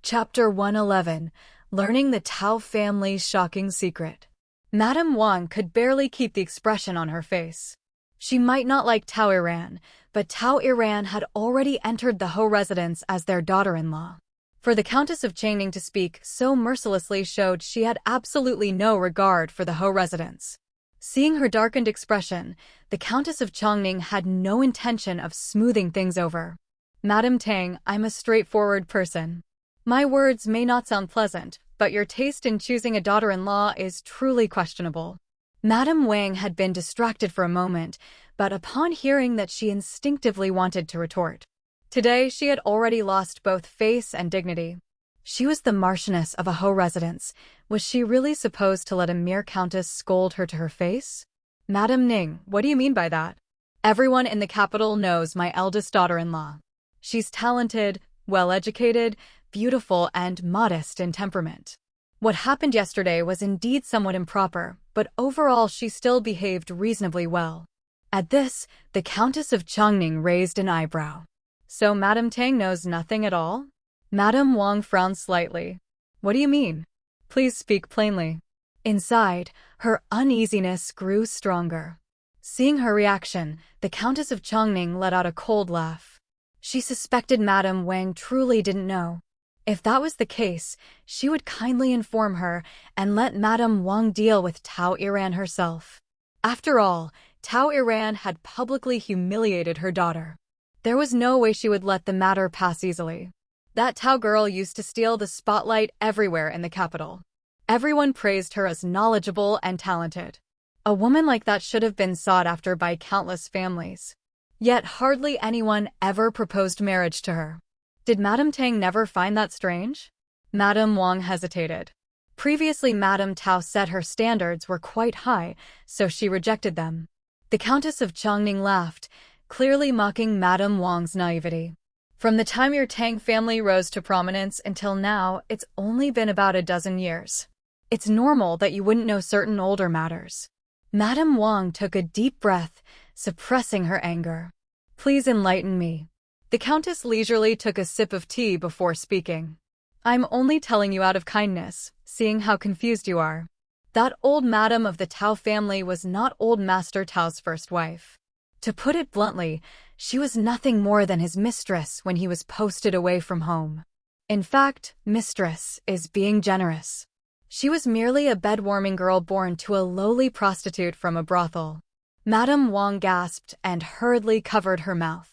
Chapter 111. Learning the Tao family's shocking secret. Madame Wang could barely keep the expression on her face. She might not like Tao Iran, but Tao Iran had already entered the Ho residence as their daughter-in-law. For the Countess of Changning to speak so mercilessly showed she had absolutely no regard for the Ho residence. Seeing her darkened expression, the Countess of Changning had no intention of smoothing things over. Madame Tang, I'm a straightforward person. My words may not sound pleasant, but your taste in choosing a daughter-in-law is truly questionable. Madame Wang had been distracted for a moment, but upon hearing that she instinctively wanted to retort. Today she had already lost both face and dignity. She was the Marchioness of a Ho residence. Was she really supposed to let a mere countess scold her to her face? Madame Ning, what do you mean by that? Everyone in the capital knows my eldest daughter-in-law. She's talented, well-educated, beautiful, and modest in temperament. What happened yesterday was indeed somewhat improper, but overall she still behaved reasonably well. At this, the Countess of Changning raised an eyebrow. So Madame Tang knows nothing at all? Madame Wang frowned slightly. What do you mean? Please speak plainly. Inside, her uneasiness grew stronger. Seeing her reaction, the Countess of Changning let out a cold laugh. She suspected Madame Wang truly didn't know. If that was the case, she would kindly inform her and let Madame Wang deal with Tao Iran herself. After all, Tao Iran had publicly humiliated her daughter. There was no way she would let the matter pass easily. That Tao girl used to steal the spotlight everywhere in the capital. Everyone praised her as knowledgeable and talented. A woman like that should have been sought after by countless families. Yet hardly anyone ever proposed marriage to her. Did Madame Tang never find that strange? Madame Wang hesitated. Previously Madame Tao said her standards were quite high, so she rejected them. The Countess of Changning laughed, clearly mocking Madame Wang's naivety. From the time your Tang family rose to prominence until now, it's only been about a dozen years. It's normal that you wouldn't know certain older matters. Madame Wang took a deep breath, suppressing her anger. Please enlighten me. The Countess leisurely took a sip of tea before speaking. I'm only telling you out of kindness, seeing how confused you are. That old madam of the Tao family was not old Master Tao's first wife. To put it bluntly, she was nothing more than his mistress when he was posted away from home. In fact, mistress is being generous. She was merely a bed-warming girl born to a lowly prostitute from a brothel. Madame Wang gasped and hurriedly covered her mouth.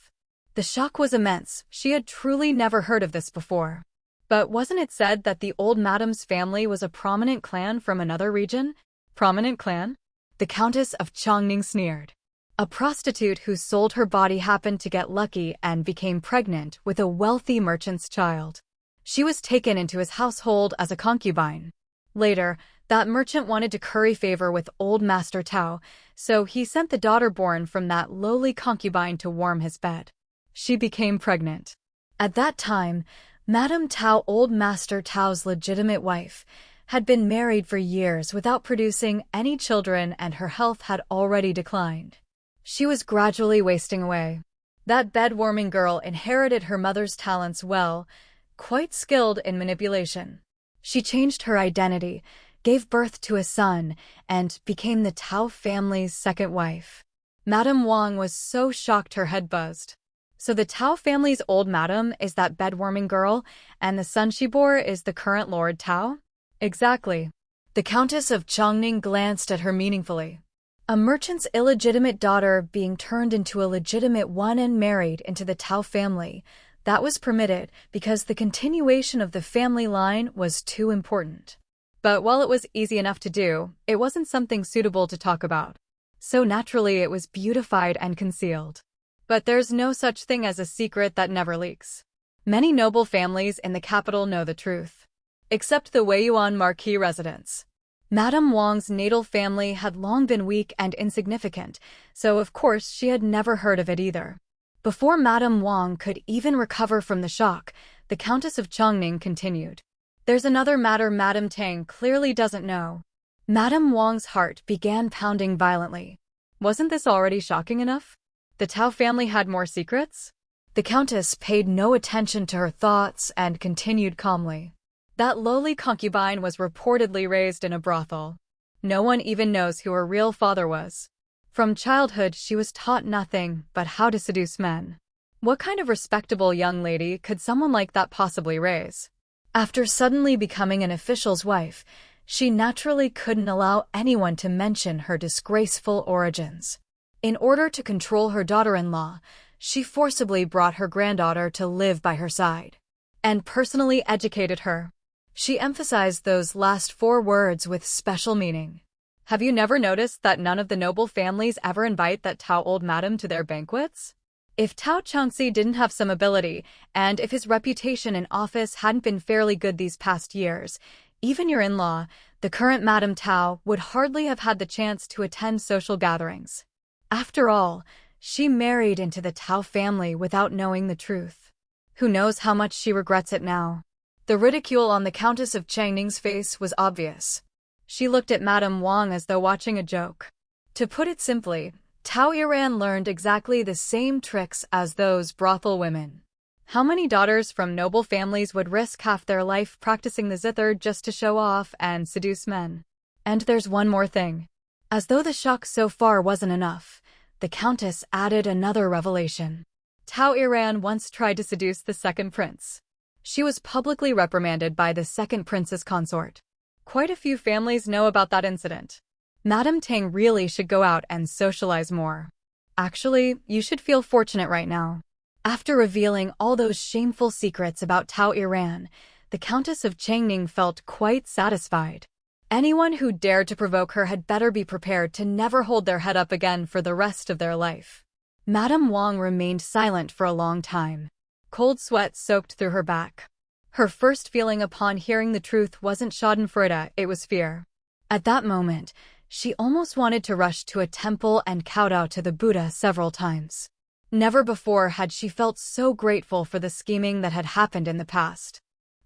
The shock was immense. She had truly never heard of this before. But wasn't it said that the old madame's family was a prominent clan from another region? Prominent clan? The Countess of Changning sneered. A prostitute who sold her body happened to get lucky and became pregnant with a wealthy merchant's child. She was taken into his household as a concubine. Later, that merchant wanted to curry favor with old Master Tao, so he sent the daughter born from that lowly concubine to warm his bed. She became pregnant. At that time, Madame Tao, old Master Tao's legitimate wife, had been married for years without producing any children, and her health had already declined. She was gradually wasting away. That bed-warming girl inherited her mother's talents well, quite skilled in manipulation. She changed her identity, gave birth to a son, and became the Tao family's second wife. Madame Wang was so shocked her head buzzed. So the Tao family's old madam is that bed-warming girl, and the son she bore is the current Lord Tao? Exactly. The Countess of Changning glanced at her meaningfully. A merchant's illegitimate daughter being turned into a legitimate one and married into the Tao family. That was permitted because the continuation of the family line was too important. But while it was easy enough to do, it wasn't something suitable to talk about. So naturally it was beautified and concealed. But there's no such thing as a secret that never leaks. Many noble families in the capital know the truth. Except the Weiyuan Marquis residence. Madame Wang's natal family had long been weak and insignificant, so of course she had never heard of it either. Before Madame Wang could even recover from the shock, the Countess of Changning continued. There's another matter Madame Tang clearly doesn't know. Madame Wang's heart began pounding violently. Wasn't this already shocking enough? The Tao family had more secrets? The countess paid no attention to her thoughts and continued calmly. That lowly concubine was reportedly raised in a brothel. No one even knows who her real father was. From childhood, she was taught nothing but how to seduce men. What kind of respectable young lady could someone like that possibly raise? After suddenly becoming an official's wife, she naturally couldn't allow anyone to mention her disgraceful origins. In order to control her daughter-in-law, she forcibly brought her granddaughter to live by her side and personally educated her. She emphasized those last 4 words with special meaning. Have you never noticed that none of the noble families ever invite that Tao old madam to their banquets? If Tao Changxi didn't have some ability, and if his reputation in office hadn't been fairly good these past years, even your in-law, the current Madame Tao, would hardly have had the chance to attend social gatherings. After all, she married into the Tao family without knowing the truth. Who knows how much she regrets it now? The ridicule on the Countess of Changning's face was obvious. She looked at Madame Wang as though watching a joke. To put it simply, Tao Iran learned exactly the same tricks as those brothel women. How many daughters from noble families would risk half their life practicing the zither just to show off and seduce men? And there's one more thing. As though the shock so far wasn't enough, the Countess added another revelation. Tao Iran once tried to seduce the second prince. She was publicly reprimanded by the second prince's consort. Quite a few families know about that incident. Madame Tang really should go out and socialize more. Actually, you should feel fortunate right now. After revealing all those shameful secrets about Tao Iran, the Countess of Changning felt quite satisfied. Anyone who dared to provoke her had better be prepared to never hold their head up again for the rest of their life. Madame Wang remained silent for a long time. Cold sweat soaked through her back. Her first feeling upon hearing the truth wasn't schadenfreude, it was fear. At that moment, she almost wanted to rush to a temple and kowtow to the Buddha several times. Never before had she felt so grateful for the scheming that had happened in the past.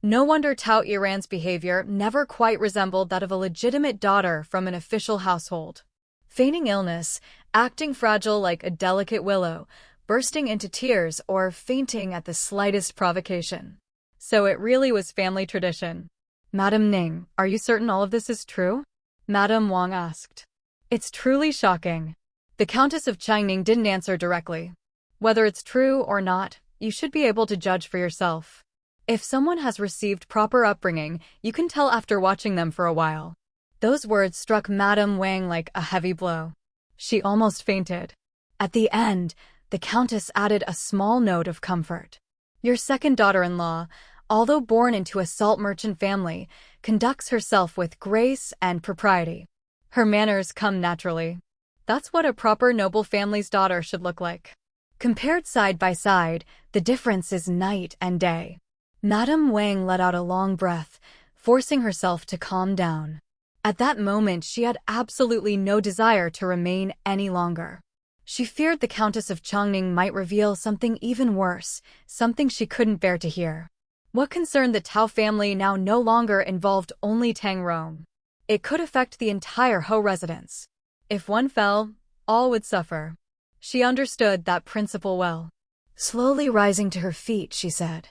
No wonder Tao Iran's behavior never quite resembled that of a legitimate daughter from an official household. Feigning illness, acting fragile like a delicate willow, bursting into tears, or fainting at the slightest provocation. So it really was family tradition. Madame Ning, are you certain all of this is true? Madame Wang asked. It's truly shocking. The Countess of Changning didn't answer directly. Whether it's true or not, you should be able to judge for yourself. If someone has received proper upbringing, you can tell after watching them for a while. Those words struck Madame Wang like a heavy blow. She almost fainted. At the end, the Countess added a small note of comfort. Your second daughter-in-law, although born into a salt merchant family, conducts herself with grace and propriety. Her manners come naturally. That's what a proper noble family's daughter should look like. Compared side by side, the difference is night and day. Madame Wang let out a long breath, forcing herself to calm down. At that moment, she had absolutely no desire to remain any longer. She feared the Countess of Changning might reveal something even worse, something she couldn't bear to hear. What concerned the Tao family now no longer involved only Tang Rong. It could affect the entire Ho residence. If one fell, all would suffer. She understood that principle well. Slowly rising to her feet, she said,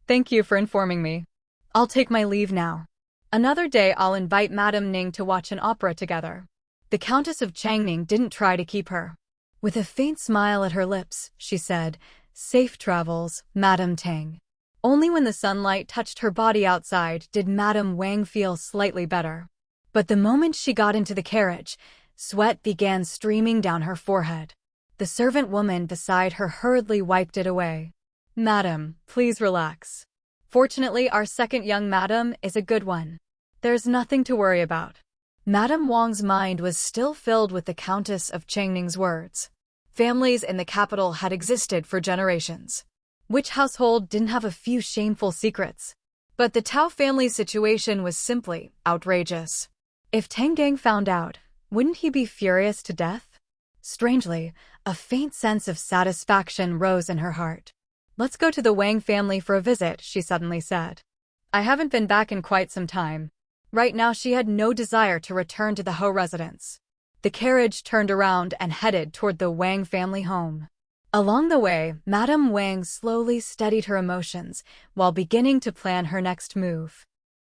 "Thank you for informing me. I'll take my leave now. Another day I'll invite Madame Ning to watch an opera together." The Countess of Changning didn't try to keep her. With a faint smile at her lips, she said, "Safe travels, Madame Tang." Only when the sunlight touched her body outside did Madame Wang feel slightly better. But the moment she got into the carriage, sweat began streaming down her forehead. The servant woman beside her hurriedly wiped it away. "Madam, please relax. Fortunately, our second young madam is a good one. There's nothing to worry about." Madame Wang's mind was still filled with the Countess of Changning's words. Families in the capital had existed for generations. Which household didn't have a few shameful secrets? But the Tao family's situation was simply outrageous. If Tang Gang found out, wouldn't he be furious to death? Strangely, a faint sense of satisfaction rose in her heart. "Let's go to the Wang family for a visit," she suddenly said. "I haven't been back in quite some time." Right now she had no desire to return to the Ho residence. The carriage turned around and headed toward the Wang family home. Along the way, Madame Wang slowly steadied her emotions while beginning to plan her next move.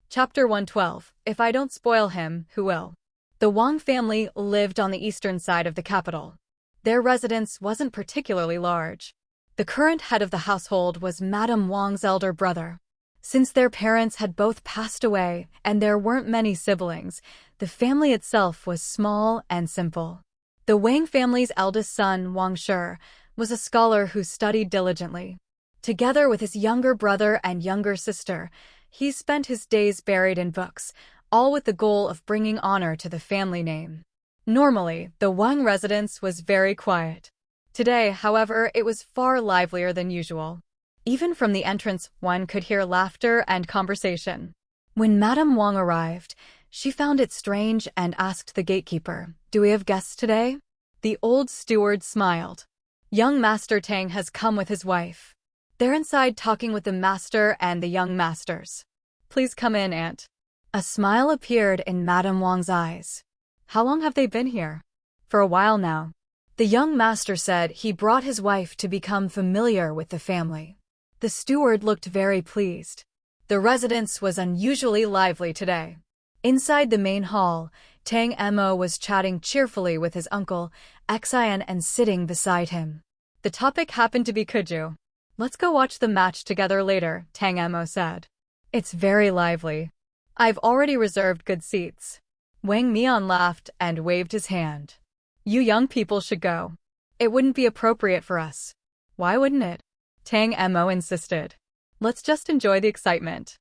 Chapter 112. If I don't spoil him, who will? The Wang family lived on the eastern side of the capital. Their residence wasn't particularly large. The current head of the household was Madame Wang's elder brother. Since their parents had both passed away and there weren't many siblings, the family itself was small and simple. The Wang family's eldest son, Wang Shi, was a scholar who studied diligently. Together with his younger brother and younger sister, he spent his days buried in books, all with the goal of bringing honor to the family name. Normally, the Wang residence was very quiet. Today, however, it was far livelier than usual. Even from the entrance, one could hear laughter and conversation. When Madame Wang arrived, she found it strange and asked the gatekeeper, "Do we have guests today?" The old steward smiled. "Young Master Tang has come with his wife. They're inside talking with the master and the young masters. Please come in, Aunt." A smile appeared in Madame Wang's eyes. "How long have they been here?" "For a while now." The young master said he brought his wife to become familiar with the family. The steward looked very pleased. The residence was unusually lively today. Inside the main hall, Tang Mo was chatting cheerfully with his uncle, Xin An, sitting beside him. The topic happened to be Kuju. "Let's go watch the match together later," Tang Mo said. "It's very lively. I've already reserved good seats." Wang Mian laughed and waved his hand. "You young people should go. It wouldn't be appropriate for us." "Why wouldn't it?" Tang Mo insisted. "Let's just enjoy the excitement.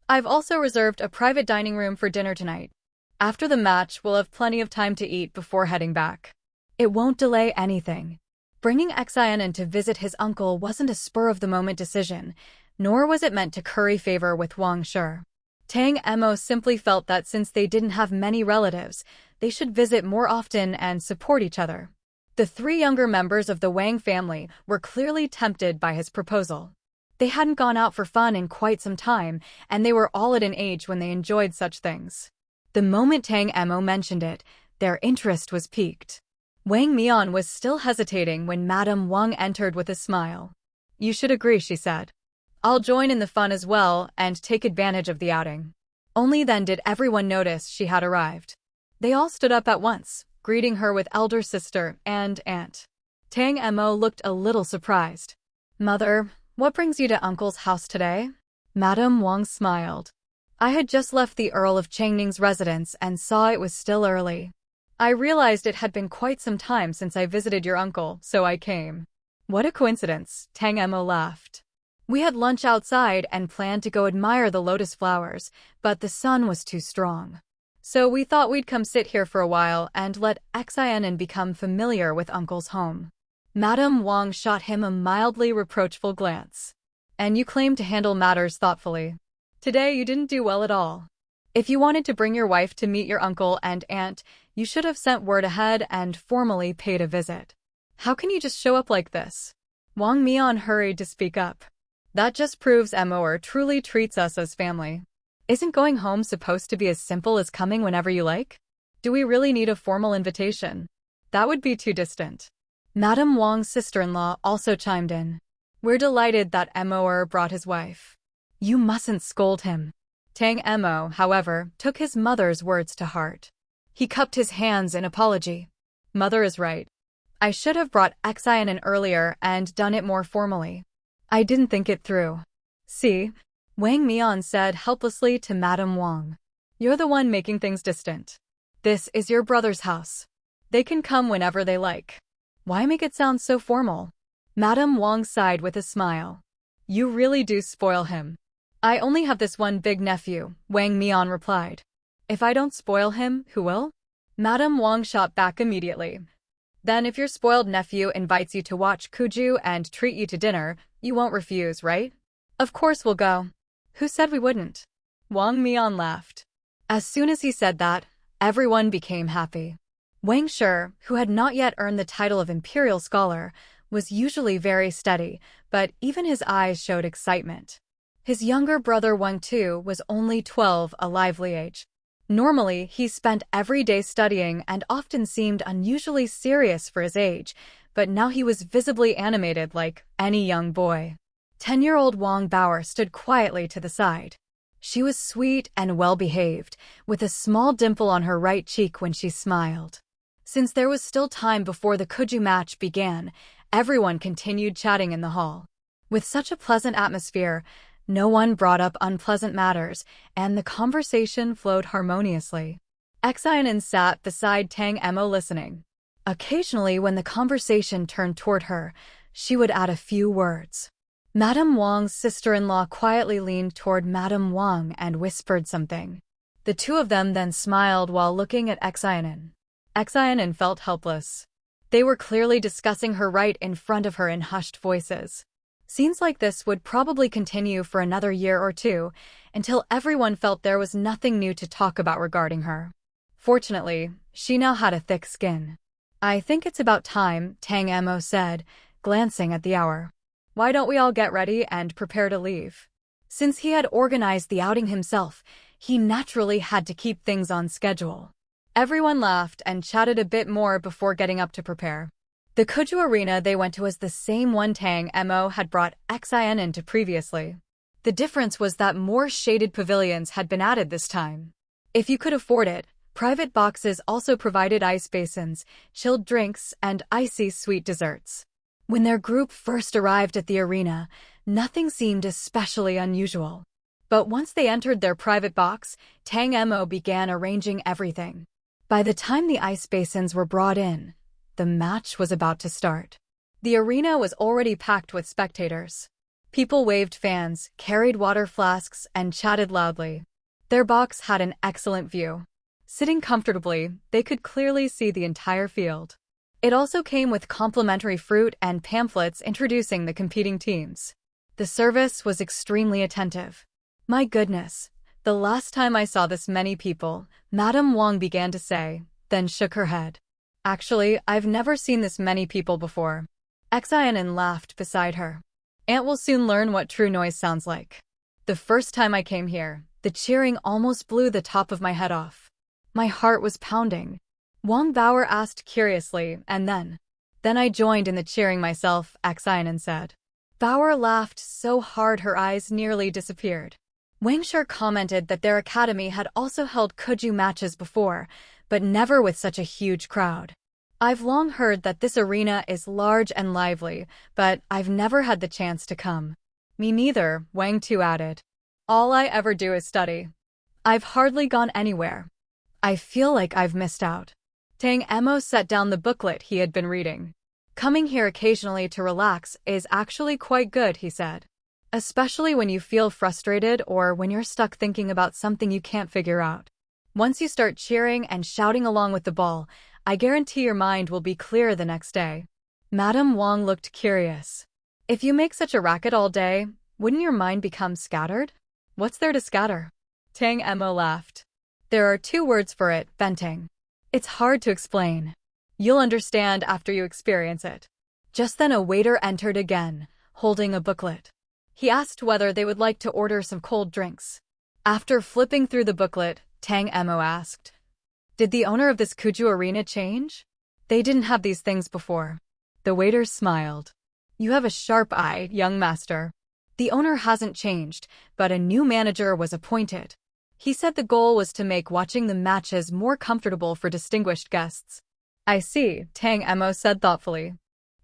I've also reserved a private dining room for dinner tonight. After the match, we'll have plenty of time to eat before heading back." It won't delay anything. Bringing Xin in to visit his uncle wasn't a spur-of-the-moment decision, nor was it meant to curry favor with Wang Shi. Tang Mo simply felt that since they didn't have many relatives, they should visit more often and support each other. The three younger members of the Wang family were clearly tempted by his proposal. They hadn't gone out for fun in quite some time, and they were all at an age when they enjoyed such things. The moment Tang Mo mentioned it, their interest was piqued. Wang Mian was still hesitating when Madame Wang entered with a smile. "You should agree," she said. "I'll join in the fun as well and take advantage of the outing." Only then did everyone notice she had arrived. They all stood up at once, greeting her with elder sister and aunt. Tang Mo looked a little surprised. "Mother, what brings you to Uncle's house today?" Madame Wang smiled. "I had just left the Earl of Changning's residence and saw it was still early. I realized it had been quite some time since I visited your uncle, so I came." "What a coincidence," Tang Mo laughed. "We had lunch outside and planned to go admire the lotus flowers, but the sun was too strong. So we thought we'd come sit here for a while and let Xin become familiar with Uncle's home." Madame Wang shot him a mildly reproachful glance. "And you claim to handle matters thoughtfully. Today you didn't do well at all. If you wanted to bring your wife to meet your uncle and aunt, you should have sent word ahead and formally paid a visit. How can you just show up like this?" Wang Mian hurried to speak up. "That just proves Moer truly treats us as family. Isn't going home supposed to be as simple as coming whenever you like? Do we really need a formal invitation? That would be too distant." Madame Wang's sister-in-law also chimed in. "We're delighted that Moer brought his wife. You mustn't scold him." Tang Mo, however, took his mother's words to heart. He cupped his hands in apology. "Mother is right. I should have brought Xin in earlier and done it more formally. I didn't think it through." "See?" Wang Mian said helplessly to Madame Wang. "You're the one making things distant. This is your brother's house. They can come whenever they like. Why make it sound so formal?" Madame Wang sighed with a smile. "You really do spoil him." "I only have this one big nephew," Wang Mian replied. "If I don't spoil him, who will?" Madame Wang shot back immediately. "Then if your spoiled nephew invites you to watch Kuju and treat you to dinner, you won't refuse, right?" "Of course we'll go." "Who said we wouldn't?" Wang Mian laughed. As soon as he said that, everyone became happy. Wang Shi, who had not yet earned the title of imperial scholar, was usually very steady, but even his eyes showed excitement. His younger brother Wang Tu was only 12, a lively age. Normally, he spent every day studying and often seemed unusually serious for his age, but now he was visibly animated like any young boy. 10-year-old Wang Bauer stood quietly to the side. She was sweet and well-behaved, with a small dimple on her right cheek when she smiled. Since there was still time before the Kuju match began, everyone continued chatting in the hall. With such a pleasant atmosphere, no one brought up unpleasant matters, and the conversation flowed harmoniously. Xin An sat beside Tang Emo listening. Occasionally, when the conversation turned toward her, she would add a few words. Madame Wang's sister-in-law quietly leaned toward Madame Wang and whispered something. The two of them then smiled while looking at Xin An. Xin An felt helpless. They were clearly discussing her right in front of her in hushed voices. Scenes like this would probably continue for another year or two, until everyone felt there was nothing new to talk about regarding her. Fortunately, she now had a thick skin. "I think it's about time," Tang Emo said, glancing at the hour. "Why don't we all get ready and prepare to leave?" Since he had organized the outing himself, he naturally had to keep things on schedule. Everyone laughed and chatted a bit more before getting up to prepare. The Kuju arena they went to was the same one Tang Emo had brought Xin into previously. The difference was that more shaded pavilions had been added this time. If you could afford it, private boxes also provided ice basins, chilled drinks, and icy sweet desserts. When their group first arrived at the arena, nothing seemed especially unusual. But once they entered their private box, Tang Emo began arranging everything. By the time the ice basins were brought in, the match was about to start. The arena was already packed with spectators. People waved fans, carried water flasks, and chatted loudly. Their box had an excellent view. Sitting comfortably, they could clearly see the entire field. It also came with complimentary fruit and pamphlets introducing the competing teams. The service was extremely attentive. "My goodness, the last time I saw this many people," Madame Wang began to say, then shook her head. "Actually, I've never seen this many people before." Xin An laughed beside her. "Aunt will soon learn what true noise sounds like. The first time I came here, the cheering almost blew the top of my head off. My heart was pounding." Wang Bauer asked curiously, and then I joined in the cheering myself," Xin An said. Bauer laughed so hard her eyes nearly disappeared. Wang Shi commented that their academy had also held Kuju matches before, but never with such a huge crowd. "I've long heard that this arena is large and lively, but I've never had the chance to come." "Me neither," Wang Tu added. "All I ever do is study. I've hardly gone anywhere. I feel like I've missed out." Tang Emo set down the booklet he had been reading. "Coming here occasionally to relax is actually quite good," he said. "Especially when you feel frustrated or when you're stuck thinking about something you can't figure out. Once you start cheering and shouting along with the ball, I guarantee your mind will be clear the next day." Madame Wang looked curious. "If you make such a racket all day, wouldn't your mind become scattered?" "What's there to scatter?" Tang Emo laughed. "There are two words for it, venting. It's hard to explain. You'll understand after you experience it." Just then a waiter entered again, holding a booklet. He asked whether they would like to order some cold drinks. After flipping through the booklet, Tang Emo asked, "Did the owner of this Kuju arena change? They didn't have these things before." The waiter smiled. "You have a sharp eye, young master. The owner hasn't changed, but a new manager was appointed. He said the goal was to make watching the matches more comfortable for distinguished guests." "I see," Tang Emo said thoughtfully.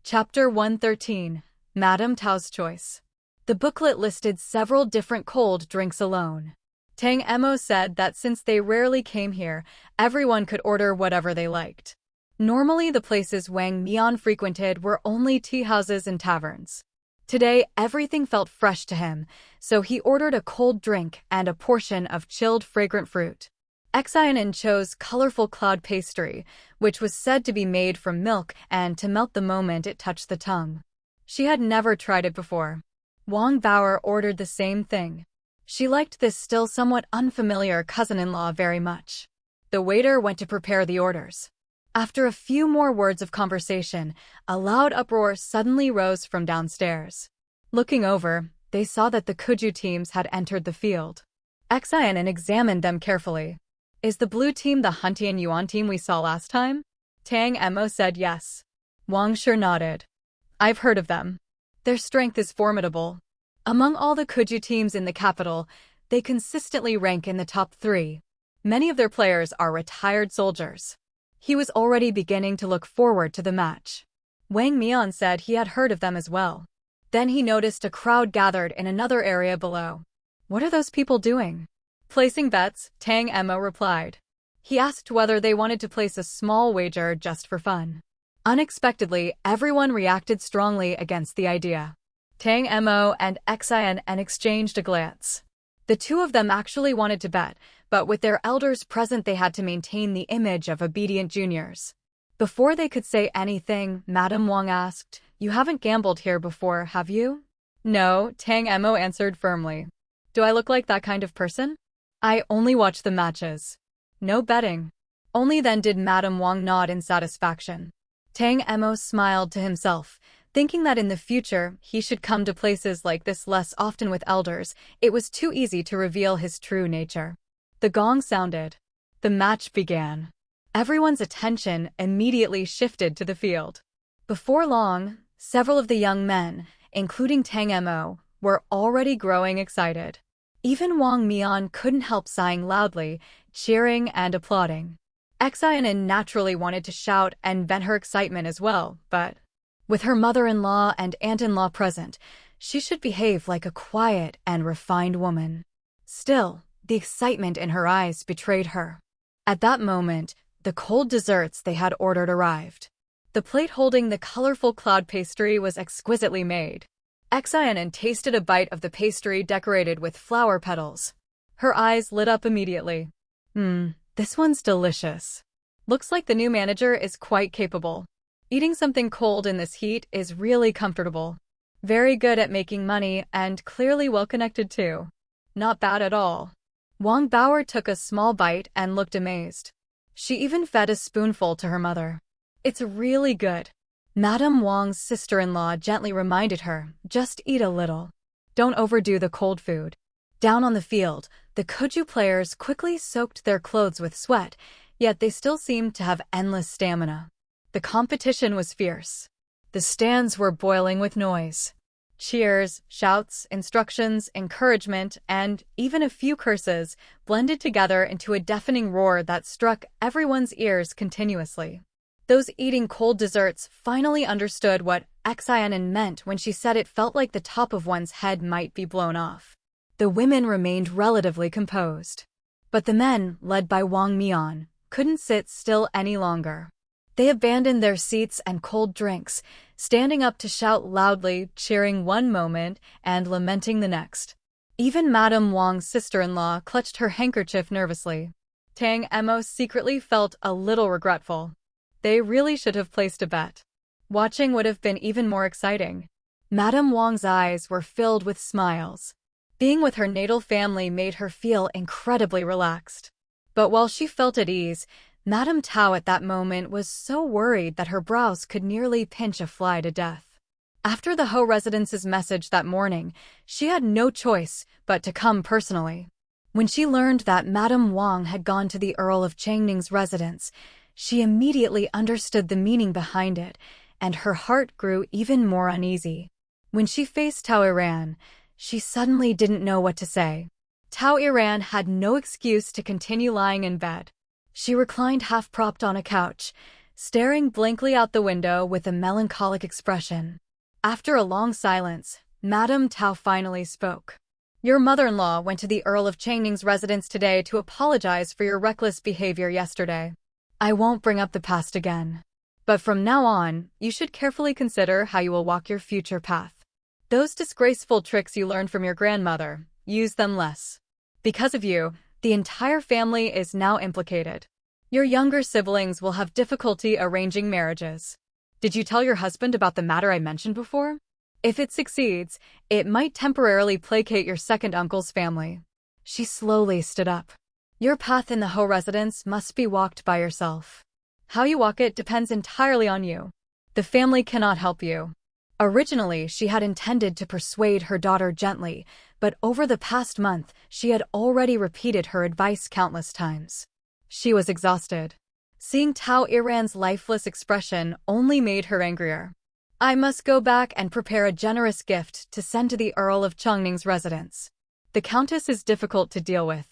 Chapter 113, Madame Tao's Choice. The booklet listed several different cold drinks alone. Tang Emo said that since they rarely came here, everyone could order whatever they liked. Normally the places Wang Mian frequented were only tea houses and taverns. Today, everything felt fresh to him, so he ordered a cold drink and a portion of chilled fragrant fruit. Xin An chose colorful cloud pastry, which was said to be made from milk and to melt the moment it touched the tongue. She had never tried it before. Wang Bauer ordered the same thing. She liked this still somewhat unfamiliar cousin-in-law very much. The waiter went to prepare the orders. After a few more words of conversation, a loud uproar suddenly rose from downstairs. Looking over, they saw that the Kuju teams had entered the field. Xin An examined them carefully. "Is the blue team the Huntian Yuan team we saw last time?" Tang Emo said yes. Wang sure nodded. I've heard of them. Their strength is formidable. Among all the Kuju teams in the capital, they consistently rank in the top 3. Many of their players are retired soldiers. He was already beginning to look forward to the match. Wang Mian said he had heard of them as well. Then he noticed a crowd gathered in another area below. What are those people doing? Placing bets, Tang Emo replied. He asked whether they wanted to place a small wager just for fun. Unexpectedly, everyone reacted strongly against the idea. Tang Emo and Xin An exchanged a glance. The two of them actually wanted to bet, but with their elders present they had to maintain the image of obedient juniors. Before they could say anything, Madame Wang asked, "You haven't gambled here before, have you?" "No," Tang Emo answered firmly. "Do I look like that kind of person?" "I only watch the matches." "No betting." Only then did Madame Wang nod in satisfaction. Tang Emo smiled to himself, thinking that in the future he should come to places like this less often with elders. It was too easy to reveal his true nature. The gong sounded. The match began. Everyone's attention immediately shifted to the field. Before long, several of the young men, including Tang Emo, were already growing excited. Even Wang Mian couldn't help sighing loudly, cheering and applauding. Xiaonan naturally wanted to shout and vent her excitement as well, but with her mother-in-law and aunt-in-law present, she should behave like a quiet and refined woman. Still, the excitement in her eyes betrayed her. At that moment, the cold desserts they had ordered arrived. The plate holding the colorful cloud pastry was exquisitely made. Xiaonan tasted a bite of the pastry decorated with flower petals. Her eyes lit up immediately. This one's delicious. Looks like the new manager is quite capable. Eating something cold in this heat is really comfortable. Very good at making money and clearly well connected too. Not bad at all. Wang Bauer took a small bite and looked amazed. She even fed a spoonful to her mother. It's really good. Madame Wang's sister-in-law gently reminded her, just eat a little. Don't overdo the cold food. Down on the field, the Kuju players quickly soaked their clothes with sweat, yet they still seemed to have endless stamina. The competition was fierce. The stands were boiling with noise. Cheers, shouts, instructions, encouragement, and even a few curses blended together into a deafening roar that struck everyone's ears continuously. Those eating cold desserts finally understood what Xiaonan meant when she said it felt like the top of one's head might be blown off. The women remained relatively composed. But the men, led by Wang Mian, couldn't sit still any longer. They abandoned their seats and cold drinks, standing up to shout loudly, cheering one moment and lamenting the next. Even Madame Wang's sister-in-law clutched her handkerchief nervously. Tang Emo secretly felt a little regretful. They really should have placed a bet. Watching would have been even more exciting. Madame Wang's eyes were filled with smiles. Being with her natal family made her feel incredibly relaxed. But while she felt at ease, Madame Tao at that moment was so worried that her brows could nearly pinch a fly to death. After the Ho residence's message that morning, she had no choice but to come personally. When she learned that Madame Wang had gone to the Earl of Changning's residence, she immediately understood the meaning behind it, and her heart grew even more uneasy. When she faced Tao Iran, she suddenly didn't know what to say. Tao Iran had no excuse to continue lying in bed. She reclined half-propped on a couch, staring blankly out the window with a melancholic expression. After a long silence, Madame Tao finally spoke. "Your mother-in-law went to the Earl of Changning's residence today to apologize for your reckless behavior yesterday. I won't bring up the past again. But from now on, you should carefully consider how you will walk your future path. Those disgraceful tricks you learned from your grandmother, use them less. Because of you, the entire family is now implicated. Your younger siblings will have difficulty arranging marriages. Did you tell your husband about the matter I mentioned before? If it succeeds, it might temporarily placate your second uncle's family." She slowly stood up. "Your path in the Ho residence must be walked by yourself. How you walk it depends entirely on you. The family cannot help you." Originally, she had intended to persuade her daughter gently, but over the past month, she had already repeated her advice countless times. She was exhausted. Seeing Tao Iran's lifeless expression only made her angrier. I must go back and prepare a generous gift to send to the Earl of Chongning's residence. The Countess is difficult to deal with.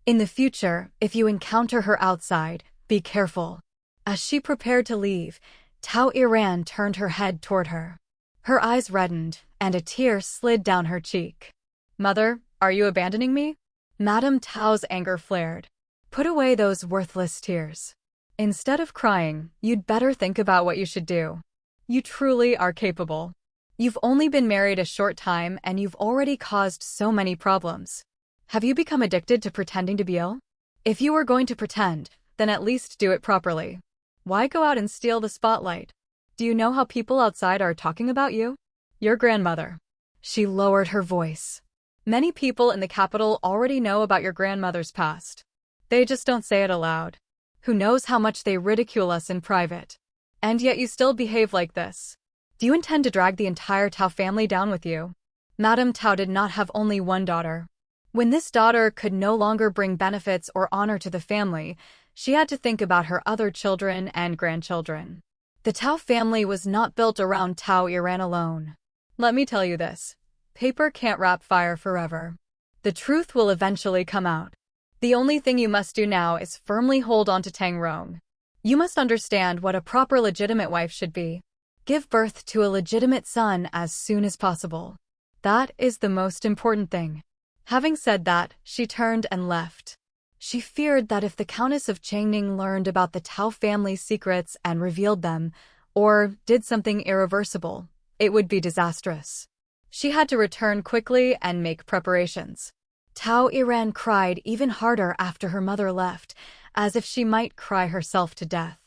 In the future, if you encounter her outside, be careful. As she prepared to leave, Tao Iran turned her head toward her. Her eyes reddened, and a tear slid down her cheek. Mother, are you abandoning me? Madame Tao's anger flared. Put away those worthless tears. Instead of crying, you'd better think about what you should do. You truly are capable. You've only been married a short time and you've already caused so many problems. Have you become addicted to pretending to be ill? If you are going to pretend, then at least do it properly. Why go out and steal the spotlight? Do you know how people outside are talking about you? Your grandmother. She lowered her voice. Many people in the capital already know about your grandmother's past. They just don't say it aloud. Who knows how much they ridicule us in private. And yet you still behave like this. Do you intend to drag the entire Tao family down with you? Madame Tao did not have only one daughter. When this daughter could no longer bring benefits or honor to the family, she had to think about her other children and grandchildren. The Tao family was not built around Tao Iran alone. Let me tell you this. Paper can't wrap fire forever. The truth will eventually come out. The only thing you must do now is firmly hold on to Tang Rong. You must understand what a proper legitimate wife should be. Give birth to a legitimate son as soon as possible. That is the most important thing. Having said that, she turned and left. She feared that if the Countess of Changning learned about the Tao family's secrets and revealed them, or did something irreversible, it would be disastrous. She had to return quickly and make preparations. Tao Iran cried even harder after her mother left, as if she might cry herself to death.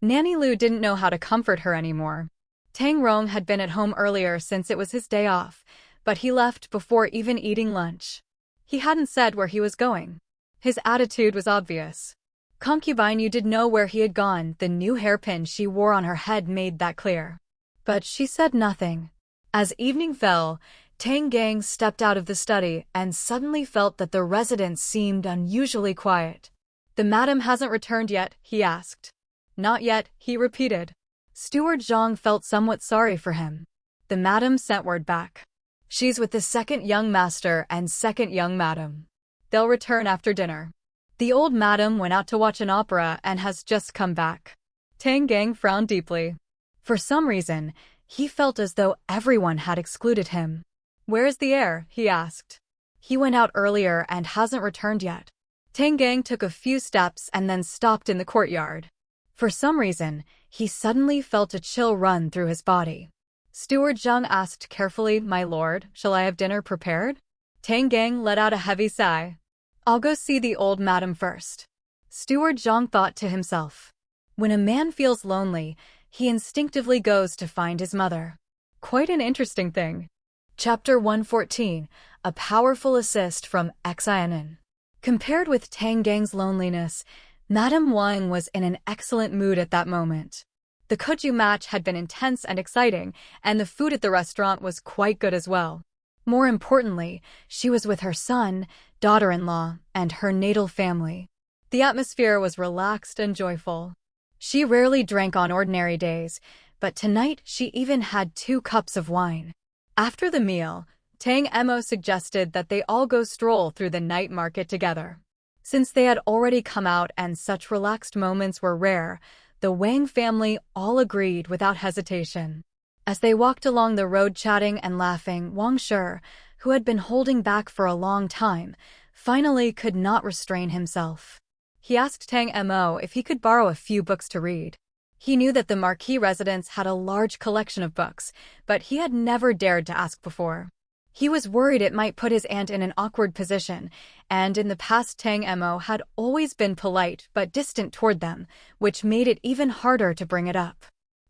Nanny Lu didn't know how to comfort her anymore. Tang Rong had been at home earlier since it was his day off, but he left before even eating lunch. He hadn't said where he was going. His attitude was obvious. Concubine, you did know where he had gone. The new hairpin she wore on her head made that clear. But she said nothing. As evening fell, Tang Gang stepped out of the study and suddenly felt that the residence seemed unusually quiet. The madam hasn't returned yet, he asked. Not yet, he repeated. Steward Zhang felt somewhat sorry for him. The madam sent word back. She's with the second young master and second young madam. They'll return after dinner. The old madam went out to watch an opera and has just come back. Tang Gang frowned deeply. For some reason, he felt as though everyone had excluded him. Where is the heir? He asked. He went out earlier and hasn't returned yet. Tang Gang took a few steps and then stopped in the courtyard. For some reason, he suddenly felt a chill run through his body. Steward Zhang asked carefully, My lord, shall I have dinner prepared? Tang Gang let out a heavy sigh. I'll go see the old madam first. Steward Zhang thought to himself. When a man feels lonely, he instinctively goes to find his mother. Quite an interesting thing. Chapter 114, A Powerful Assist from Xin An. Compared with Tang Gang's loneliness, Madame Wang was in an excellent mood at that moment. The Koju match had been intense and exciting, and the food at the restaurant was quite good as well. More importantly, she was with her son, daughter-in-law, and her natal family. The atmosphere was relaxed and joyful. She rarely drank on ordinary days, but tonight she even had 2 cups of wine. After the meal, Tang Mo suggested that they all go stroll through the night market together. Since they had already come out and such relaxed moments were rare, the Wang family all agreed without hesitation. As they walked along the road chatting and laughing, Wang Shi, who had been holding back for a long time, finally could not restrain himself. He asked Tang Mo if he could borrow a few books to read. He knew that the Marquis residence had a large collection of books, but he had never dared to ask before. He was worried it might put his aunt in an awkward position, and in the past Tang Mo had always been polite but distant toward them, which made it even harder to bring it up.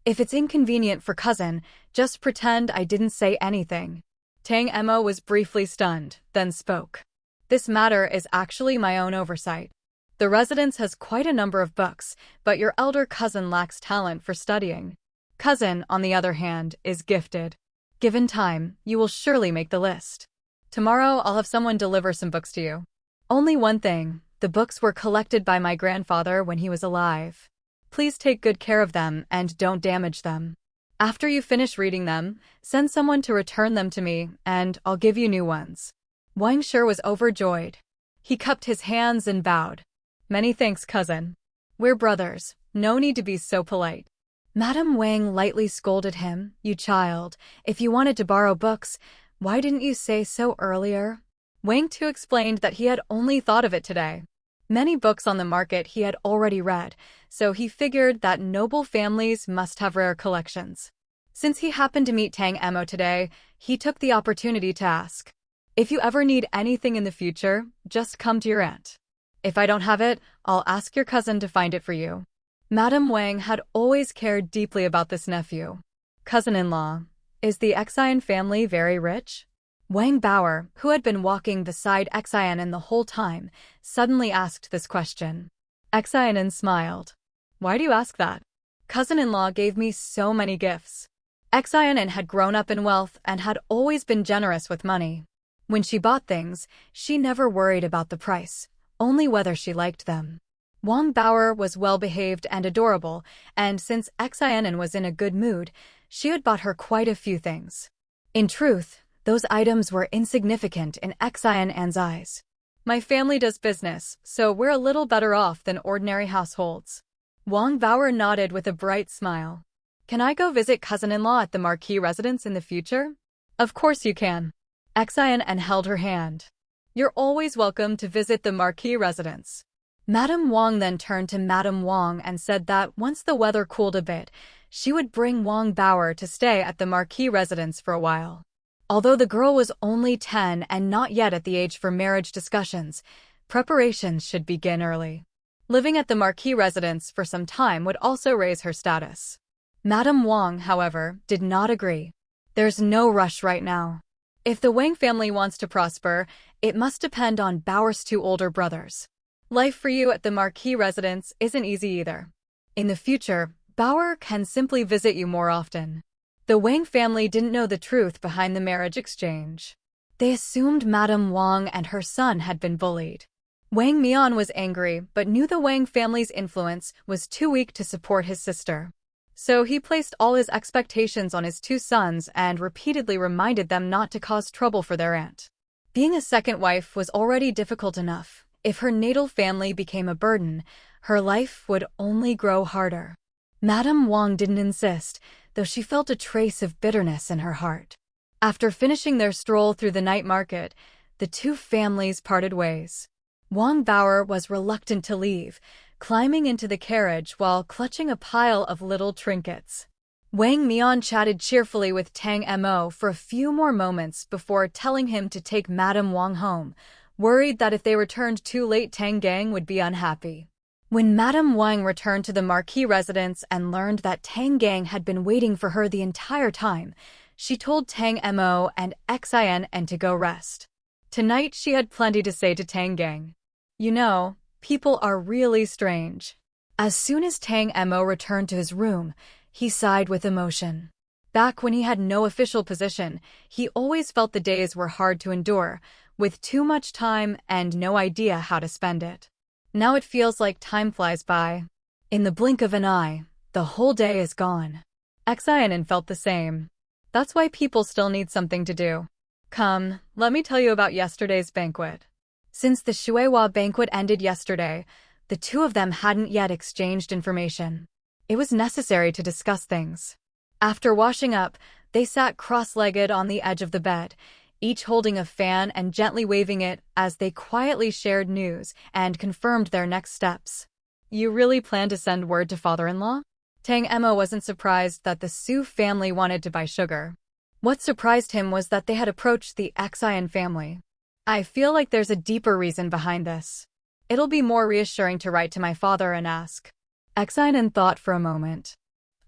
If it's inconvenient for cousin, just pretend I didn't say anything. Tang Mo was briefly stunned, then spoke. This matter is actually my own oversight. The residence has quite a number of books, but your elder cousin lacks talent for studying. Cousin, on the other hand, is gifted. Given time, you will surely make the list. Tomorrow I'll have someone deliver some books to you. Only one thing, the books were collected by my grandfather when he was alive. Please take good care of them and don't damage them. After you finish reading them, send someone to return them to me, and I'll give you new ones." Wang Shi was overjoyed. He cupped his hands and bowed. "Many thanks, cousin. We're brothers. No need to be so polite." Madame Wang lightly scolded him. "You child, if you wanted to borrow books, why didn't you say so earlier?" Wang too explained that he had only thought of it today. Many books on the market he had already read, so he figured that noble families must have rare collections. Since he happened to meet Tang Emo today, he took the opportunity to ask, "If you ever need anything in the future, just come to your aunt. If I don't have it, I'll ask your cousin to find it for you." Madame Wang had always cared deeply about this nephew. "Cousin-in-law, is the Xin family very rich?" Wang Bauer, who had been walking beside Xin the whole time, suddenly asked this question. Xin smiled. "Why do you ask that? Cousin-in-law gave me so many gifts." Xin had grown up in wealth and had always been generous with money. When she bought things, she never worried about the price, only whether she liked them. Wang Bauer was well-behaved and adorable, and since Xin was in a good mood, she had bought her quite a few things. In truth, those items were insignificant in Xin's eyes. "My family does business, so we're a little better off than ordinary households." Wang Bauer nodded with a bright smile. "Can I go visit cousin-in-law at the Marquis residence in the future?" "Of course you can." Xin held her hand. "You're always welcome to visit the Marquis residence." Madame Wang then turned to Madame Wang and said that once the weather cooled a bit, she would bring Wang Bauer to stay at the Marquis residence for a while. Although the girl was only 10 and not yet at the age for marriage discussions, preparations should begin early. Living at the Marquis residence for some time would also raise her status. Madame Wang, however, did not agree. "There's no rush right now. If the Wang family wants to prosper, it must depend on Bauer's two older brothers. Life for you at the Marquis residence isn't easy either. In the future, Bauer can simply visit you more often." The Wang family didn't know the truth behind the marriage exchange. They assumed Madame Wang and her son had been bullied. Wang Mian was angry but knew the Wang family's influence was too weak to support his sister. So he placed all his expectations on his two sons and repeatedly reminded them not to cause trouble for their aunt. Being a second wife was already difficult enough. If her natal family became a burden, her life would only grow harder. Madame Wang didn't insist, though she felt a trace of bitterness in her heart. After finishing their stroll through the night market, the two families parted ways. Wang Bauer was reluctant to leave, climbing into the carriage while clutching a pile of little trinkets. Wang Mian chatted cheerfully with Tang Mo for a few more moments before telling him to take Madame Wang home, worried that if they returned too late Tang Gang would be unhappy. When Madame Wang returned to the Marquis residence and learned that Tang Gang had been waiting for her the entire time, she told Tang Mo and Xin to go rest. Tonight she had plenty to say to Tang Gang. "You know, people are really strange." As soon as Tang Mo returned to his room, he sighed with emotion. Back when he had no official position, he always felt the days were hard to endure, with too much time and no idea how to spend it. Now it feels like time flies by. In the blink of an eye, the whole day is gone. Xin felt the same. That's why people still need something to do. "Come, let me tell you about yesterday's banquet." Since the Shuihua banquet ended yesterday, the two of them hadn't yet exchanged information. It was necessary to discuss things. After washing up, they sat cross-legged on the edge of the bed, each holding a fan and gently waving it as they quietly shared news and confirmed their next steps. "You really plan to send word to father-in-law?" Tang Mo wasn't surprised that the Su family wanted to buy sugar. What surprised him was that they had approached the Xin family. "I feel like there's a deeper reason behind this. It'll be more reassuring to write to my father and ask." Xin thought for a moment.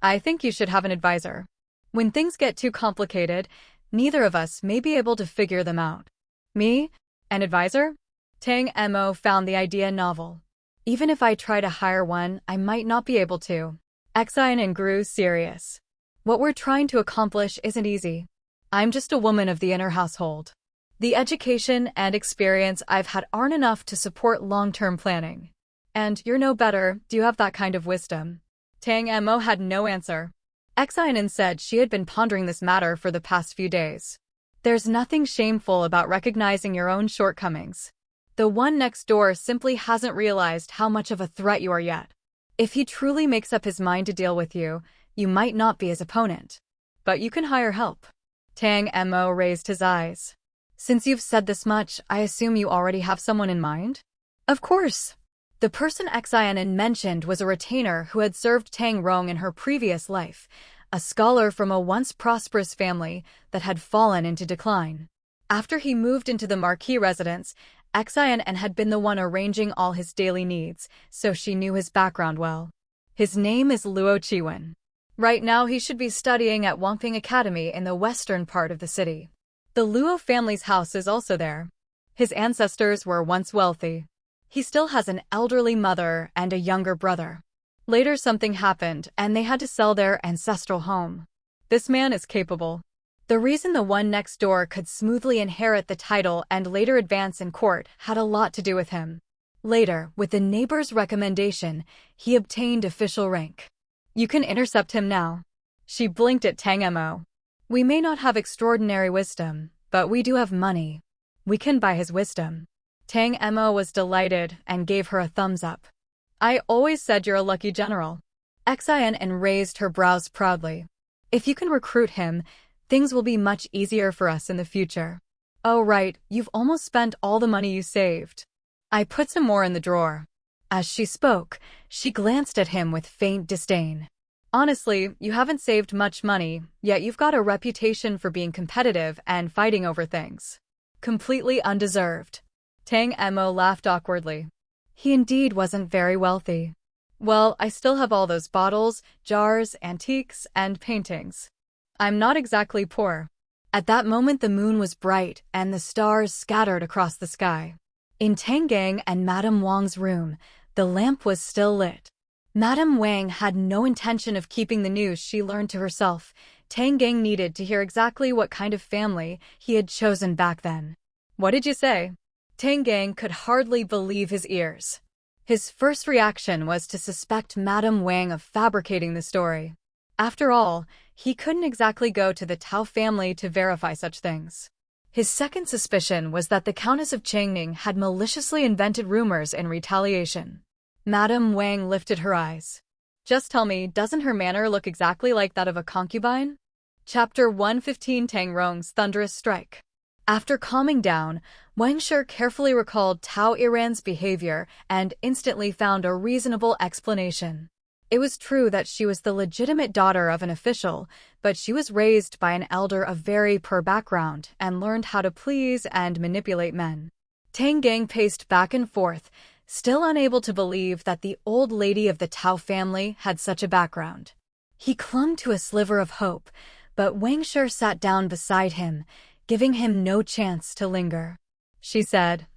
"I think you should have an advisor. When things get too complicated, neither of us may be able to figure them out." "Me? An advisor?" Tang Mo found the idea novel. "Even if I try to hire one, I might not be able to." Xin grew serious. "What we're trying to accomplish isn't easy. I'm just a woman of the inner household. The education and experience I've had aren't enough to support long-term planning. And you're no better, do you have that kind of wisdom?" Tang Mo had no answer. Xin An said she had been pondering this matter for the past few days. There's nothing shameful about recognizing your own shortcomings. The one next door simply hasn't realized how much of a threat you are yet. If he truly makes up his mind to deal with you, you might not be his opponent. But you can hire help. Tang Mo raised his eyes. Since you've said this much, I assume you already have someone in mind? Of course. The person Xin An mentioned was a retainer who had served Tang Rong in her previous life, a scholar from a once prosperous family that had fallen into decline. After he moved into the Marquis residence, Xin An had been the one arranging all his daily needs, so she knew his background well. His name is Luo Chiwen. Right now he should be studying at Wangping Academy in the western part of the city. The Luo family's house is also there. His ancestors were once wealthy. He still has an elderly mother and a younger brother. Later something happened and they had to sell their ancestral home. This man is capable. The reason the one next door could smoothly inherit the title and later advance in court had a lot to do with him. Later, with the neighbor's recommendation, he obtained official rank. You can intercept him now. She blinked at Tang Mo. We may not have extraordinary wisdom, but we do have money. We can buy his wisdom. Tang Mo was delighted and gave her a thumbs up. I always said you're a lucky general. Xin An raised her brows proudly. If you can recruit him, things will be much easier for us in the future. Oh right, you've almost spent all the money you saved. I put some more in the drawer. As she spoke, she glanced at him with faint disdain. Honestly, you haven't saved much money, yet you've got a reputation for being competitive and fighting over things. Completely undeserved. Tang Mo laughed awkwardly. He indeed wasn't very wealthy. Well, I still have all those bottles, jars, antiques, and paintings. I'm not exactly poor. At that moment the moon was bright and the stars scattered across the sky. In Tang Gang and Madame Wang's room, the lamp was still lit. Madame Wang had no intention of keeping the news she learned to herself. Tang Gang needed to hear exactly what kind of family he had chosen back then. What did you say? Tang Gang could hardly believe his ears. His first reaction was to suspect Madame Wang of fabricating the story. After all, he couldn't exactly go to the Tao family to verify such things. His second suspicion was that the Countess of Changning had maliciously invented rumors in retaliation. Madame Wang lifted her eyes. Just tell me, doesn't her manner look exactly like that of a concubine? Chapter 115 Tang Rong's Thunderous Strike. After calming down, Wang Shi carefully recalled Tao Iran's behavior and instantly found a reasonable explanation. It was true that she was the legitimate daughter of an official, but she was raised by an elder of very poor background and learned how to please and manipulate men. Tang Gang paced back and forth, still unable to believe that the old lady of the Tao family had such a background. He clung to a sliver of hope, but Wang Shi sat down beside him, giving him no chance to linger. She said,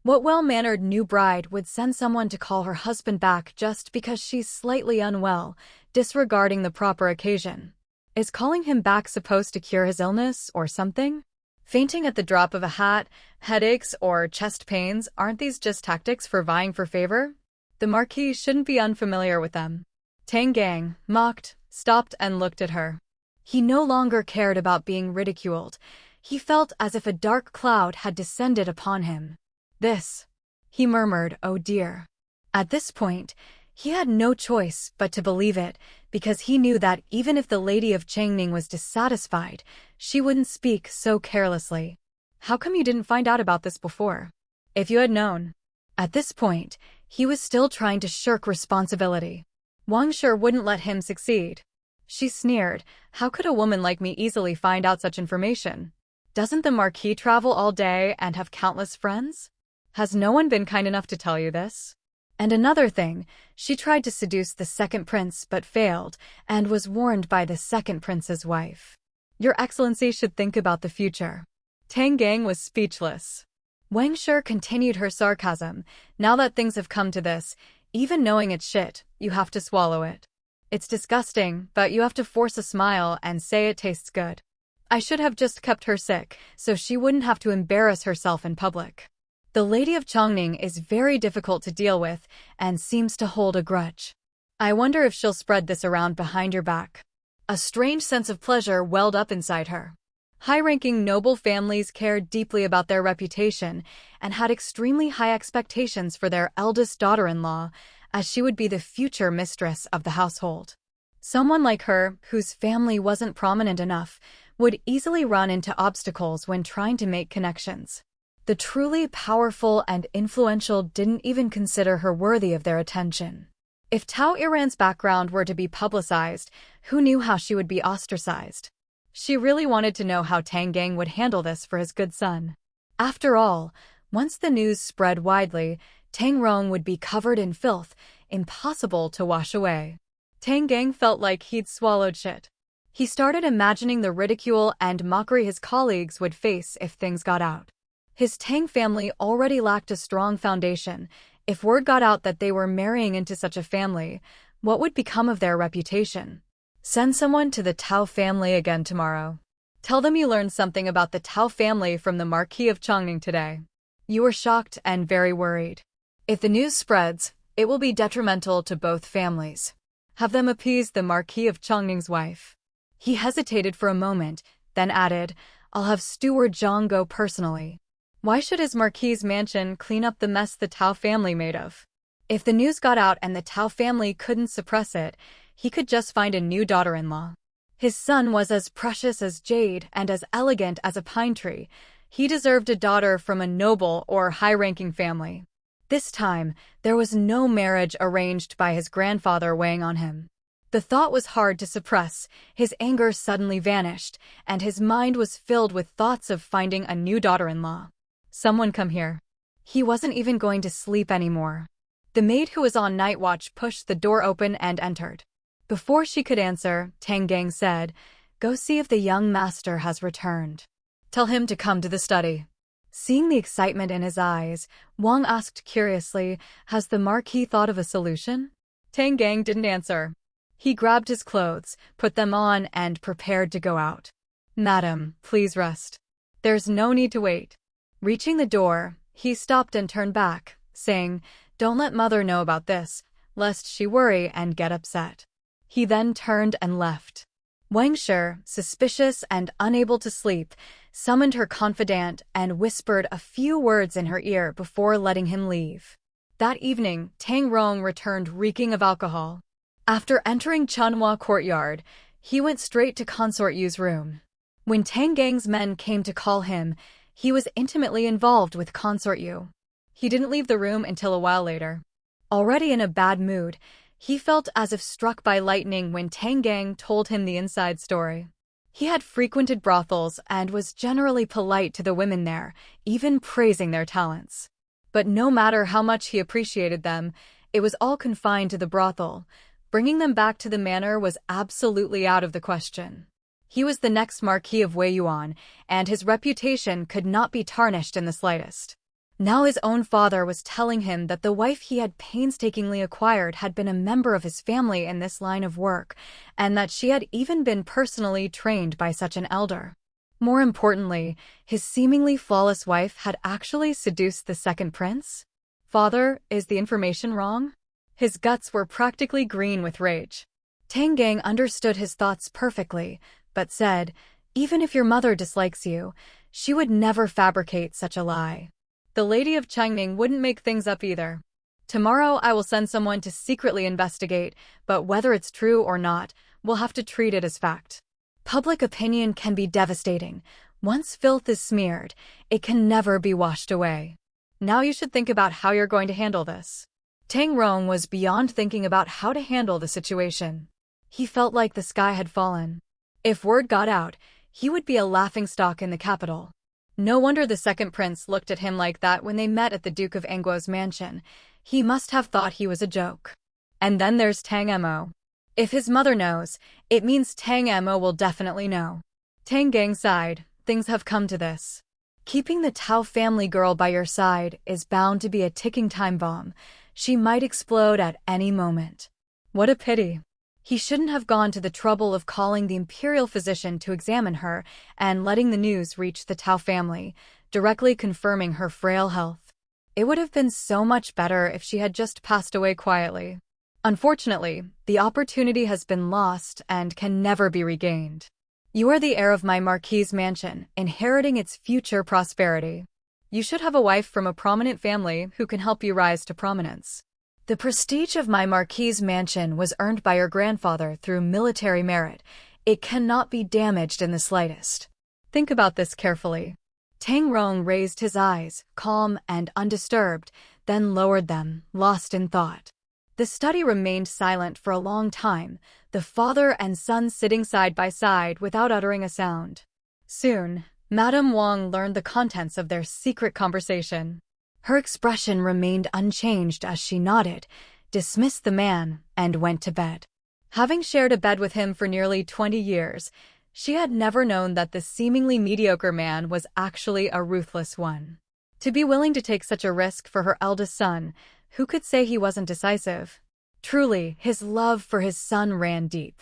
"What well-mannered new bride would send someone to call her husband back just because she's slightly unwell, disregarding the proper occasion? Is calling him back supposed to cure his illness or something? Fainting at the drop of a hat, headaches, or chest pains, aren't these just tactics for vying for favor? The Marquis shouldn't be unfamiliar with them." Tang Gang, mocked, stopped and looked at her. He no longer cared about being ridiculed. He felt as if a dark cloud had descended upon him. "This," he murmured, "oh dear." At this point, he had no choice but to believe it, because he knew that even if the Lady of Changning was dissatisfied, she wouldn't speak so carelessly. "How come you didn't find out about this before? If you had known." At this point, he was still trying to shirk responsibility. Wang Shi wouldn't let him succeed. She sneered, "How could a woman like me easily find out such information? Doesn't the Marquis travel all day and have countless friends? Has no one been kind enough to tell you this?" And another thing, she tried to seduce the second prince but failed, and was warned by the second prince's wife. "Your Excellency should think about the future." Tang Gang was speechless. Wang Shi continued her sarcasm. "Now that things have come to this, even knowing it's shit, you have to swallow it. It's disgusting, but you have to force a smile and say it tastes good. I should have just kept her sick, so she wouldn't have to embarrass herself in public. The Lady of Chongning is very difficult to deal with and seems to hold a grudge." I wonder if she'll spread this around behind your back. A strange sense of pleasure welled up inside her. High-ranking noble families cared deeply about their reputation and had extremely high expectations for their eldest daughter-in-law, as she would be the future mistress of the household. Someone like her, whose family wasn't prominent enough, would easily run into obstacles when trying to make connections. The truly powerful and influential didn't even consider her worthy of their attention. If Tao Iran's background were to be publicized, who knew how she would be ostracized? She really wanted to know how Tang Gang would handle this for his good son. After all, once the news spread widely, Tang Rong would be covered in filth, impossible to wash away. Tang Gang felt like he'd swallowed shit. He started imagining the ridicule and mockery his colleagues would face if things got out. His Tang family already lacked a strong foundation. If word got out that they were marrying into such a family, what would become of their reputation? Send someone to the Tao family again tomorrow. Tell them you learned something about the Tao family from the Marquis of Chongning today. You were shocked and very worried. If the news spreads, it will be detrimental to both families. Have them appease the Marquis of Chongning's wife. He hesitated for a moment, then added, I'll have Steward Zhang go personally. Why should his Marquis's mansion clean up the mess the Tao family made of? If the news got out and the Tao family couldn't suppress it, he could just find a new daughter-in-law. His son was as precious as jade and as elegant as a pine tree. He deserved a daughter from a noble or high-ranking family. This time, there was no marriage arranged by his grandfather weighing on him. The thought was hard to suppress. His anger suddenly vanished, and his mind was filled with thoughts of finding a new daughter-in-law. Someone come here. He wasn't even going to sleep anymore. The maid who was on night watch pushed the door open and entered. Before she could answer, Tang Gang said, Go see if the young master has returned. Tell him to come to the study. Seeing the excitement in his eyes, Wang asked curiously, Has the Marquis thought of a solution? Tang Gang didn't answer. He grabbed his clothes, put them on, and prepared to go out. Madam, please rest. There's no need to wait. Reaching the door, he stopped and turned back, saying, Don't let mother know about this, lest she worry and get upset. He then turned and left. Wang Shi, suspicious and unable to sleep, summoned her confidant and whispered a few words in her ear before letting him leave. That evening, Tang Rong returned reeking of alcohol. After entering Chunhua courtyard, he went straight to Consort Yu's room. When Tang Gang's men came to call him, he was intimately involved with Consort Yu. He didn't leave the room until a while later. Already in a bad mood, he felt as if struck by lightning when Tang Gang told him the inside story. He had frequented brothels and was generally polite to the women there, even praising their talents. But no matter how much he appreciated them, it was all confined to the brothel. Bringing them back to the manor was absolutely out of the question. He was the next Marquis of Wei Yuan, and his reputation could not be tarnished in the slightest. Now his own father was telling him that the wife he had painstakingly acquired had been a member of his family in this line of work, and that she had even been personally trained by such an elder. More importantly, his seemingly flawless wife had actually seduced the second prince? Father, is the information wrong? His guts were practically green with rage. Tang Gang understood his thoughts perfectly, but said, Even if your mother dislikes you, she would never fabricate such a lie. The Lady of Changning wouldn't make things up either. Tomorrow I will send someone to secretly investigate, but whether it's true or not, we'll have to treat it as fact. Public opinion can be devastating. Once filth is smeared, it can never be washed away. Now you should think about how you're going to handle this. Tang Rong was beyond thinking about how to handle the situation. He felt like the sky had fallen. If word got out, he would be a laughingstock in the capital. No wonder the second prince looked at him like that when they met at the Duke of Angguo's mansion. He must have thought he was a joke. And then there's Tang Mo. If his mother knows, it means Tang Mo will definitely know. Tang Gang sighed. Things have come to this. Keeping the Tao family girl by your side is bound to be a ticking time bomb. She might explode at any moment. What a pity. He shouldn't have gone to the trouble of calling the imperial physician to examine her and letting the news reach the Tao family, directly confirming her frail health. It would have been so much better if she had just passed away quietly. Unfortunately, the opportunity has been lost and can never be regained. You are the heir of my marquis's mansion, inheriting its future prosperity. You should have a wife from a prominent family who can help you rise to prominence. The prestige of my marquis's mansion was earned by your grandfather through military merit. It cannot be damaged in the slightest. Think about this carefully. Tang Rong raised his eyes, calm and undisturbed, then lowered them, lost in thought. The study remained silent for a long time, the father and son sitting side by side without uttering a sound. Soon, Madame Wang learned the contents of their secret conversation. Her expression remained unchanged as she nodded, dismissed the man, and went to bed. Having shared a bed with him for nearly 20 years, she had never known that the seemingly mediocre man was actually a ruthless one. To be willing to take such a risk for her eldest son, who could say he wasn't decisive? Truly, his love for his son ran deep.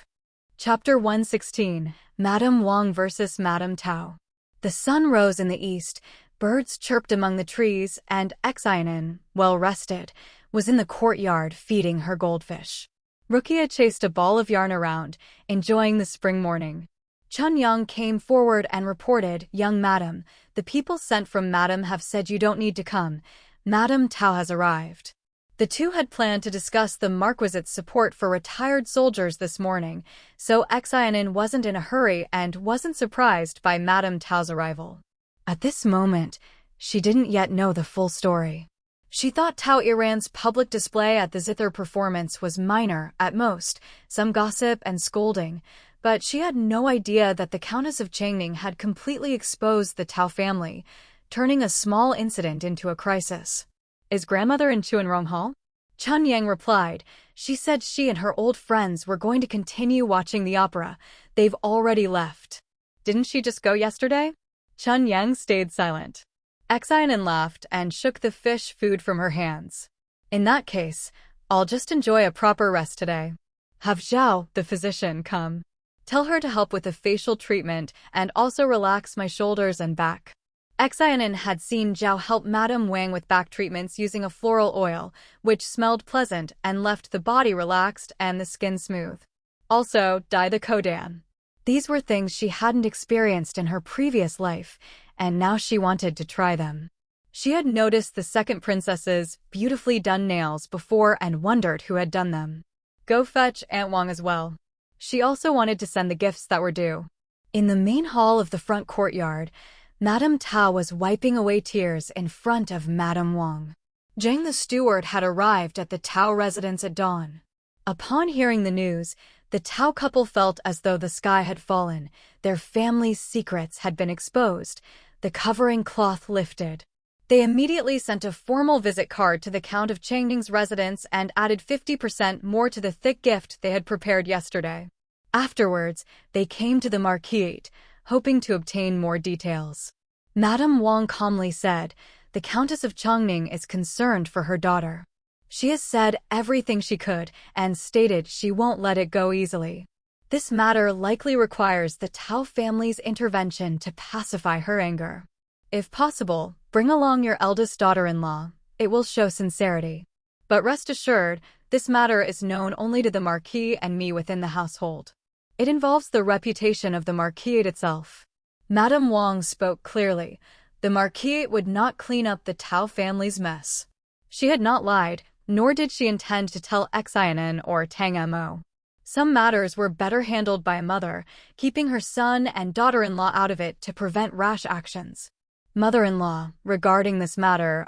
Chapter 116, Madame Wang versus Madame Tao. The sun rose in the east, birds chirped among the trees, and Xin An, well rested, was in the courtyard feeding her goldfish. Rukia chased a ball of yarn around, enjoying the spring morning. Chun Yang came forward and reported, "Young madam, the people sent from madam have said you don't need to come. Madame Tao has arrived." The two had planned to discuss the Marquisate's support for retired soldiers this morning, so Xin An wasn't in a hurry and wasn't surprised by Madame Tao's arrival. At this moment, she didn't yet know the full story. She thought Tao Iran's public display at the zither performance was minor, at most, some gossip and scolding, but she had no idea that the Countess of Changning had completely exposed the Tao family, turning a small incident into a crisis. "Is grandmother in Chuanrong Hall?" Chun Yang replied. She said she and her old friends were going to continue watching the opera. They've already left. "Didn't she just go yesterday?" Chun Yang stayed silent. Xin An laughed and shook the fish food from her hands. "In that case, I'll just enjoy a proper rest today. Have Zhao, the physician, come. Tell her to help with a facial treatment and also relax my shoulders and back." Xin An had seen Zhao help Madame Wang with back treatments using a floral oil, which smelled pleasant and left the body relaxed and the skin smooth. Also, dye the kodan. These were things she hadn't experienced in her previous life, and now she wanted to try them. She had noticed the second princess's beautifully done nails before and wondered who had done them. Go fetch Aunt Wang as well. She also wanted to send the gifts that were due. In the main hall of the front courtyard, Madame Tao was wiping away tears in front of Madame Wang. Zhang the steward had arrived at the Tao residence at dawn. Upon hearing the news, the Tao couple felt as though the sky had fallen, their family's secrets had been exposed, the covering cloth lifted. They immediately sent a formal visit card to the Count of Changning's residence and added 50% more to the thick gift they had prepared yesterday. Afterwards, they came to the Marquisate, hoping to obtain more details. Madame Wang calmly said, "The Countess of Chongning is concerned for her daughter. She has said everything she could and stated she won't let it go easily. This matter likely requires the Tao family's intervention to pacify her anger. If possible, bring along your eldest daughter-in-law. It will show sincerity. But rest assured, this matter is known only to the Marquis and me within the household. It involves the reputation of the Marquisate itself." Madame Wang spoke clearly. The Marquisate would not clean up the Tao family's mess. She had not lied, nor did she intend to tell Xin An or Tang Mo. Some matters were better handled by a mother, keeping her son and daughter-in-law out of it to prevent rash actions. "Mother-in-law, regarding this matter,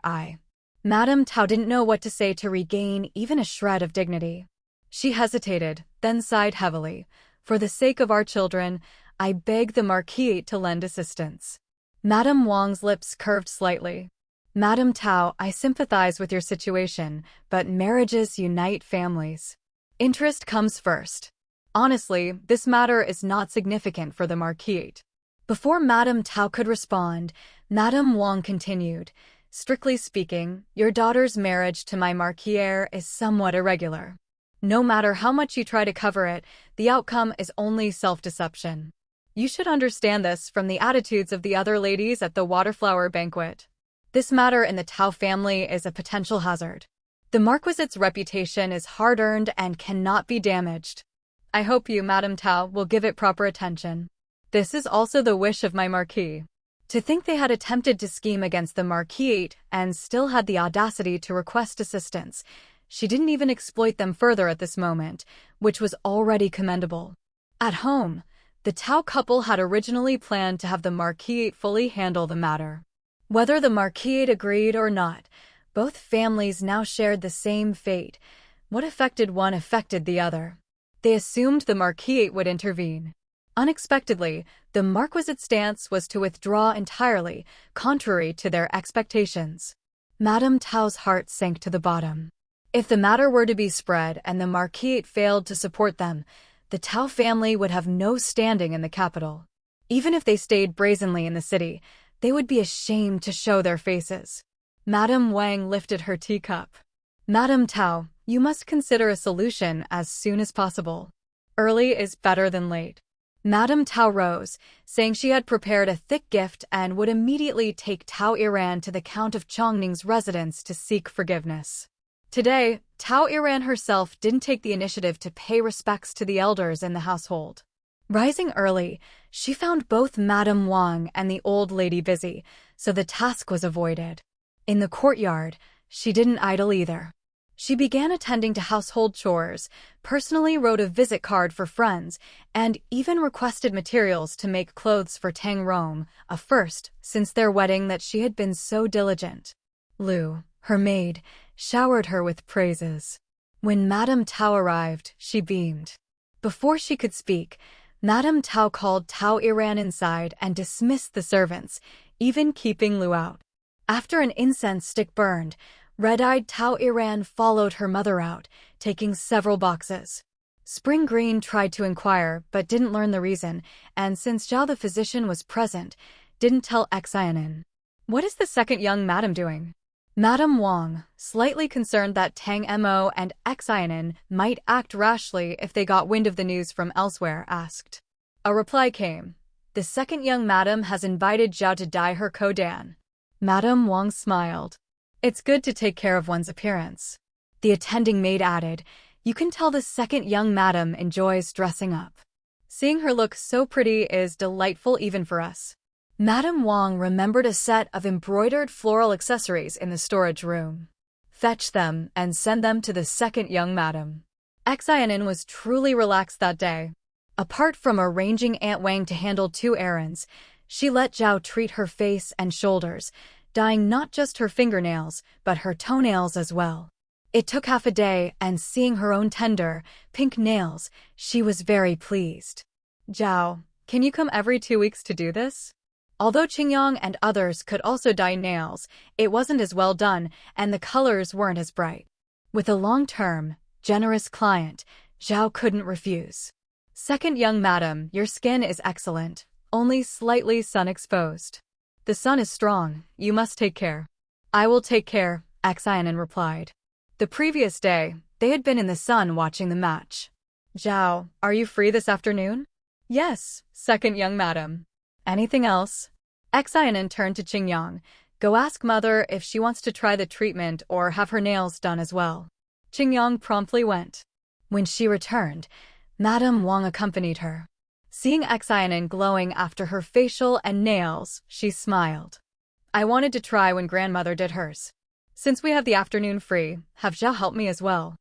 Madame Tao didn't know what to say to regain even a shred of dignity. She hesitated, then sighed heavily. "For the sake of our children, I beg the Marquis to lend assistance." Madame Wang's lips curved slightly. "Madame Tao, I sympathize with your situation, but marriages unite families. Interest comes first. Honestly, this matter is not significant for the Marquisate." Before Madame Tao could respond, Madame Wang continued, "Strictly speaking, your daughter's marriage to my Marquis heir is somewhat irregular. No matter how much you try to cover it, the outcome is only self-deception. You should understand this from the attitudes of the other ladies at the Waterflower banquet. This matter in the Tao family is a potential hazard. The Marquisite's reputation is hard-earned and cannot be damaged. I hope you, Madame Tao, will give it proper attention. This is also the wish of my Marquis. To think they had attempted to scheme against the Marquis and still had the audacity to request assistance. She didn't even exploit them further at this moment, which was already commendable. At home, the Tao couple had originally planned to have the Marquis fully handle the matter. Whether the Marquis agreed or not, both families now shared the same fate. What affected one affected the other. They assumed the Marquis would intervene. Unexpectedly, the Marquisite's stance was to withdraw entirely, contrary to their expectations. Madame Tao's heart sank to the bottom. If the matter were to be spread and the Marquis failed to support them, the Tao family would have no standing in the capital. Even if they stayed brazenly in the city, they would be ashamed to show their faces. Madame Wang lifted her teacup. Madame Tao, you must consider a solution as soon as possible. Early is better than late. Madame Tao rose, saying she had prepared a thick gift and would immediately take Tao Iran to the Count of Chongning's residence to seek forgiveness. Today, Tao Iran herself didn't take the initiative to pay respects to the elders in the household. Rising early, she found both Madame Wang and the old lady busy, so the task was avoided. In the courtyard, she didn't idle either. She began attending to household chores, personally wrote a visit card for friends, and even requested materials to make clothes for Tang Rong, a first since their wedding that she had been so diligent. Lu, her maid, showered her with praises. When Madame Tao arrived, she beamed. Before she could speak, Madame Tao called Tao Iran inside and dismissed the servants, even keeping Lu out. After an incense stick burned, red-eyed Tao Iran followed her mother out, taking several boxes. Spring Green tried to inquire but didn't learn the reason, and since Zhao the physician was present, didn't tell Xin An. What is the second young madam doing? Madame Wang, slightly concerned that Tang Mo and Xin An might act rashly if they got wind of the news from elsewhere, asked. A reply came. The second young madam has invited Zhao to dye her kodan. Madame Wang smiled. It's good to take care of one's appearance. The attending maid added, you can tell the second young madam enjoys dressing up. Seeing her look so pretty is delightful even for us. Madame Wang remembered a set of embroidered floral accessories in the storage room. Fetch them and send them to the second young madam. Xin An was truly relaxed that day. Apart from arranging Aunt Wang to handle 2 errands, she let Zhao treat her face and shoulders, dyeing not just her fingernails, but her toenails as well. It took half a day, and seeing her own tender, pink nails, she was very pleased. Zhao, can you come every 2 weeks to do this? Although Qingyang and others could also dye nails, it wasn't as well done, and the colors weren't as bright. With a long-term, generous client, Zhao couldn't refuse. Second young madam, your skin is excellent, only slightly sun-exposed. The sun is strong, you must take care. I will take care, Xin An replied. The previous day, they had been in the sun watching the match. Zhao, are you free this afternoon? Yes, second young madam. Anything else? Xin An turned to Qingyang. Go ask mother if she wants to try the treatment or have her nails done as well. Qingyang promptly went. When she returned, Madame Wang accompanied her. Seeing Xin An glowing after her facial and nails, she smiled. I wanted to try when grandmother did hers. Since we have the afternoon free, have Zhao help me as well.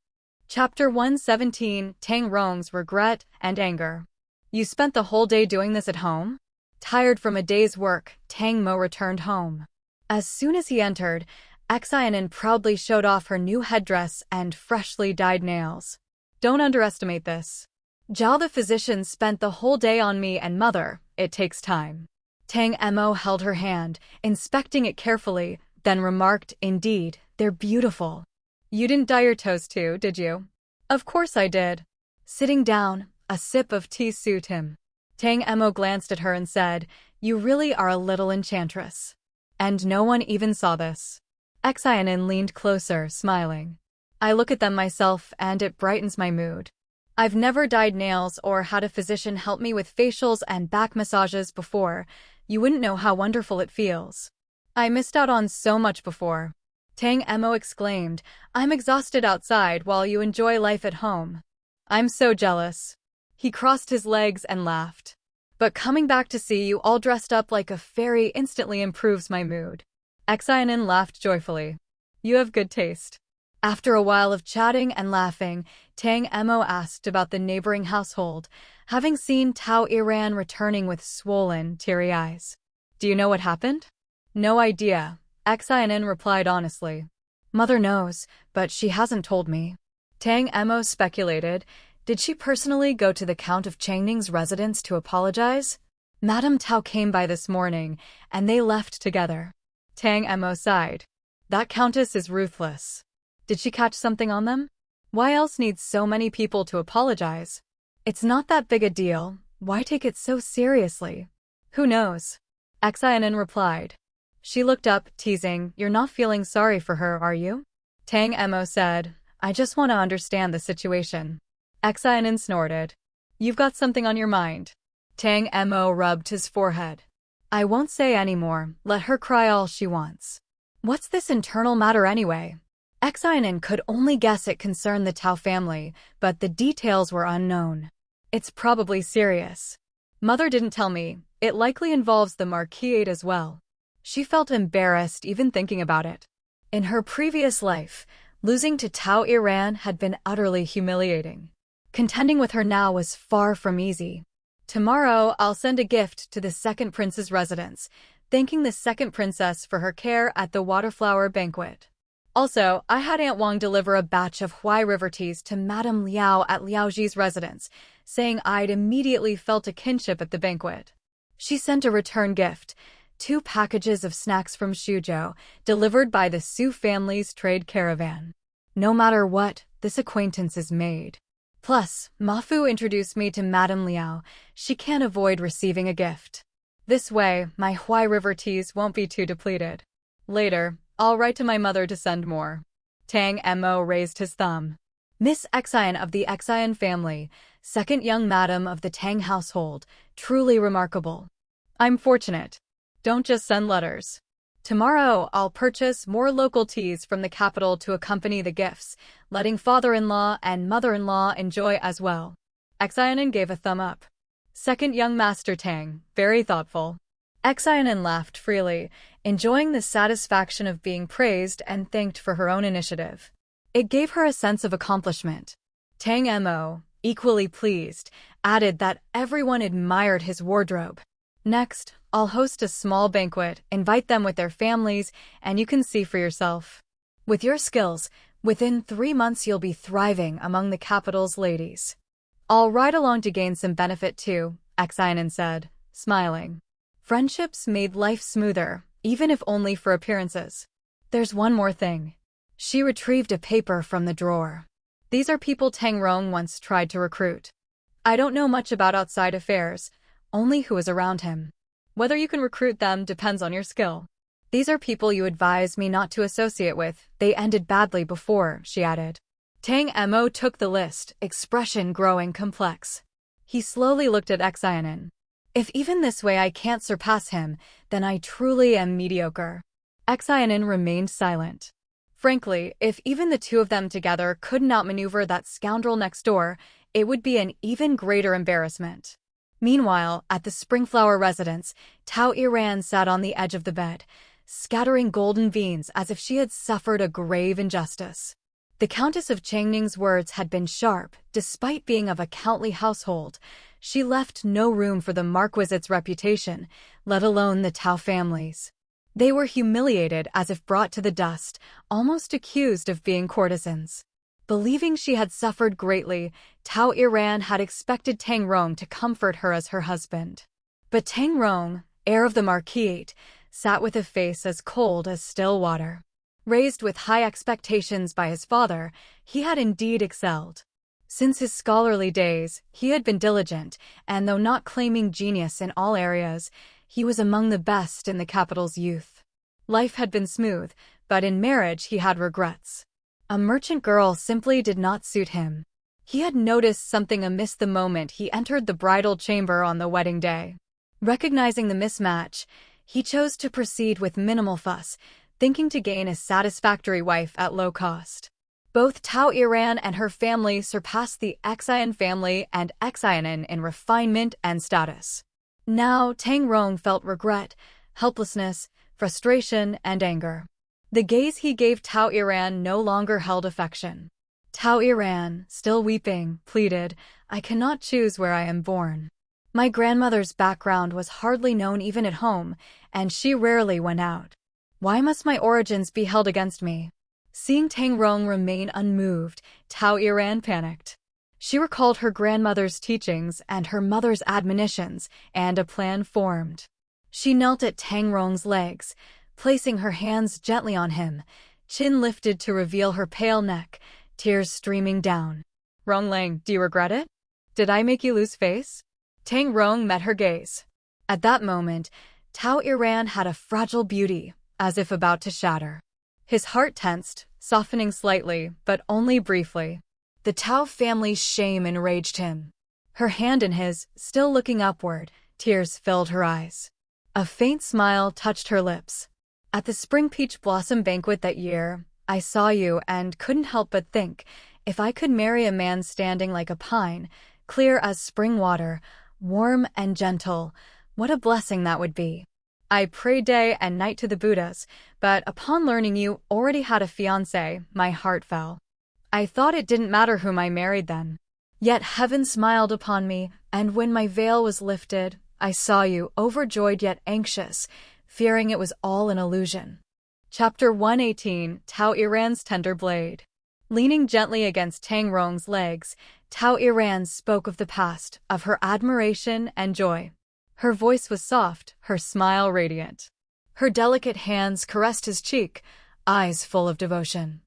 Chapter 117, Tang Rong's Regret and Anger. You spent the whole day doing this at home? Tired from a day's work, Tang Mo returned home. As soon as he entered, Xin An proudly showed off her new headdress and freshly dyed nails. Don't underestimate this. Zhao the physician spent the whole day on me and mother, it takes time. Tang Mo held her hand, inspecting it carefully, then remarked, indeed, they're beautiful. You didn't dye your toes too, did you? Of course I did. Sitting down, a sip of tea soothed him. Tang Mo glanced at her and said, you really are a little enchantress. And no one even saw this. Xin An leaned closer, smiling. I look at them myself and it brightens my mood. I've never dyed nails or had a physician help me with facials and back massages before. You wouldn't know how wonderful it feels. I missed out on so much before. Tang Emo exclaimed, I'm exhausted outside while you enjoy life at home. I'm so jealous. He crossed his legs and laughed. But coming back to see you all dressed up like a fairy instantly improves my mood. Xin An laughed joyfully. You have good taste. After a while of chatting and laughing, Tang Emo asked about the neighboring household, having seen Tao Iran returning with swollen, teary eyes. Do you know what happened? No idea, Xin An replied honestly. Mother knows, but she hasn't told me. Tang Emo speculated. Did she personally go to the Count of Changning's residence to apologize? Madame Tao came by this morning, and they left together. Tang Emo sighed. That countess is ruthless. Did she catch something on them? Why else need so many people to apologize? It's not that big a deal. Why take it so seriously? Who knows? Xin An replied. She looked up, teasing, You're not feeling sorry for her, are you? Tang Emo said, I just want to understand the situation. Xin An snorted. You've got something on your mind. Tang Emo rubbed his forehead. I won't say any more, let her cry all she wants. What's this internal matter anyway? Xin An could only guess it concerned the Tao family, but the details were unknown. It's probably serious. Mother didn't tell me, it likely involves the Marquis as well. She felt embarrassed even thinking about it. In her previous life, losing to Tao Iran had been utterly humiliating. Contending with her now was far from easy. Tomorrow, I'll send a gift to the second prince's residence, thanking the second princess for her care at the waterflower banquet. Also, I had Aunt Wang deliver a batch of Huai River teas to Madame Liao at Liaoji's residence, saying I'd immediately felt a kinship at the banquet. She sent a return gift, 2 packages of snacks from Shuzhou, delivered by the Su family's trade caravan. No matter what, this acquaintance is made. Plus, Mafu introduced me to Madame Liao. She can't avoid receiving a gift. This way, my Huai River teas won't be too depleted. Later, I'll write to my mother to send more. Tang Emo raised his thumb. Miss Xin of the Xin family, second young madam of the Tang household, truly remarkable. I'm fortunate. Don't just send letters. Tomorrow, I'll purchase more local teas from the capital to accompany the gifts, letting father-in-law and mother-in-law enjoy as well. Xin An gave a thumb up. Second young master Tang, very thoughtful. Xin An laughed freely, enjoying the satisfaction of being praised and thanked for her own initiative. It gave her a sense of accomplishment. Tang Emo, equally pleased, added that everyone admired his wardrobe. Next, I'll host a small banquet, invite them with their families, and you can see for yourself. With your skills, within 3 months you'll be thriving among the capital's ladies. I'll ride along to gain some benefit too, Xin An said, smiling. Friendships made life smoother, even if only for appearances. There's one more thing. She retrieved a paper from the drawer. These are people Tang Rong once tried to recruit. I don't know much about outside affairs, only who is around him. Whether you can recruit them depends on your skill. These are people you advise me not to associate with. They ended badly before, she added. Tang Emo took the list, expression growing complex. He slowly looked at Xin An. If even this way I can't surpass him, then I truly am mediocre. Xin An remained silent. Frankly, if even the 2 of them together couldn't outmaneuver that scoundrel next door, it would be an even greater embarrassment. Meanwhile, at the Springflower residence, Tao Iran sat on the edge of the bed, scattering golden veins as if she had suffered a grave injustice. The Countess of Changning's words had been sharp, despite being of a countly household. She left no room for the Marquisite's reputation, let alone the Tao family's. They were humiliated as if brought to the dust, almost accused of being courtesans. Believing she had suffered greatly, Tao Iran had expected Tang Rong to comfort her as her husband. But Tang Rong, heir of the Marquis, sat with a face as cold as still water. Raised with high expectations by his father, he had indeed excelled. Since his scholarly days, he had been diligent, and though not claiming genius in all areas, he was among the best in the capital's youth. Life had been smooth, but in marriage he had regrets. A merchant girl simply did not suit him. He had noticed something amiss the moment he entered the bridal chamber on the wedding day. Recognizing the mismatch, he chose to proceed with minimal fuss, thinking to gain a satisfactory wife at low cost. Both Tao Iran and her family surpassed the Xin family and Xin in refinement and status. Now, Tang Rong felt regret, helplessness, frustration, and anger. The gaze he gave Tao Iran no longer held affection. Tao Iran, still weeping, pleaded, "I cannot choose where I am born. My grandmother's background was hardly known even at home, and she rarely went out. Why must my origins be held against me?" Seeing Tang Rong remain unmoved, Tao Iran panicked. She recalled her grandmother's teachings and her mother's admonitions, and a plan formed. She knelt at Tang Rong's legs, placing her hands gently on him, chin lifted to reveal her pale neck, tears streaming down. "Rong Lang, do you regret it? Did I make you lose face?" Tang Rong met her gaze. At that moment, Tao Iran had a fragile beauty, as if about to shatter. His heart tensed, softening slightly, but only briefly. The Tao family's shame enraged him. Her hand in his, still looking upward, tears filled her eyes. A faint smile touched her lips. "At the spring peach blossom banquet that year, I saw you and couldn't help but think, if I could marry a man standing like a pine, clear as spring water, warm and gentle, what a blessing that would be. I prayed day and night to the Buddhas, but upon learning you already had a fiancé, my heart fell. I thought it didn't matter whom I married then. Yet heaven smiled upon me, and when my veil was lifted, I saw you, overjoyed yet anxious, fearing it was all an illusion." Chapter 118, Tao Iran's Tender Blade. Leaning gently against Tang Rong's legs, Tao Iran spoke of the past, of her admiration and joy. Her voice was soft, her smile radiant. Her delicate hands caressed his cheek, eyes full of devotion.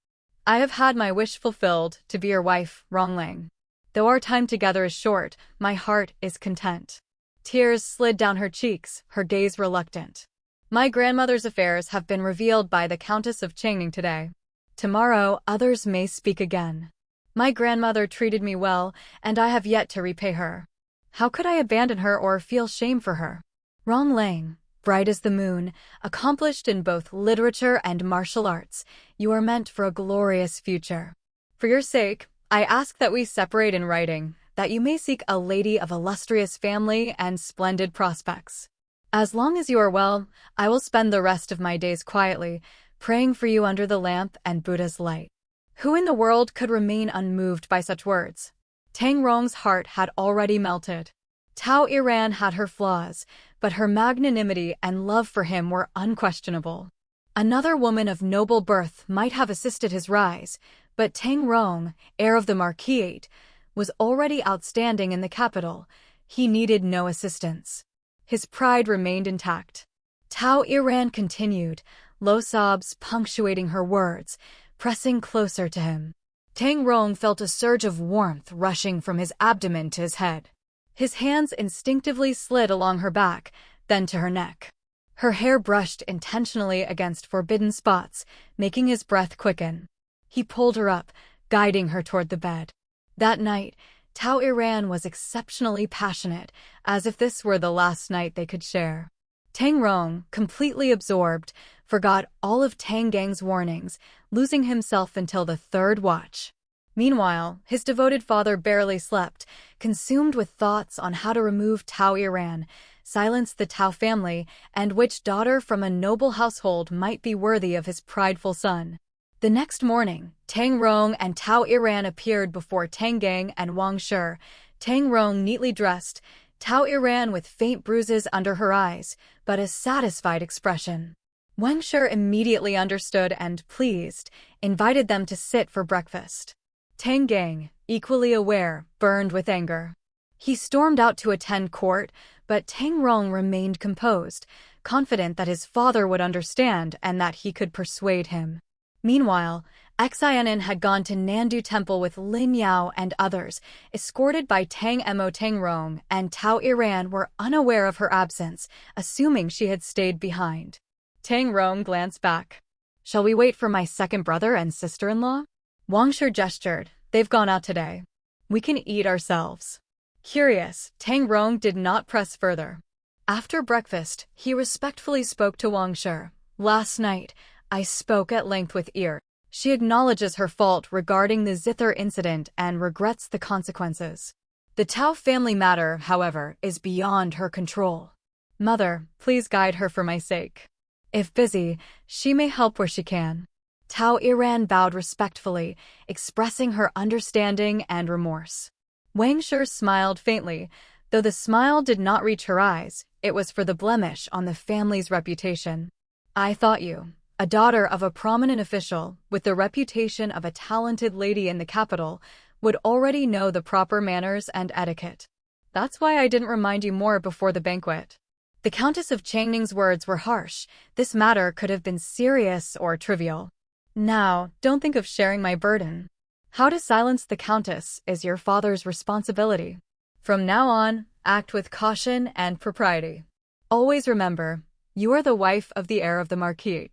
"I have had my wish fulfilled, to be your wife, Rong Lang. Though our time together is short, my heart is content." Tears slid down her cheeks, her gaze reluctant. "My grandmother's affairs have been revealed by the Countess of Changning today. Tomorrow, others may speak again. My grandmother treated me well, and I have yet to repay her. How could I abandon her or feel shame for her? Rong Lang, bright as the moon, accomplished in both literature and martial arts, you are meant for a glorious future. For your sake, I ask that we separate in writing, that you may seek a lady of illustrious family and splendid prospects. As long as you are well, I will spend the rest of my days quietly, praying for you under the lamp and Buddha's light." Who in the world could remain unmoved by such words? Tang Rong's heart had already melted. Tao Iran had her flaws, but her magnanimity and love for him were unquestionable. Another woman of noble birth might have assisted his rise, but Tang Rong, heir of the marquisate, was already outstanding in the capital. He needed no assistance. His pride remained intact. Tao Iran continued, low sobs punctuating her words, pressing closer to him. Tang Rong felt a surge of warmth rushing from his abdomen to his head. His hands instinctively slid along her back, then to her neck. Her hair brushed intentionally against forbidden spots, making his breath quicken. He pulled her up, guiding her toward the bed. That night, Tao Iran was exceptionally passionate, as if this were the last night they could share. Tang Rong, completely absorbed, forgot all of Tang Gang's warnings, losing himself until the third watch. Meanwhile, his devoted father barely slept, consumed with thoughts on how to remove Tao Iran, silence the Tao family, and which daughter from a noble household might be worthy of his prideful son. The next morning, Tang Rong and Tao Iran appeared before Tang Gang and Wang Shi, Tang Rong neatly dressed, Tao Iran with faint bruises under her eyes, but a satisfied expression. Wang Shi immediately understood and, pleased, invited them to sit for breakfast. Tang Gang, equally aware, burned with anger. He stormed out to attend court, but Tang Rong remained composed, confident that his father would understand and that he could persuade him. Meanwhile, Xin An had gone to Nandu Temple with Lin Yao and others, escorted by Tang Mo. Tang Rong and Tao Iran were unaware of her absence, assuming she had stayed behind. Tang Rong glanced back. "Shall we wait for my second brother and sister-in-law?" Wang Shi gestured. "They've gone out today. We can eat ourselves." Curious, Tang Rong did not press further. After breakfast, he respectfully spoke to Wang Shi. "Last night, I spoke at length with ear. She acknowledges her fault regarding the zither incident and regrets the consequences. The Tao family matter, however, is beyond her control. Mother, please guide her for my sake. If busy, she may help where she can. Tao Iran bowed respectfully, expressing her understanding and remorse. Wang Shi smiled faintly. Though the smile did not reach her eyes, it was for the blemish on the family's reputation. I thought you, a daughter of a prominent official, with the reputation of a talented lady in the capital, would already know the proper manners and etiquette. That's why I didn't remind you more before the banquet. The Countess of Changning's words were harsh. This matter could have been serious or trivial. Now, don't think of sharing my burden. How to silence the Countess is your father's responsibility. From now on, act with caution and propriety. Always remember, you are the wife of the heir of the Marquis.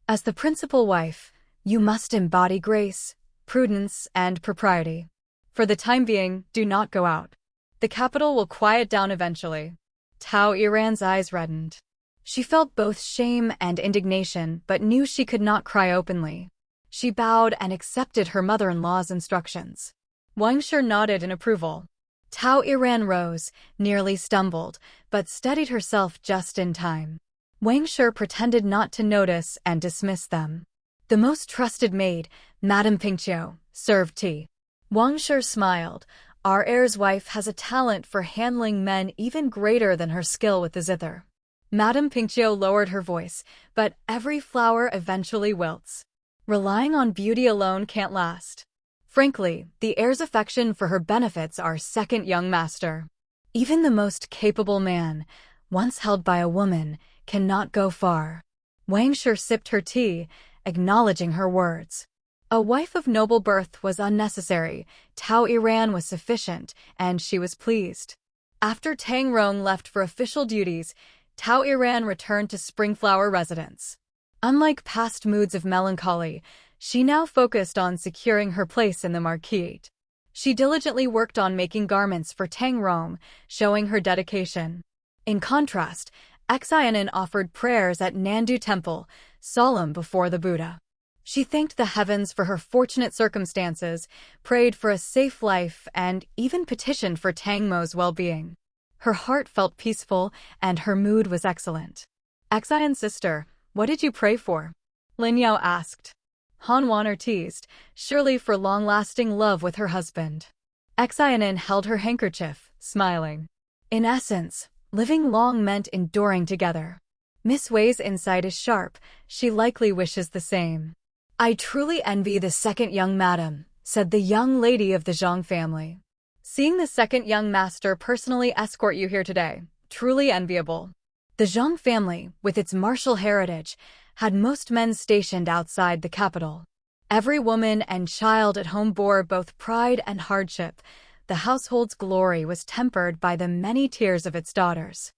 As the principal wife, you must embody grace, prudence, and propriety. For the time being, do not go out. The capital will quiet down eventually. Tao Iran's eyes reddened. She felt both shame and indignation, but knew she could not cry openly. She bowed and accepted her mother-in-law's instructions. Wang Shi nodded in approval. Tao Iran rose, nearly stumbled, but steadied herself just in time. Wang Shi pretended not to notice and dismissed them. The most trusted maid, Madame Pingqiu, served tea. Wang Shi smiled. Our heir's wife has a talent for handling men even greater than her skill with the zither. Madame Pingqiu lowered her voice, but every flower eventually wilts. Relying on beauty alone can't last. Frankly, the heir's affection for her benefits our second young master. Even the most capable man, once held by a woman, cannot go far. Wang Shi sipped her tea, acknowledging her words. A wife of noble birth was unnecessary, Tao Iran was sufficient, and she was pleased. After Tang Rong left for official duties, Tao Iran returned to Springflower residence. Unlike past moods of melancholy, she now focused on securing her place in the Marquis. She diligently worked on making garments for Tang Rong, showing her dedication. In contrast, Xin An offered prayers at Nandu Temple, solemn before the Buddha. She thanked the heavens for her fortunate circumstances, prayed for a safe life, and even petitioned for Tang Mo's well-being. Her heart felt peaceful, and her mood was excellent. Xian's sister, what did you pray for? Lin Yao asked. Han Wan'er teased, surely for long-lasting love with her husband. Xian held her handkerchief, smiling. In essence, living long meant enduring together. Miss Wei's insight is sharp, she likely wishes the same. I truly envy the second young madam, said the young lady of the Zhang family. Seeing the second young master personally escort you here today, truly enviable. The Zhang family, with its martial heritage, had most men stationed outside the capital. Every woman and child at home bore both pride and hardship. The household's glory was tempered by the many tears of its daughters.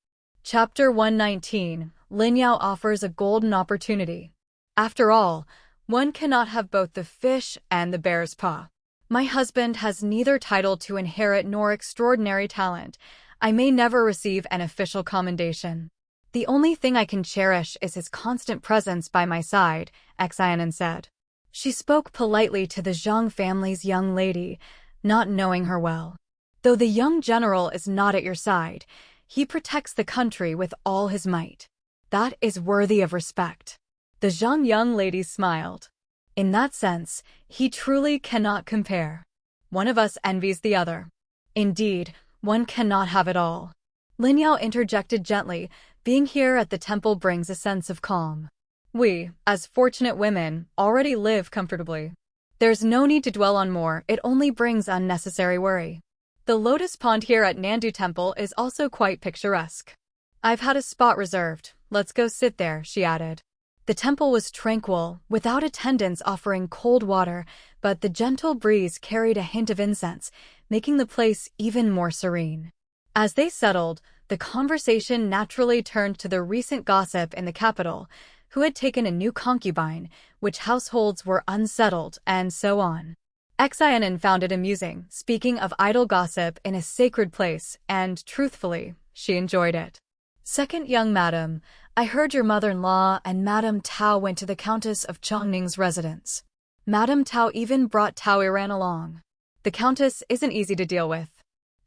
Chapter 119, Lin Yao offers a golden opportunity. After all, one cannot have both the fish and the bear's paw. My husband has neither title to inherit nor extraordinary talent. I may never receive an official commendation. The only thing I can cherish is his constant presence by my side, Xian said. She spoke politely to the Zhang family's young lady, not knowing her well. Though the young general is not at your side, he protects the country with all his might. That is worthy of respect. The Zhang young lady smiled. In that sense, he truly cannot compare. One of us envies the other. Indeed, one cannot have it all. Lin Yao interjected gently, being here at the temple brings a sense of calm. We, as fortunate women, already live comfortably. There's no need to dwell on more, it only brings unnecessary worry. The lotus pond here at Nandu Temple is also quite picturesque. I've had a spot reserved, let's go sit there, she added. The temple was tranquil, without attendants offering cold water, but the gentle breeze carried a hint of incense, making the place even more serene. As they settled, the conversation naturally turned to the recent gossip in the capital, who had taken a new concubine, which households were unsettled, and so on. Xian found it amusing, speaking of idle gossip in a sacred place, and, truthfully, she enjoyed it. Second young madam, I heard your mother-in-law and Madame Tao went to the Countess of Chongning's residence. Madame Tao even brought Tao Iran along. The Countess isn't easy to deal with.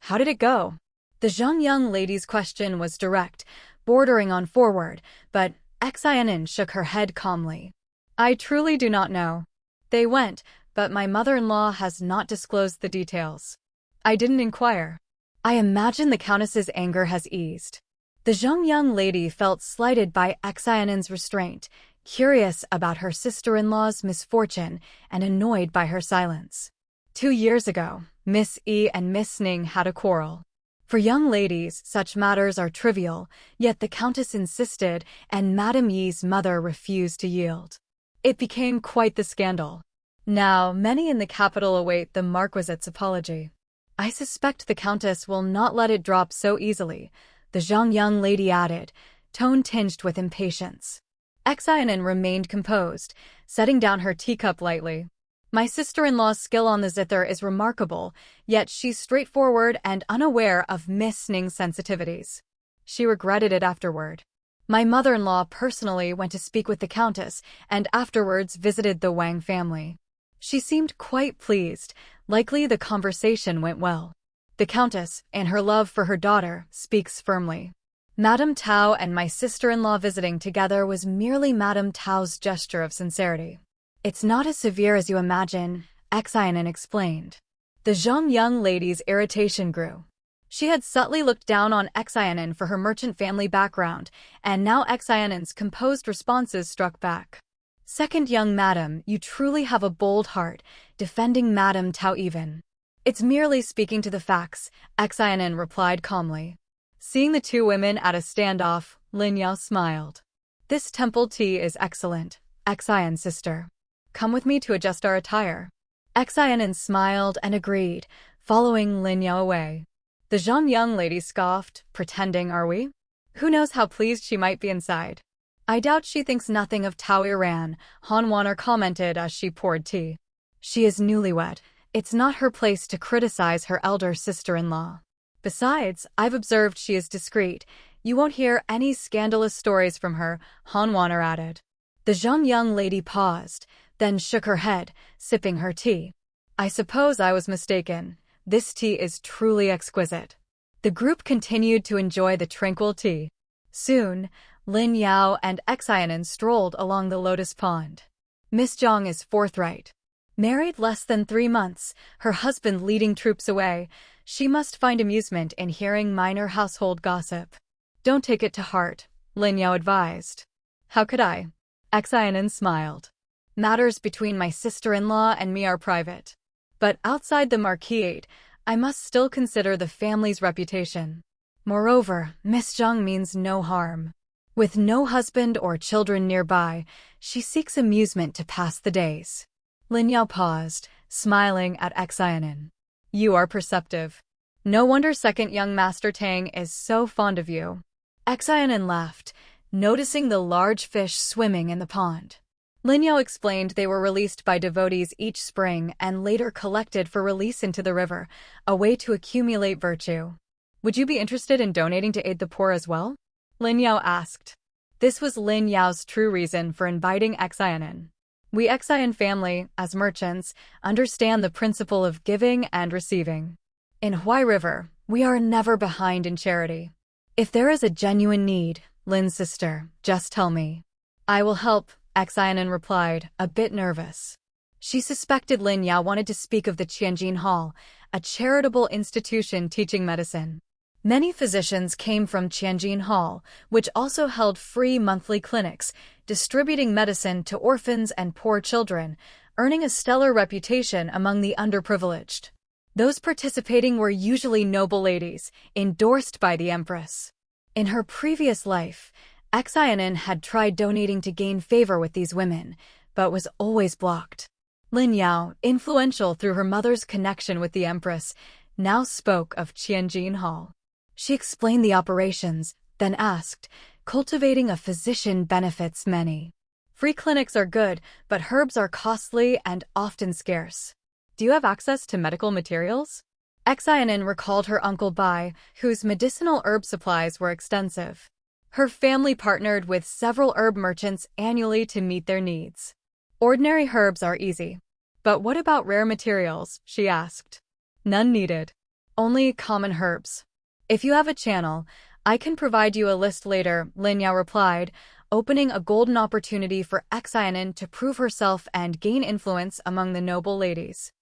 How did it go? The Zhang young lady's question was direct, bordering on forward, but Xin An shook her head calmly. I truly do not know. They went, but my mother-in-law has not disclosed the details. I didn't inquire. I imagine the Countess's anger has eased. The Zhang young lady felt slighted by Xin An's restraint, curious about her sister-in-law's misfortune and annoyed by her silence. 2 years ago, Miss Yi and Miss Ning had a quarrel. For young ladies, such matters are trivial, yet the Countess insisted and Madame Yi's mother refused to yield. It became quite the scandal. Now, many in the capital await the Marquisite's apology. I suspect the Countess will not let it drop so easily, the Zhang young lady added, tone tinged with impatience. Xin An remained composed, setting down her teacup lightly. My sister-in-law's skill on the zither is remarkable, yet she's straightforward and unaware of Miss Ning's sensitivities. She regretted it afterward. My mother-in-law personally went to speak with the Countess and afterwards visited the Wang family. She seemed quite pleased, likely the conversation went well. The Countess, in her love for her daughter, speaks firmly. Madame Tao and my sister-in-law visiting together was merely Madame Tao's gesture of sincerity. It's not as severe as you imagine, Xin An explained. The Zhang young lady's irritation grew. She had subtly looked down on Xin An for her merchant family background, and now Xin An's composed responses struck back. Second young madam, you truly have a bold heart, defending Madame Tao even. It's merely speaking to the facts, Xin An replied calmly. Seeing the two women at a standoff, Lin Yao smiled. This temple tea is excellent, Xian's sister. Come with me to adjust our attire. Xin An smiled and agreed, following Lin Yao away. The Zhang young lady scoffed, pretending, are we? Who knows how pleased she might be inside. I doubt she thinks nothing of Tao Iran, Han Waner commented as she poured tea. She is newlywed. It's not her place to criticize her elder sister-in-law. Besides, I've observed she is discreet. You won't hear any scandalous stories from her, Han Waner added. The Zhang young lady paused, then shook her head, sipping her tea. I suppose I was mistaken. This tea is truly exquisite. The group continued to enjoy the tranquil tea. Soon, Lin Yao and Xin An strolled along the lotus pond. Miss Zhang is forthright. Married less than 3 months, her husband leading troops away, she must find amusement in hearing minor household gossip. Don't take it to heart, Lin Yao advised. How could I? Xin An smiled. Matters between my sister-in-law and me are private. But outside the marquisate, I must still consider the family's reputation. Moreover, Miss Zhang means no harm. With no husband or children nearby, she seeks amusement to pass the days. Lin Yao paused, smiling at Xin An. You are perceptive. No wonder second young Master Tang is so fond of you. Xin An laughed, noticing the large fish swimming in the pond. Lin Yao explained they were released by devotees each spring and later collected for release into the river, a way to accumulate virtue. Would you be interested in donating to aid the poor as well? Lin Yao asked. This was Lin Yao's true reason for inviting Xin An. We Xin family, as merchants, understand the principle of giving and receiving. In Huai River, we are never behind in charity. If there is a genuine need, Lin's sister, just tell me. I will help, Xin An replied, a bit nervous. She suspected Lin Yao wanted to speak of the Tianjin Hall, a charitable institution teaching medicine. Many physicians came from Tianjin Hall, which also held free monthly clinics, distributing medicine to orphans and poor children, earning a stellar reputation among the underprivileged. Those participating were usually noble ladies, endorsed by the Empress. In her previous life, Xin An had tried donating to gain favor with these women, but was always blocked. Lin Yao, influential through her mother's connection with the Empress, now spoke of Tianjin Hall. She explained the operations, then asked, cultivating a physician benefits many. Free clinics are good, but herbs are costly and often scarce. Do you have access to medical materials? Xin An recalled her Uncle Bai, whose medicinal herb supplies were extensive. Her family partnered with several herb merchants annually to meet their needs. Ordinary herbs are easy. But what about rare materials? She asked. None needed. Only common herbs. If you have a channel, I can provide you a list later, Lin Yao replied, opening a golden opportunity for Xin An to prove herself and gain influence among the noble ladies.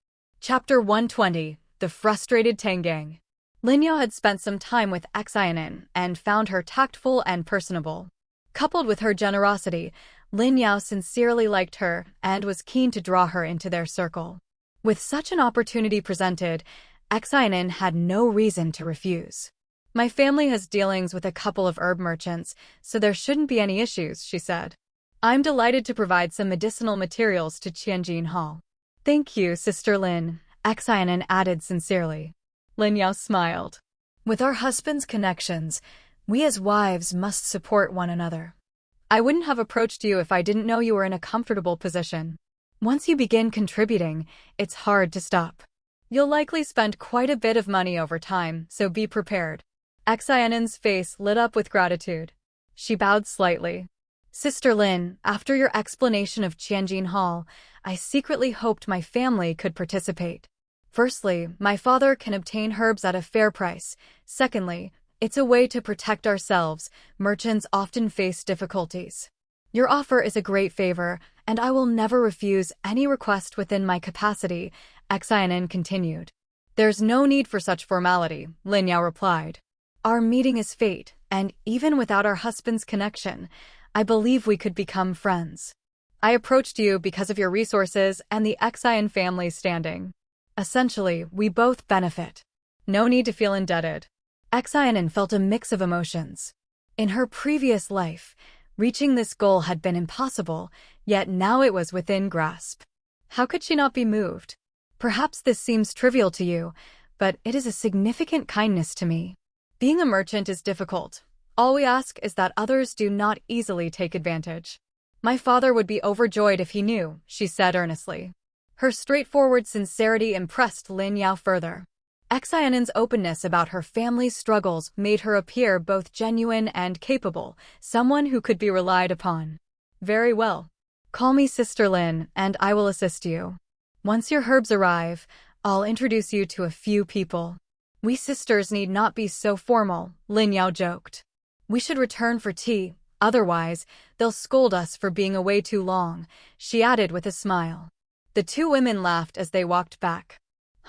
Chapter 120. The Frustrated Tangang. Lin Yao had spent some time with Xin An and found her tactful and personable. Coupled with her generosity, Lin Yao sincerely liked her and was keen to draw her into their circle. With such an opportunity presented, Xin An had no reason to refuse. My family has dealings with a couple of herb merchants, so there shouldn't be any issues, she said. I'm delighted to provide some medicinal materials to Tianjin Hall. Thank you, Sister Lin, Xin An added sincerely. Lin Yao smiled. With our husbands' connections, we as wives must support one another. I wouldn't have approached you if I didn't know you were in a comfortable position. Once you begin contributing, it's hard to stop. You'll likely spend quite a bit of money over time, so be prepared. Xin An's face lit up with gratitude. She bowed slightly. Sister Lin, after your explanation of Tianjin Hall, I secretly hoped my family could participate. Firstly, my father can obtain herbs at a fair price. Secondly, it's a way to protect ourselves. Merchants often face difficulties. Your offer is a great favor, and I will never refuse any request within my capacity, Xin An continued. There's no need for such formality, Lin Yao replied. Our meeting is fate, and even without our husband's connection, I believe we could become friends. I approached you because of your resources and the Xin family's standing. Essentially, we both benefit. No need to feel indebted. Xin An felt a mix of emotions. In her previous life, reaching this goal had been impossible, yet now it was within grasp. How could she not be moved? Perhaps this seems trivial to you, but it is a significant kindness to me. Being a merchant is difficult. All we ask is that others do not easily take advantage. My father would be overjoyed if he knew, she said earnestly. Her straightforward sincerity impressed Lin Yao further. Xin An's openness about her family's struggles made her appear both genuine and capable, someone who could be relied upon. Very well. Call me Sister Lin, and I will assist you. Once your herbs arrive, I'll introduce you to a few people. We sisters need not be so formal, Lin Yao joked. We should return for tea, otherwise, they'll scold us for being away too long, she added with a smile. The two women laughed as they walked back.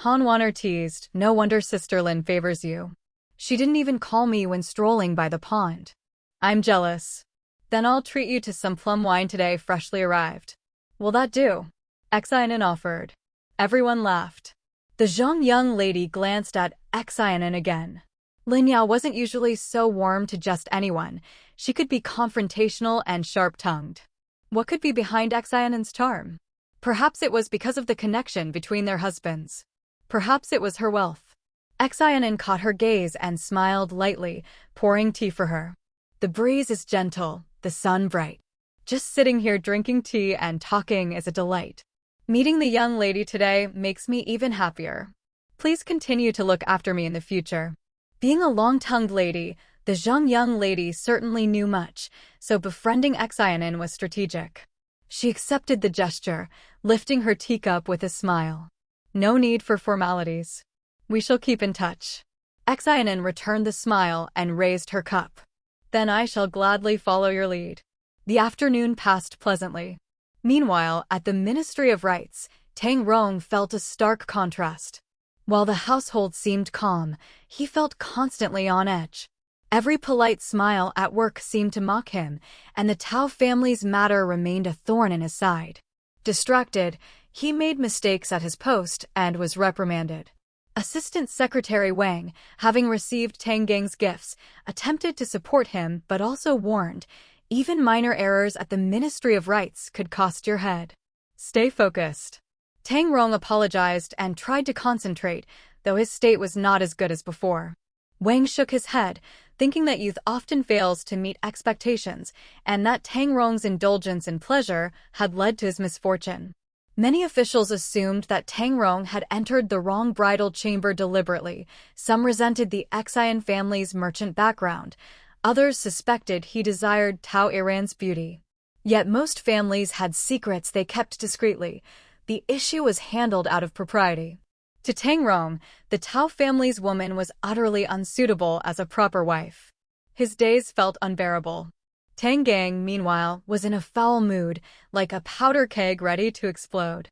Han Wanner teased, no wonder Sister Lin favors you. She didn't even call me when strolling by the pond. I'm jealous. Then I'll treat you to some plum wine today, freshly arrived. Will that do? Xin An offered. Everyone laughed. The Zhang young lady glanced at Xin An again. Lin Yao wasn't usually so warm to just anyone. She could be confrontational and sharp-tongued. What could be behind Xin An's charm? Perhaps it was because of the connection between their husbands. Perhaps it was her wealth. Xin An caught her gaze and smiled lightly, pouring tea for her. The breeze is gentle, the sun bright. Just sitting here drinking tea and talking is a delight. Meeting the young lady today makes me even happier. Please continue to look after me in the future. Being a long-tongued lady, the Zhang young lady certainly knew much, so befriending Xin An was strategic. She accepted the gesture, lifting her teacup with a smile. No need for formalities. We shall keep in touch. Xin An returned the smile and raised her cup. Then I shall gladly follow your lead. The afternoon passed pleasantly. Meanwhile, at the Ministry of Rites, Tang Rong felt a stark contrast. While the household seemed calm, he felt constantly on edge. Every polite smile at work seemed to mock him, and the Tao family's matter remained a thorn in his side. Distracted, he made mistakes at his post and was reprimanded. Assistant Secretary Wang, having received Tang Gang's gifts, attempted to support him but also warned, even minor errors at the Ministry of Rites could cost your head. Stay focused. Tang Rong apologized and tried to concentrate, though his state was not as good as before. Wang shook his head, thinking that youth often fails to meet expectations, and that Tang Rong's indulgence in pleasure had led to his misfortune. Many officials assumed that Tang Rong had entered the wrong bridal chamber deliberately. Some resented the Xin family's merchant background. Others suspected he desired Tao Iran's beauty. Yet most families had secrets they kept discreetly. The issue was handled out of propriety. To Tang Rong, the Tao family's woman was utterly unsuitable as a proper wife. His days felt unbearable. Tang Gang, meanwhile, was in a foul mood, like a powder keg ready to explode.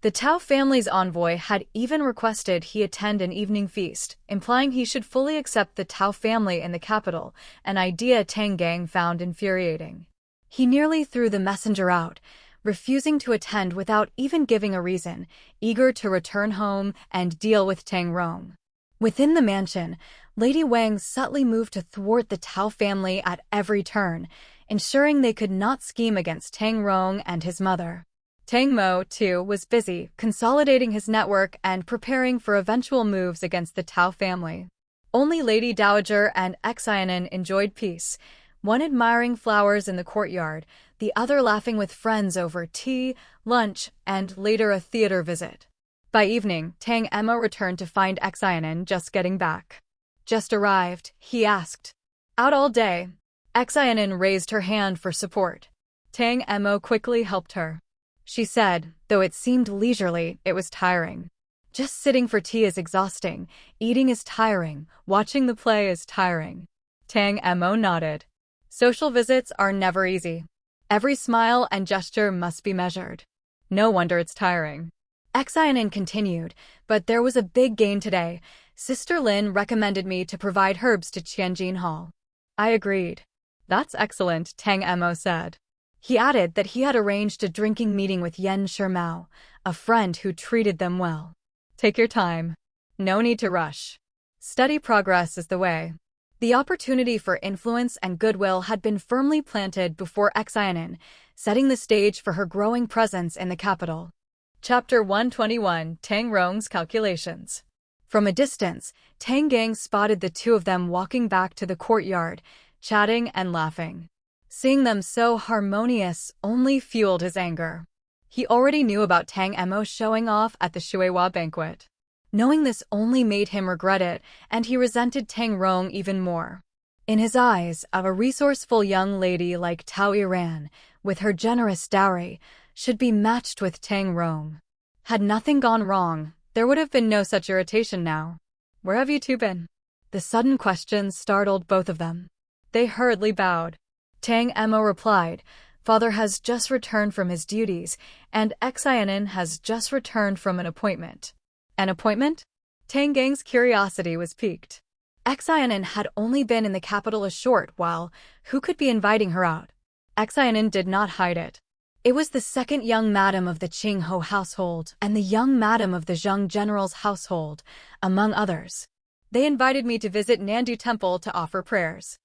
The Tao family's envoy had even requested he attend an evening feast, implying he should fully accept the Tao family in the capital, an idea Tang Gang found infuriating. He nearly threw the messenger out, refusing to attend without even giving a reason, eager to return home and deal with Tang Rong. Within the mansion, Lady Wang subtly moved to thwart the Tao family at every turn, ensuring they could not scheme against Tang Rong and his mother. Tang Mo, too, was busy, consolidating his network and preparing for eventual moves against the Tao family. Only Lady Dowager and Xin An enjoyed peace, one admiring flowers in the courtyard, the other laughing with friends over tea, lunch, and later a theater visit. By evening, Tang Mo returned to find Xin An just getting back. Just arrived, he asked. Out all day. Xin An raised her hand for support. Tang Mo quickly helped her. She said, though it seemed leisurely, it was tiring. Just sitting for tea is exhausting, eating is tiring, watching the play is tiring. Tang Mo nodded. Social visits are never easy. Every smile and gesture must be measured. No wonder it's tiring. Xin An continued, but there was a big gain today. Sister Lin recommended me to provide herbs to Tianjin Hall. I agreed. That's excellent, Tang Mo said. He added that he had arranged a drinking meeting with Yen Shimao, a friend who treated them well. Take your time. No need to rush. Steady progress is the way. The opportunity for influence and goodwill had been firmly planted before Xin An, setting the stage for her growing presence in the capital. Chapter 121, Tang Rong's Calculations. From a distance, Tang Gang spotted the two of them walking back to the courtyard, chatting and laughing. Seeing them so harmonious only fueled his anger. He already knew about Tang Mo showing off at the Shuiwa banquet. Knowing this only made him regret it, and he resented Tang Rong even more. In his eyes, a resourceful young lady like Tao Iran, with her generous dowry, should be matched with Tang Rong. Had nothing gone wrong, there would have been no such irritation now. Where have you two been? The sudden question startled both of them. They hurriedly bowed. Tang Mo replied, Father has just returned from his duties, and Xin An has just returned from an appointment. An appointment? Tang Gang's curiosity was piqued. Xin An had only been in the capital a short while. Who could be inviting her out? Xin An did not hide it. It was the second young madam of the Qing Ho household and the young madam of the Zheng general's household, among others. They invited me to visit Nandu Temple to offer prayers.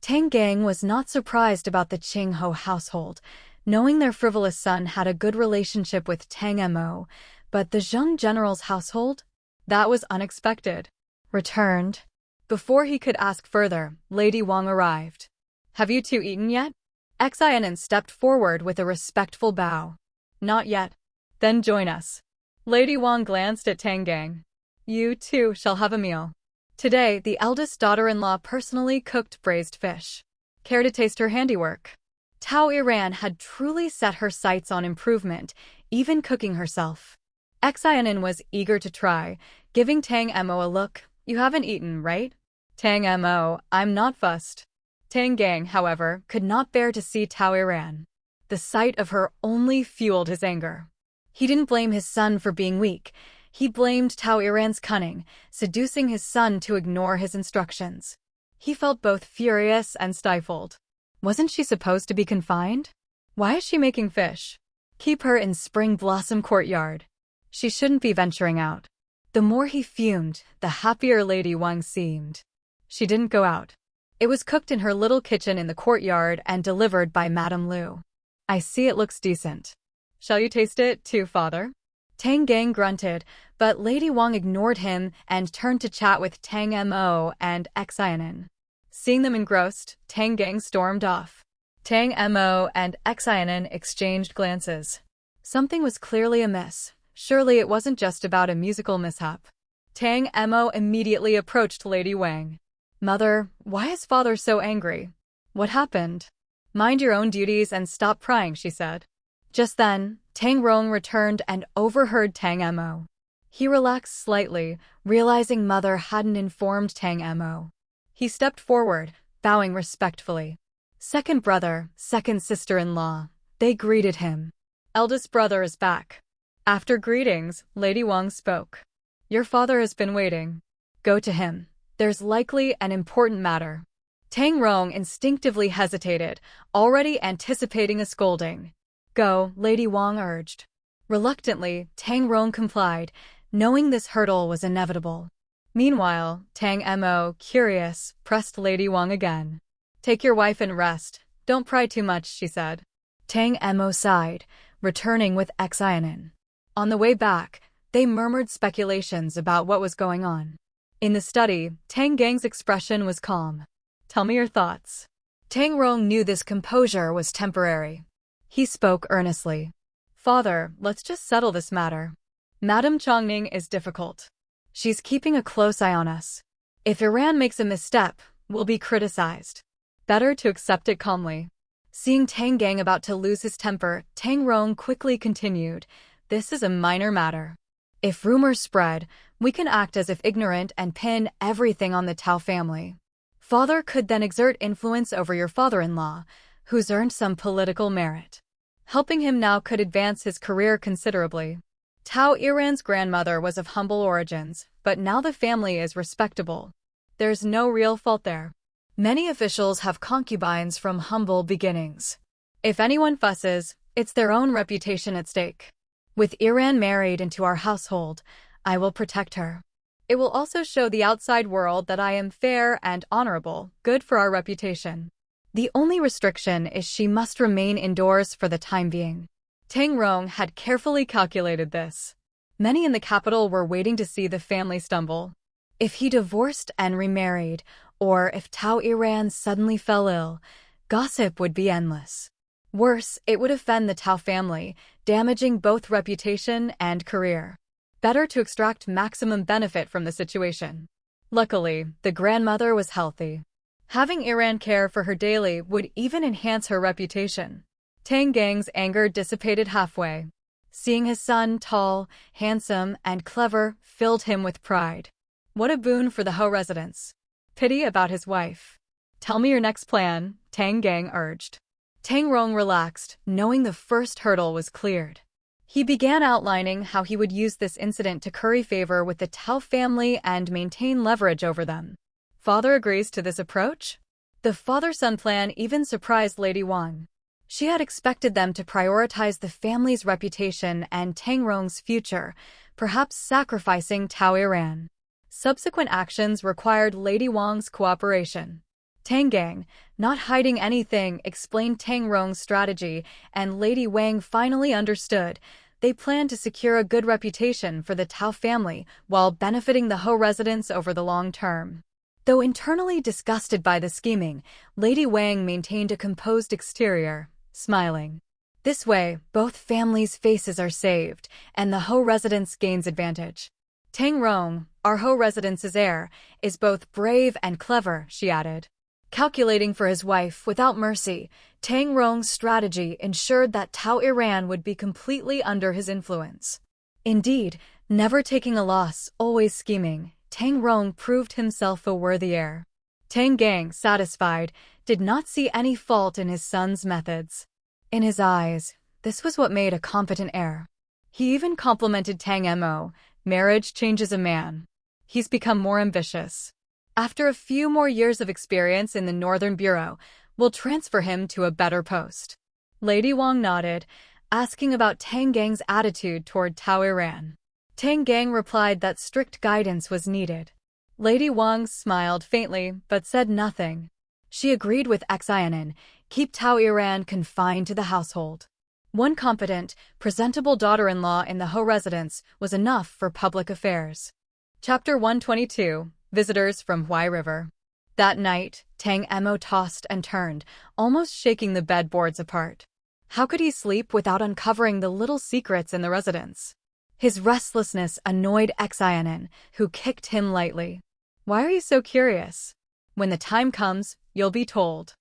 Tang Gang was not surprised about the Qing Ho household, knowing their frivolous son had a good relationship with Tang Mo, but the Zheng general's household? That was unexpected. Returned. Before he could ask further, Lady Wang arrived. Have you two eaten yet? Xin An stepped forward with a respectful bow. Not yet. Then join us. Lady Wang glanced at Tang Gang. You too shall have a meal. Today, the eldest daughter-in-law personally cooked braised fish. Care to taste her handiwork? Tao Iran had truly set her sights on improvement, even cooking herself. Xin An was eager to try, giving Tang Mo a look. You haven't eaten, right? Tang Mo, I'm not fussed. Tang Gang, however, could not bear to see Tao Iran. The sight of her only fueled his anger. He didn't blame his son for being weak. He blamed Tao Iran's cunning, seducing his son to ignore his instructions. He felt both furious and stifled. Wasn't she supposed to be confined? Why is she making fish? Keep her in Spring Blossom Courtyard. She shouldn't be venturing out. The more he fumed, the happier Lady Wang seemed. She didn't go out. It was cooked in her little kitchen in the courtyard and delivered by Madame Lu. I see it looks decent. Shall you taste it too, father? Tang Gang grunted, but Lady Wang ignored him and turned to chat with Tang Mo and Xin An. Seeing them engrossed, Tang Gang stormed off. Tang Mo and Xin An exchanged glances. Something was clearly amiss. Surely it wasn't just about a musical mishap. Tang Mo immediately approached Lady Wang. Mother, why is father so angry? What happened? Mind your own duties and stop prying, she said. Just then, Tang Rong returned and overheard Tang Mo. He relaxed slightly, realizing Mother hadn't informed Tang Mo. He stepped forward, bowing respectfully. Second brother, second sister-in-law. They greeted him. Eldest brother is back. After greetings, Lady Wang spoke. Your father has been waiting. Go to him. There's likely an important matter. Tang Rong instinctively hesitated, already anticipating a scolding. Go, Lady Wang urged. Reluctantly, Tang Rong complied, knowing this hurdle was inevitable. Meanwhile, Tang Mo, curious, pressed Lady Wang again. Take your wife and rest. Don't pry too much, she said. Tang Mo sighed, returning with Xin An. On the way back, they murmured speculations about what was going on. In the study, Tang Gang's expression was calm. Tell me your thoughts. Tang Rong knew this composure was temporary. He spoke earnestly. Father, let's just settle this matter. Madame Chongning is difficult. She's keeping a close eye on us. If Iran makes a misstep, we'll be criticized. Better to accept it calmly. Seeing Tang Gang about to lose his temper, Tang Rong quickly continued. This is a minor matter. If rumors spread, we can act as if ignorant and pin everything on the Tao family. Father could then exert influence over your father-in-law, who's earned some political merit. Helping him now could advance his career considerably. Tao Iran's grandmother was of humble origins, but now the family is respectable. There's no real fault there. Many officials have concubines from humble beginnings. If anyone fusses, it's their own reputation at stake. With Iran married into our household, I will protect her. It will also show the outside world that I am fair and honorable, good for our reputation. The only restriction is she must remain indoors for the time being. Tang Rong had carefully calculated this. Many in the capital were waiting to see the family stumble. If he divorced and remarried, or if Tao Iran suddenly fell ill, gossip would be endless. Worse, it would offend the Tao family, damaging both reputation and career. Better to extract maximum benefit from the situation. Luckily, the grandmother was healthy. Having Iran care for her daily would even enhance her reputation. Tang Gang's anger dissipated halfway. Seeing his son tall, handsome, and clever filled him with pride. What a boon for the Ho residents. Pity about his wife. Tell me your next plan, Tang Gang urged. Tang Rong relaxed, knowing the first hurdle was cleared. He began outlining how he would use this incident to curry favor with the Tao family and maintain leverage over them. Father agrees to this approach? The father-son plan even surprised Lady Wang. She had expected them to prioritize the family's reputation and Tang Rong's future, perhaps sacrificing Tao Iran. Subsequent actions required Lady Wang's cooperation. Tang Gang, not hiding anything, explained Tang Rong's strategy, and Lady Wang finally understood. They planned to secure a good reputation for the Tao family while benefiting the Ho residents over the long term. Though internally disgusted by the scheming, Lady Wang maintained a composed exterior, smiling. This way, both families' faces are saved, and the Ho residents gains advantage. Tang Rong, our Ho residents' heir, is both brave and clever, she added. Calculating for his wife without mercy, Tang Rong's strategy ensured that Tao Iran would be completely under his influence. Indeed, never taking a loss, always scheming, Tang Rong proved himself a worthy heir. Tang Gang, satisfied, did not see any fault in his son's methods. In his eyes, this was what made a competent heir. He even complimented Tang Mo. Marriage changes a man. He's become more ambitious. After a few more years of experience in the Northern Bureau, we'll transfer him to a better post. Lady Wang nodded, asking about Tang Gang's attitude toward Tao Iran. Tang Gang replied that strict guidance was needed. Lady Wang smiled faintly but said nothing. She agreed with Xin An, keep Tao Iran confined to the household. One competent, presentable daughter-in-law in the Ho residence was enough for public affairs. Chapter 122. Visitors from Huai River. That night, Tang Mo tossed and turned, almost shaking the bedboards apart. How could he sleep without uncovering the little secrets in the residence? His restlessness annoyed Xin An, who kicked him lightly. Why are you so curious? When the time comes, you'll be told.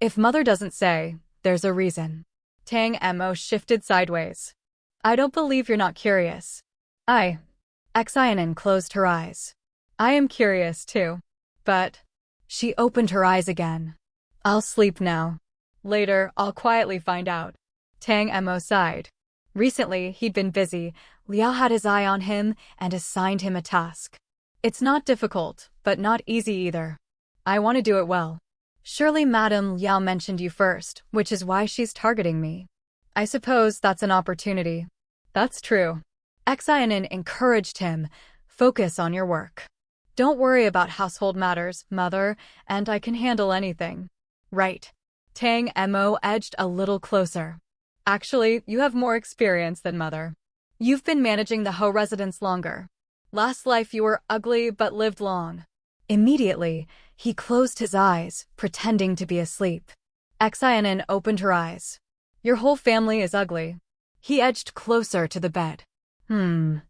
If mother doesn't say, there's a reason. Tang Mo shifted sideways. I don't believe you're not curious. Xin An closed her eyes. I am curious too. But she opened her eyes again. I'll sleep now. Later, I'll quietly find out. Tang Mo sighed. Recently, he'd been busy. Liao had his eye on him and assigned him a task. It's not difficult, but not easy either. I want to do it well. Surely Madame Liao mentioned you first, which is why she's targeting me. I suppose that's an opportunity. That's true. Xin An encouraged him. Focus on your work. Don't worry about household matters, mother, and I can handle anything. Right. Tang Mo edged a little closer. Actually, you have more experience than mother. You've been managing the Ho residence longer. Last life you were ugly but lived long. Immediately, he closed his eyes, pretending to be asleep. Xin An opened her eyes. Your whole family is ugly. He edged closer to the bed. I'm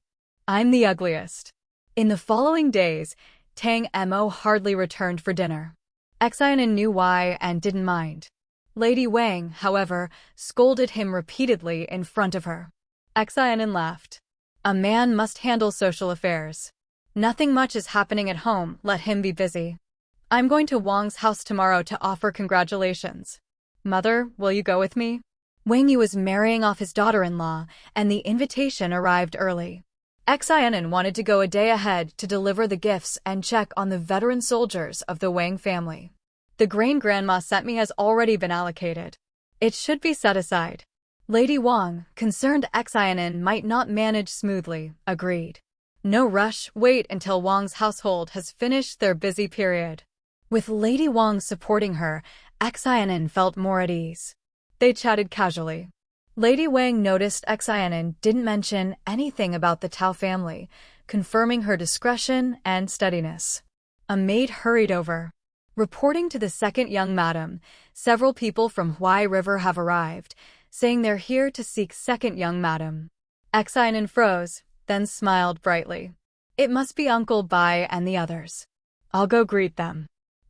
the ugliest. In the following days, Tang Mo hardly returned for dinner. Xin An knew why and didn't mind. Lady Wang, however, scolded him repeatedly in front of her. Xin An laughed. A man must handle social affairs. Nothing much is happening at home, let him be busy. I'm going to Wang's house tomorrow to offer congratulations. Mother, will you go with me? Wang Yu was marrying off his daughter-in-law, and the invitation arrived early. Xin An wanted to go a day ahead to deliver the gifts and check on the veteran soldiers of the Wang family. The grain Grandma sent me has already been allocated. It should be set aside. Lady Wang, concerned Xin An might not manage smoothly, agreed. No rush, wait until Wang's household has finished their busy period. With Lady Wang supporting her, Xin An felt more at ease. They chatted casually. Lady Wang noticed Xin An didn't mention anything about the Tao family, confirming her discretion and steadiness. A maid hurried over. Reporting to the second young madam, several people from Huai River have arrived, saying they're here to seek second young madam. Xin An froze, then smiled brightly. It must be Uncle Bai and the others. I'll go greet them.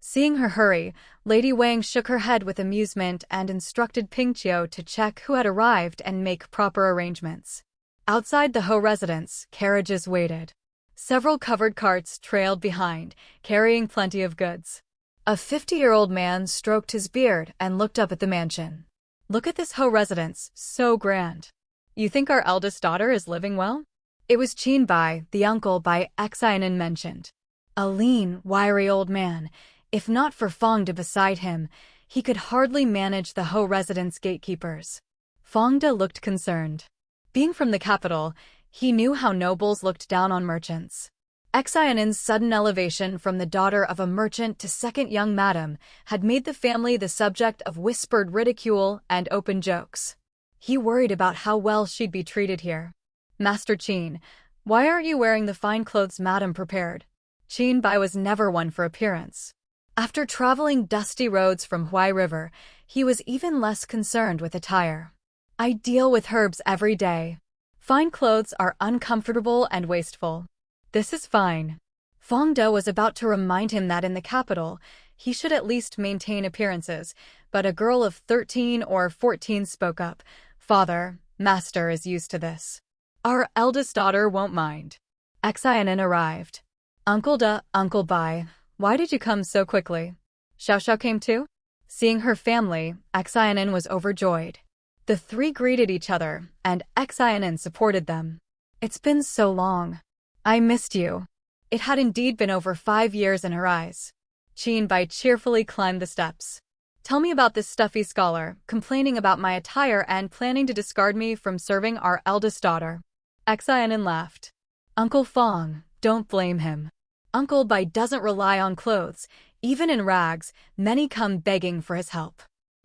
Seeing her hurry, Lady Wang shook her head with amusement and instructed Ping Qiu to check who had arrived and make proper arrangements. Outside the Ho residence, carriages waited. Several covered carts trailed behind, carrying plenty of goods. A 50-year-old man stroked his beard and looked up at the mansion. Look at this Ho residence, so grand. You think our eldest daughter is living well? It was Xin Bai, the uncle Bai Xin An mentioned. A lean, wiry old man. If not for Fong De beside him, he could hardly manage the Ho residence gatekeepers. Fong De looked concerned. Being from the capital, he knew how nobles looked down on merchants. Xin An's sudden elevation from the daughter of a merchant to second young madam had made the family the subject of whispered ridicule and open jokes. He worried about how well she'd be treated here. Master Qin, why aren't you wearing the fine clothes madam prepared? Qin Bai was never one for appearance. After traveling dusty roads from Huai River, he was even less concerned with attire. I deal with herbs every day. Fine clothes are uncomfortable and wasteful. This is fine. Fong De was about to remind him that in the capital, he should at least maintain appearances, but a girl of 13 or 14 spoke up. Father, Master is used to this. Our eldest daughter won't mind. Xin An arrived. Uncle De, Uncle Bai, why did you come so quickly? Xiao Xiao came too? Seeing her family, Xin An was overjoyed. The three greeted each other, and Xin An supported them. It's been so long. I missed you. It had indeed been over 5 years in her eyes. Qin Bai cheerfully climbed the steps. Tell me about this stuffy scholar, complaining about my attire and planning to discard me from serving our eldest daughter. Xin An laughed. Uncle Fong, don't blame him. Uncle Bai doesn't rely on clothes. Even in rags, many come begging for his help.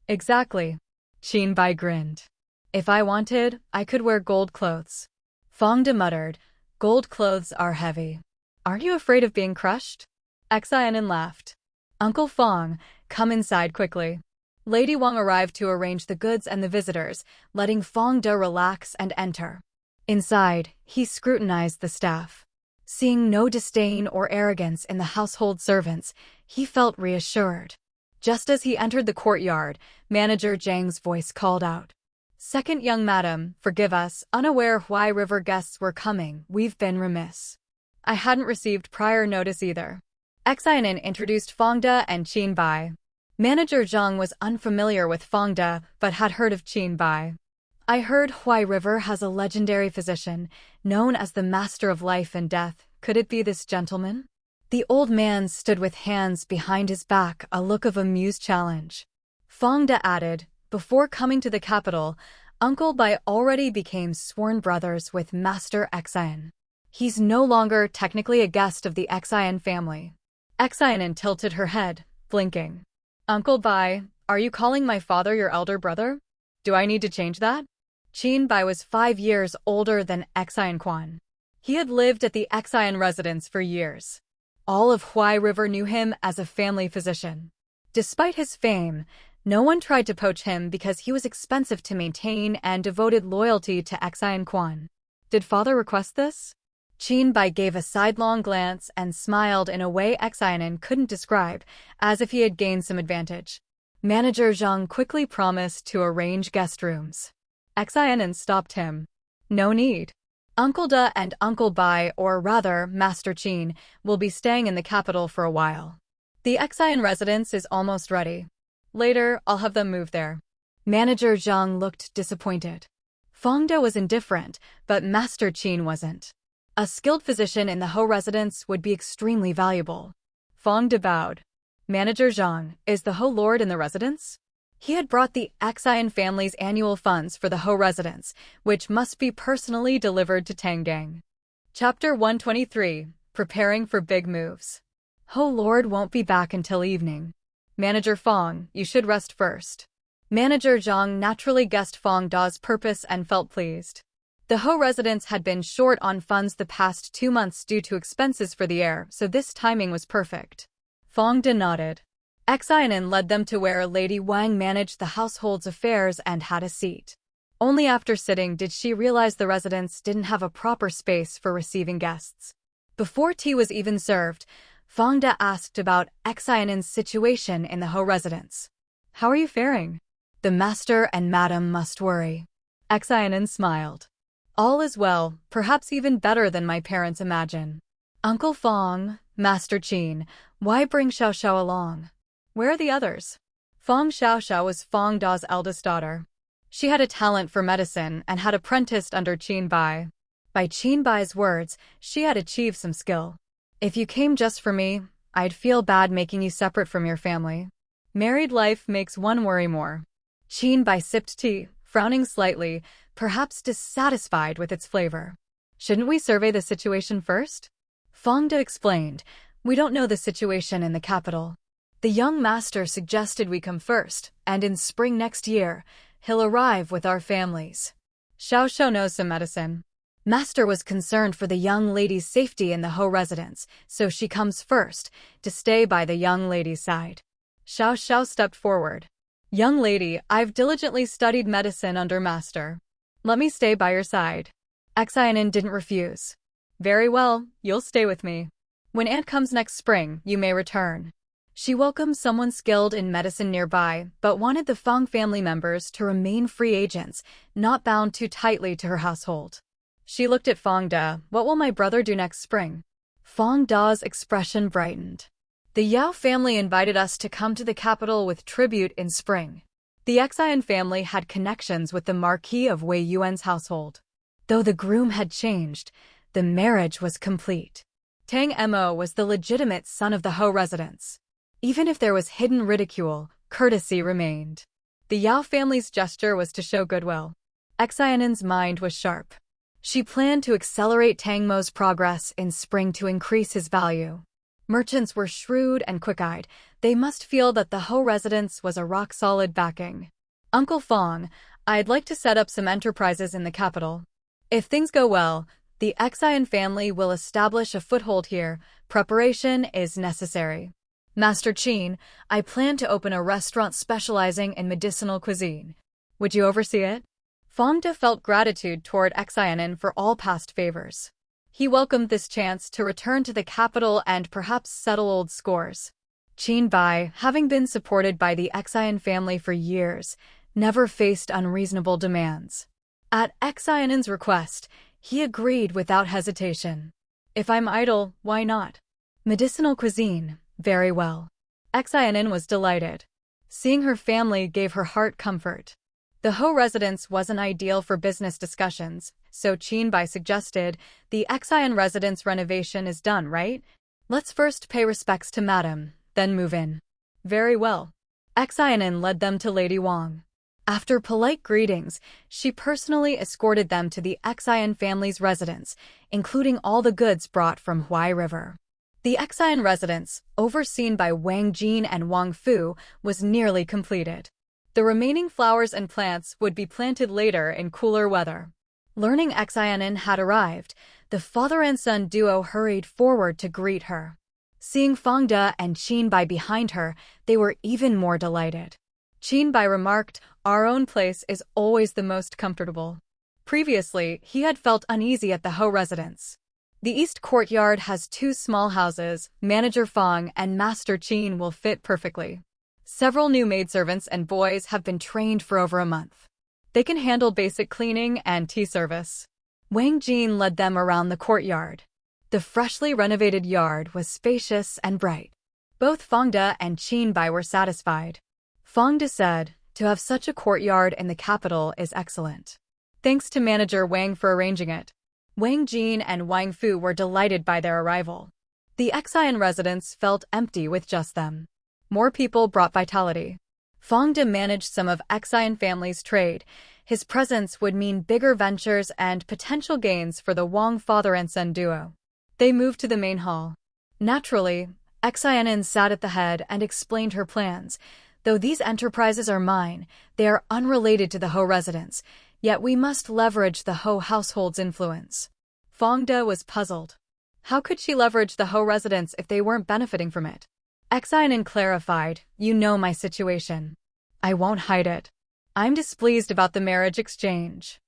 Exactly. Qin Bai grinned. If I wanted, I could wear gold clothes. Fong De muttered, gold clothes are heavy. Aren't you afraid of being crushed? Xin An laughed. Uncle Fong, come inside quickly. Lady Wang arrived to arrange the goods and the visitors, letting Fong De relax and enter. Inside, he scrutinized the staff. Seeing no disdain or arrogance in the household servants, he felt reassured. Just as he entered the courtyard, Manager Zhang's voice called out, "Second young madam, forgive us, unaware why river guests were coming, we've been remiss." I hadn't received prior notice either. Xin An introduced Fangda and Qin Bai. Manager Zhang was unfamiliar with Fangda, but had heard of Qin Bai. "I heard Huai River has a legendary physician, known as the Master of Life and Death. Could it be this gentleman?" The old man stood with hands behind his back, a look of amused challenge. Fangda added, "Before coming to the capital, Uncle Bai already became sworn brothers with Master Xin. He's no longer technically a guest of the Xin family." Xin tilted her head, blinking. "Uncle Bai, are you calling my father your elder brother? Do I need to change that?" Qin Bai was 5 years older than Xin Quan. He had lived at the Xin residence for years. All of Huai River knew him as a family physician. Despite his fame, no one tried to poach him because he was expensive to maintain and devoted loyalty to Xin Quan. "Did father request this?" Qin Bai gave a sidelong glance and smiled in a way Xin couldn't describe, as if he had gained some advantage. Manager Zhang quickly promised to arrange guest rooms. Xin stopped him. "No need. Uncle Da and Uncle Bai, or rather Master Qin, will be staying in the capital for a while. The Xin residence is almost ready. Later, I'll have them move there." Manager Zhang looked disappointed. Fangda was indifferent, but Master Qin wasn't. A skilled physician in the Ho residence would be extremely valuable. Fangda bowed. "Manager Zhang, is the Ho Lord in the residence?" He had brought the Xin family's annual funds for the Ho residence, which must be personally delivered to Tangang. Chapter 123, Preparing for Big Moves. "Ho Lord won't be back until evening. Manager Fang, you should rest first." Manager Zhang naturally guessed Fang Da's purpose and felt pleased. The Ho residence had been short on funds the past 2 months due to expenses for the heir, so this timing was perfect. Fang Da nodded. Xin led them to where Lady Wang managed the household's affairs and had a seat. Only after sitting did she realize the residence didn't have a proper space for receiving guests. Before tea was even served, Fangda asked about Xin's situation in the Ho residence. "How are you faring?" "The master and madam must worry." Xin smiled. "All is well, perhaps even better than my parents imagine." "Uncle Fang, Master Qin, why bring Xiao Xiao along? Where are the others?" Fang Xiaoxiao was Fang Da's eldest daughter. She had a talent for medicine and had apprenticed under Qin Bai. By Qin Bai's words, she had achieved some skill. "If you came just for me, I'd feel bad making you separate from your family. Married life makes one worry more." Qin Bai sipped tea, frowning slightly, perhaps dissatisfied with its flavor. "Shouldn't we survey the situation first?" Fangda explained, "We don't know the situation in the capital. The young master suggested we come first, and in spring next year, he'll arrive with our families. Xiao Xiao knows some medicine. Master was concerned for the young lady's safety in the Ho residence, so she comes first, to stay by the young lady's side." Xiao Xiao stepped forward. "Young lady, I've diligently studied medicine under Master. Let me stay by your side." Xin didn't refuse. "Very well, you'll stay with me. When aunt comes next spring, you may return." She welcomed someone skilled in medicine nearby, but wanted the Fang family members to remain free agents, not bound too tightly to her household. She looked at Fang Da. "What will my brother do next spring?" Fang Da's expression brightened. "The Yao family invited us to come to the capital with tribute in spring." The Xin family had connections with the Marquis of Wei Yuan's household. Though the groom had changed, the marriage was complete. Tang Mo was the legitimate son of the Ho residence. Even if there was hidden ridicule, courtesy remained. The Yao family's gesture was to show goodwill. Xin's mind was sharp. She planned to accelerate Tang Mo's progress in spring to increase his value. Merchants were shrewd and quick-eyed. They must feel that the Ho residence was a rock-solid backing. "Uncle Fang, I'd like to set up some enterprises in the capital. If things go well, the Xin family will establish a foothold here. Preparation is necessary. Master Qin, I plan to open a restaurant specializing in medicinal cuisine. Would you oversee it?" Fangda felt gratitude toward Xin for all past favors. He welcomed this chance to return to the capital and perhaps settle old scores. Xin Bai, having been supported by the Xian family for years, never faced unreasonable demands. At Xian's request, he agreed without hesitation. If I'm idle, why not? Medicinal cuisine, very well. Xian was delighted. Seeing her family gave her heart comfort. The Ho residence wasn't ideal for business discussions, so Xin Bai suggested, the Xian residence renovation is done, right? Let's first pay respects to Madam, then move in. Very well. Xian led them to Lady Wang. After polite greetings, she personally escorted them to the Xian family's residence, including all the goods brought from Huai River. The Xian residence, overseen by Wang Jin and Wang Fu, was nearly completed. The remaining flowers and plants would be planted later in cooler weather. Learning Xian had arrived, the father and son duo hurried forward to greet her. Seeing Fang De and Xin Bai behind her, they were even more delighted. Xin Bai remarked, "Our own place is always the most comfortable." Previously, he had felt uneasy at the Ho residence. The east courtyard has 2 small houses. Manager Fang and Master Qin will fit perfectly. Several new maidservants and boys have been trained for over a month. They can handle basic cleaning and tea service. Wang Jin led them around the courtyard. The freshly renovated yard was spacious and bright. Both Fang De and Qin Bai were satisfied. Fang De said, "To have such a courtyard in the capital is excellent. Thanks to Manager Wang for arranging it." Wang Jin and Wang Fu were delighted by their arrival. The Xian residence felt empty with just them. More people brought vitality. Fang De managed some of Xian family's trade. His presence would mean bigger ventures and potential gains for the Wang father and son duo. They moved to the main hall. Naturally, Xian sat at the head and explained her plans. Though these enterprises are mine, they are unrelated to the Ho residence, yet we must leverage the Ho household's influence. Fang De was puzzled. How could she leverage the Ho residence if they weren't benefiting from it? Xian clarified, "You know my situation. I won't hide it. I'm displeased about the marriage exchange.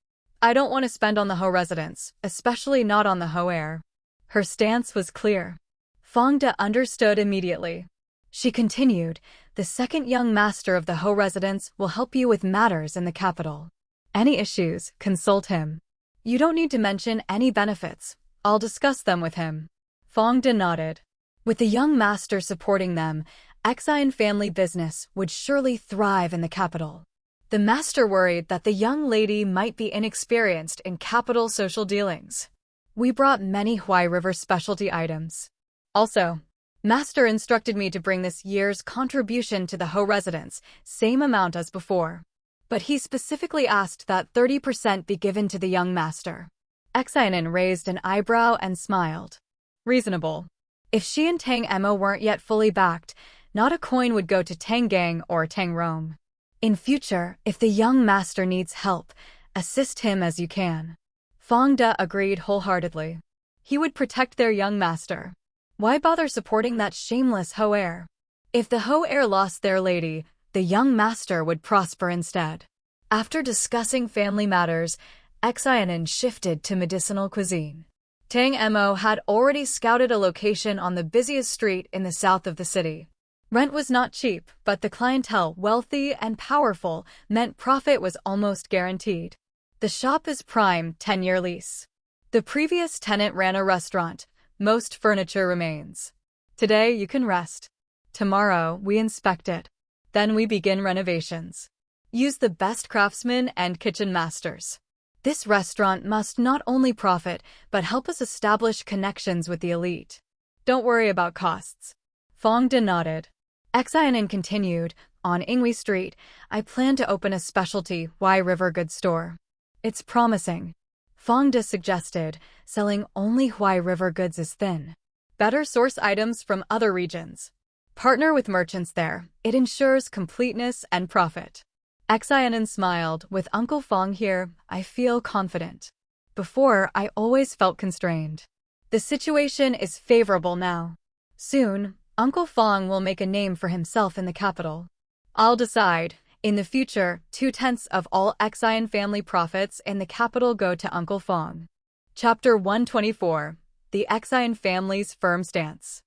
I don't want to spend on the Ho residence, especially not on the Ho heir." Her stance was clear. Fang De understood immediately. She continued, "The second young master of the Ho residence will help you with matters in the capital. Any issues, consult him. You don't need to mention any benefits. I'll discuss them with him." Fang De nodded. With the young master supporting them, Xian family business would surely thrive in the capital. The master worried that the young lady might be inexperienced in capital social dealings. "We brought many Huai River specialty items. Also, Master instructed me to bring this year's contribution to the Ho residence, same amount as before. But he specifically asked that 30% be given to the young master." Xian raised an eyebrow and smiled. Reasonable. If she and Tang Emma weren't yet fully backed, not a coin would go to Tang Gang or Tang Rome. In future, if the young master needs help, assist him as you can. Fang De agreed wholeheartedly. He would protect their young master. Why bother supporting that shameless Ho heir? If the Ho heir lost their lady, the young master would prosper instead. After discussing family matters, Xian shifted to medicinal cuisine. Tang Mo had already scouted a location on the busiest street in the south of the city. Rent was not cheap, but the clientele, wealthy and powerful, meant profit was almost guaranteed. The shop is prime 10-year lease. The previous tenant ran a restaurant. Most furniture remains. Today you can rest. Tomorrow we inspect it. Then we begin renovations. Use the best craftsmen and kitchen masters. This restaurant must not only profit, but help us establish connections with the elite. Don't worry about costs." Fang De nodded. Xian continued, "On Ingui Street, I plan to open a specialty Huai River goods store. It's promising." Fang De suggested, "Selling only Huai River goods is thin. Better source items from other regions. Partner with merchants there. It ensures completeness and profit." Xian smiled, "With Uncle Fang here, I feel confident. Before, I always felt constrained. The situation is favorable now. Soon, Uncle Fang will make a name for himself in the capital. I'll decide. In the future, 2/10 of all Xian family profits in the capital go to Uncle Fang." Chapter 124. The Xian family's firm stance.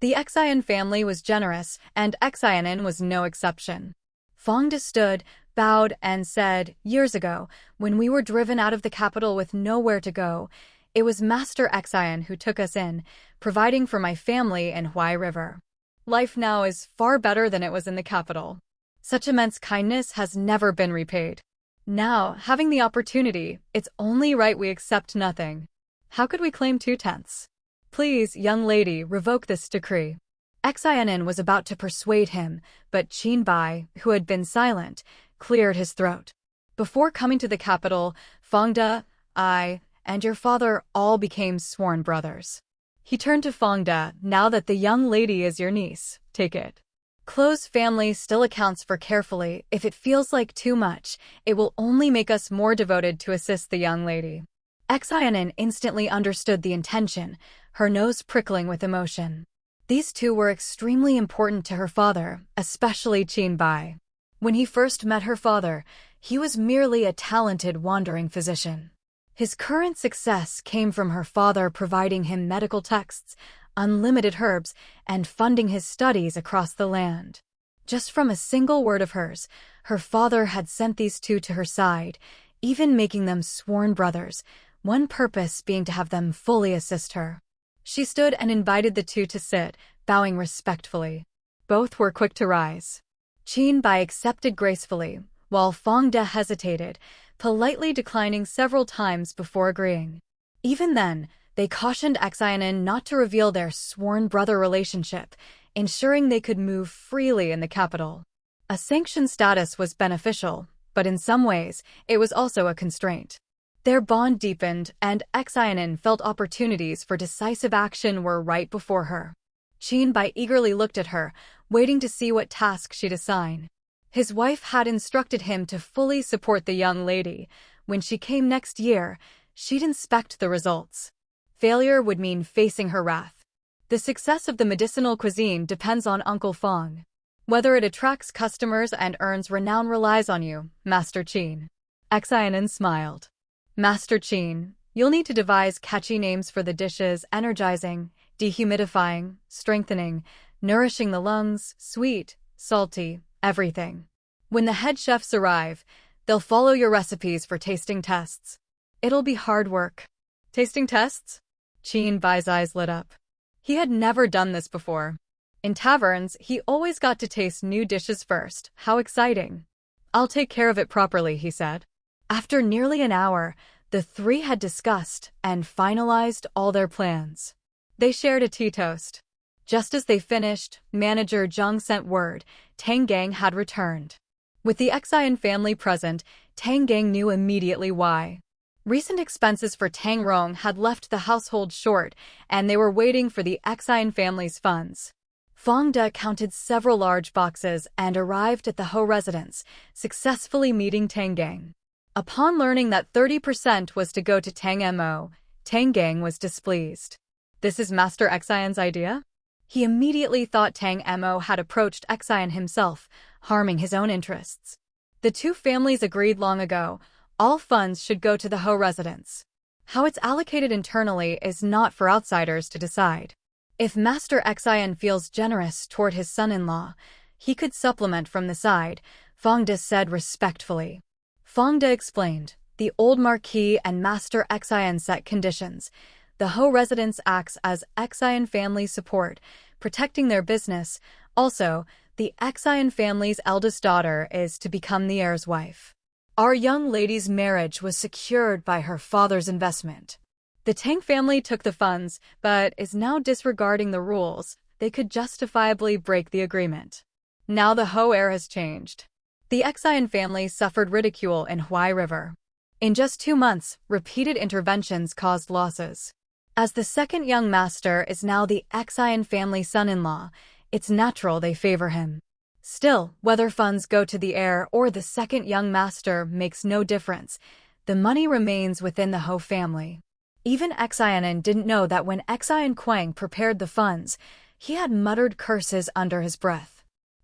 The Xian family was generous, and Xian was no exception. Fangda stood, bowed, and said, "Years ago, when we were driven out of the capital with nowhere to go, it was Master Xian who took us in, providing for my family in Huai River. Life now is far better than it was in the capital. Such immense kindness has never been repaid. Now, having the opportunity, it's only right we accept nothing. How could we claim 2/10? Please, young lady, revoke this decree." Xian was about to persuade him, but Xin Bai, who had been silent, cleared his throat. "Before coming to the capital, Fangda, I, and your father all became sworn brothers." He turned to Fangda. "Now that the young lady is your niece, take it. Close family still accounts for carefully. If it feels like too much, it will only make us more devoted to assist the young lady." Xian instantly understood the intention, her nose prickling with emotion. These two were extremely important to her father, especially Xin Bai. When he first met her father, he was merely a talented wandering physician. His current success came from her father providing him medical texts, unlimited herbs, and funding his studies across the land. Just from a single word of hers, her father had sent these two to her side, even making them sworn brothers, one purpose being to have them fully assist her. She stood and invited the two to sit, bowing respectfully. Both were quick to rise. Xin Bai accepted gracefully, while Fangda hesitated, politely declining several times before agreeing. Even then, they cautioned Xian not to reveal their sworn brother relationship, ensuring they could move freely in the capital. A sanctioned status was beneficial, but in some ways, it was also a constraint. Their bond deepened, and Xian felt opportunities for decisive action were right before her. Xin Bai eagerly looked at her, waiting to see what task she'd assign. His wife had instructed him to fully support the young lady. When she came next year, she'd inspect the results. Failure would mean facing her wrath. The success of the medicinal cuisine depends on Uncle Fang. Whether it attracts customers and earns renown relies on you, Master Qin. Xian smiled. Master Qin, you'll need to devise catchy names for the dishes: energizing, dehumidifying, strengthening, nourishing the lungs, sweet, salty, everything. When the head chefs arrive, they'll follow your recipes for tasting tests. It'll be hard work. Tasting tests? Xin Bai's eyes lit up. He had never done this before. In taverns, he always got to taste new dishes first. How exciting. "I'll take care of it properly," he said. After nearly an hour, the three had discussed and finalized all their plans. They shared a tea toast. Just as they finished, manager Zhang sent word Tang Gang had returned. With the Xian family present, Tang Gang knew immediately why. Recent expenses for Tang Rong had left the household short, and they were waiting for the Xian family's funds. Fangda counted several large boxes and arrived at the Ho residence, successfully meeting Tang Gang. Upon learning that 30% was to go to Tang Mo, Tang Gang was displeased. "This is Master Xian's idea?" He immediately thought Tang Mo had approached Xian himself, harming his own interests. The two families agreed long ago, all funds should go to the Ho residence. How it's allocated internally is not for outsiders to decide. If Master Xian feels generous toward his son-in-law, he could supplement from the side, Fangda said respectfully. Fangda explained, the old Marquis and Master Xian set conditions. The Ho residence acts as Xian family support, protecting their business. Also, the Xian family's eldest daughter is to become the heir's wife. Our young lady's marriage was secured by her father's investment. The Tang family took the funds, but is now disregarding the rules. They could justifiably break the agreement. Now the Ho heir has changed. The Xian family suffered ridicule in Huai River. In just 2 months, repeated interventions caused losses. As the second young master is now the Xian family son-in-law, it's natural they favor him. Still, whether funds go to the heir or the second young master makes no difference. The money remains within the Ho family. Even Xian didn't know that when Xian Quang prepared the funds, he had muttered curses under his breath.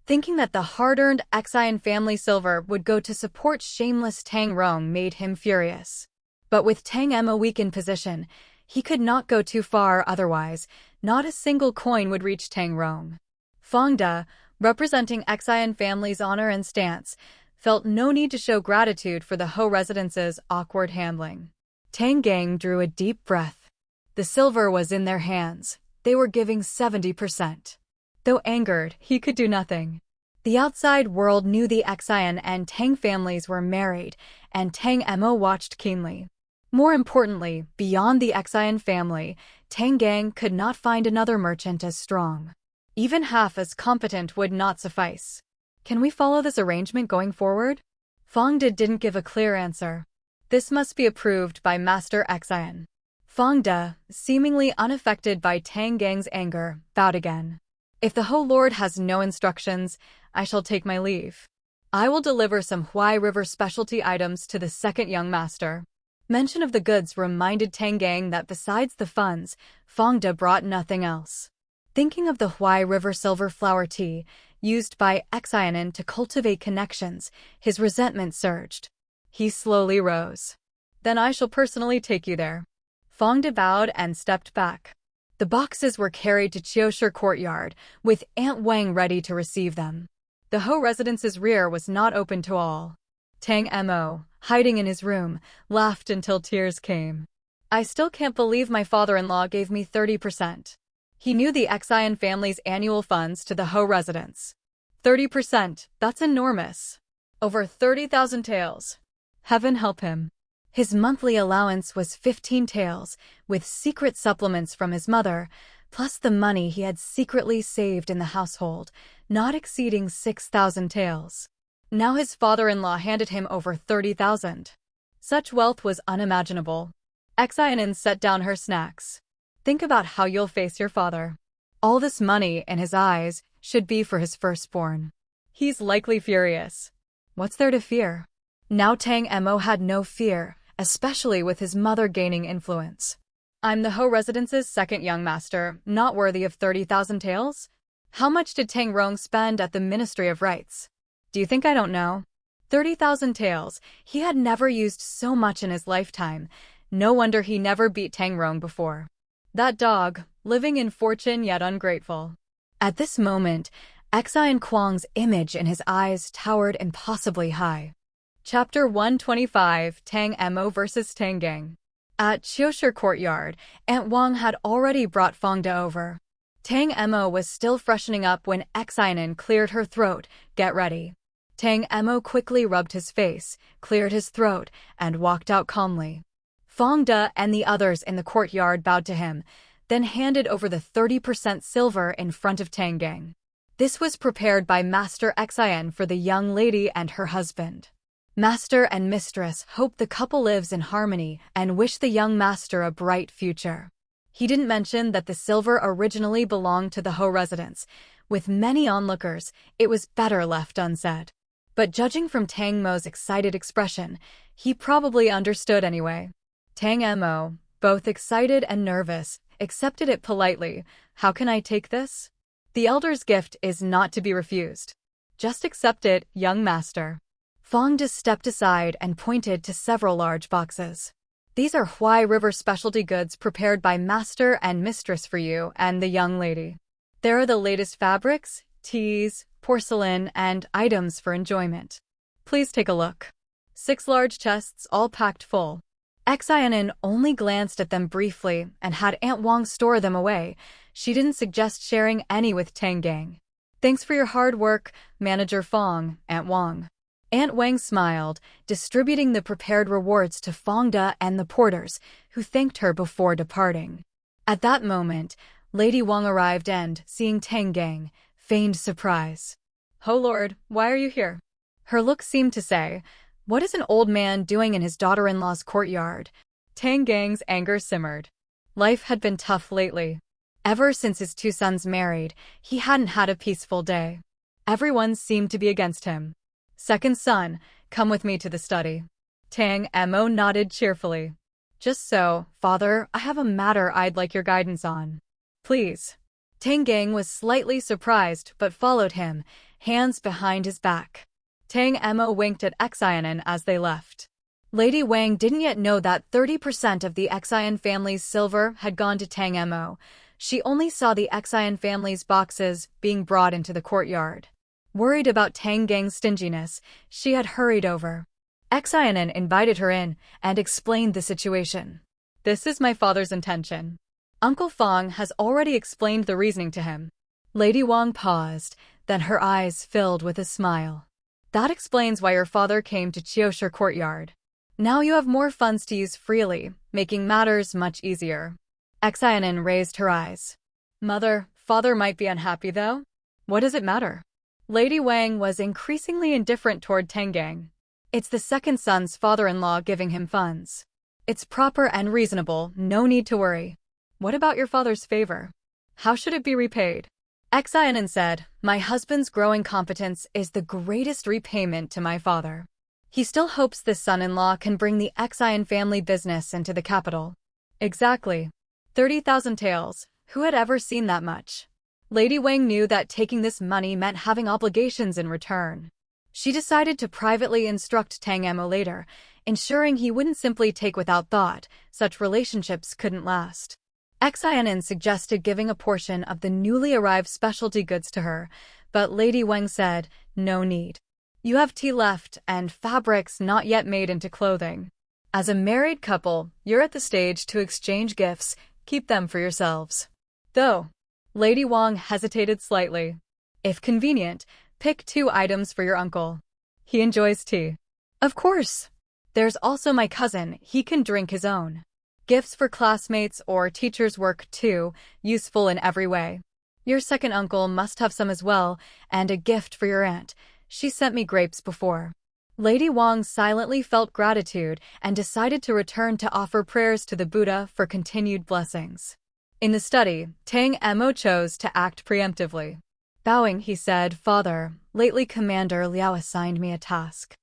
Thinking that the hard-earned Xian family silver would go to support shameless Tang Rong made him furious. But with Tang Mo weak in position, he could not go too far otherwise. not a single coin would reach Tang Rong. Fong De, representing Xin family's honor and stance, felt no need to show gratitude for the Ho residence's awkward handling. Tang Gang drew a deep breath. The silver was in their hands. They were giving 70%. Though angered, he could do nothing. The outside world knew the Xin and Tang families were married, and Tang Mo watched keenly. More importantly, beyond the Xin family, Tang Gang could not find another merchant as strong. Even half as competent would not suffice. Can we follow this arrangement going forward? Fong De didn't give a clear answer. This must be approved by Master Xin. Fong De, seemingly unaffected by Tang Gang's anger, bowed again. If the Ho Lord has no instructions, I shall take my leave. I will deliver some Huai River specialty items to the second young master. Mention of the goods reminded Tang Gang that besides the funds, Fong De brought nothing else. Thinking of the Huai River silver flower tea, used by Xin to cultivate connections, his resentment surged. He slowly rose. Then I shall personally take you there. Fong De bowed and stepped back. The boxes were carried to Chiosher Courtyard, with Aunt Wang ready to receive them. The Ho residence's rear was not open to all. Tang Mo, hiding in his room, laughed until tears came. I still can't believe my father-in-law gave me 30%. He knew the Xin family's annual funds to the Ho residence. 30%, that's enormous. Over 30,000 taels. Heaven help him. His monthly allowance was 15 taels, with secret supplements from his mother, plus the money he had secretly saved in the household, not exceeding 6,000 taels. Now his father-in-law handed him over 30,000. Such wealth was unimaginable. Xin set down her snacks. Think about how you'll face your father. All this money, in his eyes, should be for his firstborn. He's likely furious. What's there to fear? Now Tang Mo had no fear, especially with his mother gaining influence. I'm the Ho residence's second young master, not worthy of 30,000 taels? How much did Tang Rong spend at the Ministry of Rights? Do you think I don't know? 30,000 taels. He had never used so much in his lifetime. No wonder he never beat Tang Rong before. That dog, living in fortune yet ungrateful. At this moment, Xin Kuang's image in his eyes towered impossibly high. Chapter 125, Tang Mo vs. Tang Gang. At Chiosher Courtyard, Aunt Wang had already brought Fong De over. Tang Mo was still freshening up when Xin cleared her throat. Get ready. Tang Mo quickly rubbed his face, cleared his throat, and walked out calmly. Fong De and the others in the courtyard bowed to him, then handed over the 30% silver in front of Tang Gang. This was prepared by Master Xin for the young lady and her husband. Master and mistress hope the couple lives in harmony and wish the young master a bright future. He didn't mention that the silver originally belonged to the Ho residence. With many onlookers, it was better left unsaid. But judging from Tang Mo's excited expression, he probably understood anyway. Tang Mo, both excited and nervous, accepted it politely. How can I take this? The elder's gift is not to be refused. Just accept it, young master. Fong De stepped aside and pointed to several large boxes. These are Huai River specialty goods prepared by master and mistress for you and the young lady. There are the latest fabrics, teas, porcelain, and items for enjoyment. Please take a look. 6 large chests all packed full. Xin only glanced at them briefly and had Aunt Wang store them away. She didn't suggest sharing any with Tang Gang. Thanks for your hard work, Manager Fong, Aunt Wang. Aunt Wang smiled, distributing the prepared rewards to Fong De and the porters, who thanked her before departing. At that moment, Lady Wang arrived and, seeing Tang Gang, feigned surprise. "Oh Lord, why are you here?" Her look seemed to say, "What is an old man doing in his daughter-in-law's courtyard?" Tang Gang's anger simmered. Life had been tough lately. Ever since his 2 sons married, he hadn't had a peaceful day. Everyone seemed to be against him. "Second son, come with me to the study." Tang Mo nodded cheerfully. "Just so, father, I have a matter I'd like your guidance on." "Please." Tang Gang was slightly surprised but followed him, hands behind his back. Tang Mo winked at Xin as they left. Lady Wang didn't yet know that 30% of the Xin family's silver had gone to Tang Mo, She only saw the Xin family's boxes being brought into the courtyard. Worried about Tang Gang's stinginess, she had hurried over. Xin An invited her in and explained the situation. This is my father's intention. Uncle Fong has already explained the reasoning to him. Lady Wang paused, then her eyes filled with a smile. That explains why your father came to Qiushi courtyard. Now you have more funds to use freely, making matters much easier. Xin An raised her eyes. Mother, father might be unhappy though. What does it matter? Lady Wang was increasingly indifferent toward Tang Gang. It's the second son's father-in-law giving him funds. It's proper and reasonable, no need to worry. What about your father's favor? How should it be repaid? Xin An said, my husband's growing competence is the greatest repayment to my father. He still hopes this son-in-law can bring the Xin family business into the capital. Exactly. 30,000 taels. Who had ever seen that much? Lady Wang knew that taking this money meant having obligations in return. She decided to privately instruct Tang Mo later, ensuring he wouldn't simply take without thought. Such relationships couldn't last. Xin An suggested giving a portion of the newly arrived specialty goods to her, but Lady Wang said, no need. You have tea left and fabrics not yet made into clothing. As a married couple, you're at the stage to exchange gifts, keep them for yourselves. Though, Lady Wang hesitated slightly. If convenient, pick 2 items for your uncle. He enjoys tea. Of course. There's also my cousin, he can drink his own. Gifts for classmates or teachers' work too, useful in every way. Your second uncle must have some as well, and a gift for your aunt. She sent me grapes before. Lady Wang silently felt gratitude and decided to return to offer prayers to the Buddha for continued blessings. In the study, Tang Mo chose to act preemptively. Bowing, he said, Father, lately Commander Liao assigned me a task.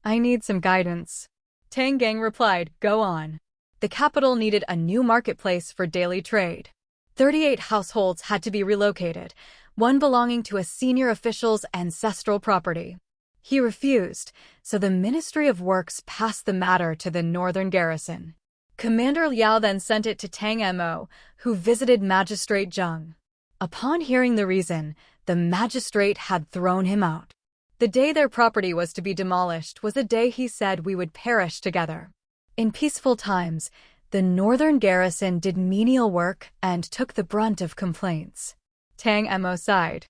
I need some guidance. Tang Gang replied, go on. The capital needed a new marketplace for daily trade. 38 households had to be relocated, one belonging to a senior official's ancestral property. He refused, so the Ministry of Works passed the matter to the northern garrison. Commander Liao then sent it to Tang Mo, who visited Magistrate Zheng. Upon hearing the reason, the magistrate had thrown him out. The day their property was to be demolished was a day he said we would perish together. In peaceful times, the northern garrison did menial work and took the brunt of complaints. Tang Mo sighed.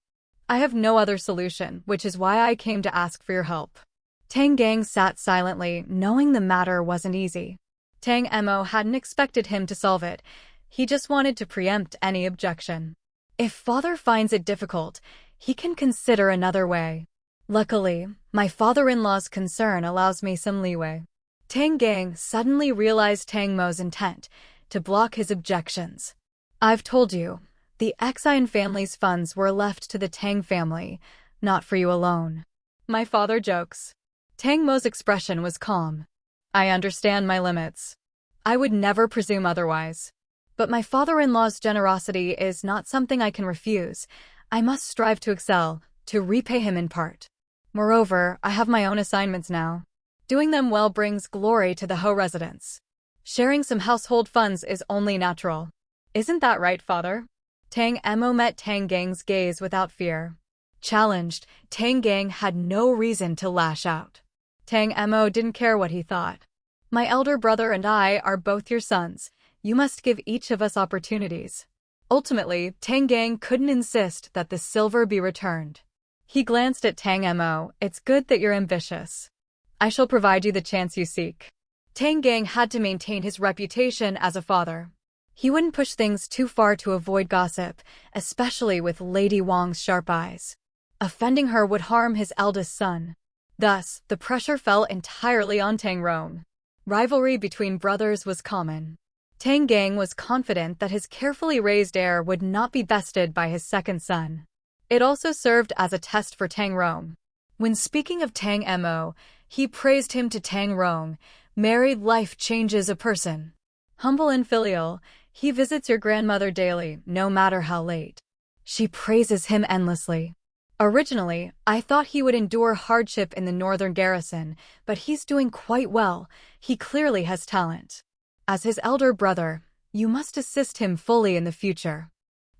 I have no other solution, which is why I came to ask for your help. Tang Gang sat silently, knowing the matter wasn't easy. Tang Mo hadn't expected him to solve it. He just wanted to preempt any objection. If father finds it difficult, he can consider another way. Luckily, my father-in-law's concern allows me some leeway. Tang Gang suddenly realized Tang Mo's intent to block his objections. I've told you, the Xin family's funds were left to the Tang family, not for you alone. My father jokes. Tang Mo's expression was calm. I understand my limits. I would never presume otherwise. But my father-in-law's generosity is not something I can refuse. I must strive to excel, to repay him in part. Moreover, I have my own assignments now. Doing them well brings glory to the Ho residence. Sharing some household funds is only natural. Isn't that right, father? Tang Mo met Tang Gang's gaze without fear. Challenged, Tang Gang had no reason to lash out. Tang Mo didn't care what he thought. My elder brother and I are both your sons. You must give each of us opportunities. Ultimately, Tang Gang couldn't insist that the silver be returned. He glanced at Tang Mo. It's good that you're ambitious. I shall provide you the chance you seek. Tang Gang had to maintain his reputation as a father. He wouldn't push things too far to avoid gossip, especially with Lady Wang's sharp eyes. Offending her would harm his eldest son. Thus, the pressure fell entirely on Tang Rong. Rivalry between brothers was common. Tang Gang was confident that his carefully raised heir would not be bested by his second son. It also served as a test for Tang Rong. When speaking of Tang Mo, he praised him to Tang Rong. Married life changes a person. Humble and filial, he visits your grandmother daily, no matter how late. She praises him endlessly. Originally, I thought he would endure hardship in the northern garrison, but he's doing quite well. He clearly has talent. As his elder brother, you must assist him fully in the future.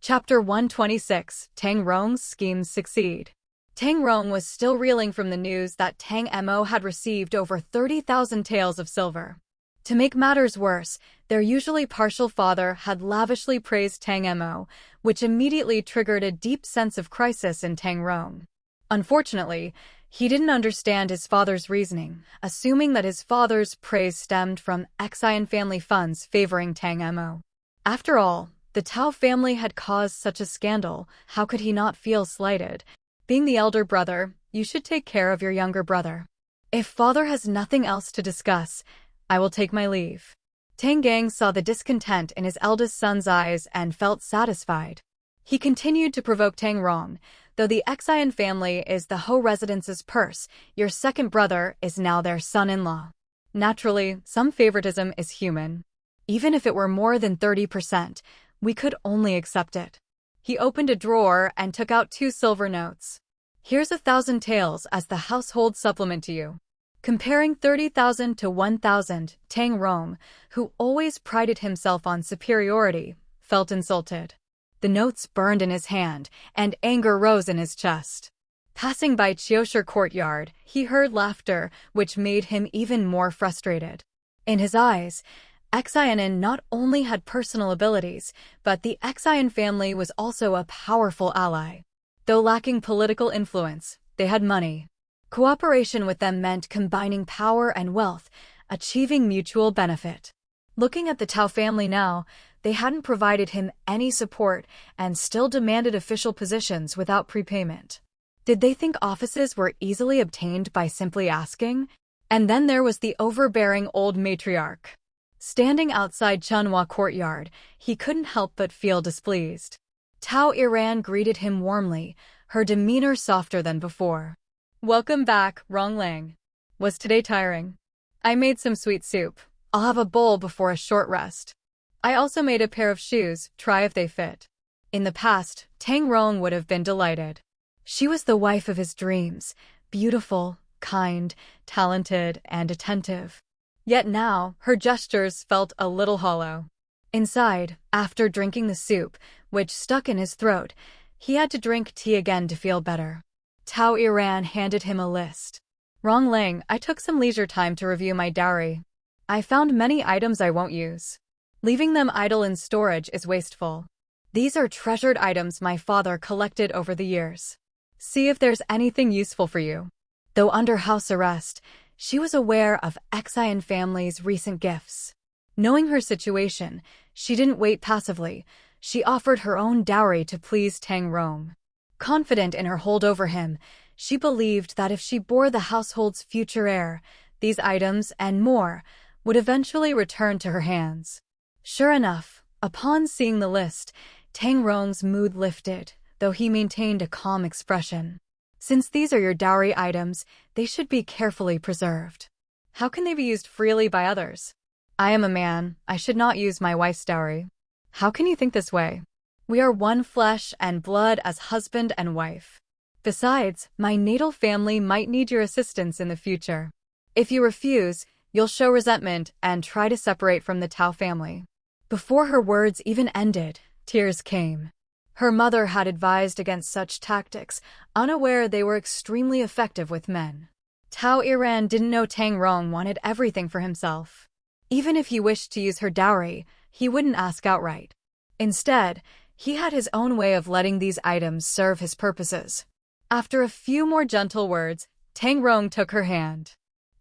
Chapter 126, Tang Rong's schemes succeed. Tang Rong was still reeling from the news that Tang Mo had received over 30,000 taels of silver. To make matters worse, their usually partial father had lavishly praised Tang Mo, which immediately triggered a deep sense of crisis in Tang Rong. Unfortunately, he didn't understand his father's reasoning, assuming that his father's praise stemmed from Xin family funds favoring Tang Mo. After all, the Tao family had caused such a scandal, how could he not feel slighted? Being the elder brother, you should take care of your younger brother. If father has nothing else to discuss, I will take my leave. Tang Gang saw the discontent in his eldest son's eyes and felt satisfied. He continued to provoke Tang Rong. Though the Xin family is the Ho residence's purse, your second brother is now their son-in-law. Naturally, some favoritism is human. Even if it were more than 30%, we could only accept it. He opened a drawer and took out 2 silver notes. Here's 1,000 taels as the household supplement to you. Comparing 30,000 to 1,000, Tang Rong, who always prided himself on superiority, felt insulted. The notes burned in his hand, and anger rose in his chest. Passing by Chiosher courtyard, he heard laughter, which made him even more frustrated. In his eyes, Xin An not only had personal abilities, but the Xin family was also a powerful ally. Though lacking political influence, they had money. Cooperation with them meant combining power and wealth, achieving mutual benefit. Looking at the Tao family now, they hadn't provided him any support and still demanded official positions without prepayment. Did they think offices were easily obtained by simply asking? And then there was the overbearing old matriarch. Standing outside Chunhua courtyard, he couldn't help but feel displeased. Tao Iran greeted him warmly, her demeanor softer than before. Welcome back, Ronglang. Was today tiring? I made some sweet soup. I'll have a bowl before a short rest. I also made a pair of shoes, try if they fit. In the past, Tang Rong would have been delighted. She was the wife of his dreams, beautiful, kind, talented, and attentive. Yet now, her gestures felt a little hollow. Inside, after drinking the soup, which stuck in his throat, he had to drink tea again to feel better. Tao Iran handed him a list. Ronglang, I took some leisure time to review my dowry. I found many items I won't use. Leaving them idle in storage is wasteful. These are treasured items my father collected over the years. See if there's anything useful for you. Though under house arrest, she was aware of Xin family's recent gifts. Knowing her situation, she didn't wait passively. She offered her own dowry to please Tang Rong. Confident in her hold over him, she believed that if she bore the household's future heir, these items and more would eventually return to her hands. Sure enough, upon seeing the list, Tang Rong's mood lifted, though he maintained a calm expression. Since these are your dowry items, they should be carefully preserved. How can they be used freely by others? I am a man, I should not use my wife's dowry. How can you think this way? We are one flesh and blood as husband and wife. Besides, my natal family might need your assistance in the future. If you refuse, you'll show resentment and try to separate from the Tao family. Before her words even ended, tears came. Her mother had advised against such tactics, unaware they were extremely effective with men. Tao Iran didn't know Tang Rong wanted everything for himself. Even if he wished to use her dowry, he wouldn't ask outright. Instead, he had his own way of letting these items serve his purposes. After a few more gentle words, Tang Rong took her hand.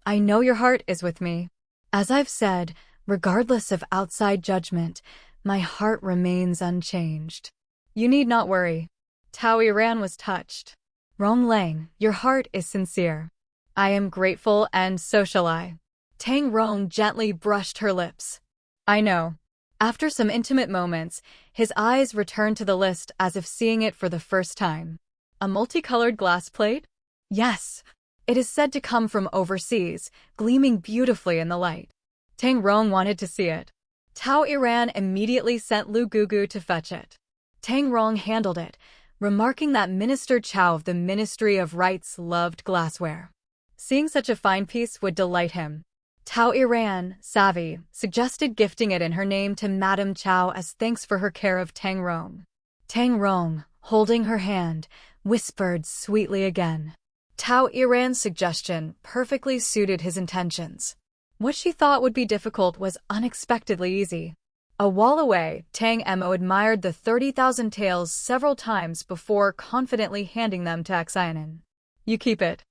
I know your heart is with me. As I've said, regardless of outside judgment, my heart remains unchanged. You need not worry. Tao Iran was touched. Ronglang, your heart is sincere. I am grateful and so shall I. Tang Rong gently brushed her lips. I know. After some intimate moments, his eyes returned to the list as if seeing it for the first time. A multicolored glass plate? Yes. It is said to come from overseas, gleaming beautifully in the light. Tang Rong wanted to see it. Tao Iran immediately sent Lu Gugu to fetch it. Tang Rong handled it, remarking that Minister Chow of the Ministry of Rights loved glassware. Seeing such a fine piece would delight him. Tao Iran, savvy, suggested gifting it in her name to Madame Chow as thanks for her care of Tang Rong. Tang Rong, holding her hand, whispered sweetly again. Tao Iran's suggestion perfectly suited his intentions. What she thought would be difficult was unexpectedly easy. A wall away, Tang Mo admired the 30,000 taels several times before confidently handing them to Xin An. You keep it.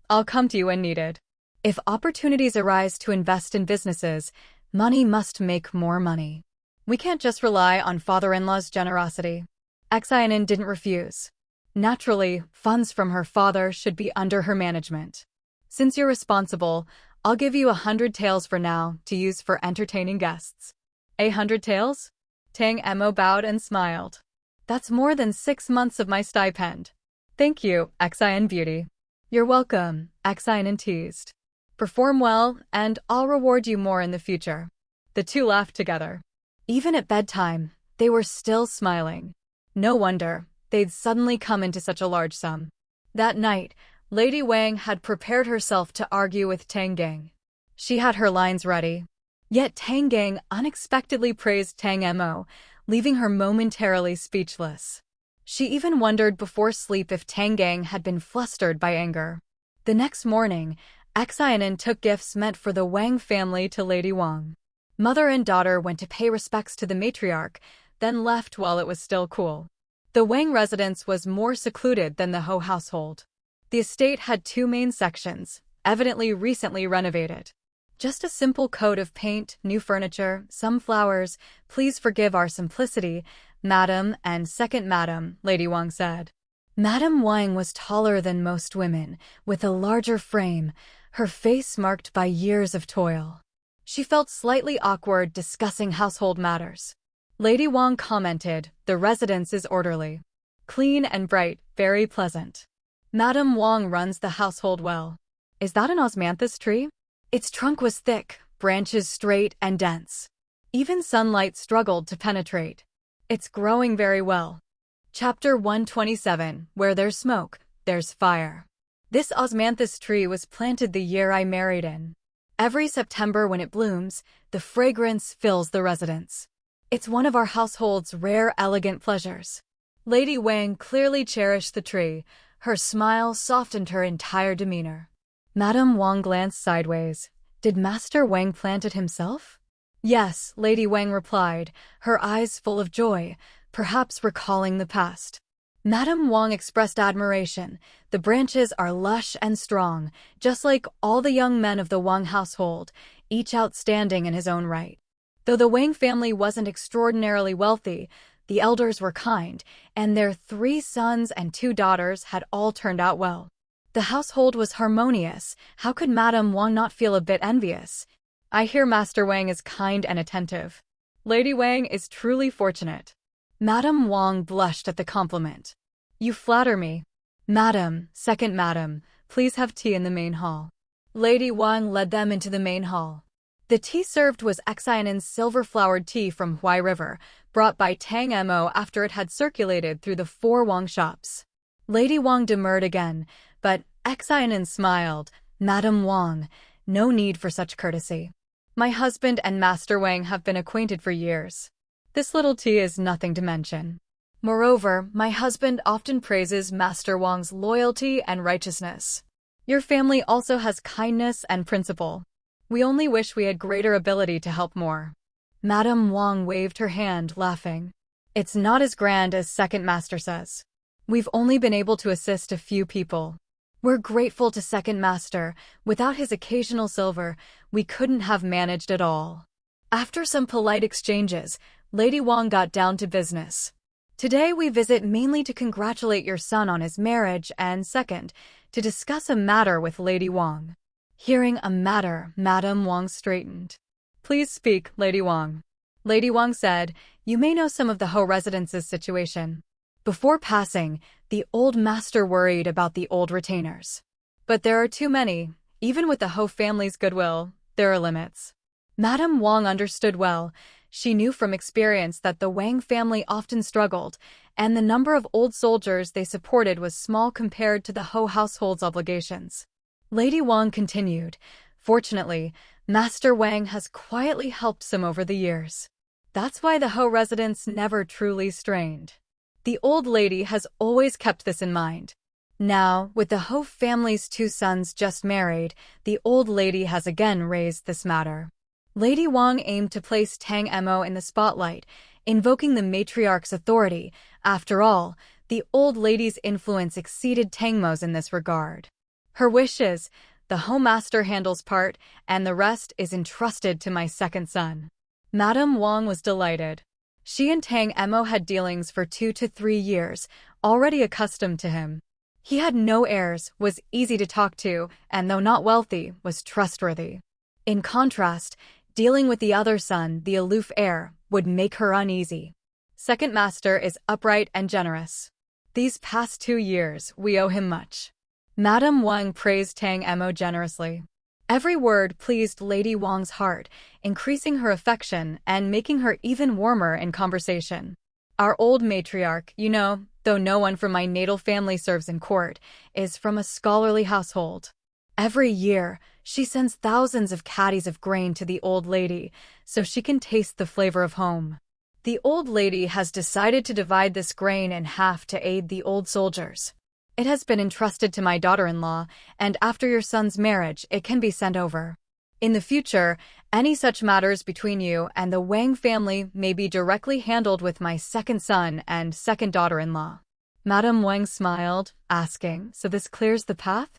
I'll come to you when needed. If opportunities arise to invest in businesses, money must make more money. We can't just rely on father-in-law's generosity. Xin An didn't refuse. Naturally, funds from her father should be under her management. Since you're responsible, I'll give you 100 taels for now to use for entertaining guests. 100 taels? Tang Mo bowed and smiled. That's more than 6 months of my stipend. Thank you, Xin Beauty. You're welcome, Xin teased. Perform well, and I'll reward you more in the future. The two laughed together. Even at bedtime, they were still smiling. No wonder they'd suddenly come into such a large sum. That night, Lady Wang had prepared herself to argue with Tang Gang. She had her lines ready. Yet Tang Gang unexpectedly praised Tang Mo, leaving her momentarily speechless. She even wondered before sleep if Tang Gang had been flustered by anger. The next morning, Xin An took gifts meant for the Wang family to Lady Wang. Mother and daughter went to pay respects to the matriarch, then left while it was still cool. The Wang residence was more secluded than the Ho household. The estate had 2 main sections, evidently recently renovated. Just a simple coat of paint, new furniture, some flowers. Please forgive our simplicity, Madam and second Madam, Lady Wang said. Madam Wang was taller than most women, with a larger frame, her face marked by years of toil. She felt slightly awkward discussing household matters. Lady Wang commented, the residence is orderly. Clean and bright, very pleasant. Madam Wang runs the household well. Is that an osmanthus tree? Its trunk was thick, branches straight and dense. Even sunlight struggled to penetrate. It's growing very well. Chapter 127, Where there's smoke, there's fire. This osmanthus tree was planted the year I married in. Every September when it blooms, the fragrance fills the residence. It's one of our household's rare elegant pleasures. Lady Wang clearly cherished the tree. Her smile softened her entire demeanor. Madame Wang glanced sideways. Did Master Wang plant it himself? Yes, Lady Wang replied, her eyes full of joy, perhaps recalling the past. Madame Wang expressed admiration. The branches are lush and strong, just like all the young men of the Wang household, each outstanding in his own right. Though the Wang family wasn't extraordinarily wealthy, the elders were kind, and their 3 sons and 2 daughters had all turned out well. The household was harmonious. How could Madame Wang not feel a bit envious? I hear Master Wang is kind and attentive. Lady Wang is truly fortunate. Madame Wang blushed at the compliment. You flatter me. Madam, second Madam, please have tea in the main hall. Lady Wang led them into the main hall. The tea served was Xin An's silver-flowered tea from Huai River, brought by Tang Mo after it had circulated through the 4 Wang shops. Lady Wang demurred again, but Xin An smiled. Madam Wang, no need for such courtesy. My husband and Master Wang have been acquainted for years. This little tea is nothing to mention. Moreover, my husband often praises Master Wang's loyalty and righteousness. Your family also has kindness and principle. We only wish we had greater ability to help more. Madame Wang waved her hand, laughing. It's not as grand as Second Master says. We've only been able to assist a few people. We're grateful to Second Master. Without his occasional silver, we couldn't have managed at all. After some polite exchanges, Lady Wang got down to business. Today we visit mainly to congratulate your son on his marriage and second, to discuss a matter with Lady Wang. Hearing a matter, Madame Wang straightened. Please speak, Lady Wang. Lady Wang said, you may know some of the Ho residence's situation. Before passing, the old master worried about the old retainers. But there are too many. Even with the Ho family's goodwill, there are limits. Madame Wang understood well. She knew from experience that the Wang family often struggled, and the number of old soldiers they supported was small compared to the Ho household's obligations. Lady Wang continued, fortunately, Master Wang has quietly helped some over the years. That's why the Ho residence never truly strained. The old lady has always kept this in mind. Now, with the Ho family's 2 sons just married, the old lady has again raised this matter. Lady Wang aimed to place Tang Emo in the spotlight, invoking the matriarch's authority. After all, the old lady's influence exceeded Tang Mo's in this regard. Her wish is, the Ho master handles part, and the rest is entrusted to my second son. Madame Wang was delighted. She and Tang Emo had dealings for 2 to 3 years, already accustomed to him. He had no heirs, was easy to talk to, and though not wealthy, was trustworthy. In contrast, dealing with the other son, the aloof heir, would make her uneasy. Second master is upright and generous. These past 2 years, we owe him much. Madame Wang praised Tang Emo generously. Every word pleased Lady Wang's heart, increasing her affection and making her even warmer in conversation. Our old matriarch, you know, though no one from my natal family serves in court, is from a scholarly household. Every year, she sends thousands of caddies of grain to the old lady, so she can taste the flavor of home. The old lady has decided to divide this grain in half to aid the old soldiers. It has been entrusted to my daughter-in-law, and after your son's marriage, it can be sent over. In the future, any such matters between you and the Wang family may be directly handled with my second son and second daughter-in-law. Madame Wang smiled, asking, so this clears the path?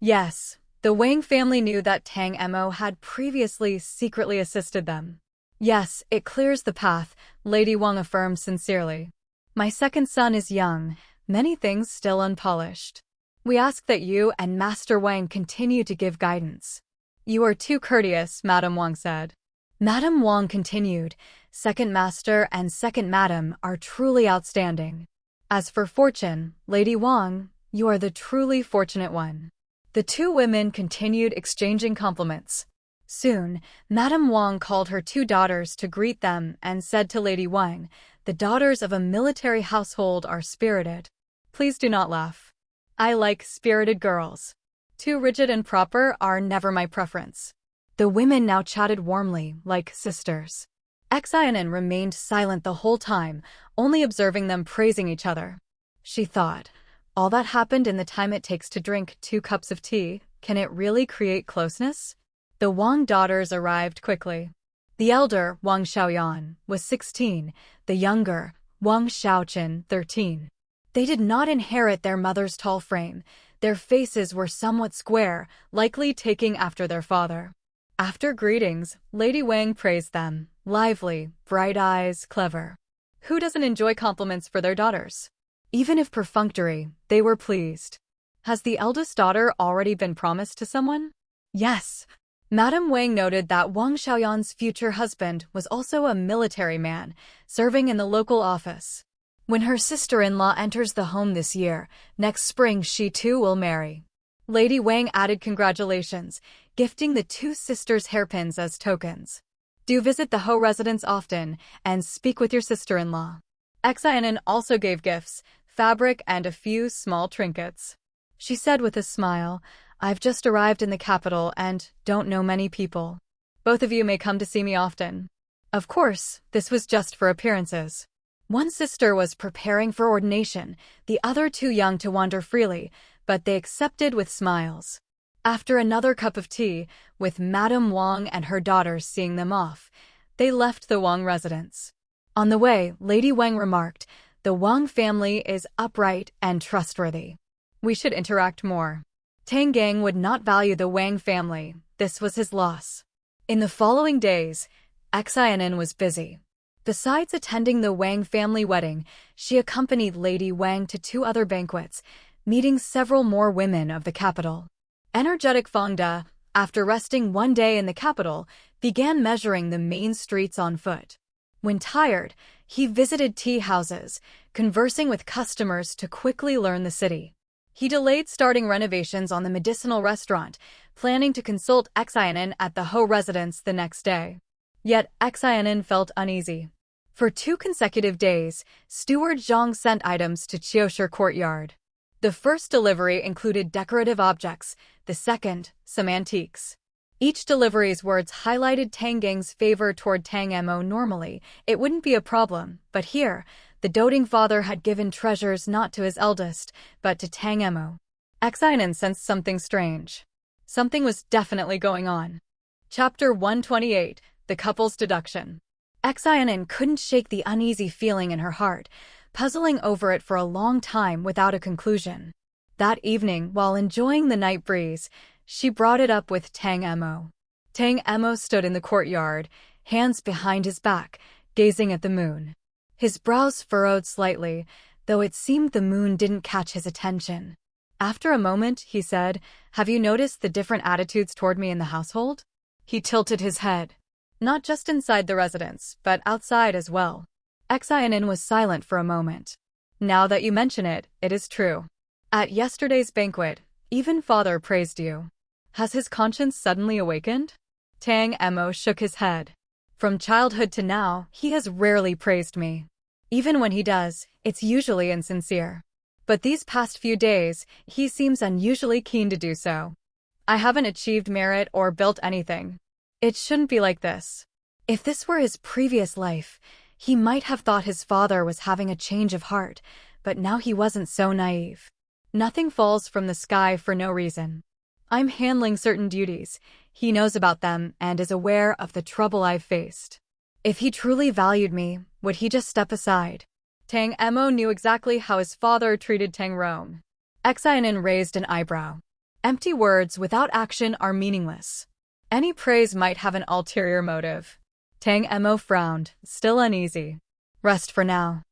Yes, the Wang family knew that Tang Emo had previously secretly assisted them. Yes, it clears the path, Lady Wang affirmed sincerely. My second son is young, many things still unpolished. We ask that you and Master Wang continue to give guidance. You are too courteous, Madame Wang said. Madame Wang continued, second master and second madam are truly outstanding. As for fortune, Lady Wang, you are the truly fortunate one. The 2 women continued exchanging compliments. Soon, Madame Wang called her 2 daughters to greet them and said to Lady Wang, the daughters of a military household are spirited. Please do not laugh. I like spirited girls. Too rigid and proper are never my preference. The women now chatted warmly, like sisters. Xin An remained silent the whole time, only observing them praising each other. She thought, all that happened in the time it takes to drink 2 cups of tea, can it really create closeness? The Wang daughters arrived quickly. The elder, Wang Xiaoyan, was 16, the younger, Wang Xiaoqin, 13. They did not inherit their mother's tall frame. Their faces were somewhat square, likely taking after their father. After greetings, Lady Wang praised them. Lively, bright eyes, clever. Who doesn't enjoy compliments for their daughters? Even if perfunctory, they were pleased. Has the eldest daughter already been promised to someone? Yes. Madame Wang noted that Wang Xiaoyan's future husband was also a military man, serving in the local office. When her sister-in-law enters the home this year, next spring she too will marry. Lady Wang added congratulations, gifting the 2 sisters hairpins as tokens. Do visit the Ho residence often, and speak with your sister-in-law. Xin An also gave gifts, fabric and a few small trinkets. She said with a smile, I've just arrived in the capital and don't know many people. Both of you may come to see me often. Of course, this was just for appearances. One sister was preparing for ordination, the other too young to wander freely, but they accepted with smiles. After another cup of tea, with Madame Wang and her daughters seeing them off, they left the Wang residence. On the way, Lady Wang remarked, the Wang family is upright and trustworthy. We should interact more. Tang Gang would not value the Wang family. This was his loss. In the following days, Xin An was busy. Besides attending the Wang family wedding, she accompanied Lady Wang to 2 other banquets, meeting several more women of the capital. Energetic Feng De, after resting one day in the capital, began measuring the main streets on foot. When tired, he visited tea houses, conversing with customers to quickly learn the city. He delayed starting renovations on the medicinal restaurant, planning to consult Xin An at the Ho residence the next day. Yet Xin An felt uneasy. For 2 consecutive days, Steward Zhang sent items to Qiushi courtyard. The first delivery included decorative objects, the second, some antiques. Each delivery's words highlighted Tang Gang's favor toward Tang Emo. Normally, it wouldn't be a problem, but here, The doting father had given treasures not to his eldest, but to Tang Emo. Xin An sensed something strange. Something was definitely going on. Chapter 128, The Couple's Deduction. Xin An couldn't shake the uneasy feeling in her heart, puzzling over it for a long time without a conclusion. That evening, while enjoying the night breeze, she brought it up with Tang Emo. Tang Emo stood in the courtyard, hands behind his back, gazing at the moon. His brows furrowed slightly, though it seemed the moon didn't catch his attention. After a moment, he said, "Have you noticed the different attitudes toward me in the household?" He tilted his head. Not just inside the residence, but outside as well. Xin An was silent for a moment. "Now that you mention it, it is true. At yesterday's banquet, even father praised you. Has his conscience suddenly awakened?" Tang Emo shook his head. "From childhood to now, he has rarely praised me. Even when he does, it's usually insincere. But these past few days, he seems unusually keen to do so. I haven't achieved merit or built anything. It shouldn't be like this." If this were his previous life, he might have thought his father was having a change of heart, but now he wasn't so naive. "Nothing falls from the sky for no reason. I'm handling certain duties. He knows about them and is aware of the trouble I've faced. If he truly valued me, would he just step aside?" Tang Emo knew exactly how his father treated Tang Rong. Xin An raised an eyebrow. Empty words without action are meaningless. Any praise might have an ulterior motive. Tang Emo frowned, still uneasy. "Rest for now.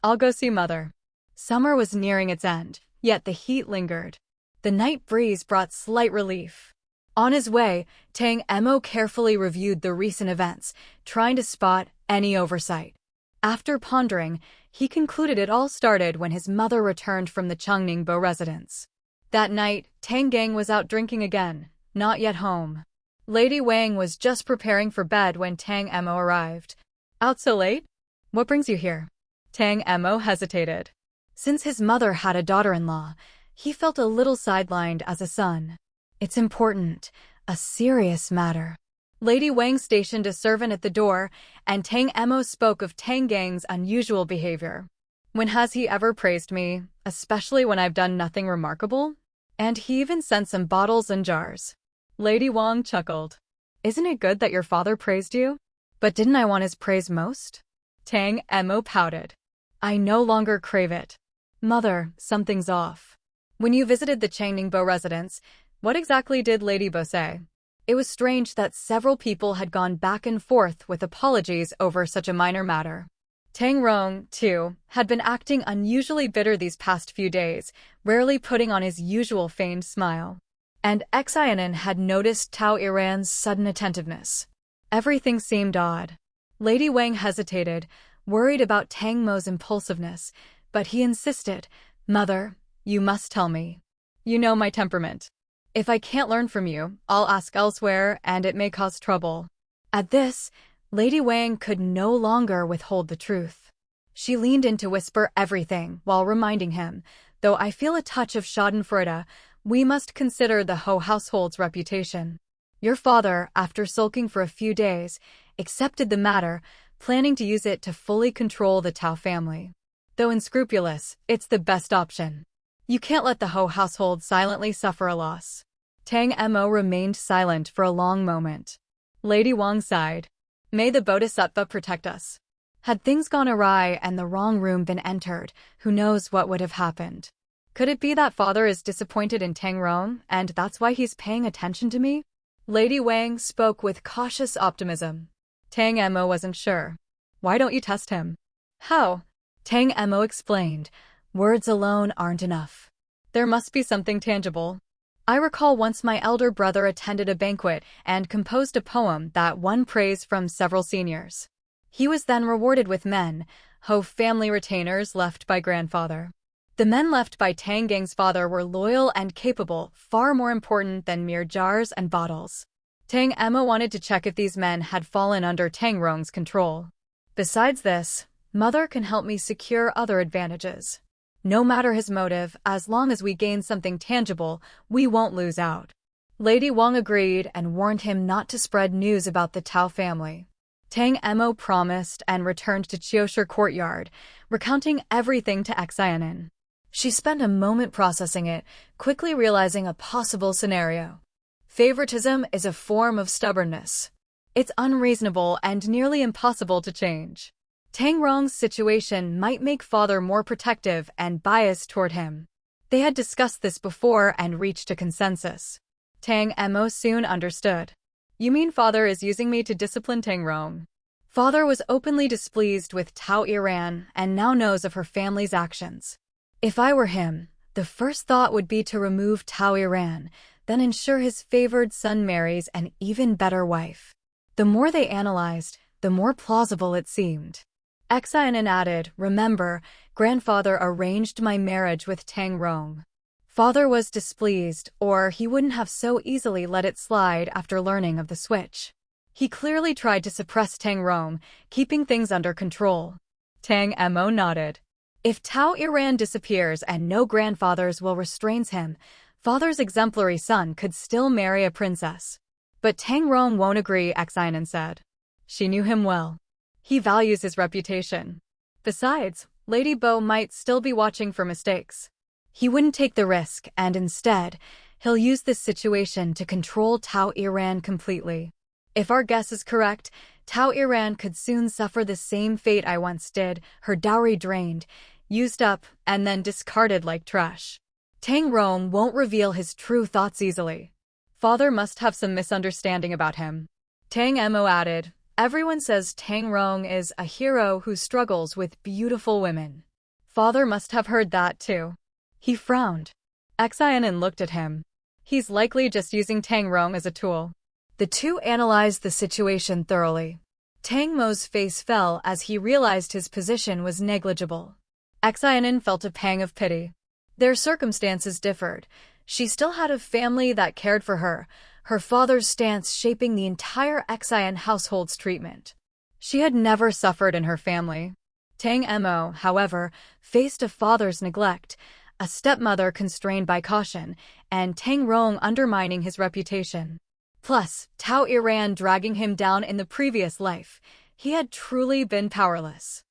I'll go see mother." Summer was nearing its end, yet the heat lingered. The night breeze brought slight relief. On his way, Tang Emo carefully reviewed the recent events, trying to spot any oversight. After pondering, he concluded it all started when his mother returned from the Changningbo residence. That night, Tang Gang was out drinking again, not yet home. Lady Wang was just preparing for bed when Tang Emo arrived. "Out so late? What brings you here?" Tang Emo hesitated. Since his mother had a daughter-in-law, he felt a little sidelined as a son. "It's important, a serious matter." Lady Wang stationed a servant at the door, and Tang Emo spoke of Tang Gang's unusual behavior. "When has he ever praised me, especially when I've done nothing remarkable? And he even sent some bottles and jars." Lady Wang chuckled. "Isn't it good that your father praised you? But didn't I want his praise most?" Tang Emo pouted. "I no longer crave it." "Mother, something's off. When you visited the Changningbo residence, what exactly did Lady Bo say?" It was strange that several people had gone back and forth with apologies over such a minor matter. Tang Rong, too, had been acting unusually bitter these past few days, rarely putting on his usual feigned smile. And Xin An had noticed Tao Iran's sudden attentiveness. Everything seemed odd. Lady Wang hesitated, worried about Tang Mo's impulsiveness, but he insisted, "Mother, you must tell me. You know my temperament. If I can't learn from you, I'll ask elsewhere, and it may cause trouble." At this, Lady Wang could no longer withhold the truth. She leaned in to whisper everything while reminding him, "Though I feel a touch of schadenfreude, we must consider the Ho household's reputation. Your father, after sulking for a few days, accepted the matter, planning to use it to fully control the Tao family. Though unscrupulous, it's the best option. You can't let the Ho household silently suffer a loss." Tang Emo remained silent for a long moment. Lady Wang sighed. "May the Bodhisattva protect us. Had things gone awry and the wrong room been entered, who knows what would have happened. Could it be that father is disappointed in Tang Rong, and that's why he's paying attention to me?" Lady Wang spoke with cautious optimism. Tang Emo wasn't sure. "Why don't you test him?" "How?" Tang Emo explained. "Words alone aren't enough. There must be something tangible. I recall once my elder brother attended a banquet and composed a poem that won praise from several seniors. He was then rewarded with men, Ho family retainers left by grandfather. The men left by Tang Gang's father were loyal and capable, far more important than mere jars and bottles. Tang Emo wanted to check if these men had fallen under Tang Rong's control. Besides this, mother can help me secure other advantages. No matter his motive, as long as we gain something tangible, we won't lose out." Lady Wang agreed and warned him not to spread news about the Tao family. Tang Emo promised and returned to Chiosher courtyard, recounting everything to Xin. She spent a moment processing it, quickly realizing a possible scenario. Favoritism is a form of stubbornness. It's unreasonable and nearly impossible to change. Tang Rong's situation might make father more protective and biased toward him. They had discussed this before and reached a consensus. Tang Emo soon understood. You mean father is using me to discipline Tang Rong? Father was openly displeased with Tao Iran and now knows of her family's actions. If I were him, the first thought would be to remove Tao Iran, then ensure his favored son marries an even better wife. The more they analyzed, the more plausible it seemed. Xin added, remember, grandfather arranged my marriage with Tang Rong. Father was displeased, or he wouldn't have so easily let it slide after learning of the switch. He clearly tried to suppress Tang Rong, keeping things under control. Tang Emo nodded. If Tao Iran disappears and no grandfathers will restrain him, father's exemplary son could still marry a princess. But Tang Rong won't agree, Xin said. She knew him well. He values his reputation. Besides, Lady Bo might still be watching for mistakes. He wouldn't take the risk, and instead, he'll use this situation to control Tao Iran completely. If our guess is correct, Tao Iran could soon suffer the same fate I once did, her dowry drained, used up, and then discarded like trash. Tang Rong won't reveal his true thoughts easily. Father must have some misunderstanding about him. Tang Emo added, everyone says Tang Rong is a hero who struggles with beautiful women. Father must have heard that too. He frowned. Xin looked at him. He's likely just using Tang Rong as a tool. The two analyzed the situation thoroughly. Tang Mo's face fell as he realized his position was negligible. Xin felt a pang of pity. Their circumstances differed. She still had a family that cared for her, her father's stance shaping the entire Xin household's treatment. She had never suffered in her family. Tang Emo, however, faced a father's neglect, a stepmother constrained by caution, and Tang Rong undermining his reputation. Plus, Tao Iran dragging him down in the previous life. He had truly been powerless.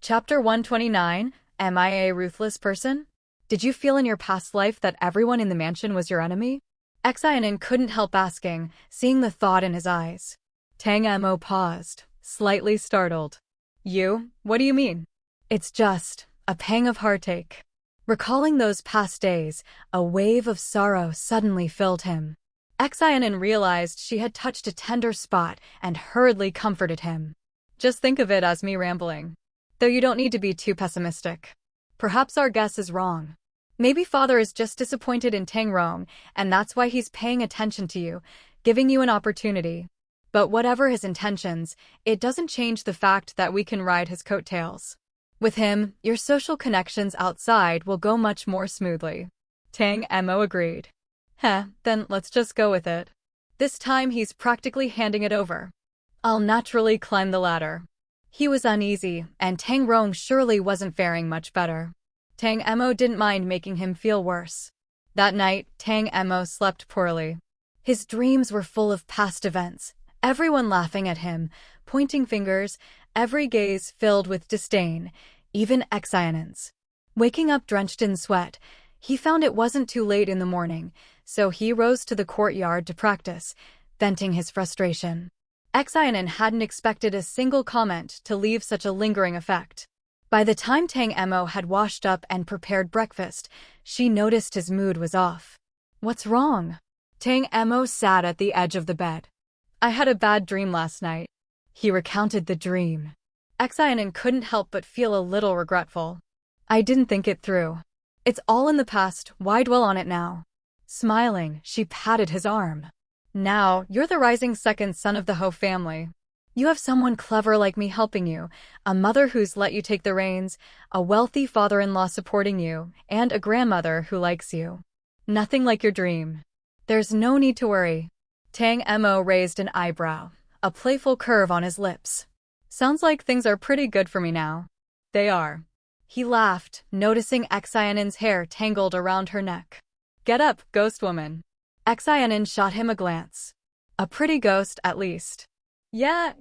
Chapter 129, Am I a ruthless person? Did you feel in your past life that everyone in the mansion was your enemy? Xin couldn't help asking, seeing the thought in his eyes. Tang Emo paused, slightly startled. You? What do you mean? It's just a pang of heartache. Recalling those past days, a wave of sorrow suddenly filled him. Xin realized she had touched a tender spot and hurriedly comforted him. Just think of it as me rambling. Though you don't need to be too pessimistic. Perhaps our guess is wrong. Maybe father is just disappointed in Tang Rong, and that's why he's paying attention to you, giving you an opportunity. But whatever his intentions, it doesn't change the fact that we can ride his coattails. With him, your social connections outside will go much more smoothly. Tang Emo agreed. Then let's just go with it. This time he's practically handing it over. I'll naturally climb the ladder. He was uneasy, and Tang Rong surely wasn't faring much better. Tang Emo didn't mind making him feel worse. That night, Tang Emo slept poorly. His dreams were full of past events, everyone laughing at him, pointing fingers, every gaze filled with disdain, even Xin's. Waking up drenched in sweat, he found it wasn't too late in the morning, so he rose to the courtyard to practice, venting his frustration. Xin hadn't expected a single comment to leave such a lingering effect. By the time Tang Emo had washed up and prepared breakfast, she noticed his mood was off. What's wrong? Tang Emo sat at the edge of the bed. I had a bad dream last night. He recounted the dream. Xin couldn't help but feel a little regretful. I didn't think it through. It's all in the past, why dwell on it now? Smiling, she patted his arm. Now, you're the rising second son of the Ho family. You have someone clever like me helping you, a mother who's let you take the reins, a wealthy father-in-law supporting you, and a grandmother who likes you. Nothing like your dream. There's no need to worry. Tang Emo raised an eyebrow, a playful curve on his lips. Sounds like things are pretty good for me now. They are. He laughed, noticing Xin's hair tangled around her neck. Get up, ghost woman. Xin shot him a glance. A pretty ghost, at least. Yeah.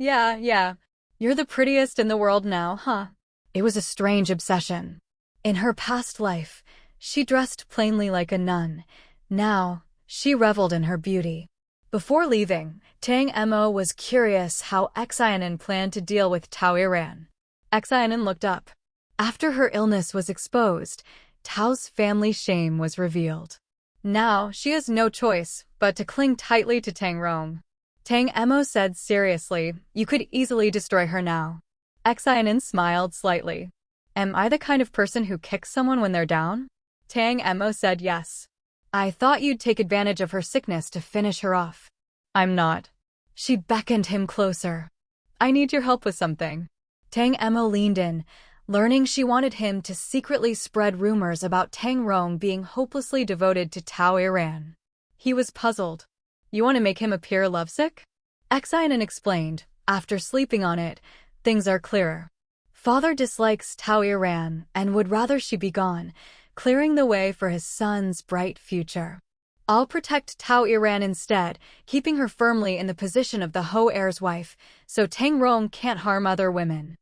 You're the prettiest in the world now, huh? It was a strange obsession. In her past life, she dressed plainly like a nun. Now, she reveled in her beauty. Before leaving, Tang Mo was curious how Xin An planned to deal with Tao Iran. Xin An looked up. After her illness was exposed, Tao's family shame was revealed. Now, she has no choice but to cling tightly to Tang Rong. Tang Mo said seriously, "You could easily destroy her now." Xin An smiled slightly. "Am I the kind of person who kicks someone when they're down?" Tang Mo said yes. "I thought you'd take advantage of her sickness to finish her off." "I'm not." She beckoned him closer. "I need your help with something." Tang Mo leaned in, learning she wanted him to secretly spread rumors about Tang Rong being hopelessly devoted to Tao Iran. He was puzzled. "You want to make him appear lovesick?" Xin An explained. "After sleeping on it, things are clearer. Father dislikes Tao Iran and would rather she be gone, clearing the way for his son's bright future. I'll protect Tao Iran instead, keeping her firmly in the position of the Ho heir's wife, so Tang Rong can't harm other women.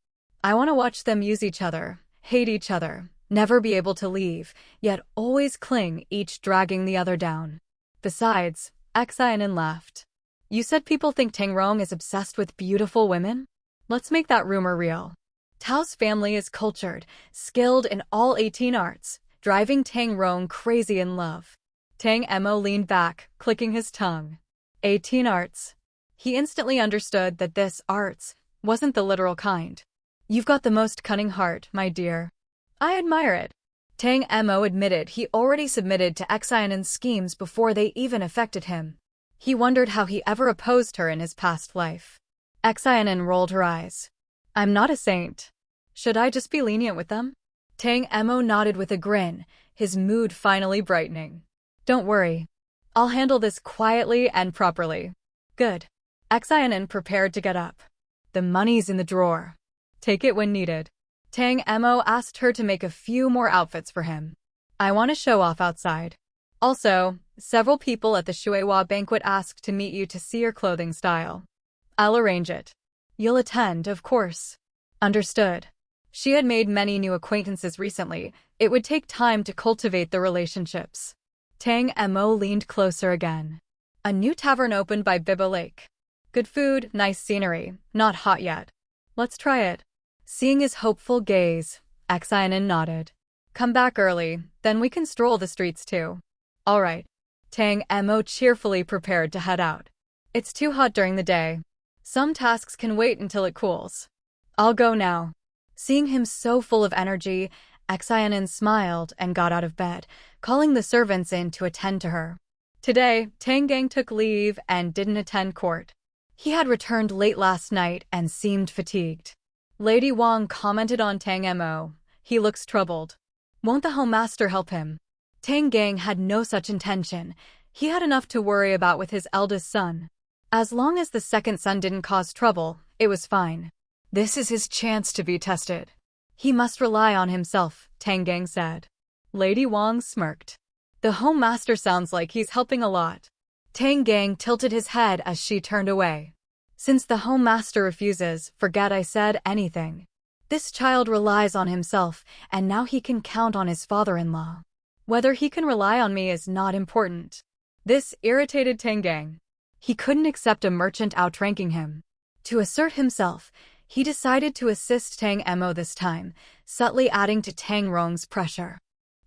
I want to watch them use each other, hate each other, never be able to leave, yet always cling, each dragging the other down." Besides, Xin An laughed. "You said people think Tang Rong is obsessed with beautiful women? Let's make that rumor real. Tao's family is cultured, skilled in all 18 arts, driving Tang Rong crazy in love." Tang Mo leaned back, clicking his tongue. 18 arts. He instantly understood that this arts wasn't the literal kind. "You've got the most cunning heart, my dear. I admire it." Tang Mo admitted he already submitted to Xin An's schemes before they even affected him. He wondered how he ever opposed her in his past life. Xin An rolled her eyes. "I'm not a saint. Should I just be lenient with them?" Tang Mo nodded with a grin, his mood finally brightening. "Don't worry. I'll handle this quietly and properly." "Good." Xin An prepared to get up. "The money's in the drawer. Take it when needed." Tang Mo asked her to make a few more outfits for him. "I want to show off outside. Also, several people at the Shuiwa banquet asked to meet you to see your clothing style. I'll arrange it. You'll attend, of course." Understood. She had made many new acquaintances recently. It would take time to cultivate the relationships. Tang Mo leaned closer again. A new tavern opened by Biba Lake. "Good food, nice scenery, not hot yet. Let's try it." Seeing his hopeful gaze, Xin An nodded. "Come back early, then we can stroll the streets too." "All right." Tang Mo cheerfully prepared to head out. "It's too hot during the day. Some tasks can wait until it cools. I'll go now." Seeing him so full of energy, Xin An smiled and got out of bed, calling the servants in to attend to her. Today, Tang Gang took leave and didn't attend court. He had returned late last night and seemed fatigued. Lady Wang commented on Tang Mo. "He looks troubled. Won't the Home Master help him?" Tang Gang had no such intention. He had enough to worry about with his eldest son. As long as the second son didn't cause trouble, it was fine. This is his chance to be tested. He must rely on himself, Tang Gang said. Lady Wang smirked. "The Home Master sounds like he's helping a lot." Tang Gang tilted his head as she turned away. "Since the Home Master refuses, forget I said anything. This child relies on himself, and now he can count on his father-in-law. Whether he can rely on me is not important." This irritated Tang Gang. He couldn't accept a merchant outranking him. To assert himself, he decided to assist Tang Mo this time, subtly adding to Tang Rong's pressure.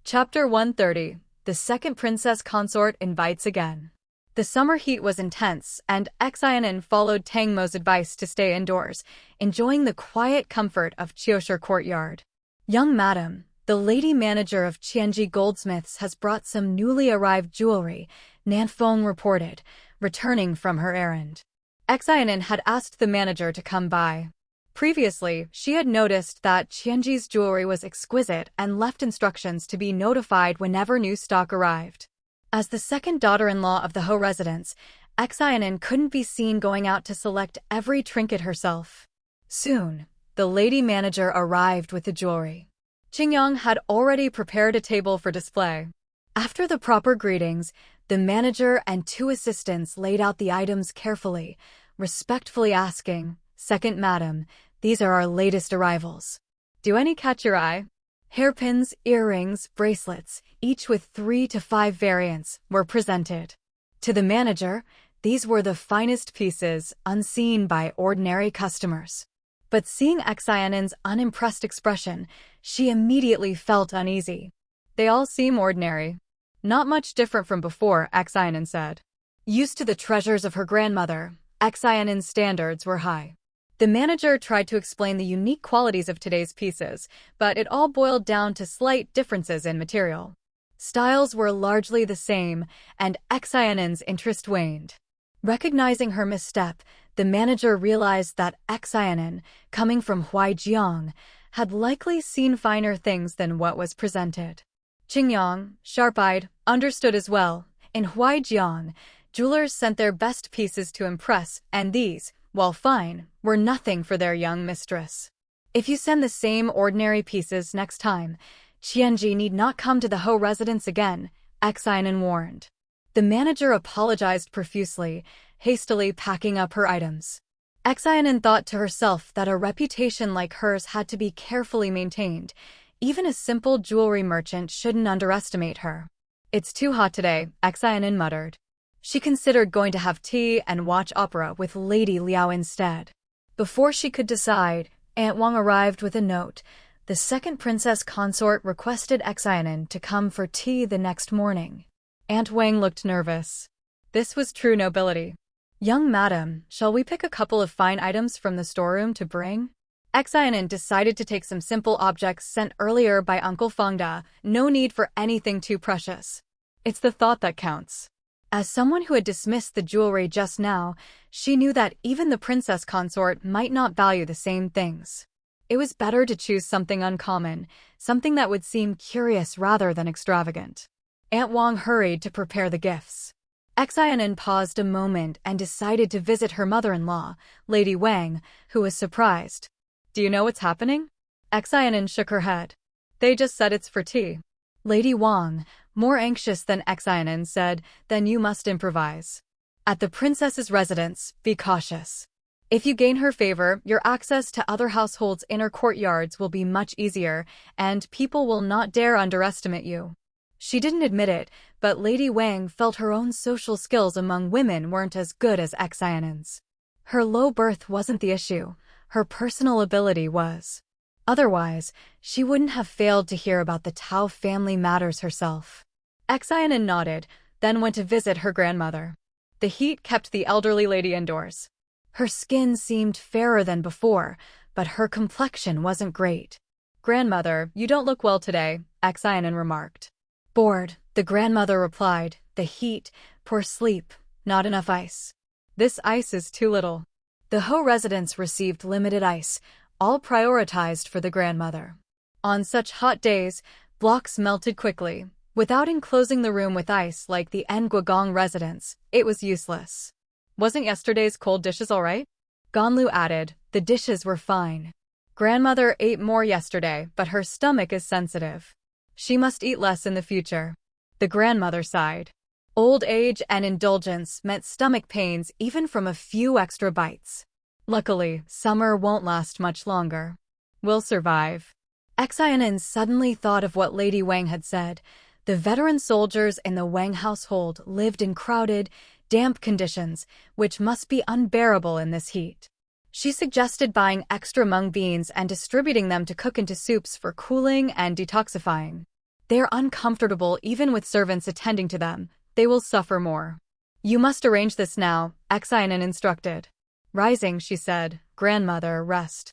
Chapter 130. The second princess consort invites again. The summer heat was intense, and Xin An followed Tang Mo's advice to stay indoors, enjoying the quiet comfort of Qiushi courtyard. "Young madam, the lady manager of Qianji Goldsmiths has brought some newly arrived jewelry," Nanfeng reported, returning from her errand. Xin An had asked the manager to come by. Previously, she had noticed that Qianji's jewelry was exquisite and left instructions to be notified whenever new stock arrived. As the second daughter-in-law of the Ho residence, Xin An couldn't be seen going out to select every trinket herself. Soon, the lady manager arrived with the jewelry. Qingyang had already prepared a table for display. After the proper greetings, the manager and two assistants laid out the items carefully, respectfully asking, "Second madam, These are our latest arrivals. Do any catch your eye? Hairpins, earrings, bracelets, each with 3 to 5 variants, were presented. To the manager, these were the finest pieces, unseen by ordinary customers. But seeing Xin An's unimpressed expression, she immediately felt uneasy. They all seem ordinary. Not much different from before, Xin An said. Used to the treasures of her grandmother, Xin An's standards were high. The manager tried to explain the unique qualities of today's pieces, but it all boiled down to slight differences in material. Styles were largely the same, and Xin An's interest waned. Recognizing her misstep, the manager realized that Xin An, coming from Huaijiang, had likely seen finer things than what was presented. Qingyang, sharp-eyed, understood as well. In Huaijiang, jewelers sent their best pieces to impress, and these, while fine, were nothing for their young mistress. If you send the same ordinary pieces next time, Qianji need not come to the Ho residence again, Xin An warned. The manager apologized profusely, hastily packing up her items. Xin An thought to herself that a reputation like hers had to be carefully maintained. Even a simple jewelry merchant shouldn't underestimate her. It's too hot today, Xin An muttered. She considered going to have tea and watch opera with Lady Liao instead. Before she could decide, Aunt Wang arrived with a note. The second princess consort requested Xin An to come for tea the next morning. Aunt Wang looked nervous. This was true nobility. Young madam, shall we pick a couple of fine items from the storeroom to bring? Xin An decided to take some simple objects sent earlier by Uncle Fengda. No need for anything too precious. It's the thought that counts. As someone who had dismissed the jewelry just now, she knew that even the princess consort might not value the same things. It was better to choose something uncommon, something that would seem curious rather than extravagant. Aunt Wang hurried to prepare the gifts. Xin An paused a moment and decided to visit her mother-in-law, Lady Wang, who was surprised. Do you know what's happening? Xin An shook her head. They just said it's for tea. Lady Wang, more anxious than Xin An, said, then you must improvise. At the princess's residence, be cautious. If you gain her favor, your access to other households' inner courtyards will be much easier, and people will not dare underestimate you. She didn't admit it, but Lady Wang felt her own social skills among women weren't as good as Xin An's. Her low birth wasn't the issue, her personal ability was. Otherwise, she wouldn't have failed to hear about the Tao family matters herself. Xin An nodded, then went to visit her grandmother. The heat kept the elderly lady indoors. Her skin seemed fairer than before, but her complexion wasn't great. Grandmother, you don't look well today, Xin An remarked. Bored, the grandmother replied, the heat, poor sleep, not enough ice. This ice is too little. The Ho residence received limited ice, all prioritized for the grandmother. On such hot days, blocks melted quickly. Without enclosing the room with ice like the Nguagong residence, it was useless. Wasn't yesterday's cold dishes all right? Ganlu added, the dishes were fine. Grandmother ate more yesterday, but her stomach is sensitive. She must eat less in the future. The grandmother sighed. Old age and indulgence meant stomach pains even from a few extra bites. Luckily, summer won't last much longer. We'll survive. Xin An suddenly thought of what Lady Wang had said. The veteran soldiers in the Wang household lived in crowded, damp conditions, which must be unbearable in this heat. She suggested buying extra mung beans and distributing them to cook into soups for cooling and detoxifying. They're uncomfortable even with servants attending to them. They will suffer more. You must arrange this now, Xin An instructed. Rising, she said, Grandmother, rest.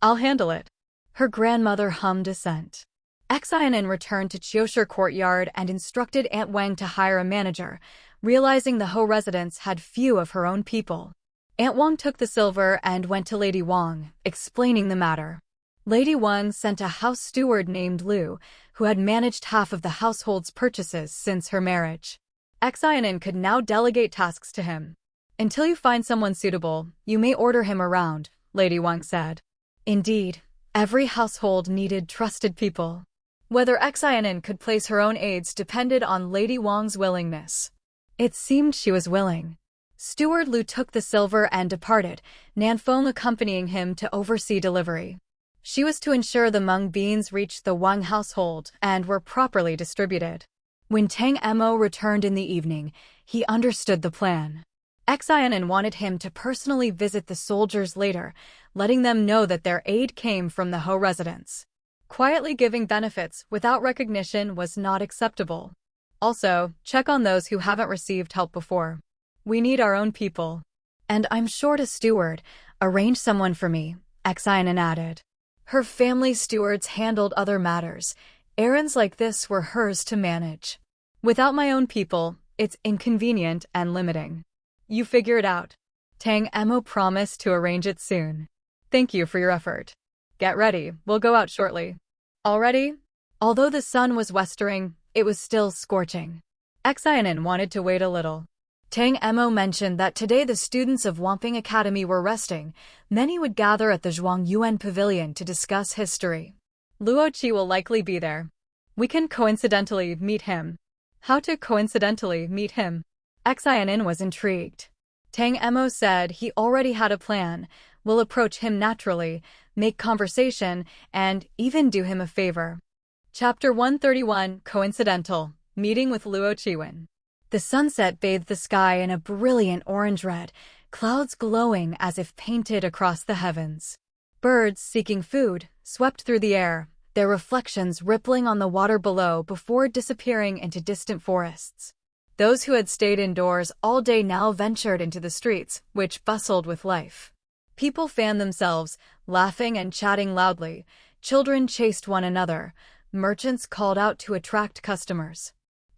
I'll handle it. Her grandmother hummed assent. Xin An returned to Qiushi courtyard and instructed Aunt Wang to hire a manager, realizing the Ho residence had few of her own people. Aunt Wang took the silver and went to Lady Wang, explaining the matter. Lady Wang sent a house steward named Liu, who had managed half of the household's purchases since her marriage. Xin An could now delegate tasks to him. Until you find someone suitable, you may order him around, Lady Wang said. Indeed, every household needed trusted people. Whether Xin An could place her own aides depended on Lady Wang's willingness. It seemed she was willing. Steward Lu took the silver and departed, Nanfeng accompanying him to oversee delivery. She was to ensure the mung beans reached the Wang household and were properly distributed. When Tang Mo returned in the evening, he understood the plan. Xin An wanted him to personally visit the soldiers later, letting them know that their aid came from the Ho residence. Quietly giving benefits without recognition was not acceptable. Also, check on those who haven't received help before. We need our own people. And I'm short a steward. Arrange someone for me, Xin An added. Her family stewards handled other matters. Errands like this were hers to manage. Without my own people, it's inconvenient and limiting. You figure it out. Tang Mo promised to arrange it soon. Thank you for your effort. Get ready, we'll go out shortly. Already? Although the sun was westering, it was still scorching. Xin An wanted to wait a little. Tang Mo mentioned that today the students of Wamping Academy were resting. Many would gather at the Zhuangyuan Pavilion to discuss history. Luo Qi will likely be there. We can coincidentally meet him. How to coincidentally meet him? Xin An was intrigued. Tang Mo said he already had a plan. We'll approach him naturally, make conversation, and even do him a favor. Chapter 131, Coincidental, Meeting with Luo Qiwen. The sunset bathed the sky in a brilliant orange-red, clouds glowing as if painted across the heavens. Birds, seeking food, swept through the air, their reflections rippling on the water below before disappearing into distant forests. Those who had stayed indoors all day now ventured into the streets, which bustled with life. People fanned themselves, laughing and chatting loudly. Children chased one another. Merchants called out to attract customers.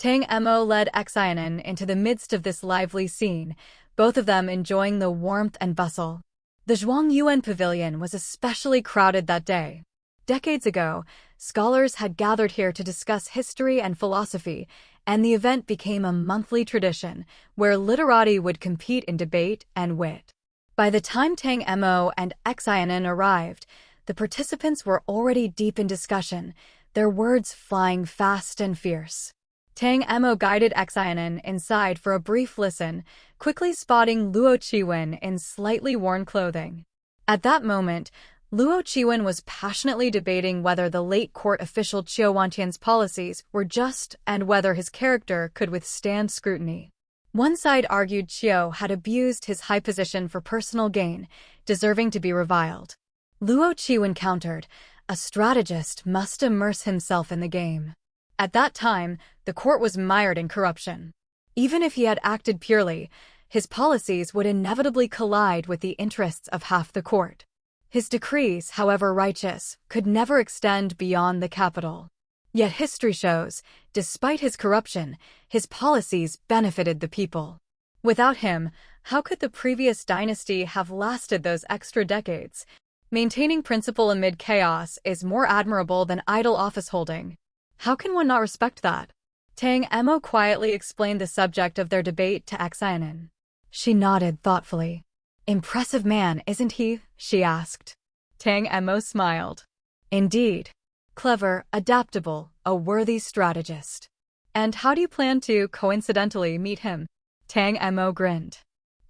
Tang Mo led Xin An into the midst of this lively scene, both of them enjoying the warmth and bustle. The Zhuangyuan Pavilion was especially crowded that day. Decades ago, scholars had gathered here to discuss history and philosophy, and the event became a monthly tradition, where literati would compete in debate and wit. By the time Tang Mo and Xin An arrived, the participants were already deep in discussion, their words flying fast and fierce. Tang Mo guided Xin An inside for a brief listen, quickly spotting Luo Qiwen in slightly worn clothing. At that moment, Luo Qiwen was passionately debating whether the late court official Qiu Wantian's policies were just and whether his character could withstand scrutiny. One side argued Qiu had abused his high position for personal gain, deserving to be reviled. Luo Qiwen countered, a strategist must immerse himself in the game. At that time, the court was mired in corruption. Even if he had acted purely, his policies would inevitably collide with the interests of half the court. His decrees, however righteous, could never extend beyond the capital. Yet history shows, despite his corruption, his policies benefited the people. Without him, how could the previous dynasty have lasted those extra decades? Maintaining principle amid chaos is more admirable than idle office-holding. How can one not respect that? Tang Mo quietly explained the subject of their debate to Xin An. She nodded thoughtfully. Impressive man, isn't he? She asked. Tang Mo smiled. Indeed. Clever, adaptable, a worthy strategist. And how do you plan to coincidentally meet him? Tang Mo grinned.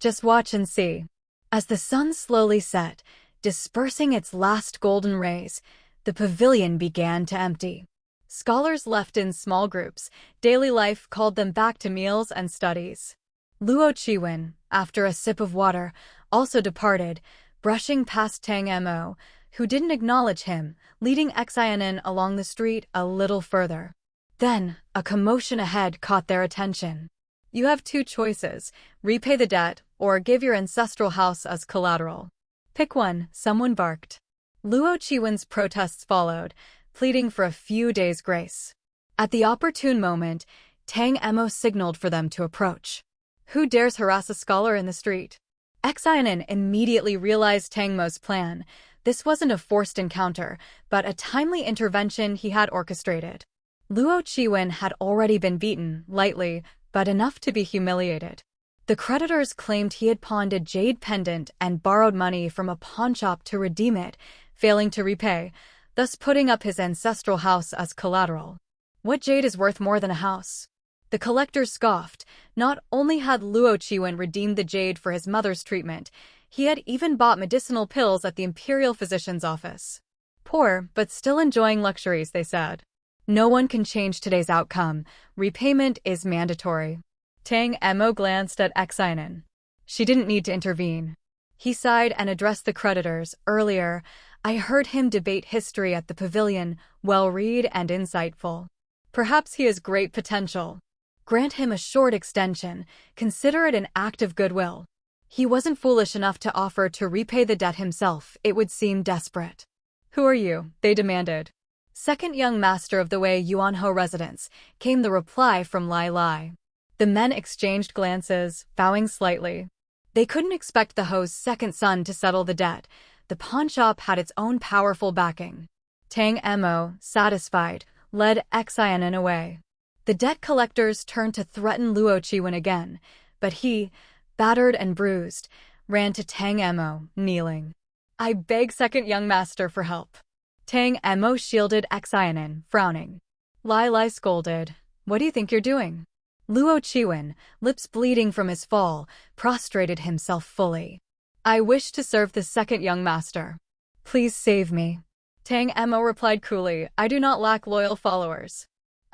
Just watch and see. As the sun slowly set, dispersing its last golden rays, the pavilion began to empty. Scholars left in small groups. Daily life called them back to meals and studies. Luo Qiwen, after a sip of water, also departed, brushing past Tang Mo, who didn't acknowledge him, leading Xin An along the street a little further. Then, a commotion ahead caught their attention. You have two choices, repay the debt, or give your ancestral house as collateral. Pick one, someone barked. Luo Qiwen's protests followed, pleading for a few days' grace. At the opportune moment, Tang Mo signaled for them to approach. Who dares harass a scholar in the street? Xin An immediately realized Tang Mo's plan. This wasn't a forced encounter, but a timely intervention he had orchestrated. Luo Qiwen had already been beaten, lightly, but enough to be humiliated. The creditors claimed he had pawned a jade pendant and borrowed money from a pawnshop to redeem it, failing to repay, thus putting up his ancestral house as collateral. What jade is worth more than a house? The collector scoffed. Not only had Luo Chiwen redeemed the jade for his mother's treatment, he had even bought medicinal pills at the imperial physician's office. Poor, but still enjoying luxuries, they said. No one can change today's outcome. Repayment is mandatory. Tang Mo glanced at Xin An. She didn't need to intervene. He sighed and addressed the creditors. Earlier, I heard him debate history at the pavilion, well-read and insightful. Perhaps he has great potential. Grant him a short extension. Consider it an act of goodwill. He wasn't foolish enough to offer to repay the debt himself. It would seem desperate. Who are you? They demanded. Second young master of the Wei Yuanhou residence, came the reply from Lai Lai. The men exchanged glances, bowing slightly. They couldn't expect the host's second son to settle the debt. The pawnshop had its own powerful backing. Tang Mo, satisfied, led Xin An away. The debt collectors turned to threaten Luo Chiwen again, but he, battered and bruised, ran to Tang Mo, kneeling. I beg second young master for help. Tang Mo shielded Xin An, frowning. Lai Lai scolded. What do you think you're doing? Luo Chiwen, lips bleeding from his fall, prostrated himself fully. I wish to serve the second young master. Please save me. Tang Mo replied coolly, I do not lack loyal followers.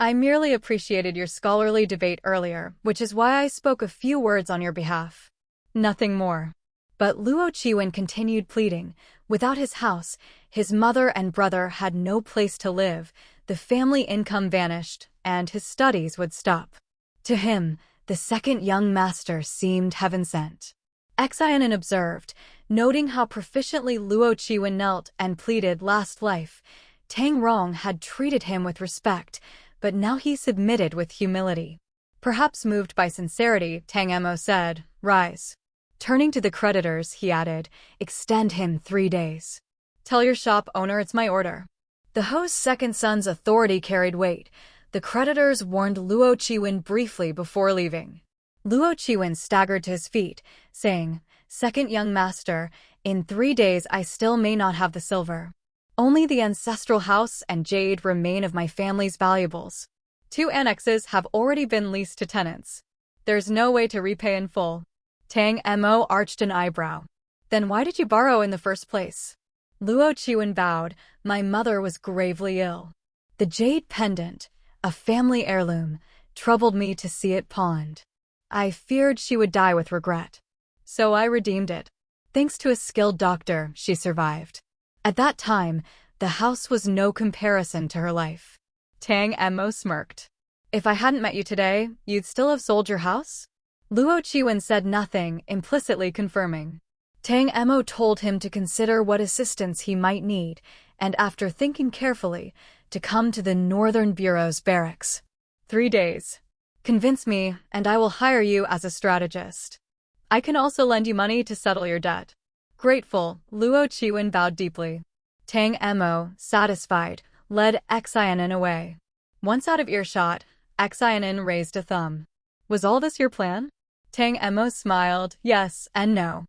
I merely appreciated your scholarly debate earlier, which is why I spoke a few words on your behalf. Nothing more. But Luo Chiwen continued pleading. Without his house, his mother and brother had no place to live, the family income vanished, and his studies would stop. To him, the second young master seemed heaven-sent. Xin An observed, noting how proficiently Luo Chiwen knelt and pleaded last life. Tang Rong had treated him with respect, but now he submitted with humility. Perhaps moved by sincerity, Tang Mo said, Rise. Turning to the creditors, he added, Extend him 3 days. Tell your shop owner it's my order. The host's second son's authority carried weight. The creditors warned Luo Chiwen briefly before leaving. Luo Chiwen staggered to his feet, saying, Second young master, in 3 days I still may not have the silver. Only the ancestral house and jade remain of my family's valuables. 2 annexes have already been leased to tenants. There's no way to repay in full. Tang Mo arched an eyebrow. Then why did you borrow in the first place? Luo Chiwen bowed. My mother was gravely ill. The jade pendant, a family heirloom, troubled me to see it pawned. I feared she would die with regret. So I redeemed it. Thanks to a skilled doctor, she survived. At that time, the house was no comparison to her life. Tang Mo smirked. If I hadn't met you today, you'd still have sold your house? Luo Chiwen said nothing, implicitly confirming. Tang Mo told him to consider what assistance he might need, and after thinking carefully, to come to the Northern Bureau's barracks. 3 days. Convince me, and I will hire you as a strategist. I can also lend you money to settle your debt. Grateful, Luo Chiwen bowed deeply. Tang Mo, satisfied, led Xin An away. Once out of earshot, Xin An raised a thumb. Was all this your plan? Tang Mo smiled, yes and no.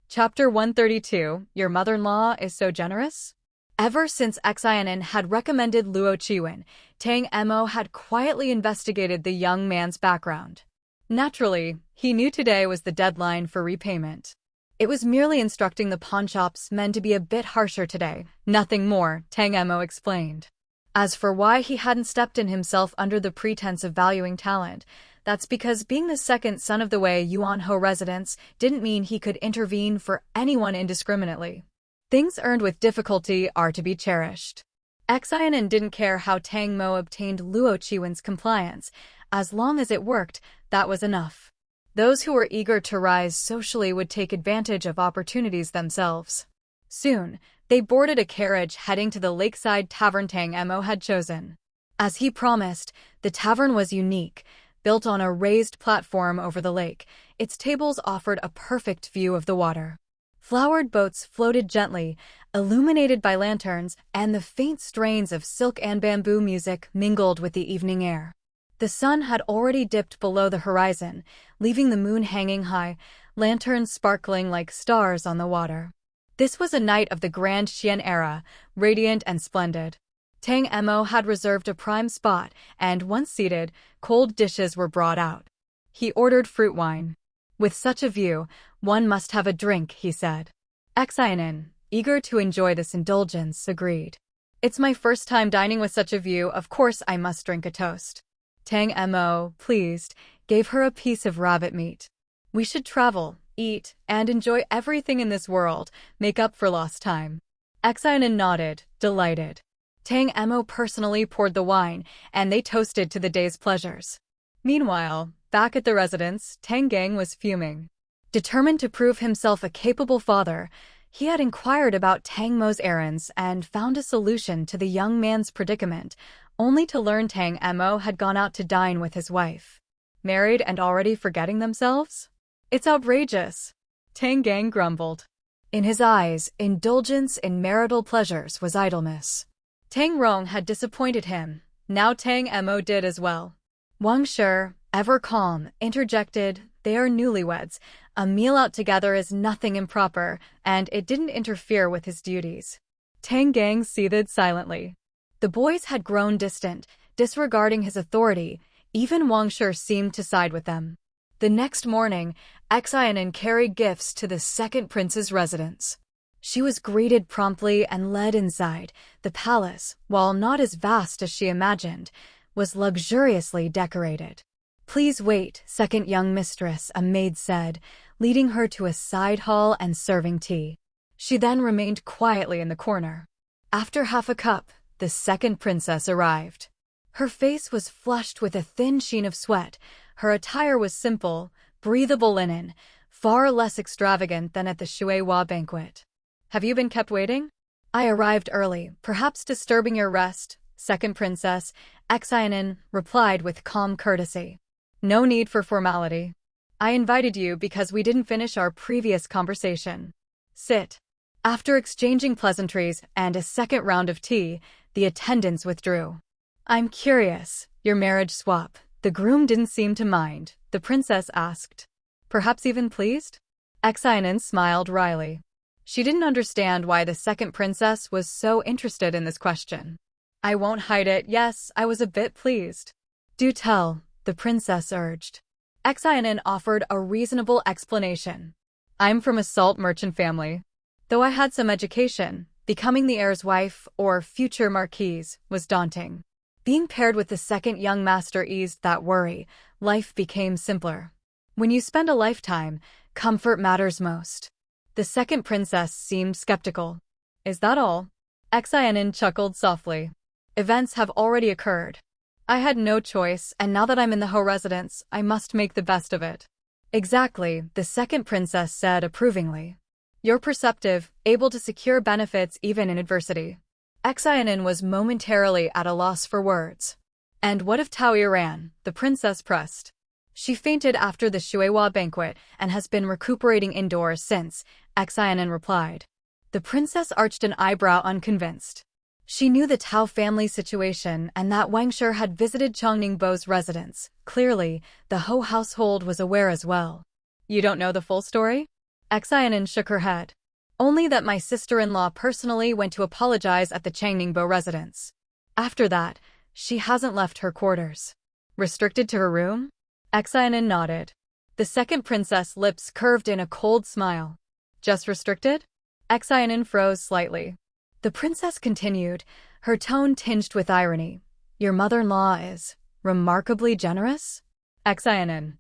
Chapter 132, Your mother-in-law is so generous? Ever since Xin An had recommended Luo Chiwen, Tang Mo had quietly investigated the young man's background. Naturally, he knew today was the deadline for repayment. It was merely instructing the pawnshop's men to be a bit harsher today, nothing more, Tang Mo explained. As for why he hadn't stepped in himself under the pretense of valuing talent, that's because being the second son of the Wei Yuanhou residence didn't mean he could intervene for anyone indiscriminately. Things earned with difficulty are to be cherished. Xin An didn't care how Tang Mo obtained Luo Chiwen's compliance. As long as it worked, that was enough. Those who were eager to rise socially would take advantage of opportunities themselves. Soon, they boarded a carriage heading to the lakeside tavern Tang Mo had chosen. As he promised, the tavern was unique. Built on a raised platform over the lake, its tables offered a perfect view of the water. Flowered boats floated gently, illuminated by lanterns, and the faint strains of silk and bamboo music mingled with the evening air. The sun had already dipped below the horizon, leaving the moon hanging high, lanterns sparkling like stars on the water. This was a night of the Grand Xian era, radiant and splendid. Tang Emo had reserved a prime spot, and once seated, cold dishes were brought out. He ordered fruit wine. With such a view, one must have a drink, he said. Xin An, eager to enjoy this indulgence, agreed. It's my first time dining with such a view, of course I must drink a toast. Tang Emo, pleased, gave her a piece of rabbit meat. We should travel, eat, and enjoy everything in this world, make up for lost time. Xin An nodded, delighted. Tang Emo personally poured the wine, and they toasted to the day's pleasures. Meanwhile, back at the residence, Tang Gang was fuming. Determined to prove himself a capable father, he had inquired about Tang Mo's errands and found a solution to the young man's predicament, only to learn Tang Emo had gone out to dine with his wife. Married and already forgetting themselves? It's outrageous. Tang Gang grumbled. In his eyes, indulgence in marital pleasures was idleness. Tang Rong had disappointed him. Now Tang Emo did as well. Wang Shi, ever calm, interjected, "They are newlyweds. A meal out together is nothing improper, and it didn't interfere with his duties." Tang Gang seethed silently. The boys had grown distant, disregarding his authority. Even Wang Shi seemed to side with them. The next morning, Xin An carried gifts to the second prince's residence. She was greeted promptly and led inside. The palace, while not as vast as she imagined, was luxuriously decorated. "Please wait, second young mistress," a maid said, leading her to a side hall and serving tea. She then remained quietly in the corner. After half a cup, the second princess arrived. Her face was flushed with a thin sheen of sweat. Her attire was simple, breathable linen, far less extravagant than at the Shuihua banquet. "Have you been kept waiting?" "I arrived early, perhaps disturbing your rest," second princess, Xin An, replied with calm courtesy. "No need for formality. I invited you because we didn't finish our previous conversation. Sit." After exchanging pleasantries and a second round of tea, the attendants withdrew. "I'm curious, your marriage swap. The groom didn't seem to mind," the princess asked. "Perhaps even pleased?" Xin An smiled wryly. She didn't understand why the second princess was so interested in this question. "I won't hide it, yes, I was a bit pleased." "Do tell," the princess urged. Xin An offered a reasonable explanation. "I'm from a salt merchant family. Though I had some education, becoming the heir's wife, or future marquise, was daunting. Being paired with the second young master eased that worry. Life became simpler. When you spend a lifetime, comfort matters most." The second princess seemed skeptical. "Is that all?" Xin An chuckled softly. "Events have already occurred. I had no choice, and now that I'm in the Ho residence, I must make the best of it." "Exactly," the second princess said approvingly. "You're perceptive, able to secure benefits even in adversity." Xin An was momentarily at a loss for words. "And what of Tao Iran?" the princess pressed. "She fainted after the Shuihua banquet and has been recuperating indoors since," Xin An replied. The princess arched an eyebrow, unconvinced. She knew the Tao family's situation and that Wang Shi had visited Chongningbo's residence. Clearly, the Ho household was aware as well. "You don't know the full story?" Xin An shook her head. "Only that my sister-in-law personally went to apologize at the Changningbo residence. After that, she hasn't left her quarters." "Restricted to her room?" Xin An nodded. The second princess' lips curved in a cold smile. "Just restricted?" Xin An froze slightly. The princess continued, her tone tinged with irony. "Your mother-in-law is remarkably generous?" Xin An.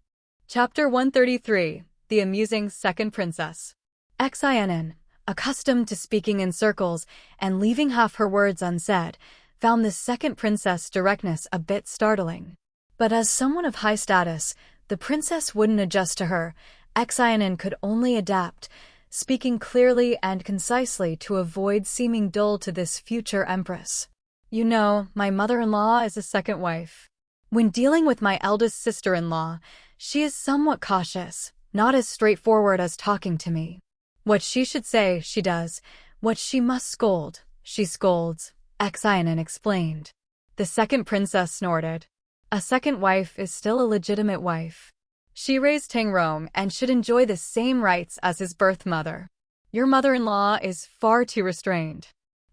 Chapter 133, The Amusing Second Princess. Xin An, accustomed to speaking in circles and leaving half her words unsaid, found the second princess' directness a bit startling. But as someone of high status, the princess wouldn't adjust to her. Xin An could only adapt, speaking clearly and concisely to avoid seeming dull to this future empress. "You know, my mother-in-law is a second wife. When dealing with my eldest sister-in-law, she is somewhat cautious, not as straightforward as talking to me. What she should say, she does. What she must scold, she scolds," Xin An explained. The second princess snorted. "A second wife is still a legitimate wife. She raised Tang Rong and should enjoy the same rights as his birth mother. Your mother-in-law is far too restrained."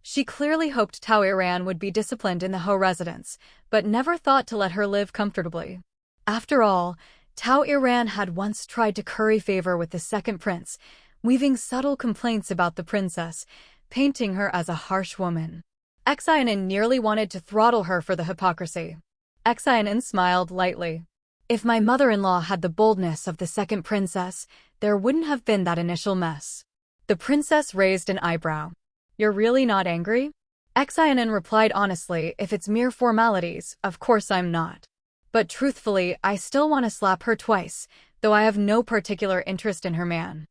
She clearly hoped Tao Iran would be disciplined in the Ho residence, but never thought to let her live comfortably. After all, Tao Iran had once tried to curry favor with the second prince, weaving subtle complaints about the princess, painting her as a harsh woman. Xin An nearly wanted to throttle her for the hypocrisy. Xin An smiled lightly. If my mother-in-law had the boldness of the second princess, there wouldn't have been that initial mess. The princess raised an eyebrow. You're really not angry? Xin An replied honestly, if it's mere formalities, of course I'm not. But truthfully, I still want to slap her twice, though I have no particular interest in her man.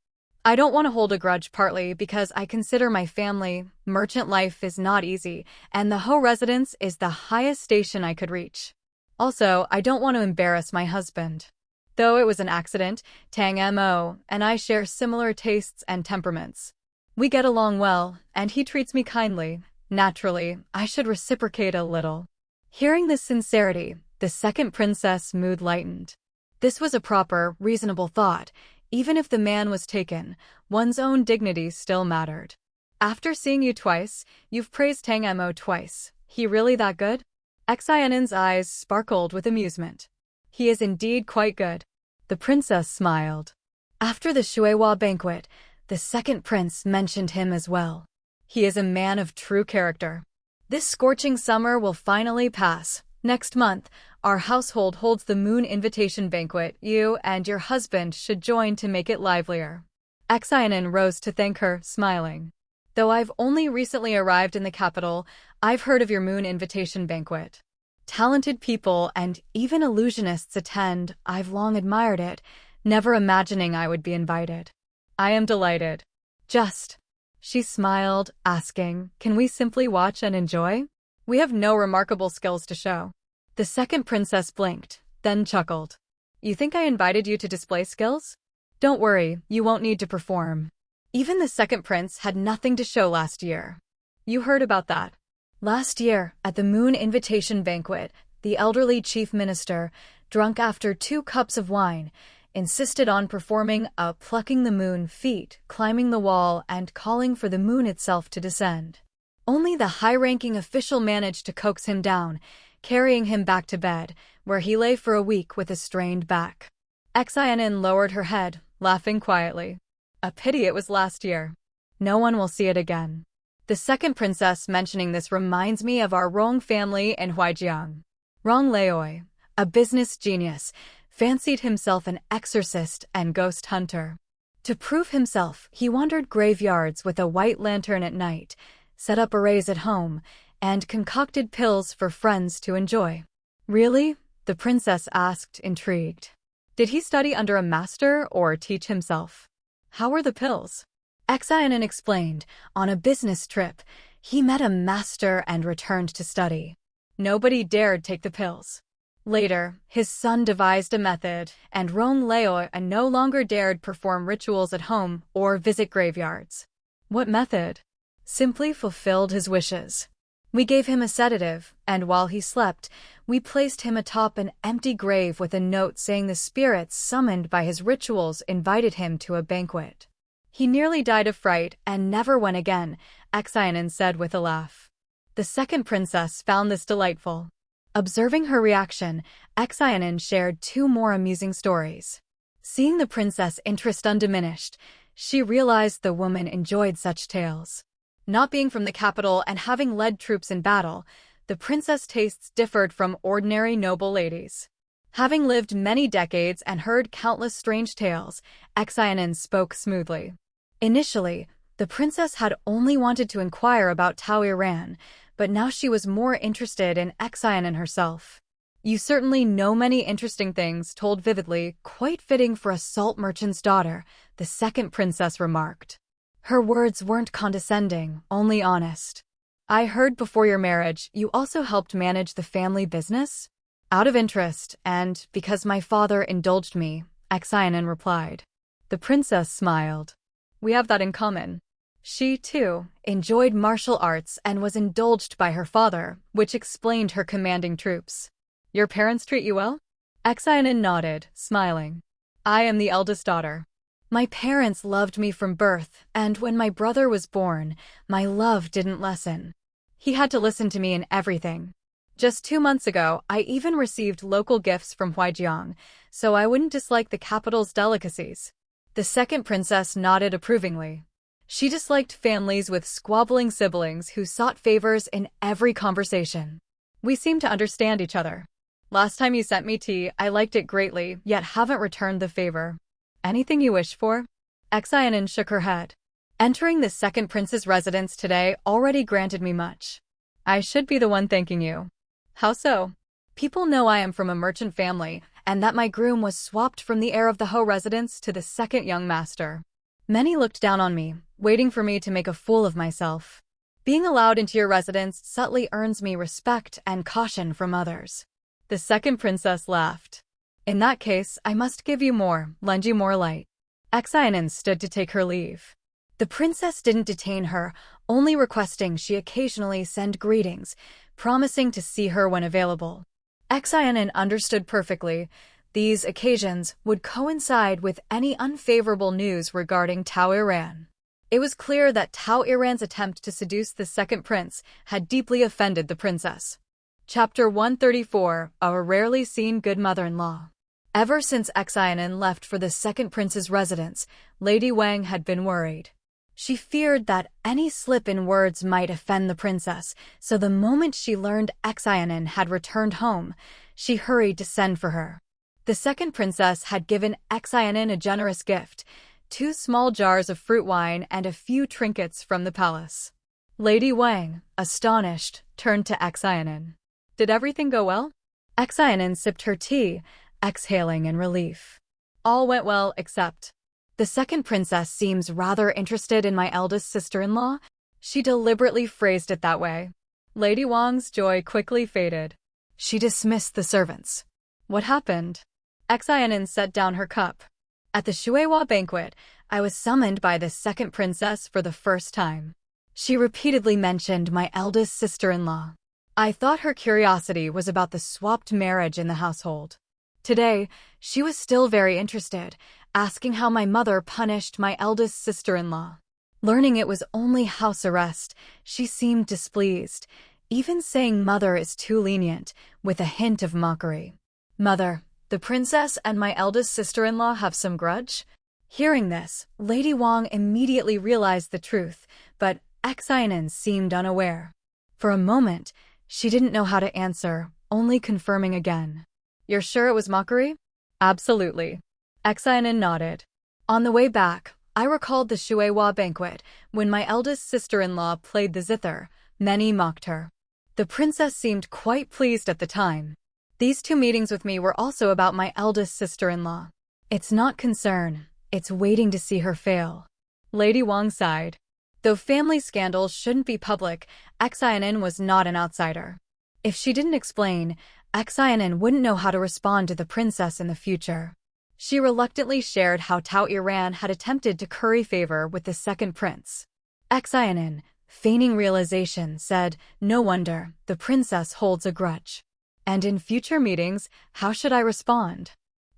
I don't want to hold a grudge partly because I consider my family, merchant life is not easy, and the Ho residence is the highest station I could reach. Also, I don't want to embarrass my husband. Though it was an accident, Tang Mo and I share similar tastes and temperaments. We get along well, and he treats me kindly. Naturally, I should reciprocate a little. Hearing this sincerity, the second princess' mood lightened. This was a proper, reasonable thought. Even if the man was taken, one's own dignity still mattered. After seeing you twice, you've praised Tang Mo twice. He really that good? Xin An's eyes sparkled with amusement. He is indeed quite good. The princess smiled. After the Shuiwa banquet, the second prince mentioned him as well. He is a man of true character. This scorching summer will finally pass. Next month, our household holds the moon invitation banquet. You and your husband should join to make it livelier. Xin An rose to thank her, smiling. Though I've only recently arrived in the capital, I've heard of your moon invitation banquet. Talented people and even illusionists attend. I've long admired it, never imagining I would be invited. I am delighted. She smiled, asking, can we simply watch and enjoy? We have no remarkable skills to show. The second princess blinked, then chuckled. You think I invited you to display skills? Don't worry, you won't need to perform. Even the second prince had nothing to show last year. You heard about that. Last year, at the moon invitation banquet, the elderly chief minister, drunk after 2 cups of wine, insisted on performing a plucking the moon feat, climbing the wall and calling for the moon itself to descend. Only the high-ranking official managed to coax him down, carrying him back to bed, where he lay for a week with a strained back. Xin An lowered her head, laughing quietly. A pity it was last year. No one will see it again. The second princess mentioning this reminds me of our Rong family in Huijiang. Rong Leoi, a business genius, fancied himself an exorcist and ghost hunter. To prove himself, he wandered graveyards with a white lantern at night, set up arrays at home, and concocted pills for friends to enjoy. Really? The princess asked, intrigued. Did he study under a master or teach himself? How were the pills? Xin An explained, on a business trip, he met a master and returned to study. Nobody dared take the pills. Later, his son devised a method, and Rong Leoi no longer dared perform rituals at home or visit graveyards. What method? Simply fulfilled his wishes. We gave him a sedative, and while he slept, we placed him atop an empty grave with a note saying the spirits summoned by his rituals invited him to a banquet. He nearly died of fright and never went again, Xin An said with a laugh. The second princess found this delightful. Observing her reaction, Xin An shared 2 more amusing stories. Seeing the princess' interest undiminished, she realized the woman enjoyed such tales. Not being from the capital and having led troops in battle, the princess' tastes differed from ordinary noble ladies. Having lived many decades and heard countless strange tales, Xin An spoke smoothly. Initially, the princess had only wanted to inquire about Tao Iran, but now she was more interested in Xin An herself. You certainly know many interesting things, told vividly, quite fitting for a salt merchant's daughter, the second princess remarked. Her words weren't condescending, only honest. I heard before your marriage you also helped manage the family business? Out of interest, and because my father indulged me, Xin An replied. The princess smiled. We have that in common. She, too, enjoyed martial arts and was indulged by her father, which explained her commanding troops. Your parents treat you well? Xin An nodded, smiling. I am the eldest daughter. My parents loved me from birth, and when my brother was born, my love didn't lessen. He had to listen to me in everything. Just 2 months ago, I even received local gifts from Huijiang, so I wouldn't dislike the capital's delicacies. The second princess nodded approvingly. She disliked families with squabbling siblings who sought favors in every conversation. We seem to understand each other. Last time you sent me tea, I liked it greatly, yet haven't returned the favor. Anything you wish for? Xin An shook her head. Entering the second prince's residence today already granted me much. I should be the one thanking you. How so? People know I am from a merchant family, and that my groom was swapped from the heir of the Ho residence to the second young master. Many looked down on me, waiting for me to make a fool of myself. Being allowed into your residence subtly earns me respect and caution from others. The second princess laughed. In that case, I must give you more, lend you more light. Xin An stood to take her leave. The princess didn't detain her, only requesting she occasionally send greetings, promising to see her when available. Xin An understood perfectly. These occasions would coincide with any unfavorable news regarding Tao Iran. It was clear that Tao Iran's attempt to seduce the second prince had deeply offended the princess. Chapter 134, A Rarely Seen Good Mother-in-Law. Ever since Xin An left for the second prince's residence, Lady Wang had been worried. She feared that any slip in words might offend the princess, so the moment she learned Xin An had returned home, she hurried to send for her. The second princess had given Xin An a generous gift, 2 small jars of fruit wine and a few trinkets from the palace. Lady Wang, astonished, turned to Xin An. Did everything go well? Xin An sipped her tea, exhaling in relief. All went well except... The second princess seems rather interested in my eldest sister-in-law. She deliberately phrased it that way. Lady Wang's joy quickly faded. She dismissed the servants. What happened? Xin An set down her cup. At the Shuiwa banquet, I was summoned by the second princess for the first time. She repeatedly mentioned my eldest sister-in-law. I thought her curiosity was about the swapped marriage in the household. Today, she was still very interested, asking how my mother punished my eldest sister-in-law. Learning it was only house arrest, she seemed displeased, even saying mother is too lenient, with a hint of mockery. Mother, the princess and my eldest sister-in-law have some grudge? Hearing this, Lady Wang immediately realized the truth, but Xin An seemed unaware. For a moment, she didn't know how to answer, only confirming again. You're sure it was mockery? Absolutely. Xin An nodded. On the way back, I recalled the Shuiwa banquet, when my eldest sister-in-law played the zither. Many mocked her. The princess seemed quite pleased at the time. These 2 meetings with me were also about my eldest sister-in-law. It's not concern, it's waiting to see her fail. Lady Wang sighed. Though family scandals shouldn't be public, Xin An was not an outsider. If she didn't explain, Xin An wouldn't know how to respond to the princess in the future. She reluctantly shared how Tao Iran had attempted to curry favor with the second prince. Xin An, feigning realization, said, "No wonder, the princess holds a grudge. And in future meetings, how should I respond?"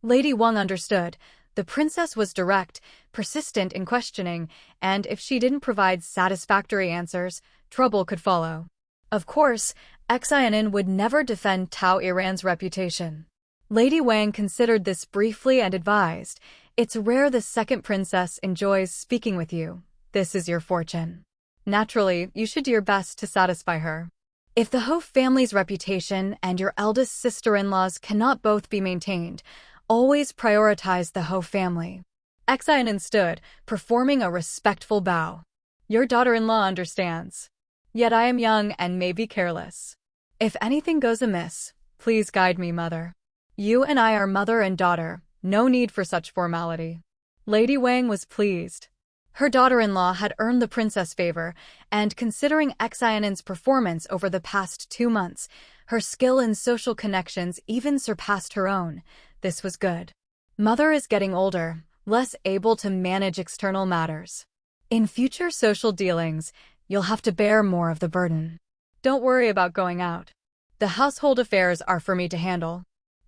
Lady Wang understood. The princess was direct, persistent in questioning, and if she didn't provide satisfactory answers, trouble could follow. Of course, Xin An would never defend Tao Iran's reputation. Lady Wang considered this briefly and advised, "It's rare the second princess enjoys speaking with you. This is your fortune. Naturally, you should do your best to satisfy her. If the Ho family's reputation and your eldest sister-in-law's cannot both be maintained, always prioritize the Ho family." Xin An stood, performing a respectful bow. "Your daughter-in-law understands. Yet I am young and may be careless. If anything goes amiss, please guide me, mother. You and I are mother and daughter, no need for such formality." Lady Wang was pleased. Her daughter-in-law had earned the princess' favor, and considering Xin An's performance over the past 2 months, her skill in social connections even surpassed her own. This was good. Mother is getting older, less able to manage external matters. In future social dealings, you'll have to bear more of the burden. Don't worry about going out. The household affairs are for me to handle.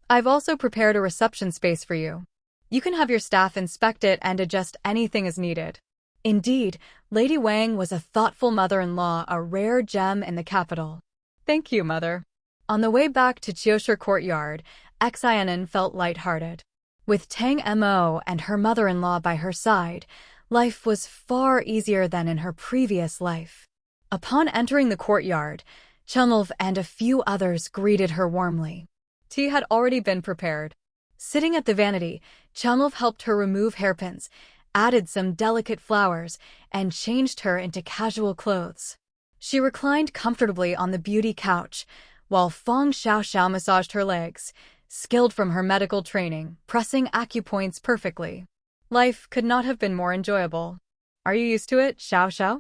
I've also prepared a reception space for you. You can have your staff inspect it and adjust anything as needed. Indeed, Lady Wang was a thoughtful mother-in-law, a rare gem in the capital. Thank you, mother. On the way back to Qiushi courtyard, Xin An felt light-hearted. With Tang Mo and her mother-in-law by her side, life was far easier than in her previous life. Upon entering the courtyard, Chunlv and a few others greeted her warmly. Tea had already been prepared. Sitting at the vanity, Chunlv helped her remove hairpins, added some delicate flowers, and changed her into casual clothes. She reclined comfortably on the beauty couch, while Feng Xiaoxiao massaged her legs, skilled from her medical training, pressing acupoints perfectly. Life could not have been more enjoyable. Are you used to it, Xiaoxiao?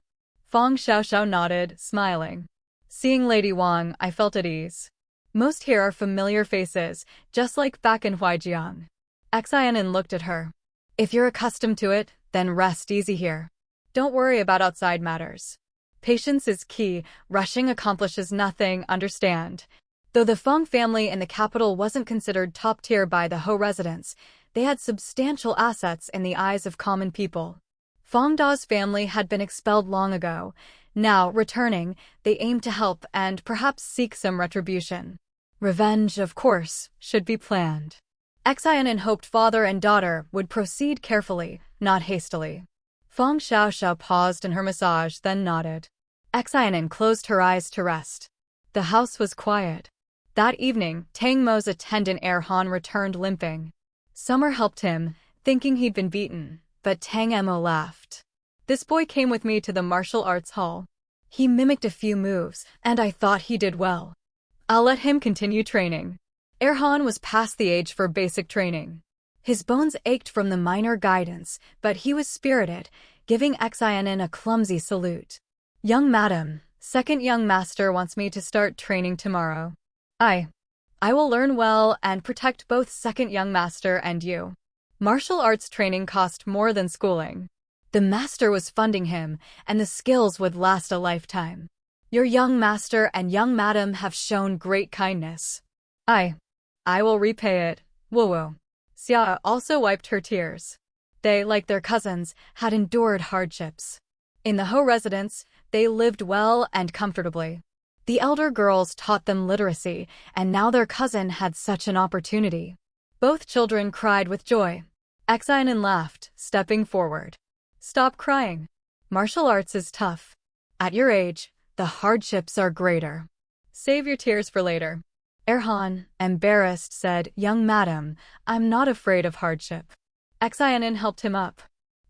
Feng Xiaoxiao nodded, smiling. Seeing Lady Wang, I felt at ease. Most here are familiar faces, just like back in Huijiang. Xin An looked at her. If you're accustomed to it, then rest easy here. Don't worry about outside matters. Patience is key, rushing accomplishes nothing, understand. Though the Feng family in the capital wasn't considered top-tier by the Ho residents, they had substantial assets in the eyes of common people. Feng Da's family had been expelled long ago. Now, returning, they aimed to help and perhaps seek some retribution. Revenge, of course, should be planned. Xin An hoped father and daughter would proceed carefully, not hastily. Feng Xiaoxiao paused in her massage, then nodded. Xin An closed her eyes to rest. The house was quiet. That evening, Tang Mo's attendant Han returned limping. Summer helped him, thinking he'd been beaten, but Tang Mo laughed. This boy came with me to the martial arts hall. He mimicked a few moves, and I thought he did well. I'll let him continue training. Han was past the age for basic training. His bones ached from the minor guidance, but he was spirited, giving Xin An a clumsy salute. Young madam, second young master wants me to start training tomorrow. I will learn well and protect both second young master and you. Martial arts training cost more than schooling. The master was funding him, and the skills would last a lifetime. Your young master and young madam have shown great kindness. I will repay it. Woo-woo. Xia also wiped her tears. They, like their cousins, had endured hardships. In the Ho residence, they lived well and comfortably. The elder girls taught them literacy, and now their cousin had such an opportunity. Both children cried with joy. Xin An laughed, stepping forward. Stop crying. Martial arts is tough. At your age, the hardships are greater. Save your tears for later. Han, embarrassed, said, Young madam, I'm not afraid of hardship. Xin An helped him up.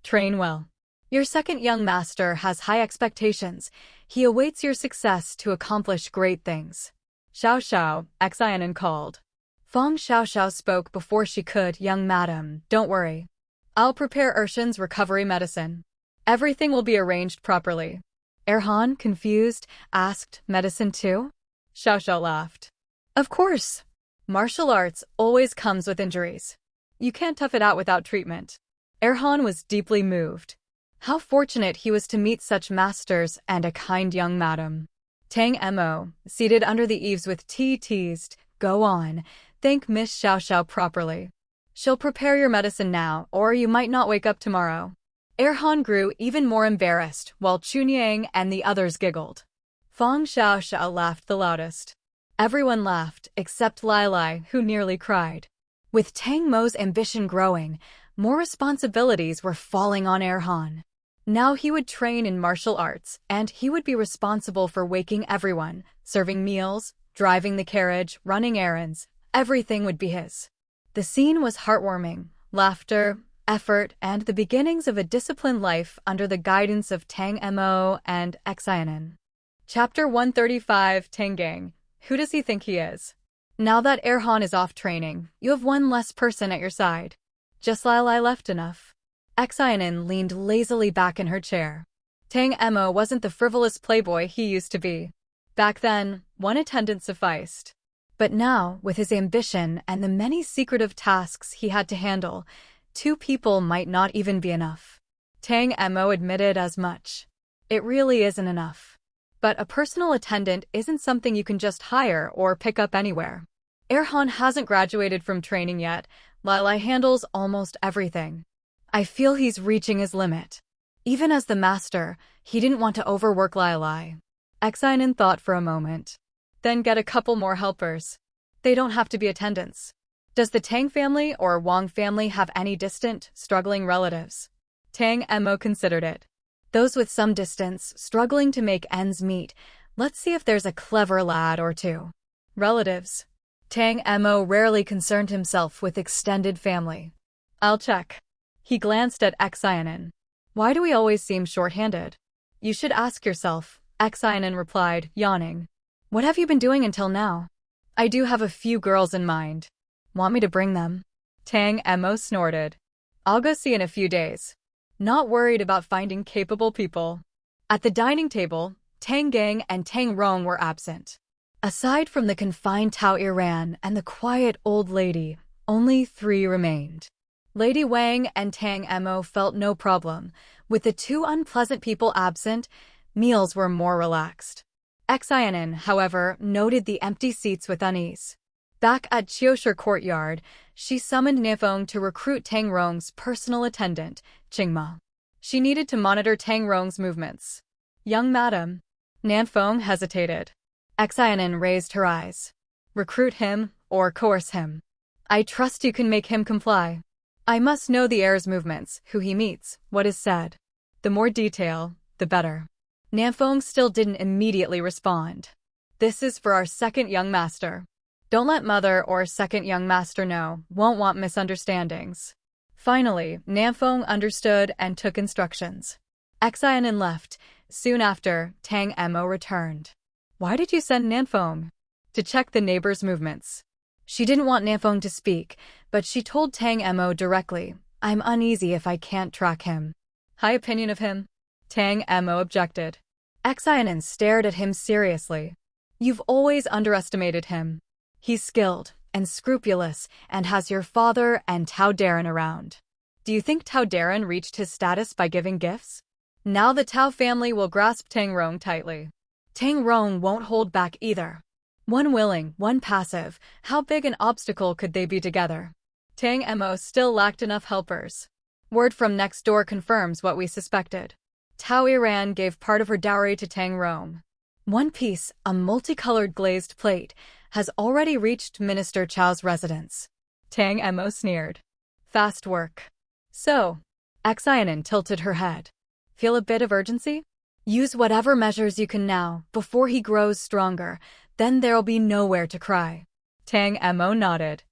Train well. Your second young master has high expectations. He awaits your success to accomplish great things. Xiaoxiao, Xin An called. Feng Xiaoxiao spoke before she could. Young madam, don't worry. I'll prepare Urshan's recovery medicine. Everything will be arranged properly. Han, confused, asked, medicine too? Xiaoxiao laughed. Of course. Martial arts always comes with injuries. You can't tough it out without treatment. Han was deeply moved. How fortunate he was to meet such masters and a kind young madam. Tang Mo, seated under the eaves with tea, teased, Go on, thank Miss Xiaoxiao properly. She'll prepare your medicine now, or you might not wake up tomorrow. Han grew even more embarrassed, while Chunyang and the others giggled. Feng Xiaoxiao laughed the loudest. Everyone laughed, except Lai, who nearly cried. With Tang Mo's ambition growing, more responsibilities were falling on Han. Now he would train in martial arts, and he would be responsible for waking everyone, serving meals, driving the carriage, running errands. Everything would be his. The scene was heartwarming, laughter, effort, and the beginnings of a disciplined life under the guidance of Tang Mo and Xin An. Chapter 135, Tangang. Who does he think he is? Now that Han is off training, you have one less person at your side. Just Lai left enough. Xin An leaned lazily back in her chair. Tang Mo wasn't the frivolous playboy he used to be. Back then, one attendant sufficed. But now, with his ambition and the many secretive tasks he had to handle, 2 people might not even be enough. Tang Mo admitted as much. It really isn't enough. But a personal attendant isn't something you can just hire or pick up anywhere. Han hasn't graduated from training yet. Lilai handles almost everything. I feel he's reaching his limit. Even as the master, he didn't want to overwork Lilai. Xin An thought for a moment. Then get a couple more helpers. They don't have to be attendants. Does the Tang family or Wang family have any distant, struggling relatives? Tang Mo considered it. Those with some distance, struggling to make ends meet. Let's see if there's a clever lad or two. Relatives. Tang Mo rarely concerned himself with extended family. I'll check. He glanced at Xin An. Why do we always seem short-handed? You should ask yourself, Xin An replied, yawning. What have you been doing until now? I do have a few girls in mind. Want me to bring them? Tang Mo snorted. I'll go see in a few days. Not worried about finding capable people. At the dining table, Tang Gang and Tang Rong were absent. Aside from the confined Tao Iran and the quiet old lady, only 3 remained. Lady Wang and Tang Mo felt no problem. With the 2 unpleasant people absent, meals were more relaxed. Xin An, however, noted the empty seats with unease. Back at Qiushi courtyard, she summoned Nanfeng to recruit Tang Rong's personal attendant, Qingma. She needed to monitor Tang Rong's movements. Young madam. Nanfeng hesitated. Xin An raised her eyes. Recruit him, or coerce him. I trust you can make him comply. I must know the heir's movements, who he meets, what is said. The more detail, the better. Nanfeng still didn't immediately respond. This is for our second young master. Don't let mother or second young master know, won't want misunderstandings. Finally, Nanfeng understood and took instructions. Xin An left. Soon after, Tang Mo returned. Why did you send Nanfeng? To check the neighbor's movements. She didn't want Nanfeng to speak, but she told Tang Mo directly, I'm uneasy if I can't track him. High opinion of him? Tang Mo objected. Xin An stared at him seriously. You've always underestimated him. He's skilled and scrupulous and has your father and Tao Darren around. Do you think Tao Darren reached his status by giving gifts? Now the Tao family will grasp Tang Rong tightly. Tang Rong won't hold back either. One willing, one passive, how big an obstacle could they be together? Tang Mo still lacked enough helpers. Word from next door confirms what we suspected. Tao Iran gave part of her dowry to Tang Rong. One piece, a multicolored glazed plate, has already reached Minister Chao's residence. Tang Mo sneered. Fast work. So, Xin An tilted her head. Feel a bit of urgency? Use whatever measures you can now, before he grows stronger, then there'll be nowhere to cry. Tang Mo nodded.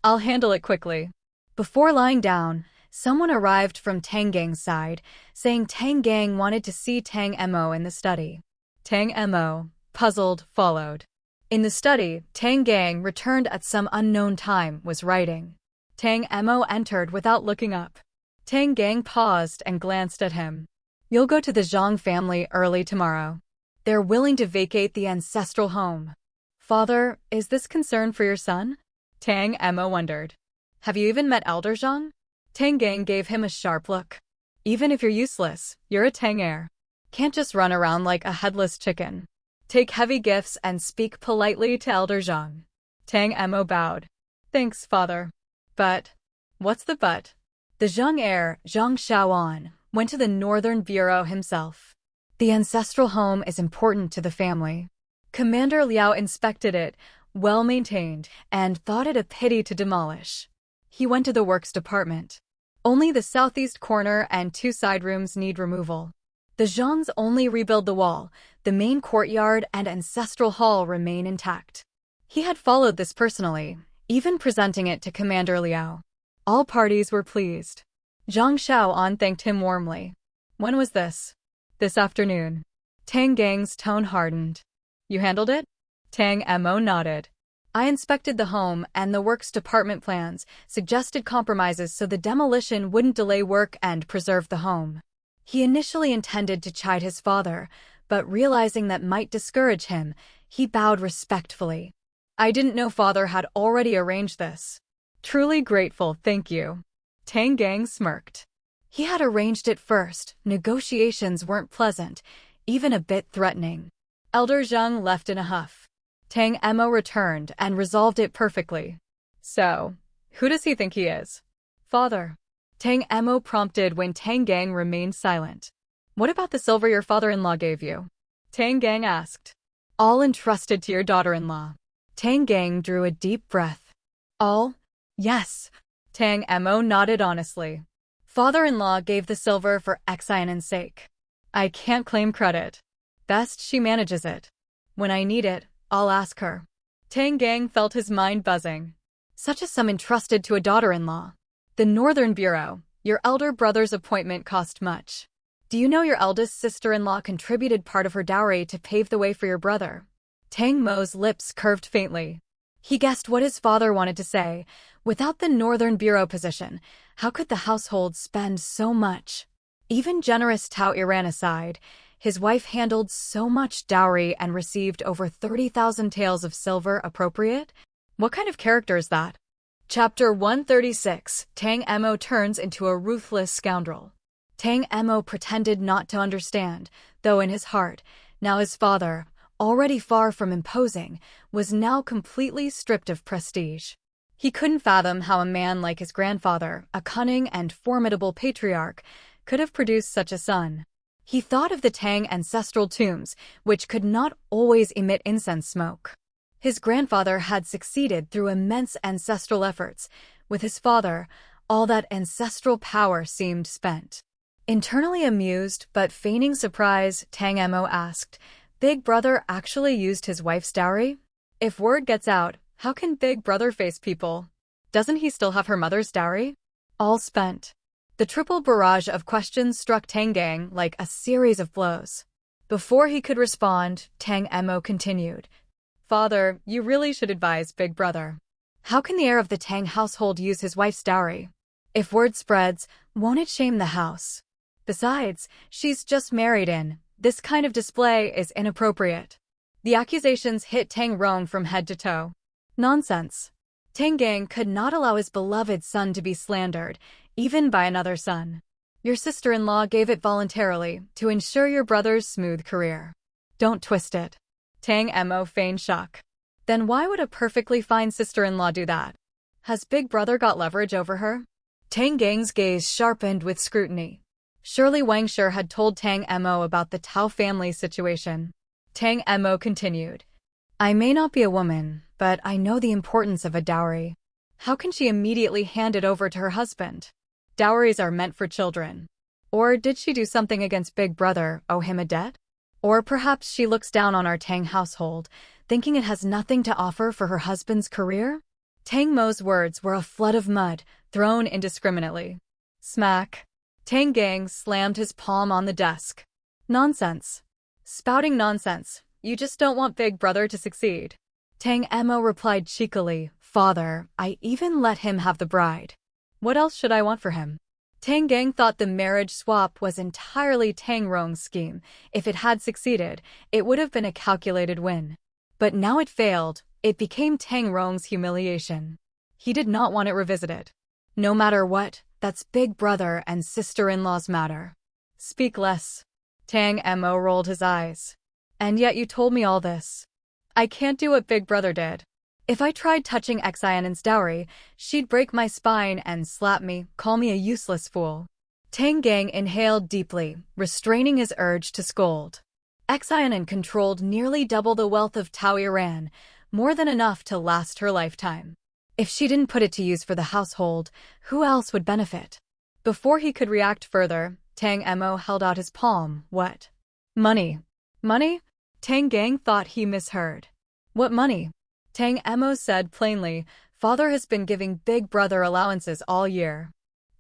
I'll handle it quickly. Before lying down, someone arrived from Tang Gang's side, saying Tang Gang wanted to see Tang Mo in the study. Tang Mo, puzzled, followed. In the study, Tang Gang, returned at some unknown time, was writing. Tang Mo entered without looking up. Tang Gang paused and glanced at him. You'll go to the Zhang family early tomorrow. They're willing to vacate the ancestral home. Father, is this concern for your son? Tang Mo wondered. Have you even met Elder Zhang? Tang Gang gave him a sharp look. Even if you're useless, you're a Tang heir. Can't just run around like a headless chicken. Take heavy gifts and speak politely to Elder Zhang. Tang Mo bowed. Thanks, father. But, what's the but? The Zhang heir, Zhang Shaoan, went to the Northern Bureau himself. The ancestral home is important to the family. Commander Liao inspected it, well maintained, and thought it a pity to demolish. He went to the works department. Only the southeast corner and 2 side rooms need removal. The Zhangs only rebuild the wall, the main courtyard and ancestral hall remain intact. He had followed this personally, even presenting it to Commander Liao. All parties were pleased. Zhang Shaoan thanked him warmly. When was this? This afternoon. Tang Gang's tone hardened. You handled it? Tang Mo nodded. I inspected the home and the works department plans, suggested compromises so the demolition wouldn't delay work and preserve the home. He initially intended to chide his father, but realizing that might discourage him, he bowed respectfully. I didn't know father had already arranged this. Truly grateful, thank you. Tang Gang smirked. He had arranged it first. Negotiations weren't pleasant, even a bit threatening. Elder Zhang left in a huff. Tang Mo returned and resolved it perfectly. So, Who does he think he is? Father. Tang Emo prompted when Tang Gang remained silent. What about the silver your father-in-law gave you? Tang Gang asked. All entrusted to your daughter-in-law. Tang Gang drew a deep breath. All? Yes. Tang Emo nodded honestly. Father-in-law gave the silver for Xin An's sake. I can't claim credit. Best she manages it. When I need it, I'll ask her. Tang Gang felt his mind buzzing. Such a sum entrusted to a daughter-in-law. The Northern Bureau, your elder brother's appointment cost much. Do you know your eldest sister-in-law contributed part of her dowry to pave the way for your brother? Tang Mo's lips curved faintly. He guessed what his father wanted to say. Without the Northern Bureau position, how could the household spend so much? Even generous Tao Iran aside, his wife handled so much dowry and received over 30,000 taels of silver appropriate? What kind of character is that? Chapter 136, Tang Emo turns into a ruthless scoundrel. Tang Emo pretended not to understand, though in his heart, now his father, already far from imposing, was now completely stripped of prestige. He couldn't fathom how a man like his grandfather, a cunning and formidable patriarch, could have produced such a son. He thought of the Tang ancestral tombs, which could not always emit incense smoke. His grandfather had succeeded through immense ancestral efforts. With his father, all that ancestral power seemed spent. Internally amused but feigning surprise, Tang Emo asked, Big Brother actually used his wife's dowry? If word gets out, how can Big Brother face people? Doesn't he still have her mother's dowry? All spent. The triple barrage of questions struck Tang Gang like a series of blows. Before he could respond, Tang Emo continued. Father, you really should advise Big Brother. How can the heir of the Tang household use his wife's dowry? If word spreads, won't it shame the house? Besides, she's just married in. This kind of display is inappropriate. The accusations hit Tang Rong from head to toe. Nonsense. Tang Gang could not allow his beloved son to be slandered, even by another son. Your sister-in-law gave it voluntarily to ensure your brother's smooth career. Don't twist it. Tang Emo feigned shock. Then why would a perfectly fine sister-in-law do that? Has Big Brother got leverage over her? Tang Gang's gaze sharpened with scrutiny. Surely Wangshur had told Tang Emo about the Tao family situation. Tang Emo continued. I may not be a woman, but I know the importance of a dowry. How can she immediately hand it over to her husband? Dowries are meant for children. Or did she do something against Big Brother, owe him a debt? Or perhaps she looks down on our Tang household, thinking it has nothing to offer for her husband's career? Tang Mo's words were a flood of mud, thrown indiscriminately. Smack. Tang Gang slammed his palm on the desk. Nonsense. Spouting nonsense. You just don't want Big Brother to succeed. Tang Emo replied cheekily, Father, I even let him have the bride. What else should I want for him? Tang Gang thought the marriage swap was entirely Tang Rong's scheme. If it had succeeded, it would have been a calculated win. But now it failed. It became Tang Rong's humiliation. He did not want it revisited. No matter what, that's Big Brother and sister-in-law's matter. Speak less. Tang Emo rolled his eyes. And yet you told me all this. I can't do what Big Brother did. If I tried touching Xianan's dowry, she'd break my spine and slap me, call me a useless fool. Tang Gang inhaled deeply, restraining his urge to scold. Xianan controlled nearly double the wealth of Tao Iran, more than enough to last her lifetime. If she didn't put it to use for the household, who else would benefit? Before he could react further, Tang Emo held out his palm. What? Money. Money? Tang Gang thought he misheard. What money? Tang Emo said plainly, Father has been giving Big Brother allowances all year.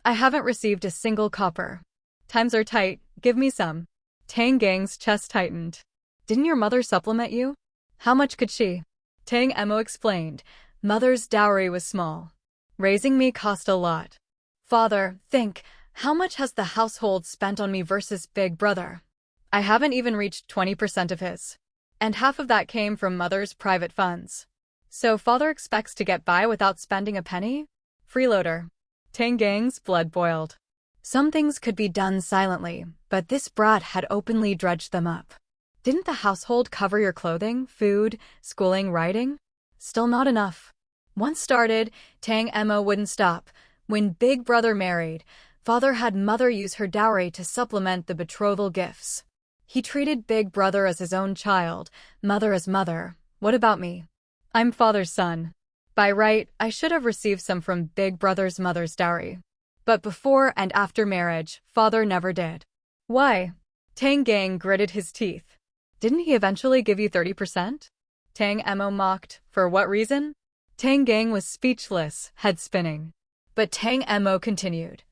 I haven't received a single copper. Times are tight, give me some. Tang Gang's chest tightened. Didn't your mother supplement you? How much could she? Tang Emo explained, Mother's dowry was small. Raising me cost a lot. Father, think, how much has the household spent on me versus Big Brother? I haven't even reached 20% of his. And half of that came from Mother's private funds. So Father expects to get by without spending a penny? Freeloader. Tang Gang's blood boiled. Some things could be done silently, but this brat had openly dredged them up. Didn't the household cover your clothing, food, schooling, writing? Still not enough. Once started, Tang Emo wouldn't stop. When Big Brother married, Father had Mother use her dowry to supplement the betrothal gifts. He treated Big Brother as his own child, Mother as mother. What about me? I'm Father's son. By right, I should have received some from Big Brother's mother's dowry. But before and after marriage, Father never did. Why? Tang Gang gritted his teeth. Didn't he eventually give you 30%? Tang Emo mocked. For what reason? Tang Gang was speechless, head spinning. But Tang Emo continued.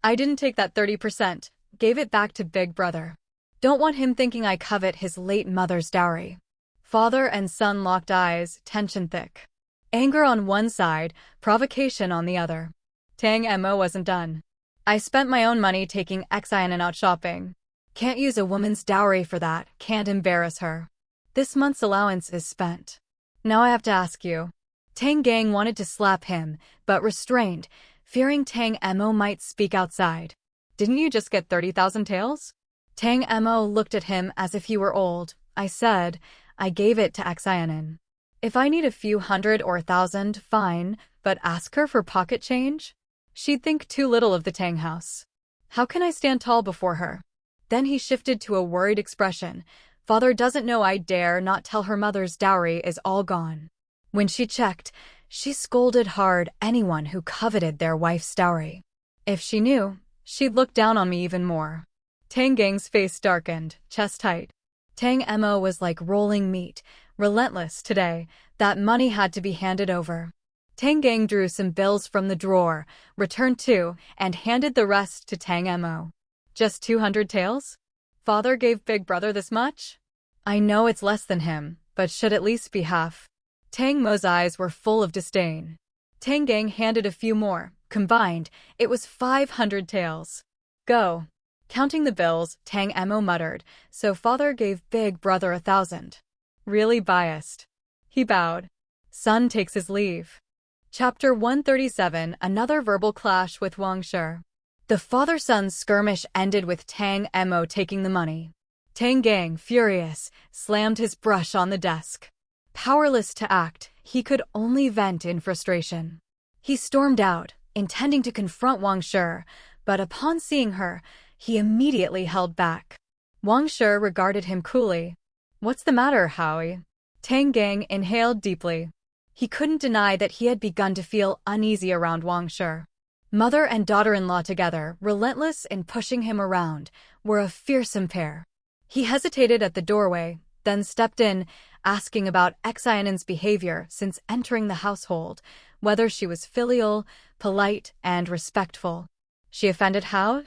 I didn't take that 30%, gave it back to Big Brother. Don't want him thinking I covet his late mother's dowry. Father and son locked eyes, tension thick. Anger on one side, provocation on the other. Tang Emo wasn't done. I spent my own money taking Xin An out shopping. Can't use a woman's dowry for that, can't embarrass her. This month's allowance is spent. Now I have to ask you. Tang Gang wanted to slap him, but restrained, fearing Tang Emo might speak outside. Didn't you just get 30,000 taels? Tang Emo looked at him as if he were old. I said, I gave it to Xin An. If I need a few hundred or 1,000, fine, but ask her for pocket change? She'd think too little of the Tang house. How can I stand tall before her? Then he shifted to a worried expression. Father doesn't know I dare not tell her mother's dowry is all gone. When she checked, she scolded hard anyone who coveted their wife's dowry. If she knew, she'd look down on me even more. Tang Gang's face darkened, chest tight. Tang Emo was like rolling meat, relentless today. That money had to be handed over. Tang Gang drew some bills from the drawer, returned 2, and handed the rest to Tang Emo. Just 200 taels? Father gave Big Brother this much? I know it's less than him, but should at least be half. Tang Mo's eyes were full of disdain. Tang Gang handed a few more. Combined, it was 500 taels. Go. Counting the bills, Tang Emo muttered, so Father gave Big Brother 1,000. Really biased. He bowed. Son takes his leave. Chapter 137, Another verbal clash with Wang Shi. The father-son skirmish ended with Tang Emo taking the money. Tang Gang, furious, slammed his brush on the desk. Powerless to act, he could only vent in frustration. He stormed out, intending to confront Wang Shi, but upon seeing her, he immediately held back. Wang Shi regarded him coolly. What's the matter, Howie? Tang Gang inhaled deeply. He couldn't deny that he had begun to feel uneasy around Wang Shi. Mother and daughter-in-law together, relentless in pushing him around, were a fearsome pair. He hesitated at the doorway, then stepped in, asking about Xin An's behavior since entering the household, whether she was filial, polite, and respectful. She offended Hao?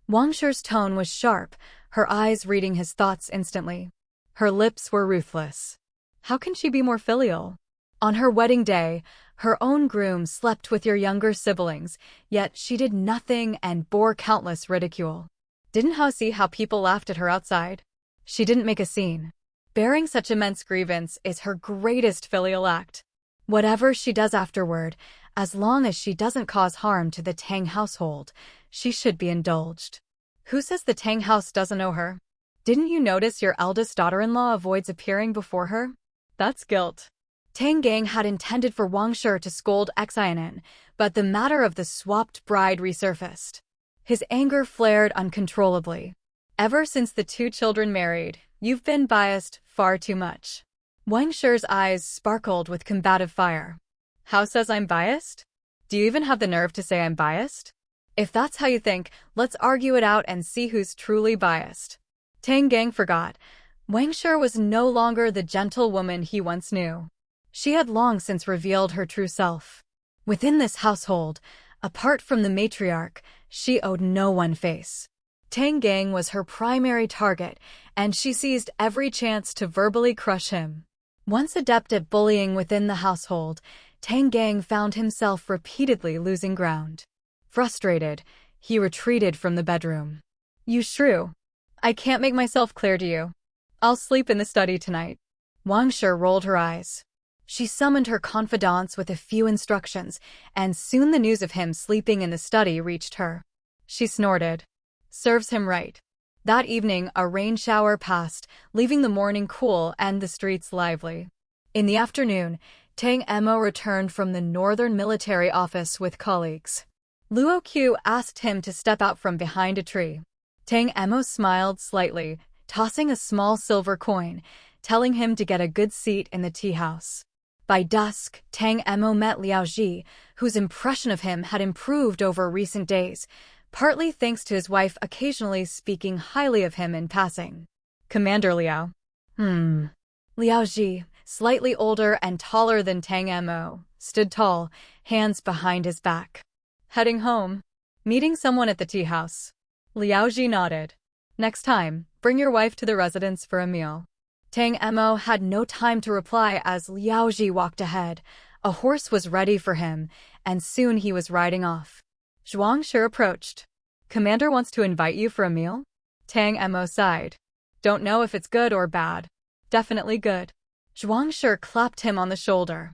Wang Shi's tone was sharp, her eyes reading his thoughts instantly. Her lips were ruthless. How can she be more filial? On her wedding day, her own groom slept with your younger siblings, yet she did nothing and bore countless ridicule. Didn't Hao see how people laughed at her outside? She didn't make a scene. Bearing such immense grievance is her greatest filial act. Whatever she does afterward, as long as she doesn't cause harm to the Tang household, she should be indulged. Who says the Tang house doesn't know her? Didn't you notice your eldest daughter-in-law avoids appearing before her? That's guilt. Tang Gang had intended for Wang Shi to scold Xin An, but the matter of the swapped bride resurfaced. His anger flared uncontrollably. Ever since the 2 children married, you've been biased far too much. Wang Shi's eyes sparkled with combative fire. Hao says I'm biased? Do you even have the nerve to say I'm biased? If that's how you think, let's argue it out and see who's truly biased. Tang Gang forgot. Wang Shi was no longer the gentle woman he once knew. She had long since revealed her true self. Within this household, apart from the matriarch, she owed no one face. Tang Gang was her primary target, and she seized every chance to verbally crush him. Once adept at bullying within the household, Tang Gang found himself repeatedly losing ground. Frustrated, he retreated from the bedroom. You shrew. I can't make myself clear to you. I'll sleep in the study tonight. Wang Shi rolled her eyes. She summoned her confidants with a few instructions, and soon the news of him sleeping in the study reached her. She snorted. Serves him right. That evening, a rain shower passed, leaving the morning cool and the streets lively. In the afternoon, Tang Emo returned from the northern military office with colleagues. Luo Qiu asked him to step out from behind a tree. Tang Emo smiled slightly, tossing a small silver coin, telling him to get a good seat in the tea house. By dusk, Tang Emo met Liao Ji, whose impression of him had improved over recent days, partly thanks to his wife occasionally speaking highly of him in passing. Commander Liao. Liao Ji, slightly older and taller than Tang Emo, stood tall, hands behind his back. Heading home. Meeting someone at the tea house. Liao Ji nodded. Next time, bring your wife to the residence for a meal. Tang Emo had no time to reply as Liao Ji walked ahead. A horse was ready for him, and soon he was riding off. Zhuang Shi approached. Commander wants to invite you for a meal? Tang Emo sighed. Don't know if it's good or bad. Definitely good. Zhuang Shi clapped him on the shoulder.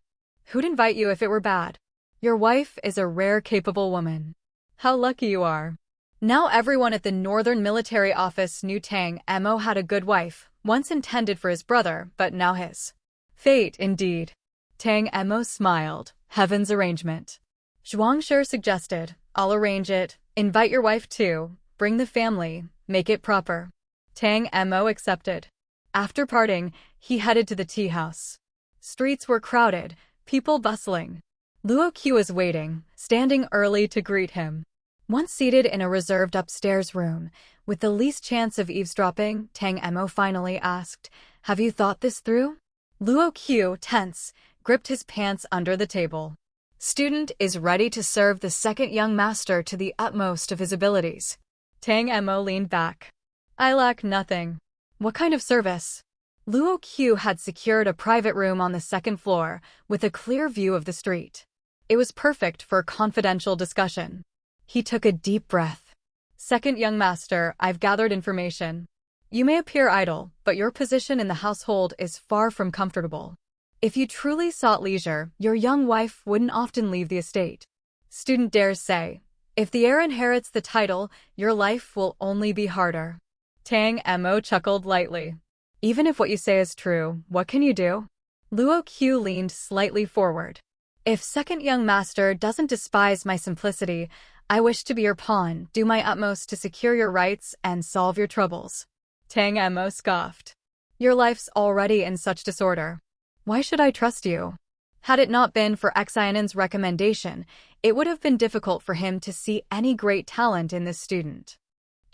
Who'd invite you if it were bad? Your wife is a rare, capable woman. How lucky you are. Now everyone at the Northern Military Office knew Tang Emo had a good wife, once intended for his brother, but now his. Fate, indeed. Tang Emo smiled. Heaven's arrangement. Zhuang Shi suggested, I'll arrange it. Invite your wife too. Bring the family. Make it proper. Tang Emo accepted. After parting, he headed to the tea house. Streets were crowded, people bustling. Luo Qiu was waiting, standing early to greet him. Once seated in a reserved upstairs room, with the least chance of eavesdropping, Tang Emo finally asked, Have you thought this through? Luo Qiu, tense, gripped his pants under the table. Student is ready to serve the second young master to the utmost of his abilities. Tang Emo leaned back. I lack nothing. What kind of service? Luo Qiu had secured a private room on the second floor, with a clear view of the street. It was perfect for confidential discussion. He took a deep breath. Second young master, I've gathered information. You may appear idle, but your position in the household is far from comfortable. If you truly sought leisure, your young wife wouldn't often leave the estate. Student dares say, if the heir inherits the title, your life will only be harder. Tang Emo chuckled lightly. Even if what you say is true, what can you do? Luo Qiu leaned slightly forward. If second young master doesn't despise my simplicity, I wish to be your pawn, do my utmost to secure your rights and solve your troubles. Tang Emo scoffed. Your life's already in such disorder. Why should I trust you? Had it not been for Xin An's recommendation, it would have been difficult for him to see any great talent in this student.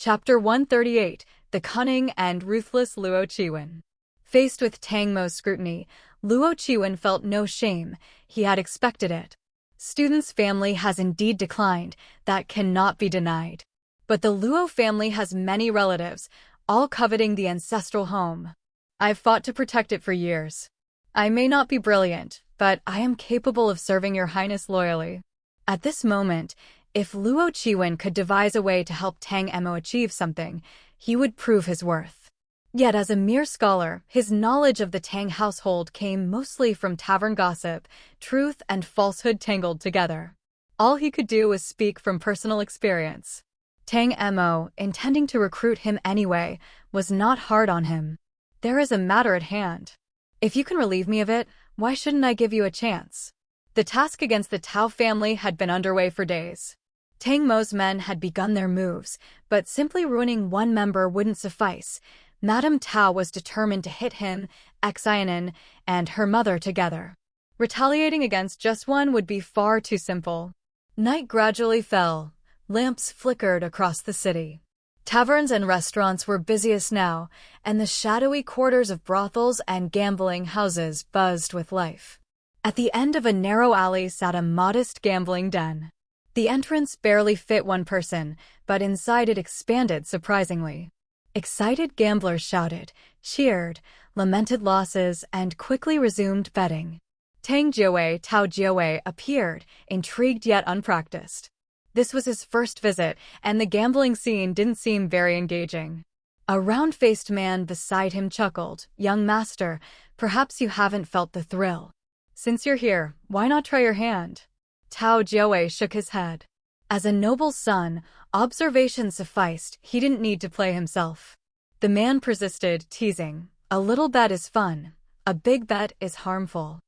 Chapter 138, The Cunning and Ruthless Luo Qiwen. Faced with Tang Mo's scrutiny, Luo Qiwen felt no shame. He had expected it. Student's family has indeed declined, that cannot be denied. But the Luo family has many relatives, all coveting the ancestral home. I've fought to protect it for years. I may not be brilliant, but I am capable of serving your highness loyally. At this moment, if Luo Qiwen could devise a way to help Tang Emo achieve something, he would prove his worth. Yet as a mere scholar, his knowledge of the Tang household came mostly from tavern gossip, truth and falsehood tangled together. All he could do was speak from personal experience. Tang Emo, intending to recruit him anyway, was not hard on him. There is a matter at hand. If you can relieve me of it, why shouldn't I give you a chance? The task against the Tao family had been underway for days. Tang Mo's men had begun their moves, but simply ruining one member wouldn't suffice. Madame Tao was determined to hit him, Xin An, and her mother together. Retaliating against just one would be far too simple. Night gradually fell. Lamps flickered across the city. Taverns and restaurants were busiest now, and the shadowy quarters of brothels and gambling houses buzzed with life. At the end of a narrow alley sat a modest gambling den. The entrance barely fit one person, but inside it expanded surprisingly. Excited gamblers shouted, cheered, lamented losses, and quickly resumed betting. Tang Tao Jiawei appeared, intrigued yet unpracticed. This was his first visit, and the gambling scene didn't seem very engaging. A round-faced man beside him chuckled, Young master, perhaps you haven't felt the thrill. Since you're here, why not try your hand? Tao Jiawei shook his head. As a noble son, observation sufficed, he didn't need to play himself. The man persisted, teasing, a little bet is fun, a big bet is harmful.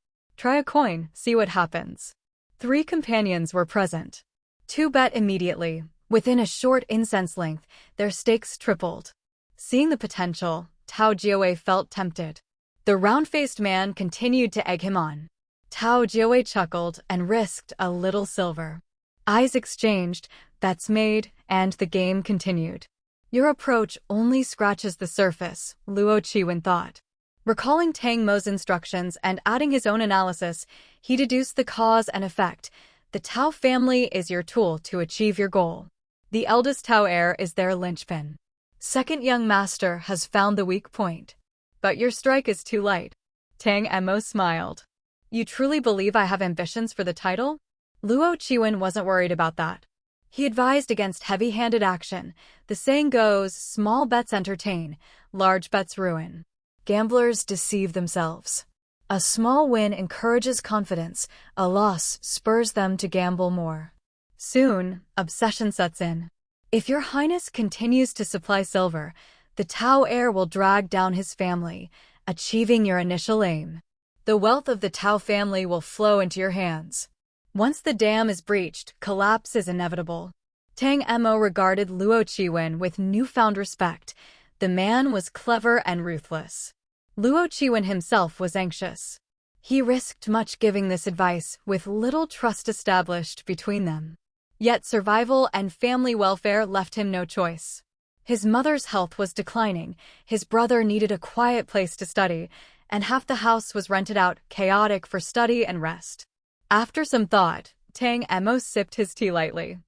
Try a coin, see what happens. 3 companions were present. 2 bet immediately. Within a short incense length, their stakes tripled. Seeing the potential, Tao Jiawei felt tempted. The round-faced man continued to egg him on. Tao Jiawei chuckled and risked a little silver. Eyes exchanged, bets made, and the game continued. Your approach only scratches the surface, Luo Qiwen thought. Recalling Tang Mo's instructions and adding his own analysis, he deduced the cause and effect. The Tao family is your tool to achieve your goal. The eldest Tao heir is their linchpin. Second young master has found the weak point. But your strike is too light. Tang Mo smiled. You truly believe I have ambitions for the title? Luo Qiwen wasn't worried about that. He advised against heavy-handed action. The saying goes, small bets entertain, large bets ruin. Gamblers deceive themselves. A small win encourages confidence, a loss spurs them to gamble more. Soon, obsession sets in. If your highness continues to supply silver, the Tao heir will drag down his family, achieving your initial aim. The wealth of the Tao family will flow into your hands. Once the dam is breached, collapse is inevitable. Tang Mo regarded Luo Qiwen with newfound respect. The man was clever and ruthless. Luo Qiwen himself was anxious. He risked much giving this advice, with little trust established between them. Yet survival and family welfare left him no choice. His mother's health was declining, his brother needed a quiet place to study, and half the house was rented out, chaotic for study and rest. After some thought, Tang Mo sipped his tea lightly.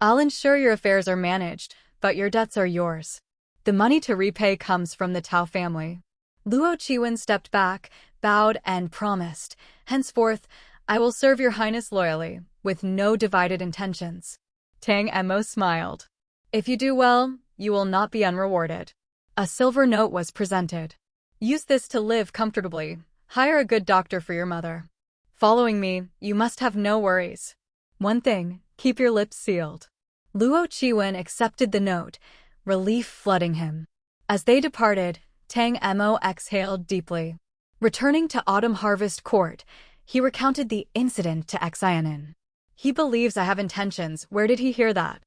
I'll ensure your affairs are managed, but your debts are yours. The money to repay comes from the Tao family. Luo Qiwen stepped back, bowed, and promised, henceforth, I will serve your highness loyally, with no divided intentions. Tang Mo smiled. If you do well, you will not be unrewarded. A silver note was presented. Use this to live comfortably. Hire a good doctor for your mother. Following me, you must have no worries. One thing, keep your lips sealed. Luo Qiwen accepted the note, relief flooding him. As they departed, Tang Mo exhaled deeply. Returning to Autumn Harvest Court, he recounted the incident to Xin An. He believes I have intentions. Where did he hear that?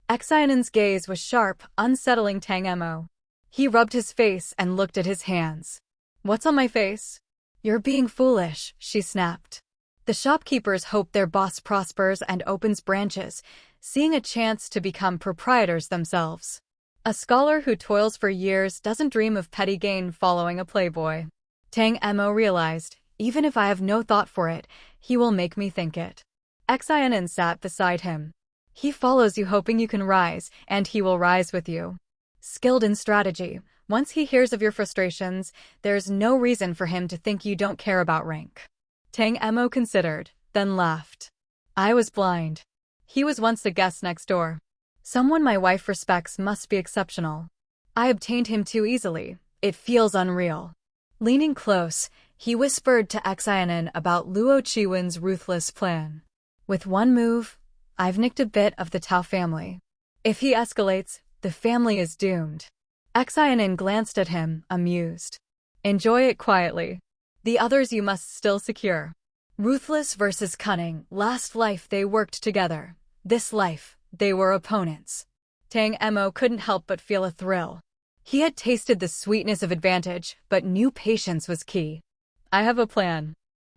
Xin An's gaze was sharp, unsettling Tang Mo. He rubbed his face and looked at his hands. What's on my face? You're being foolish, she snapped. The shopkeepers hope their boss prospers and opens branches, seeing a chance to become proprietors themselves. A scholar who toils for years doesn't dream of petty gain following a playboy. Tang Mo realized, even if I have no thought for it, he will make me think it. Xin An sat beside him. He follows you hoping you can rise, and he will rise with you. Skilled in strategy, once he hears of your frustrations, there's no reason for him to think you don't care about rank. Tang Mo considered, then laughed. I was blind. He was once the guest next door. Someone my wife respects must be exceptional. I obtained him too easily. It feels unreal. Leaning close, he whispered to Xin An about Luo Qiwen's ruthless plan. With one move, I've nicked a bit of the Tao family. If he escalates, the family is doomed. Xin An glanced at him, amused. Enjoy it quietly. The others you must still secure. Ruthless versus cunning, last life they worked together. This life, they were opponents. Tang Mo couldn't help but feel a thrill. He had tasted the sweetness of advantage, but knew patience was key. I have a plan.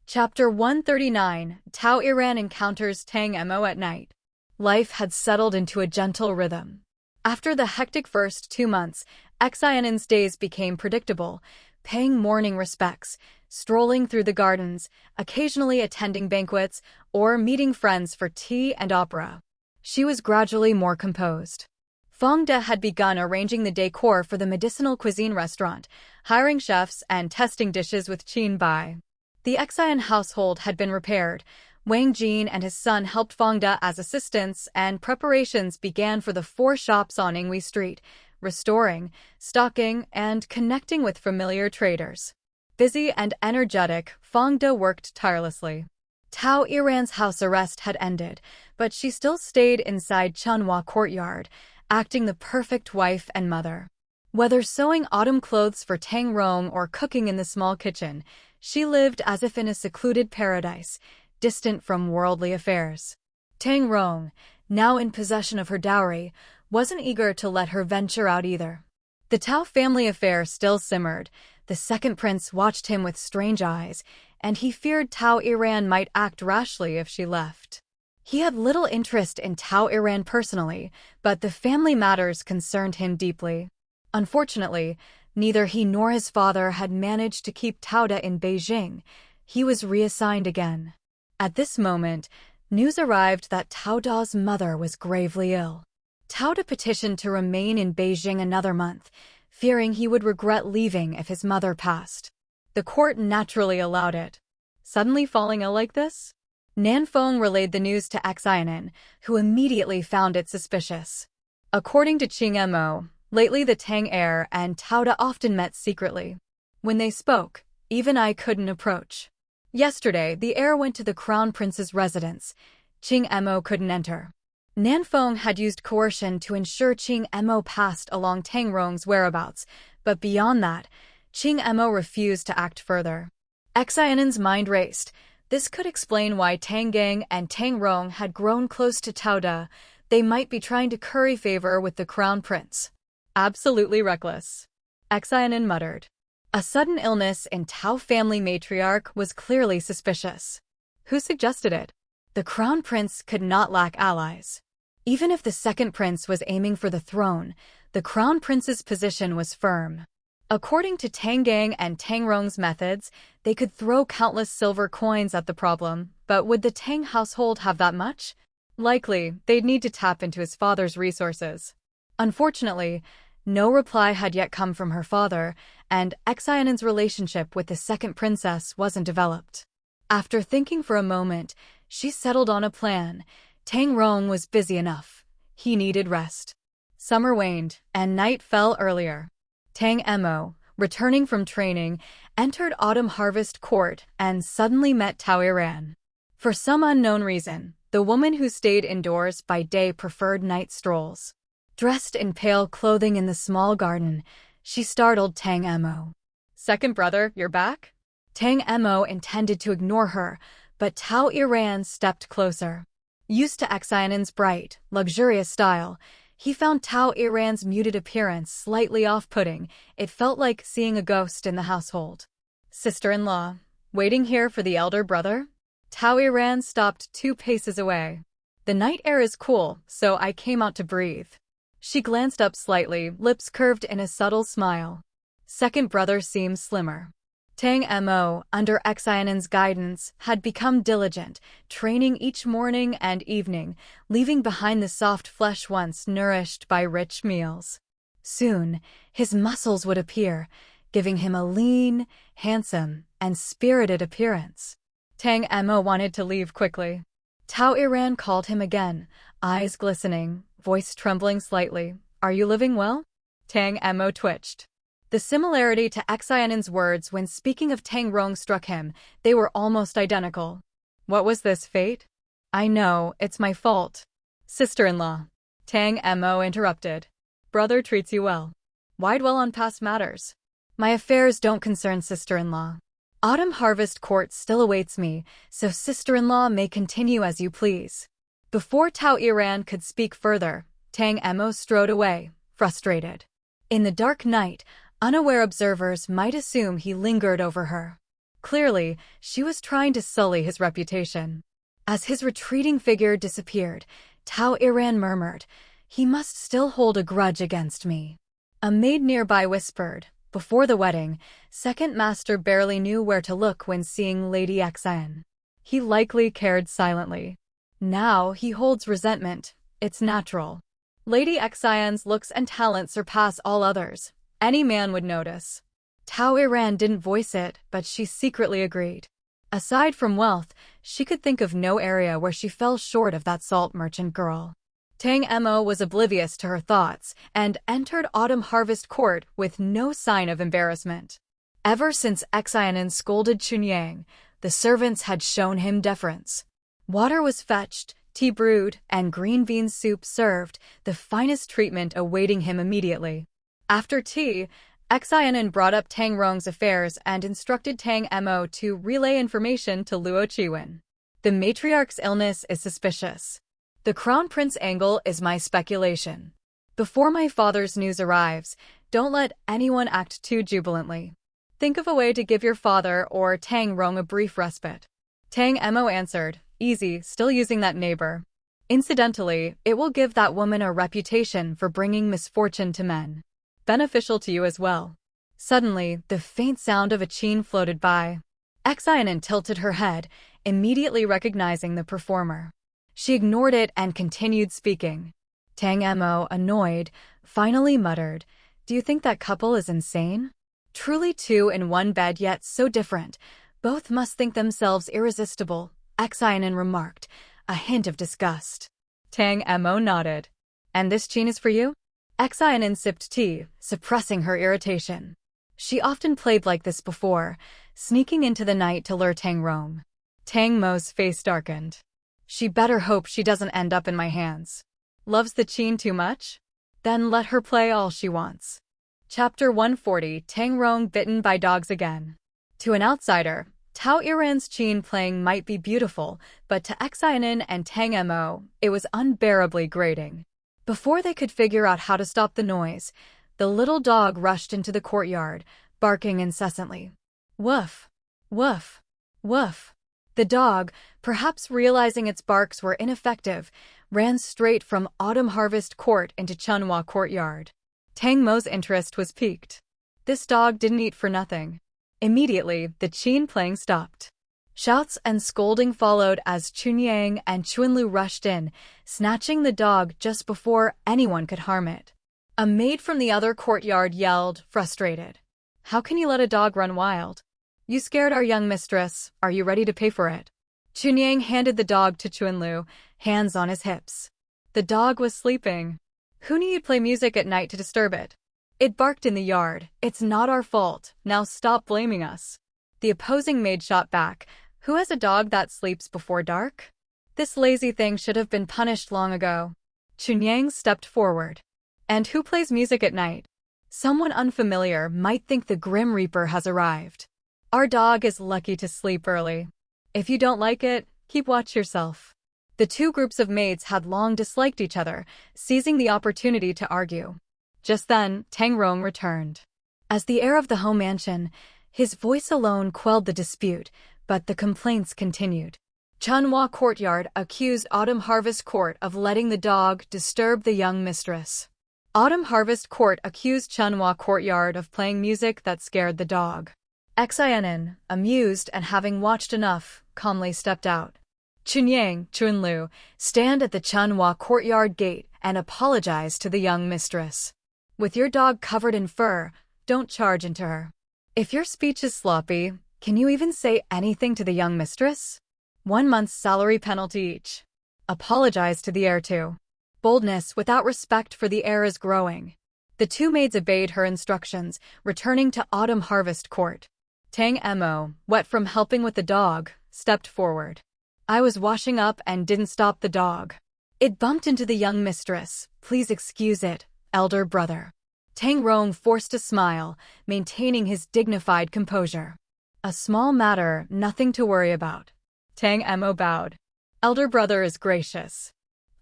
Chapter 139, Tao Iran encounters Tang Mo at night. Life had settled into a gentle rhythm. After the hectic first 2 months, Xin An's days became predictable, paying morning respects, strolling through the gardens, occasionally attending banquets, or meeting friends for tea and opera. She was gradually more composed. Feng De had begun arranging the decor for the medicinal cuisine restaurant, hiring chefs and testing dishes with Qin Bai. The Xin household had been repaired. Wang Jin and his son helped Feng De as assistants, and preparations began for the 4 shops on Ingui Street, restoring, stocking, and connecting with familiar traders. Busy and energetic, Feng De worked tirelessly. Tao Iran's house arrest had ended, but she still stayed inside Chunhua Courtyard, acting the perfect wife and mother. Whether sewing autumn clothes for Tang Rong or cooking in the small kitchen, She lived as if in a secluded paradise, distant from worldly affairs. Tang Rong, now in possession of her dowry, wasn't eager to let her venture out either. The Tao family affair still simmered. The second prince watched him with strange eyes, and he feared Tao Iran might act rashly if she left. He had little interest in Tao Iran personally, but the family matters concerned him deeply. Unfortunately, neither he nor his father had managed to keep Tao Da in Beijing. He was reassigned again. At this moment, news arrived that Tao Da's mother was gravely ill. Tao Da petitioned to remain in Beijing another month, fearing he would regret leaving if his mother passed. The court naturally allowed it. Suddenly falling ill like this? Nan Feng relayed the news to Xin An, who immediately found it suspicious. According to Xin An, lately the Tang heir and Tao Da often met secretly. When they spoke, even I couldn't approach. Yesterday, the heir went to the crown prince's residence. Qing Mo couldn't enter. Nan Feng had used coercion to ensure Qing Mo passed along Tang Rong's whereabouts, but beyond that, Qing Mo refused to act further. Xianan's mind raced. This could explain why Tang Gang and Tang Rong had grown close to Tao Da. They might be trying to curry favor with the crown prince. Absolutely reckless. Xianan muttered. A sudden illness in Tao family matriarch was clearly suspicious. Who suggested it? The crown prince could not lack allies. Even if the second prince was aiming for the throne, the crown prince's position was firm. According to Tang Gang and Tang Rong's methods, they could throw countless silver coins at the problem, but would the Tang household have that much? Likely, they'd need to tap into his father's resources. Unfortunately, no reply had yet come from her father, and Xianan's relationship with the second princess wasn't developed. After thinking for a moment, she settled on a plan. Tang Rong was busy enough. He needed rest. Summer waned, and night fell earlier. Tang Mo, returning from training, entered Autumn Harvest Court and suddenly met Tao Iran. For some unknown reason, the woman who stayed indoors by day preferred night strolls. Dressed in pale clothing in the small garden, she startled Tang Mo. "Second brother, you're back?" Tang Mo intended to ignore her, but Tao Iran stepped closer. Used to Xianan's bright, luxurious style, he found Tao Iran's muted appearance slightly off-putting. It felt like seeing a ghost in the household. "Sister-in-law, waiting here for the elder brother?" Tao Iran stopped 2 paces away. "The night air is cool, so I came out to breathe." She glanced up slightly, lips curved in a subtle smile. Second brother seemed slimmer. Tang Mo, under Xianan's guidance, had become diligent, training each morning and evening, leaving behind the soft flesh once nourished by rich meals. Soon, his muscles would appear, giving him a lean, handsome, and spirited appearance. Tang Mo wanted to leave quickly. Tao Iran called him again, eyes glistening, voice trembling slightly. "Are you living well?" Tang Mo twitched. The similarity to Xianan's words when speaking of Tang Rong struck him. They were almost identical. What was this, fate? "I know, it's my fault." "Sister-in-law." Tang Mo interrupted. "Brother treats you well. Why dwell on past matters?" "My affairs don't concern sister-in-law. Autumn Harvest Court still awaits me, so sister-in-law may continue as you please." Before Tao Iran could speak further, Tang Mo strode away, frustrated. In the dark night, unaware observers might assume he lingered over her. Clearly, she was trying to sully his reputation. As his retreating figure disappeared, Tao Iran murmured, "He must still hold a grudge against me." A maid nearby whispered, "Before the wedding, Second Master barely knew where to look when seeing Lady Xin. He likely cared silently. Now he holds resentment. It's natural. Lady Xion's looks and talent surpass all others. Any man would notice." Tao Iran didn't voice it, but she secretly agreed. Aside from wealth, she could think of no area where she fell short of that salt merchant girl. Tang Mo was oblivious to her thoughts and entered Autumn Harvest Court with no sign of embarrassment. Ever since Xianan scolded Chunyang, the servants had shown him deference. Water was fetched, tea brewed, and green bean soup served, the finest treatment awaiting him immediately. After tea, Xianan brought up Tang Rong's affairs and instructed Tang Mo to relay information to Luo Chiwen. The matriarch's illness is suspicious. The crown prince angle is my speculation. Before my father's news arrives, don't let anyone act too jubilantly. Think of a way to give your father or Tang Rong a brief respite. Tang Mo answered, easy, still using that neighbor. Incidentally, it will give that woman a reputation for bringing misfortune to men. Beneficial to you as well. Suddenly, the faint sound of a chin floated by. Xianan tilted her head, immediately recognizing the performer. She ignored it and continued speaking. Tang Mo, annoyed, finally muttered, do you think that couple is insane? Truly two in one bed yet so different. Both must think themselves irresistible, Xianan remarked, a hint of disgust. Tang Mo nodded. And this chin is for you? Xianan sipped tea, suppressing her irritation. She often played like this before, sneaking into the night to lure Tang Rong. Tang Mo's face darkened. She better hope she doesn't end up in my hands. Loves the chin too much? Then let her play all she wants. Chapter 140, Tang Rong bitten by dogs again. To an outsider, Tao Iran's chin playing might be beautiful, but to Xianan and Tang Mo, it was unbearably grating. Before they could figure out how to stop the noise, the little dog rushed into the courtyard, barking incessantly. Woof! Woof! Woof! The dog, perhaps realizing its barks were ineffective, ran straight from Autumn Harvest Court into Chunhua Courtyard. Tang Mo's interest was piqued. This dog didn't eat for nothing. Immediately, the chin playing stopped. Shouts and scolding followed as Chunyang and Chuanlu rushed in, snatching the dog just before anyone could harm it. A maid from the other courtyard yelled, frustrated. How can you let a dog run wild? You scared our young mistress. Are you ready to pay for it? Chunyang handed the dog to Chuanlu, hands on his hips. The dog was sleeping. Who knew you'd play music at night to disturb it? It barked in the yard. It's not our fault. Now stop blaming us. The opposing maid shot back. Who has a dog that sleeps before dark? This lazy thing should have been punished long ago. Chunyang stepped forward. And who plays music at night? Someone unfamiliar might think the Grim Reaper has arrived. Our dog is lucky to sleep early. If you don't like it, keep watch yourself. The two groups of maids had long disliked each other, seizing the opportunity to argue. Just then, Tang Rong returned. As the heir of the home mansion, his voice alone quelled the dispute, but the complaints continued. Chunhua Courtyard accused Autumn Harvest Court of letting the dog disturb the young mistress. Autumn Harvest Court accused Chunhua Courtyard of playing music that scared the dog. Xianan, amused and having watched enough, calmly stepped out. Chunyang, Chunlu, stand at the Chunhua Courtyard gate and apologize to the young mistress. With your dog covered in fur, don't charge into her. If your speech is sloppy, can you even say anything to the young mistress? 1 month's salary penalty each. Apologize to the heir too. Boldness without respect for the heir is growing. The two maids obeyed her instructions, returning to Autumn Harvest Court. Tang Mo, wet from helping with the dog, stepped forward. I was washing up and didn't stop the dog. It bumped into the young mistress. Please excuse it, elder brother. Tang Rong forced a smile, maintaining his dignified composure. A small matter, nothing to worry about. Tang Mo bowed. Elder brother is gracious.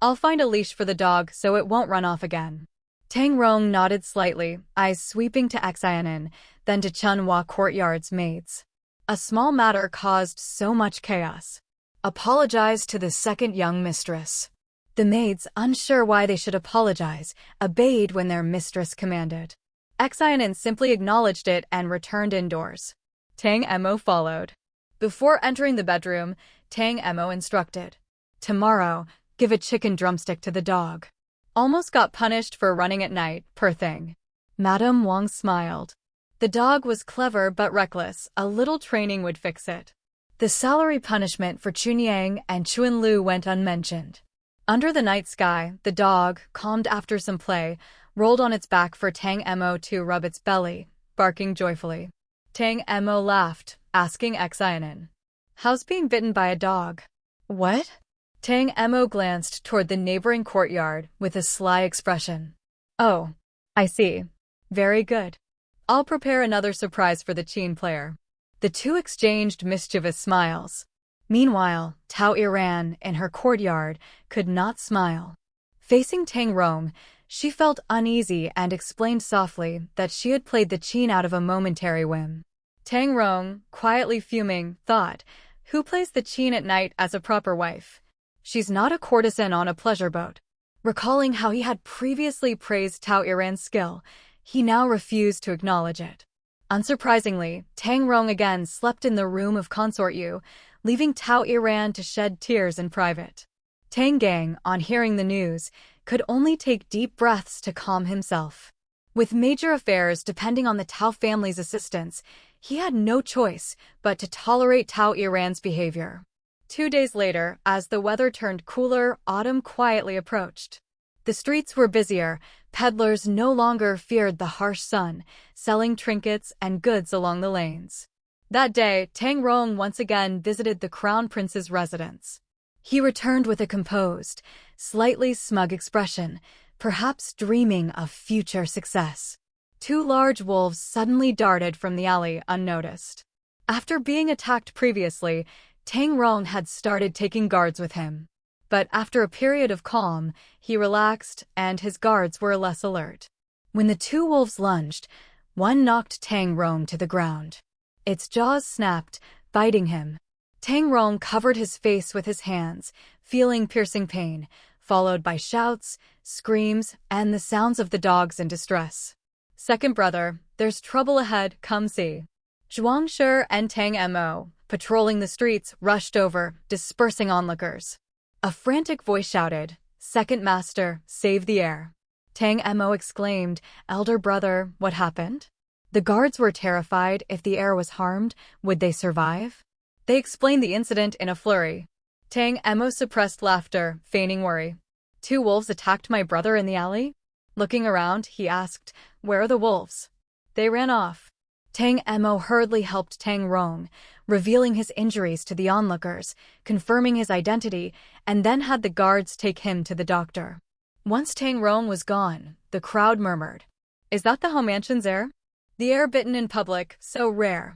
I'll find a leash for the dog so it won't run off again. Tang Rong nodded slightly, eyes sweeping to Xianan, then to Chunhua Courtyard's maids. A small matter caused so much chaos. Apologize to the second young mistress. The maids, unsure why they should apologize, obeyed when their mistress commanded. Xianan simply acknowledged it and returned indoors. Tang Mo followed. Before entering the bedroom, Tang Mo instructed. Tomorrow, give a chicken drumstick to the dog. Almost got punished for running at night, poor thing. Madame Wang smiled. The dog was clever but reckless, a little training would fix it. The salary punishment for Chunyang and Chuanlu went unmentioned. Under the night sky, the dog, calmed after some play, rolled on its back for Tang Mo to rub its belly, barking joyfully. Tang Mo laughed, asking Xianan, how's being bitten by a dog? What? Tang Mo glanced toward the neighboring courtyard with a sly expression. Oh, I see. Very good. I'll prepare another surprise for the Qin player. The two exchanged mischievous smiles. Meanwhile, Tao Iran, in her courtyard, could not smile. Facing Tang Rong, she felt uneasy and explained softly that she had played the Qin out of a momentary whim. Tang Rong, quietly fuming, thought, "Who plays the Qin at night as a proper wife? She's not a courtesan on a pleasure boat." Recalling how he had previously praised Tao Iran's skill, he now refused to acknowledge it. Unsurprisingly, Tang Rong again slept in the room of Consort Yu, leaving Tao Iran to shed tears in private. Tang Gang, on hearing the news, could only take deep breaths to calm himself. With major affairs depending on the Tao family's assistance, he had no choice but to tolerate Tao Iran's behavior. 2 days later, as the weather turned cooler, autumn quietly approached. The streets were busier, peddlers no longer feared the harsh sun, selling trinkets and goods along the lanes. That day, Tang Rong once again visited the Crown Prince's residence. He returned with a composed, slightly smug expression, perhaps dreaming of future success. 2 large wolves suddenly darted from the alley unnoticed. After being attacked previously, Tang Rong had started taking guards with him. But after a period of calm, he relaxed and his guards were less alert. When the 2 wolves lunged, one knocked Tang Rong to the ground. Its jaws snapped, biting him. Tang Rong covered his face with his hands, feeling piercing pain, followed by shouts, screams, and the sounds of the dogs in distress. "Second brother, there's trouble ahead, come see." Zhuang Shi and Tang Mo, patrolling the streets, rushed over, dispersing onlookers. A frantic voice shouted, "Second master, save the heir." Tang Mo exclaimed, "Elder brother, what happened?" The guards were terrified. If the heir was harmed, would they survive? They explained the incident in a flurry. Tang Mo suppressed laughter, feigning worry. "2 wolves attacked my brother in the alley?" Looking around, he asked, "Where are the wolves?" "They ran off." Tang Mo hurriedly helped Tang Rong, revealing his injuries to the onlookers, confirming his identity, and then had the guards take him to the doctor. Once Tang Rong was gone, the crowd murmured, "Is that the Ho Mansion's heir? The heir bitten in public, so rare."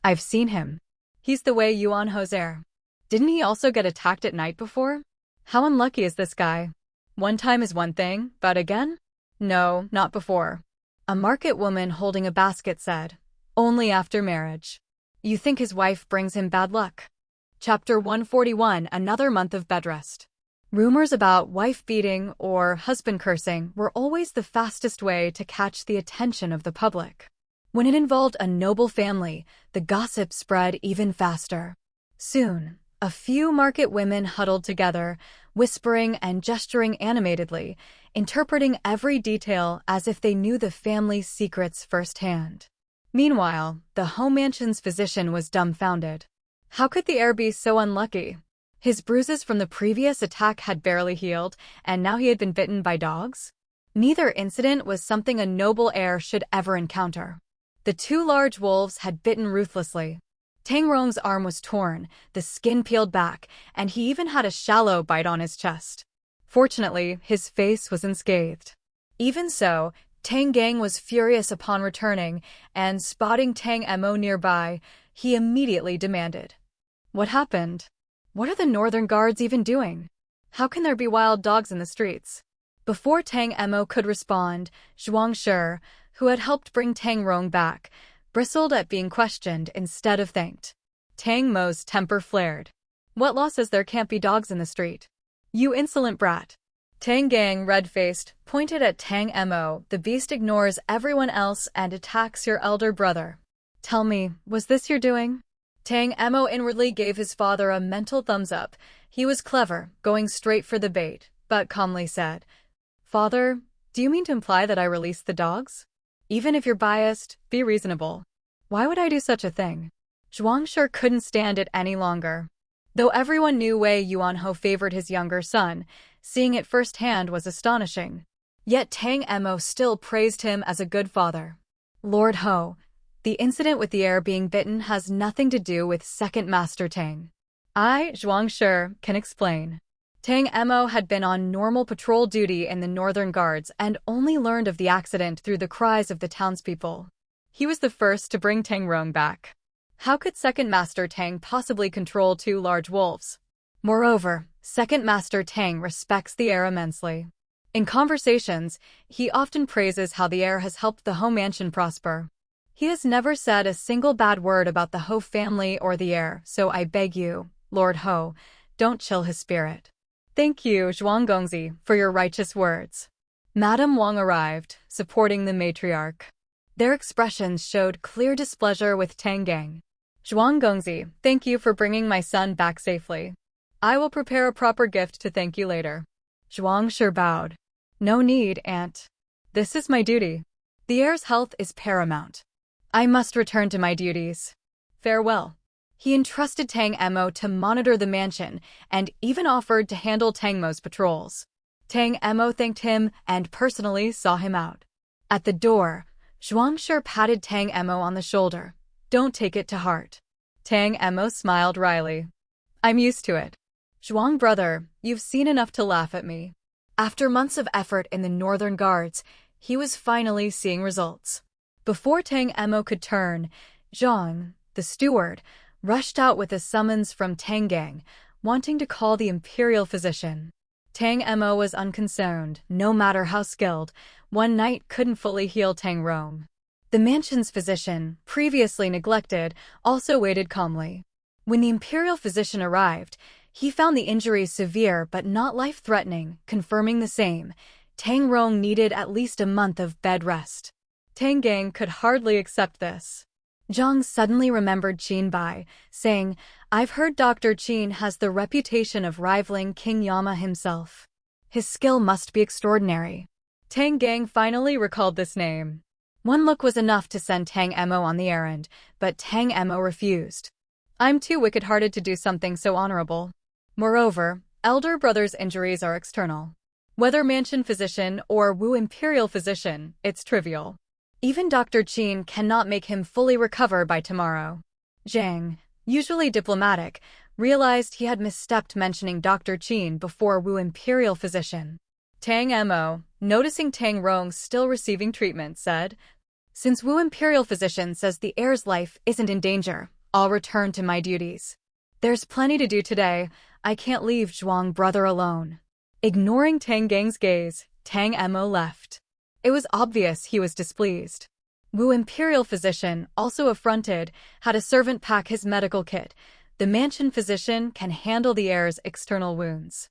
"I've seen him. He's the Wei Yuan Ho's heir. Didn't he also get attacked at night before? How unlucky is this guy? One time is one thing, but again? No, not before." A market woman holding a basket said, "Only after marriage. You think his wife brings him bad luck?" Chapter 141, Another Month of Bedrest. Rumors about wife beating or husband cursing were always the fastest way to catch the attention of the public. When it involved a noble family, the gossip spread even faster. Soon, a few market women huddled together, whispering and gesturing animatedly, interpreting every detail as if they knew the family's secrets firsthand. Meanwhile, the Ho Mansion's physician was dumbfounded. How could the heir be so unlucky? His bruises from the previous attack had barely healed, and now he had been bitten by dogs? Neither incident was something a noble heir should ever encounter. The 2 large wolves had bitten ruthlessly. Tang Rong's arm was torn, the skin peeled back, and he even had a shallow bite on his chest. Fortunately, his face was unscathed. Even so, Tang Gang was furious upon returning, and spotting Tang Mo nearby, he immediately demanded, "What happened? What are the northern guards even doing? How can there be wild dogs in the streets?" Before Tang Mo could respond, Zhuang Shi, who had helped bring Tang Rong back, bristled at being questioned instead of thanked. Tang Mo's temper flared. "What law says there can't be dogs in the street? You insolent brat." Tang Gang, red-faced, pointed at Tang Mo. "The beast ignores everyone else and attacks your elder brother. Tell me, was this your doing?" Tang Mo inwardly gave his father a mental thumbs up. He was clever, going straight for the bait, but calmly said, "Father, do you mean to imply that I released the dogs? Even if you're biased, be reasonable. Why would I do such a thing?" Zhuang Shi couldn't stand it any longer. Though everyone knew Wei Yuanho favored his younger son, seeing it firsthand was astonishing. Yet Tang Mo still praised him as a good father. "Lord Ho, the incident with the heir being bitten has nothing to do with Second Master Tang. I, Zhuang Shi, can explain." Tang Mo had been on normal patrol duty in the Northern Guards and only learned of the accident through the cries of the townspeople. He was the first to bring Tang Rong back. How could Second Master Tang possibly control two large wolves? Moreover, Second Master Tang respects the heir immensely. In conversations, he often praises how the heir has helped the Ho mansion prosper. He has never said a single bad word about the Ho family or the heir, so I beg you, Lord Ho, don't chill his spirit. Thank you, Zhuang Gongzi, for your righteous words. Madame Wang arrived, supporting the matriarch. Their expressions showed clear displeasure with Tang Gang. Zhuang Gongzi, thank you for bringing my son back safely. I will prepare a proper gift to thank you later. Zhuang Shi bowed. No need, aunt. This is my duty. The heir's health is paramount. I must return to my duties. Farewell. He entrusted Tang Mo to monitor the mansion and even offered to handle Tang Mo's patrols. Tang Mo thanked him and personally saw him out. At the door, Zhuang Shi patted Tang Mo on the shoulder. Don't take it to heart. Tang Mo smiled wryly. I'm used to it. Zhuang brother, you've seen enough to laugh at me. After months of effort in the Northern Guards, he was finally seeing results. Before Tang Mo could turn, Zhang, the steward, rushed out with a summons from Tang Gang, wanting to call the imperial physician. Tang Mo was unconcerned. No matter how skilled, one night couldn't fully heal Tang Rong. The mansion's physician, previously neglected, also waited calmly. When the imperial physician arrived, he found the injuries severe but not life-threatening, confirming the same. Tang Rong needed at least a month of bed rest. Tang Gang could hardly accept this. Zhang suddenly remembered Qin Bai, saying, I've heard Dr. Qin has the reputation of rivaling King Yama himself. His skill must be extraordinary. Tang Gang finally recalled this name. One look was enough to send Tang Mo on the errand, but Tang Mo refused. I'm too wicked-hearted to do something so honorable. Moreover, elder brother's injuries are external. Whether mansion physician or Wu imperial physician, it's trivial. Even Dr. Qin cannot make him fully recover by tomorrow. Zhang, usually diplomatic, realized he had misstepped mentioning Dr. Qin before Wu imperial physician. Tang Mo, noticing Tang Rong still receiving treatment, said, Since Wu imperial physician says the heir's life isn't in danger, I'll return to my duties. There's plenty to do today. I can't leave Zhuang brother alone. Ignoring Tang Gang's gaze, Tang Mo left. It was obvious he was displeased. Wu imperial physician, also affronted, had a servant pack his medical kit. The mansion physician can handle the heir's external wounds.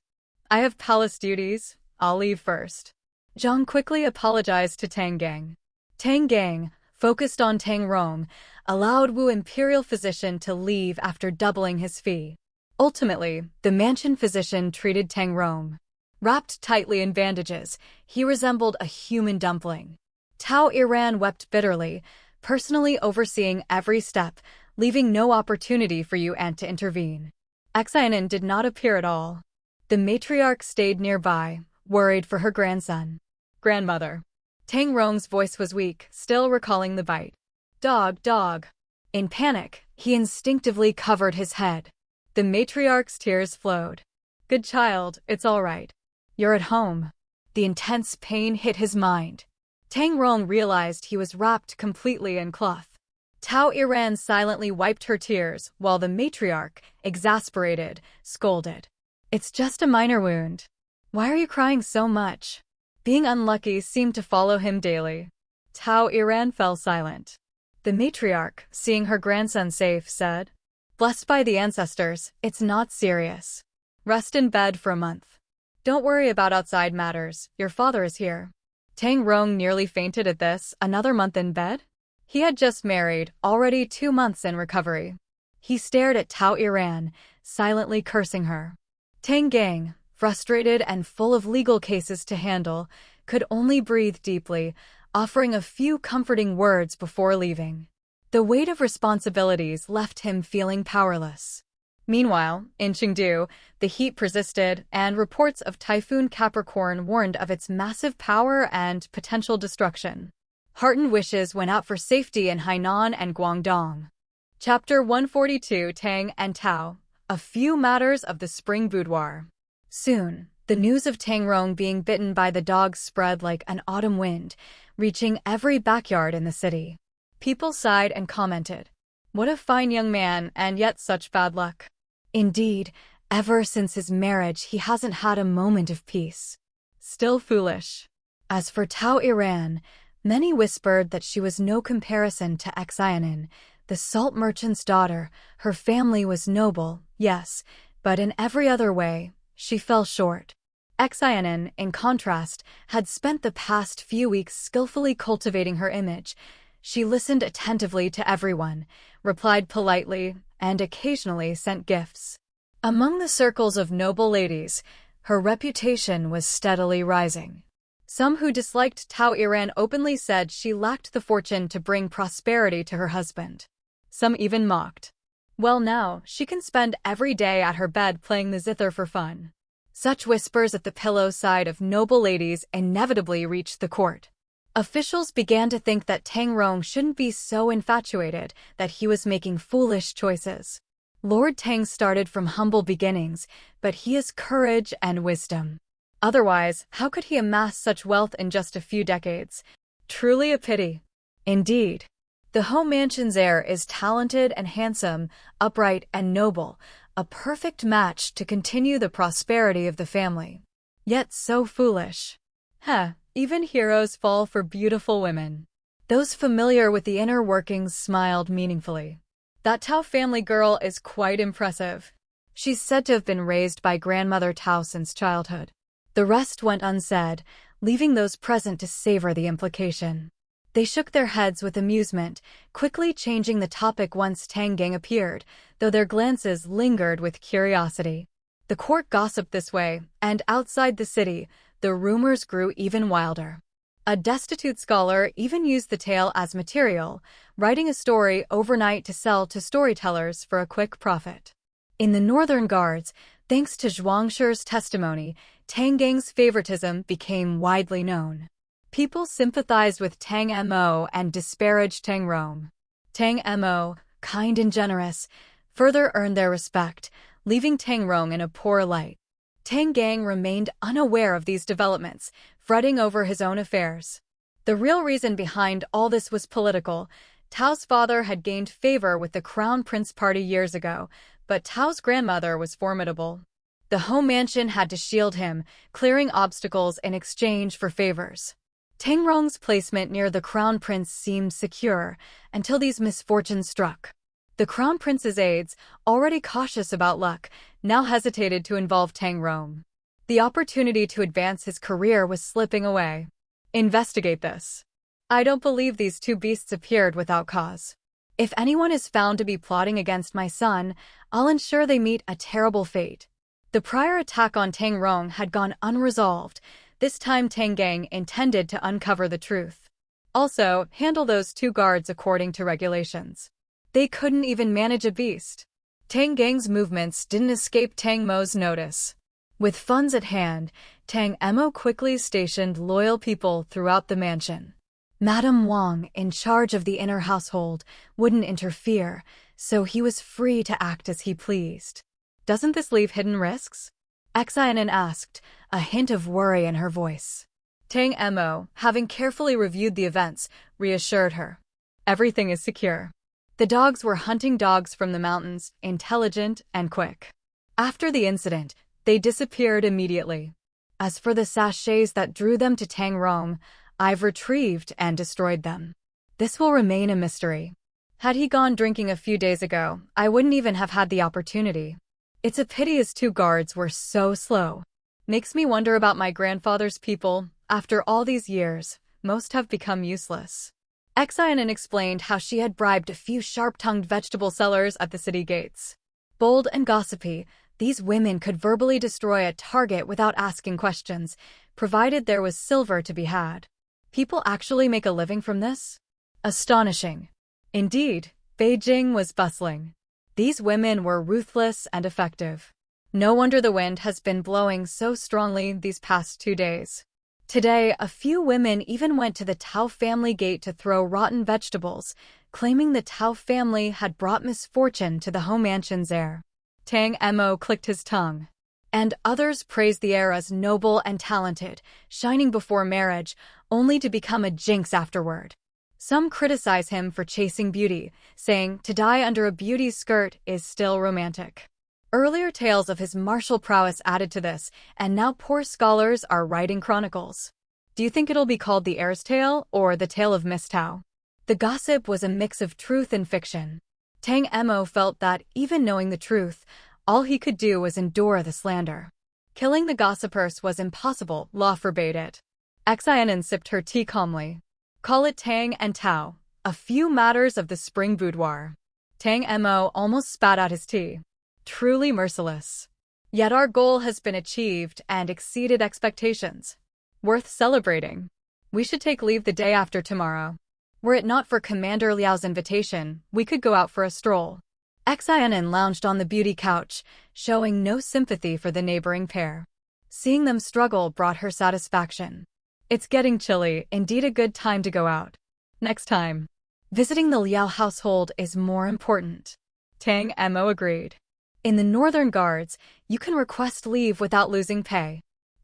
I have palace duties. I'll leave first. Zhang quickly apologized to Tang Gang. Tang Gang, focused on Tang Rong, allowed Wu imperial physician to leave after doubling his fee. Ultimately, the mansion physician treated Tang Rong. Wrapped tightly in bandages, he resembled a human dumpling. Tao Iran wept bitterly, personally overseeing every step, leaving no opportunity for Yu An to intervene. Xin An did not appear at all. The matriarch stayed nearby, worried for her grandson. Grandmother. Tang Rong's voice was weak, still recalling the bite. Dog, dog. In panic, he instinctively covered his head. The matriarch's tears flowed. Good child, it's all right. You're at home. The intense pain hit his mind. Tang Rong realized he was wrapped completely in cloth. Tao Iran silently wiped her tears, while the matriarch, exasperated, scolded. It's just a minor wound. Why are you crying so much? Being unlucky seemed to follow him daily. Tao Iran fell silent. The matriarch, seeing her grandson safe, said, Blessed by the ancestors, it's not serious. Rest in bed for a month. Don't worry about outside matters, your father is here. Tang Rong nearly fainted at this. Another month in bed? He had just married, already 2 months in recovery. He stared at Tao Iran, silently cursing her. Tang Gang, frustrated and full of legal cases to handle, could only breathe deeply, offering a few comforting words before leaving. The weight of responsibilities left him feeling powerless. Meanwhile, in Chengdu, the heat persisted, and reports of Typhoon Capricorn warned of its massive power and potential destruction. Heartened wishes went out for safety in Hainan and Guangdong. Chapter 142 Tang and Tao, A Few Matters of the Spring Boudoir. Soon, the news of Tang Rong being bitten by the dog spread like an autumn wind, reaching every backyard in the city. People sighed and commented, "What a fine young man, and yet such bad luck." Indeed, ever since his marriage he hasn't had a moment of peace. Still foolish. As for Tao Iran, many whispered that she was no comparison to Xin An, the salt merchant's daughter. Her family was noble, yes, but in every other way, she fell short. Xin An, in contrast, had spent the past few weeks skillfully cultivating her image. She listened attentively to everyone, replied politely, and occasionally sent gifts. Among the circles of noble ladies, her reputation was steadily rising. Some who disliked Tao Iran openly said she lacked the fortune to bring prosperity to her husband. Some even mocked. Well, now, she can spend every day at her bed playing the zither for fun. Such whispers at the pillow side of noble ladies inevitably reached the court. Officials began to think that Tang Rong shouldn't be so infatuated, that he was making foolish choices. Lord Tang started from humble beginnings, but he has courage and wisdom. Otherwise, how could he amass such wealth in just a few decades? Truly a pity. Indeed. The home mansion's heir is talented and handsome, upright and noble, a perfect match to continue the prosperity of the family. Yet so foolish. Even heroes fall for beautiful women. Those familiar with the inner workings smiled meaningfully. That Tao family girl is quite impressive. She's said to have been raised by grandmother Tao since childhood. The rest went unsaid, leaving those present to savor the implication. They shook their heads with amusement, quickly changing the topic once Tang Gang appeared, though their glances lingered with curiosity. The court gossiped this way, and outside the city, the rumors grew even wilder. A destitute scholar even used the tale as material, writing a story overnight to sell to storytellers for a quick profit. In the Northern Guards, thanks to Zhuangshi's testimony, Tang Gang's favoritism became widely known. People sympathized with Tang Mo and disparaged Tang Rong. Tang Mo, kind and generous, further earned their respect, leaving Tang Rong in a poor light. Tang Gang remained unaware of these developments, fretting over his own affairs. The real reason behind all this was political. Tao's father had gained favor with the Crown Prince Party years ago, but Tao's grandmother was formidable. The home mansion had to shield him, clearing obstacles in exchange for favors. Tang Rong's placement near the Crown Prince seemed secure until these misfortunes struck. The Crown Prince's aides, already cautious about luck, now hesitated to involve Tang Rong. The opportunity to advance his career was slipping away. Investigate this. I don't believe these two beasts appeared without cause. If anyone is found to be plotting against my son, I'll ensure they meet a terrible fate. The prior attack on Tang Rong had gone unresolved. This time Tang Gang intended to uncover the truth. Also, handle those two guards according to regulations. They couldn't even manage a beast. Tang Gang's movements didn't escape Tang Mo's notice. With funds at hand, Tang Mo quickly stationed loyal people throughout the mansion. Madame Wang, in charge of the inner household, wouldn't interfere, so he was free to act as he pleased. Doesn't this leave hidden risks? Xin An asked, a hint of worry in her voice. Tang Mo, having carefully reviewed the events, reassured her. Everything is secure. The dogs were hunting dogs from the mountains, intelligent and quick. After the incident, they disappeared immediately. As for the sachets that drew them to Tang Rong, I've retrieved and destroyed them. This will remain a mystery. Had he gone drinking a few days ago, I wouldn't even have had the opportunity. It's a pity his two guards were so slow. Makes me wonder about my grandfather's people. After all these years, most have become useless. Xin An explained how she had bribed a few sharp-tongued vegetable sellers at the city gates. Bold and gossipy, these women could verbally destroy a target without asking questions, provided there was silver to be had. People actually make a living from this? Astonishing. Indeed, Beijing was bustling. These women were ruthless and effective. No wonder the wind has been blowing so strongly these past 2 days. Today, a few women even went to the Tao family gate to throw rotten vegetables, claiming the Tao family had brought misfortune to the home mansion's heir. Tang Mo clicked his tongue. And others praised the heir as noble and talented, shining before marriage, only to become a jinx afterward. Some criticize him for chasing beauty, saying to die under a beauty's skirt is still romantic. Earlier tales of his martial prowess added to this, and now poor scholars are writing chronicles. Do you think it'll be called the heir's tale or the tale of Miss Tao? The gossip was a mix of truth and fiction. Tang Emo felt that, even knowing the truth, all he could do was endure the slander. Killing the gossipers was impossible, law forbade it. Xin An sipped her tea calmly. Call it Tang and Tao, a few matters of the spring boudoir. Tang Emo almost spat out his tea. Truly merciless. Yet our goal has been achieved and exceeded expectations. Worth celebrating. We should take leave the day after tomorrow. Were it not for Commander Liao's invitation, we could go out for a stroll. Xin An lounged on the beauty couch, showing no sympathy for the neighboring pair. Seeing them struggle brought her satisfaction. It's getting chilly, indeed a good time to go out. Next time. Visiting the Liao household is more important. Tang Emo agreed. In the Northern Guards, you can request leave without losing pay.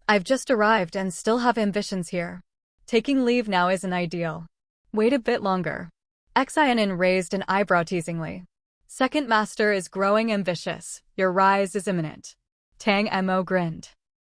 I've just arrived and still have ambitions here. Taking leave now isn't ideal. Wait a bit longer. Xin An raised an eyebrow teasingly. Second Master is growing ambitious. Your rise is imminent. Tang Emo grinned.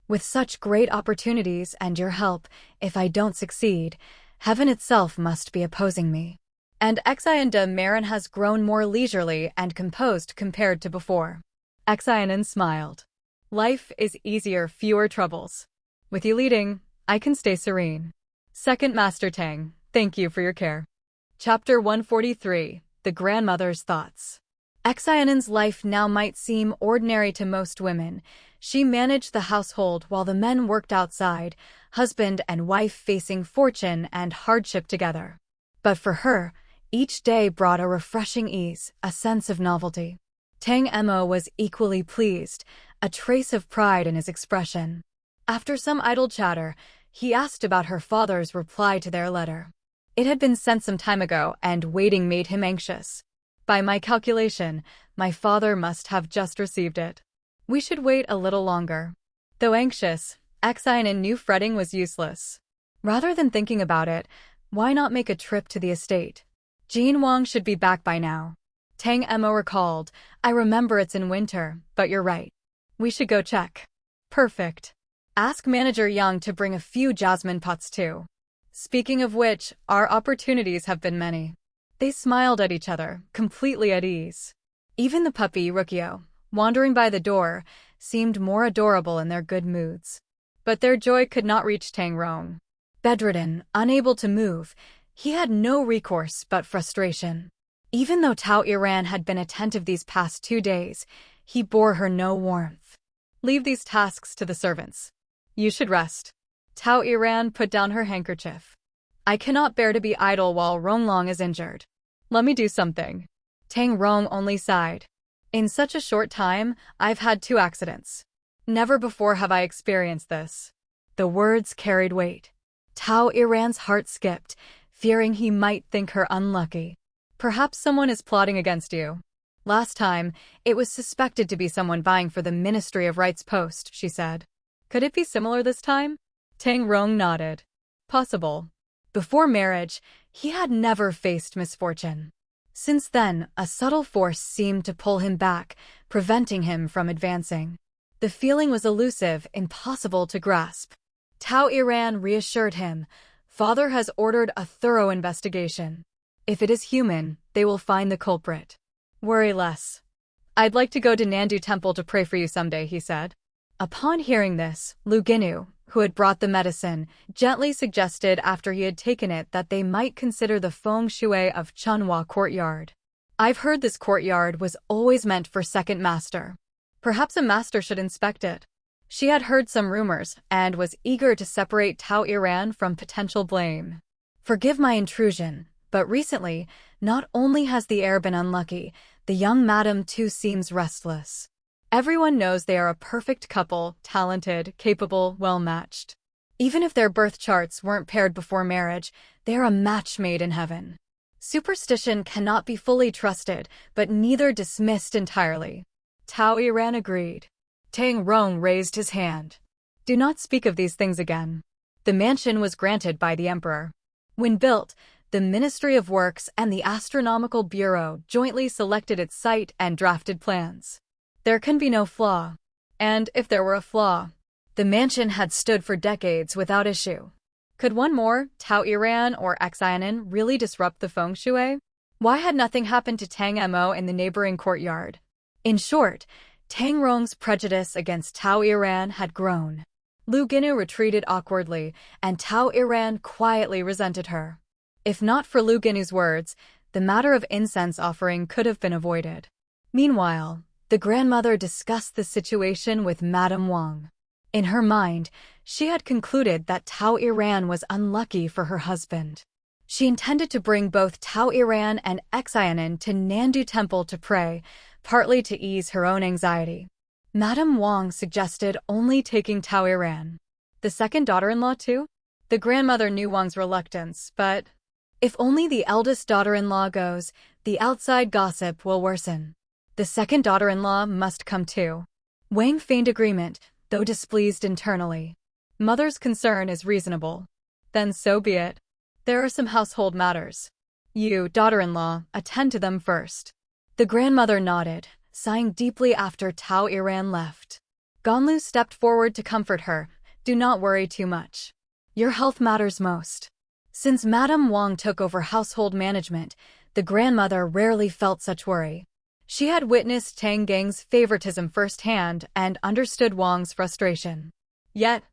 With such great opportunities and your help, if I don't succeed, heaven itself must be opposing me. And Xin de Marin has grown more leisurely and composed compared to before. Xin An smiled. Life is easier, fewer troubles. With you leading, I can stay serene. Second Master Tang, thank you for your care. Chapter 143, The Grandmother's Thoughts. Xin An's life now might seem ordinary to most women. She managed the household while the men worked outside, husband and wife facing fortune and hardship together. But for her, each day brought a refreshing ease, a sense of novelty. Tang Emo was equally pleased, a trace of pride in his expression. After some idle chatter, he asked about her father's reply to their letter. It had been sent some time ago, and waiting made him anxious. By my calculation, my father must have just received it. We should wait a little longer. Though anxious, Xin An knew fretting was useless. Rather than thinking about it, why not make a trip to the estate? Jean Wang should be back by now. Tang Emo recalled, I remember it's in winter, but you're right. We should go check. Perfect. Ask Manager Yang to bring a few jasmine pots too. Speaking of which, our opportunities have been many. They smiled at each other, completely at ease. Even the puppy, Rukio, wandering by the door, seemed more adorable in their good moods. But their joy could not reach Tang Rong. Bedridden, unable to move, he had no recourse but frustration. Even though Tao Iran had been attentive these past 2 days, he bore her no warmth. Leave these tasks to the servants. You should rest. Tao Iran put down her handkerchief. I cannot bear to be idle while Ronglong is injured. Let me do something. Tang Rong only sighed. In such a short time, I've had 2 accidents. Never before have I experienced this. The words carried weight. Tao Iran's heart skipped, fearing he might think her unlucky. Perhaps someone is plotting against you. Last time, it was suspected to be someone vying for the Ministry of Rights post, she said. Could it be similar this time? Tang Rong nodded. Possible. Before marriage, he had never faced misfortune. Since then, a subtle force seemed to pull him back, preventing him from advancing. The feeling was elusive, impossible to grasp. Tao Iran reassured him, Father has ordered a thorough investigation. If it is human, they will find the culprit. Worry less. I'd like to go to Nandu Temple to pray for you someday, he said. Upon hearing this, Lu Ginu, who had brought the medicine, gently suggested after he had taken it that they might consider the feng shui of Chunhua Courtyard. I've heard this courtyard was always meant for second master. Perhaps a master should inspect it. She had heard some rumors and was eager to separate Tao Iran from potential blame. Forgive my intrusion, but recently, not only has the heir been unlucky, the young madam too seems restless. Everyone knows they are a perfect couple, talented, capable, well-matched. Even if their birth charts weren't paired before marriage, they are a match made in heaven. Superstition cannot be fully trusted, but neither dismissed entirely. Tao Iran agreed. Tang Rong raised his hand. Do not speak of these things again. The mansion was granted by the emperor. When built, the Ministry of Works and the Astronomical Bureau jointly selected its site and drafted plans. There can be no flaw. And if there were a flaw, the mansion had stood for decades without issue. Could one more, Tao Iran or Xin An, really disrupt the feng shui? Why had nothing happened to Tang Mo in the neighboring courtyard? In short, Tang Rong's prejudice against Tao Iran had grown. Lu Ginu retreated awkwardly, and Tao Iran quietly resented her. If not for Lu Ginu's words, the matter of incense offering could have been avoided. Meanwhile, the grandmother discussed the situation with Madame Wang. In her mind, she had concluded that Tao Iran was unlucky for her husband. She intended to bring both Tao Iran and Xin An to Nandu Temple to pray, partly to ease her own anxiety. Madame Wang suggested only taking Tao Iran. The second daughter-in-law too? The grandmother knew Wang's reluctance, but if only the eldest daughter-in-law goes, the outside gossip will worsen. The second daughter-in-law must come too. Wang feigned agreement, though displeased internally. Mother's concern is reasonable. Then so be it. There are some household matters. You, daughter-in-law, attend to them first. The grandmother nodded, sighing deeply after Tao Iran left. Ganlu stepped forward to comfort her. Do not worry too much. Your health matters most. Since Madame Wang took over household management, the grandmother rarely felt such worry. She had witnessed Tang Gang's favoritism firsthand and understood Wang's frustration. Yet,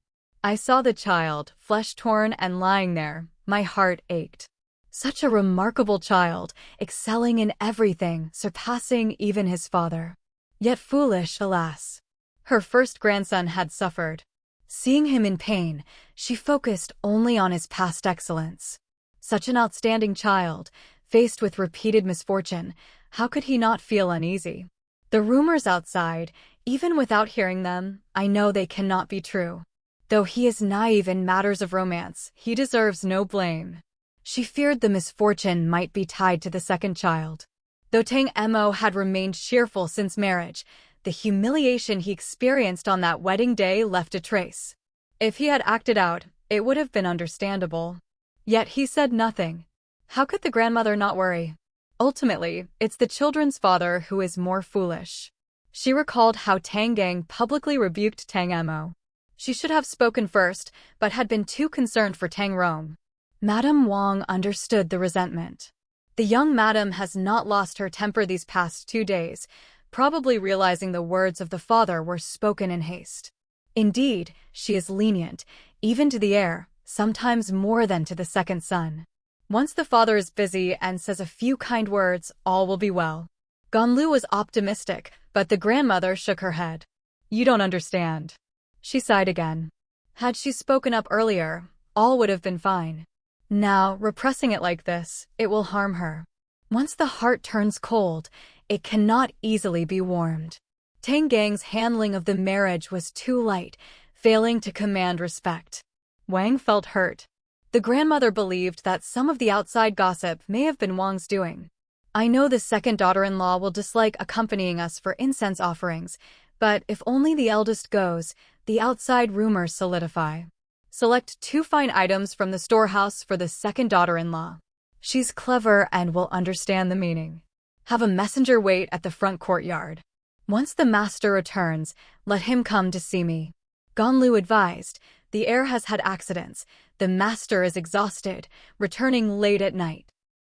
I saw the child, flesh-torn and lying there. My heart ached. Such a remarkable child, excelling in everything, surpassing even his father. Yet foolish, alas. Her first grandson had suffered. Seeing him in pain, she focused only on his past excellence. Such an outstanding child, faced with repeated misfortune, how could he not feel uneasy? The rumors outside, even without hearing them, I know they cannot be true. Though he is naive in matters of romance, he deserves no blame. She feared the misfortune might be tied to the second child. Though Tang Mo had remained cheerful since marriage, the humiliation he experienced on that wedding day left a trace. If he had acted out, it would have been understandable. Yet he said nothing. How could the grandmother not worry? Ultimately, it's the children's father who is more foolish. She recalled how Tang Gang publicly rebuked Tang Mo. She should have spoken first, but had been too concerned for Tang Rong. Madame Wang understood the resentment. The young madam has not lost her temper these past 2 days, probably realizing the words of the father were spoken in haste. Indeed, she is lenient, even to the heir, sometimes more than to the second son. Once the father is busy and says a few kind words, all will be well. Ganlu was optimistic, but the grandmother shook her head. You don't understand. She sighed again. Had she spoken up earlier, all would have been fine. Now, repressing it like this, it will harm her. Once the heart turns cold, it cannot easily be warmed. Tang Gang's handling of the marriage was too light, failing to command respect. Wang felt hurt. The grandmother believed that some of the outside gossip may have been Wang's doing. I know the second daughter-in-law will dislike accompanying us for incense offerings, but if only the eldest goes, the outside rumors solidify. Select 2 fine items from the storehouse for the second daughter-in-law. She's clever and will understand the meaning. Have a messenger wait at the front courtyard. Once the master returns, let him come to see me. Ganlu advised, the heir has had accidents. The master is exhausted, returning late at night.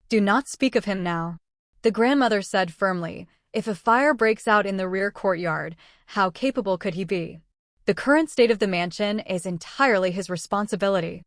Do not speak of him now. The grandmother said firmly, if a fire breaks out in the rear courtyard, how capable could he be? The current state of the mansion is entirely his responsibility.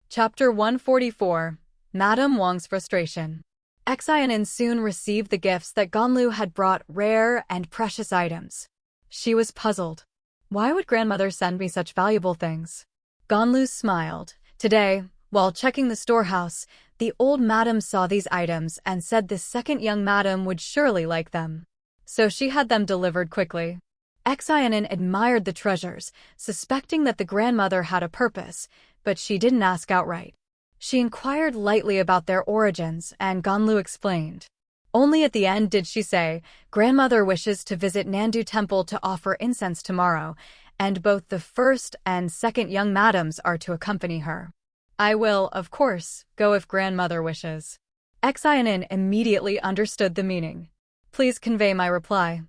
Chapter 144. Madame Wang's Frustration. Xin An soon received the gifts that Ganlu had brought, rare and precious items. She was puzzled. Why would grandmother send me such valuable things? Ganlu smiled. Today, while checking the storehouse, the old madam saw these items and said the second young madam would surely like them. So she had them delivered quickly. Xin An admired the treasures, suspecting that the grandmother had a purpose, but she didn't ask outright. She inquired lightly about their origins, and Ganlu explained. Only at the end did she say, grandmother wishes to visit Nandu Temple to offer incense tomorrow, and both the first and second young madams are to accompany her. I will, of course, go if grandmother wishes. Xin An immediately understood the meaning. Please convey my reply.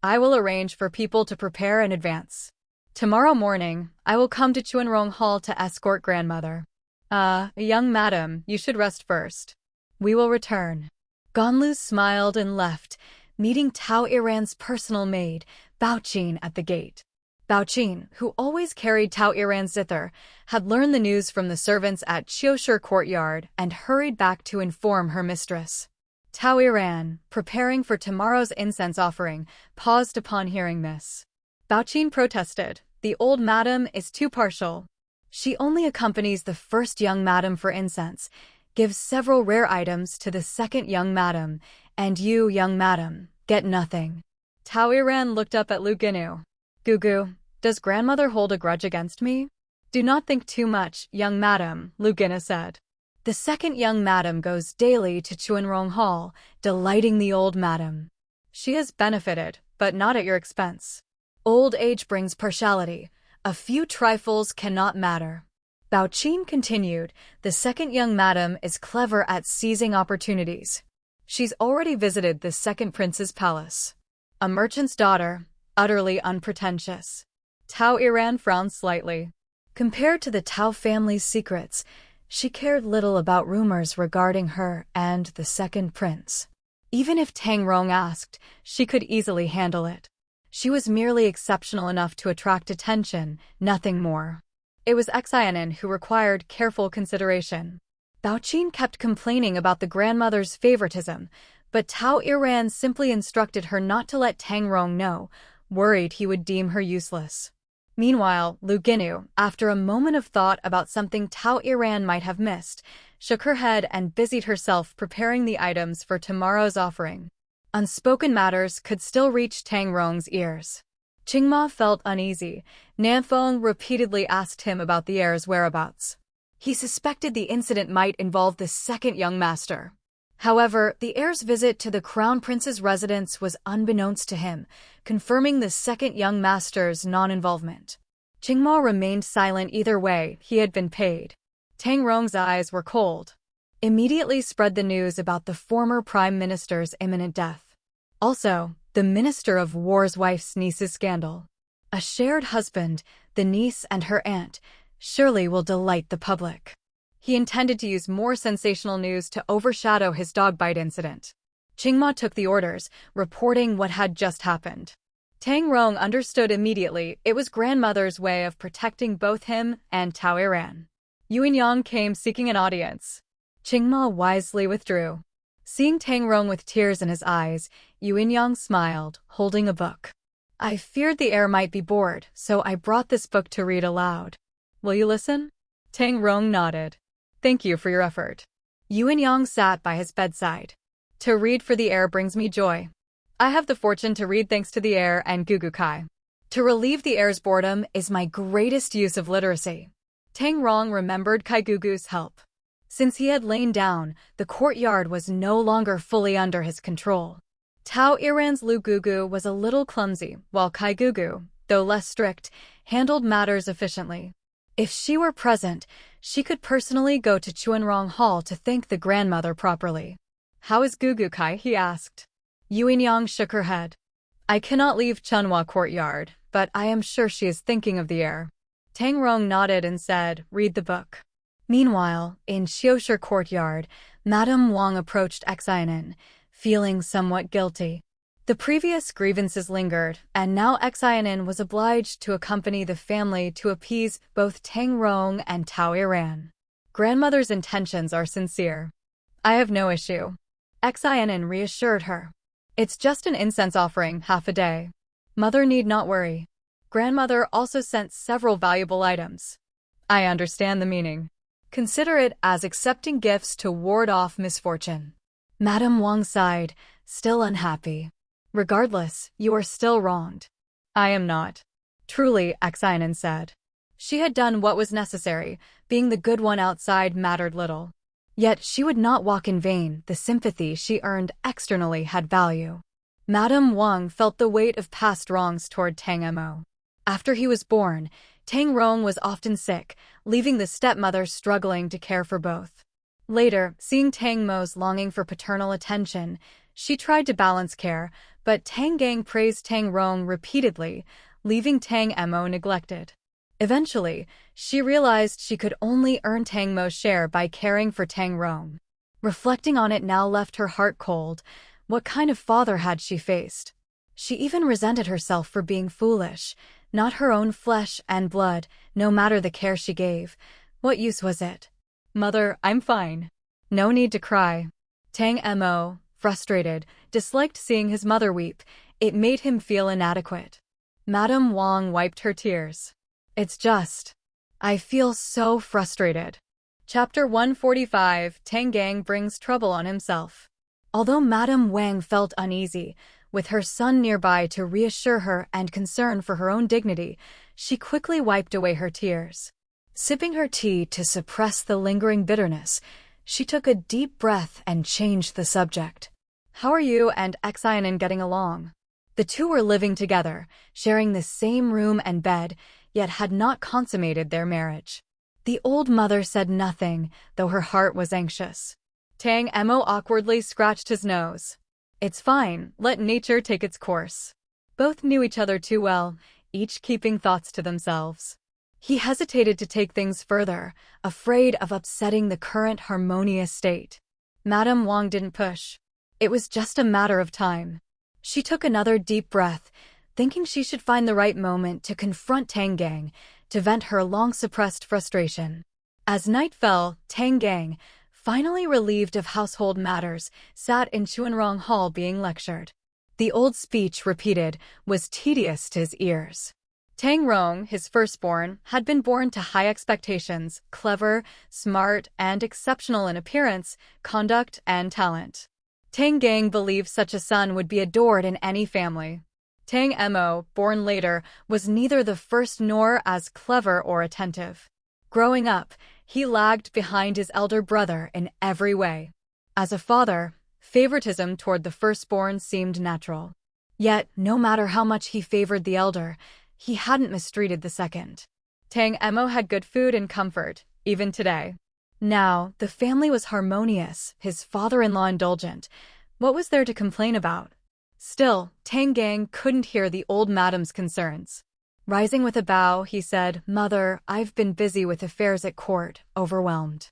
I will arrange for people to prepare in advance. Tomorrow morning, I will come to Chuanrong Hall to escort grandmother. Young madam, you should rest first. We will return. Ganlu smiled and left, meeting Tao Iran's personal maid, Baoqin, at the gate. Baoqin, who always carried Tao Iran's zither, had learned the news from the servants at Qiushi courtyard and hurried back to inform her mistress. Tao Iran, preparing for tomorrow's incense offering, paused upon hearing this. Baoqin protested, "The old madam is too partial. She only accompanies the first young madam for incense, gives several rare items to the second young madam, and you, young madam, get nothing." Tao Iran looked up at Lu Ginu. "Gugu, does grandmother hold a grudge against me?" "Do not think too much, young madam," Lu Ginu said. The second young madam goes daily to Chuanrong Hall, delighting the old madam. She has benefited, but not at your expense. Old age brings partiality. A few trifles cannot matter. Baoqin continued, the second young madam is clever at seizing opportunities. She's already visited the second prince's palace. A merchant's daughter, utterly unpretentious. Tao Iran frowned slightly. Compared to the Tao family's secrets, she cared little about rumors regarding her and the second prince. Even if Tang Rong asked, she could easily handle it. She was merely exceptional enough to attract attention, nothing more. It was Xin An who required careful consideration. Baoqin kept complaining about the grandmother's favoritism, but Tao Iran simply instructed her not to let Tang Rong know, worried he would deem her useless. Meanwhile, Lu Ginu, after a moment of thought about something Tao Iran might have missed, shook her head and busied herself preparing the items for tomorrow's offering. Unspoken matters could still reach Tang Rong's ears. Qingma felt uneasy. Nanfeng repeatedly asked him about the heir's whereabouts. He suspected the incident might involve the second young master. However, the heir's visit to the crown prince's residence was unbeknownst to him, confirming the second young master's non-involvement. Qingma remained silent either way, he had been paid. Tang Rong's eyes were cold. Immediately spread the news about the former prime minister's imminent death. Also, the Minister of War's wife's niece's scandal. A shared husband, the niece and her aunt, surely will delight the public. He intended to use more sensational news to overshadow his dog bite incident. Qingma took the orders, reporting what had just happened. Tang Rong understood immediately it was grandmother's way of protecting both him and Tao Iran. Yuanyang came seeking an audience. Qingma wisely withdrew. Seeing Tang Rong with tears in his eyes, Yuanyang smiled, holding a book. "I feared the heir might be bored, so I brought this book to read aloud. Will you listen?" Tang Rong nodded. "Thank you for your effort." Yuanyang sat by his bedside. "To read for the heir brings me joy. I have the fortune to read thanks to the heir and Gugu Kai. To relieve the heir's boredom is my greatest use of literacy." Tang Rong remembered Kai Gugu's help. Since he had lain down, the courtyard was no longer fully under his control. Tao Iran's Lu Gugu was a little clumsy, while Kai Gugu, though less strict, handled matters efficiently. If she were present, she could personally go to Chuanrong Hall to thank the grandmother properly. "How is Gugu Kai?" he asked. Yuanyang shook her head. "I cannot leave Chunhua courtyard, but I am sure she is thinking of the heir." Tang Rong nodded and said, "Read the book." Meanwhile, in Qiushi courtyard, Madame Wang approached Xin An, feeling somewhat guilty. The previous grievances lingered, and now Xin An was obliged to accompany the family to appease both Tang Rong and Tao Iran. Grandmother's intentions are sincere. "I have no issue." Xin An reassured her. "It's just an incense offering, half a day. Mother need not worry." Grandmother also sent several valuable items. "I understand the meaning. Consider it as accepting gifts to ward off misfortune." Madame Wang sighed, still unhappy. "Regardless, you are still wronged." "I am not." "Truly," Xin An said. She had done what was necessary, being the good one outside mattered little. Yet she would not walk in vain, the sympathy she earned externally had value. Madame Wang felt the weight of past wrongs toward Tang Mo. After he was born, Tang Rong was often sick, leaving the stepmother struggling to care for both. Later, seeing Tang Mo's longing for paternal attention, she tried to balance care, but Tang Gang praised Tang Rong repeatedly, leaving Tang Mo neglected. Eventually, she realized she could only earn Tang Mo's share by caring for Tang Rong. Reflecting on it now left her heart cold. What kind of father had she faced? She even resented herself for being foolish. Not her own flesh and blood, no matter the care she gave. What use was it? Mother, I'm fine. No need to cry. Tang Mo, frustrated, disliked seeing his mother weep. It made him feel inadequate. Madame Wang wiped her tears. It's just, I feel so frustrated. Chapter 145, Tang Gang brings trouble on himself. Although Madame Wang felt uneasy, with her son nearby to reassure her and concern for her own dignity, she quickly wiped away her tears. Sipping her tea to suppress the lingering bitterness, she took a deep breath and changed the subject. How are you and Xin An getting along? The two were living together, sharing the same room and bed, yet had not consummated their marriage. The old mother said nothing, though her heart was anxious. Tang Mo awkwardly scratched his nose. It's fine, let nature take its course. Both knew each other too well, each keeping thoughts to themselves. He hesitated to take things further, afraid of upsetting the current harmonious state. Madame Wang didn't push. It was just a matter of time. She took another deep breath, thinking she should find the right moment to confront Tang Gang, to vent her long-suppressed frustration. As night fell, Tang Gang, finally relieved of household matters, sat in Chuanrong Hall being lectured. The old speech, repeated, was tedious to his ears. Tang Rong, his firstborn, had been born to high expectations, clever, smart, and exceptional in appearance, conduct, and talent. Tang Gang believed such a son would be adored in any family. Tang Mo, born later, was neither the first nor as clever or attentive. Growing up, he lagged behind his elder brother in every way. As a father, favoritism toward the firstborn seemed natural. Yet, no matter how much he favored the elder, he hadn't mistreated the second. Tang Mo had good food and comfort, even today. Now, the family was harmonious, his father-in-law indulgent. What was there to complain about? Still, Tang Gang couldn't hear the old madame's concerns. Rising with a bow, he said, Mother, I've been busy with affairs at court, overwhelmed.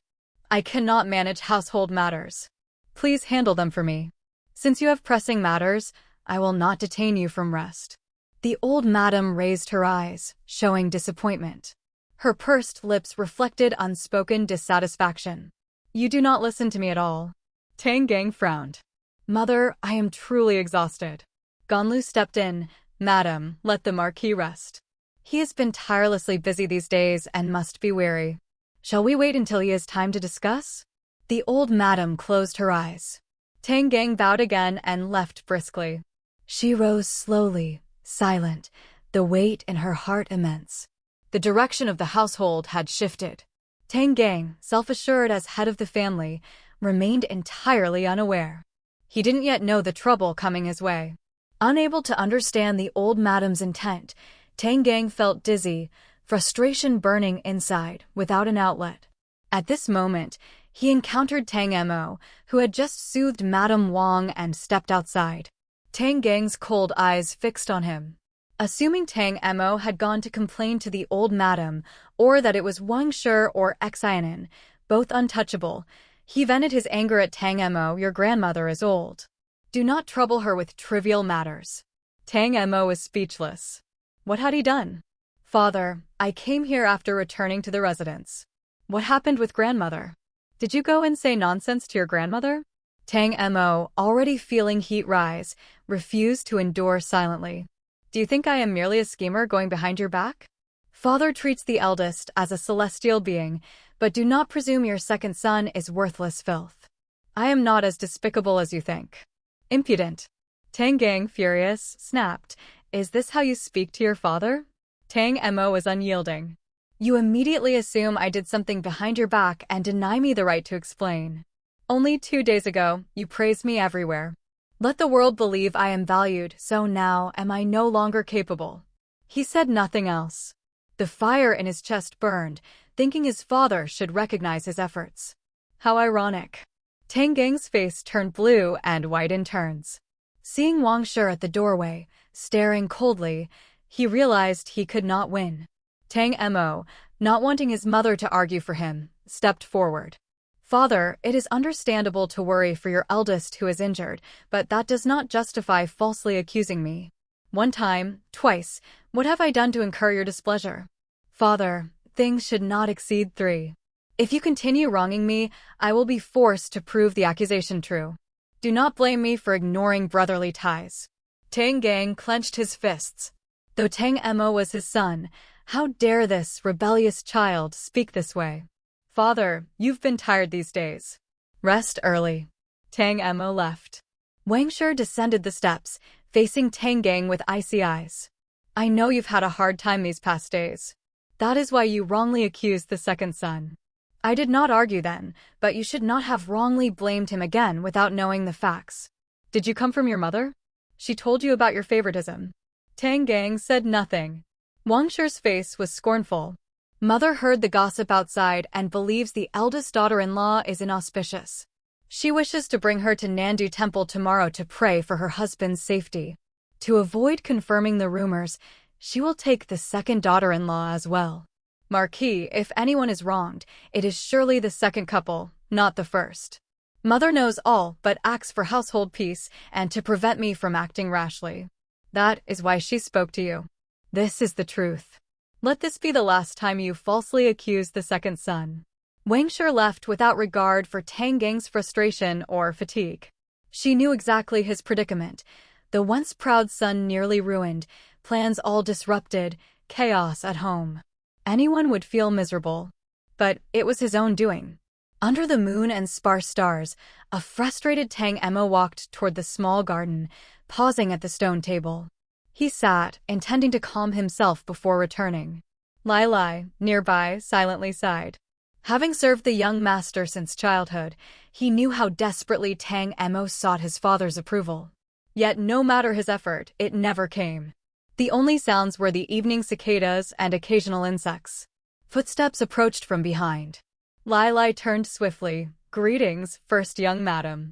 I cannot manage household matters. Please handle them for me. Since you have pressing matters, I will not detain you from rest. The old madam raised her eyes, showing disappointment. Her pursed lips reflected unspoken dissatisfaction. You do not listen to me at all. Tang Gang frowned. Mother, I am truly exhausted. Ganlu stepped in. Madam, let the Marquis rest. He has been tirelessly busy these days and must be weary. Shall we wait until he has time to discuss? The old madam closed her eyes. Tang Gang bowed again and left briskly. She rose slowly, silent, the weight in her heart immense. The direction of the household had shifted. Tang Gang, self-assured as head of the family, remained entirely unaware. He didn't yet know the trouble coming his way. Unable to understand the old madam's intent, Tang Gang felt dizzy, frustration burning inside, without an outlet. At this moment, he encountered Tang Mo, who had just soothed Madame Wang and stepped outside. Tang Gang's cold eyes fixed on him. Assuming Tang Mo had gone to complain to the old madam, or that it was Wang Shi or Xin An, both untouchable, he vented his anger at Tang Mo. Your grandmother is old. Do not trouble her with trivial matters. Tang Mo was speechless. What had he done? Father, I came here after returning to the residence. What happened with grandmother? Did you go and say nonsense to your grandmother? Tang Mo, already feeling heat rise, refused to endure silently. Do you think I am merely a schemer going behind your back? Father treats the eldest as a celestial being, but do not presume your second son is worthless filth. I am not as despicable as you think. Impudent. Tang Gang, furious, snapped. Is this how you speak to your father? Tang Mo was unyielding. You immediately assume I did something behind your back and deny me the right to explain. Only 2 days ago, you praised me everywhere. Let the world believe I am valued, so now am I no longer capable. He said nothing else. The fire in his chest burned, thinking his father should recognize his efforts. How ironic. Tang Gang's face turned blue and white in turns. Seeing Wang Shi at the doorway, staring coldly, he realized he could not win. Tang Mo, not wanting his mother to argue for him, stepped forward. Father, it is understandable to worry for your eldest who is injured, but that does not justify falsely accusing me. One time, twice, what have I done to incur your displeasure? Father, things should not exceed 3. If you continue wronging me, I will be forced to prove the accusation true. Do not blame me for ignoring brotherly ties. Tang Gang clenched his fists. Though Tang Mo was his son, how dare this rebellious child speak this way? Father, you've been tired these days. Rest early. Tang Mo left. Wang Shi descended the steps, facing Tang Gang with icy eyes. I know you've had a hard time these past days. That is why you wrongly accused the second son. I did not argue then, but you should not have wrongly blamed him again without knowing the facts. Did you come from your mother? She told you about your favoritism. Tang Gang said nothing. Wang Shi's face was scornful. Mother heard the gossip outside and believes the eldest daughter-in-law is inauspicious. She wishes to bring her to Nandu Temple tomorrow to pray for her husband's safety. To avoid confirming the rumors, she will take the second daughter-in-law as well. Marquis, if anyone is wronged, it is surely the second couple, not the first. Mother knows all but acts for household peace and to prevent me from acting rashly. That is why she spoke to you. This is the truth. Let this be the last time you falsely accuse the second son. Wang Shi left without regard for Tang Gang's frustration or fatigue. She knew exactly his predicament. The once proud son nearly ruined, plans all disrupted, chaos at home. Anyone would feel miserable. But it was his own doing. Under the moon and sparse stars, a frustrated Tang Mo walked toward the small garden, pausing at the stone table. He sat, intending to calm himself before returning. Lai Lai, nearby, silently sighed. Having served the young master since childhood, he knew how desperately Tang Mo sought his father's approval. Yet no matter his effort, it never came. The only sounds were the evening cicadas and occasional insects. Footsteps approached from behind. Lai Lai turned swiftly. Greetings, first young madam.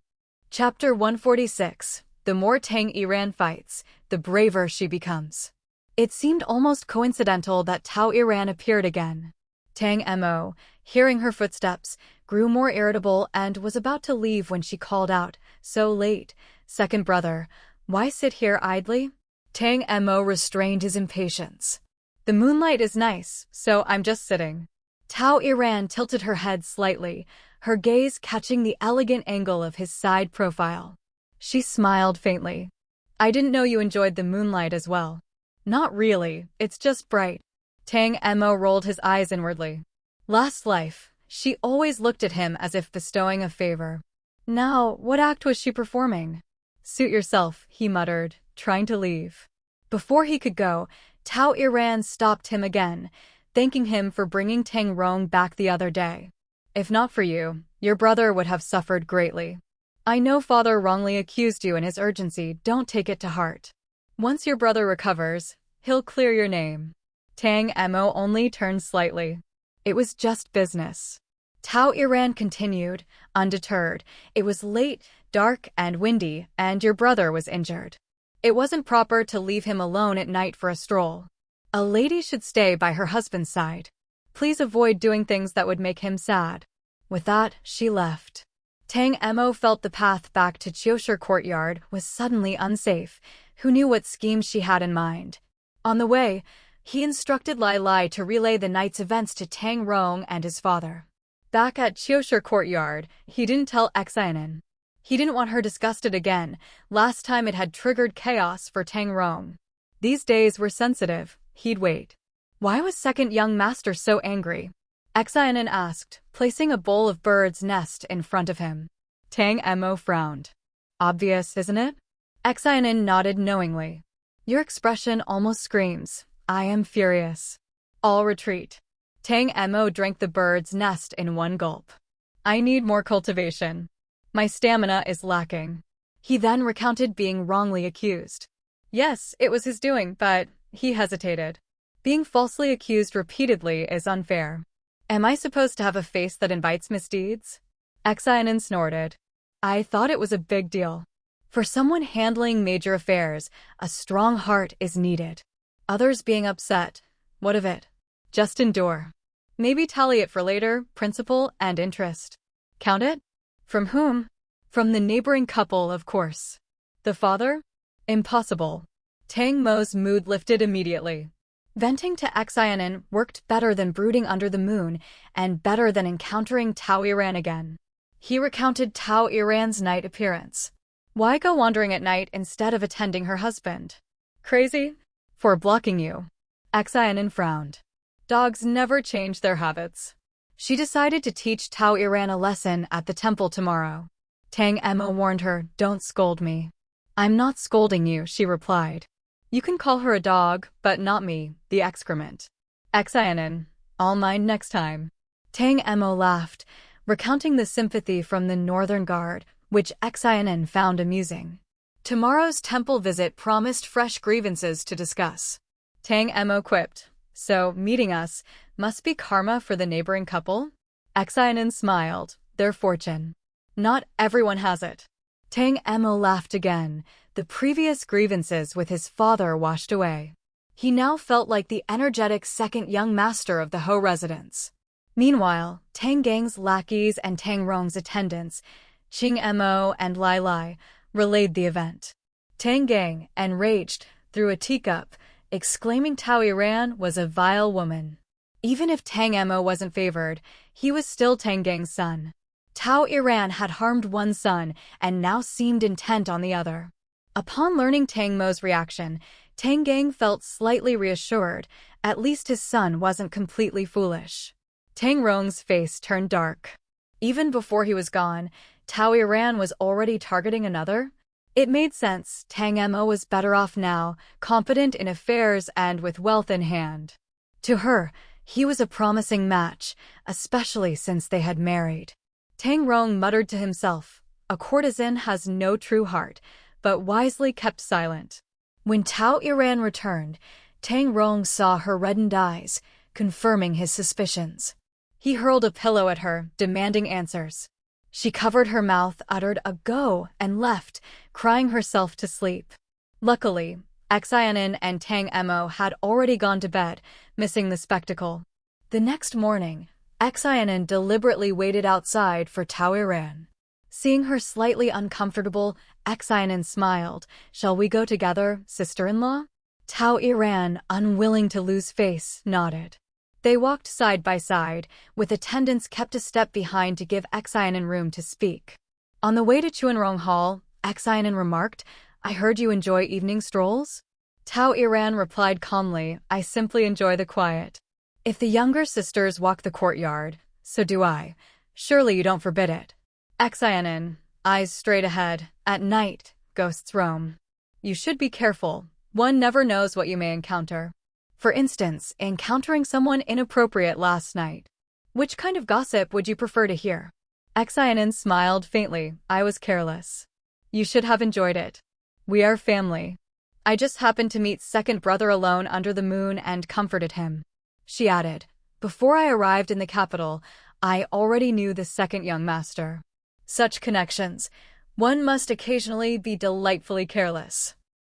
Chapter 146. The more Tang Iran fights, the braver she becomes. It seemed almost coincidental that Tao Iran appeared again. Tang Mo, hearing her footsteps, grew more irritable and was about to leave when she called out, "So late, second brother, why sit here idly?" Tang Mo restrained his impatience. "The moonlight is nice, so I'm just sitting." Tao Iran tilted her head slightly, her gaze catching the elegant angle of his side profile. She smiled faintly. "I didn't know you enjoyed the moonlight as well." "Not really, it's just bright." Tang Mo rolled his eyes inwardly. Last life, she always looked at him as if bestowing a favor. Now, what act was she performing? "Suit yourself," he muttered, trying to leave. Before he could go, Tao Iran stopped him again, thanking him for bringing Tang Rong back the other day. "If not for you, your brother would have suffered greatly. I know father wrongly accused you in his urgency, don't take it to heart. Once your brother recovers, he'll clear your name." Tang Mo only turned slightly. It was just business. Tao Iran continued, undeterred. "It was late, dark and windy, and your brother was injured. It wasn't proper to leave him alone at night for a stroll. A lady should stay by her husband's side. Please avoid doing things that would make him sad." With that, she left. Tang Mo felt the path back to Chiosher Courtyard was suddenly unsafe. Who knew what schemes she had in mind? On the way, he instructed Lai Lai to relay the night's events to Tang Rong and his father. Back at Chiosher Courtyard, he didn't tell Xin An. He didn't want her disgusted again. Last time it had triggered chaos for Tang Rong. These days were sensitive. He'd wait. Why was second young master so angry? Xin An asked, placing a bowl of bird's nest in front of him. Tang Mo frowned. "Obvious, isn't it?" Xin An nodded knowingly. "Your expression almost screams, I am furious." "All retreat." Tang Mo drank the bird's nest in one gulp. "I need more cultivation. My stamina is lacking." He then recounted being wrongly accused. Yes, it was his doing, but he hesitated. Being falsely accused repeatedly is unfair. Am I supposed to have a face that invites misdeeds? Xin An snorted. I thought it was a big deal. For someone handling major affairs, a strong heart is needed. Others being upset, what of it? Just endure. Maybe tally it for later, principal and interest. Count it? From whom? From the neighboring couple, of course. The father? Impossible. Tang Mo's mood lifted immediately. Venting to Xin An worked better than brooding under the moon, and better than encountering Tao Iran again. He recounted Tao Iran's night appearance. Why go wandering at night instead of attending her husband? Crazy? For blocking you. Xin An frowned. Dogs never change their habits. She decided to teach Tao Iran a lesson at the temple tomorrow. Tang Mo warned her, don't scold me. I'm not scolding you, she replied. You can call her a dog, but not me, the excrement. Xin An, I'll mind next time. Tang Mo laughed, recounting the sympathy from the Northern Guard, which Xin An found amusing. Tomorrow's temple visit promised fresh grievances to discuss. Tang Mo quipped, so meeting us must be karma for the neighboring couple? Xin An smiled, their fortune. Not everyone has it. Tang Mo laughed again, the previous grievances with his father washed away. He now felt like the energetic second young master of the Ho residence. Meanwhile, Tang Gang's lackeys and Tang Rong's attendants, Qing Mo and Lai Lai, relayed the event. Tang Gang, enraged, threw a teacup, exclaiming Tao Iran was a vile woman. Even if Tang Mo wasn't favored, he was still Tang Gang's son. Tao Iran had harmed one son and now seemed intent on the other. Upon learning Tang Mo's reaction, Tang Gang felt slightly reassured, at least his son wasn't completely foolish. Tang Rong's face turned dark. Even before he was gone, Tao Iran was already targeting another? It made sense. Tang Mo was better off now, competent in affairs and with wealth in hand. To her, he was a promising match, especially since they had married. Tang Rong muttered to himself, a courtesan has no true heart, but wisely kept silent. When Tao Iran returned, Tang Rong saw her reddened eyes, confirming his suspicions. He hurled a pillow at her, demanding answers. She covered her mouth, uttered a go, and left, crying herself to sleep. Luckily, Xin An and Tang Mo had already gone to bed, missing the spectacle. The next morning, Xin An deliberately waited outside for Tao Iran. Seeing her slightly uncomfortable, Xin An smiled. Shall we go together, sister-in-law? Tao Iran, unwilling to lose face, nodded. They walked side by side, with attendants kept a step behind to give Xin An room to speak. On the way to Chuanrong Hall, Xin An remarked, I heard you enjoy evening strolls? Tao Iran replied calmly, I simply enjoy the quiet. If the younger sisters walk the courtyard, so do I. Surely you don't forbid it. Xin An, eyes straight ahead, at night, ghosts roam. You should be careful, one never knows what you may encounter. For instance, encountering someone inappropriate last night. Which kind of gossip would you prefer to hear? Xin An smiled faintly, I was careless. You should have enjoyed it. We are family. I just happened to meet second brother alone under the moon and comforted him. She added, before I arrived in the capital, I already knew the second young master. Such connections. One must occasionally be delightfully careless.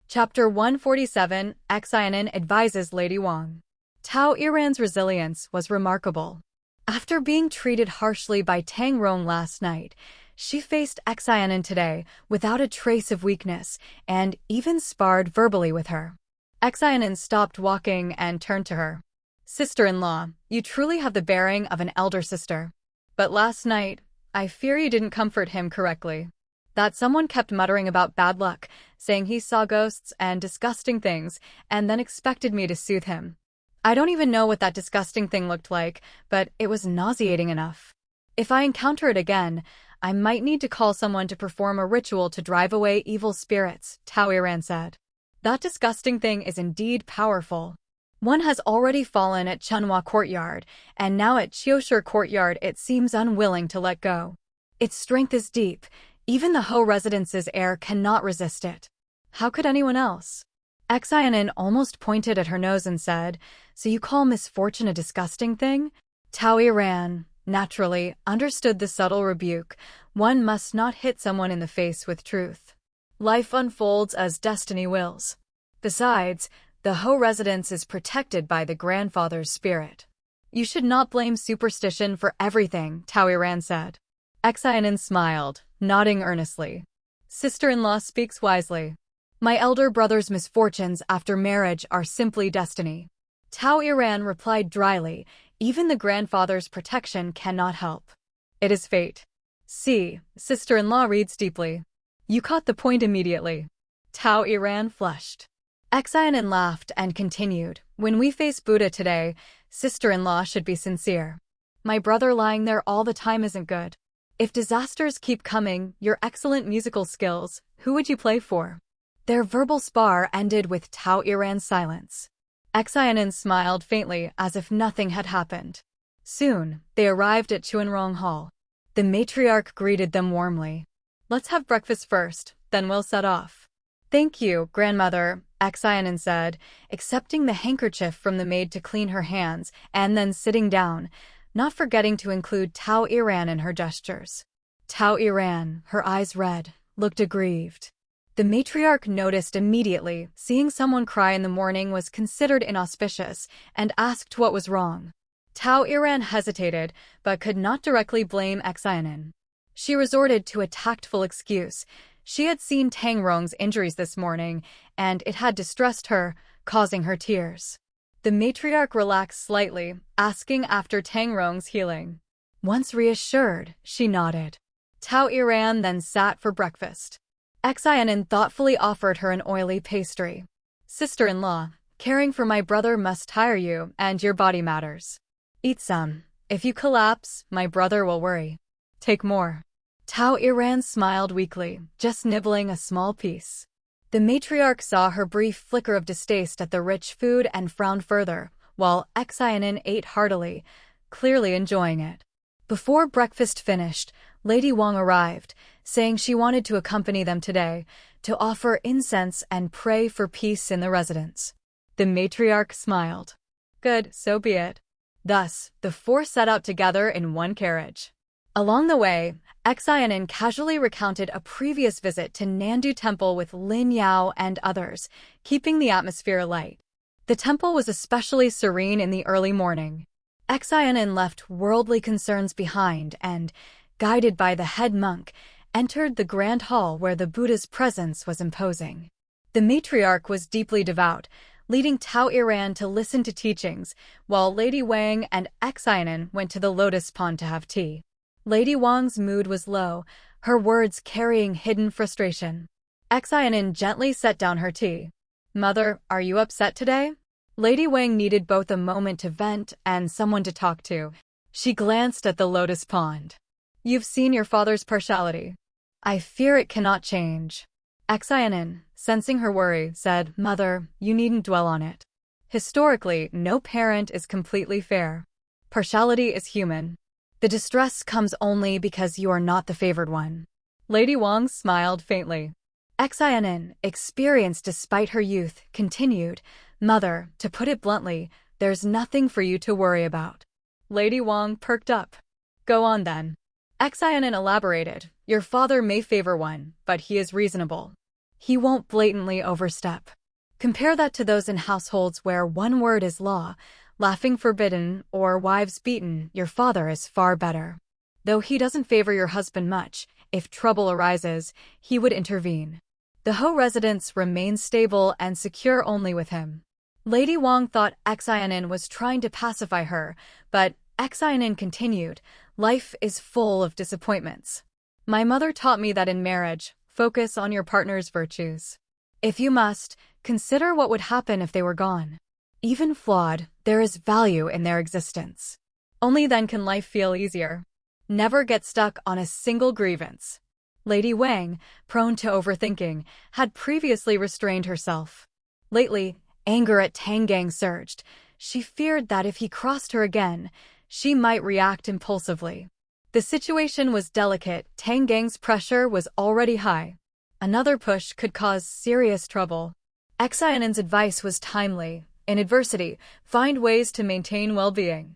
Chapter 147, Xin An advises Lady Wang. Tao Iran's resilience was remarkable. After being treated harshly by Tang Rong last night, she faced Xin An today without a trace of weakness and even sparred verbally with her. Xin An stopped walking and turned to her. Sister-in-law, you truly have the bearing of an elder sister. But last night, I fear you didn't comfort him correctly. That someone kept muttering about bad luck, saying he saw ghosts and disgusting things, and then expected me to soothe him. I don't even know what that disgusting thing looked like, but it was nauseating enough. If I encounter it again, I might need to call someone to perform a ritual to drive away evil spirits, Tao Iran said. That disgusting thing is indeed powerful. One has already fallen at Chunhua Courtyard, and now at Qiushi Courtyard it seems unwilling to let go. Its strength is deep, even the Ho residence's air cannot resist it. How could anyone else? Xin almost pointed at her nose and said, "So you call misfortune a disgusting thing?" Tao Iran, naturally, understood the subtle rebuke. One must not hit someone in the face with truth. Life unfolds as destiny wills. Besides, the Ho residence is protected by the grandfather's spirit. You should not blame superstition for everything, Tao Iran said. Xin smiled, nodding earnestly. Sister-in-law speaks wisely. My elder brother's misfortunes after marriage are simply destiny. Tao Iran replied dryly, even the grandfather's protection cannot help. It is fate. See, sister-in-law reads deeply. You caught the point immediately. Tao Iran flushed. Xin laughed and continued, when we face Buddha today, sister-in-law should be sincere. My brother lying there all the time isn't good. If disasters keep coming, your excellent musical skills, who would you play for? Their verbal spar ended with Tao Iran's silence. Xin smiled faintly as if nothing had happened. Soon, they arrived at Chuanrong Hall. The matriarch greeted them warmly. Let's have breakfast first, then we'll set off. Thank you, grandmother, Xin said, accepting the handkerchief from the maid to clean her hands and then sitting down, not forgetting to include Tao Iran in her gestures. Tao Iran, her eyes red, looked aggrieved. The matriarch noticed immediately, seeing someone cry in the morning was considered inauspicious, and asked what was wrong. Tao Iran hesitated, but could not directly blame Xin. She resorted to a tactful excuse. She had seen Tang Rong's injuries this morning, and it had distressed her, causing her tears. The matriarch relaxed slightly, asking after Tang Rong's healing. Once reassured, she nodded. Tao Iran then sat for breakfast. Xin thoughtfully offered her an oily pastry. Sister-in-law, caring for my brother must tire you, and your body matters. Eat some. If you collapse, my brother will worry. Take more. Tao Iran smiled weakly, just nibbling a small piece. The matriarch saw her brief flicker of distaste at the rich food and frowned further, while Xin ate heartily, clearly enjoying it. Before breakfast finished, Lady Wang arrived, saying she wanted to accompany them today, to offer incense and pray for peace in the residence. The matriarch smiled. Good, so be it. Thus, the four set out together in one carriage. Along the way, Xin casually recounted a previous visit to Nandu Temple with Lin Yao and others, keeping the atmosphere light. The temple was especially serene in the early morning. Xin left worldly concerns behind and, guided by the head monk, entered the grand hall where the Buddha's presence was imposing. The matriarch was deeply devout, leading Tao Iran to listen to teachings, while Lady Wang and Xin went to the lotus pond to have tea. Lady Wang's mood was low, her words carrying hidden frustration. Xin gently set down her tea. Mother, are you upset today? Lady Wang needed both a moment to vent and someone to talk to. She glanced at the lotus pond. You've seen your father's partiality. I fear it cannot change. Xin, sensing her worry, said, Mother, you needn't dwell on it. Historically, no parent is completely fair. Partiality is human. The distress comes only because you are not the favored one. Lady Wang smiled faintly. Xin, experienced despite her youth, continued, Mother, to put it bluntly, there's nothing for you to worry about. Lady Wang perked up. Go on then. Xin elaborated, your father may favor one, but he is reasonable. He won't blatantly overstep. Compare that to those in households where one word is law, laughing forbidden, or wives beaten, your father is far better. Though he doesn't favor your husband much, if trouble arises, he would intervene. The Ho residence remains stable and secure only with him. Lady Wang thought Xin was trying to pacify her, but Xin continued, life is full of disappointments. My mother taught me that in marriage, focus on your partner's virtues. If you must, consider what would happen if they were gone. Even flawed, there is value in their existence. Only then can life feel easier. Never get stuck on a single grievance. Lady Wang, prone to overthinking, had previously restrained herself. Lately, anger at Tang Gang surged. She feared that if he crossed her again, she might react impulsively. The situation was delicate. Tang Gang's pressure was already high. Another push could cause serious trouble. Xianan's advice was timely. In adversity, find ways to maintain well-being.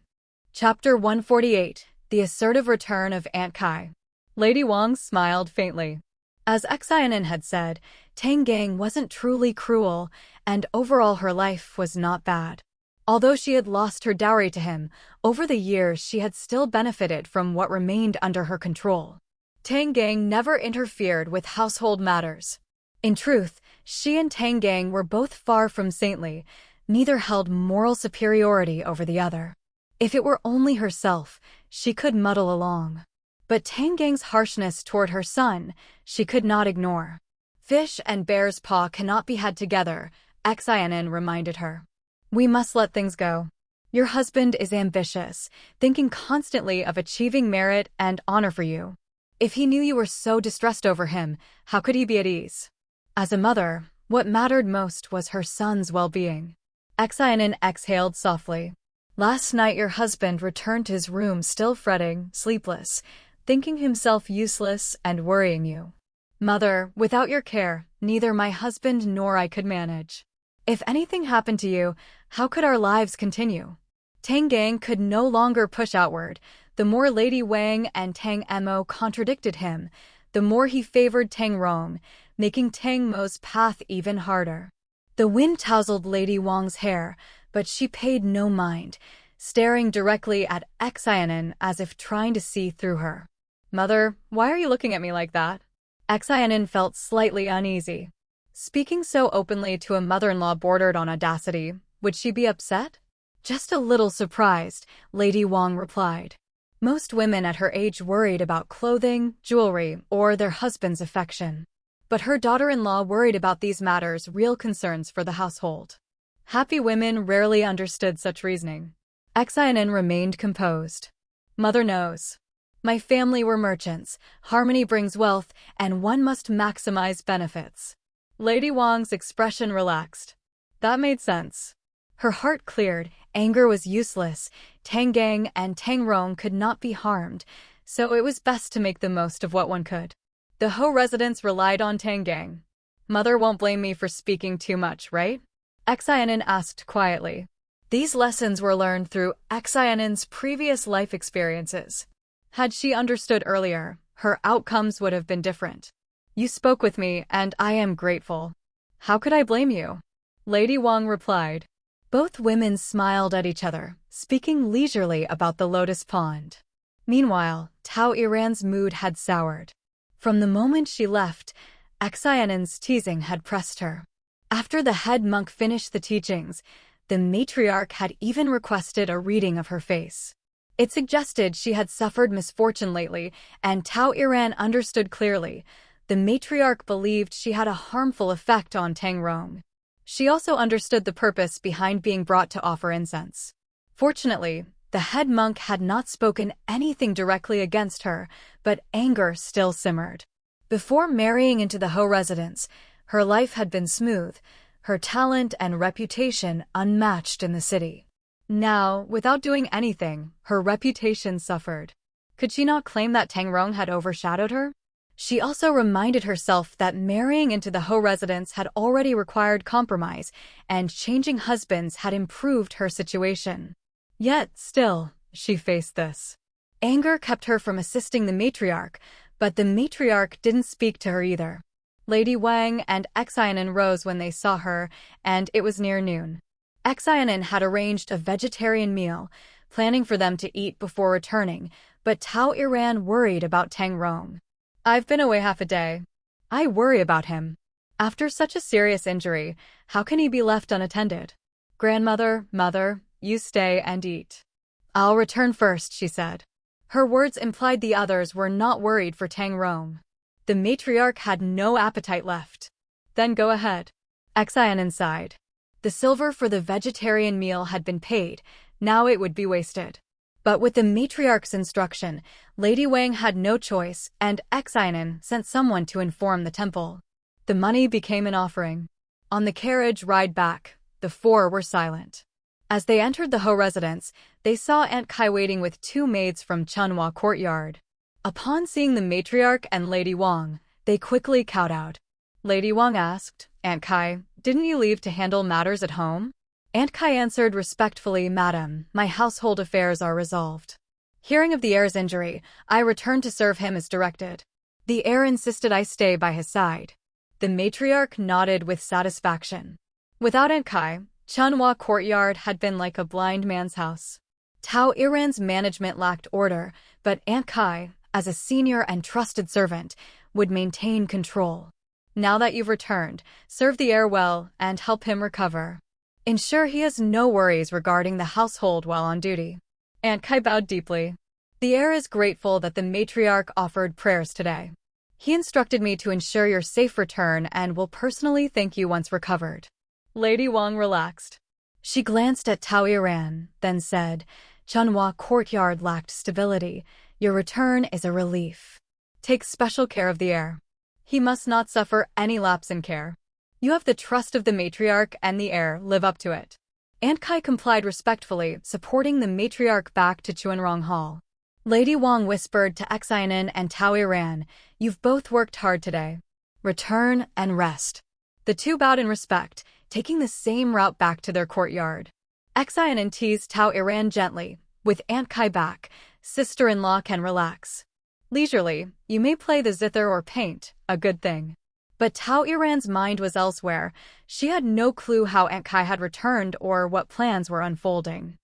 Chapter 148. The Assertive Return of Aunt Kai. Lady Wang smiled faintly. As Xianan had said, Tang Gang wasn't truly cruel, and overall her life was not bad. Although she had lost her dowry to him, over the years she had still benefited from what remained under her control. Tang Gang never interfered with household matters. In truth, she and Tang Gang were both far from saintly, neither held moral superiority over the other. If it were only herself, she could muddle along. But Tang Gang's harshness toward her son, she could not ignore. Fish and bear's paw cannot be had together, Xianan reminded her. We must let things go. Your husband is ambitious, thinking constantly of achieving merit and honor for you. If he knew you were so distressed over him, how could he be at ease? As a mother, what mattered most was her son's well-being. Xianan exhaled softly. Last night your husband returned to his room still fretting, sleepless, thinking himself useless and worrying you. Mother, without your care, neither my husband nor I could manage. If anything happened to you, how could our lives continue? Tang Gang could no longer push outward. The more Lady Wang and Tang Mo contradicted him, the more he favored Tang Rong, making Tang Mo's path even harder. The wind tousled Lady Wang's hair, but she paid no mind, staring directly at Xianan as if trying to see through her. Mother, why are you looking at me like that? Xianan felt slightly uneasy. Speaking so openly to a mother-in-law bordered on audacity. Would she be upset? Just a little surprised, Lady Wang replied. Most women at her age worried about clothing, jewelry, or their husband's affection. But her daughter-in-law worried about these matters, real concerns for the household. Happy women rarely understood such reasoning. Xianan remained composed. Mother knows. My family were merchants, harmony brings wealth, and one must maximize benefits. Lady Wang's expression relaxed. That made sense. Her heart cleared, anger was useless, Tang Gang and Tang Rong could not be harmed, so it was best to make the most of what one could. The Ho residents relied on Tang Gang. Mother won't blame me for speaking too much, right? Xianan asked quietly. These lessons were learned through Xianan's previous life experiences. Had she understood earlier, her outcomes would have been different. You spoke with me, and I am grateful. How could I blame you? Lady Wang replied. Both women smiled at each other, speaking leisurely about the lotus pond. Meanwhile, Tao Iran's mood had soured. From the moment she left, Xianan's teasing had pressed her. After the head monk finished the teachings, the matriarch had even requested a reading of her face. It suggested she had suffered misfortune lately, and Tao Iran understood clearly. The matriarch believed she had a harmful effect on Tang Rong. She also understood the purpose behind being brought to offer incense. Fortunately, the head monk had not spoken anything directly against her, but anger still simmered. Before marrying into the Ho residence, her life had been smooth, her talent and reputation unmatched in the city. Now, without doing anything, her reputation suffered. Could she not claim that Tang Rong had overshadowed her? She also reminded herself that marrying into the Ho residence had already required compromise, and changing husbands had improved her situation. Yet, still, she faced this. Anger kept her from assisting the matriarch, but the matriarch didn't speak to her either. Lady Wang and Xianan rose when they saw her, and it was near noon. Xianan had arranged a vegetarian meal, planning for them to eat before returning, but Tao Iran worried about Tang Rong. I've been away half a day. I worry about him. After such a serious injury, how can he be left unattended? Grandmother, mother, you stay and eat. I'll return first, she said. Her words implied the others were not worried for Tang Rong. The matriarch had no appetite left. Then go ahead. Xianan sighed. The silver for the vegetarian meal had been paid, now it would be wasted. But with the matriarch's instruction, Lady Wang had no choice, and Xianan sent someone to inform the temple. The money became an offering. On the carriage ride back, the four were silent. As they entered the Ho residence, they saw Aunt Kai waiting with two maids from Chunhua courtyard. Upon seeing the matriarch and Lady Wang, they quickly kowtowed. Lady Wang asked, Aunt Kai, Didn't you leave to handle matters at home? Aunt Kai answered respectfully, Madam, my household affairs are resolved. Hearing of the heir's injury, I returned to serve him as directed. The heir insisted I stay by his side. The matriarch nodded with satisfaction. Without Aunt Kai, Chunhua Courtyard had been like a blind man's house. Tao Iran's management lacked order, but Aunt Kai, as a senior and trusted servant, would maintain control. Now that you've returned, serve the heir well and help him recover. Ensure he has no worries regarding the household while on duty. Aunt Kai bowed deeply. The heir is grateful that the matriarch offered prayers today. He instructed me to ensure your safe return and will personally thank you once recovered. Lady Wang relaxed. She glanced at Tao Iran, then said, Chunhua Courtyard lacked stability. Your return is a relief. Take special care of the heir. He must not suffer any lapse in care. You have the trust of the matriarch and the heir, live up to it. Aunt Kai complied respectfully, supporting the matriarch back to Chuanrong Hall. Lady Wang whispered to Xin An and Tao Iran, you've both worked hard today. Return and rest. The two bowed in respect, taking the same route back to their courtyard. Xin An teased Tao Iran gently, with Aunt Kai back, sister-in-law can relax. Leisurely, you may play the zither or paint, a good thing. But Tao Iran's mind was elsewhere. She had no clue how Aunt Kai had returned or what plans were unfolding.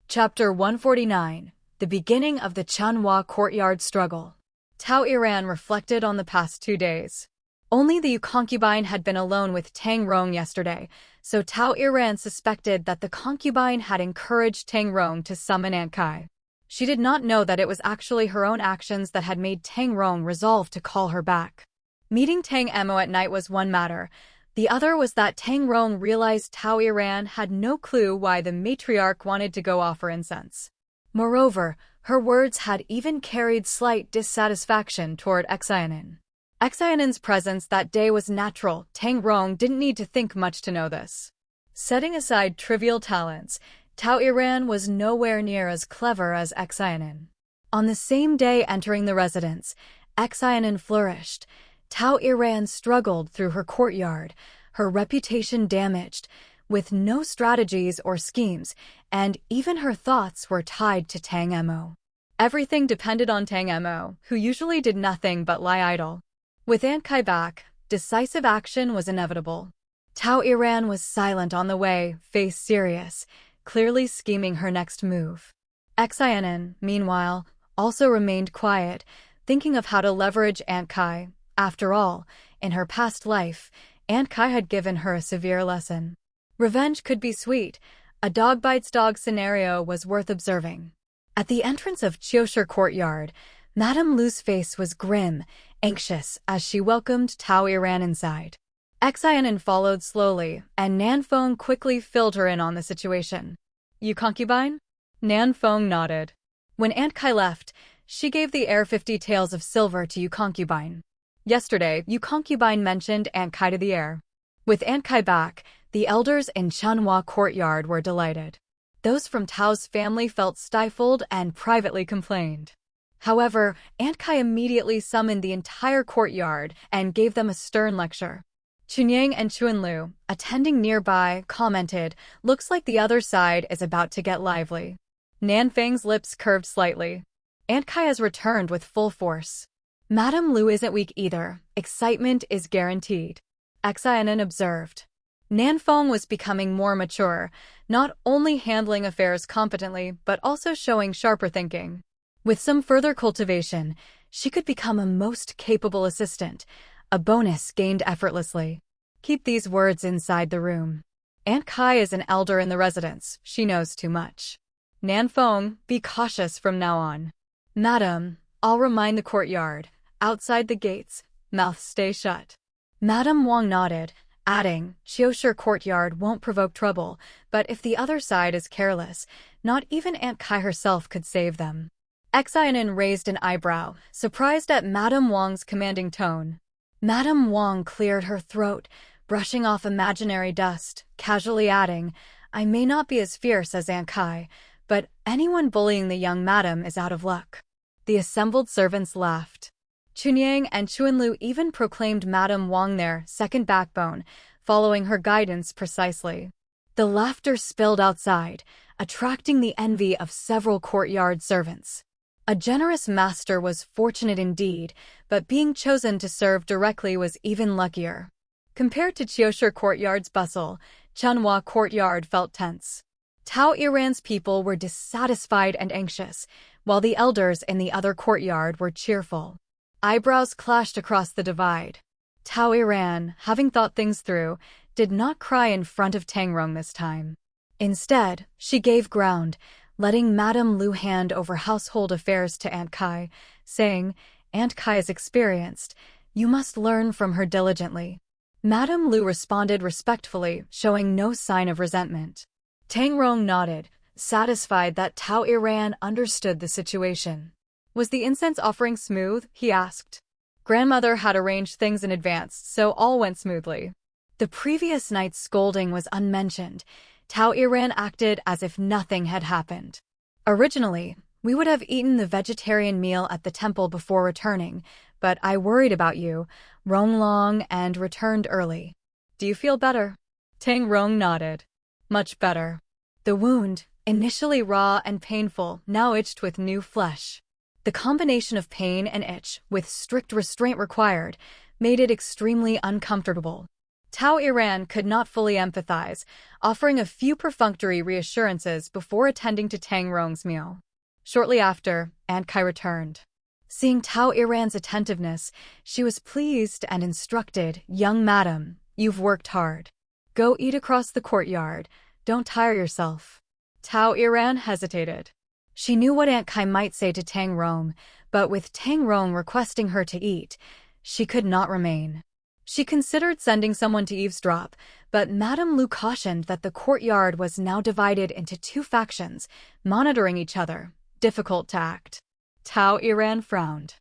Chapter 149. The beginning of the Chunhua Courtyard struggle. Tao Iran reflected on the past 2 days. Only the concubine had been alone with Tang Rong yesterday, so Tao Iran suspected that the concubine had encouraged Tang Rong to summon Aunt Kai. She did not know that it was actually her own actions that had made Tang Rong resolve to call her back. Meeting Tang Emo at night was one matter. The other was that Tang Rong realized Tao Iran had no clue why the matriarch wanted to go offer incense. Moreover, her words had even carried slight dissatisfaction toward Xin An's presence that day was natural. Tang Rong didn't need to think much to know this. Setting aside trivial talents, Tao Iran was nowhere near as clever as Xin. On the same day entering the residence, Xin flourished. Tao Iran struggled through her courtyard, her reputation damaged, with no strategies or schemes, and even her thoughts were tied to Tang Emo. Everything depended on Tang Emo, who usually did nothing but lie idle. With Aunt Kai back, decisive action was inevitable. Tao Iran was silent on the way, face serious, clearly scheming her next move. Xin, meanwhile, also remained quiet, thinking of how to leverage Aunt Kai. After all, in her past life, Aunt Kai had given her a severe lesson. Revenge could be sweet. A dog bites dog scenario was worth observing. At the entrance of Chiosher Courtyard, Madame Lu's face was grim, anxious as she welcomed Tao Iran inside. Xin followed slowly, and Nan Feng quickly filled her in on the situation. You concubine? Nan Feng nodded. When Aunt Kai left, she gave the heir 50 taels of silver to you concubine. Yesterday, you concubine mentioned Aunt Kai to the heir. With Aunt Kai back, the elders in Chunhua Courtyard were delighted. Those from Tao's family felt stifled and privately complained. However, Aunt Kai immediately summoned the entire courtyard and gave them a stern lecture. Chunyang and Chuanlu, attending nearby, commented, looks like the other side is about to get lively. Nan Feng's lips curved slightly. Aunt Kai has returned with full force. Madame Lu isn't weak either. Excitement is guaranteed. Xin observed. Nan Feng was becoming more mature, not only handling affairs competently but also showing sharper thinking. With some further cultivation, she could become a most capable assistant, a bonus gained effortlessly. Keep these words inside the room. Aunt Kai is an elder in the residence. She knows too much. Nan Feng, be cautious from now on. Madam, I'll remind the courtyard. Outside the gates, mouths stay shut. Madame Wang nodded, adding, Chiosher Courtyard won't provoke trouble, but if the other side is careless, not even Aunt Kai herself could save them. Xin raised an eyebrow, surprised at Madame Wang's commanding tone. Madame Wang cleared her throat, brushing off imaginary dust, casually adding, I may not be as fierce as Aunt Kai, but anyone bullying the young madam is out of luck. The assembled servants laughed. Chunyang and Chuanlu even proclaimed Madame Wang their second backbone, following her guidance precisely. The laughter spilled outside, attracting the envy of several courtyard servants. A generous master was fortunate indeed, but being chosen to serve directly was even luckier. Compared to Chioshir Courtyard's bustle, Chunhua Courtyard felt tense. Tao Iran's people were dissatisfied and anxious, while the elders in the other courtyard were cheerful. Eyebrows clashed across the divide. Tao Iran, having thought things through, did not cry in front of Tangrong this time. Instead, she gave ground, letting Madame Lu hand over household affairs to Aunt Kai, saying, "Aunt Kai is experienced. You must learn from her diligently." Madame Lu responded respectfully, showing no sign of resentment. Tangrong nodded, satisfied that Tao Iran understood the situation. "Was the incense offering smooth?" he asked. Grandmother had arranged things in advance, so all went smoothly. The previous night's scolding was unmentioned. Tao Iran acted as if nothing had happened. "Originally, we would have eaten the vegetarian meal at the temple before returning, but I worried about you, Ronglong, and returned early. Do you feel better?" Tang Rong nodded. "Much better." The wound, initially raw and painful, now itched with new flesh. The combination of pain and itch, with strict restraint required, made it extremely uncomfortable. Tao Iran could not fully empathize, offering a few perfunctory reassurances before attending to Tang Rong's meal. Shortly after, Aunt Kai returned. Seeing Tao Iran's attentiveness, she was pleased and instructed, "Young madam, you've worked hard. Go eat across the courtyard. Don't tire yourself." Tao Iran hesitated. She knew what Aunt Kai might say to Tang Rong, but with Tang Rong requesting her to eat, she could not remain. She considered sending someone to eavesdrop, but Madame Lu cautioned that the courtyard was now divided into two factions, monitoring each other. Difficult to act. Tao Iran frowned.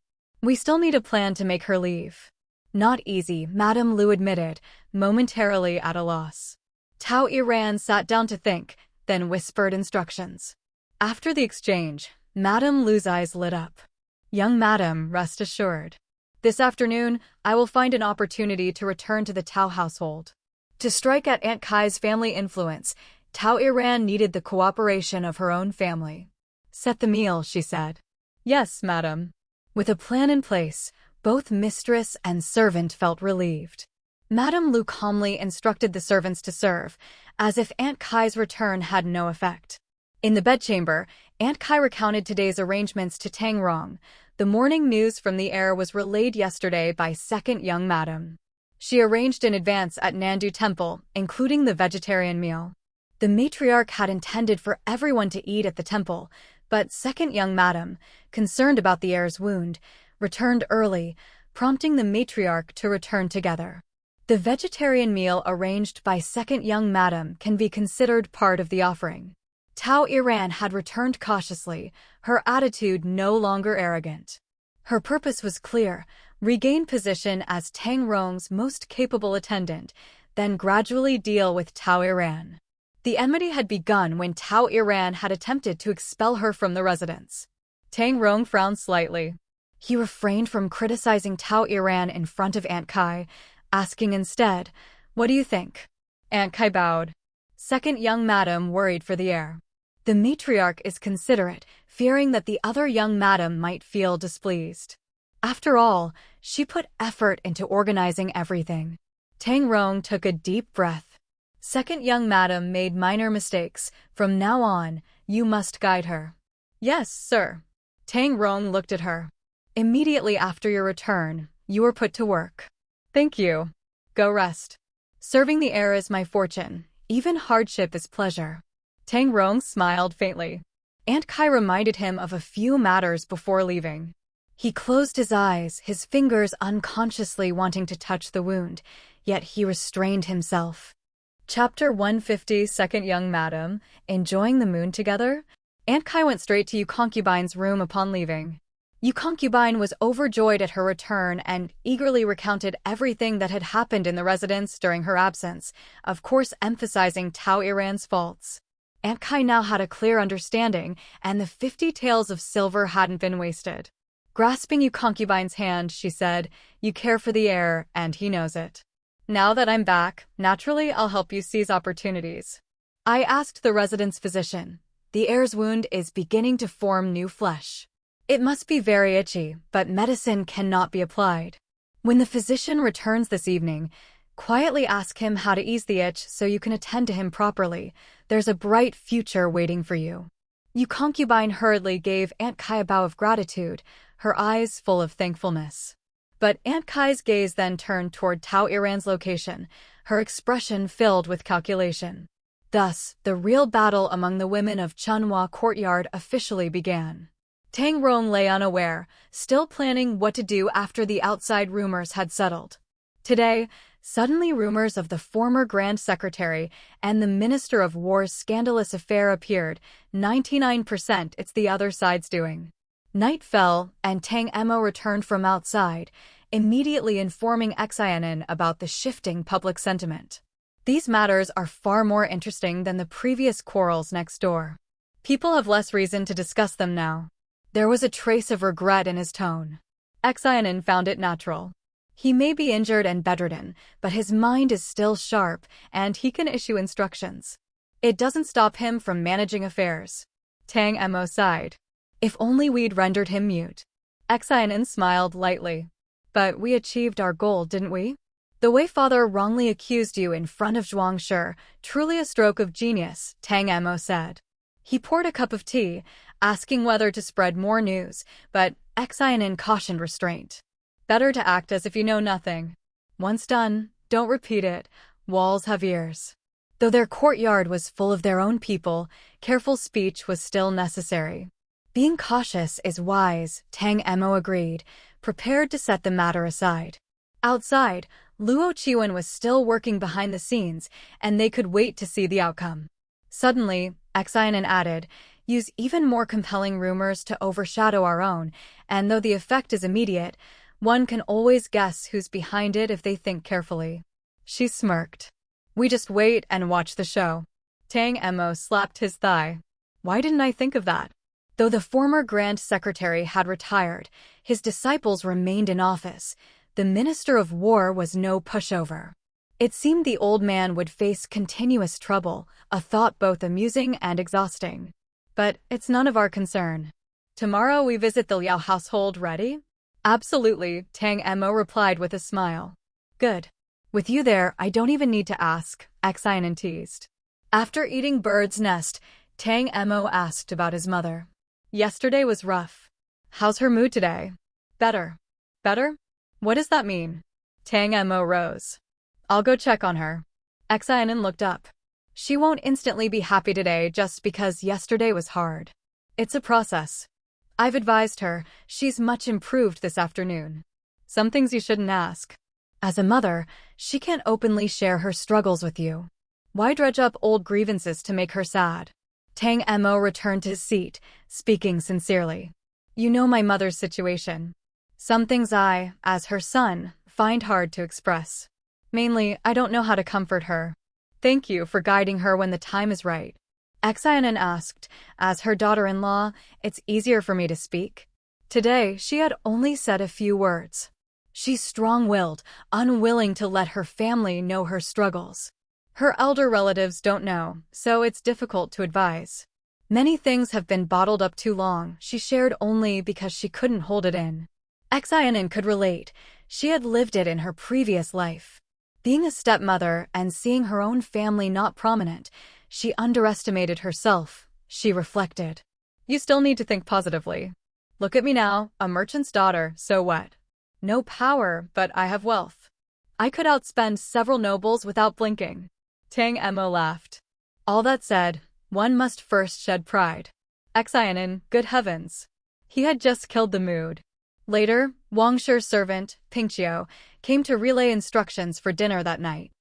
"We still need a plan to make her leave." "Not easy," Madame Lu admitted, momentarily at a loss. Tao Iran sat down to think, then whispered instructions. After the exchange, Madame Lu's eyes lit up. "Young madam, rest assured. This afternoon, I will find an opportunity to return to the Tao household. To strike at Aunt Kai's family influence, Tao Iran needed the cooperation of her own family." "Set the meal," she said. "Yes, madam." With a plan in place, both mistress and servant felt relieved. Madame Lu calmly instructed the servants to serve, as if Aunt Kai's return had no effect. In the bedchamber, Aunt Kai recounted today's arrangements to Tang Rong. The morning news from the heir was relayed yesterday by second young madam. She arranged in advance at Nandu Temple, including the vegetarian meal. The matriarch had intended for everyone to eat at the temple, but second young madam, concerned about the heir's wound, returned early, prompting the matriarch to return together. The vegetarian meal arranged by second young madam can be considered part of the offering. Tao Iran had returned cautiously, her attitude no longer arrogant. Her purpose was clear: regain position as Tang Rong's most capable attendant, then gradually deal with Tao Iran. The enmity had begun when Tao Iran had attempted to expel her from the residence. Tang Rong frowned slightly. He refrained from criticizing Tao Iran in front of Aunt Kai, asking instead, "What do you think?" Aunt Kai bowed. Second young madam worried for the heir. The matriarch is considerate, fearing that the other young madam might feel displeased. After all, she put effort into organizing everything. Tang Rong took a deep breath. Second young madam made minor mistakes. From now on, you must guide her. Yes, sir. Tang Rong looked at her. Immediately after your return, you are put to work. Thank you. Go rest. Serving the heir is my fortune. Even hardship is pleasure. Tang Rong smiled faintly. Aunt Kai reminded him of a few matters before leaving. He closed his eyes, his fingers unconsciously wanting to touch the wound, yet he restrained himself. Chapter 150. Second young madam, enjoying the moon together? Aunt Kai went straight to Yu Concubine's room upon leaving. Yu Concubine was overjoyed at her return and eagerly recounted everything that had happened in the residence during her absence, of course emphasizing Tao Iran's faults. Aunt Kai now had a clear understanding, and the 50 taels of silver hadn't been wasted. Grasping Yu Concubine's hand, she said, "You care for the heir, and he knows it. Now that I'm back, naturally I'll help you seize opportunities. I asked the resident's physician. The heir's wound is beginning to form new flesh. It must be very itchy, but medicine cannot be applied. When the physician returns this evening, quietly ask him how to ease the itch so you can attend to him properly. There's a bright future waiting for you. You concubine hurriedly gave Aunt Kai a bow of gratitude, her eyes full of thankfulness. But Aunt Kai's gaze then turned toward Tao Iran's location, her expression filled with calculation. Thus, the real battle among the women of Chunhua Courtyard officially began. Tang Rong lay unaware, still planning what to do after the outside rumors had settled. Today, suddenly rumors of the former Grand Secretary and the Minister of War's scandalous affair appeared. 99% it's the other side's doing. Night fell, and Tang Emo returned from outside, immediately informing Xin An about the shifting public sentiment. These matters are far more interesting than the previous quarrels next door. People have less reason to discuss them now. There was a trace of regret in his tone. Xin An found it natural. He may be injured and bedridden, but his mind is still sharp, and he can issue instructions. It doesn't stop him from managing affairs. Tang Emo sighed. If only we'd rendered him mute. Xin An smiled lightly. But we achieved our goal, didn't we? The way father wrongly accused you in front of Zhuang Shi, truly a stroke of genius, Tang Emo said. He poured a cup of tea, asking whether to spread more news, but Xin An cautioned restraint. Better to act as if you know nothing. Once done, don't repeat it. Walls have ears. Though their courtyard was full of their own people, careful speech was still necessary. Being cautious is wise, Tang Emo agreed, prepared to set the matter aside. Outside, Luo Qiwen was still working behind the scenes, and they could wait to see the outcome. Suddenly, Xin An added, use even more compelling rumors to overshadow our own, and though the effect is immediate, one can always guess who's behind it if they think carefully. She smirked. We just wait and watch the show. Tang Emo slapped his thigh. Why didn't I think of that? Though the former Grand Secretary had retired, his disciples remained in office. The Minister of War was no pushover. It seemed the old man would face continuous trouble, a thought both amusing and exhausting. But it's none of our concern. Tomorrow we visit the Liao household, ready? Absolutely, Tang Emo replied with a smile. Good. With you there, I don't even need to ask, Xin An teased. After eating bird's nest, Tang Emo asked about his mother. Yesterday was rough. How's her mood today? Better. Better? What does that mean? Tang Emo rose. I'll go check on her. Xin An looked up. She won't instantly be happy today just because yesterday was hard. It's a process. I've advised her, she's much improved this afternoon. Some things you shouldn't ask. As a mother, she can't openly share her struggles with you. Why dredge up old grievances to make her sad? Tang Emo returned to his seat, speaking sincerely. You know my mother's situation. Some things I, as her son, find hard to express. Mainly, I don't know how to comfort her. Thank you for guiding her when the time is right. Xin An asked, as her daughter-in-law, it's easier for me to speak. Today, she had only said a few words. She's strong-willed, unwilling to let her family know her struggles. Her elder relatives don't know, so it's difficult to advise. Many things have been bottled up too long, she shared only because she couldn't hold it in. Xin An could relate. She had lived it in her previous life. Being a stepmother and seeing her own family not prominent, she underestimated herself, she reflected. You still need to think positively. Look at me now, a merchant's daughter, so what? No power, but I have wealth. I could outspend several nobles without blinking. Tang Emo laughed. All that said, one must first shed pride. Xin An, good heavens. He had just killed the mood. Later, Wang Shi's servant, Pingqiu, came to relay instructions for dinner that night.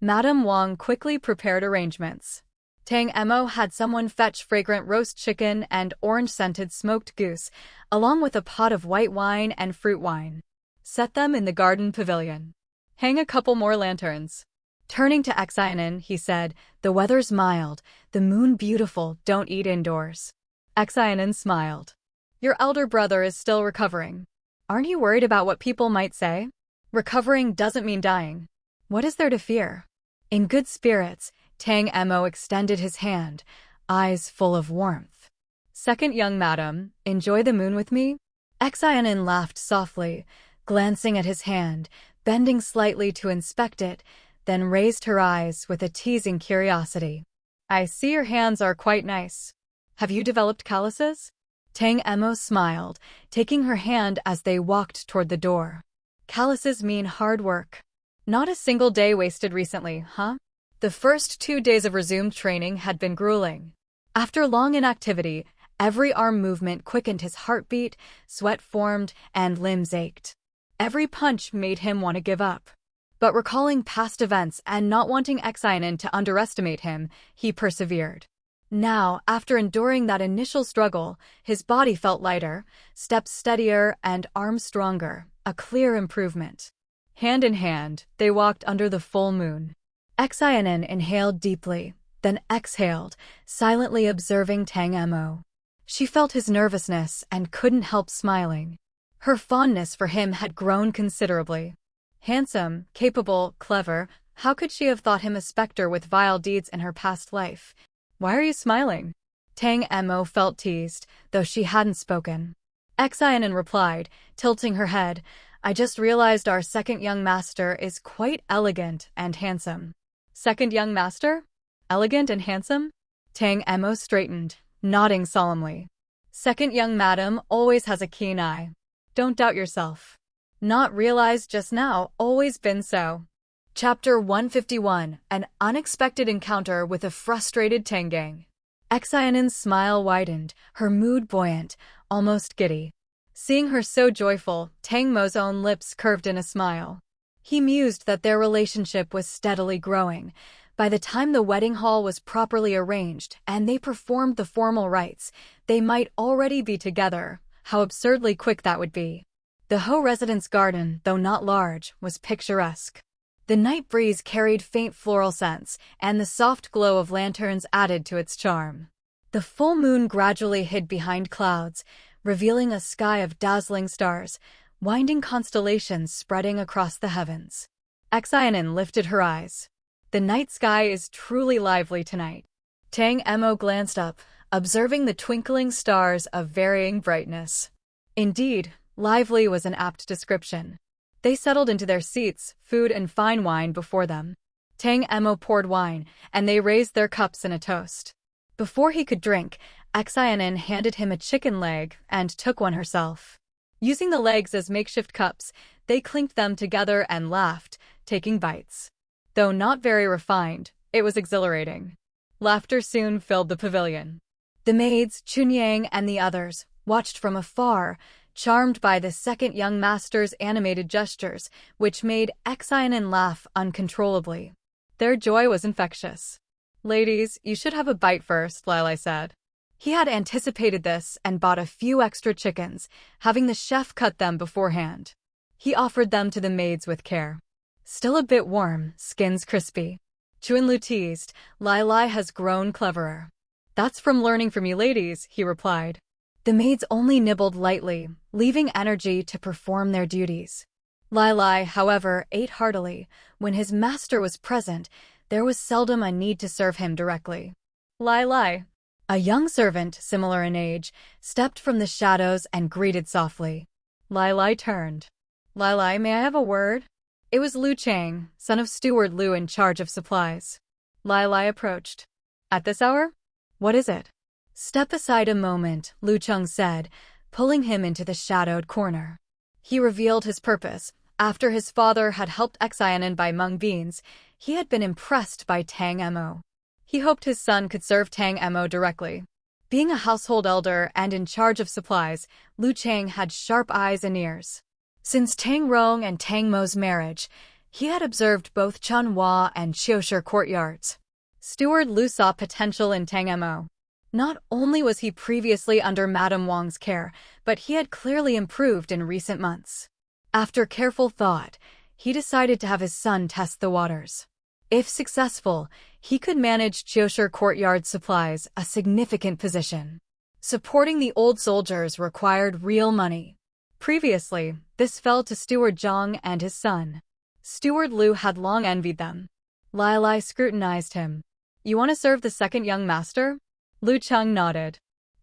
Madame Wang quickly prepared arrangements. Tang Emo had someone fetch fragrant roast chicken and orange-scented smoked goose, along with a pot of white wine and fruit wine. Set them in the garden pavilion. Hang a couple more lanterns. Turning to Xin An, he said, the weather's mild, the moon beautiful, don't eat indoors. Xin An smiled. Your elder brother is still recovering. Aren't you worried about what people might say? Recovering doesn't mean dying. What is there to fear? In good spirits, Tang Emo extended his hand, eyes full of warmth. Second young madam, enjoy the moon with me? Xin An laughed softly, glancing at his hand, bending slightly to inspect it, then raised her eyes with a teasing curiosity. I see your hands are quite nice. Have you developed calluses? Tang Emo smiled, taking her hand as they walked toward the door. Calluses mean hard work. Not a single day wasted recently, huh? The first 2 days of resumed training had been grueling. After long inactivity, every arm movement quickened his heartbeat, sweat formed, and limbs ached. Every punch made him want to give up. But recalling past events and not wanting Xin An to underestimate him, he persevered. Now, after enduring that initial struggle, his body felt lighter, steps steadier, and arms stronger, a clear improvement. Hand in hand, they walked under the full moon. Xin An inhaled deeply, then exhaled, silently observing Tang Emo. She felt his nervousness and couldn't help smiling. Her fondness for him had grown considerably. Handsome, capable, clever, how could she have thought him a specter with vile deeds in her past life? Why are you smiling? Tang Emo felt teased, though she hadn't spoken. Xin An replied, tilting her head, I just realized our second young master is quite elegant and handsome. Second young master? Elegant and handsome? Tang Emo straightened, nodding solemnly. Second young madam always has a keen eye. Don't doubt yourself. Not realized just now, always been so. Chapter 151, An Unexpected Encounter with a Frustrated Tangang. Xin An's smile widened, her mood buoyant, almost giddy. Seeing her so joyful, Tang Mo's own lips curved in a smile. He mused that their relationship was steadily growing. By the time the wedding hall was properly arranged and they performed the formal rites, they might already be together. How absurdly quick that would be. The Ho residence garden, though not large, was picturesque. The night breeze carried faint floral scents, and the soft glow of lanterns added to its charm. The full moon gradually hid behind clouds, revealing a sky of dazzling stars, winding constellations spreading across the heavens. Xin An lifted her eyes. The night sky is truly lively tonight. Tang Emo glanced up, observing the twinkling stars of varying brightness. Indeed, lively was an apt description. They settled into their seats, food and fine wine before them. Tang Emo poured wine, and they raised their cups in a toast. Before he could drink, Xin An handed him a chicken leg and took one herself. Using the legs as makeshift cups, they clinked them together and laughed, taking bites. Though not very refined, it was exhilarating. Laughter soon filled the pavilion. The maids, Chunyang and the others, watched from afar, charmed by the second young master's animated gestures, which made Xin An laugh uncontrollably. Their joy was infectious. Ladies, you should have a bite first, Lilai said. He had anticipated this and bought a few extra chickens, having the chef cut them beforehand. He offered them to the maids with care. Still a bit warm, skins crispy. Chuanlu teased, Lilai has grown cleverer. That's from learning from you ladies, he replied. The maids only nibbled lightly, leaving energy to perform their duties. Lilai, however, ate heartily. When his master was present, there was seldom a need to serve him directly. Lilai, a young servant, similar in age, stepped from the shadows and greeted softly. Lilai turned. Lilai, may I have a word? It was Lu Chang, son of Steward Lu in charge of supplies. Lilai approached. At this hour? What is it? Step aside a moment, Lu Chang said, pulling him into the shadowed corner. He revealed his purpose. After his father had helped Xin An buy mung beans, he had been impressed by Tang Emo. He hoped his son could serve Tang Emo directly. Being a household elder and in charge of supplies, Lu Chang had sharp eyes and ears. Since Tang Rong and Tang Mo's marriage, he had observed both Chunhua and Qiushi courtyards. Steward Lu saw potential in Tang Emo. Not only was he previously under Madame Wang's care, but he had clearly improved in recent months. After careful thought, he decided to have his son test the waters. If successful, he could manage Qiushi courtyard supplies, a significant position. Supporting the old soldiers required real money. Previously, this fell to Steward Zhang and his son. Steward Lu had long envied them. Lai scrutinized him. You want to serve the second young master? Lu Cheng nodded.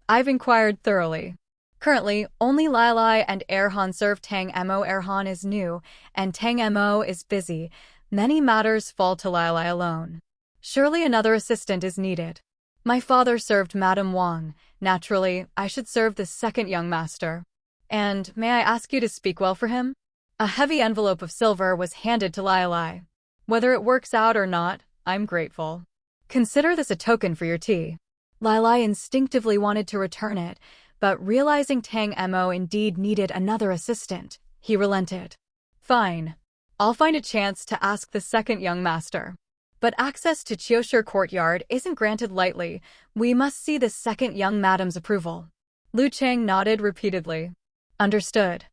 I've inquired thoroughly. Currently, only Lai and Erhan serve Tang Mo. Erhan is new, and Tang Mo is busy. Many matters fall to Lai alone. Surely another assistant is needed. My father served Madame Wang. Naturally, I should serve the second young master. And may I ask you to speak well for him? A heavy envelope of silver was handed to Lai. Whether it works out or not, I'm grateful. Consider this a token for your tea. Lai instinctively wanted to return it, but realizing Tang Mo indeed needed another assistant, he relented. Fine. I'll find a chance to ask the second young master. But access to Qiushi courtyard isn't granted lightly. We must see the second young madam's approval. Lu Cheng nodded repeatedly. Understood.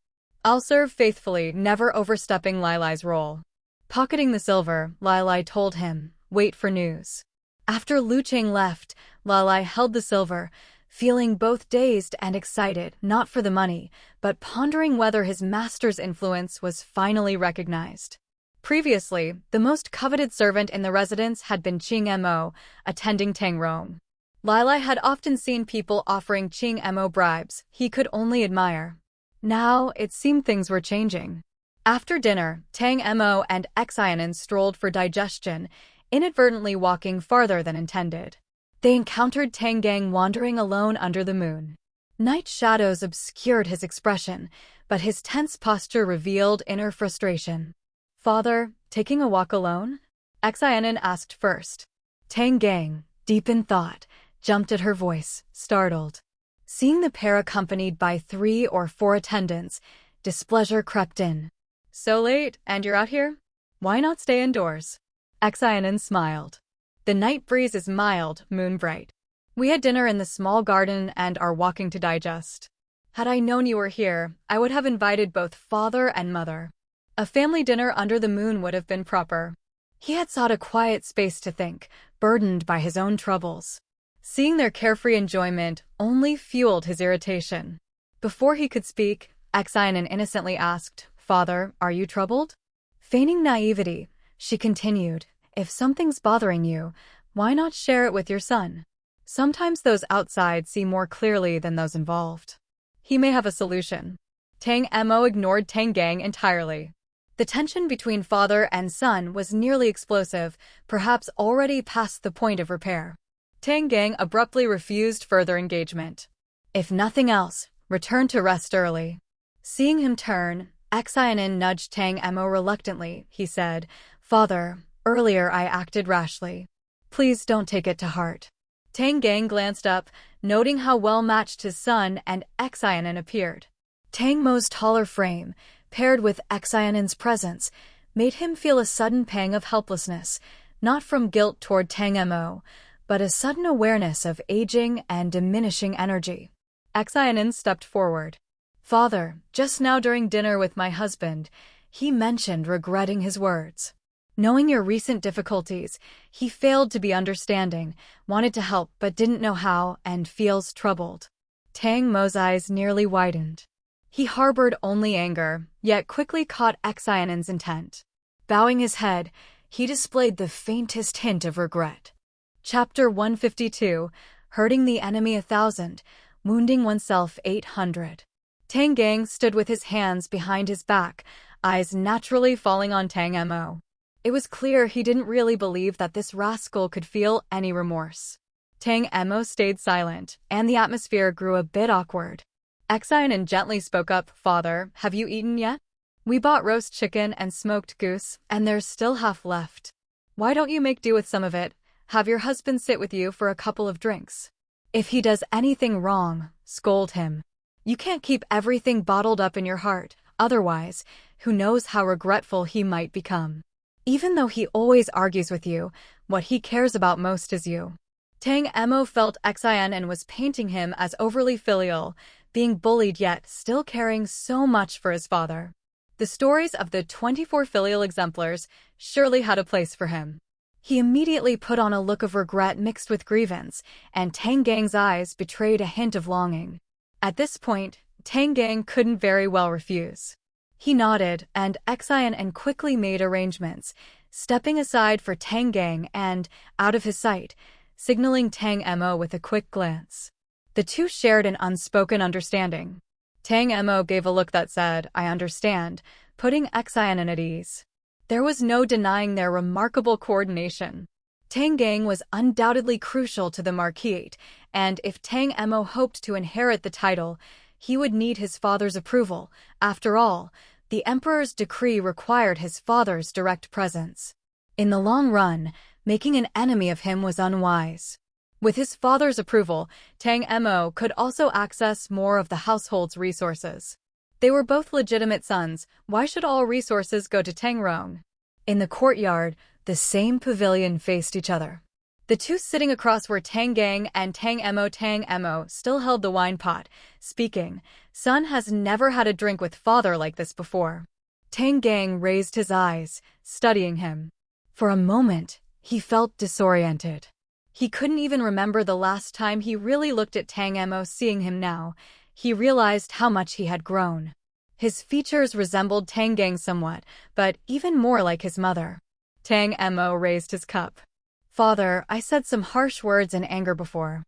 I'll serve faithfully, never overstepping Lai's role. Pocketing the silver, Lai told him, wait for news. After Lu Cheng left, Lai held the silver, feeling both dazed and excited, not for the money, but pondering whether his master's influence was finally recognized. Previously, the most coveted servant in the residence had been Xin Mo, attending Tang Rong. Lai had often seen people offering Xin Mo bribes he could only admire. Now, it seemed things were changing. After dinner, Tang Mo and Xin An strolled for digestion, inadvertently walking farther than intended. They encountered Tang Gang wandering alone under the moon. Night shadows obscured his expression, but his tense posture revealed inner frustration. Father, taking a walk alone? Xin An asked first. Tang Gang, deep in thought, jumped at her voice, startled. Seeing the pair accompanied by 3 or 4 attendants, displeasure crept in. So late, and you're out here? Why not stay indoors? Xin An smiled. The night breeze is mild, moon bright. We had dinner in the small garden and are walking to digest. Had I known you were here, I would have invited both father and mother. A family dinner under the moon would have been proper. He had sought a quiet space to think, burdened by his own troubles. Seeing their carefree enjoyment only fueled his irritation. Before he could speak, Xin An innocently asked, Father, are you troubled? Feigning naivety, she continued, if something's bothering you, why not share it with your son? Sometimes those outside see more clearly than those involved. He may have a solution. Tang Mo ignored Tang Gang entirely. The tension between father and son was nearly explosive, perhaps already past the point of repair. Tang Gang abruptly refused further engagement. If nothing else, return to rest early. Seeing him turn, Xin An nudged Tang Mo reluctantly. He said, Father, earlier I acted rashly. Please don't take it to heart. Tang Gang glanced up, noting how well-matched his son and Xin An appeared. Tang Mo's taller frame, paired with Xin An's presence, made him feel a sudden pang of helplessness, not from guilt toward Tang Mo, but a sudden awareness of aging and diminishing energy. Xin An stepped forward. Father, just now during dinner with my husband, he mentioned regretting his words. Knowing your recent difficulties, he failed to be understanding, wanted to help but didn't know how, and feels troubled. Tang Mo's eyes nearly widened. He harbored only anger, yet quickly caught Xin An's intent. Bowing his head, he displayed the faintest hint of regret. Chapter 152, Hurting the Enemy 1,000, Wounding Oneself 800. Tang Gang stood with his hands behind his back, eyes naturally falling on Tang Mo. It was clear he didn't really believe that this rascal could feel any remorse. Tang Mo stayed silent, and the atmosphere grew a bit awkward. Xin An gently spoke up, Father, have you eaten yet? We bought roast chicken and smoked goose, and there's still half left. Why don't you make do with some of it? Have your husband sit with you for a couple of drinks. If he does anything wrong, scold him. You can't keep everything bottled up in your heart, otherwise, who knows how regretful he might become. Even though he always argues with you, what he cares about most is you. Tang Mo felt Xin An was painting him as overly filial, being bullied yet still caring so much for his father. The stories of the 24 filial exemplars surely had a place for him. He immediately put on a look of regret mixed with grievance, and Tang Gang's eyes betrayed a hint of longing. At this point, Tang Gang couldn't very well refuse. He nodded, and Xin An quickly made arrangements, stepping aside for Tang Gang and, out of his sight, signaling Tang Mo with a quick glance. The two shared an unspoken understanding. Tang Mo gave a look that said, "I understand," putting Xin An at ease. There was no denying their remarkable coordination. Tang Gang was undoubtedly crucial to the Marquis, and if Tang Mo hoped to inherit the title, he would need his father's approval. After all, the Emperor's decree required his father's direct presence. In the long run, making an enemy of him was unwise. With his father's approval, Tang Mo could also access more of the household's resources. They were both legitimate sons. Why should all resources go to Tang Rong? In the courtyard, the same pavilion faced each other. The two sitting across were Tang Gang and Tang Mo. Tang Mo still held the wine pot, speaking, "Son has never had a drink with father like this before." Tang Gang raised his eyes, studying him. For a moment, he felt disoriented. He couldn't even remember the last time he really looked at Tang Mo. Seeing him now, he realized how much he had grown. His features resembled Tang Gang somewhat, but even more like his mother. Tang Mo raised his cup. "Father, I said some harsh words in anger before.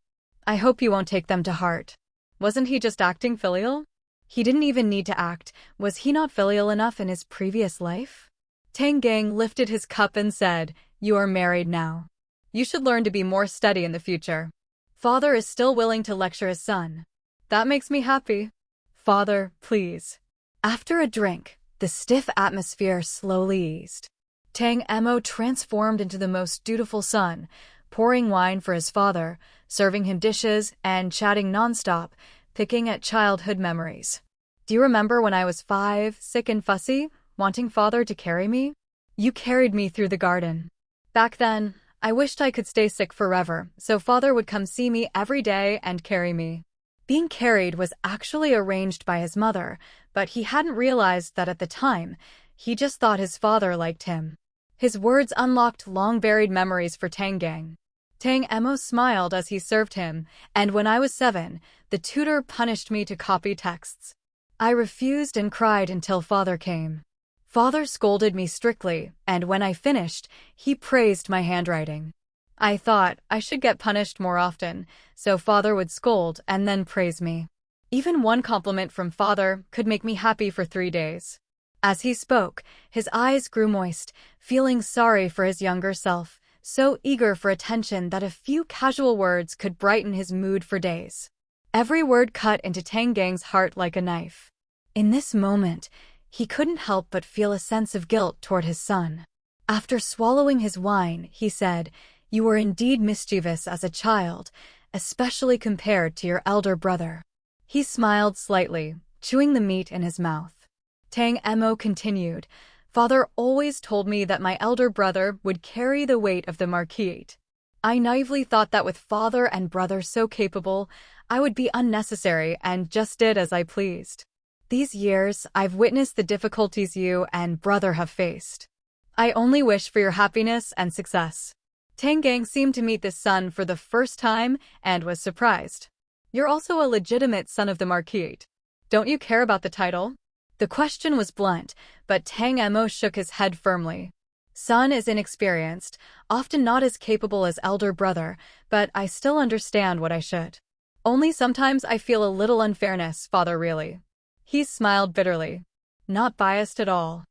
I hope you won't take them to heart." Wasn't he just acting filial? He didn't even need to act. Was he not filial enough in his previous life? Tang Gang lifted his cup and said, "You are married now. You should learn to be more steady in the future." Father is still willing to lecture his son. That makes me happy. Father, please. After a drink, the stiff atmosphere slowly eased. Tang Mo transformed into the most dutiful son, pouring wine for his father, serving him dishes, and chatting nonstop, picking at childhood memories. "Do you remember when I was 5, sick and fussy, wanting father to carry me? You carried me through the garden. Back then, I wished I could stay sick forever, so father would come see me every day and carry me." Being carried was actually arranged by his mother, but he hadn't realized that at the time. He just thought his father liked him. His words unlocked long-buried memories for Tang Gang. Tang Mo smiled as he served him, "And when I was 7, the tutor punished me to copy texts. I refused and cried until father came. Father scolded me strictly, and when I finished, he praised my handwriting. I thought I should get punished more often, so father would scold and then praise me. Even one compliment from father could make me happy for 3 days." As he spoke, his eyes grew moist, feeling sorry for his younger self, so eager for attention that a few casual words could brighten his mood for days. Every word cut into Tang Gang's heart like a knife. In this moment, he couldn't help but feel a sense of guilt toward his son. After swallowing his wine, he said, "You were indeed mischievous as a child, especially compared to your elder brother." He smiled slightly, chewing the meat in his mouth. Tang Mo continued, "Father always told me that my elder brother would carry the weight of the Marquis. I naively thought that with father and brother so capable, I would be unnecessary and just did as I pleased. These years, I've witnessed the difficulties you and brother have faced. I only wish for your happiness and success." Tang Gang seemed to meet this son for the first time and was surprised. "You're also a legitimate son of the Marquis. Don't you care about the title?" The question was blunt, but Tang Mo shook his head firmly. "Son is inexperienced, often not as capable as elder brother, but I still understand what I should. Only sometimes I feel a little unfairness, father, really." He smiled bitterly. "Not biased at all.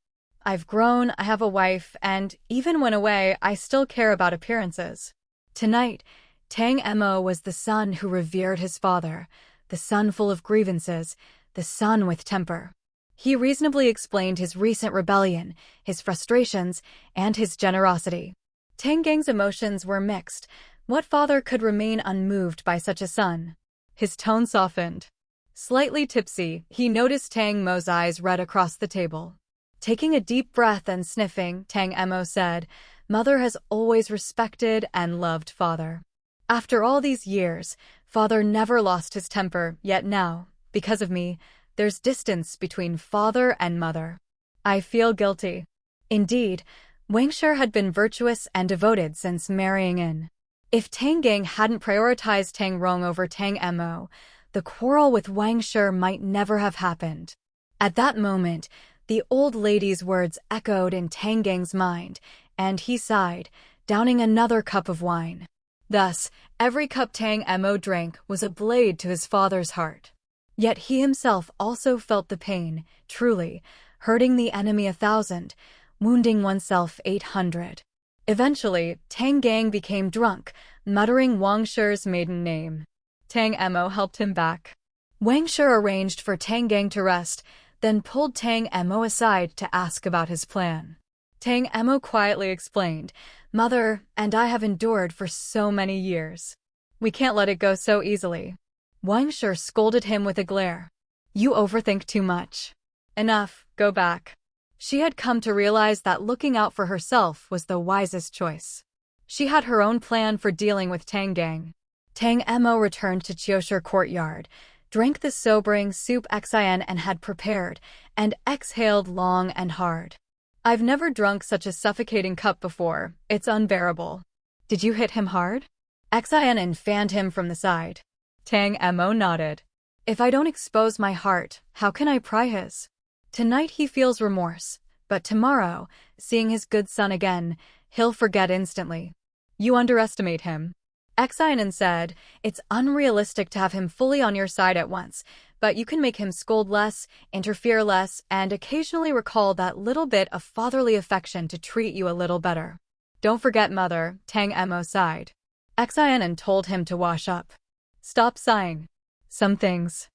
I've grown, I have a wife, and even when away, I still care about appearances." Tonight, Tang Mo was the son who revered his father, the son full of grievances, the son with temper. He reasonably explained his recent rebellion, his frustrations, and his generosity. Tang Gang's emotions were mixed. What father could remain unmoved by such a son? His tone softened. Slightly tipsy, he noticed Tang Mo's eyes red across the table. Taking a deep breath and sniffing, Tang Mo said, "Mother has always respected and loved father. After all these years, father never lost his temper, yet now, because of me, there's distance between father and mother. I feel guilty." Indeed, Wangshi had been virtuous and devoted since marrying in. If Tang Gang hadn't prioritized Tang Rong over Tang Mo, the quarrel with Wangshi might never have happened. At that moment, The old lady's words echoed in Tang Gang's mind, and he sighed, downing another cup of wine. Thus, every cup Tang Mo drank was a blade to his father's heart. Yet he himself also felt the pain, truly, hurting the enemy 1,000, wounding oneself 800. Eventually, Tang Gang became drunk, muttering Wang Shi's maiden name. Tang Mo helped him back. Wang Shi arranged for Tang Gang to rest, then pulled Tang Mo aside to ask about his plan. Tang Mo quietly explained, "Mother and I have endured for so many years. We can't let it go so easily." Wang Shi scolded him with a glare. "You overthink too much. Enough, go back." She had come to realize that looking out for herself was the wisest choice. She had her own plan for dealing with Tang Gang. Tang Mo returned to Qiushi courtyard, drank the sobering soup Xin An had prepared, and exhaled long and hard. "I've never drunk such a suffocating cup before. It's unbearable." "Did you hit him hard?" Xin An fanned him from the side. Tang Mo nodded. "If I don't expose my heart, how can I pry his? Tonight he feels remorse, but tomorrow, seeing his good son again, he'll forget instantly." "You underestimate him," Xin An said. "It's unrealistic to have him fully on your side at once, but you can make him scold less, interfere less, and occasionally recall that little bit of fatherly affection to treat you a little better." "Don't forget mother," Tang Mo sighed. Xin An told him to wash up. "Stop sighing." Some things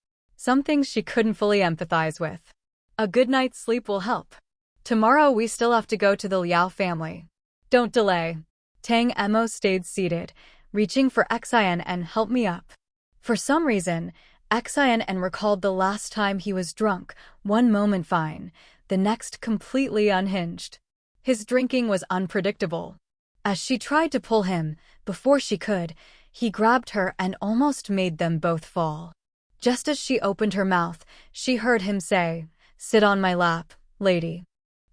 she couldn't fully empathize with. "A good night's sleep will help. Tomorrow we still have to go to the Liao family. Don't delay." Tang Mo stayed seated, reaching for Xin and "Help me up." For some reason, Xin and recalled the last time he was drunk, one moment fine, the next completely unhinged. His drinking was unpredictable. As she tried to pull him, before she could, he grabbed her and almost made them both fall. Just as she opened her mouth, she heard him say, "Sit on my lap, lady."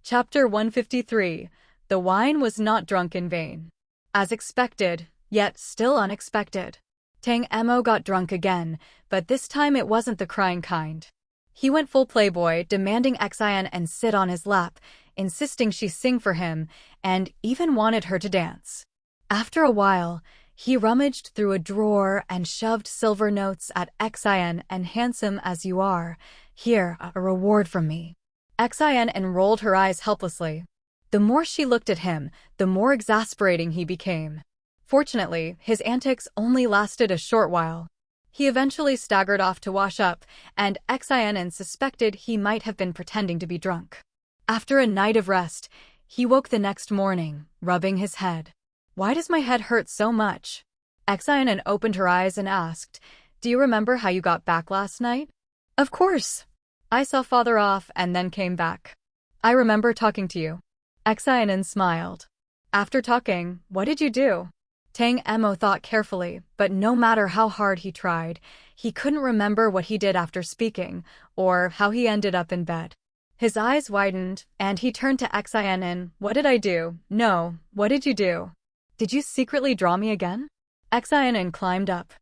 Chapter 153. The wine was not drunk in vain. As expected, yet still unexpected. Tang Mo got drunk again, but this time it wasn't the crying kind. He went full playboy, demanding Xin and sit on his lap, insisting she sing for him, and even wanted her to dance. After a while, he rummaged through a drawer and shoved silver notes at Xin and "Handsome as you are, here, a reward from me." Xin and rolled her eyes helplessly. The more she looked at him, the more exasperating he became. Fortunately, his antics only lasted a short while. He eventually staggered off to wash up, and Xin suspected he might have been pretending to be drunk. After a night of rest, he woke the next morning, rubbing his head. "Why does my head hurt so much?" Xin opened her eyes and asked, "Do you remember how you got back last night?" "Of course. I saw father off and then came back. I remember talking to you." Xin smiled. "After talking, what did you do?" Tang Mo thought carefully, but no matter how hard he tried, he couldn't remember what he did after speaking, or how he ended up in bed. His eyes widened, and he turned to Xin. "What did I do? No, what did you do? Did you secretly draw me again?" Xin climbed up.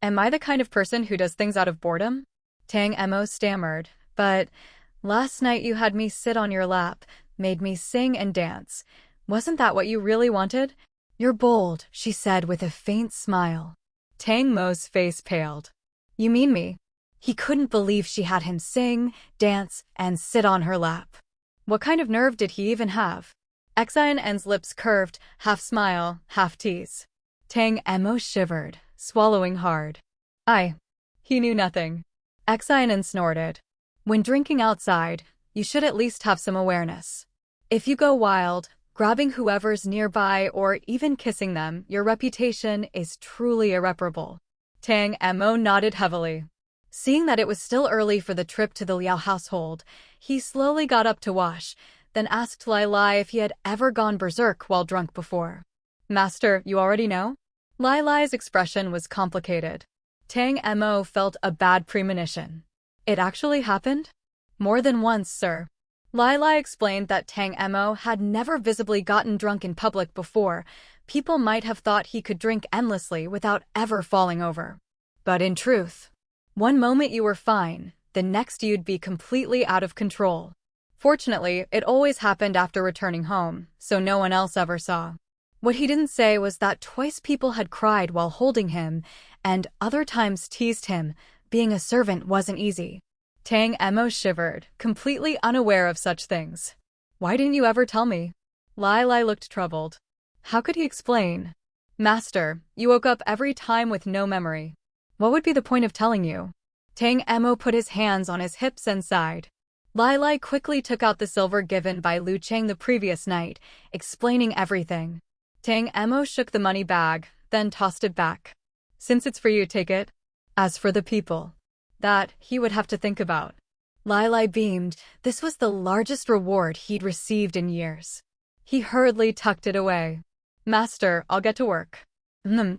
"Am I the kind of person who does things out of boredom?" Tang Mo stammered. "But last night you had me sit on your lap, made me sing and dance. Wasn't that what you really wanted?" "You're bold," she said with a faint smile. Tang Mo's face paled. "You mean me?" He couldn't believe she had him sing, dance, and sit on her lap. What kind of nerve did he even have? Xin's lips curved, half smile, half tease. Tang Mo shivered, swallowing hard. He knew nothing. Xin snorted. "When drinking outside, you should at least have some awareness. If you go wild, grabbing whoever's nearby or even kissing them, your reputation is truly irreparable." Tang Mo nodded heavily. Seeing that it was still early for the trip to the Liao household, he slowly got up to wash, then asked Lai Lai if he had ever gone berserk while drunk before. "Master, you already know?" Lai Lai's expression was complicated. Tang Mo felt a bad premonition. "It actually happened?" "More than once, sir." Lai Lai explained that Tang Mo had never visibly gotten drunk in public before. People might have thought he could drink endlessly without ever falling over. But in truth, one moment you were fine, the next you'd be completely out of control. Fortunately, it always happened after returning home, so no one else ever saw. What he didn't say was that twice people had cried while holding him, and other times teased him. Being a servant wasn't easy. Tang Emo shivered, completely unaware of such things. Why didn't you ever tell me? Lai Lai looked troubled. How could he explain? Master, you woke up every time with no memory. What would be the point of telling you? Tang Emo put his hands on his hips and sighed. Lai Lai quickly took out the silver given by Lu Chang the previous night, explaining everything. Tang Emo shook the money bag, then tossed it back. Since it's for you, take it. As for the people, that he would have to think about. Lai Lai beamed. This was the largest reward he'd received in years. He hurriedly tucked it away. Master, I'll get to work.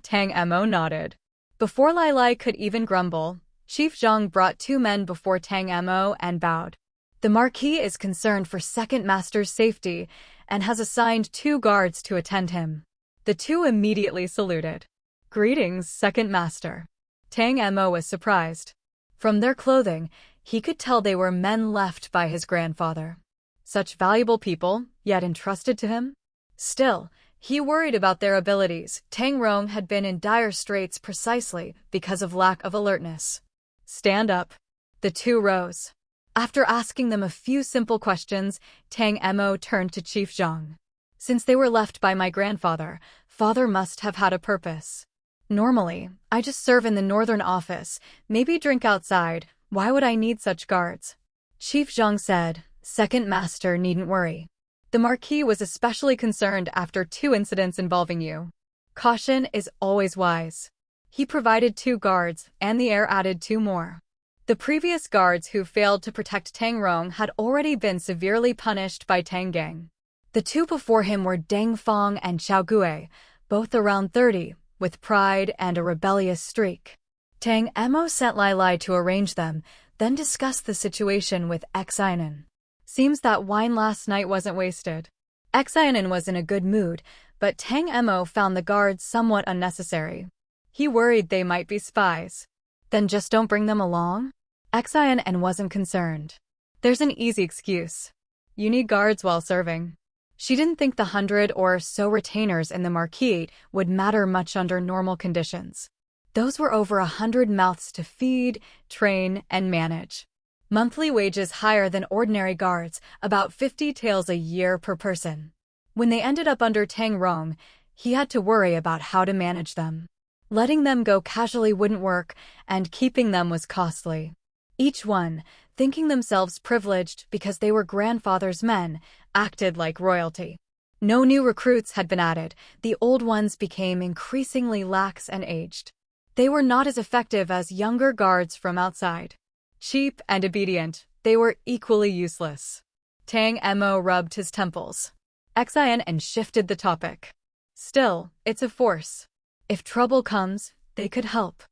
Tang Emo nodded. Before Lai Lai could even grumble, Chief Zhang brought 2 men before Tang Emo and bowed. The Marquis is concerned for Second Master's safety and has assigned 2 guards to attend him. The 2 immediately saluted. Greetings, Second Master. Tang Emo was surprised. From their clothing, he could tell they were men left by his grandfather. Such valuable people, yet entrusted to him? Still, he worried about their abilities. Tang Rong had been in dire straits precisely because of lack of alertness. Stand up. The 2 rose. After asking them a few simple questions, Tang Emo turned to Chief Zhang. Since they were left by my grandfather, father must have had a purpose. Normally, I just serve in the northern office, maybe drink outside. Why would I need such guards? Chief Zhang said, Second Master needn't worry. The Marquis was especially concerned after 2 incidents involving you. Caution is always wise. He provided 2 guards, and the heir added 2 more. The previous guards who failed to protect Tang Rong had already been severely punished by Tang Gang. The 2 before him were Deng Fong and Xiao Gui, both around 30, with pride and a rebellious streak. Tang Emo sent Lai Lai to arrange them, then discussed the situation with Xin An. Seems that wine last night wasn't wasted. Xin An was in a good mood, but Tang Emo found the guards somewhat unnecessary. He worried they might be spies. Then just don't bring them along? Xin An wasn't concerned. There's an easy excuse. You need guards while serving. She didn't think the 100 or so retainers in the Marquis would matter much under normal conditions. Those were over 100 mouths to feed, train, and manage. Monthly wages higher than ordinary guards, about 50 taels a year per person. When they ended up under Tang Rong, he had to worry about how to manage them. Letting them go casually wouldn't work, and keeping them was costly. Each one, thinking themselves privileged because they were grandfather's men, acted like royalty. No new recruits had been added. The old ones became increasingly lax and aged. They were not as effective as younger guards from outside. Cheap and obedient, they were equally useless. Tang Emo rubbed his temples. Xin An shifted the topic. Still, it's a force. If trouble comes, they could help.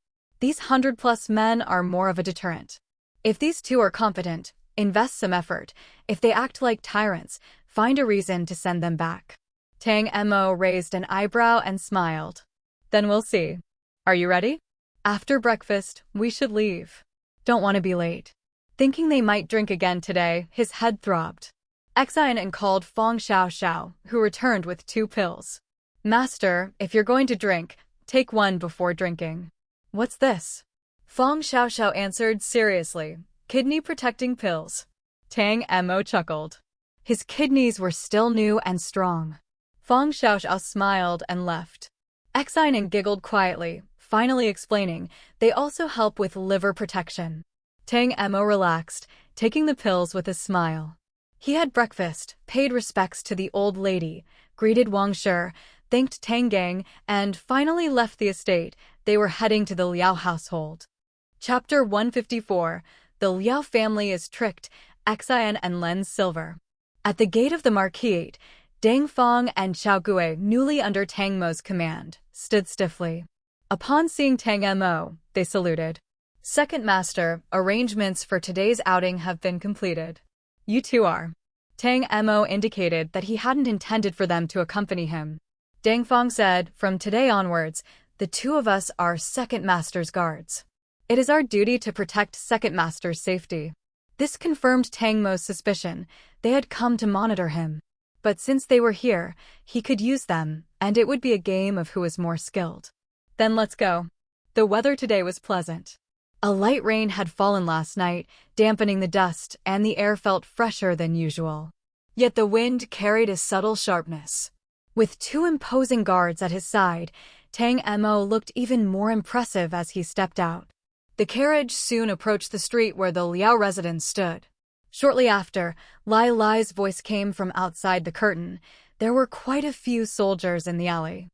These 100+ men are more of a deterrent. If these 2 are competent, invest some effort. If they act like tyrants, find a reason to send them back. Tang Emo raised an eyebrow and smiled. Then we'll see. Are you ready? After breakfast, we should leave. Don't want to be late. Thinking they might drink again today, his head throbbed. Xin An called Fong Xiao Xiao, who returned with 2 pills. Master, if you're going to drink, take 1 before drinking. What's this? Fong Xiao Xiao answered seriously. Kidney-protecting pills. Tang Emo chuckled. His kidneys were still new and strong. Fong Xiao Xiao smiled and left. Xin An giggled quietly, finally explaining, they also help with liver protection. Tang Emo relaxed, taking the pills with a smile. He had breakfast, paid respects to the old lady, greeted Wang Shi, thanked Tang Gang, and finally left the estate. They were heading to the Liao household. Chapter 154. The Liao family is tricked. Xin An lends silver. At the gate of the Marquis, Deng Fong and Xiao Gui, newly under Tang Mo's command, stood stiffly. Upon seeing Tang Mo, they saluted. Second Master, arrangements for today's outing have been completed. You 2 are. Tang Mo indicated that he hadn't intended for them to accompany him. Deng Fong said, from today onwards, the 2 of us are Second Master's guards. It is our duty to protect Second Master's safety. This confirmed Tang Mo's suspicion. They had come to monitor him. But since they were here, he could use them, and it would be a game of who was more skilled. Then let's go. The weather today was pleasant. A light rain had fallen last night, dampening the dust, and the air felt fresher than usual. Yet the wind carried a subtle sharpness. With two imposing guards at his side, Tang Mo looked even more impressive as he stepped out. The carriage soon approached the street where the Liao residence stood. Shortly after, Lai Lai's voice came from outside the curtain. There were quite a few soldiers in the alley.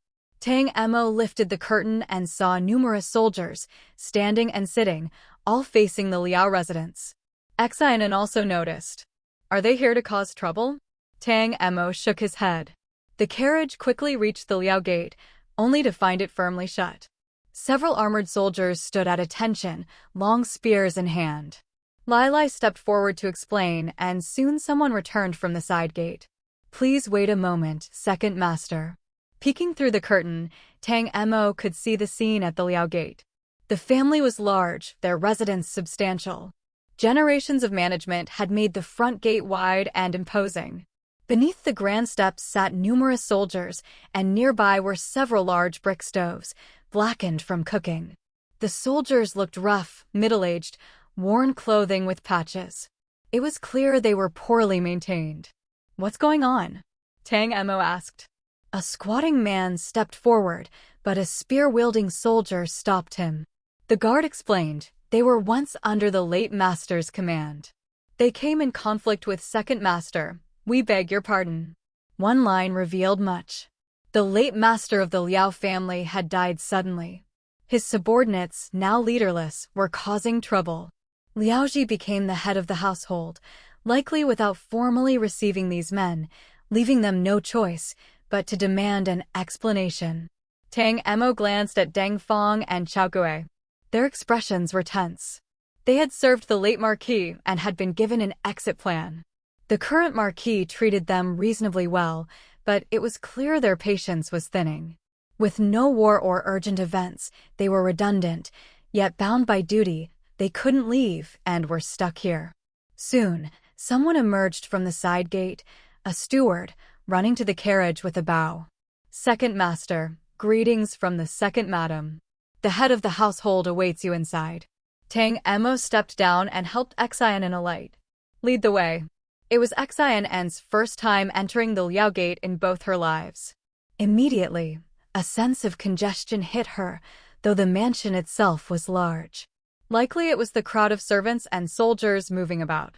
Tang Mo lifted the curtain and saw numerous soldiers, standing and sitting, all facing the Liao residence. Xin An also noticed. Are they here to cause trouble? Tang Mo shook his head. The carriage quickly reached the Liao gate, only to find it firmly shut. Several armored soldiers stood at attention, long spears in hand. Lai Lai stepped forward to explain, and soon someone returned from the side gate. Please wait a moment, second master. Peeking through the curtain, Tang Mo could see the scene at the Liao gate. The family was large, their residence substantial. Generations of management had made the front gate wide and imposing. Beneath the grand steps sat numerous soldiers, and nearby were several large brick stoves, blackened from cooking. The soldiers looked rough, middle-aged, worn clothing with patches. It was clear they were poorly maintained. What's going on? Tang Mo asked. A squatting man stepped forward, but a spear-wielding soldier stopped him. The guard explained, they were once under the late master's command. They came in conflict with second master. We beg your pardon. One line revealed much. The late master of the Liao family had died suddenly. His subordinates, now leaderless, were causing trouble. Liaoji became the head of the household, likely without formally receiving these men, leaving them no choice but to demand an explanation. Tang Mo glanced at Deng Fong and Chao Gui. Their expressions were tense. They had served the late Marquis and had been given an exit plan. The current Marquis treated them reasonably well, but it was clear their patience was thinning. With no war or urgent events, they were redundant, yet bound by duty, they couldn't leave and were stuck here. Soon, someone emerged from the side gate, a steward, running to the carriage with a bow. Second master, greetings from the second madam. The head of the household awaits you inside. Tang Mo stepped down and helped Xin An alight. Lead the way. It was Xin An's first time entering the Liao gate in both her lives. Immediately, a sense of congestion hit her, though the mansion itself was large. Likely it was the crowd of servants and soldiers moving about.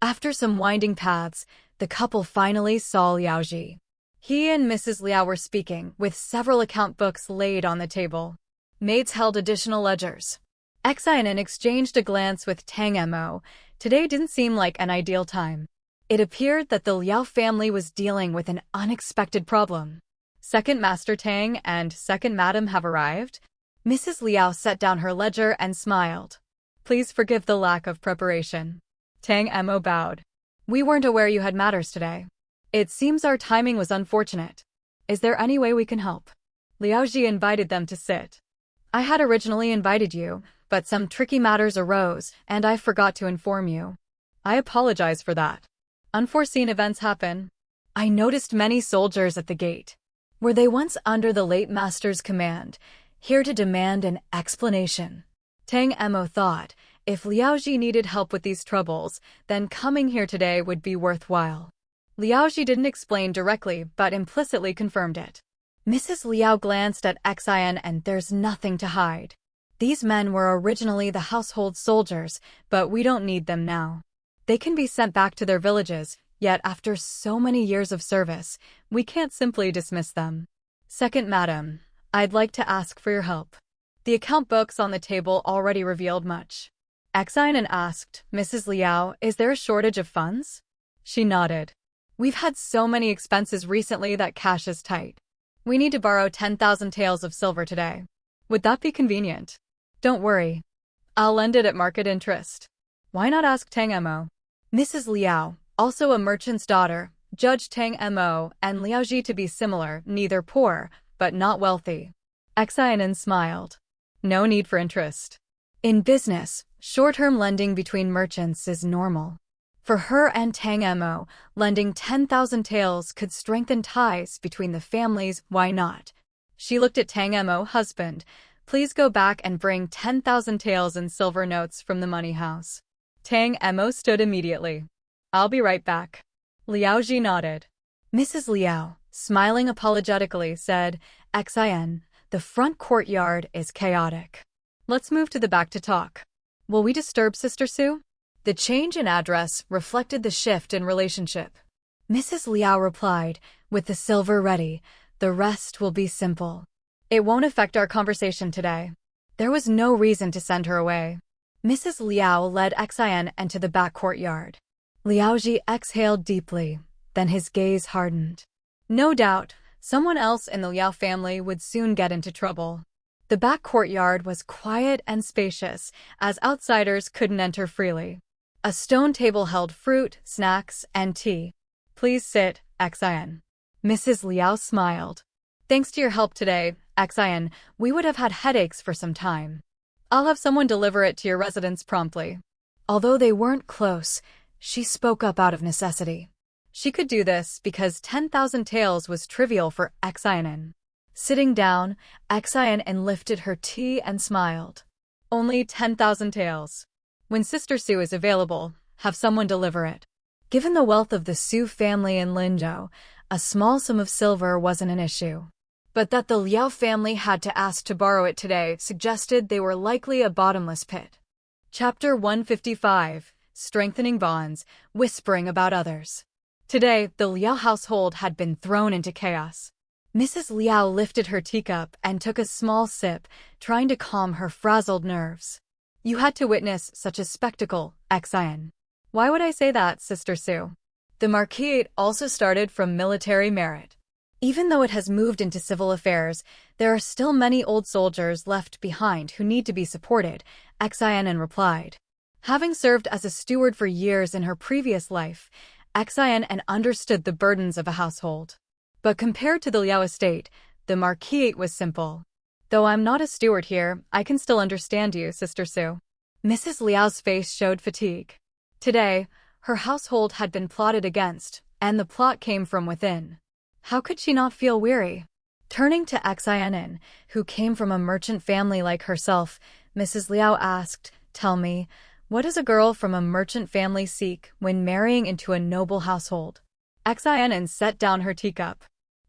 After some winding paths, the couple finally saw Liaoji. He and Mrs. Liao were speaking, with several account books laid on the table. Maids held additional ledgers. Xin An exchanged a glance with Tang Mo. Today didn't seem like an ideal time. It appeared that the Liao family was dealing with an unexpected problem. Second Master Tang and Second Madam have arrived. Mrs. Liao set down her ledger and smiled. Please forgive the lack of preparation. Tang Mo bowed. We weren't aware you had matters today. It seems our timing was unfortunate. Is there any way we can help? Liaoji invited them to sit. I had originally invited you, but some tricky matters arose, and I forgot to inform you. I apologize for that. Unforeseen events happen. I noticed many soldiers at the gate. Were they once under the late master's command, here to demand an explanation? Tang Mo thought, if Liaoji needed help with these troubles, then coming here today would be worthwhile. Liaoji didn't explain directly, but implicitly confirmed it. Mrs. Liao glanced at Xin and there's nothing to hide. These men were originally the household soldiers, but we don't need them now. They can be sent back to their villages, yet after so many years of service, we can't simply dismiss them. Second Madam, I'd like to ask for your help. The account books on the table already revealed much. Xin An asked, Mrs. Liao, is there a shortage of funds? She nodded. We've had so many expenses recently that cash is tight. We need to borrow 10,000 taels of silver today. Would that be convenient? Don't worry. I'll lend it at market interest. Why not ask Tang Mo? Mrs. Liao, also a merchant's daughter, judged Tang Mo and Liaoji to be similar, neither poor, but not wealthy. Xin An smiled. No need for interest. In business, short-term lending between merchants is normal. For her and Tang Mo, lending 10,000 taels could strengthen ties between the families. Why not? She looked at Tang Mo, husband. Please go back and bring 10,000 taels in silver notes from the money house. Tang Mo stood immediately. I'll be right back. Liao Ji nodded. Mrs. Liao, smiling apologetically, said, Xin, the front courtyard is chaotic. Let's move to the back to talk. Will we disturb Sister Sue? The change in address reflected the shift in relationship. Mrs. Liao replied, with the silver ready, the rest will be simple. It won't affect our conversation today. There was no reason to send her away. Mrs. Liao led Xin into the back courtyard. Liao Ji exhaled deeply, then his gaze hardened. No doubt, someone else in the Liao family would soon get into trouble. The back courtyard was quiet and spacious, as outsiders couldn't enter freely. A stone table held fruit, snacks, and tea. Please sit, Xin. Mrs. Liao smiled. Thanks to your help today, Xin, we would have had headaches for some time. I'll have someone deliver it to your residence promptly. Although they weren't close, she spoke up out of necessity. She could do this because 10,000 taels was trivial for Xin. Sitting down, Xin lifted her tea and smiled. Only 10,000 taels. When Sister Sue is available, have someone deliver it. Given the wealth of the Sue family in Linzhou, a small sum of silver wasn't an issue. But that the Liao family had to ask to borrow it today suggested they were likely a bottomless pit. Chapter 155, Strengthening Bonds, Whispering About Others. Today, the Liao household had been thrown into chaos. Mrs. Liao lifted her teacup and took a small sip, trying to calm her frazzled nerves. You had to witness such a spectacle, Xin. Why would I say that, Sister Sue? The marquisate also started from military merit. Even though it has moved into civil affairs, there are still many old soldiers left behind who need to be supported, Xin replied. Having served as a steward for years in her previous life, Xin understood the burdens of a household. But compared to the Liao estate, the marquisate was simple. Though I'm not a steward here, I can still understand you, Sister Sue. Mrs. Liao's face showed fatigue. Today, her household had been plotted against, and the plot came from within. How could she not feel weary? Turning to Xin, who came from a merchant family like herself, Mrs. Liao asked, Tell me, what does a girl from a merchant family seek when marrying into a noble household? Xin set down her teacup.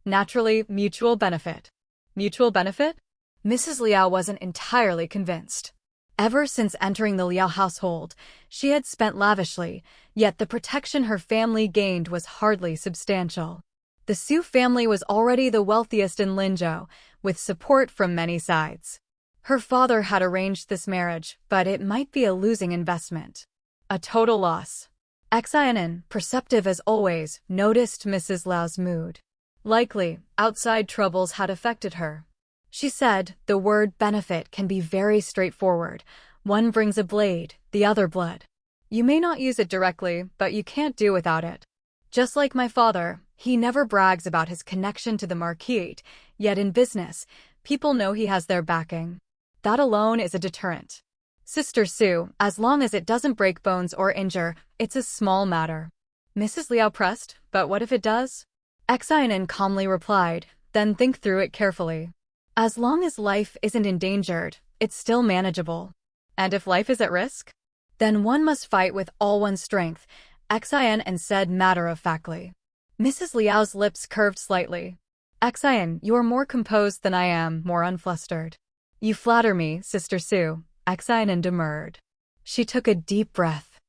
Naturally, mutual benefit. Mutual benefit? Mrs. Liao wasn't entirely convinced. Ever since entering the Liao household, she had spent lavishly, yet the protection her family gained was hardly substantial. The Sue family was already the wealthiest in Linzhou, with support from many sides. Her father had arranged this marriage, but it might be a losing investment. A total loss. Xin, perceptive as always, noticed Mrs. Liao's mood. Likely, outside troubles had affected her. She said, the word benefit can be very straightforward. One brings a blade, the other blood. You may not use it directly, but you can't do without it. Just like my father, he never brags about his connection to the marquisate, yet in business, people know he has their backing. That alone is a deterrent. Sister Sue, as long as it doesn't break bones or injure, it's a small matter. Mrs. Liao pressed, but what if it does? Xin calmly replied, then think through it carefully. As long as life isn't endangered, it's still manageable. And if life is at risk? Then one must fight with all one's strength, Xin said matter-of-factly. Mrs. Liao's lips curved slightly. Xin, you are more composed than I am, more unflustered. You flatter me, Sister Sue, Xin demurred. She took a deep breath.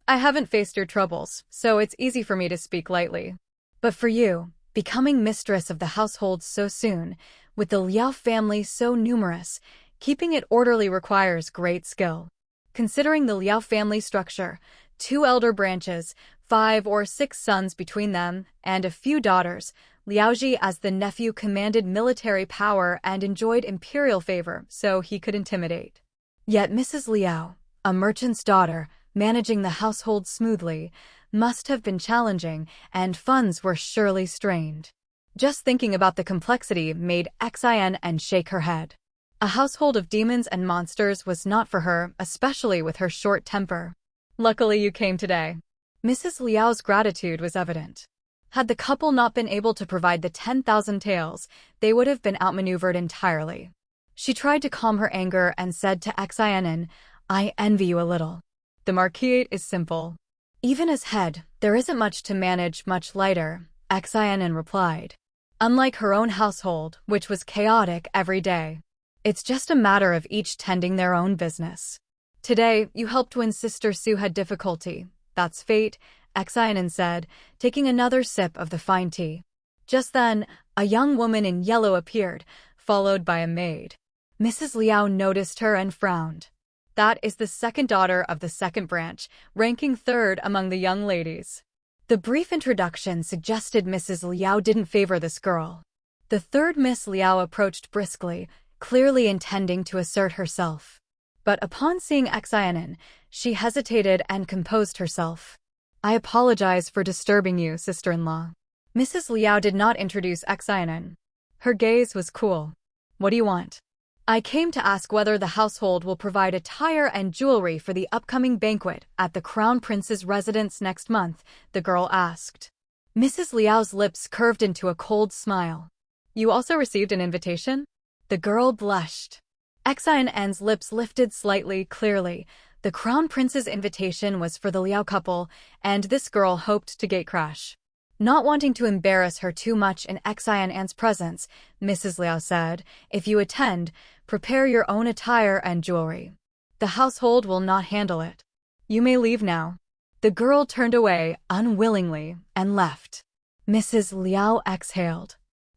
I haven't faced your troubles, so it's easy for me to speak lightly. But for you, becoming mistress of the household so soon, with the Liao family so numerous, keeping it orderly requires great skill. Considering the Liao family structure, 2 elder branches, 5 or 6 sons between them, and a few daughters, Liao Ji as the nephew commanded military power and enjoyed imperial favor, so he could intimidate. Yet Mrs. Liao, a merchant's daughter, managing the household smoothly, must have been challenging, and funds were surely strained. Just thinking about the complexity made Xin shake her head. A household of demons and monsters was not for her, especially with her short temper. Luckily you came today. Mrs. Liao's gratitude was evident. Had the couple not been able to provide the 10,000 taels, they would have been outmaneuvered entirely. She tried to calm her anger and said to Xin An, I envy you a little. The marquise is simple. Even as head, there isn't much to manage, much lighter, Xin An replied. Unlike her own household, which was chaotic every day. It's just a matter of each tending their own business. Today, you helped when Sister Sue had difficulty. That's fate, Xin An said, taking another sip of the fine tea. Just then, a young woman in yellow appeared, followed by a maid. Mrs. Liao noticed her and frowned. That is the second daughter of the second branch, ranking third among the young ladies. The brief introduction suggested Mrs. Liao didn't favor this girl. The third Miss Liao approached briskly, clearly intending to assert herself. But upon seeing Xin An, she hesitated and composed herself. I apologize for disturbing you, sister-in-law. Mrs. Liao did not introduce Xin An. Her gaze was cool. What do you want? I came to ask whether the household will provide attire and jewelry for the upcoming banquet at the Crown Prince's residence next month, the girl asked. Mrs. Liao's lips curved into a cold smile. You also received an invitation? The girl blushed. Xin An's lips lifted slightly, clearly. The Crown Prince's invitation was for the Liao couple, and this girl hoped to gatecrash. Not wanting to embarrass her too much in Xin An's presence, Mrs. Liao said, if you attend, prepare your own attire and jewelry. The household will not handle it. You may leave now. The girl turned away, unwillingly, and left. Mrs. Liao exhaled.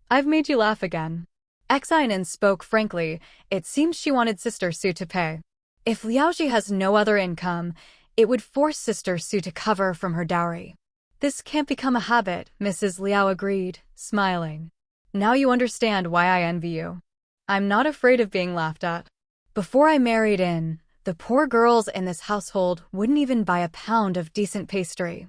I've made you laugh again. Xin An spoke frankly. It seems she wanted Sister Sue to pay. If Liaoji has no other income, it would force Sister Sue to cover from her dowry. This can't become a habit, Mrs. Liao agreed, smiling. Now you understand why I envy you. I'm not afraid of being laughed at. Before I married in, the poor girls in this household wouldn't even buy a pound of decent pastry.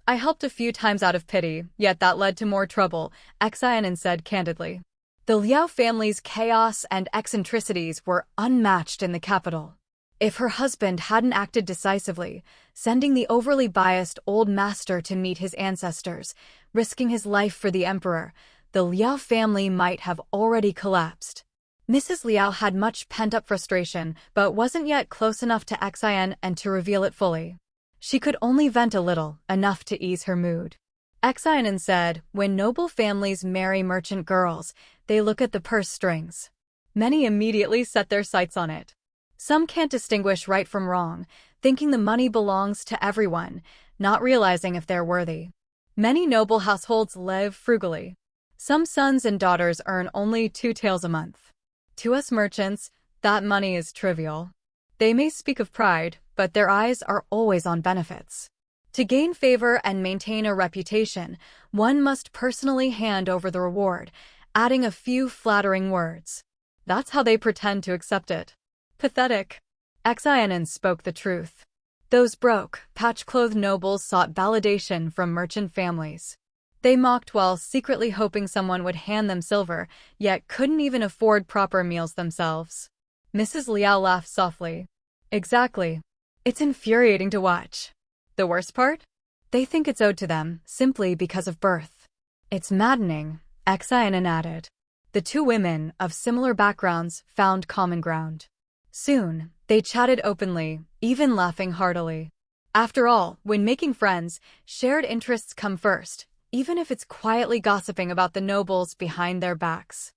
I helped a few times out of pity, yet that led to more trouble, Xin An said candidly. The Liao family's chaos and eccentricities were unmatched in the capital. If her husband hadn't acted decisively, sending the overly biased old master to meet his ancestors, risking his life for the emperor, the Liao family might have already collapsed. Mrs. Liao had much pent-up frustration, but wasn't yet close enough to Xin An to reveal it fully. She could only vent a little, enough to ease her mood. Xin An said, when noble families marry merchant girls, they look at the purse strings. Many immediately set their sights on it. Some can't distinguish right from wrong, thinking the money belongs to everyone, not realizing if they're worthy. Many noble households live frugally. Some sons and daughters earn only 2 taels a month. To us merchants, that money is trivial. They may speak of pride, but their eyes are always on benefits. To gain favor and maintain a reputation, one must personally hand over the reward, adding a few flattering words. That's how they pretend to accept it. Pathetic. Xin An spoke the truth. Those broke, patch-clothed nobles sought validation from merchant families. They mocked while secretly hoping someone would hand them silver, yet couldn't even afford proper meals themselves. Mrs. Liao laughed softly. Exactly. It's infuriating to watch. The worst part? They think it's owed to them, simply because of birth. It's maddening, Xin An added. The two women, of similar backgrounds, found common ground. Soon, they chatted openly, even laughing heartily. After all, when making friends, shared interests come first, even if it's quietly gossiping about the nobles behind their backs.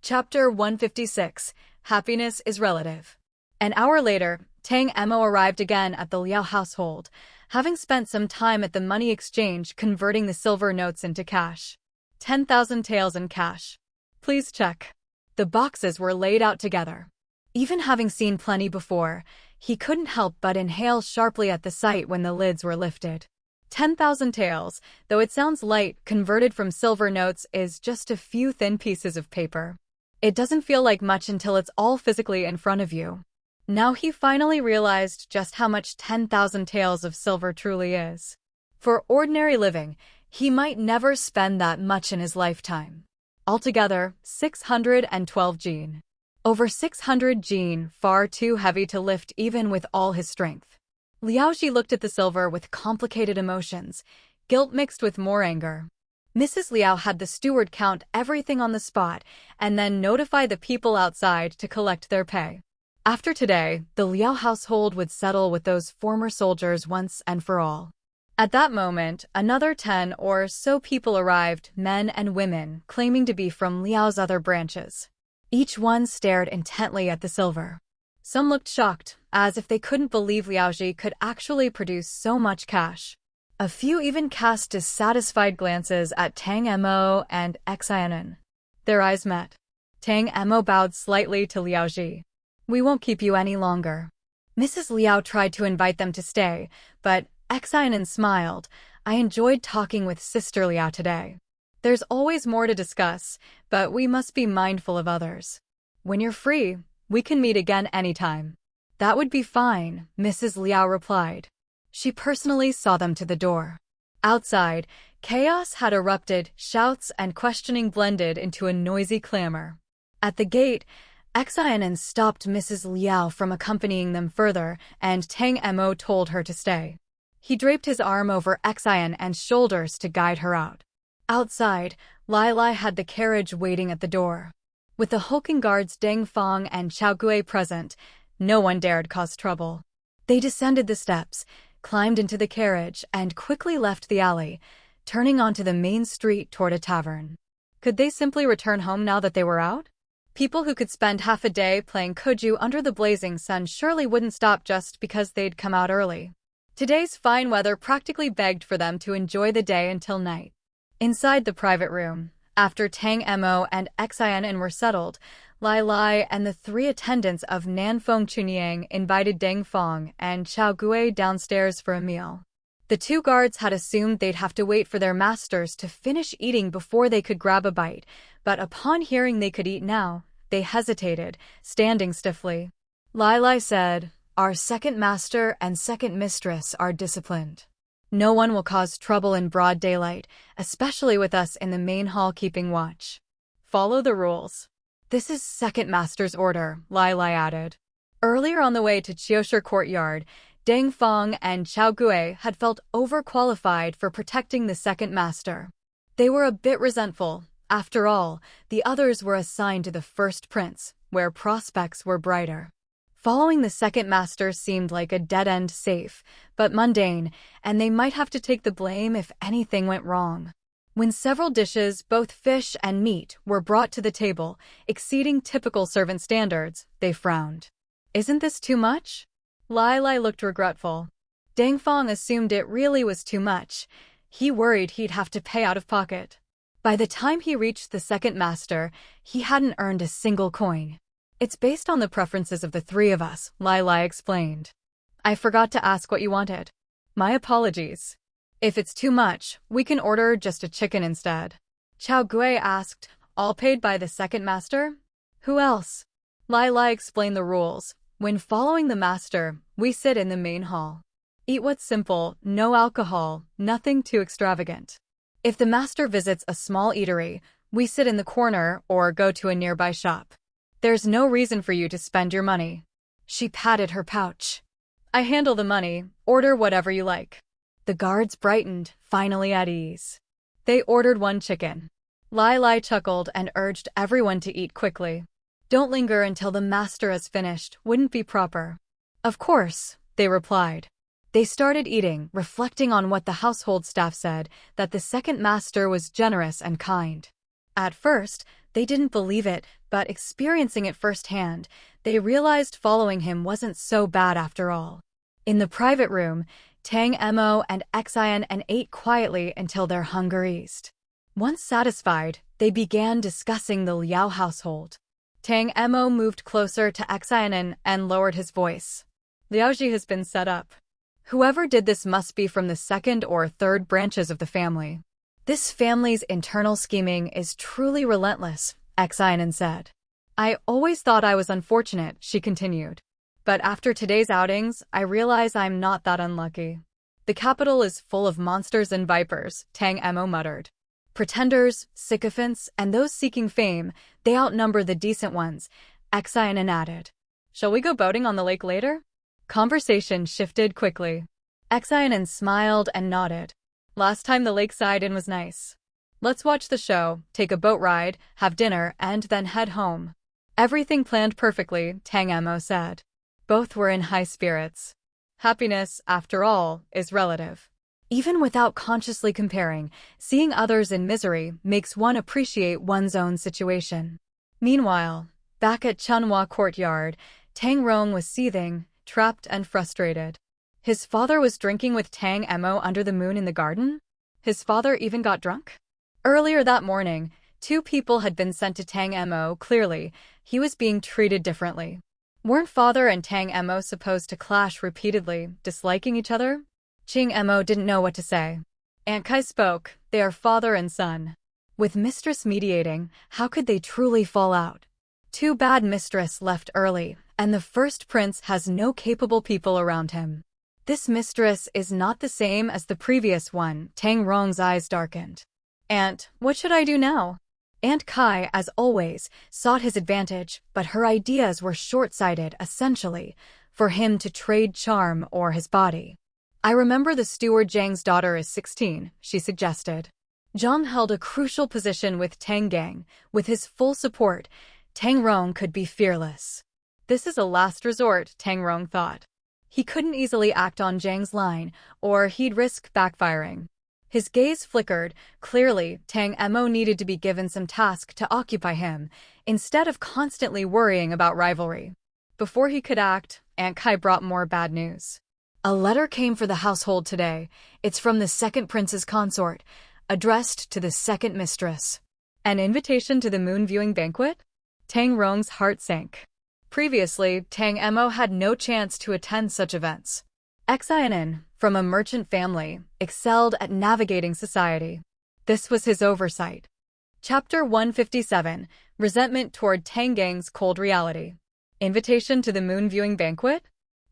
Chapter 156, Happiness is Relative. An hour later, Tang Emo arrived again at the Liao household, having spent some time at the money exchange converting the silver notes into cash. 10,000 taels in cash. Please check. The boxes were laid out together. Even having seen plenty before, he couldn't help but inhale sharply at the sight when the lids were lifted. 10,000 taels, though it sounds light, converted from silver notes is just a few thin pieces of paper. It doesn't feel like much until it's all physically in front of you. Now he finally realized just how much 10,000 taels of silver truly is. For ordinary living, he might never spend that much in his lifetime. Altogether, 612 jin. Over 600 Jin, far too heavy to lift even with all his strength. Liaoji looked at the silver with complicated emotions, guilt mixed with more anger. Mrs. Liao had the steward count everything on the spot and then notify the people outside to collect their pay. After today, the Liao household would settle with those former soldiers once and for all. At that moment, another 10 or so people arrived, men and women, claiming to be from Liao's other branches. Each one stared intently at the silver. Some looked shocked, as if they couldn't believe Liaoji could actually produce so much cash. A few even cast dissatisfied glances at Tang Mo and Xin An. Their eyes met. Tang Mo bowed slightly to Liaoji. "We won't keep you any longer." Mrs. Liao tried to invite them to stay, but Xin An smiled. "I enjoyed talking with Sister Liao today. There's always more to discuss, but we must be mindful of others. When you're free, we can meet again anytime." "That would be fine," Mrs. Liao replied. She personally saw them to the door. Outside, chaos had erupted, shouts and questioning blended into a noisy clamor. At the gate, Xin An stopped Mrs. Liao from accompanying them further, and Tang Mo told her to stay. He draped his arm over Xin An's shoulders to guide her out. Outside, Lai Lai had the carriage waiting at the door. With the hulking guards Deng Feng and Chao Gui present, no one dared cause trouble. They descended the steps, climbed into the carriage, and quickly left the alley, turning onto the main street toward a tavern. Could they simply return home now that they were out? People who could spend half a day playing Kuju under the blazing sun surely wouldn't stop just because they'd come out early. Today's fine weather practically begged for them to enjoy the day until night. Inside the private room, after Tang Mo and Xin An were settled, Lai Lai and the 3 attendants of Nanfeng Chunyang invited Deng Feng and Chao Gui downstairs for a meal. The 2 guards had assumed they'd have to wait for their masters to finish eating before they could grab a bite, but upon hearing they could eat now, they hesitated, standing stiffly. Lai Lai said, "Our second master and second mistress are disciplined. No one will cause trouble in broad daylight, especially with us in the main hall keeping watch. Follow the rules." "This is second master's order," Lai Lai added. Earlier on the way to Qiushi Courtyard, Deng Feng and Chao Gui had felt overqualified for protecting the second master. They were a bit resentful. After all, the others were assigned to the first prince, where prospects were brighter. Following the second master seemed like a dead-end safe, but mundane, and they might have to take the blame if anything went wrong. When several dishes, both fish and meat, were brought to the table, exceeding typical servant standards, they frowned. "Isn't this too much?" Lai Lai looked regretful. Deng Feng assumed it really was too much. He worried he'd have to pay out of pocket. By the time he reached the second master, he hadn't earned a single coin. "It's based on the preferences of the 3 of us," Lai Lai explained. "I forgot to ask what you wanted. My apologies. If it's too much, we can order just a chicken instead." Chao Gui asked, "All paid by the second master?" "Who else?" Lai Lai explained the rules. "When following the master, we sit in the main hall. Eat what's simple, no alcohol, nothing too extravagant. If the master visits a small eatery, we sit in the corner or go to a nearby shop. There's no reason for you to spend your money." She patted her pouch. "I handle the money, order whatever you like." The guards brightened, finally at ease. They ordered 1 chicken. Lai Lai chuckled and urged everyone to eat quickly. "Don't linger until the master has finished, wouldn't be proper." "Of course," they replied. They started eating, reflecting on what the household staff said, that the second master was generous and kind. At first, they didn't believe it, but experiencing it firsthand, they realized following him wasn't so bad after all. In the private room, Tang Mo and Xin An ate quietly until their hunger eased. Once satisfied, they began discussing the Liao household. Tang Mo moved closer to Xin An and lowered his voice. "Liaoji has been set up. Whoever did this must be from the 2nd or 3rd branches of the family. This family's internal scheming is truly relentless," Xin An said. "I always thought I was unfortunate," she continued. "But after today's outings, I realize I'm not that unlucky. The capital is full of monsters and vipers," Tang Mo muttered. "Pretenders, sycophants, and those seeking fame, they outnumber the decent ones," Xin An added. Shall we go boating on the lake later? Conversation shifted quickly. Xin An smiled and nodded. Last time the lakeside inn was nice. Let's watch the show, take a boat ride, have dinner, and then head home. Everything planned perfectly, Tang Mo said. Both were in high spirits. Happiness, after all, is relative. Even without consciously comparing, seeing others in misery makes one appreciate one's own situation. Meanwhile, back at Chunhua Courtyard, Tang Rong was seething, trapped and frustrated. His father was drinking with Tang Mo under the moon in the garden? His father even got drunk? Earlier that morning, 2 people had been sent to Tang Mo. Clearly, he was being treated differently. Weren't father and Tang Mo supposed to clash repeatedly, disliking each other? Ching Mo didn't know what to say. Aunt Kai spoke. They are father and son. With mistress mediating, how could they truly fall out? Too bad mistress left early, and the first prince has no capable people around him. This mistress is not the same as the previous one. Tang Rong's eyes darkened. Aunt, what should I do now? Aunt Kai, as always, sought his advantage, but her ideas were short-sighted, essentially, for him to trade charm or his body. I remember the steward Zhang's daughter is 16, she suggested. Zhang held a crucial position with Tang Gang. With his full support, Tang Rong could be fearless. This is a last resort, Tang Rong thought. He couldn't easily act on Zhang's line, or he'd risk backfiring. His gaze flickered. Clearly, Tang Mo needed to be given some task to occupy him, instead of constantly worrying about rivalry. Before he could act, Aunt Kai brought more bad news. A letter came for the household today. It's from the second prince's consort, addressed to the second mistress. An invitation to the moon viewing banquet? Tang Rong's heart sank. Previously, Tang Mo had no chance to attend such events. Xin An, from a merchant family, excelled at navigating society. This was his oversight. Chapter 157, Resentment toward Tang Gang's cold reality. Invitation to the moon viewing banquet?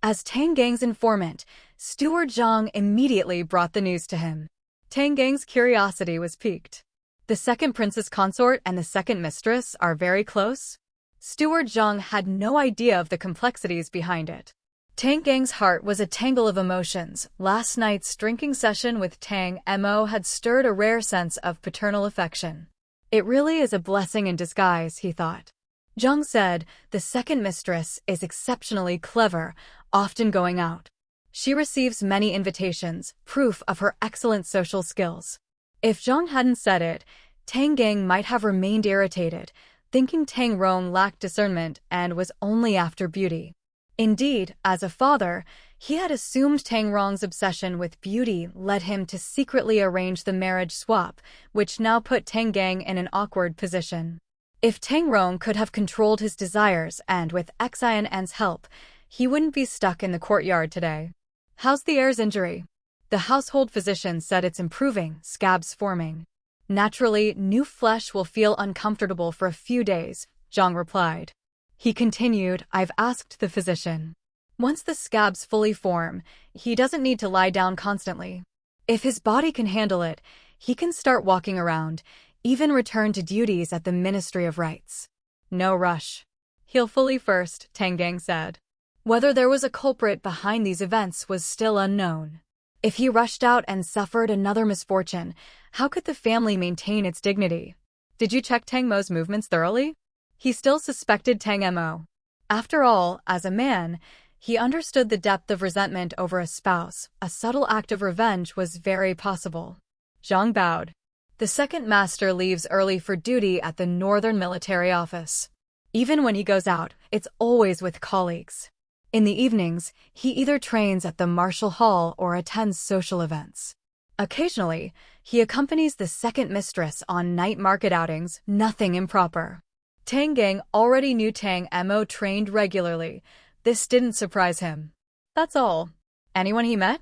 As Tang Gang's informant, Steward Zhang immediately brought the news to him. Tang Gang's curiosity was piqued. The second prince's consort and the second mistress are very close? Steward Zhang had no idea of the complexities behind it. Tang Gang's heart was a tangle of emotions. Last night's drinking session with Tang Mo had stirred a rare sense of paternal affection. It really is a blessing in disguise, he thought. Zhang said, the second mistress is exceptionally clever, often going out. She receives many invitations, proof of her excellent social skills. If Zhang hadn't said it, Tang Gang might have remained irritated, thinking Tang Rong lacked discernment and was only after beauty. Indeed, as a father, he had assumed Tang Rong's obsession with beauty led him to secretly arrange the marriage swap, which now put Tang Gang in an awkward position. If Tang Rong could have controlled his desires and with Xin An's help, he wouldn't be stuck in the courtyard today. How's the heir's injury? The household physician said it's improving, scabs forming. Naturally, new flesh will feel uncomfortable for a few days, Zhang replied. He continued, I've asked the physician. Once the scabs fully form, he doesn't need to lie down constantly. If his body can handle it, he can start walking around, even return to duties at the Ministry of Rights. No rush. Heal fully first, Tang Gang said. Whether there was a culprit behind these events was still unknown. If he rushed out and suffered another misfortune, how could the family maintain its dignity? Did you check Tang Mo's movements thoroughly? He still suspected Tang Mo. After all, as a man, he understood the depth of resentment over a spouse. A subtle act of revenge was very possible. Zhang bowed. The second master leaves early for duty at the Northern Military Office. Even when he goes out, it's always with colleagues. In the evenings, he either trains at the Martial Hall or attends social events. Occasionally, he accompanies the second mistress on night market outings, nothing improper. Tang Gang already knew Tang Mo trained regularly. This didn't surprise him. That's all. Anyone he met?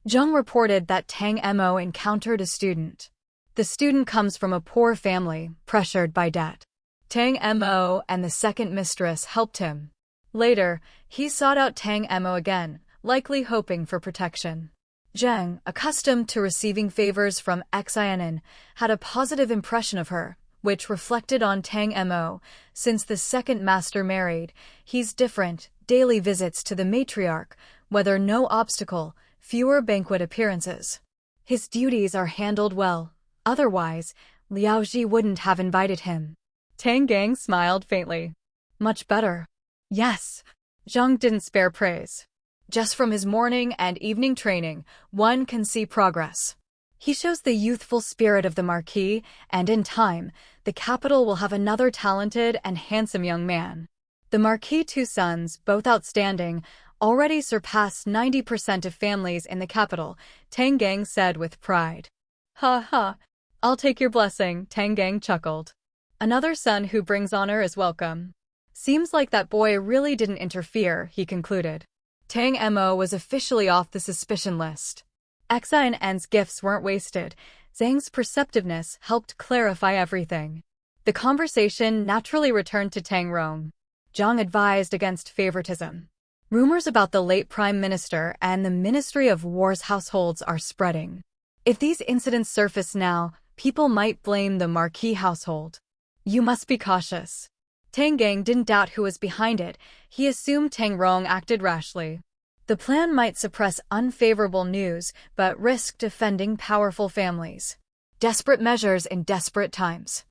Zhang reported that Tang Mo encountered a student. The student comes from a poor family, pressured by debt. Tang Mo and the second mistress helped him. Later, he sought out Tang Mo again, likely hoping for protection. Zhang, accustomed to receiving favors from Xin An, had a positive impression of her. which reflected on Tang Mo. Since the second master married, he's different, daily visits to the matriarch, whether no obstacle, fewer banquet appearances. His duties are handled well, otherwise, Liaoji wouldn't have invited him. Tang Gang smiled faintly. Much better. Yes. Zhang didn't spare praise. Just from his morning and evening training, one can see progress. He shows the youthful spirit of the Marquis, and in time, the capital will have another talented and handsome young man. The Marquis' two sons, both outstanding, already surpass 90% of families in the capital, Tang Gang said with pride. Ha ha. I'll take your blessing, Tang Gang chuckled. Another son who brings honor is welcome. Seems like that boy really didn't interfere, he concluded. Tang Mo was officially off the suspicion list. Xin An's gifts weren't wasted. Zhang's perceptiveness helped clarify everything. The conversation naturally returned to Tang Rong. Zhang advised against favoritism. Rumors about the late Prime Minister and the Ministry of War's households are spreading. If these incidents surface now, people might blame the Marquis household. You must be cautious. Tang Gang didn't doubt who was behind it. He assumed Tang Rong acted rashly. The plan might suppress unfavorable news, but risk defending powerful families. Desperate measures in desperate times.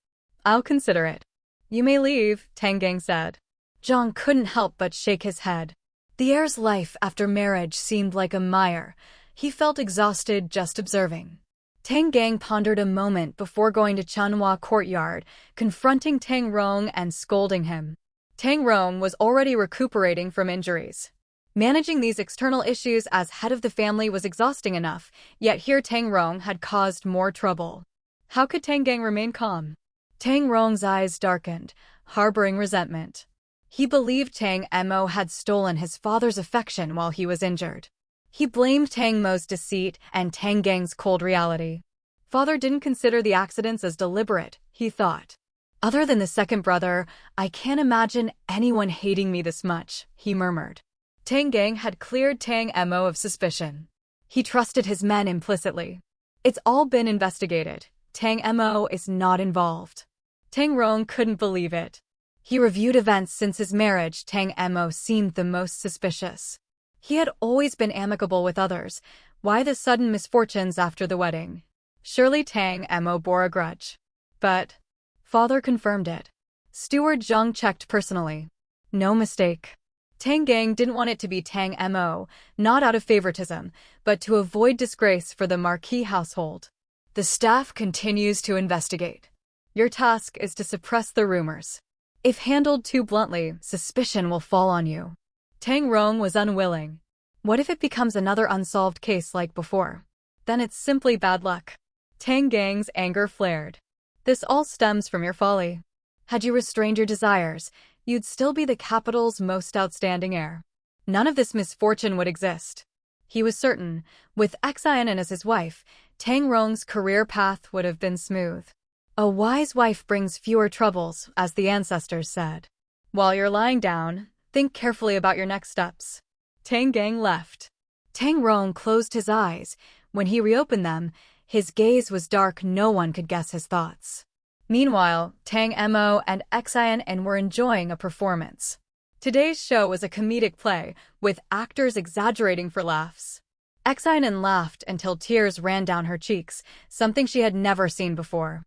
I'll consider it. You may leave, Tang Gang said. Zhang couldn't help but shake his head. The heir's life after marriage seemed like a mire. He felt exhausted just observing. Tang Gang pondered a moment before going to Chanhua courtyard, confronting Tang Rong and scolding him. Tang Rong was already recuperating from injuries. Managing these external issues as head of the family was exhausting enough, yet here Tang Rong had caused more trouble. How could Tang Gang remain calm? Tang Rong's eyes darkened, harboring resentment. He believed Tang Mo had stolen his father's affection while he was injured. He blamed Tang Mo's deceit and Tang Gang's cold reality. Father didn't consider the accidents as deliberate, he thought. Other than the second brother, I can't imagine anyone hating me this much, he murmured. Tang Gang had cleared Tang Mo of suspicion. He trusted his men implicitly. It's all been investigated. Tang Mo is not involved. Tang Rong couldn't believe it. He reviewed events since his marriage. Tang Mo seemed the most suspicious. He had always been amicable with others. Why the sudden misfortunes after the wedding? Surely Tang Mo bore a grudge. But father confirmed it. Steward Zhang checked personally. No mistake. Tang Gang didn't want it to be Tang Mo, not out of favoritism, but to avoid disgrace for the Marquis household. The staff continues to investigate. Your task is to suppress the rumors. If handled too bluntly, suspicion will fall on you. Tang Rong was unwilling. What if it becomes another unsolved case like before? Then it's simply bad luck. Tang Gang's anger flared. This all stems from your folly. Had you restrained your desires, you'd still be the capital's most outstanding heir. None of this misfortune would exist. He was certain, with Xin An as his wife, Tang Rong's career path would have been smooth. A wise wife brings fewer troubles, as the ancestors said. While you're lying down, think carefully about your next steps. Tang Gang left. Tang Rong closed his eyes. When he reopened them, his gaze was dark. No one could guess his thoughts. Meanwhile, Tang Mo and Xin An were enjoying a performance. Today's show was a comedic play, with actors exaggerating for laughs. Xin An laughed until tears ran down her cheeks, something she had never seen before.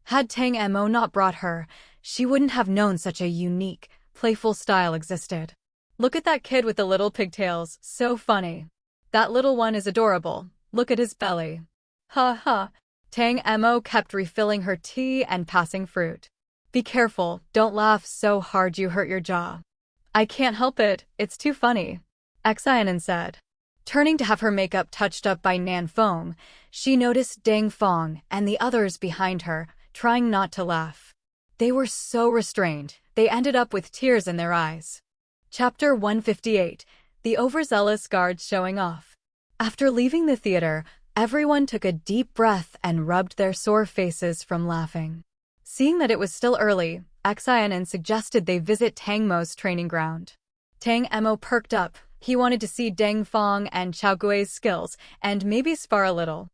Had Tang Mo not brought her, she wouldn't have known such a unique, playful style existed. Look at that kid with the little pigtails, so funny. That little one is adorable, look at his belly. Ha ha. Tang Mo kept refilling her tea and passing fruit. Be careful, don't laugh so hard you hurt your jaw. I can't help it, it's too funny, Xin An said. Turning to have her makeup touched up by Nan Feng, she noticed Deng Fong and the others behind her, trying not to laugh. They were so restrained, they ended up with tears in their eyes. Chapter 158, The Overzealous Guards Showing Off. After leaving the theater, everyone took a deep breath and rubbed their sore faces from laughing. Seeing that it was still early, Xin An suggested they visit Tang Mo's training ground. Tang Mo perked up. He wanted to see Deng Fong and Chao Gui's skills, and maybe spar a little.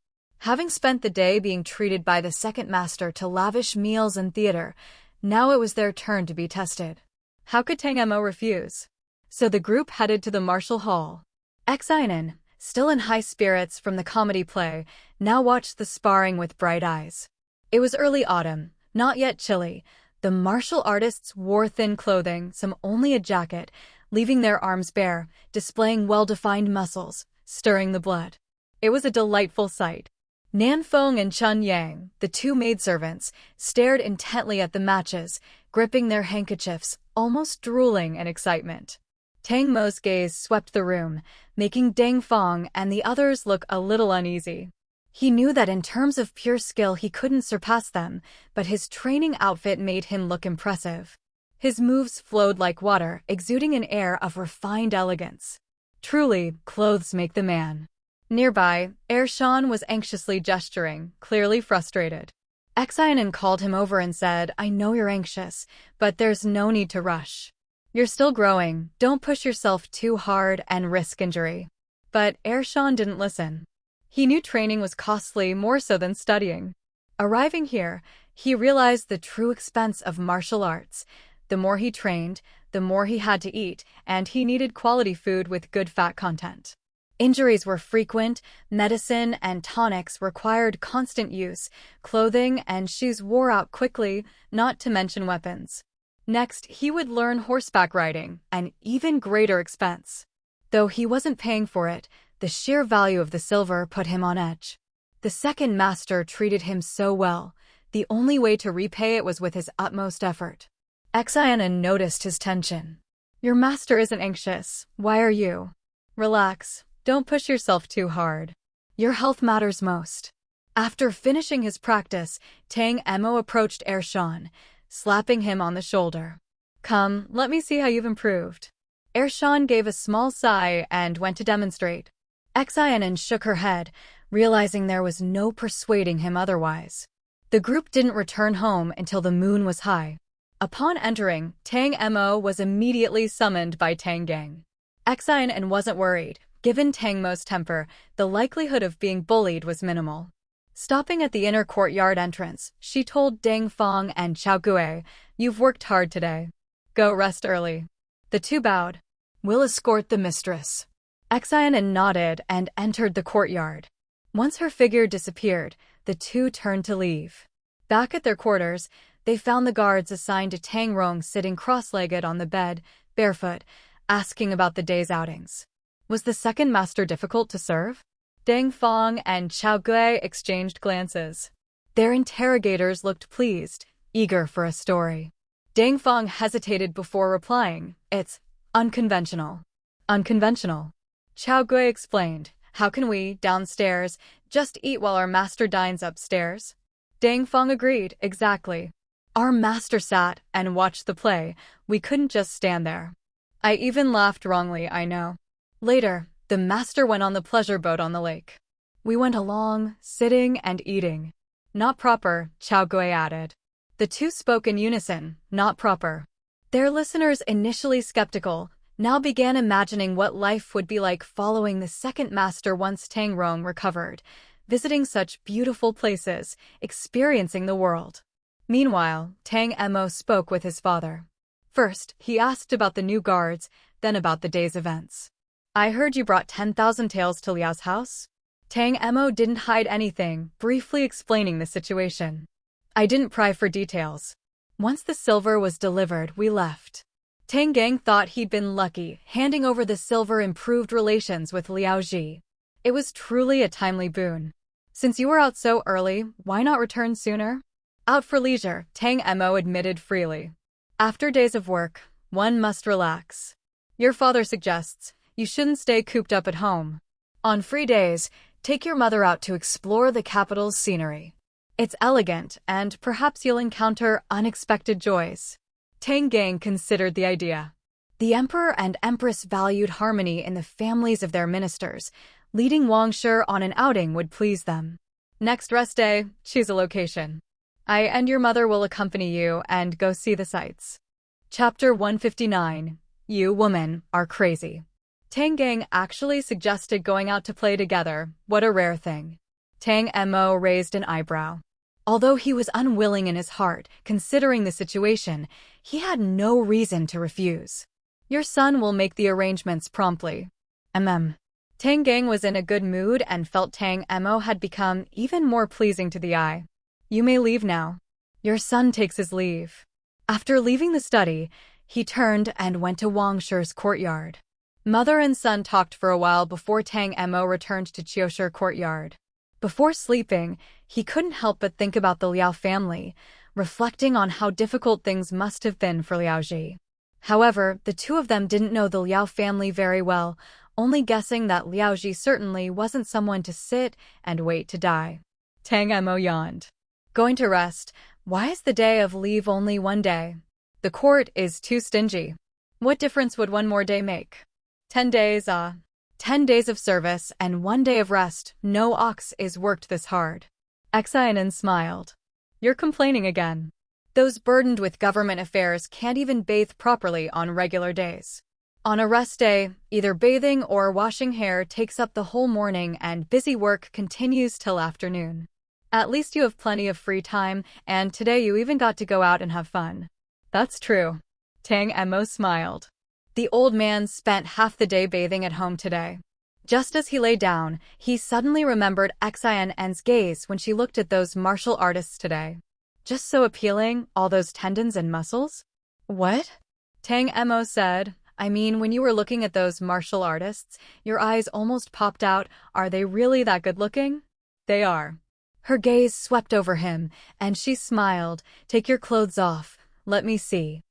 Having spent the day being treated by the second master to lavish meals and theater, now it was their turn to be tested. How could Tang Mo refuse? So the group headed to the martial hall. Xin An, still in high spirits from the comedy play, now watched the sparring with bright eyes. It was early autumn, not yet chilly. The martial artists wore thin clothing, some only a jacket, leaving their arms bare, displaying well-defined muscles, stirring the blood. It was a delightful sight. Nan Feng and Chun Yang, the two maidservants, stared intently at the matches, gripping their handkerchiefs, almost drooling in excitement. Tang Mo's gaze swept the room, making Deng Feng and the others look a little uneasy. He knew that in terms of pure skill he couldn't surpass them, but his training outfit made him look impressive. His moves flowed like water, exuding an air of refined elegance. Truly, clothes make the man. Nearby, Shan was anxiously gesturing, clearly frustrated. Xin An called him over and said, "I know you're anxious, but there's no need to rush. You're still growing, don't push yourself too hard and risk injury." But Shan didn't listen. He knew training was costly more so than studying. Arriving here, he realized the true expense of martial arts. The more he trained, the more he had to eat, and he needed quality food with good fat content. Injuries were frequent, medicine and tonics required constant use, clothing and shoes wore out quickly, not to mention weapons. Next, he would learn horseback riding, an even greater expense. Though he wasn't paying for it, the sheer value of the silver put him on edge. The second master treated him so well, the only way to repay it was with his utmost effort. Xin An noticed his tension. "Your master isn't anxious, why are you?" "Relax. Don't push yourself too hard. Your health matters most." After finishing his practice, Tang Mo approached Shan, slapping him on the shoulder. "Come, let me see how you've improved." Shan gave a small sigh and went to demonstrate. Xin An shook her head, realizing there was no persuading him otherwise. The group didn't return home until the moon was high. Upon entering, Tang Mo was immediately summoned by Tang Gang. Xin An wasn't worried. Given Tang Mo's temper, the likelihood of being bullied was minimal. Stopping at the inner courtyard entrance, she told Deng Feng and Chao Gui, "You've worked hard today. Go rest early." The two bowed. "We'll escort the mistress." Xin An nodded and entered the courtyard. Once her figure disappeared, the two turned to leave. Back at their quarters, they found the guards assigned to Tang Rong sitting cross-legged on the bed, barefoot, asking about the day's outings. Was the second master difficult to serve? Deng Feng and Chao Gui exchanged glances. Their interrogators looked pleased, eager for a story. Deng Feng hesitated before replying, "It's unconventional." "Unconventional?" Chao Gui explained. "How can we, downstairs, just eat while our master dines upstairs?" Deng Feng agreed, "Exactly. Our master sat and watched the play. We couldn't just stand there." I even laughed wrongly, I know. Later, the master went on the pleasure boat on the lake. We went along, sitting and eating. "Not proper," Chao Gui added. The two spoke in unison, "Not proper." Their listeners, initially skeptical, now began imagining what life would be like following the second master once Tang Rong recovered, visiting such beautiful places, experiencing the world. Meanwhile, Tang Mo spoke with his father. First, he asked about the new guards, then about the day's events. "I heard you brought 10,000 taels to Liao's house?" Tang Mo didn't hide anything, briefly explaining the situation. "I didn't pry for details. Once the silver was delivered, we left." Tang Gang thought he'd been lucky, handing over the silver improved relations with Liao Ji. It was truly a timely boon. "Since you were out so early, why not return sooner?" "Out for leisure," Tang Mo admitted freely. "After days of work, one must relax. Your father suggests you shouldn't stay cooped up at home. On free days, take your mother out to explore the capital's scenery. It's elegant, and perhaps you'll encounter unexpected joys." Tang Gang considered the idea. The emperor and empress valued harmony in the families of their ministers. Leading Wangshi on an outing would please them. "Next rest day, choose a location. I and your mother will accompany you and go see the sights." Chapter 159. You women are crazy. Tang Gang actually suggested going out to play together, what a rare thing. Tang Mo raised an eyebrow. Although he was unwilling in his heart, considering the situation, he had no reason to refuse. Your son will make the arrangements promptly. Tang Gang was in a good mood and felt Tang Mo had become even more pleasing to the eye. You may leave now. Your son takes his leave. After leaving the study, he turned and went to Wang Shi's courtyard. Mother and son talked for a while before Tang Mo returned to Qiushi courtyard. Before sleeping, he couldn't help but think about the Liao family, reflecting on how difficult things must have been for Liao Ji. However, the two of them didn't know the Liao family very well, only guessing that Liao Ji certainly wasn't someone to sit and wait to die. Tang Mo yawned. Going to rest. Why is the day of leave only one day? The court is too stingy. What difference would one more day make? 10 days, 10 days of service and 1 day of rest. No ox is worked this hard. Xin An smiled. You're complaining again. Those burdened with government affairs can't even bathe properly on regular days. On a rest day, either bathing or washing hair takes up the whole morning and busy work continues till afternoon. At least you have plenty of free time, and today you even got to go out and have fun. That's true. Tang Mo smiled. The old man spent half the day bathing at home today. Just as he lay down, he suddenly remembered Xin An's gaze when she looked at those martial artists today. Just so appealing, all those tendons and muscles? What? Tang Mo said. I mean, when you were looking at those martial artists, your eyes almost popped out. Are they really that good looking? They are. Her gaze swept over him, and she smiled. Take your clothes off. Let me see.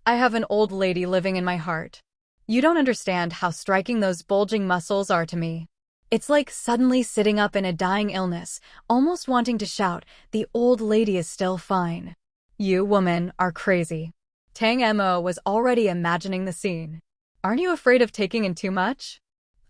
I have an old lady living in my heart. You don't understand how striking those bulging muscles are to me. It's like suddenly sitting up in a dying illness, almost wanting to shout, the old lady is still fine. You, woman, are crazy. Tang Mo was already imagining the scene. Aren't you afraid of taking in too much?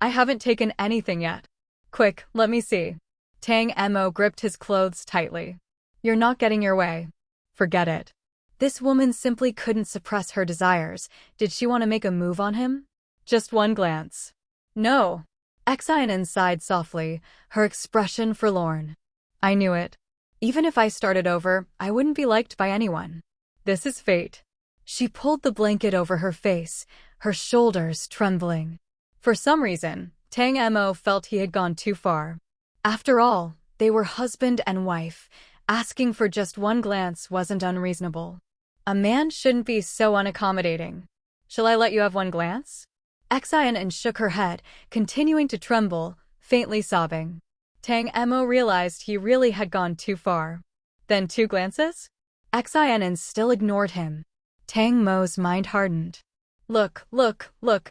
I haven't taken anything yet. Quick, let me see. Tang Mo gripped his clothes tightly. You're not getting your way. Forget it. This woman simply couldn't suppress her desires. Did she want to make a move on him? Just one glance. No. Xin An sighed softly, her expression forlorn. I knew it. Even if I started over, I wouldn't be liked by anyone. This is fate. She pulled the blanket over her face, her shoulders trembling. For some reason, Tang Mo felt he had gone too far. After all, they were husband and wife. Asking for just one glance wasn't unreasonable. A man shouldn't be so unaccommodating. Shall I let you have one glance? Xin An shook her head, continuing to tremble, faintly sobbing. Tang Mo realized he really had gone too far. Then 2 glances? Xin An still ignored him. Tang Mo's mind hardened. Look,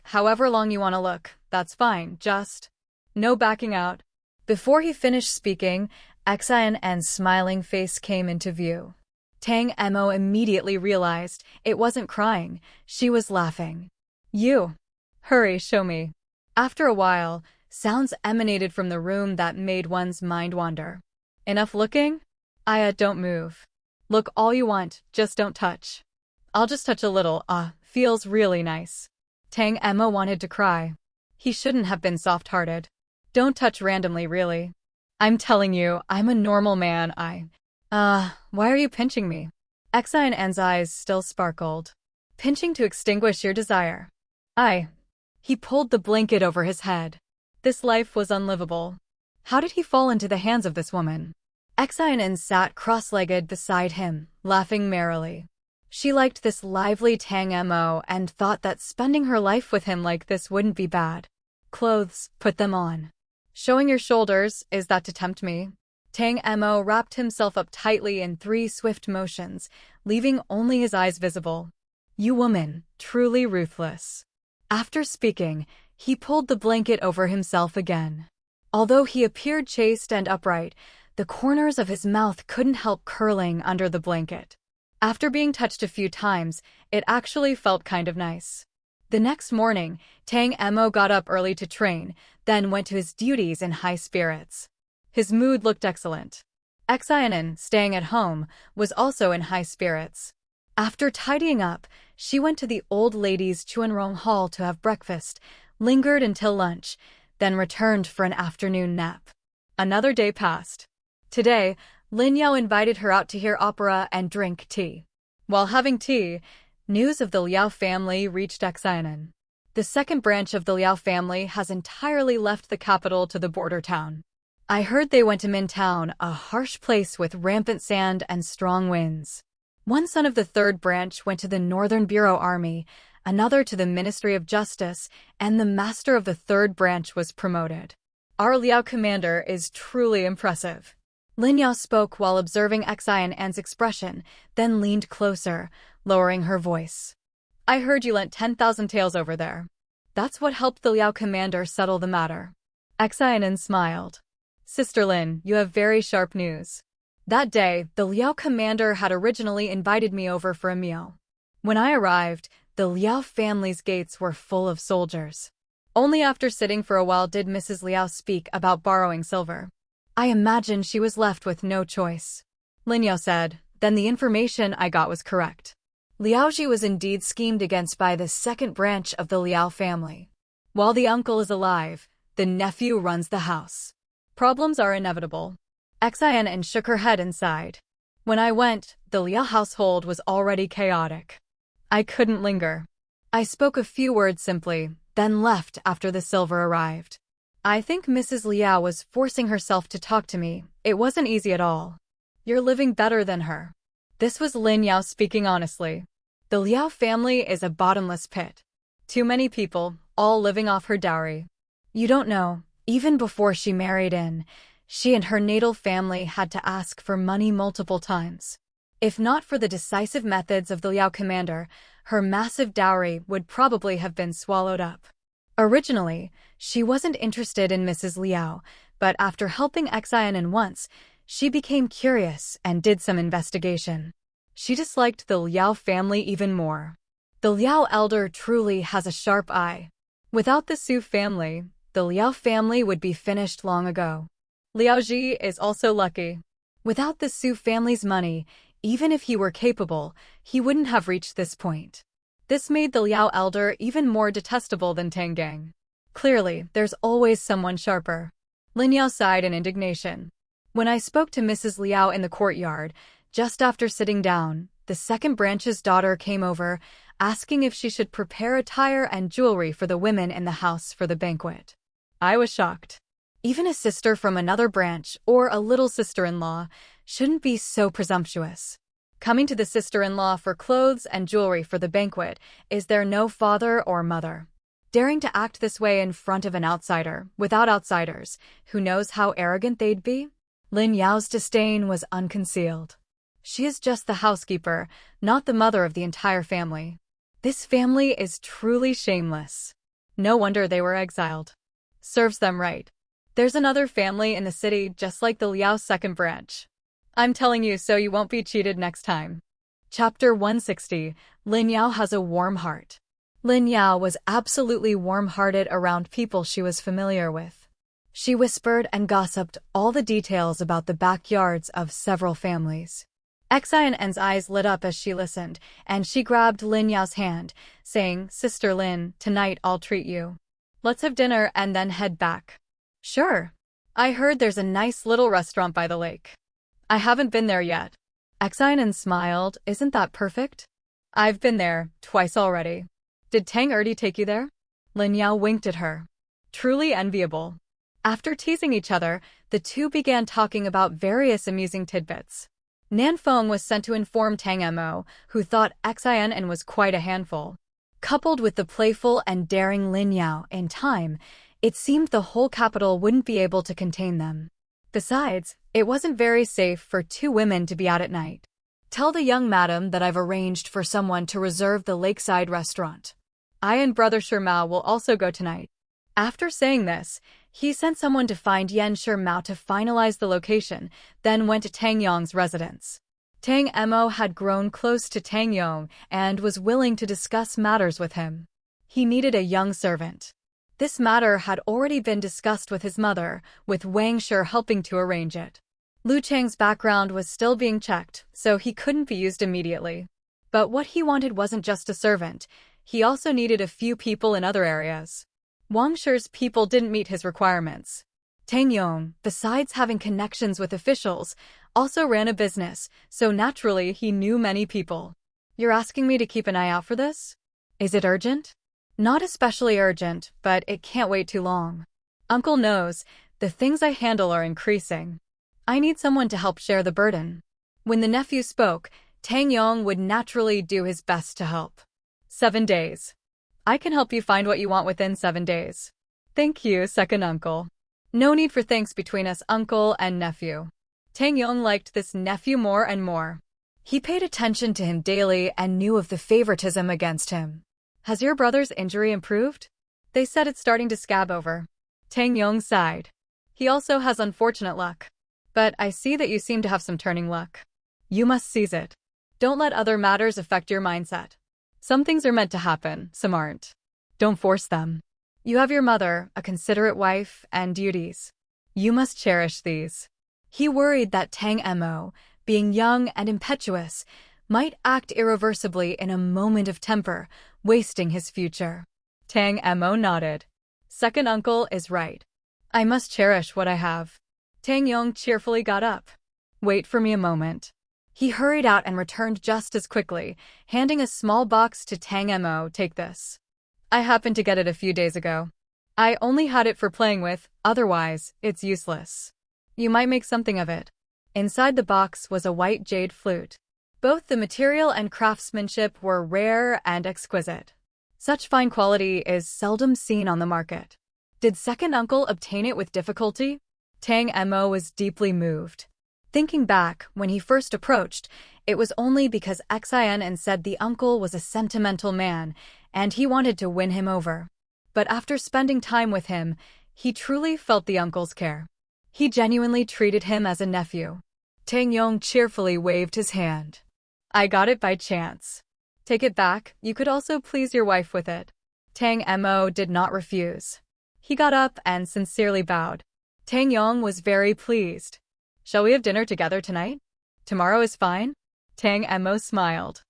however long you want to look, that's fine, just no backing out. Before he finished speaking, Xin An's smiling face came into view. Tang Mo immediately realized it wasn't crying, she was laughing. You. Hurry, show me. After a while, sounds emanated from the room that made one's mind wander. Enough looking? Aya, don't move. Look all you want, just don't touch. I'll just touch a little, feels really nice. Tang Mo wanted to cry. He shouldn't have been soft-hearted. Don't touch randomly, really. I'm telling you, I'm a normal man, why are you pinching me? Xin An's eyes still sparkled. Pinching to extinguish your desire. He pulled the blanket over his head. This life was unlivable. How did he fall into the hands of this woman? Xin An sat cross-legged beside him, laughing merrily. She liked this lively Tang Mo and thought that spending her life with him like this wouldn't be bad. Clothes, put them on. Showing your shoulders, is that to tempt me? Tang Mo wrapped himself up tightly in 3 swift motions, leaving only his eyes visible. You woman, truly ruthless. After speaking, he pulled the blanket over himself again. Although he appeared chaste and upright, the corners of his mouth couldn't help curling under the blanket. After being touched a few times, it actually felt kind of nice. The next morning, Tang Mo got up early to train, then went to his duties in high spirits. His mood looked excellent. Xin An, staying at home, was also in high spirits. After tidying up, she went to the old lady's Chuanrong hall to have breakfast, lingered until lunch, then returned for an afternoon nap. Another day passed. Today, Lin Yao invited her out to hear opera and drink tea. While having tea, news of the Liao family reached Xin An. The second branch of the Liao family has entirely left the capital to the border town. I heard they went to Min Town, a harsh place with rampant sand and strong winds. One son of the third branch went to the Northern Bureau Army, another to the Ministry of Justice, and the master of the third branch was promoted. Our Liao commander is truly impressive. Lin Yao spoke while observing Xin An's expression, then leaned closer, lowering her voice. I heard you lent 10,000 taels over there. That's what helped the Liao commander settle the matter. Xin An smiled. Sister Lin, you have very sharp news. That day, the Liao commander had originally invited me over for a meal. When I arrived, the Liao family's gates were full of soldiers. Only after sitting for a while did Mrs. Liao speak about borrowing silver. I imagine she was left with no choice. Lin Yao said, then the information I got was correct. Liaoji was indeed schemed against by the second branch of the Liao family. While the uncle is alive, the nephew runs the house. Problems are inevitable. Xin An shook her head and sighed. When I went, the Liao household was already chaotic. I couldn't linger. I spoke a few words simply, then left after the silver arrived. I think Mrs. Liao was forcing herself to talk to me. It wasn't easy at all. You're living better than her. This was Lin Yao speaking honestly. The Liao family is a bottomless pit. Too many people, all living off her dowry. You don't know, even before she married in, she and her natal family had to ask for money multiple times. If not for the decisive methods of the Liao commander, her massive dowry would probably have been swallowed up. Originally, she wasn't interested in Mrs. Liao, but after helping Xin An once, she became curious and did some investigation. She disliked the Liao family even more. The Liao elder truly has a sharp eye. Without the Su family, the Liao family would be finished long ago. Liao Ji is also lucky. Without the Su family's money, even if he were capable, he wouldn't have reached this point. This made the Liao elder even more detestable than Tang Gang. Clearly, there's always someone sharper. Lin Yao sighed in indignation. When I spoke to Mrs. Liao in the courtyard, just after sitting down, the second branch's daughter came over, asking if she should prepare attire and jewelry for the women in the house for the banquet. I was shocked. Even a sister from another branch, or a little sister-in-law, shouldn't be so presumptuous. Coming to the sister-in-law for clothes and jewelry for the banquet, is there no father or mother? Daring to act this way in front of an outsider, without outsiders, who knows how arrogant they'd be? Lin Yao's disdain was unconcealed. She is just the housekeeper, not the mother of the entire family. This family is truly shameless. No wonder they were exiled. Serves them right. There's another family in the city just like the Liao second branch. I'm telling you so you won't be cheated next time. Chapter 160, Lin Yao has a warm heart. Lin Yao was absolutely warm-hearted around people she was familiar with. She whispered and gossiped all the details about the backyards of several families. Xin An's eyes lit up as she listened, and she grabbed Lin Yao's hand, saying, Sister Lin, tonight I'll treat you. Let's have dinner and then head back. Sure. I heard there's a nice little restaurant by the lake. I haven't been there yet. Xin An smiled. Isn't that perfect? I've been there, twice already. Did Tang Erdi take you there? Lin Yao winked at her. Truly enviable. After teasing each other, the two began talking about various amusing tidbits. Nan Feng was sent to inform Tang Mo, who thought Xin An was quite a handful. Coupled with the playful and daring Lin Yao, in time, it seemed the whole capital wouldn't be able to contain them. Besides, it wasn't very safe for two women to be out at night. Tell the young madam that I've arranged for someone to reserve the lakeside restaurant. I and Brother Shermao will also go tonight. After saying this, he sent someone to find Yan Shermao to finalize the location, then went to Tang Yong's residence. Tang Mo had grown close to Tang Yong and was willing to discuss matters with him. He needed a young servant. This matter had already been discussed with his mother, with Wang Shi helping to arrange it. Lu Chang's background was still being checked, so he couldn't be used immediately. But what he wanted wasn't just a servant, he also needed a few people in other areas. Wang Shi's people didn't meet his requirements. Tang Yong, besides having connections with officials, also ran a business, so naturally he knew many people. You're asking me to keep an eye out for this? Is it urgent? Not especially urgent, but it can't wait too long. Uncle knows, the things I handle are increasing. I need someone to help share the burden. When the nephew spoke, Tang Yong would naturally do his best to help. 7 days. I can help you find what you want within 7 days. Thank you, second uncle. No need for thanks between us, uncle and nephew. Tang Yong liked this nephew more and more. He paid attention to him daily and knew of the favoritism against him. Has your brother's injury improved? They said it's starting to scab over. Tang Yong sighed. He also has unfortunate luck. But I see that you seem to have some turning luck. You must seize it. Don't let other matters affect your mindset. Some things are meant to happen, some aren't. Don't force them. You have your mother, a considerate wife, and duties. You must cherish these. He worried that Tang Mo, being young and impetuous, might act irreversibly in a moment of temper, wasting his future. Tang Mo nodded. Second uncle is right. I must cherish what I have. Tang Yong cheerfully got up. Wait for me a moment. He hurried out and returned just as quickly, handing a small box to Tang Mo. Take this. I happened to get it a few days ago. I only had it for playing with, otherwise, it's useless. You might make something of it. Inside the box was a white jade flute. Both the material and craftsmanship were rare and exquisite. Such fine quality is seldom seen on the market. Did second uncle obtain it with difficulty? Tang Mo was deeply moved. Thinking back, when he first approached, it was only because Xin An said the uncle was a sentimental man, and he wanted to win him over. But after spending time with him, he truly felt the uncle's care. He genuinely treated him as a nephew. Tang Yong cheerfully waved his hand. I got it by chance. Take it back, you could also please your wife with it. Tang Mo did not refuse. He got up and sincerely bowed. Tang Yong was very pleased. Shall we have dinner together tonight? Tomorrow is fine? Tang Mo smiled.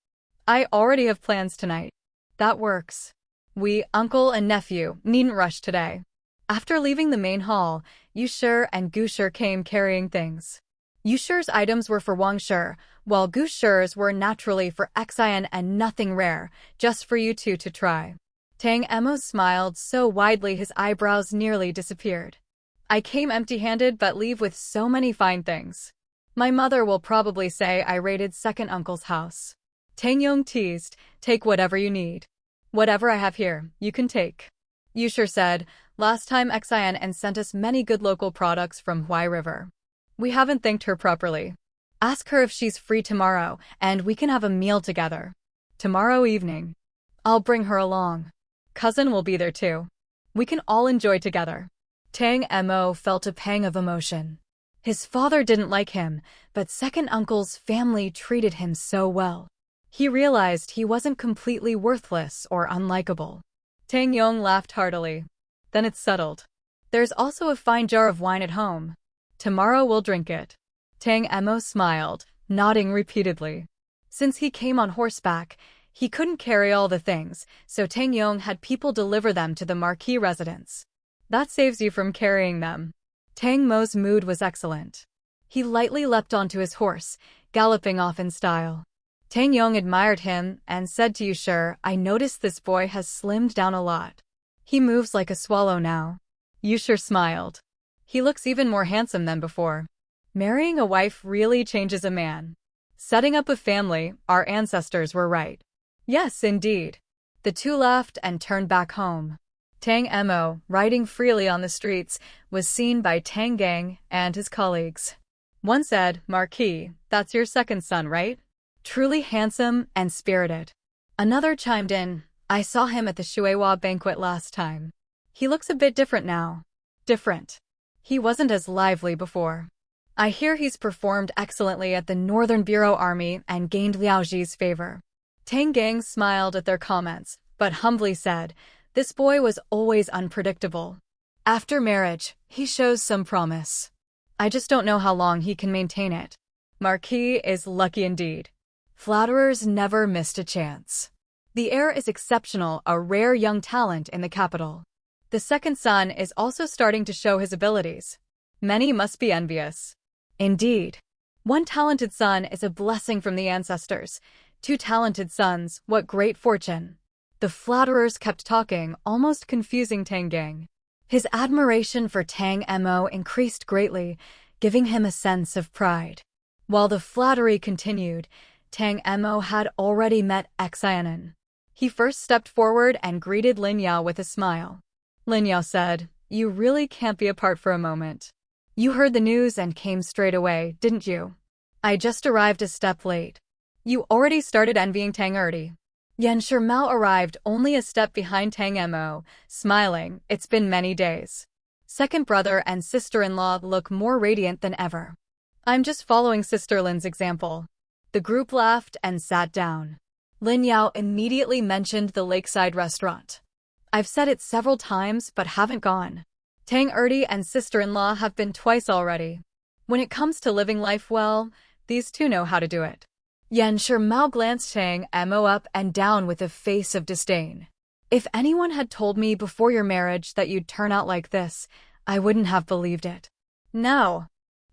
I already have plans tonight. That works. We, uncle and nephew, needn't rush today. After leaving the main hall, Yushi and Gushi came carrying things. Yushi's items were for Wang Shi, while Gushi's were naturally for Xin and nothing rare, just for you two to try. Tang Mo smiled so widely his eyebrows nearly disappeared. I came empty-handed but leave with so many fine things. My mother will probably say I raided second uncle's house. Tang Yong teased, take whatever you need. Whatever I have here, you can take. Yushi said, last time Xin and sent us many good local products from Huai River. We haven't thanked her properly. Ask her if she's free tomorrow, and we can have a meal together. Tomorrow evening. I'll bring her along. Cousin will be there too. We can all enjoy together. Tang Mo felt a pang of emotion. His father didn't like him, but second uncle's family treated him so well. He realized he wasn't completely worthless or unlikable. Tang Yong laughed heartily. Then it's settled. There's also a fine jar of wine at home. Tomorrow we'll drink it. Tang Mo smiled, nodding repeatedly. Since he came on horseback, he couldn't carry all the things, so Tang Yong had people deliver them to the marquis residence. That saves you from carrying them. Tang Mo's mood was excellent. He lightly leapt onto his horse, galloping off in style. Tang Yong admired him and said to Yushi, I noticed this boy has slimmed down a lot. He moves like a swallow now. Yushi smiled. He looks even more handsome than before. Marrying a wife really changes a man. Setting up a family, our ancestors were right. Yes, indeed. The two laughed and turned back home. Tang Mo, riding freely on the streets, was seen by Tang Gang and his colleagues. One said, Marquis, that's your second son, right? Truly handsome and spirited. Another chimed in, I saw him at the Shueihua banquet last time. He looks a bit different now. Different. He wasn't as lively before. I hear he's performed excellently at the Northern Bureau Army and gained Liao Ji's favor. Tang Gang smiled at their comments, but humbly said, this boy was always unpredictable. After marriage, he shows some promise. I just don't know how long he can maintain it. Marquis is lucky indeed. Flatterers never missed a chance. The heir is exceptional, a rare young talent in the capital. The second son is also starting to show his abilities. Many must be envious. Indeed. One talented son is a blessing from the ancestors. Two talented sons, what great fortune. The flatterers kept talking, almost confusing Tang Gang. His admiration for Tang Mo increased greatly, giving him a sense of pride. While the flattery continued, Tang Mo had already met Xin An. He first stepped forward and greeted Lin Yao with a smile. Lin Yao said, "You really can't be apart for a moment. You heard the news and came straight away, didn't you? I just arrived a step late. You already started envying Tang Erdi." Yan Shimao arrived only a step behind Tang Mo, smiling, "It's been many days. Second brother and sister-in-law look more radiant than ever." "I'm just following Sister Lin's example." The group laughed and sat down. Lin Yao immediately mentioned the lakeside restaurant. "I've said it several times but haven't gone. Tang Erdi and sister-in-law have been twice already. When it comes to living life well, these two know how to do it." Yan Shimao glanced Tang Mo up and down with a face of disdain. "If anyone had told me before your marriage that you'd turn out like this, I wouldn't have believed it." Now,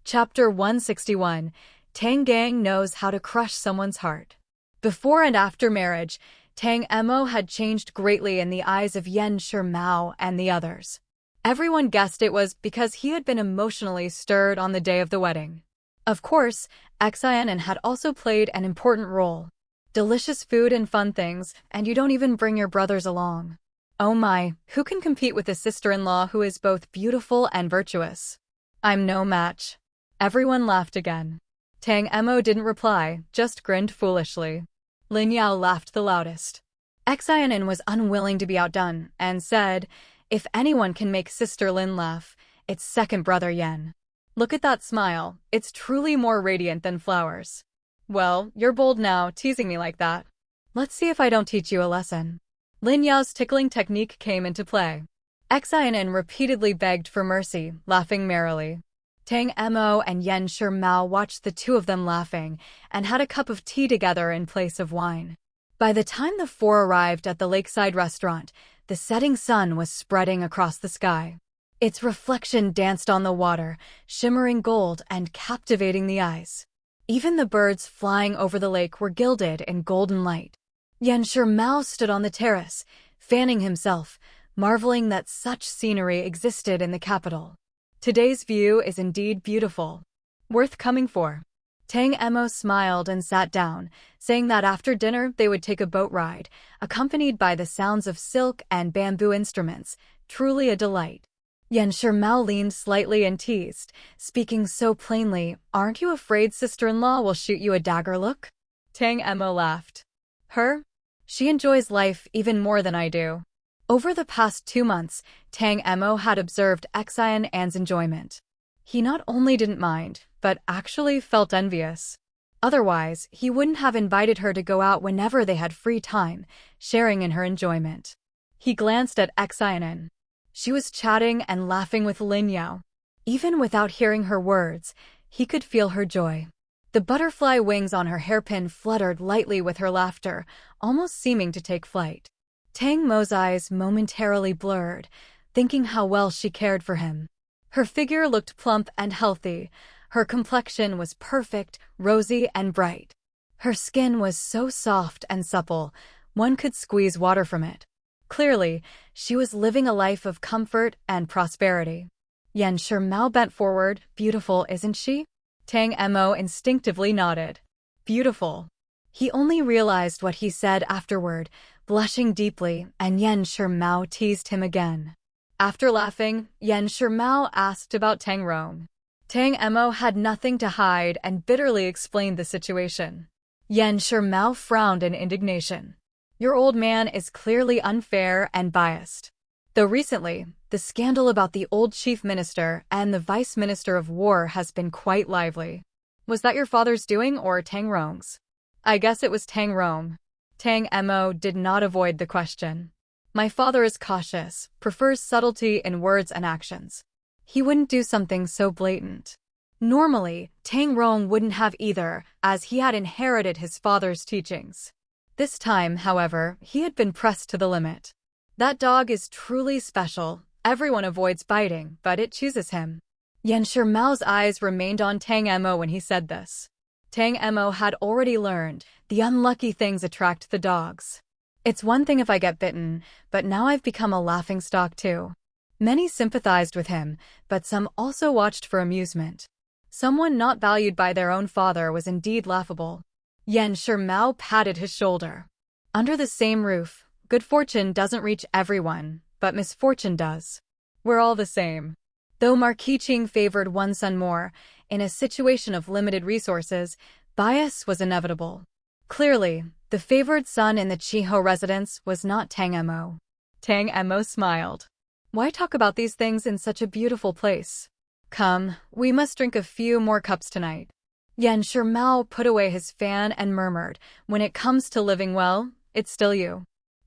Chapter 161, Tang Gang knows how to crush someone's heart. Before and after marriage, Tang Mo had changed greatly in the eyes of Yan Shimao and the others. Everyone guessed it was because he had been emotionally stirred on the day of the wedding. Of course, Xin An had also played an important role. Delicious food and fun things, and you don't even bring your brothers along. Oh my, who can compete with a sister-in-law who is both beautiful and virtuous? I'm no match. Everyone laughed again. Tang Mo didn't reply, just grinned foolishly. Lin Yao laughed the loudest. Xin An was unwilling to be outdone, and said, "If anyone can make Sister Lin laugh, it's second brother Yan. Look at that smile, it's truly more radiant than flowers." "Well, you're bold now, teasing me like that. Let's see if I don't teach you a lesson." Lin Yao's tickling technique came into play. Xin An repeatedly begged for mercy, laughing merrily. Tang Mo and Yan Shimao watched the two of them laughing, and had a cup of tea together in place of wine. By the time the four arrived at the lakeside restaurant, the setting sun was spreading across the sky. Its reflection danced on the water, shimmering gold and captivating the eyes. Even the birds flying over the lake were gilded in golden light. Yan Shimao stood on the terrace, fanning himself, marveling that such scenery existed in the capital. Today's view is indeed beautiful. Worth coming for. Tang Mo smiled and sat down, saying that after dinner they would take a boat ride, accompanied by the sounds of silk and bamboo instruments, truly a delight. Yan Shimao leaned slightly and teased, speaking so plainly, "Aren't you afraid sister-in-law will shoot you a dagger look?" Tang Mo laughed. "Her? She enjoys life even more than I do." Over the past 2 months, Tang Mo had observed Xin An's enjoyment. He not only didn't mind, but actually felt envious. Otherwise, he wouldn't have invited her to go out whenever they had free time, sharing in her enjoyment. He glanced at Xin An. She was chatting and laughing with Lin Yao. Even without hearing her words, he could feel her joy. The butterfly wings on her hairpin fluttered lightly with her laughter, almost seeming to take flight. Tang Mo's eyes momentarily blurred, thinking how well she cared for him. Her figure looked plump and healthy. Her complexion was perfect, rosy and bright. Her skin was so soft and supple, one could squeeze water from it. Clearly, she was living a life of comfort and prosperity. Yan Shimao bent forward. "Beautiful, isn't she?" Tang Mo instinctively nodded. "Beautiful." He only realized what he said afterward, blushing deeply, and Yan Shimao teased him again. After laughing, Yan Shimao asked about Tang Rong. Tang Mo had nothing to hide and bitterly explained the situation. Yan Shimao frowned in indignation. "Your old man is clearly unfair and biased." Though recently, the scandal about the old chief minister and the vice minister of war has been quite lively. "Was that your father's doing or Tang Rong's?" "I guess it was Tang Rong." Tang Mo did not avoid the question. "My father is cautious, prefers subtlety in words and actions. He wouldn't do something so blatant." Normally, Tang Rong wouldn't have either, as he had inherited his father's teachings. This time, however, he had been pressed to the limit. "That dog is truly special. Everyone avoids biting, but it chooses him." Yan Shimao's eyes remained on Tang Mo when he said this. Tang Mo had already learned the unlucky things attract the dogs. It's one thing if I get bitten, but now I've become a laughingstock too. Many sympathized with him, but some also watched for amusement. Someone not valued by their own father was indeed laughable. Yan Shimao patted his shoulder. Under the same roof, good fortune doesn't reach everyone, but misfortune does. We're all the same. Though Marquis Qing favored one son more, in a situation of limited resources, bias was inevitable. Clearly, the favored son in the Chiho residence was not Tang Mo. Tang Mo smiled. Why talk about these things in such a beautiful place? Come, we must drink a few more cups tonight. Yan Shimao put away his fan and murmured, when it comes to living well, it's still you.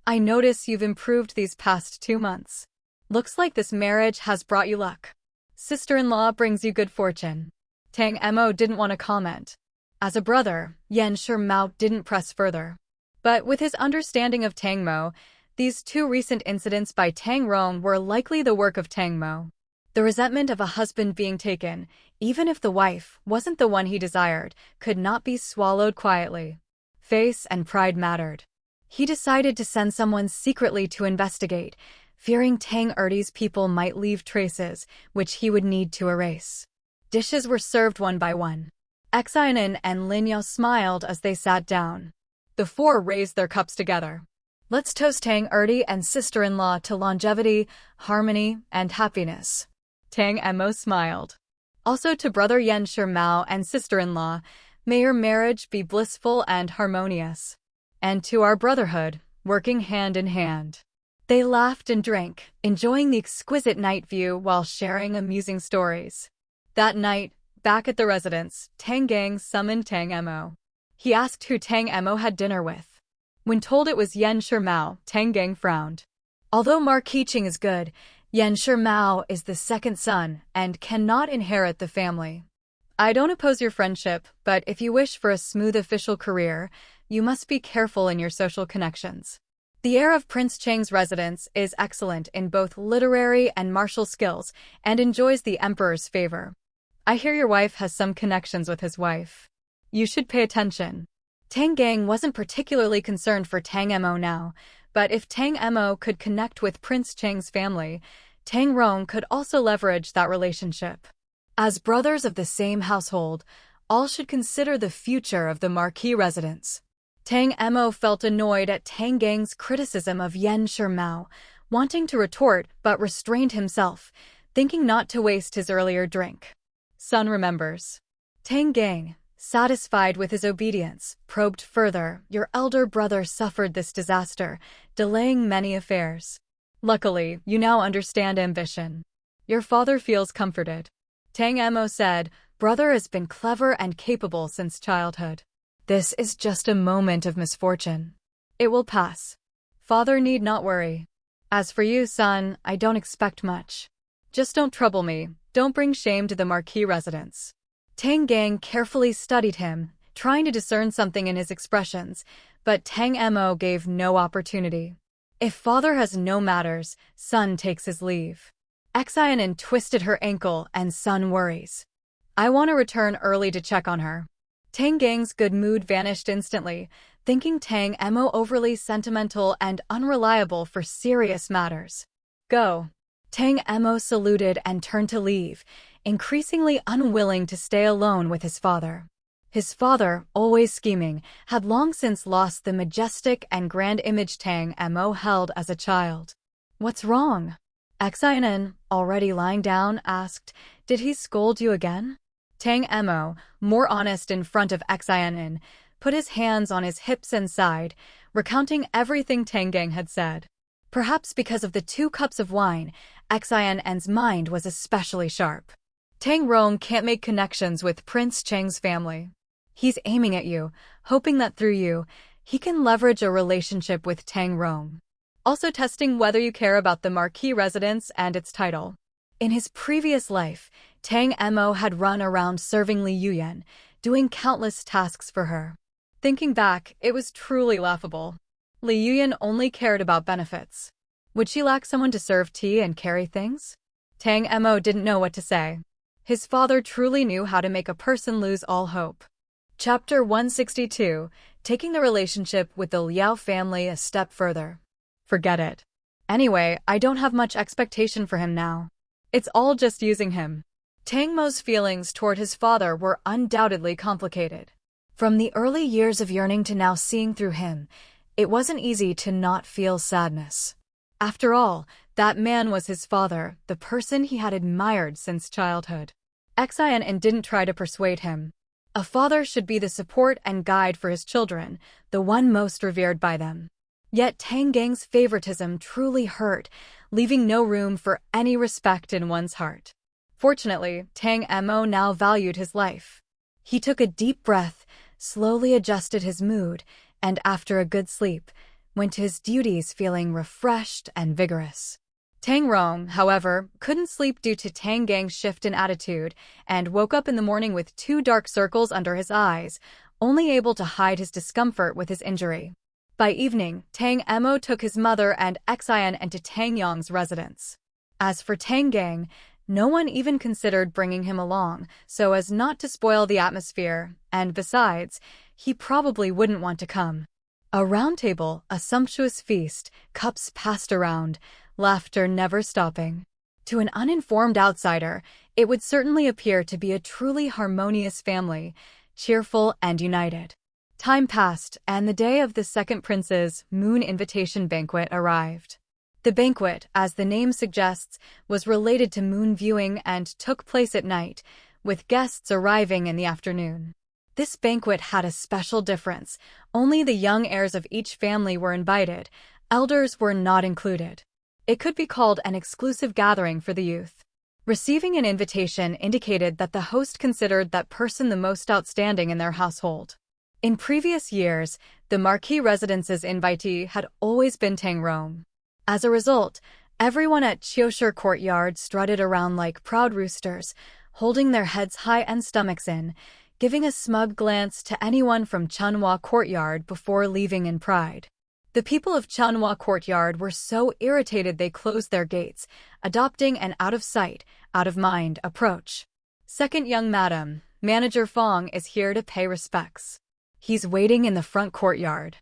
I notice you've improved these past 2 months. Looks like this marriage has brought you luck. Sister-in-law brings you good fortune. Tang Mo didn't want to comment. As a brother, Yan Shimao didn't press further. But with his understanding of Tang Mo, these 2 recent incidents by Tang Rong were likely the work of Tang Mo. The resentment of a husband being taken, even if the wife wasn't the one he desired, could not be swallowed quietly. Face and pride mattered. He decided to send someone secretly to investigate, fearing Tang Erdi's people might leave traces, which he would need to erase. Dishes were served one by one. Xin An and Lin Yao smiled as they sat down. The 4 raised their cups together. Let's toast Tang Erdi and sister-in-law to longevity, harmony, and happiness. Tang Mo smiled. Also to brother Yan Shimao and sister-in-law, may your marriage be blissful and harmonious. And to our brotherhood, working hand in hand. They laughed and drank, enjoying the exquisite night view while sharing amusing stories. That night, back at the residence, Tang Gang summoned Tang Mo. He asked who Tang Mo had dinner with. When told it was Yan Shimao, Tang Gang frowned. Although Marquis Qing is good, Yan Shimao is the second son and cannot inherit the family. I don't oppose your friendship, but if you wish for a smooth official career, you must be careful in your social connections. The heir of Prince Cheng's residence is excellent in both literary and martial skills and enjoys the emperor's favor. I hear your wife has some connections with his wife. You should pay attention. Tang Gang wasn't particularly concerned for Tang Mo now, but if Tang Mo could connect with Prince Cheng's family, Tang Rong could also leverage that relationship. As brothers of the same household, all should consider the future of the Marquis residence. Tang Mo felt annoyed at Tang Gang's criticism of Yan Shimao, wanting to retort but restrained himself, thinking not to waste his earlier drink. Son remembers. Tang Gang, satisfied with his obedience, probed further. Your elder brother suffered this disaster, delaying many affairs. Luckily, you now understand ambition. Your father feels comforted. Tang Mo said, brother has been clever and capable since childhood. This is just a moment of misfortune. It will pass. Father need not worry. As for you, son, I don't expect much. Just don't trouble me, don't bring shame to the Marquis residence. Tang Gang carefully studied him, trying to discern something in his expressions, but Tang Mo gave no opportunity. If father has no matters, son takes his leave. Xin An twisted her ankle and son worries. I want to return early to check on her. Tang Gang's good mood vanished instantly, thinking Tang Mo overly sentimental and unreliable for serious matters. Go. Tang Mo saluted and turned to leave, increasingly unwilling to stay alone with his father. His father, always scheming, had long since lost the majestic and grand image Tang Mo held as a child. What's wrong? Xin An, already lying down, asked, did he scold you again? Tang Mo, more honest in front of Xin An, put his hands on his hips and sighed, recounting everything Tang Gang had said. Perhaps because of the 2 cups of wine, Xin An's mind was especially sharp. Tang Rong can't make connections with Prince Cheng's family. He's aiming at you, hoping that through you, he can leverage a relationship with Tang Rong. Also testing whether you care about the Marquis residence and its title. In his previous life, Tang Mo had run around serving Li Yuyan, doing countless tasks for her. Thinking back, it was truly laughable. Li Yuyan only cared about benefits. Would she lack someone to serve tea and carry things? Tang Mo didn't know what to say. His father truly knew how to make a person lose all hope. Chapter 162, taking the relationship with the Liao family a step further. Forget it. Anyway, I don't have much expectation for him now. It's all just using him. Tang Mo's feelings toward his father were undoubtedly complicated. From the early years of yearning to now seeing through him, it wasn't easy to not feel sadness. After all, that man was his father, the person he had admired since childhood. Xin An didn't try to persuade him. A father should be the support and guide for his children, the one most revered by them. Yet Tang Gang's favoritism truly hurt, leaving no room for any respect in one's heart. Fortunately, Tang Mo now valued his life. He took a deep breath, slowly adjusted his mood, and after a good sleep, went to his duties feeling refreshed and vigorous. Tang Rong, however, couldn't sleep due to Tang Gang's shift in attitude and woke up in the morning with 2 dark circles under his eyes, only able to hide his discomfort with his injury. By evening, Tang Mo took his mother and Xin An to Tang Yong's residence. As for Tang Gang, no one even considered bringing him along, so as not to spoil the atmosphere, and besides, he probably wouldn't want to come. A round table, a sumptuous feast, cups passed around, laughter never stopping. To an uninformed outsider, it would certainly appear to be a truly harmonious family, cheerful and united. Time passed, and the day of the second prince's moon invitation banquet arrived. The banquet, as the name suggests, was related to moon viewing and took place at night, with guests arriving in the afternoon. This banquet had a special difference. Only the young heirs of each family were invited, elders were not included. It could be called an exclusive gathering for the youth. Receiving an invitation indicated that the host considered that person the most outstanding in their household. In previous years, the marquis residence's invitee had always been Tang Rong. As a result, everyone at Qiushi Courtyard strutted around like proud roosters, holding their heads high and stomachs in, giving a smug glance to anyone from Chunhua Courtyard before leaving in pride. The people of Chunhua Courtyard were so irritated they closed their gates, adopting an out-of-sight, out-of-mind approach. Second young madam, Manager Fong is here to pay respects. He's waiting in the front courtyard.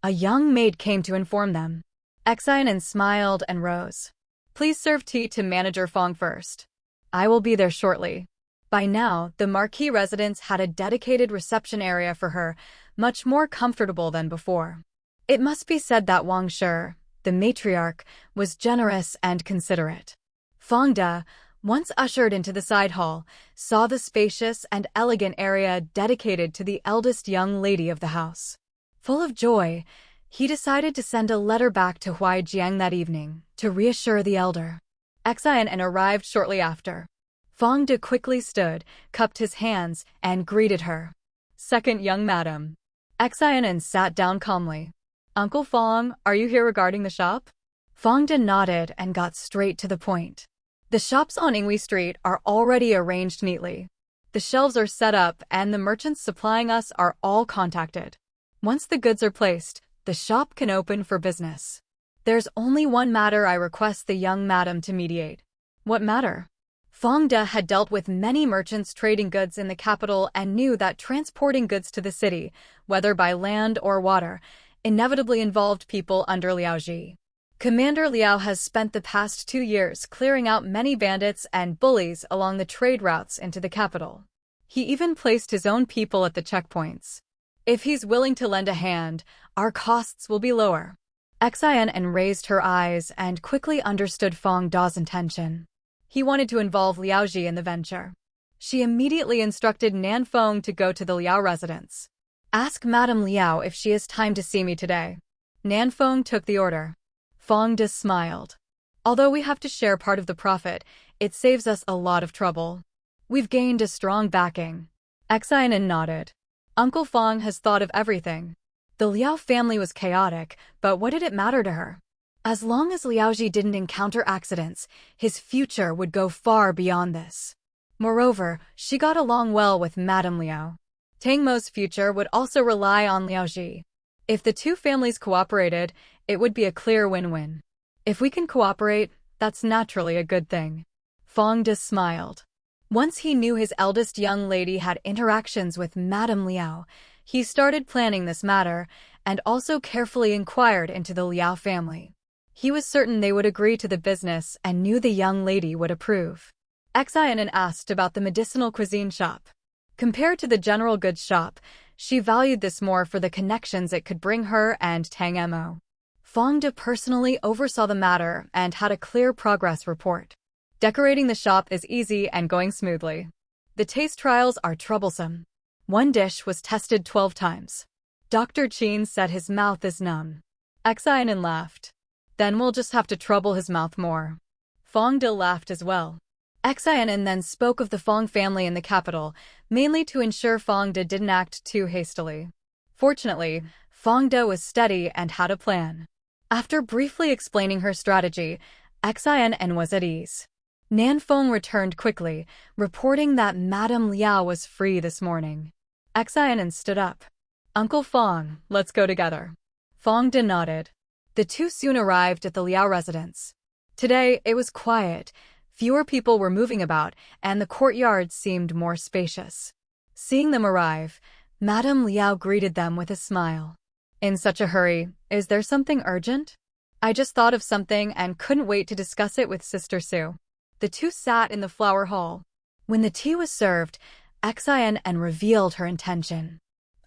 A young maid came to inform them. Xin An smiled and rose. Please serve tea to Manager Fong first. I will be there shortly. By now, the marquis residence had a dedicated reception area for her, much more comfortable than before. It must be said that Wang Shi, the matriarch, was generous and considerate. Fong De, once ushered into the side hall, saw the spacious and elegant area dedicated to the eldest young lady of the house. Full of joy, he decided to send a letter back to Huai Jiang that evening, to reassure the elder. Xin An arrived shortly after. Fong De quickly stood, cupped his hands, and greeted her. Second young madam. Xin An sat down calmly. Uncle Fong, are you here regarding the shop? Fong De nodded and got straight to the point. The shops on Inghui Street are already arranged neatly. The shelves are set up and the merchants supplying us are all contacted. Once the goods are placed, the shop can open for business. There's only one matter I request the young madam to mediate. What matter? Fong De had dealt with many merchants trading goods in the capital and knew that transporting goods to the city, whether by land or water, inevitably involved people under Liao Ji. Commander Liao has spent the past 2 years clearing out many bandits and bullies along the trade routes into the capital. He even placed his own people at the checkpoints. If he's willing to lend a hand, our costs will be lower. Xin An raised her eyes and quickly understood Fong De's intention. He wanted to involve Liao Ji in the venture. She immediately instructed Nan Fong to go to the Liao residence. Ask Madame Liao if she has time to see me today. Nan Fong took the order. Fong De smiled. Although we have to share part of the profit, it saves us a lot of trouble. We've gained a strong backing. Xin An nodded. Uncle Fong has thought of everything. The Liao family was chaotic, but what did it matter to her? As long as Liao Ji didn't encounter accidents, his future would go far beyond this. Moreover, she got along well with Madame Liao. Tang Mo's future would also rely on Liao Ji. If the two families cooperated, it would be a clear win-win. If we can cooperate, that's naturally a good thing. Fong De smiled. Once he knew his eldest young lady had interactions with Madame Liao, he started planning this matter and also carefully inquired into the Liao family. He was certain they would agree to the business and knew the young lady would approve. Xin An asked about the medicinal cuisine shop. Compared to the general goods shop, she valued this more for the connections it could bring her and Tang Mo. Fong De personally oversaw the matter and had a clear progress report. Decorating the shop is easy and going smoothly. The taste trials are troublesome. One dish was tested 12 times. Dr. Qin said his mouth is numb. Xin An laughed. Then we'll just have to trouble his mouth more. Fong De laughed as well. Xin An then spoke of the Fong family in the capital, mainly to ensure Fong De didn't act too hastily. Fortunately, Fong De was steady and had a plan. After briefly explaining her strategy, Xin An was at ease. Nan Fong returned quickly, reporting that Madame Liao was free this morning. Xin An stood up. Uncle Fong, let's go together. Fong De nodded. The two soon arrived at the Liao residence. Today, it was quiet. Fewer people were moving about, and the courtyard seemed more spacious. Seeing them arrive, Madame Liao greeted them with a smile. In such a hurry, is there something urgent? I just thought of something and couldn't wait to discuss it with Sister Sue. The two sat in the flower hall. When the tea was served, Xin An revealed her intention.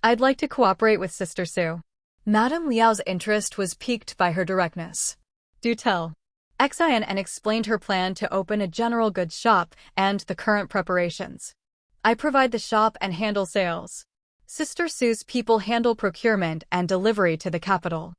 I'd like to cooperate with Sister Sue. Madame Liao's interest was piqued by her directness. Do tell. Xin An explained her plan to open a general goods shop and the current preparations. I provide the shop and handle sales. Sister Sue's people handle procurement and delivery to the capital.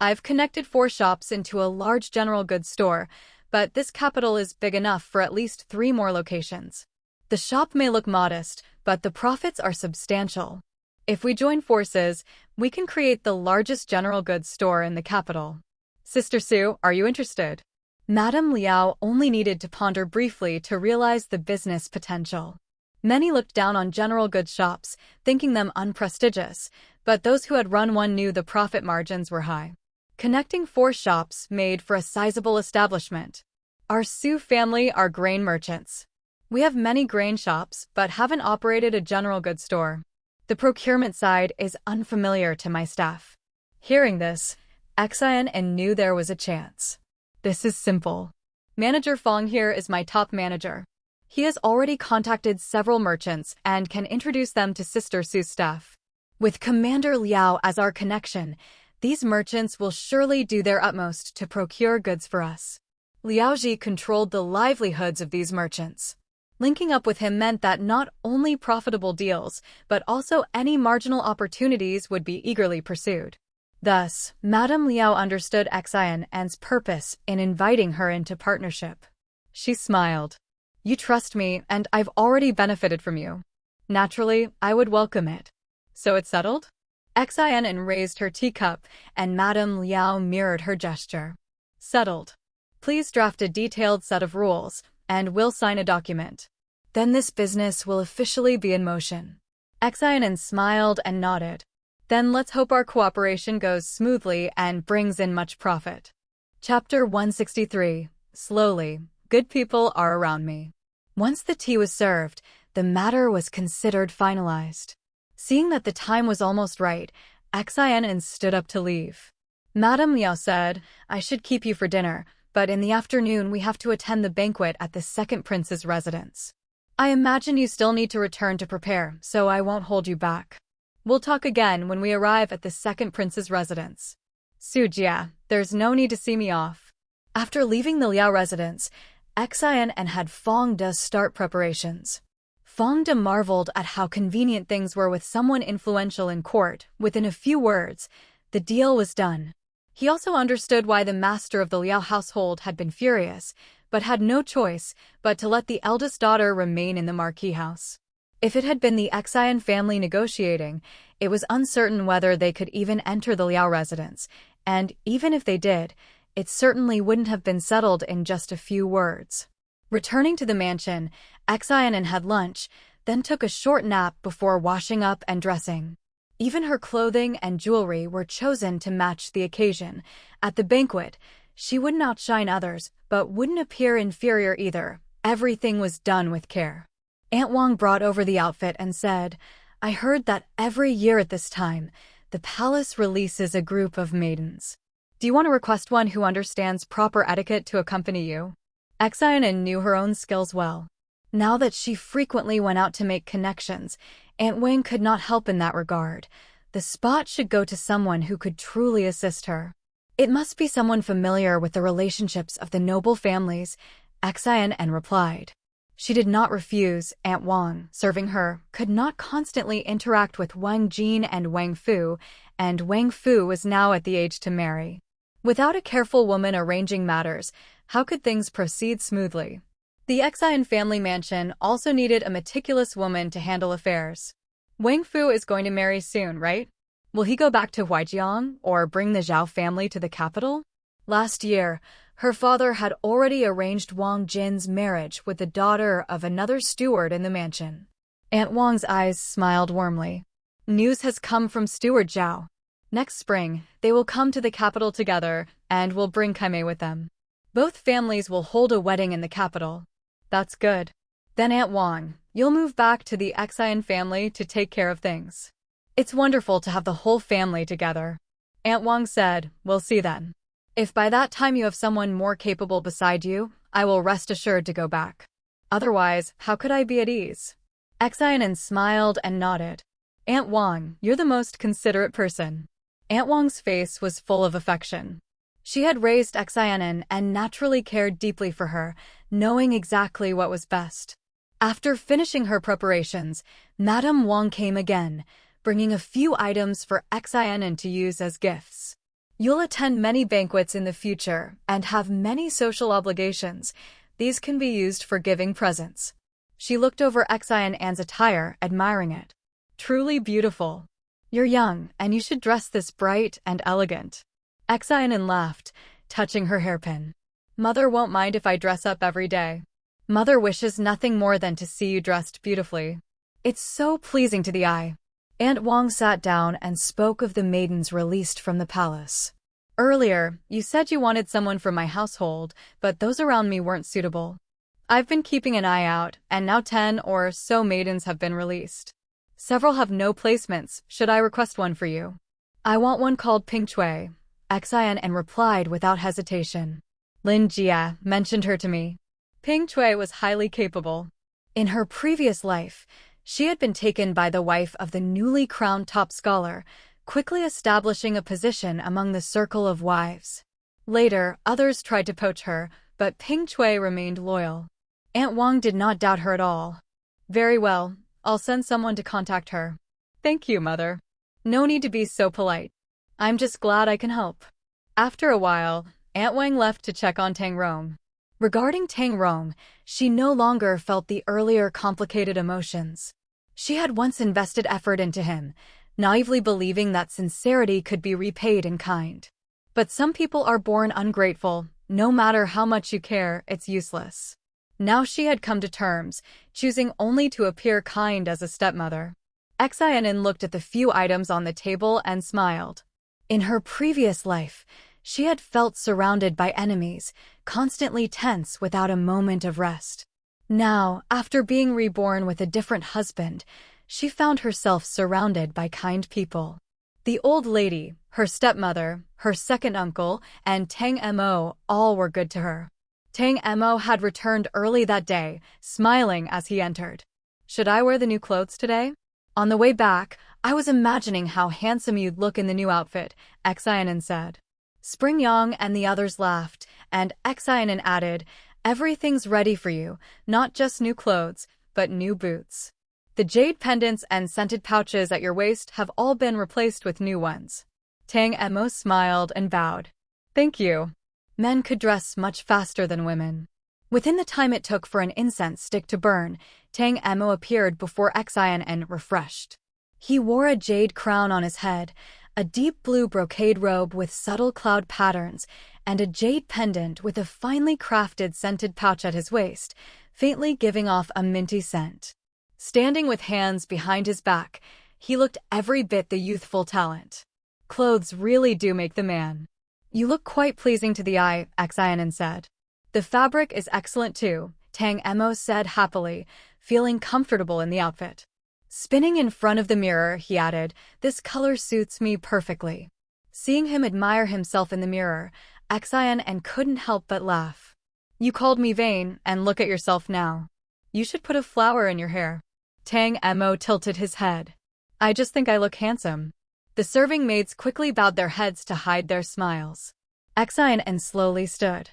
I've connected 4 shops into a large general goods store, but this capital is big enough for at least 3 more locations. The shop may look modest, but the profits are substantial. If we join forces, we can create the largest general goods store in the capital. Sister Sue, are you interested? Madame Liao only needed to ponder briefly to realize the business potential. Many looked down on general goods shops, thinking them unprestigious, but those who had run one knew the profit margins were high. Connecting 4 shops made for a sizable establishment. Our Sue family are grain merchants. We have many grain shops, but haven't operated a general goods store. The procurement side is unfamiliar to my staff. Hearing this, Xin An knew there was a chance. This is simple. Manager Fong here is my top manager. He has already contacted several merchants and can introduce them to Sister Sue's staff. With Commander Liao as our connection, these merchants will surely do their utmost to procure goods for us. Liao Ji controlled the livelihoods of these merchants. Linking up with him meant that not only profitable deals, but also any marginal opportunities would be eagerly pursued. Thus, Madame Liao understood Xin An's purpose in inviting her into partnership. She smiled. You trust me, and I've already benefited from you. Naturally, I would welcome it. So it's settled? Xin An raised her teacup, and Madame Liao mirrored her gesture. Settled. Please draft a detailed set of rules, and we'll sign a document. Then this business will officially be in motion. Xin An smiled and nodded. Then let's hope our cooperation goes smoothly and brings in much profit. Chapter 163. Slowly, good people are around me. Once the tea was served, the matter was considered finalized. Seeing that the time was almost right, Xin An stood up to leave. Madame Liao said, I should keep you for dinner, but in the afternoon we have to attend the banquet at the second prince's residence. I imagine you still need to return to prepare, so I won't hold you back. We'll talk again when we arrive at the second prince's residence. Su Jia, there's no need to see me off. After leaving the Liao residence, Xin An had Fong De start preparations. Fong De marveled at how convenient things were with someone influential in court. Within a few words, the deal was done. He also understood why the master of the Liao household had been furious, but had no choice but to let the eldest daughter remain in the marquee house. If it had been the Xin family negotiating, it was uncertain whether they could even enter the Liao residence, and even if they did, it certainly wouldn't have been settled in just a few words. Returning to the mansion, Xin An had lunch, then took a short nap before washing up and dressing. Even her clothing and jewelry were chosen to match the occasion. At the banquet, she wouldn't outshine others, but wouldn't appear inferior either. Everything was done with care. Aunt Wang brought over the outfit and said, I heard that every year at this time, the palace releases a group of maidens. Do you want to request one who understands proper etiquette to accompany you? Xin An knew her own skills well. Now that she frequently went out to make connections, Aunt Wang could not help in that regard. The spot should go to someone who could truly assist her. It must be someone familiar with the relationships of the noble families, Xin An replied. She did not refuse. Aunt Wang, serving her, could not constantly interact with Wang Jin and Wang Fu was now at the age to marry. Without a careful woman arranging matters, how could things proceed smoothly? The Xin family mansion also needed a meticulous woman to handle affairs. Wang Fu is going to marry soon, right? Will he go back to Huijiang or bring the Zhao family to the capital? Last year, her father had already arranged Wang Jin's marriage with the daughter of another steward in the mansion. Aunt Wang's eyes smiled warmly. News has come from Steward Zhao. Next spring, they will come to the capital together and will bring Kaimei with them. Both families will hold a wedding in the capital. That's good. Then Aunt Wang, you'll move back to the Xin family to take care of things. It's wonderful to have the whole family together. Aunt Wang said, we'll see then. If by that time you have someone more capable beside you, I will rest assured to go back. Otherwise, how could I be at ease? Xin An smiled and nodded. Aunt Wang, you're the most considerate person. Aunt Wang's face was full of affection. She had raised Xin An and naturally cared deeply for her, knowing exactly what was best. After finishing her preparations, Madame Wang came again, bringing a few items for Xin An to use as gifts. You'll attend many banquets in the future and have many social obligations. These can be used for giving presents. She looked over Xin An's attire, admiring it. Truly beautiful. You're young, and you should dress this bright and elegant. Xin An laughed, touching her hairpin. Mother won't mind if I dress up every day. Mother wishes nothing more than to see you dressed beautifully. It's so pleasing to the eye. Aunt Wang sat down and spoke of the maidens released from the palace. Earlier, you said you wanted someone from my household, but those around me weren't suitable. I've been keeping an eye out, and now 10 or so maidens have been released. Several have no placements. Should I request one for you? I want one called Ping Chui. Xin An replied without hesitation. Lin Jia mentioned her to me. Ping Chui was highly capable. In her previous life, she had been taken by the wife of the newly crowned top scholar, quickly establishing a position among the circle of wives. Later, others tried to poach her, but Ping Chui remained loyal. Aunt Wang did not doubt her at all. Very well, I'll send someone to contact her. Thank you, Mother. No need to be so polite. I'm just glad I can help. After a while, Aunt Wang left to check on Tang Rong. Regarding Tang Rong, she no longer felt the earlier complicated emotions. She had once invested effort into him, naively believing that sincerity could be repaid in kind. But some people are born ungrateful. No matter how much you care, it's useless. Now she had come to terms, choosing only to appear kind as a stepmother. Xin An looked at the few items on the table and smiled. In her previous life, she had felt surrounded by enemies, constantly tense without a moment of rest. Now, after being reborn with a different husband, she found herself surrounded by kind people. The old lady, her stepmother, her second uncle, and Tang Mo all were good to her. Tang Mo had returned early that day, smiling as he entered. Should I wear the new clothes today? On the way back, I was imagining how handsome you'd look in the new outfit, Xin An said. Spring Yang and the others laughed, and Xin An added, everything's ready for you, not just new clothes, but new boots. The jade pendants and scented pouches at your waist have all been replaced with new ones. Tang Mo smiled and bowed. Thank you. Men could dress much faster than women. Within the time it took for an incense stick to burn, Tang Mo appeared before Xin An refreshed. He wore a jade crown on his head, a deep blue brocade robe with subtle cloud patterns, and a jade pendant with a finely crafted scented pouch at his waist, faintly giving off a minty scent. Standing with hands behind his back, he looked every bit the youthful talent. Clothes really do make the man. You look quite pleasing to the eye, Xin An said. The fabric is excellent too. Tang Emo said happily, feeling comfortable in the outfit. Spinning in front of the mirror, he added, "This color suits me perfectly." Seeing him admire himself in the mirror, Xin An couldn't help but laugh. "You called me vain, and look at yourself now. You should put a flower in your hair." Tang Emo tilted his head. "I just think I look handsome." The serving maids quickly bowed their heads to hide their smiles. Xin An slowly stood.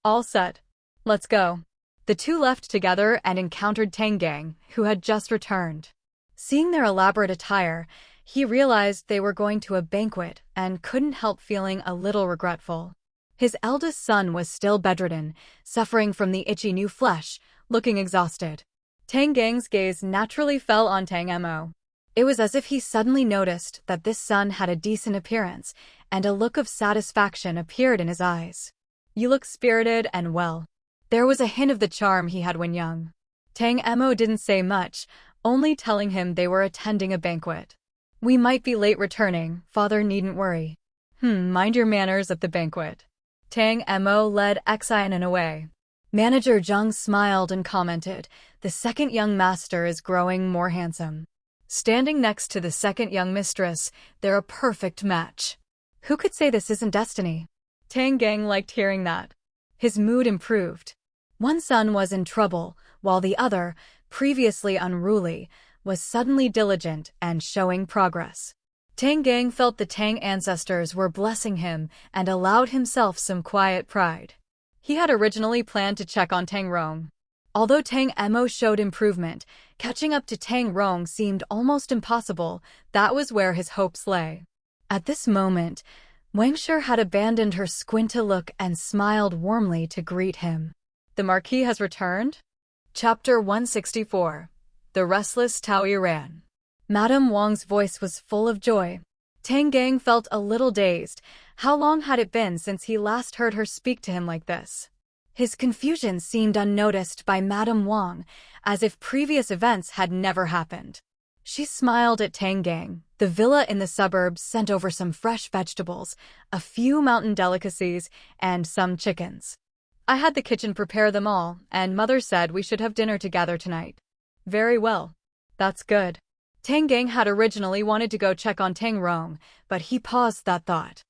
"All set. Let's go." The two left together and encountered Tang Gang, who had just returned. Seeing their elaborate attire, he realized they were going to a banquet and couldn't help feeling a little regretful. His eldest son was still bedridden, suffering from the itchy new flesh, looking exhausted. Tang Gang's gaze naturally fell on Tang Emo. It was as if he suddenly noticed that this son had a decent appearance, and a look of satisfaction appeared in his eyes. "You look spirited and well." There was a hint of the charm he had when young. Tang Emo didn't say much, only telling him they were attending a banquet. "We might be late returning, father needn't worry." Mind your manners at the banquet." Tang Emo led Xin An away. Manager Zhang smiled and commented, "The second young master is growing more handsome." Standing next to the second young mistress, they're a perfect match. Who could say this isn't destiny? Tang Gang liked hearing that. His mood improved. One son was in trouble, while the other, previously unruly, was suddenly diligent and showing progress. Tang Gang felt the Tang ancestors were blessing him and allowed himself some quiet pride. He had originally planned to check on Tang Rong. Although Tang Emo showed improvement, catching up to Tang Rong seemed almost impossible. That was where his hopes lay. At this moment, Wang Shi had abandoned her squinty look and smiled warmly to greet him. "The Marquis has returned?" Chapter 164. The Restless Tao Iran. Madame Wang's voice was full of joy. Tang Gang felt a little dazed. How long had it been since he last heard her speak to him like this? His confusion seemed unnoticed by Madame Wang, as if previous events had never happened. She smiled at Tang Gang. The villa in the suburbs sent over some fresh vegetables, a few mountain delicacies, and some chickens. "I had the kitchen prepare them all, and Mother said we should have dinner together tonight." "Very well. That's good." Tang Gang had originally wanted to go check on Tang Rong, but he paused that thought.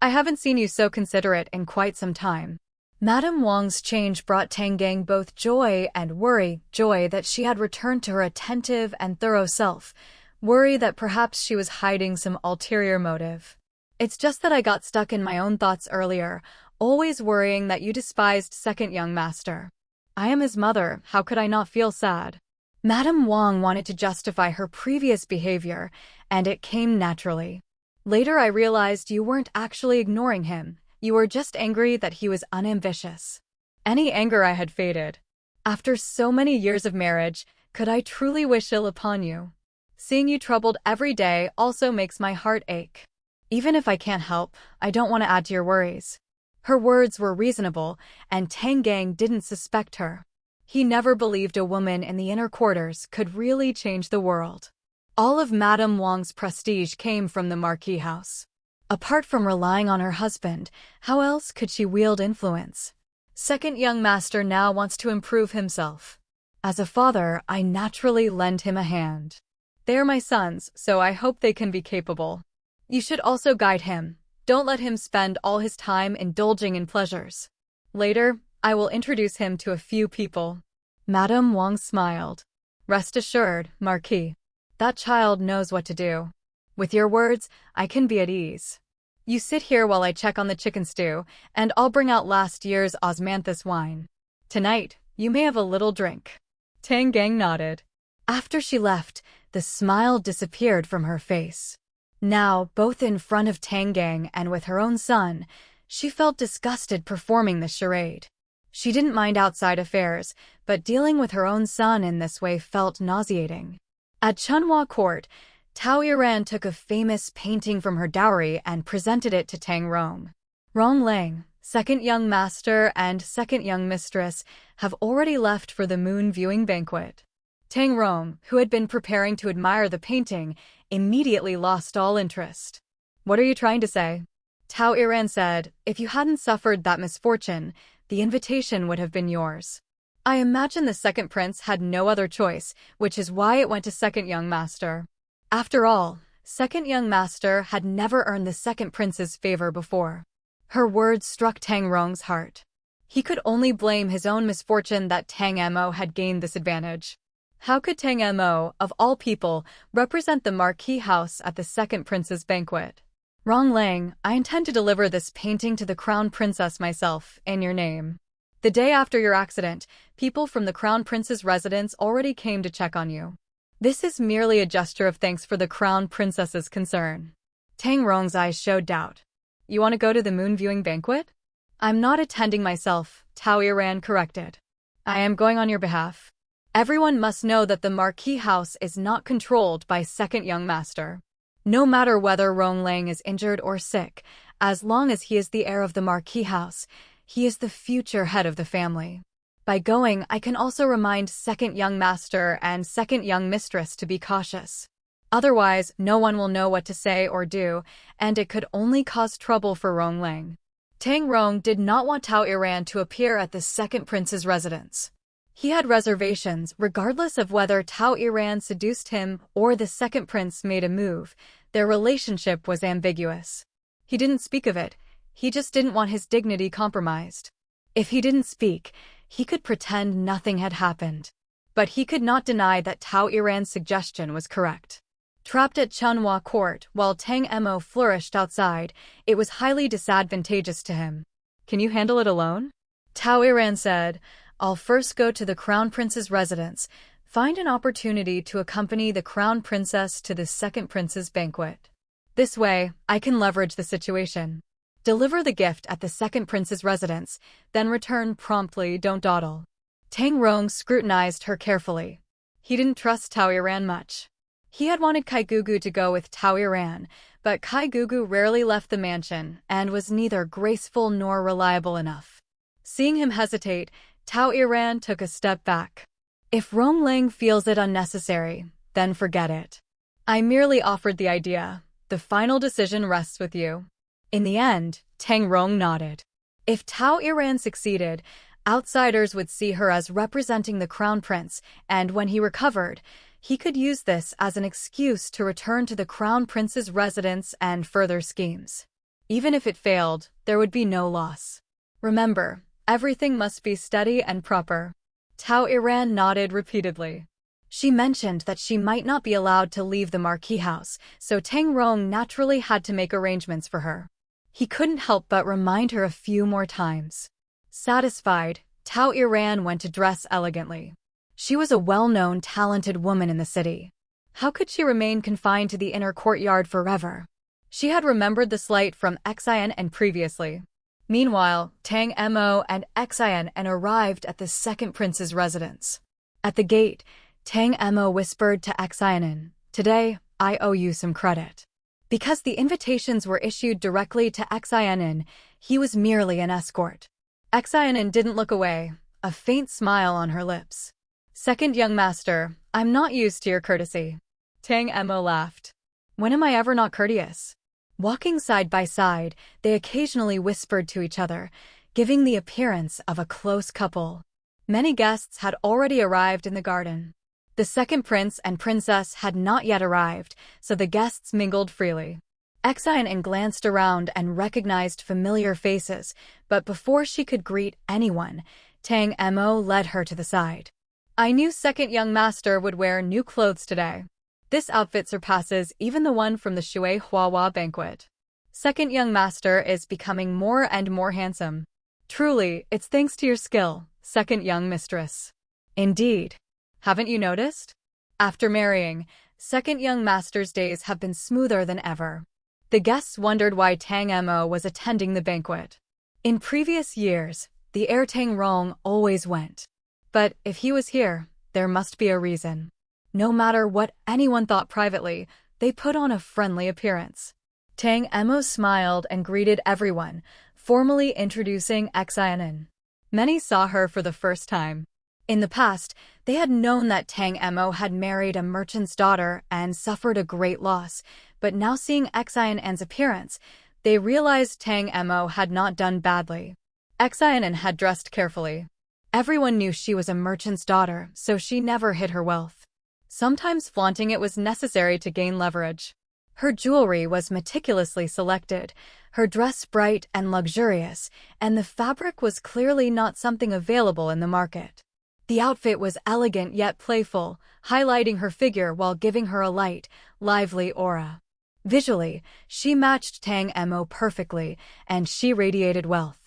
"I haven't seen you so considerate in quite some time." Madame Wang's change brought Tang Gang both joy and worry. Joy that she had returned to her attentive and thorough self. Worry that perhaps she was hiding some ulterior motive. "It's just that I got stuck in my own thoughts earlier, always worrying that you despised second young master. I am his mother, how could I not feel sad?" Madame Wang wanted to justify her previous behavior, and it came naturally. "Later I realized you weren't actually ignoring him. You were just angry that he was unambitious." Any anger I had faded. "After so many years of marriage, could I truly wish ill upon you? Seeing you troubled every day also makes my heart ache. Even if I can't help, I don't want to add to your worries." Her words were reasonable, and Tang Gang didn't suspect her. He never believed a woman in the inner quarters could really change the world. All of Madame Wang's prestige came from the Marquis house. Apart from relying on her husband, how else could she wield influence? Second young master now wants to improve himself. As a father, I naturally lend him a hand. They are my sons, so I hope they can be capable. You should also guide him. Don't let him spend all his time indulging in pleasures. Later, I will introduce him to a few people." Madame Wang smiled. "Rest assured, Marquis. That child knows what to do. With your words, I can be at ease. You sit here while I check on the chicken stew, and I'll bring out last year's osmanthus wine. Tonight, you may have a little drink." Tang Gang nodded. After she left, the smile disappeared from her face. Now, both in front of Tang Gang and with her own son, she felt disgusted performing the charade. She didn't mind outside affairs, but dealing with her own son in this way felt nauseating. At Chunhua Court, Tao Iran took a famous painting from her dowry and presented it to Tang Rong. Rong Lang, second young master and second young mistress, have already left for the moon viewing banquet. Tang Rong, who had been preparing to admire the painting, immediately lost all interest. "What are you trying to say?" Tao Iran said, "If you hadn't suffered that misfortune, the invitation would have been yours." I imagine the second prince had no other choice, which is why it went to second young master. After all, second young master had never earned the second prince's favor before. Her words struck Tang Rong's heart. He could only blame his own misfortune that Tang Mo had gained this advantage. How could Tang Mo, of all people, represent the marquee house at the second prince's banquet? Rong Lang, I intend to deliver this painting to the crown princess myself, in your name. The day after your accident, people from the crown prince's residence already came to check on you. This is merely a gesture of thanks for the crown princess's concern. Tang Rong's eyes showed doubt. You want to go to the moon viewing banquet? I'm not attending myself, Tao Iran corrected. I am going on your behalf. Everyone must know that the marquee house is not controlled by second young master. No matter whether Rong Lang is injured or sick, as long as he is the heir of the marquee house, he is the future head of the family. By going, I can also remind second young master and second young mistress to be cautious. Otherwise, no one will know what to say or do, and it could only cause trouble for Rong Lang. Tang Rong did not want Tao Iran to appear at the second prince's residence. He had reservations, regardless of whether Tao Iran seduced him or the second prince made a move. Their relationship was ambiguous. He didn't speak of it. He just didn't want his dignity compromised. If he didn't speak, he could pretend nothing had happened. But he could not deny that Tao Iran's suggestion was correct. Trapped at Chunhua court while Tang Mo flourished outside, it was highly disadvantageous to him. Can you handle it alone? Tao Iran said, I'll first go to the crown prince's residence, find an opportunity to accompany the crown princess to the second prince's banquet. This way, I can leverage the situation. Deliver the gift at the second prince's residence, then return promptly, don't dawdle. Tang Rong scrutinized her carefully. He didn't trust Tao Iran much. He had wanted Kai Gugu to go with Tao Iran, but Kai Gugu rarely left the mansion and was neither graceful nor reliable enough. Seeing him hesitate, Tao Iran took a step back. If Rong Lang feels it unnecessary, then forget it. I merely offered the idea. The final decision rests with you. In the end, Tang Rong nodded. If Tao Iran succeeded, outsiders would see her as representing the crown prince, and when he recovered, he could use this as an excuse to return to the crown prince's residence and further schemes. Even if it failed, there would be no loss. Remember, everything must be steady and proper. Tao Iran nodded repeatedly. She mentioned that she might not be allowed to leave the marquee house, so Tang Rong naturally had to make arrangements for her. He couldn't help but remind her a few more times. Satisfied, Tao Iran went to dress elegantly. She was a well-known, talented woman in the city. How could she remain confined to the inner courtyard forever? She had remembered the slight from Xin An previously. Meanwhile, Tang Mo and Xin An arrived at the second prince's residence. At the gate, Tang Mo whispered to Xin An, Today, I owe you some credit. Because the invitations were issued directly to Xin An, he was merely an escort. Xin An didn't look away, a faint smile on her lips. Second young master, I'm not used to your courtesy. Tang Mo laughed. When am I ever not courteous? Walking side by side, they occasionally whispered to each other, giving the appearance of a close couple. Many guests had already arrived in the garden. The second prince and princess had not yet arrived, so the guests mingled freely. Xin An glanced around and recognized familiar faces, but before she could greet anyone, Tang Mo led her to the side. I knew second young master would wear new clothes today. This outfit surpasses even the one from the Shui Huahua banquet. Second young master is becoming more and more handsome. Truly, it's thanks to your skill, second young mistress. Indeed. Haven't you noticed? After marrying, second young master's days have been smoother than ever. The guests wondered why Tang Mo was attending the banquet. In previous years, the heir Tang Rong always went. But if he was here, there must be a reason. No matter what anyone thought privately, they put on a friendly appearance. Tang Mo smiled and greeted everyone, formally introducing Xin An. Many saw her for the first time. In the past, they had known that Tang Mo had married a merchant's daughter and suffered a great loss, but now seeing Xin An's appearance, they realized Tang Mo had not done badly. Xin An had dressed carefully. Everyone knew she was a merchant's daughter, so she never hid her wealth. Sometimes flaunting it was necessary to gain leverage. Her jewelry was meticulously selected, her dress bright and luxurious, and the fabric was clearly not something available in the market. The outfit was elegant yet playful, highlighting her figure while giving her a light, lively aura. Visually, she matched Tang Mo perfectly, and she radiated wealth.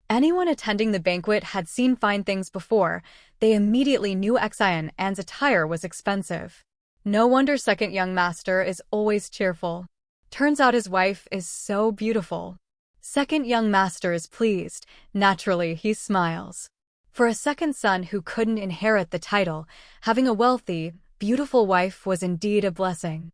Anyone attending the banquet had seen fine things before. They immediately knew Xin An's attire was expensive. No wonder second young master is always cheerful. Turns out his wife is so beautiful. Second young master is pleased. Naturally, he smiles. For a second son who couldn't inherit the title, having a wealthy, beautiful wife was indeed a blessing.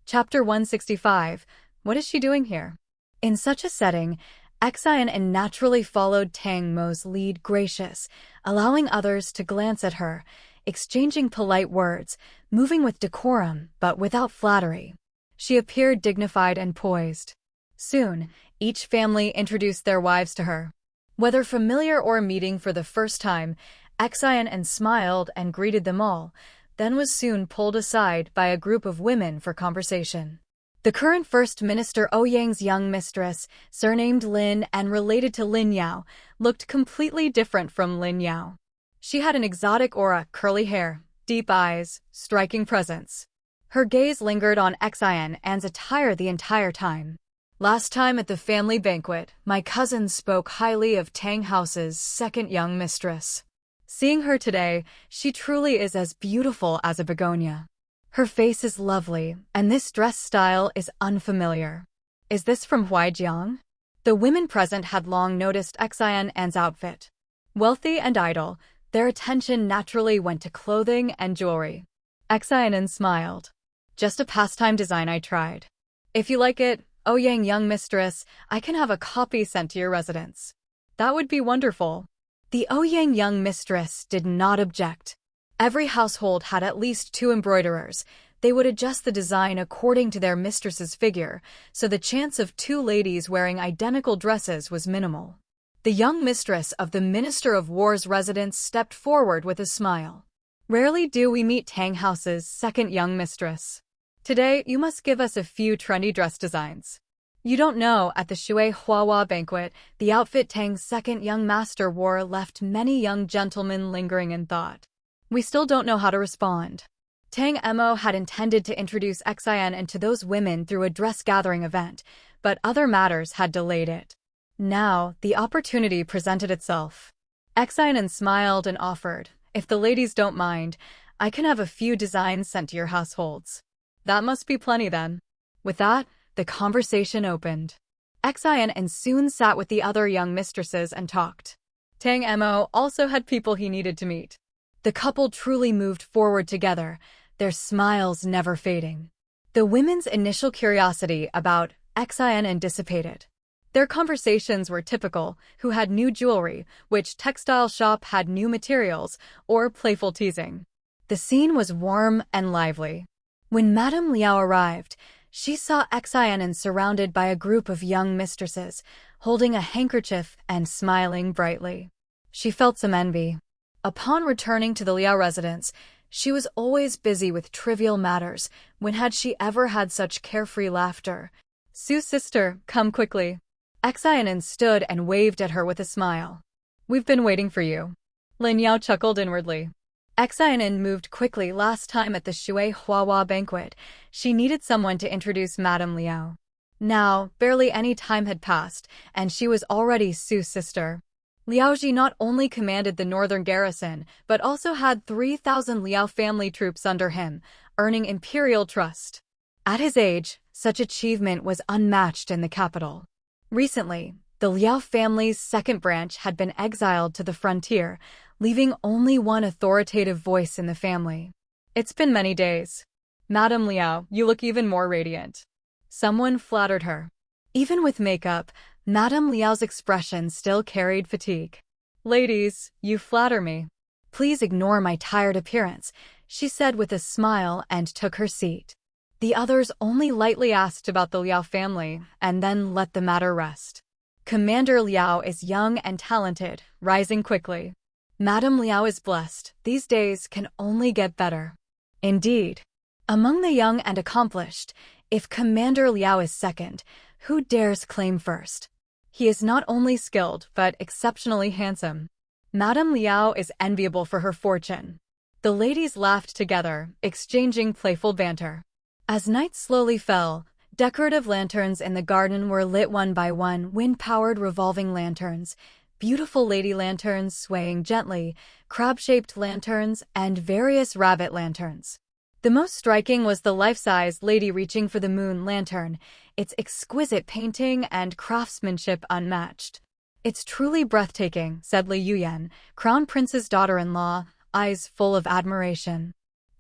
Chapter 165. What is she doing here? In such a setting, Xin An naturally followed Tang Mo's lead, gracious, allowing others to glance at her, exchanging polite words, moving with decorum but without flattery. She appeared dignified and poised. Soon, each family introduced their wives to her. Whether familiar or meeting for the first time, Xin An smiled and greeted them all, then was soon pulled aside by a group of women for conversation. The current First Minister Ouyang's young mistress, surnamed Lin and related to Lin Yao, looked completely different from Lin Yao. She had an exotic aura, curly hair, deep eyes, striking presence. Her gaze lingered on Xin An's attire the entire time. Last time at the family banquet, my cousin spoke highly of Tang House's second young mistress. Seeing her today, she truly is as beautiful as a begonia. Her face is lovely, and this dress style is unfamiliar. Is this from Huaijiang? The women present had long noticed Xin An's outfit. Wealthy and idle, their attention naturally went to clothing and jewelry. Xin An smiled. Just a pastime design I tried. If you like it, Ouyang young mistress, I can have a copy sent to your residence. That would be wonderful. The Ouyang young mistress did not object. Every household had at least 2 embroiderers. They would adjust the design according to their mistress's figure, so the chance of 2 ladies wearing identical dresses was minimal. The young mistress of the Minister of War's residence stepped forward with a smile. Rarely do we meet Tang House's second young mistress. Today, you must give us a few trendy dress designs. You don't know, at the Shui Huahua banquet, the outfit Tang's second young master wore left many young gentlemen lingering in thought. We still don't know how to respond. Tang Mo had intended to introduce Xin An to those women through a dress-gathering event, but other matters had delayed it. Now, the opportunity presented itself. Xin An smiled and offered, if the ladies don't mind, I can have a few designs sent to your households. That must be plenty then. With that, the conversation opened. Xin An soon sat with the other young mistresses and talked. Tang Mo also had people he needed to meet. The couple truly moved forward together, their smiles never fading. The women's initial curiosity about Xin An dissipated. Their conversations were typical, who had new jewelry, which textile shop had new materials, or playful teasing. The scene was warm and lively. When Madame Liao arrived, she saw Xin An surrounded by a group of young mistresses, holding a handkerchief and smiling brightly. She felt some envy. Upon returning to the Liao residence, she was always busy with trivial matters. When had she ever had such carefree laughter? Sue's sister, come quickly. Xin An stood and waved at her with a smile. We've been waiting for you. Lin Yao chuckled inwardly. Xin An moved quickly last time at the Shui Huahua banquet. She needed someone to introduce Madame Liao. Now, barely any time had passed, and she was already Sue's sister. Liaoji not only commanded the northern garrison, but also had 3,000 Liao family troops under him, earning imperial trust. At his age, such achievement was unmatched in the capital. Recently, the Liao family's second branch had been exiled to the frontier, leaving only one authoritative voice in the family. It's been many days. Madame Liao, you look even more radiant. Someone flattered her. Even with makeup, Madame Liao's expression still carried fatigue. Ladies, you flatter me. Please ignore my tired appearance, she said with a smile and took her seat. The others only lightly asked about the Liao family and then let the matter rest. Commander Liao is young and talented, rising quickly. Madame Liao is blessed. These days can only get better. Indeed. Among the young and accomplished, if Commander Liao is second, who dares claim first? He is not only skilled, but exceptionally handsome. Madame Liao is enviable for her fortune. The ladies laughed together, exchanging playful banter. As night slowly fell, decorative lanterns in the garden were lit one by one, wind-powered revolving lanterns, beautiful lady lanterns swaying gently, crab-shaped lanterns, and various rabbit lanterns. The most striking was the life-size lady reaching for the moon lantern, its exquisite painting and craftsmanship unmatched. "It's truly breathtaking," said Li Yuyan, Crown Prince's daughter-in-law, eyes full of admiration.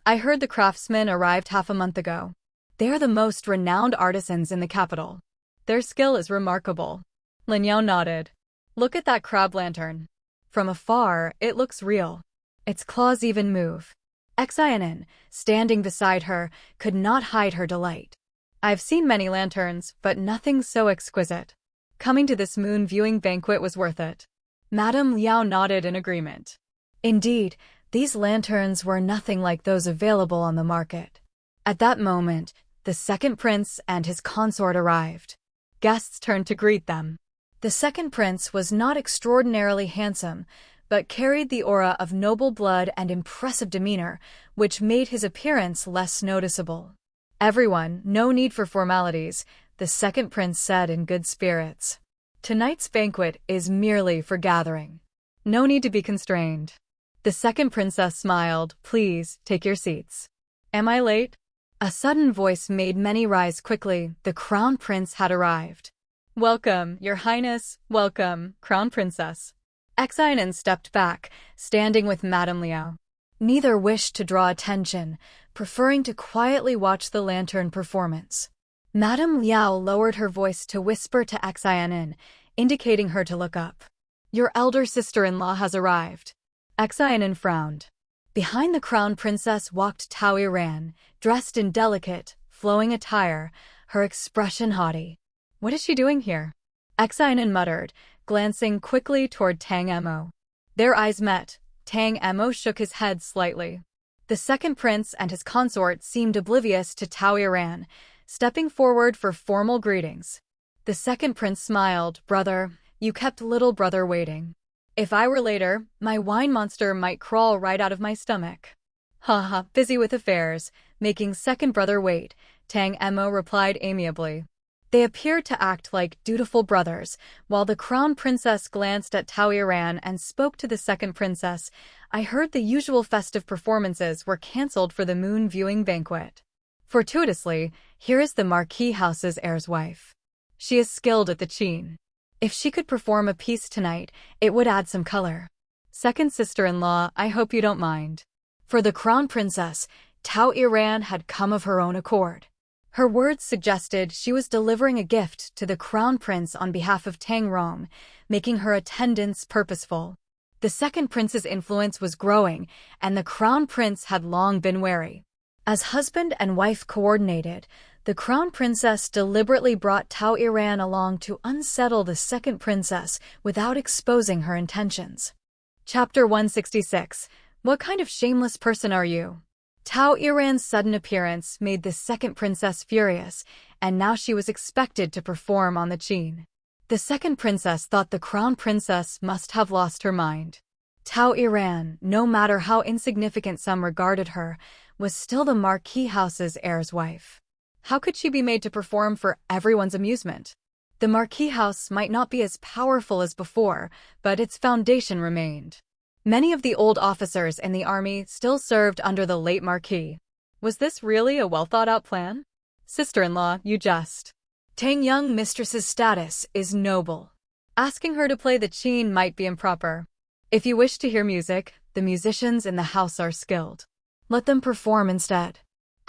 "I heard the craftsmen arrived half a month ago. They are the most renowned artisans in the capital. Their skill is remarkable." Lin Yao nodded. "Look at that crab lantern. From afar, it looks real. Its claws even move." Xin An, standing beside her, could not hide her delight. "I've seen many lanterns, but nothing so exquisite. Coming to this moon viewing banquet was worth it." Madame Liao nodded in agreement. Indeed, these lanterns were nothing like those available on the market. At that moment, the second prince and his consort arrived. Guests turned to greet them. The second prince was not extraordinarily handsome, but carried the aura of noble blood and impressive demeanor, which made his appearance less noticeable. "Everyone, no need for formalities," the second prince said in good spirits. "Tonight's banquet is merely for gathering. No need to be constrained." The second princess smiled. "Please, take your seats." "Am I late?" A sudden voice made many rise quickly. The crown prince had arrived. "Welcome, your highness, welcome, crown princess." Xin An stepped back, standing with Madame Liao. Neither wished to draw attention, preferring to quietly watch the lantern performance. Madame Liao lowered her voice to whisper to Xin An, indicating her to look up. "Your elder sister-in-law has arrived." Xin An frowned. Behind the crown princess walked Tao Iran, dressed in delicate, flowing attire, her expression haughty. "What is she doing here?" Xin An muttered, glancing quickly toward Tang Mo. Their eyes met. Tang Mo shook his head slightly. The second prince and his consort seemed oblivious to Tao Iran, stepping forward for formal greetings. The second prince smiled. "Brother, you kept little brother waiting. If I were later, my wine monster might crawl right out of my stomach." "Ha, busy with affairs, making second brother wait," Tang Mo replied amiably. They appeared to act like dutiful brothers, while the crown princess glanced at Tao Iran and spoke to the second princess. "I heard the usual festive performances were cancelled for the moon viewing banquet. Fortuitously, here is the Marquis House's heir's wife. She is skilled at the qin. If she could perform a piece tonight, it would add some color. Second sister-in-law, I hope you don't mind." For the crown princess, Tao Iran had come of her own accord. Her words suggested she was delivering a gift to the crown prince on behalf of Tang Rong, making her attendance purposeful. The second prince's influence was growing, and the crown prince had long been wary. As husband and wife coordinated, the crown princess deliberately brought Tao Iran along to unsettle the second princess without exposing her intentions. Chapter 166. What kind of shameless person are you? Tao Iran's sudden appearance made the second princess furious, and now she was expected to perform on the qin. The second princess thought the crown princess must have lost her mind. Tao Iran, no matter how insignificant some regarded her, was still the Marquis House's heir's wife. How could she be made to perform for everyone's amusement? The Marquis House might not be as powerful as before, but its foundation remained. Many of the old officers in the army still served under the late Marquis. Was this really a well-thought-out plan? Sister-in-law, you jest. Tang young mistress's status is noble. Asking her to play the qin might be improper. If you wish to hear music, the musicians in the house are skilled. Let them perform instead.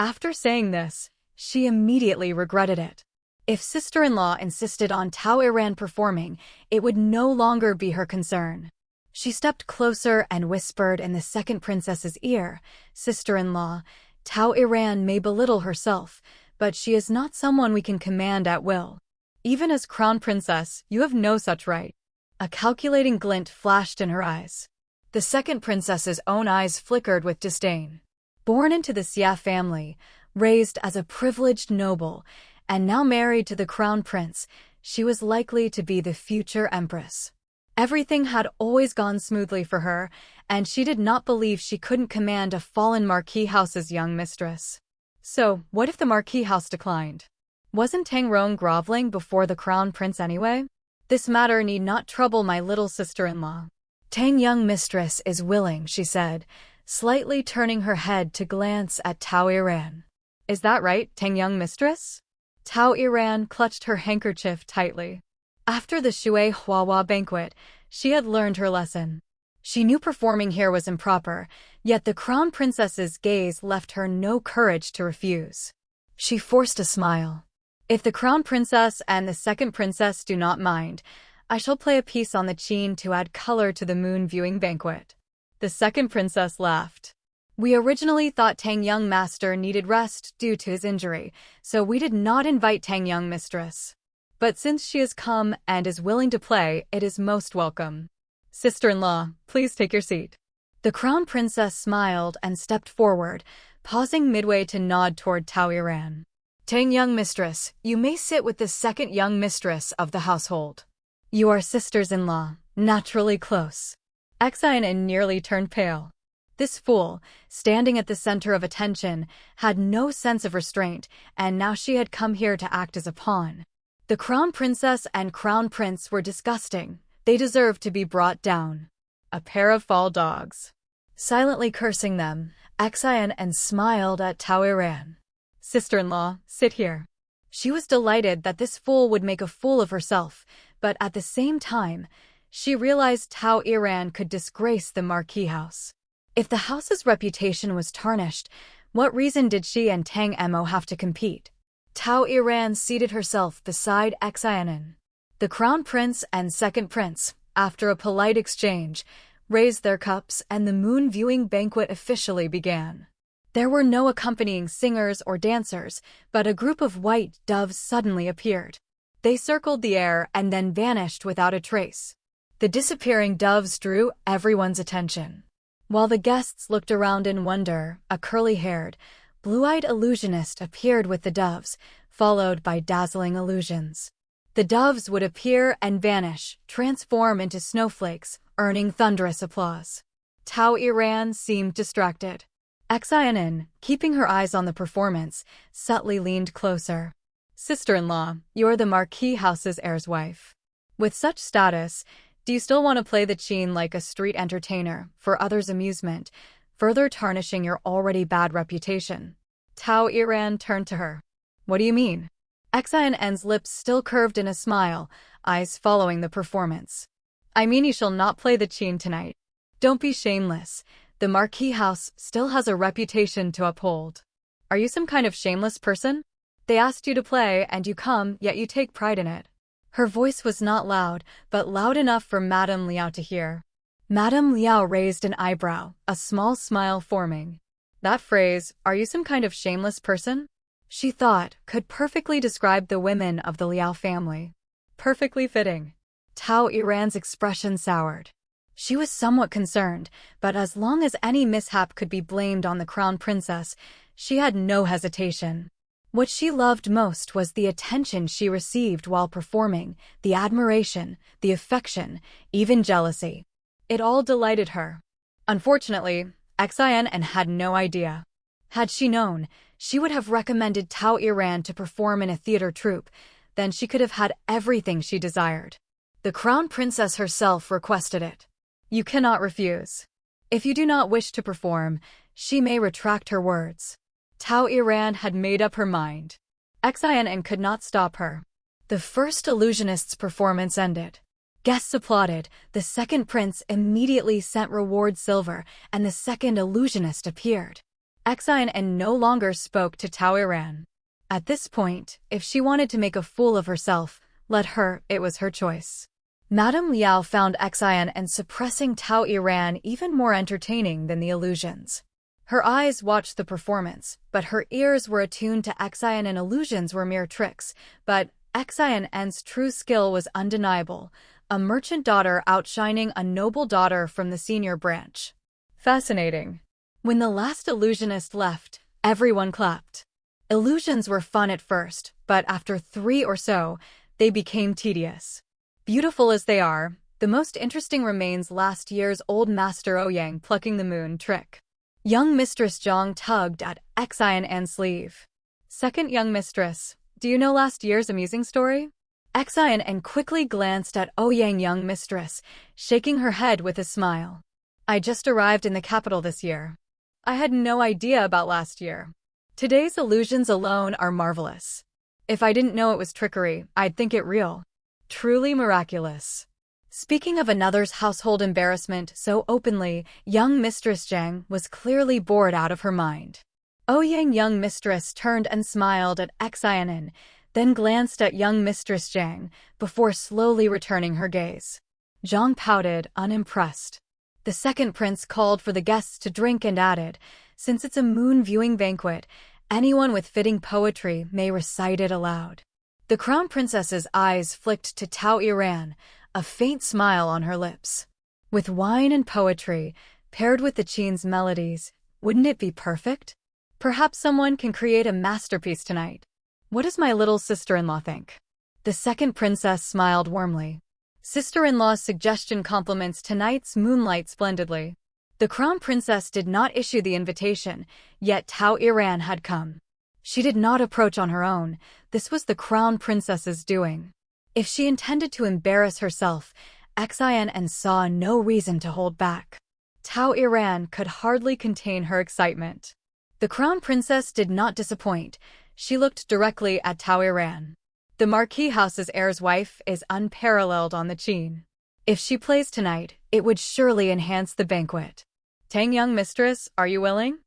After saying this, she immediately regretted it. If sister-in-law insisted on Tao Iran performing, it would no longer be her concern. She stepped closer and whispered in the second princess's ear, "Sister-in-law, Tao Iran may belittle herself, but she is not someone we can command at will. Even as crown princess, you have no such right." A calculating glint flashed in her eyes. The second princess's own eyes flickered with disdain. Born into the Xia family, raised as a privileged noble, and now married to the crown prince, she was likely to be the future empress. Everything had always gone smoothly for her, and she did not believe she couldn't command a fallen marquis house's young mistress. So, what if the marquis house declined? Wasn't Tang Rong groveling before the crown prince anyway? This matter need not trouble my little sister-in-law. Tang young mistress is willing, she said, slightly turning her head to glance at Tao Iran. Is that right, Tang young mistress? Tao Iran clutched her handkerchief tightly. After the Shui Huahua banquet, she had learned her lesson. She knew performing here was improper, yet the crown princess's gaze left her no courage to refuse. She forced a smile. If the crown princess and the second princess do not mind, I shall play a piece on the qin to add color to the moon viewing banquet. The second princess laughed. We originally thought Tang young master needed rest due to his injury, so we did not invite Tang young mistress. But since she has come and is willing to play, it is most welcome. Sister-in-law, please take your seat. The crown princess smiled and stepped forward, pausing midway to nod toward Tao Iran. Tang young mistress, you may sit with the second young mistress of the household. You are sisters-in-law, naturally close. Xin An nearly turned pale. This fool, standing at the center of attention, had no sense of restraint, and now she had come here to act as a pawn. The crown princess and crown prince were disgusting. They deserved to be brought down. A pair of fall dogs. Silently cursing them, Xin An smiled at Tao Iran. Sister-in-law, sit here. She was delighted that this fool would make a fool of herself, but at the same time, she realized Tao Iran could disgrace the marquis house. If the house's reputation was tarnished, what reason did she and Tang Mo have to compete? Tao Iran seated herself beside Xin An. The crown prince and second prince, after a polite exchange, raised their cups and the moon viewing banquet officially began. There were no accompanying singers or dancers, but a group of white doves suddenly appeared. They circled the air and then vanished without a trace. The disappearing doves drew everyone's attention. While the guests looked around in wonder, a curly-haired, blue-eyed illusionist appeared with the doves, followed by dazzling illusions. The doves would appear and vanish, transform into snowflakes, earning thunderous applause. Tao Iran seemed distracted. Xin An, keeping her eyes on the performance, subtly leaned closer. Sister-in-law, you're the marquis house's heir's wife. With such status, do you still want to play the qin like a street entertainer, for others' amusement, further tarnishing your already bad reputation? Tao Iran turned to her. What do you mean? Xin An's lips still curved in a smile, eyes following the performance. I mean you shall not play the qin tonight. Don't be shameless. The marquis house still has a reputation to uphold. Are you some kind of shameless person? They asked you to play and you come, yet you take pride in it. Her voice was not loud, but loud enough for Madame Liao to hear. Madame Liao raised an eyebrow, a small smile forming. That phrase, are you some kind of shameless person? She thought, could perfectly describe the women of the Liao family. Perfectly fitting. Tao Iran's expression soured. She was somewhat concerned, but as long as any mishap could be blamed on the crown princess, she had no hesitation. What she loved most was the attention she received while performing, the admiration, the affection, even jealousy. It all delighted her. Unfortunately, Xin An had no idea. Had she known, she would have recommended Tao Iran to perform in a theater troupe, then she could have had everything she desired. The crown princess herself requested it. You cannot refuse. If you do not wish to perform, she may retract her words. Tao Iran had made up her mind. Xin An could not stop her. The first illusionist's performance ended. Guests applauded, the second prince immediately sent reward silver, and the second illusionist appeared. Xin An no longer spoke to Tao Iran. At this point, if she wanted to make a fool of herself, let her, it was her choice. Madame Liao found Xin An suppressing Tao Iran even more entertaining than the illusions. Her eyes watched the performance, but her ears were attuned to Xin An illusions were mere tricks, but Xin An's true skill was undeniable, a merchant daughter outshining a noble daughter from the senior branch. Fascinating. When the last illusionist left, everyone clapped. Illusions were fun at first, but after 3 or so, they became tedious. Beautiful as they are, the most interesting remains last year's old Master Ouyang plucking the moon trick. Young Mistress Zhang tugged at Xin An's sleeve. Second young mistress, do you know last year's amusing story? Xin An quickly glanced at Ouyang young mistress, shaking her head with a smile. I just arrived in the capital this year. I had no idea about last year. Today's illusions alone are marvelous. If I didn't know it was trickery, I'd think it real. Truly miraculous. Speaking of another's household embarrassment so openly, young Mistress Zhang was clearly bored out of her mind. Ouyang young mistress turned and smiled at Xin An, then glanced at young Mistress Zhang, before slowly returning her gaze. Zhang pouted, unimpressed. The second prince called for the guests to drink and added, since it's a moon viewing banquet, anyone with fitting poetry may recite it aloud. The crown princess's eyes flicked to Tao Iran, a faint smile on her lips. With wine and poetry, paired with the Qin's melodies, wouldn't it be perfect? Perhaps someone can create a masterpiece tonight. What does my little sister-in-law think? The second princess smiled warmly. Sister-in-law's suggestion complements tonight's moonlight splendidly. The crown princess did not issue the invitation, yet Tao Iran had come. She did not approach on her own. This was the crown princess's doing. If she intended to embarrass herself, Xin An saw no reason to hold back. Tao Iran could hardly contain her excitement. The crown princess did not disappoint. She looked directly at Tao Iran. The Marquis House's heir's wife is unparalleled on the Qin. If she plays tonight, it would surely enhance the banquet. Tang young mistress, are you willing?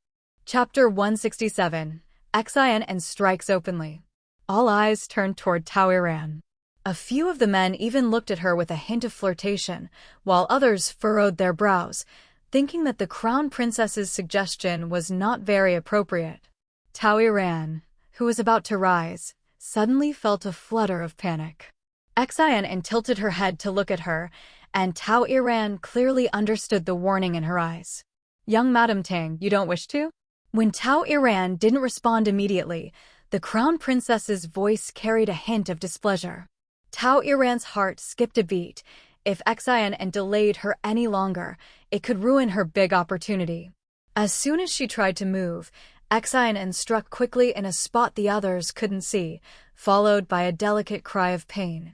Chapter 167. Xin An strikes openly. All eyes turned toward Tao Iran. A few of the men even looked at her with a hint of flirtation, while others furrowed their brows, thinking that the crown princess's suggestion was not very appropriate. Tao Iran, who was about to rise, suddenly felt a flutter of panic. Xin An tilted her head to look at her, and Tao Iran clearly understood the warning in her eyes. Young Madam Tang, you don't wish to? When Tao Iran didn't respond immediately, the crown princess's voice carried a hint of displeasure. Tao Iran's heart skipped a beat. If Xin An delayed her any longer, it could ruin her big opportunity. As soon as she tried to move, Xin An struck quickly in a spot the others couldn't see, followed by a delicate cry of pain.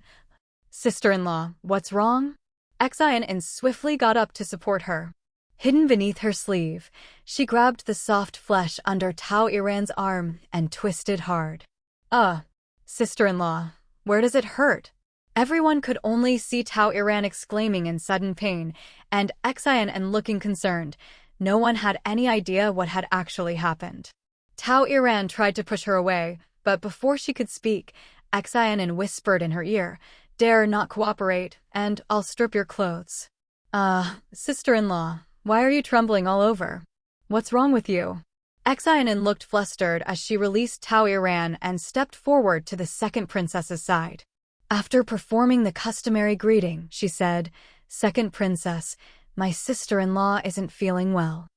Sister-in-law, what's wrong? Xin An swiftly got up to support her. Hidden beneath her sleeve, she grabbed the soft flesh under Tao Iran's arm and twisted hard. Sister-in-law, where does it hurt? Everyone could only see Tao Iran exclaiming in sudden pain, and Xin An looking concerned. No one had any idea what had actually happened. Tao Iran tried to push her away, but before she could speak, Xin An whispered in her ear, "Dare not cooperate, and I'll strip your clothes." Sister-in-law, why are you trembling all over? What's wrong with you? Xin An looked flustered as she released Tao Iran and stepped forward to the second princess's side. After performing the customary greeting, she said, "Second princess, my sister-in-law isn't feeling well.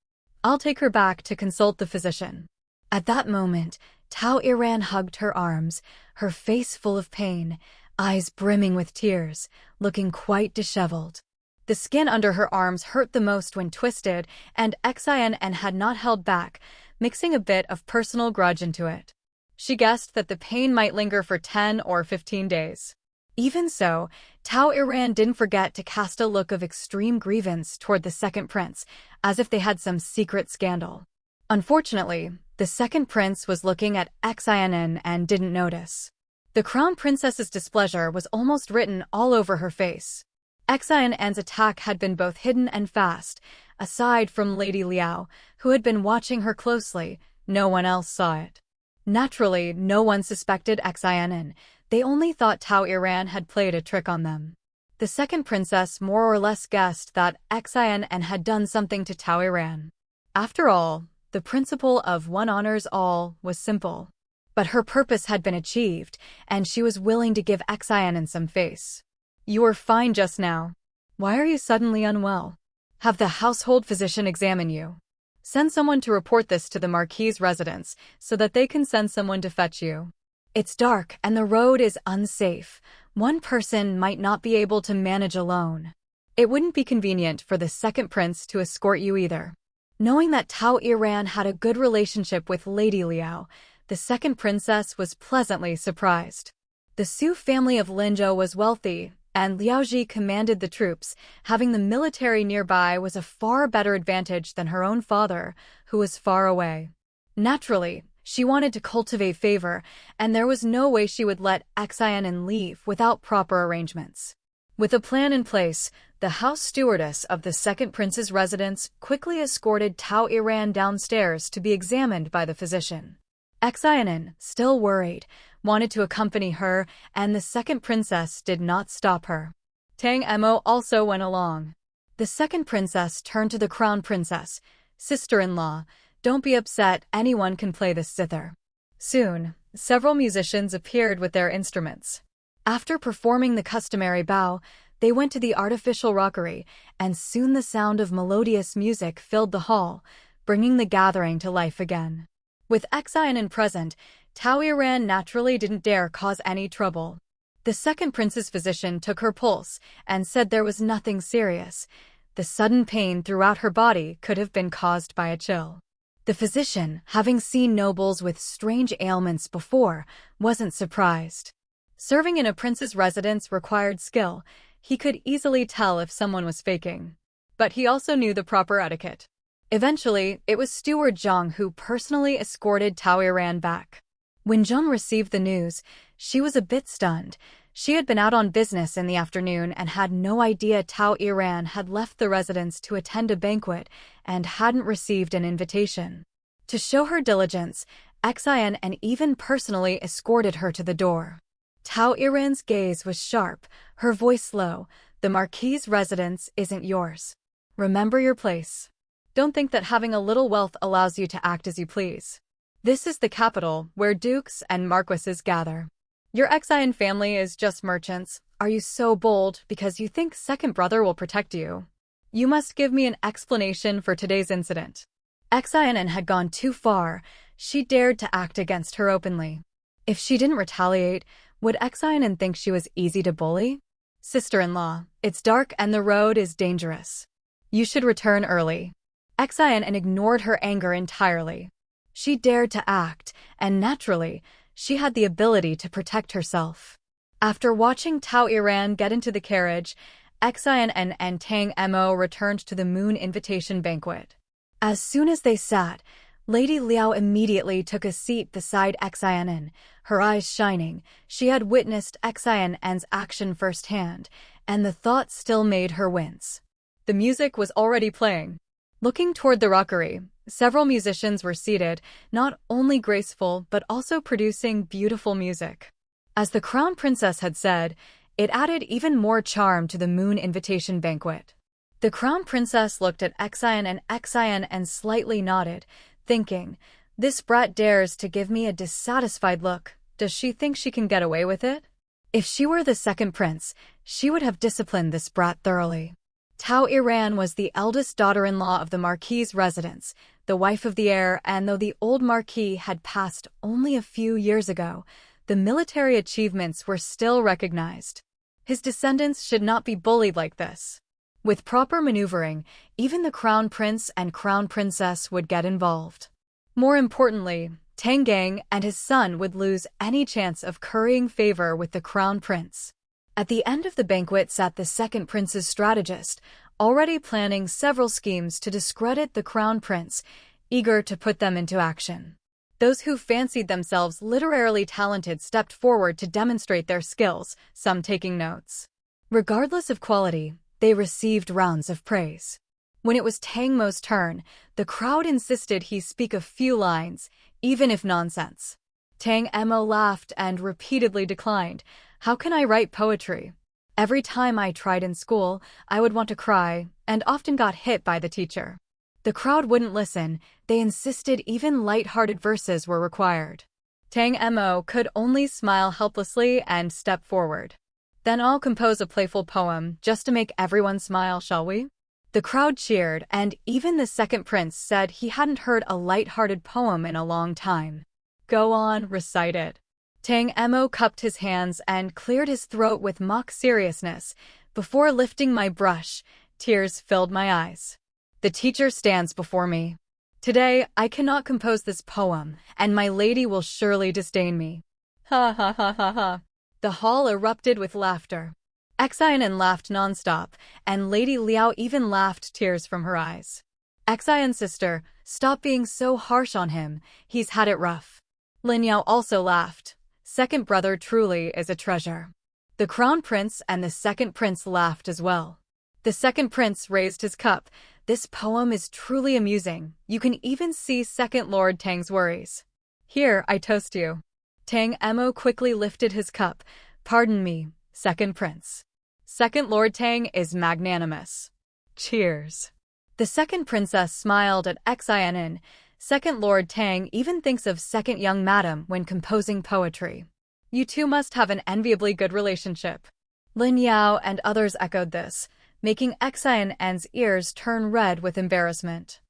I'll take her back to consult the physician." At that moment, Tao Iran hugged her arms, her face full of pain, eyes brimming with tears, looking quite disheveled. The skin under her arms hurt the most when twisted, and Xin An had not held back, mixing a bit of personal grudge into it. She guessed that the pain might linger for 10 or 15 days. Even so, Tao Iran didn't forget to cast a look of extreme grievance toward the second prince, as if they had some secret scandal. Unfortunately, the second prince was looking at Xin An and didn't notice. The crown princess's displeasure was almost written all over her face. Xin An's attack had been both hidden and fast. Aside from Lady Liao, who had been watching her closely, no one else saw it. Naturally, no one suspected Xin An. They only thought Tao Iran had played a trick on them. The second princess more or less guessed that Xin An had done something to Tao Iran. After all, the principle of one honors all was simple. But her purpose had been achieved, and she was willing to give Xin An some face. You were fine just now. Why are you suddenly unwell? Have the household physician examine you. Send someone to report this to the Marquis's residence so that they can send someone to fetch you. It's dark and the road is unsafe. One person might not be able to manage alone. It wouldn't be convenient for the second prince to escort you either. Knowing that Tao Iran had a good relationship with Lady Liao, the second princess was pleasantly surprised. The Su family of Linzhou was wealthy, and Liaoji commanded the troops. Having the military nearby was a far better advantage than her own father, who was far away. Naturally, she wanted to cultivate favor, and there was no way she would let Xin leave without proper arrangements. With a plan in place, the house stewardess of the second prince's residence quickly escorted Tao Iran downstairs to be examined by the physician. Xin, still worried, wanted to accompany her, and the second princess did not stop her. Tang Emo also went along. The second princess turned to the crown princess, sister-in-law, "Don't be upset, anyone can play the zither." Soon, several musicians appeared with their instruments. After performing the customary bow, they went to the artificial rockery, and soon the sound of melodious music filled the hall, bringing the gathering to life again. With Xin present, Tao Iran naturally didn't dare cause any trouble. The second prince's physician took her pulse and said there was nothing serious. The sudden pain throughout her body could have been caused by a chill. The physician, having seen nobles with strange ailments before, wasn't surprised. Serving in a prince's residence required skill. He could easily tell if someone was faking. But he also knew the proper etiquette. Eventually, it was Steward Zhang who personally escorted Tao Iran back. When Zhang received the news, she was a bit stunned. She had been out on business in the afternoon and had no idea Tao Iran had left the residence to attend a banquet and hadn't received an invitation. To show her diligence, Xin and even personally escorted her to the door. Tao Iran's gaze was sharp, her voice low. "The Marquis's residence isn't yours. Remember your place. Don't think that having a little wealth allows you to act as you please. This is the capital, where dukes and marquises gather. Your Xin family is just merchants. Are you so bold because you think second brother will protect you? You must give me an explanation for today's incident." Xin had gone too far. She dared to act against her openly. If she didn't retaliate, would Xin think she was easy to bully? "Sister-in-law, it's dark and the road is dangerous. You should return early." Xin ignored her anger entirely. She dared to act, and naturally, she had the ability to protect herself. After watching Tao Iran get into the carriage, Xin and Tang Emo returned to the moon invitation banquet. As soon as they sat, Lady Liao immediately took a seat beside Xin, her eyes shining. She had witnessed Xin's action firsthand, and the thought still made her wince. The music was already playing. Looking toward the rockery, several musicians were seated, not only graceful but also producing beautiful music. As the crown princess had said, it added even more charm to the moon invitation banquet. The crown princess looked at Xin and slightly nodded, thinking, "This brat dares to give me a dissatisfied look. Does she think she can get away with it?" If she were the second prince, she would have disciplined this brat thoroughly. Tao Iran was the eldest daughter-in-law of the Marquis's residence, the wife of the heir, and though the old Marquis had passed only a few years ago, the military achievements were still recognized. His descendants should not be bullied like this. With proper maneuvering, even the crown prince and crown princess would get involved. More importantly, Tang Gang and his son would lose any chance of currying favor with the crown prince. At the end of the banquet sat the second prince's strategist, already planning several schemes to discredit the crown prince, eager to put them into action. Those who fancied themselves literarily talented stepped forward to demonstrate their skills, some taking notes. Regardless of quality, they received rounds of praise. When it was Tang Mo's turn, the crowd insisted he speak a few lines, even if nonsense. Tang Mo laughed and repeatedly declined. "How can I write poetry? Every time I tried in school, I would want to cry, and often got hit by the teacher." The crowd wouldn't listen. They insisted even light-hearted verses were required. Tang Mo could only smile helplessly and step forward. Then I'll compose a playful poem just to make everyone smile, shall we? The crowd cheered, and even the second prince said he hadn't heard a light-hearted poem in a long time. Go on, recite it. Tang Emo cupped his hands and cleared his throat with mock seriousness. Before lifting my brush, tears filled my eyes. The teacher stands before me. Today, I cannot compose this poem, and my lady will surely disdain me. Ha ha ha ha ha. The hall erupted with laughter. Xin An laughed nonstop, and Lady Liao even laughed tears from her eyes. Xin, sister, stop being so harsh on him, he's had it rough. Lin Yao also laughed. Second brother truly is a treasure. The crown prince and the second prince laughed as well. The second prince raised his cup. This poem is truly amusing. You can even see second Lord Tang's worries. Here, I toast you. Tang Emo quickly lifted his cup. Pardon me, second prince. Second Lord Tang is magnanimous. Cheers. The second princess smiled at Xin An. Second Lord Tang even thinks of second young madam when composing poetry. You two must have an enviably good relationship. Lin Yao and others echoed this, making Xin An's ears turn red with embarrassment.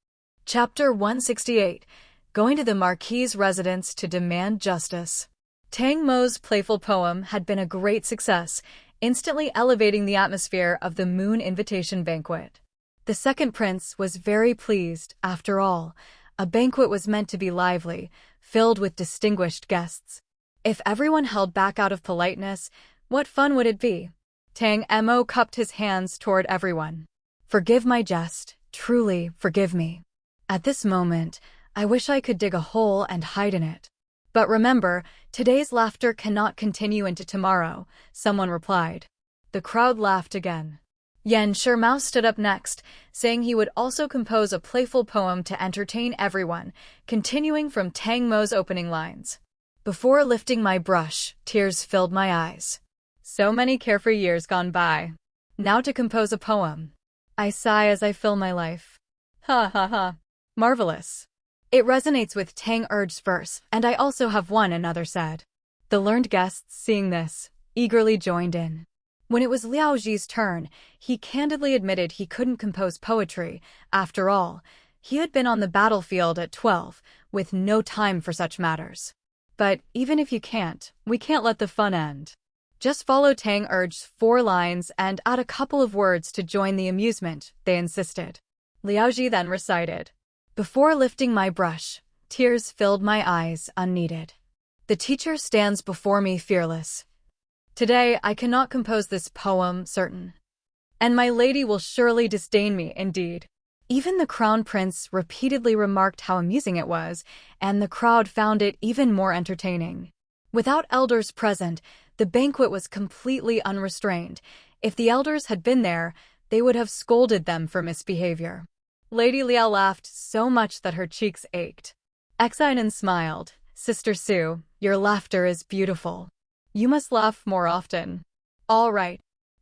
Chapter 168. Going to the Marquis's residence to demand justice. Tang Mo's playful poem had been a great success, instantly elevating the atmosphere of the Moon Invitation Banquet. The second prince was very pleased. After all, a banquet was meant to be lively, filled with distinguished guests. If everyone held back out of politeness, what fun would it be? Tang Emo cupped his hands toward everyone. Forgive my jest, truly, forgive me. At this moment, I wish I could dig a hole and hide in it. But remember, today's laughter cannot continue into tomorrow, someone replied. The crowd laughed again. Yan Shimao stood up next, saying he would also compose a playful poem to entertain everyone, continuing from Tang Mo's opening lines. Before lifting my brush, tears filled my eyes. So many carefree years gone by. Now to compose a poem. I sigh as I fill my life. Ha ha ha. Marvelous. It resonates with Tang Er's verse, and I also have one, another said. The learned guests, seeing this, eagerly joined in. When it was Liao Ji's turn, he candidly admitted he couldn't compose poetry. After all, he had been on the battlefield at 12, with no time for such matters. But even if you can't, we can't let the fun end. Just follow Tang Er's 4 lines and add a couple of words to join the amusement, they insisted. Liao Ji then recited. Before lifting my brush, tears filled my eyes unneeded. The teacher stands before me fearless. Today I cannot compose this poem, certain. And my lady will surely disdain me, indeed. Even the crown prince repeatedly remarked how amusing it was, and the crowd found it even more entertaining. Without elders present, the banquet was completely unrestrained. If the elders had been there, they would have scolded them for misbehavior. Lady Liao laughed so much that her cheeks ached. Xin An smiled. Sister Su, your laughter is beautiful. You must laugh more often. All right.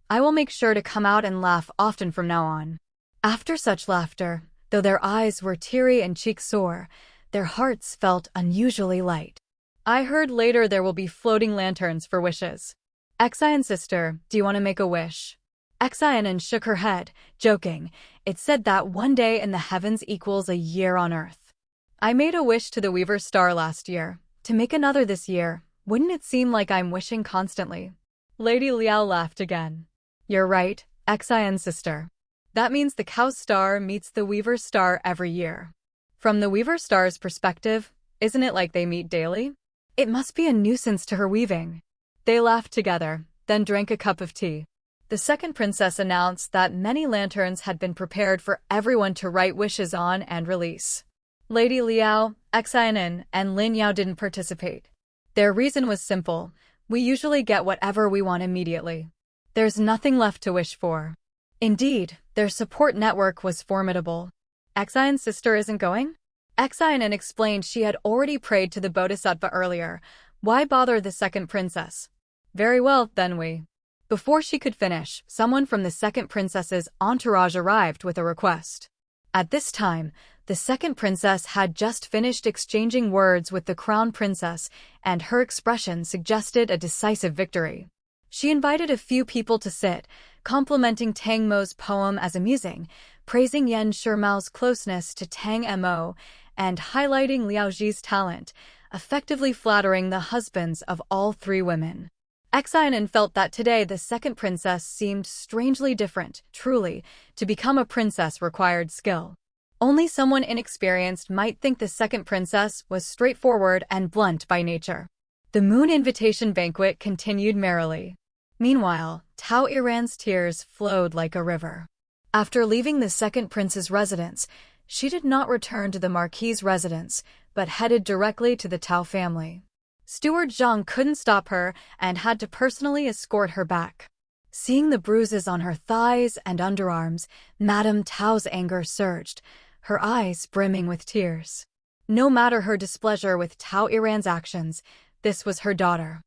I will make sure to come out and laugh often from now on. After such laughter, though their eyes were teary and cheeks sore, their hearts felt unusually light. I heard later there will be floating lanterns for wishes. Xin, sister, do you want to make a wish? Xin An shook her head, joking. It said that one day in the heavens equals a year on earth. I made a wish to the Weaver Star last year. To make another this year, wouldn't it seem like I'm wishing constantly? Lady Liao laughed again. You're right, Xin, sister. That means the Cow Star meets the Weaver Star every year. From the Weaver Star's perspective, isn't it like they meet daily? It must be a nuisance to her weaving. They laughed together, then drank a cup of tea. The second princess announced that many lanterns had been prepared for everyone to write wishes on and release. Lady Liao, Xin An, and Lin Yao didn't participate. Their reason was simple. We usually get whatever we want immediately. There's nothing left to wish for. Indeed, their support network was formidable. Xion's sister isn't going? Xin An explained she had already prayed to the Bodhisattva earlier. Why bother the second princess? Very well, then we. Before she could finish, someone from the second princess's entourage arrived with a request. At this time, the second princess had just finished exchanging words with the crown princess, and her expression suggested a decisive victory. She invited a few people to sit, complimenting Tang Mo's poem as amusing, praising Yan Shimiao's closeness to Tang Mo, and highlighting Liao Ji's talent, effectively flattering the husbands of all three women. Xin An felt that today the second princess seemed strangely different. Truly, to become a princess required skill. Only someone inexperienced might think the second princess was straightforward and blunt by nature. The moon invitation banquet continued merrily. Meanwhile, Tao Iran's tears flowed like a river. After leaving the second prince's residence, she did not return to the marquis's residence, but headed directly to the Tao family. Steward Zhang couldn't stop her and had to personally escort her back. Seeing the bruises on her thighs and underarms, Madame Tao's anger surged, her eyes brimming with tears. No matter her displeasure with Tao Iran's actions, this was her daughter.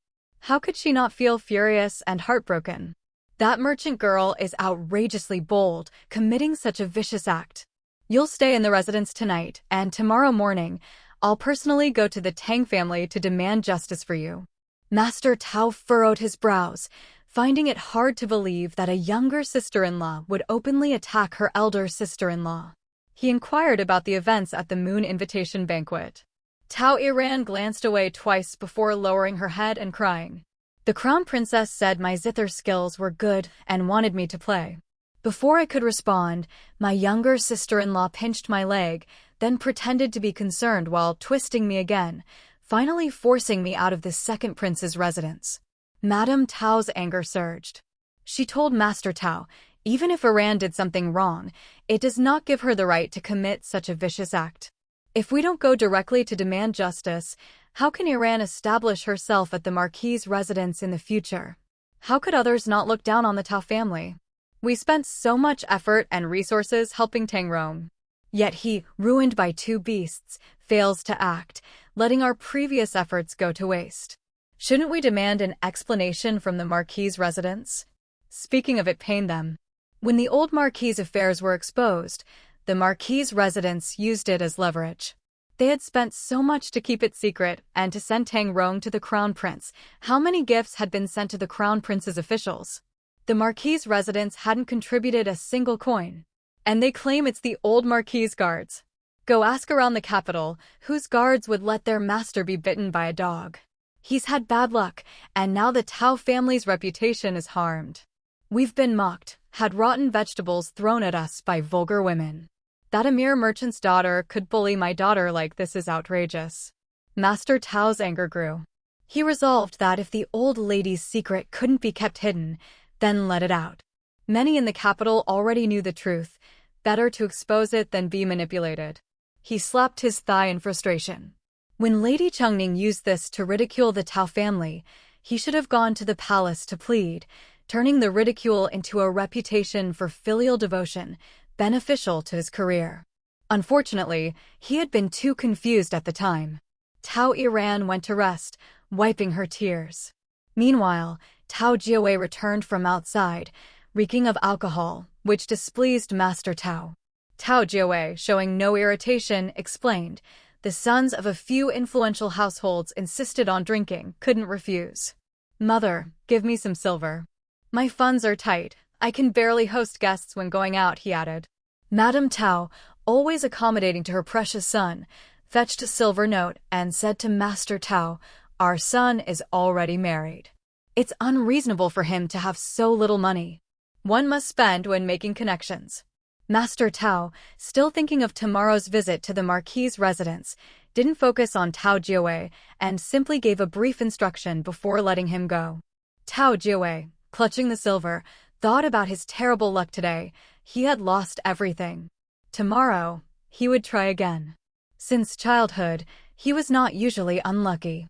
How could she not feel furious and heartbroken? That merchant girl is outrageously bold, committing such a vicious act. You'll stay in the residence tonight, and tomorrow morning, I'll personally go to the Tang family to demand justice for you. Master Tao furrowed his brows, finding it hard to believe that a younger sister-in-law would openly attack her elder sister-in-law. He inquired about the events at the moon invitation banquet. Tao Iran glanced away twice before lowering her head and crying. The crown princess said my zither skills were good and wanted me to play. Before I could respond, my younger sister-in-law pinched my leg, then pretended to be concerned while twisting me again, finally forcing me out of the second prince's residence. Madame Tao's anger surged. She told Master Tao, even if Iran did something wrong, it does not give her the right to commit such a vicious act. If we don't go directly to demand justice, how can Iran establish herself at the marquis's residence in the future? How could others not look down on the Tao family? We spent so much effort and resources helping Tang Rong. Yet he, ruined by two beasts, fails to act, letting our previous efforts go to waste. Shouldn't we demand an explanation from the marquis's residence? Speaking of it pained them. When the old marquis's affairs were exposed, the marquis's residence used it as leverage. They had spent so much to keep it secret and to send Tang Rong to the crown prince. How many gifts had been sent to the crown prince's officials? The marquis's residence hadn't contributed a single coin. And they claim it's the old marquis's guards. Go ask around the capital whose guards would let their master be bitten by a dog. He's had bad luck, and now the Tao family's reputation is harmed. We've been mocked, had rotten vegetables thrown at us by vulgar women. That a mere merchant's daughter could bully my daughter like this is outrageous. Master Tao's anger grew. He resolved that if the old lady's secret couldn't be kept hidden, then let it out. Many in the capital already knew the truth. Better to expose it than be manipulated. He slapped his thigh in frustration. When Lady Chengning used this to ridicule the Tao family, he should have gone to the palace to plead, turning the ridicule into a reputation for filial devotion, beneficial to his career. Unfortunately, he had been too confused at the time. Tao Iran went to rest, wiping her tears. Meanwhile, Tao Jiawei returned from outside, reeking of alcohol, which displeased Master Tao. Tao Jiawei, showing no irritation, explained, the sons of a few influential households insisted on drinking, couldn't refuse. Mother, give me some silver. My funds are tight, I can barely host guests when going out, he added. Madame Tao, always accommodating to her precious son, fetched a silver note and said to Master Tao, our son is already married. It's unreasonable for him to have so little money. One must spend when making connections. Master Tao, still thinking of tomorrow's visit to the marquis's residence, didn't focus on Tao Jiawei and simply gave a brief instruction before letting him go. Tao Jiawei, clutching the silver, thought about his terrible luck today. He had lost everything. Tomorrow, he would try again. Since childhood, he was not usually unlucky.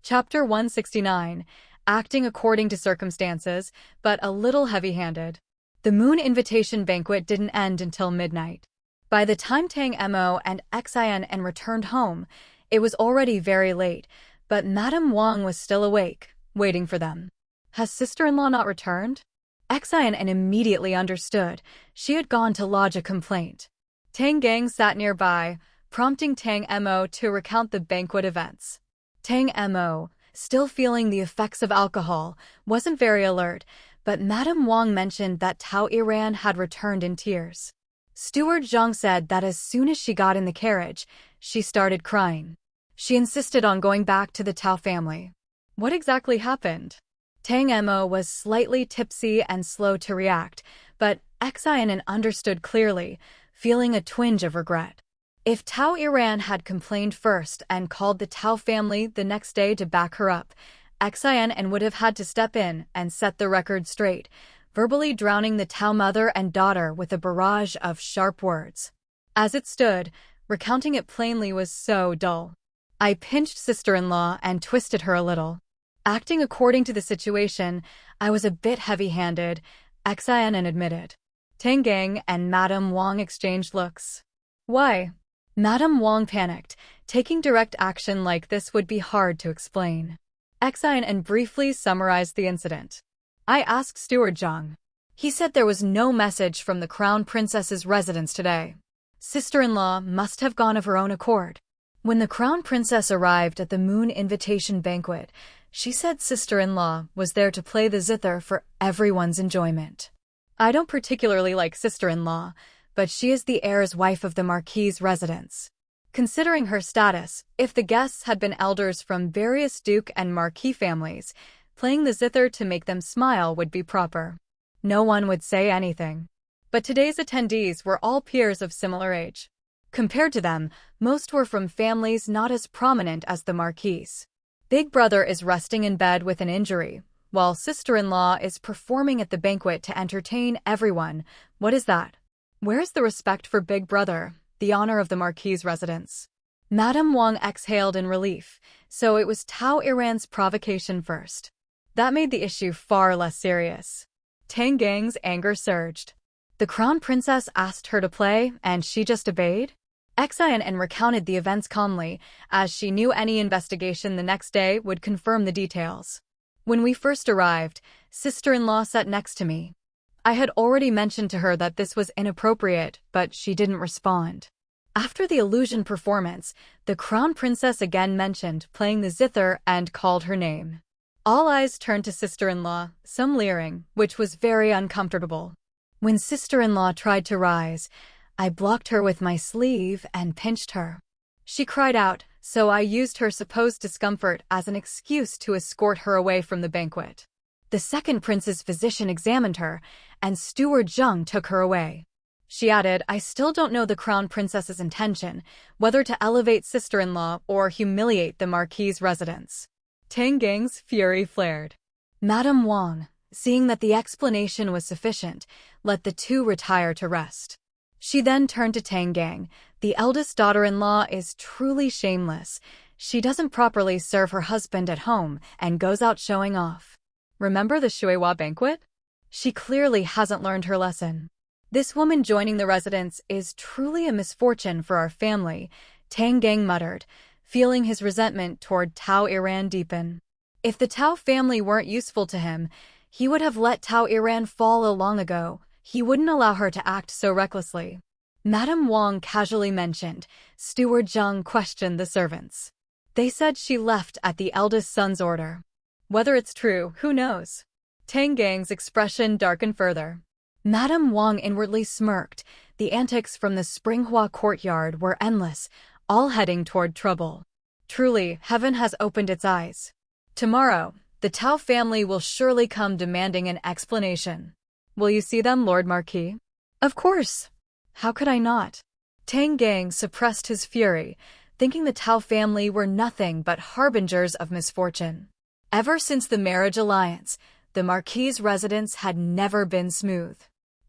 Chapter 169. Acting according to circumstances, but a little heavy-handed. The moon invitation banquet didn't end until midnight. By the time Tang Mo and Xin An returned home, it was already very late, but Madame Wang was still awake, waiting for them. Has sister-in-law not returned? Xin An immediately understood. She had gone to lodge a complaint. Tang Gang sat nearby, prompting Tang Mo to recount the banquet events. Tang Mo, still feeling the effects of alcohol, wasn't very alert, but Madame Wang mentioned that Tao Iran had returned in tears. Steward Zhang said that as soon as she got in the carriage, she started crying. She insisted on going back to the Tao family. What exactly happened? Tang Emo was slightly tipsy and slow to react, but Xin An understood clearly, feeling a twinge of regret. If Tao Iran had complained first and called the Tao family the next day to back her up, Xin An would have had to step in and set the record straight, verbally drowning the Tao mother and daughter with a barrage of sharp words. As it stood, recounting it plainly was so dull. I pinched sister-in-law and twisted her a little. Acting according to the situation, I was a bit heavy-handed, Xin An admitted. Tang Gang and Madame Wang exchanged looks. Why? Madame Wang panicked. Taking direct action like this would be hard to explain. Xin An briefly summarized the incident. I asked Steward Zhang. He said there was no message from the Crown Princess's residence today. Sister-in-law must have gone of her own accord. When the Crown Princess arrived at the Moon Invitation Banquet, she said sister-in-law was there to play the zither for everyone's enjoyment. I don't particularly like sister-in-law, but she is the heir's wife of the Marquis's residence. Considering her status, if the guests had been elders from various Duke and Marquis families, playing the zither to make them smile would be proper. No one would say anything. But today's attendees were all peers of similar age. Compared to them, most were from families not as prominent as the Marquis. Big brother is resting in bed with an injury, while sister-in-law is performing at the banquet to entertain everyone. What is that? Where is the respect for Big Brother, the honor of the Marquis's residence? Madame Wang exhaled in relief, so it was Tao Iran's provocation first. That made the issue far less serious. Tang Gang's anger surged. The Crown Princess asked her to play, and she just obeyed? Xin An recounted the events calmly, as she knew any investigation the next day would confirm the details. When we first arrived, sister-in-law sat next to me. I had already mentioned to her that this was inappropriate, but she didn't respond. After the illusion performance, the Crown Princess again mentioned playing the zither and called her name. All eyes turned to sister-in-law, some leering, which was very uncomfortable. When sister-in-law tried to rise, I blocked her with my sleeve and pinched her. She cried out, so I used her supposed discomfort as an excuse to escort her away from the banquet. The second prince's physician examined her, and Steward Zhang took her away. She added, I still don't know the Crown Princess's intention, whether to elevate sister-in-law or humiliate the Marquis's residence. Tang Gang's fury flared. Madame Wang, seeing that the explanation was sufficient, let the two retire to rest. She then turned to Tang Gang. The eldest daughter-in-law is truly shameless. She doesn't properly serve her husband at home and goes out showing off. Remember the Shuiwa banquet? She clearly hasn't learned her lesson. This woman joining the residence is truly a misfortune for our family, Tang Gang muttered, feeling his resentment toward Tao Iran deepen. If the Tao family weren't useful to him, he would have let Tao Iran fall long ago. He wouldn't allow her to act so recklessly. Madame Wang casually mentioned. Steward Zhang questioned the servants. They said she left at the eldest son's order. Whether it's true, who knows? Tang Gang's expression darkened further. Madame Wang inwardly smirked. The antics from the Springhua courtyard were endless, all heading toward trouble. Truly, heaven has opened its eyes. Tomorrow, the Tao family will surely come demanding an explanation. Will you see them, Lord Marquis? Of course. How could I not? Tang Gang suppressed his fury, thinking the Tao family were nothing but harbingers of misfortune. Ever since the marriage alliance, the Marquis's residence had never been smooth.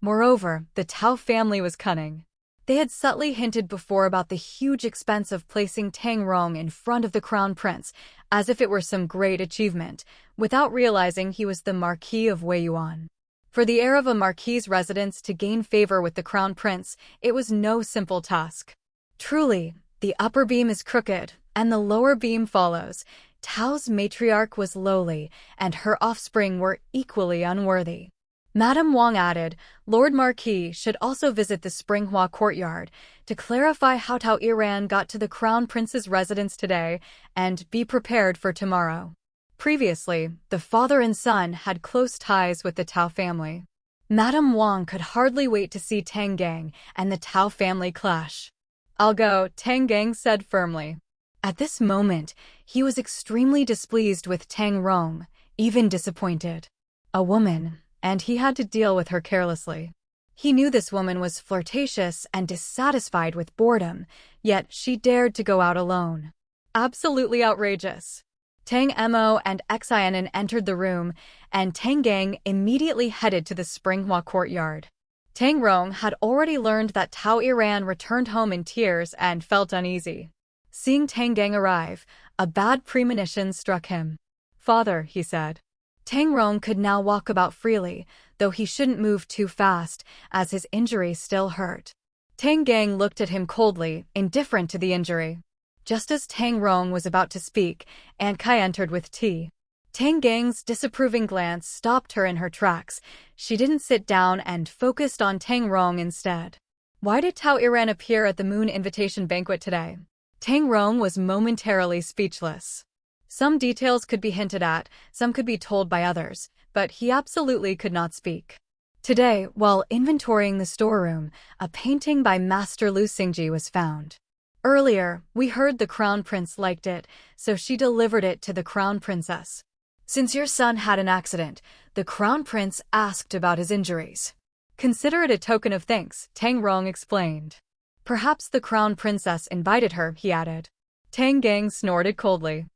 Moreover, the Tao family was cunning. They had subtly hinted before about the huge expense of placing Tang Rong in front of the Crown Prince, as if it were some great achievement, without realizing he was the Marquis of Weiyuan. For the heir of a Marquis's residence to gain favor with the Crown Prince, it was no simple task. Truly, the upper beam is crooked, and the lower beam follows. Tao's matriarch was lowly, and her offspring were equally unworthy. Madame Wang added, Lord Marquis should also visit the Springhua courtyard to clarify how Tao Iran got to the Crown Prince's residence today and be prepared for tomorrow. Previously, the father and son had close ties with the Tao family. Madame Wang could hardly wait to see Tang Gang and the Tao family clash. "I'll go," Tang Gang said firmly. At this moment, he was extremely displeased with Tang Rong, even disappointed. A woman, and he had to deal with her carelessly. He knew this woman was flirtatious and dissatisfied with boredom, yet she dared to go out alone. Absolutely outrageous. Tang Mo and Xin An entered the room, and Tang Gang immediately headed to the Springhua courtyard. Tang Rong had already learned that Tao Iran returned home in tears and felt uneasy. Seeing Tang Gang arrive, a bad premonition struck him. "Father," he said. Tang Rong could now walk about freely, though he shouldn't move too fast, as his injury still hurt. Tang Gang looked at him coldly, indifferent to the injury. Just as Tang Rong was about to speak, Aunt Kai entered with tea. Tang Gang's disapproving glance stopped her in her tracks. She didn't sit down and focused on Tang Rong instead. Why did Tao Iran appear at the Moon Invitation banquet today? Tang Rong was momentarily speechless. Some details could be hinted at, some could be told by others, but he absolutely could not speak. Today, while inventorying the storeroom, a painting by Master Lu Xingji was found. Earlier, we heard the Crown Prince liked it, so she delivered it to the Crown Princess. "Since your son had an accident, the Crown Prince asked about his injuries. Consider it a token of thanks," Tang Rong explained. "Perhaps the Crown Princess invited her," he added. Tang Gang snorted coldly.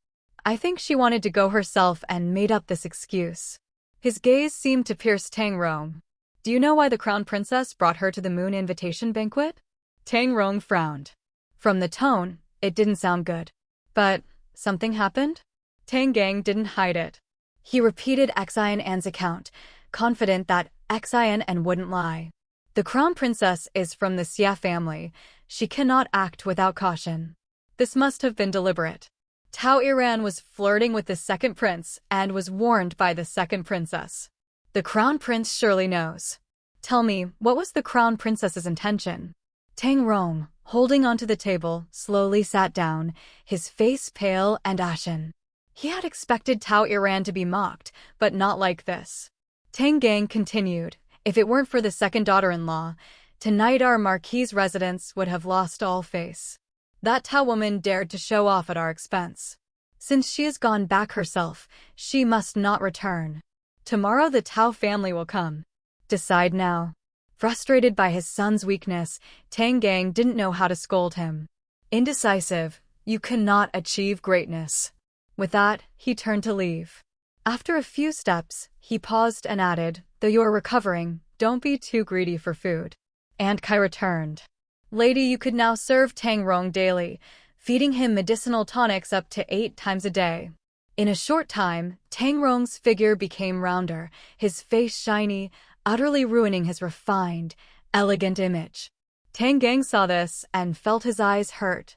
"I think she wanted to go herself and made up this excuse." His gaze seemed to pierce Tang Rong. "Do you know why the Crown Princess brought her to the Moon Invitation banquet?" Tang Rong frowned. From the tone, it didn't sound good. "But something happened?" Tang Gang didn't hide it. He repeated Xin An's account, confident that Xin An wouldn't lie. "The Crown Princess is from the Xia family. She cannot act without caution. This must have been deliberate. Tao Iran was flirting with the second prince and was warned by the second princess. The Crown Prince surely knows. Tell me, what was the Crown Princess's intention?" Tang Rong, holding onto the table, slowly sat down, his face pale and ashen. He had expected Tao Iran to be mocked, but not like this. Tang Gang continued, "If it weren't for the second daughter-in-law, tonight our Marquis's residence would have lost all face. That Tao woman dared to show off at our expense. Since she has gone back herself, she must not return. Tomorrow the Tao family will come. Decide now." Frustrated by his son's weakness, Tang Gang didn't know how to scold him. Indecisive, you cannot achieve greatness. With that, he turned to leave. After a few steps, he paused and added, "Though you are recovering, don't be too greedy for food." Aunt Kai returned. "Lady, you could now serve Tang Rong daily, feeding him medicinal tonics up to 8 times a day." In a short time, Tang Rong's figure became rounder, his face shiny, utterly ruining his refined, elegant image. Tang Gang saw this and felt his eyes hurt.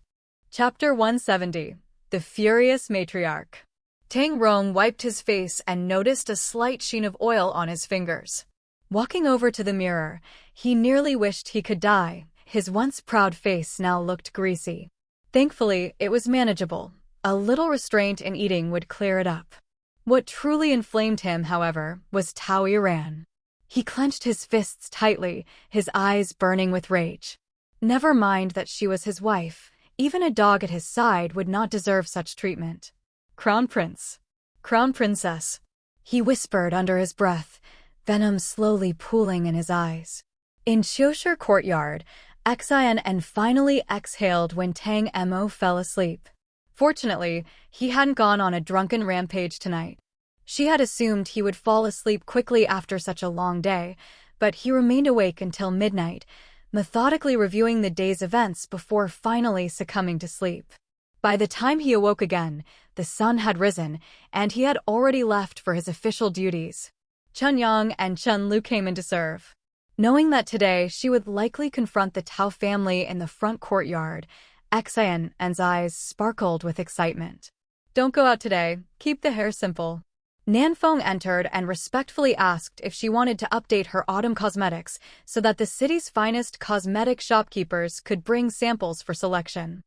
Chapter 170. The Furious Matriarch. Tang Rong wiped his face and noticed a slight sheen of oil on his fingers. Walking over to the mirror, he nearly wished he could die. His once proud face now looked greasy. Thankfully, it was manageable. A little restraint in eating would clear it up. What truly inflamed him, however, was Tao Iran. He clenched his fists tightly, his eyes burning with rage. Never mind that she was his wife. Even a dog at his side would not deserve such treatment. "Crown Prince. Crown Princess," he whispered under his breath, venom slowly pooling in his eyes. In Qiushi courtyard, Xin An finally exhaled when Tang Mo fell asleep. Fortunately, he hadn't gone on a drunken rampage tonight. She had assumed he would fall asleep quickly after such a long day, but he remained awake until midnight, methodically reviewing the day's events before finally succumbing to sleep. By the time he awoke again, the sun had risen, and he had already left for his official duties. Chun Yang and Chun Lu came in to serve. Knowing that today she would likely confront the Tao family in the front courtyard, Xin An's eyes sparkled with excitement. "Don't go out today, keep the hair simple." Nanfeng entered and respectfully asked if she wanted to update her autumn cosmetics so that the city's finest cosmetic shopkeepers could bring samples for selection.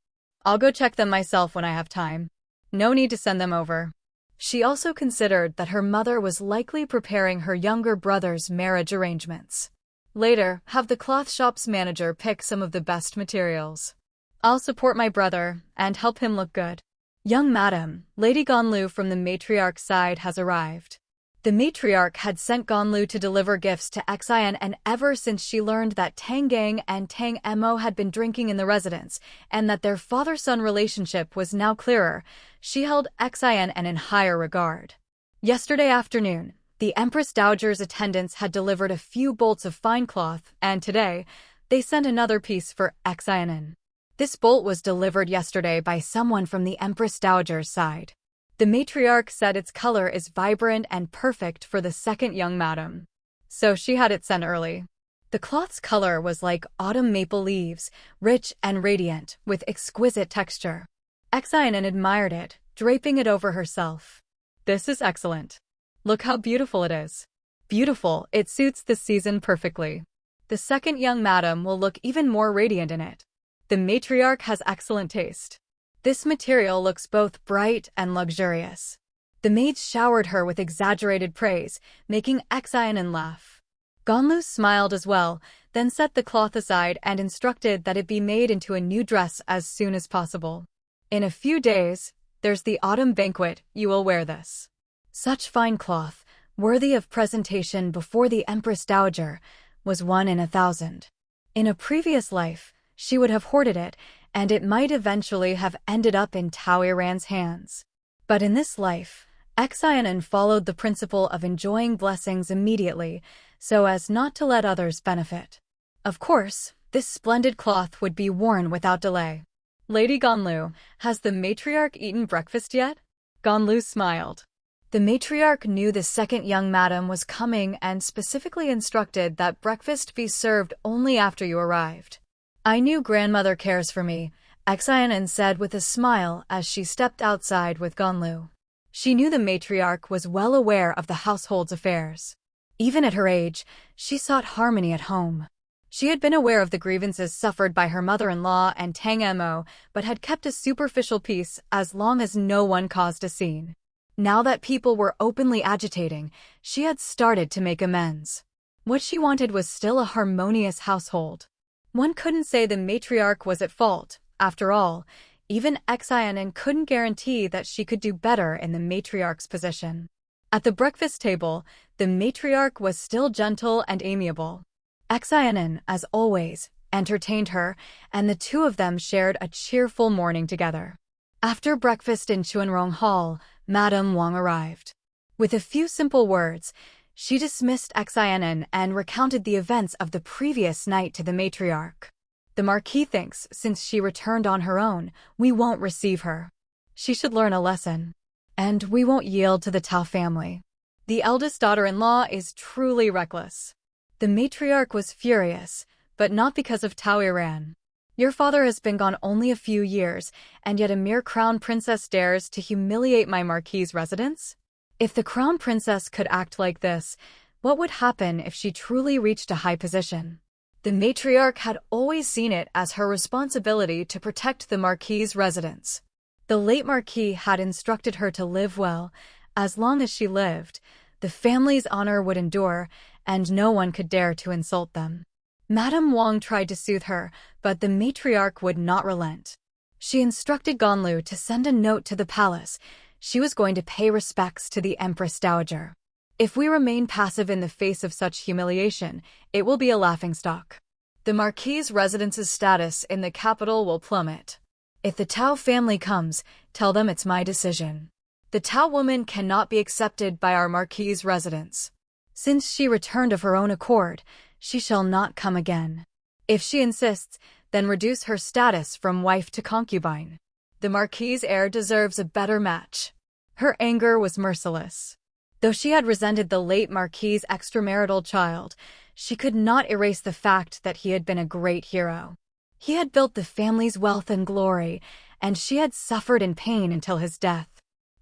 "I'll go check them myself when I have time. No need to send them over." She also considered that her mother was likely preparing her younger brother's marriage arrangements. Later, have the cloth shop's manager pick some of the best materials. I'll support my brother and help him look good. Young Madam, Lady Ganlu from the matriarch's side has arrived. The matriarch had sent Ganlu to deliver gifts to Xin, and ever since she learned that Tang Gang and Tang Mo had been drinking in the residence, and that their father-son relationship was now clearer, she held Xin in higher regard. Yesterday afternoon, the Empress Dowager's attendants had delivered a few bolts of fine cloth, and today, they sent another piece for Xin. This bolt was delivered yesterday by someone from the Empress Dowager's side. The matriarch said its color is vibrant and perfect for the second young madam. So she had it sent early. The cloth's color was like autumn maple leaves, rich and radiant, with exquisite texture. Xin admired it, draping it over herself. This is excellent. Look how beautiful it is. Beautiful, it suits the season perfectly. The second young madam will look even more radiant in it. The matriarch has excellent taste. This material looks both bright and luxurious. The maids showered her with exaggerated praise, making Xin laugh. Ganlu smiled as well, then set the cloth aside and instructed that it be made into a new dress as soon as possible. In a few days, there's the autumn banquet, you will wear this. Such fine cloth, worthy of presentation before the Empress Dowager, was 1 in 1,000. In a previous life, she would have hoarded it, and it might eventually have ended up in Tao Iran's hands. But in this life, Xin followed the principle of enjoying blessings immediately, so as not to let others benefit. Of course, this splendid cloth would be worn without delay. Lady Ganlu, has the matriarch eaten breakfast yet? Ganlu smiled. The matriarch knew the second young madam was coming and specifically instructed that breakfast be served only after you arrived. I knew grandmother cares for me, Xin said with a smile as she stepped outside with Ganlu. She knew the matriarch was well aware of the household's affairs. Even at her age, she sought harmony at home. She had been aware of the grievances suffered by her mother-in-law and Tang Mo, but had kept a superficial peace as long as no one caused a scene. Now that people were openly agitating, she had started to make amends. What she wanted was still a harmonious household. One couldn't say the matriarch was at fault. After all, even Xin couldn't guarantee that she could do better in the matriarch's position. At the breakfast table, the matriarch was still gentle and amiable. Xin, as always, entertained her, and the two of them shared a cheerful morning together. After breakfast in Chuanrong Hall, Madame Wang arrived. With a few simple words, she dismissed Xin and recounted the events of the previous night to the matriarch. The Marquis thinks, since she returned on her own, we won't receive her. She should learn a lesson. And we won't yield to the Tao family. The eldest daughter-in-law is truly reckless. The matriarch was furious, but not because of Tao Iran. Your father has been gone only a few years, and yet a mere crown princess dares to humiliate my Marquis's residence? If the crown princess could act like this, what would happen if she truly reached a high position? The matriarch had always seen it as her responsibility to protect the Marquis's residence. The late Marquis had instructed her to live well. As long as she lived, the family's honor would endure, and no one could dare to insult them. Madame Wang tried to soothe her, but the matriarch would not relent. She instructed Ganlu to send a note to the palace. She was going to pay respects to the Empress Dowager. If we remain passive in the face of such humiliation, it will be a laughingstock. The Marquis's residence's status in the capital will plummet. If the Tao family comes, tell them it's my decision. The Tao woman cannot be accepted by our Marquis's residence. Since she returned of her own accord, she shall not come again. If she insists, then reduce her status from wife to concubine. The Marquis's heir deserves a better match. Her anger was merciless. Though she had resented the late Marquis's extramarital child, she could not erase the fact that he had been a great hero. He had built the family's wealth and glory, and she had suffered in pain until his death.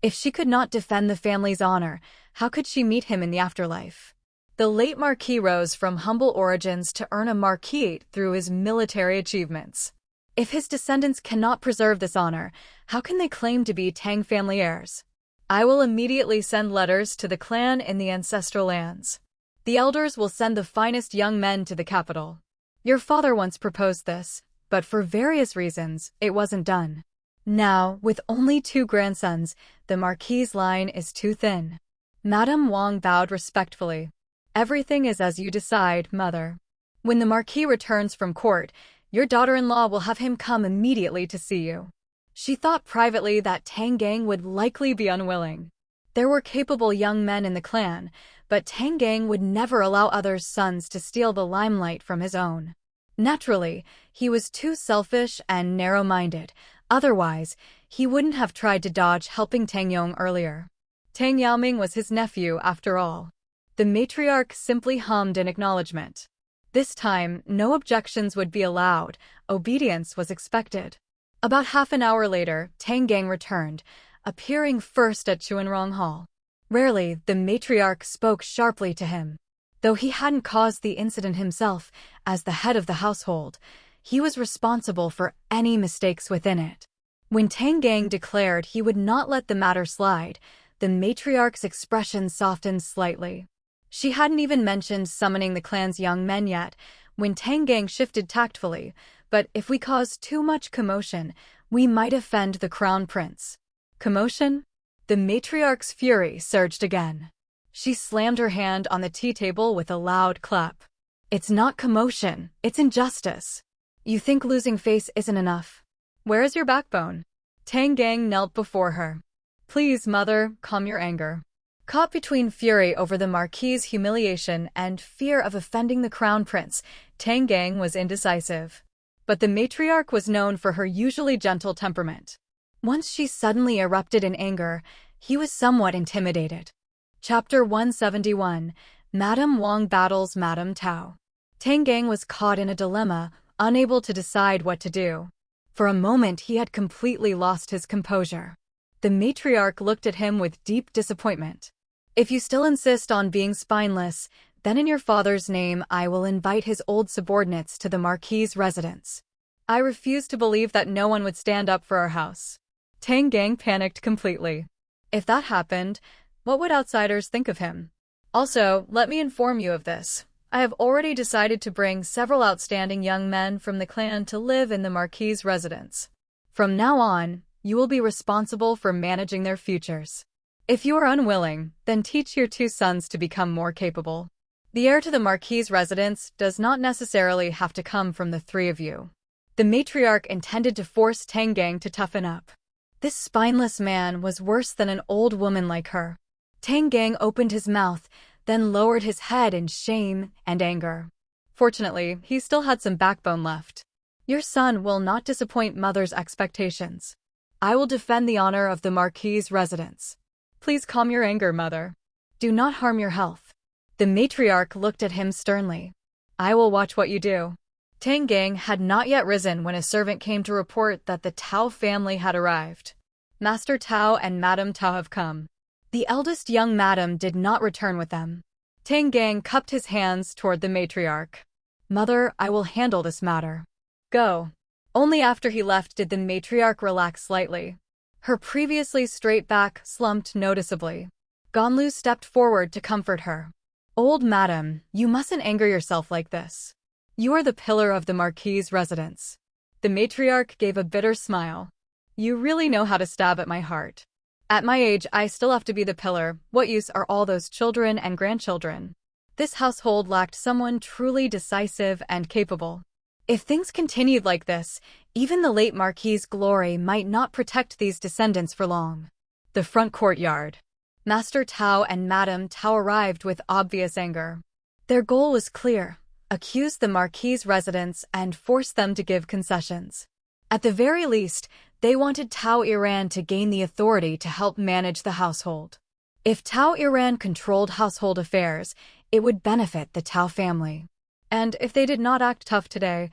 If she could not defend the family's honor, how could she meet him in the afterlife? The late Marquis rose from humble origins to earn a marquisate through his military achievements. If his descendants cannot preserve this honor, how can they claim to be Tang family heirs? I will immediately send letters to the clan in the ancestral lands. The elders will send the finest young men to the capital. Your father once proposed this, but for various reasons, it wasn't done. Now, with only 2 grandsons, the Marquis' line is too thin. Madame Wang bowed respectfully. Everything is as you decide, mother. When the Marquis returns from court, your daughter-in-law will have him come immediately to see you. She thought privately that Tang Gang would likely be unwilling. There were capable young men in the clan, but Tang Gang would never allow others' sons to steal the limelight from his own. Naturally, he was too selfish and narrow-minded. Otherwise, he wouldn't have tried to dodge helping Tang Yong earlier. Tang Yaoming was his nephew, after all. The matriarch simply hummed in acknowledgement. This time, no objections would be allowed. Obedience was expected. About half an hour later, Tang Gang returned, appearing first at Chuanrong Hall. Rarely, the matriarch spoke sharply to him. Though he hadn't caused the incident himself, as the head of the household, he was responsible for any mistakes within it. When Tang Gang declared he would not let the matter slide, the matriarch's expression softened slightly. She hadn't even mentioned summoning the clan's young men yet, when Tang Gang shifted tactfully, but if we cause too much commotion, we might offend the crown prince. Commotion? The matriarch's fury surged again. She slammed her hand on the tea table with a loud clap. It's not commotion, it's injustice. You think losing face isn't enough? Where is your backbone? Tang Gang knelt before her. Please, mother, calm your anger. Caught between fury over the Marquis' humiliation and fear of offending the crown prince, Tang Gang was indecisive. But the matriarch was known for her usually gentle temperament. Once she suddenly erupted in anger, he was somewhat intimidated. Chapter 171, Madame Wang battles Madame Tao. Tang Gang was caught in a dilemma, unable to decide what to do. For a moment he had completely lost his composure. The matriarch looked at him with deep disappointment. If you still insist on being spineless, then in your father's name I will invite his old subordinates to the Marquis' residence. I refuse to believe that no one would stand up for our house. Tang Gang panicked completely. If that happened, what would outsiders think of him? Also, let me inform you of this. I have already decided to bring several outstanding young men from the clan to live in the Marquis' residence. From now on, you will be responsible for managing their futures. If you are unwilling, then teach your 2 sons to become more capable. The heir to the Marquis' residence does not necessarily have to come from the 3 of you. The matriarch intended to force Tang Gang to toughen up. This spineless man was worse than an old woman like her. Tang Gang opened his mouth, then lowered his head in shame and anger. Fortunately, he still had some backbone left. Your son will not disappoint mother's expectations. I will defend the honor of the Marquis' residence. Please calm your anger, mother. Do not harm your health. The matriarch looked at him sternly. I will watch what you do. Tang Gang had not yet risen when a servant came to report that the Tao family had arrived. Master Tao and Madame Tao have come. The eldest young madam did not return with them. Tang Gang cupped his hands toward the matriarch. Mother, I will handle this matter. Go. Only after he left did the matriarch relax slightly. Her previously straight back slumped noticeably. Ganlu stepped forward to comfort her. Old madam, you mustn't anger yourself like this. You are the pillar of the Marquis' residence. The matriarch gave a bitter smile. You really know how to stab at my heart. At my age, I still have to be the pillar. What use are all those children and grandchildren? This household lacked someone truly decisive and capable. If things continued like this, even the late Marquis' glory might not protect these descendants for long. The front courtyard. Master Tao and Madame Tao arrived with obvious anger. Their goal was clear: accuse the Marquis' residents and force them to give concessions. At the very least, they wanted Tao Iran to gain the authority to help manage the household. If Tao Iran controlled household affairs, it would benefit the Tao family. And if they did not act tough today,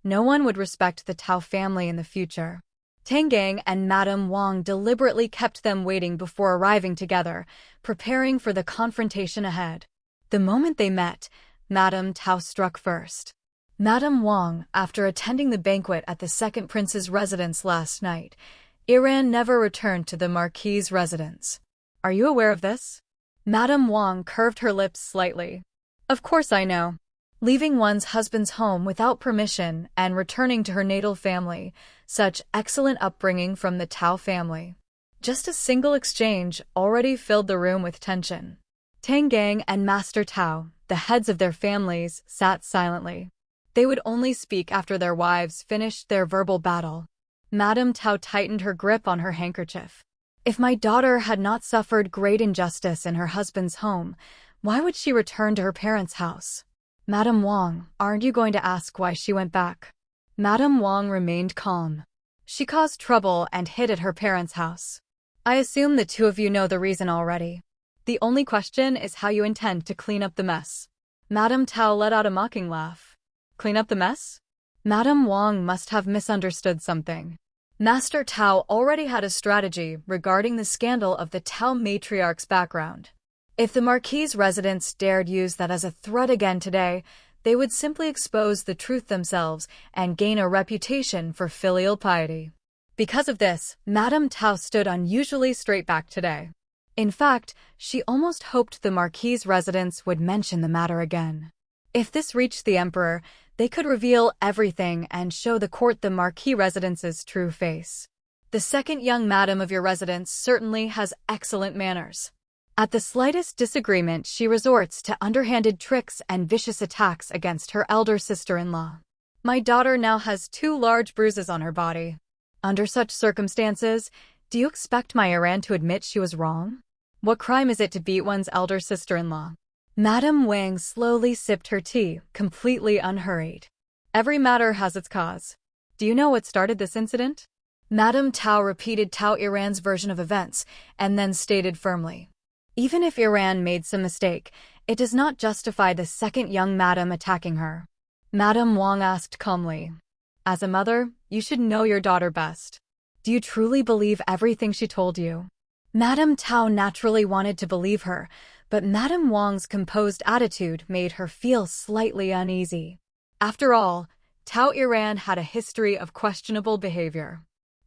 no one would respect the Tao family in the future. Tang Gang and Madame Wang deliberately kept them waiting before arriving together, preparing for the confrontation ahead. The moment they met, Madame Tao struck first. Madame Wang, after attending the banquet at the second prince's residence last night, Iran never returned to the Marquis' residence. Are you aware of this? Madame Wang curved her lips slightly. Of course I know. Leaving one's husband's home without permission and returning to her natal family, such excellent upbringing from the Tao family. Just a single exchange already filled the room with tension. Tang Gang and Master Tao, the heads of their families, sat silently. They would only speak after their wives finished their verbal battle. Madame Tao tightened her grip on her handkerchief. If my daughter had not suffered great injustice in her husband's home, why would she return to her parents' house? Madame Wang, aren't you going to ask why she went back? Madame Wang remained calm. She caused trouble and hid at her parents' house. I assume the two of you know the reason already. The only question is how you intend to clean up the mess. Madame Tao let out a mocking laugh. Clean up the mess? Madame Wang must have misunderstood something. Master Tao already had a strategy regarding the scandal of the Tao matriarch's background. If the Marquis's residents dared use that as a threat again today, they would simply expose the truth themselves and gain a reputation for filial piety. Because of this, Madame Tao stood unusually straight back today. In fact, she almost hoped the Marquis's residents would mention the matter again. If this reached the Emperor, they could reveal everything and show the court the Marquis residence's true face. The second young madam of your residence certainly has excellent manners. At the slightest disagreement, she resorts to underhanded tricks and vicious attacks against her elder sister-in-law. My daughter now has 2 large bruises on her body. Under such circumstances, do you expect my Iran to admit she was wrong? What crime is it to beat one's elder sister-in-law? Madame Wang slowly sipped her tea, completely unhurried. Every matter has its cause. Do you know what started this incident? Madame Tao repeated Tao Iran's version of events, and then stated firmly. Even if Iran made some mistake, it does not justify the second young madam attacking her. Madame Wang asked calmly. As a mother, you should know your daughter best. Do you truly believe everything she told you? Madame Tao naturally wanted to believe her, but Madame Wang's composed attitude made her feel slightly uneasy. After all, Tao Iran had a history of questionable behavior.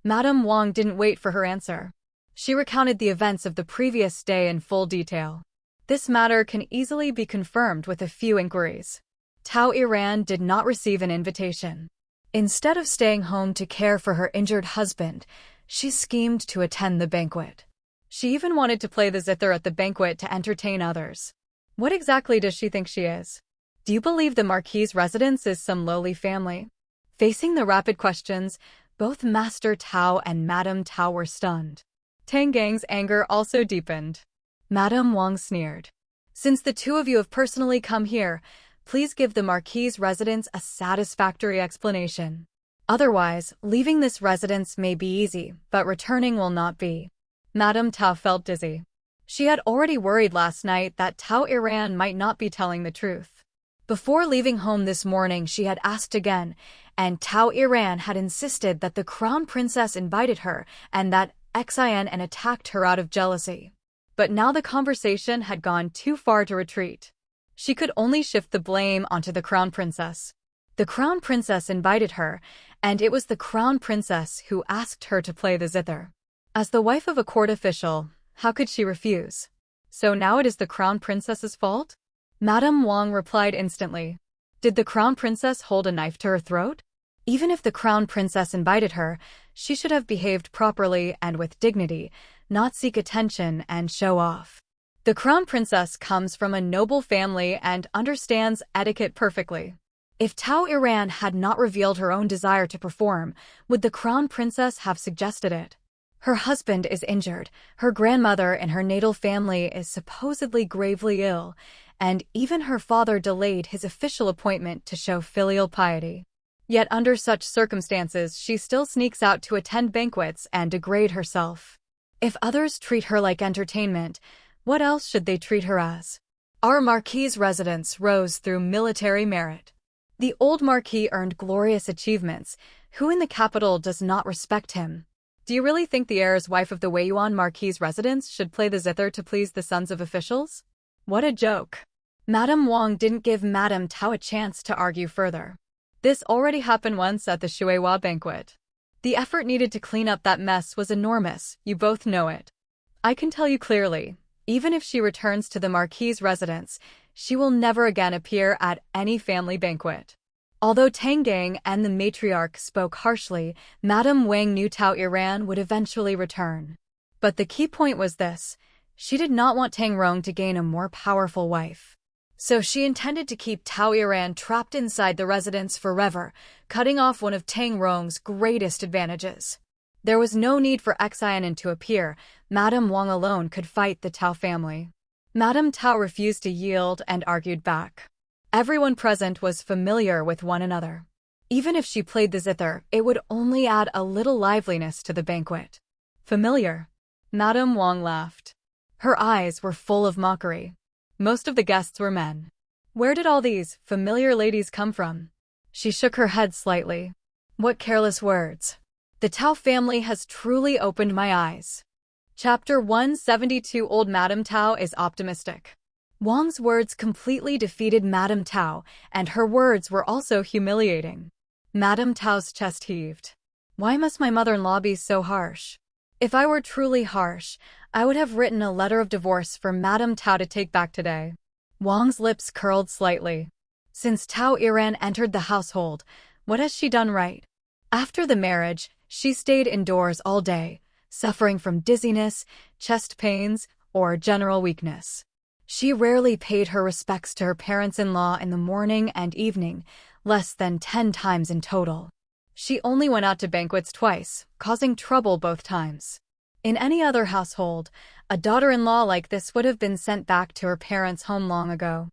Madame Wang didn't wait for her answer. She recounted the events of the previous day in full detail. This matter can easily be confirmed with a few inquiries. Tao Iran did not receive an invitation. Instead of staying home to care for her injured husband, she schemed to attend the banquet. She even wanted to play the zither at the banquet to entertain others. What exactly does she think she is? Do you believe the Marquis's residence is some lowly family? Facing the rapid questions, both Master Tao and Madame Tao were stunned. Tang Gang's anger also deepened. Madame Wang sneered. Since the two of you have personally come here, please give the Marquis's residence a satisfactory explanation. Otherwise, leaving this residence may be easy, but returning will not be. Madame Tao felt dizzy. She had already worried last night that Tao Iran might not be telling the truth. Before leaving home this morning, she had asked again, and Tao Iran had insisted that the crown princess invited her and that Xin An attacked her out of jealousy. But now the conversation had gone too far to retreat. She could only shift the blame onto the crown princess. The crown princess invited her, and it was the crown princess who asked her to play the zither. As the wife of a court official, how could she refuse? So now it is the crown princess's fault? Madame Wang replied instantly. Did the crown princess hold a knife to her throat? Even if the crown princess invited her, she should have behaved properly and with dignity, not seek attention and show off. The crown princess comes from a noble family and understands etiquette perfectly. If Tao Iran had not revealed her own desire to perform, would the crown princess have suggested it? Her husband is injured, her grandmother in her natal family is supposedly gravely ill, and even her father delayed his official appointment to show filial piety. Yet under such circumstances, she still sneaks out to attend banquets and degrade herself. If others treat her like entertainment, what else should they treat her as? Our Marquis's residence rose through military merit. The old Marquis earned glorious achievements. Who in the capital does not respect him? Do you really think the heir's wife of the Weiyuan Marquis's residence should play the zither to please the sons of officials? What a joke. Madame Wang didn't give Madame Tao a chance to argue further. This already happened once at the Shuiwa banquet. The effort needed to clean up that mess was enormous, you both know it. I can tell you clearly, even if she returns to the Marquis's residence, she will never again appear at any family banquet. Although Tang Gang and the matriarch spoke harshly, Madame Wang knew Tao Iran would eventually return. But the key point was this: she did not want Tang Rong to gain a more powerful wife. So she intended to keep Tao Iran trapped inside the residence forever, cutting off one of Tang Rong's greatest advantages. There was no need for Xin An to appear. Madame Wang alone could fight the Tao family. Madame Tao refused to yield and argued back. Everyone present was familiar with one another. Even if she played the zither, it would only add a little liveliness to the banquet. Familiar? Madame Wang laughed. Her eyes were full of mockery. Most of the guests were men. Where did all these familiar ladies come from? She shook her head slightly. What careless words. The Tao family has truly opened my eyes. Chapter 172. Old Madame Tao is optimistic. Wang's words completely defeated Madame Tao, and her words were also humiliating. Madame Tao's chest heaved. Why must my mother-in-law be so harsh? If I were truly harsh, I would have written a letter of divorce for Madame Tao to take back today. Wang's lips curled slightly. Since Tao Iran entered the household, what has she done right? After the marriage, she stayed indoors all day, suffering from dizziness, chest pains, or general weakness. She rarely paid her respects to her parents-in-law in the morning and evening, less than 10 times in total. She only went out to banquets twice, causing trouble both times. In any other household, a daughter-in-law like this would have been sent back to her parents' home long ago.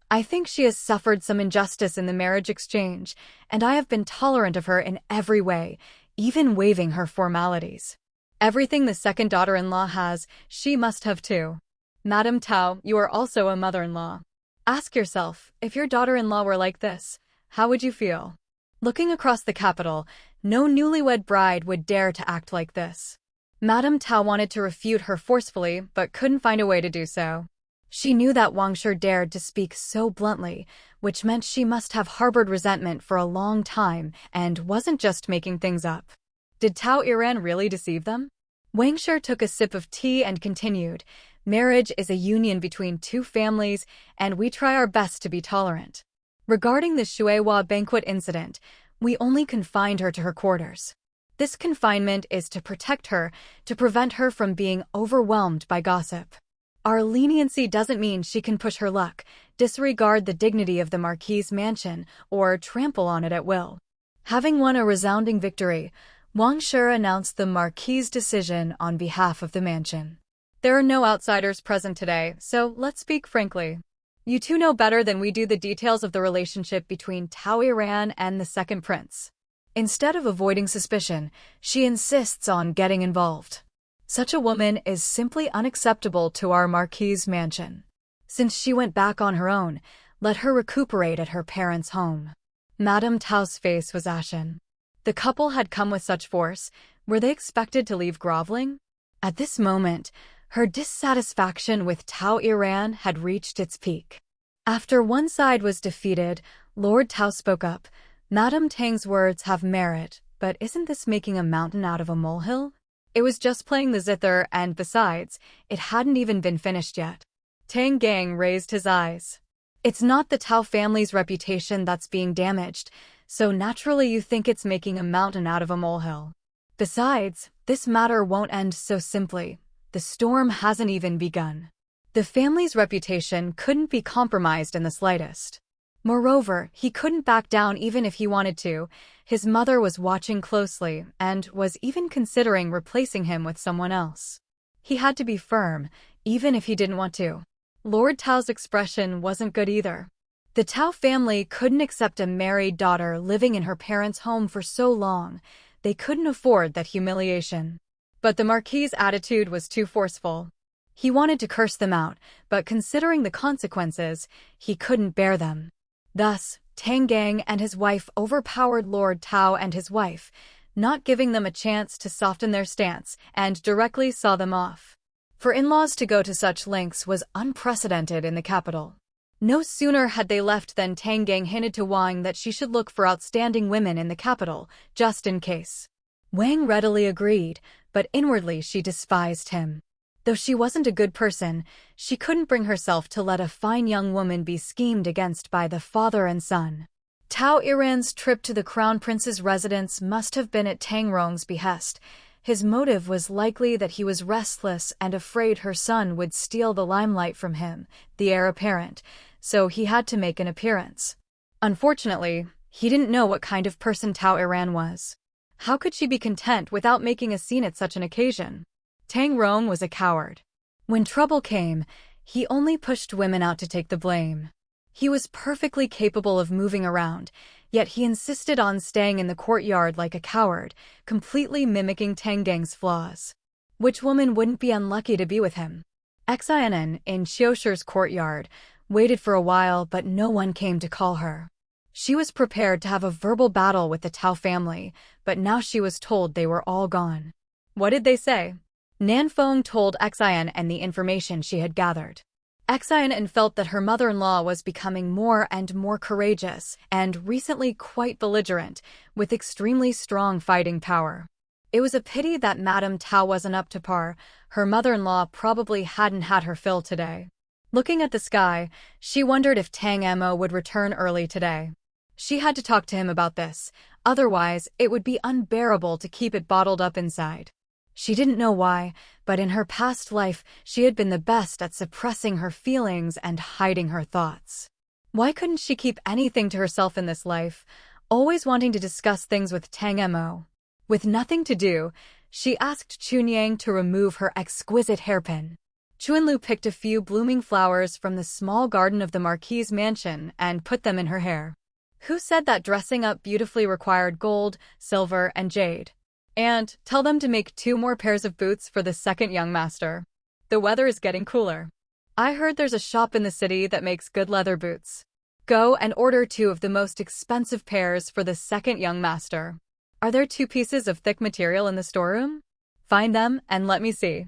I think she has suffered some injustice in the marriage exchange, and I have been tolerant of her in every way, even waiving her formalities. Everything the second daughter-in-law has, she must have too. Madame Tao, you are also a mother-in-law. Ask yourself, if your daughter-in-law were like this, how would you feel? Looking across the capital, no newlywed bride would dare to act like this. Madame Tao wanted to refute her forcefully, but couldn't find a way to do so. She knew that Wang Shi dared to speak so bluntly, which meant she must have harbored resentment for a long time and wasn't just making things up. Did Tao Iran really deceive them? Wang Shi took a sip of tea and continued, marriage is a union between two families, and we try our best to be tolerant. Regarding the Shuihua banquet incident, we only confined her to her quarters. This confinement is to protect her, to prevent her from being overwhelmed by gossip. Our leniency doesn't mean she can push her luck, disregard the dignity of the Marquis's mansion, or trample on it at will. Having won a resounding victory, Wang Shi announced the Marquis's decision on behalf of the mansion. There are no outsiders present today, so let's speak frankly. You two know better than we do the details of the relationship between Tao Iran and the second prince. Instead of avoiding suspicion, she insists on getting involved. Such a woman is simply unacceptable to our Marquis's mansion. Since she went back on her own, let her recuperate at her parents' home. Madame Tao's face was ashen. The couple had come with such force. Were they expected to leave groveling? At this moment, her dissatisfaction with Tao Iran had reached its peak. After one side was defeated, Lord Tao spoke up. Madame Tang's words have merit, but isn't this making a mountain out of a molehill? It was just playing the zither, and besides, it hadn't even been finished yet. Tang Gang raised his eyes. It's not the Tao family's reputation that's being damaged, so naturally you think it's making a mountain out of a molehill. Besides, this matter won't end so simply. The storm hasn't even begun. The family's reputation couldn't be compromised in the slightest. Moreover, he couldn't back down even if he wanted to. His mother was watching closely and was even considering replacing him with someone else. He had to be firm, even if he didn't want to. Lord Tao's expression wasn't good either. The Tao family couldn't accept a married daughter living in her parents' home for so long. They couldn't afford that humiliation. But the Marquis's attitude was too forceful. He wanted to curse them out, but considering the consequences, he couldn't bear them. Thus, Tang Gang and his wife overpowered Lord Tao and his wife, not giving them a chance to soften their stance, and directly saw them off. For in-laws to go to such lengths was unprecedented in the capital. No sooner had they left than Tang Gang hinted to Wang that she should look for outstanding women in the capital, just in case. Wang readily agreed, but inwardly she despised him. Though she wasn't a good person, she couldn't bring herself to let a fine young woman be schemed against by the father and son. Tao Iran's trip to the crown prince's residence must have been at Tang Rong's behest. His motive was likely that he was restless and afraid her son would steal the limelight from him, the heir apparent, so he had to make an appearance. Unfortunately, he didn't know what kind of person Tao Iran was. How could she be content without making a scene at such an occasion? Tang Rong was a coward. When trouble came, he only pushed women out to take the blame. He was perfectly capable of moving around, yet he insisted on staying in the courtyard like a coward, completely mimicking Tang Gang's flaws. Which woman wouldn't be unlucky to be with him? Xin An, in Qiushir's courtyard, waited for a while but no one came to call her. She was prepared to have a verbal battle with the Tao family, but now she was told they were all gone. What did they say? Nanfeng told Xin An the information she had gathered. Xin An felt that her mother-in-law was becoming more and more courageous and recently quite belligerent, with extremely strong fighting power. It was a pity that Madame Tao wasn't up to par. Her mother-in-law probably hadn't had her fill today. Looking at the sky, she wondered if Tang Mo would return early today. She had to talk to him about this, otherwise it would be unbearable to keep it bottled up inside. She didn't know why, but in her past life she had been the best at suppressing her feelings and hiding her thoughts. Why couldn't she keep anything to herself in this life, always wanting to discuss things with Tang Mo? With nothing to do, she asked Chunyang to remove her exquisite hairpin. Chuanlu picked a few blooming flowers from the small garden of the Marquis's mansion and put them in her hair. Who said that dressing up beautifully required gold, silver, and jade? And tell them to make 2 more pairs of boots for the second young master. The weather is getting cooler. I heard there's a shop in the city that makes good leather boots. Go and order 2 of the most expensive pairs for the second young master. Are there 2 pieces of thick material in the storeroom? Find them and let me see.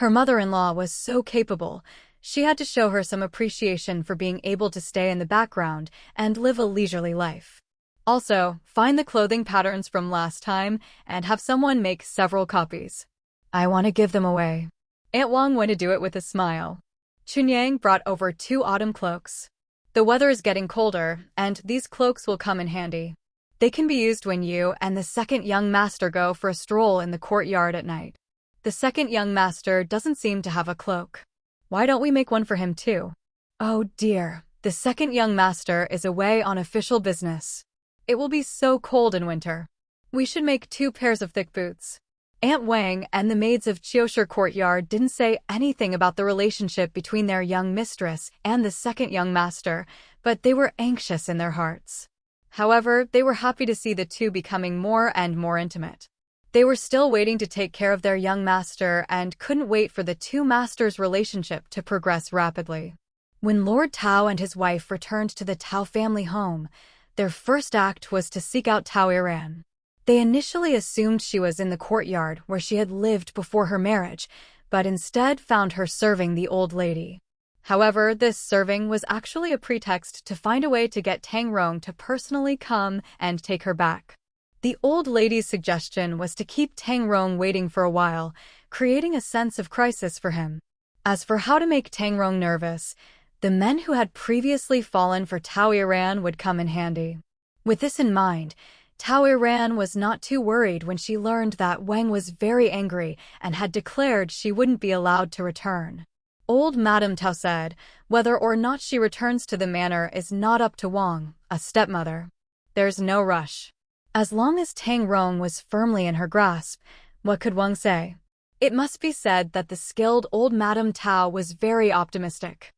Her mother-in-law was so capable, she had to show her some appreciation for being able to stay in the background and live a leisurely life. Also, find the clothing patterns from last time and have someone make several copies. I want to give them away. Aunt Wang went to do it with a smile. Chunyang brought over 2 autumn cloaks. The weather is getting colder, and these cloaks will come in handy. They can be used when you and the second young master go for a stroll in the courtyard at night. The second young master doesn't seem to have a cloak. Why don't we make one for him too? Oh dear, the second young master is away on official business. It will be so cold in winter. We should make 2 pairs of thick boots. Aunt Wang and the maids of Qiushir courtyard didn't say anything about the relationship between their young mistress and the second young master, but they were anxious in their hearts. However, they were happy to see the 2 becoming more and more intimate. They were still waiting to take care of their young master and couldn't wait for the 2 masters' relationship to progress rapidly. When Lord Tao and his wife returned to the Tao family home, their first act was to seek out Tao Iran. They initially assumed she was in the courtyard where she had lived before her marriage, but instead found her serving the old lady. However, this serving was actually a pretext to find a way to get Tang Rong to personally come and take her back. The old lady's suggestion was to keep Tang Rong waiting for a while, creating a sense of crisis for him. As for how to make Tang Rong nervous, the men who had previously fallen for Tao Iran would come in handy. With this in mind, Tao Iran was not too worried when she learned that Wang was very angry and had declared she wouldn't be allowed to return. Old Madame Tao said, whether or not she returns to the manor is not up to Wang, a stepmother. There's no rush. As long as Tang Rong was firmly in her grasp, what could Wang say? It must be said that the skilled old Madame Tao was very optimistic.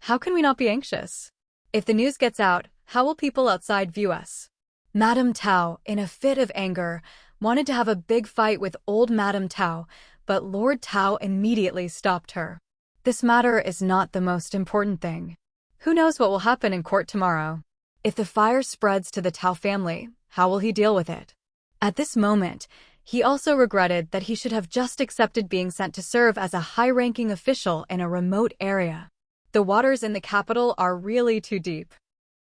How can we not be anxious? If the news gets out, how will people outside view us? Madame Tao, in a fit of anger, wanted to have a big fight with old Madame Tao, but Lord Tao immediately stopped her. This matter is not the most important thing. Who knows what will happen in court tomorrow? If the fire spreads to the Tao family, how will he deal with it? At this moment, he also regretted that he should have just accepted being sent to serve as a high-ranking official in a remote area. The waters in the capital are really too deep.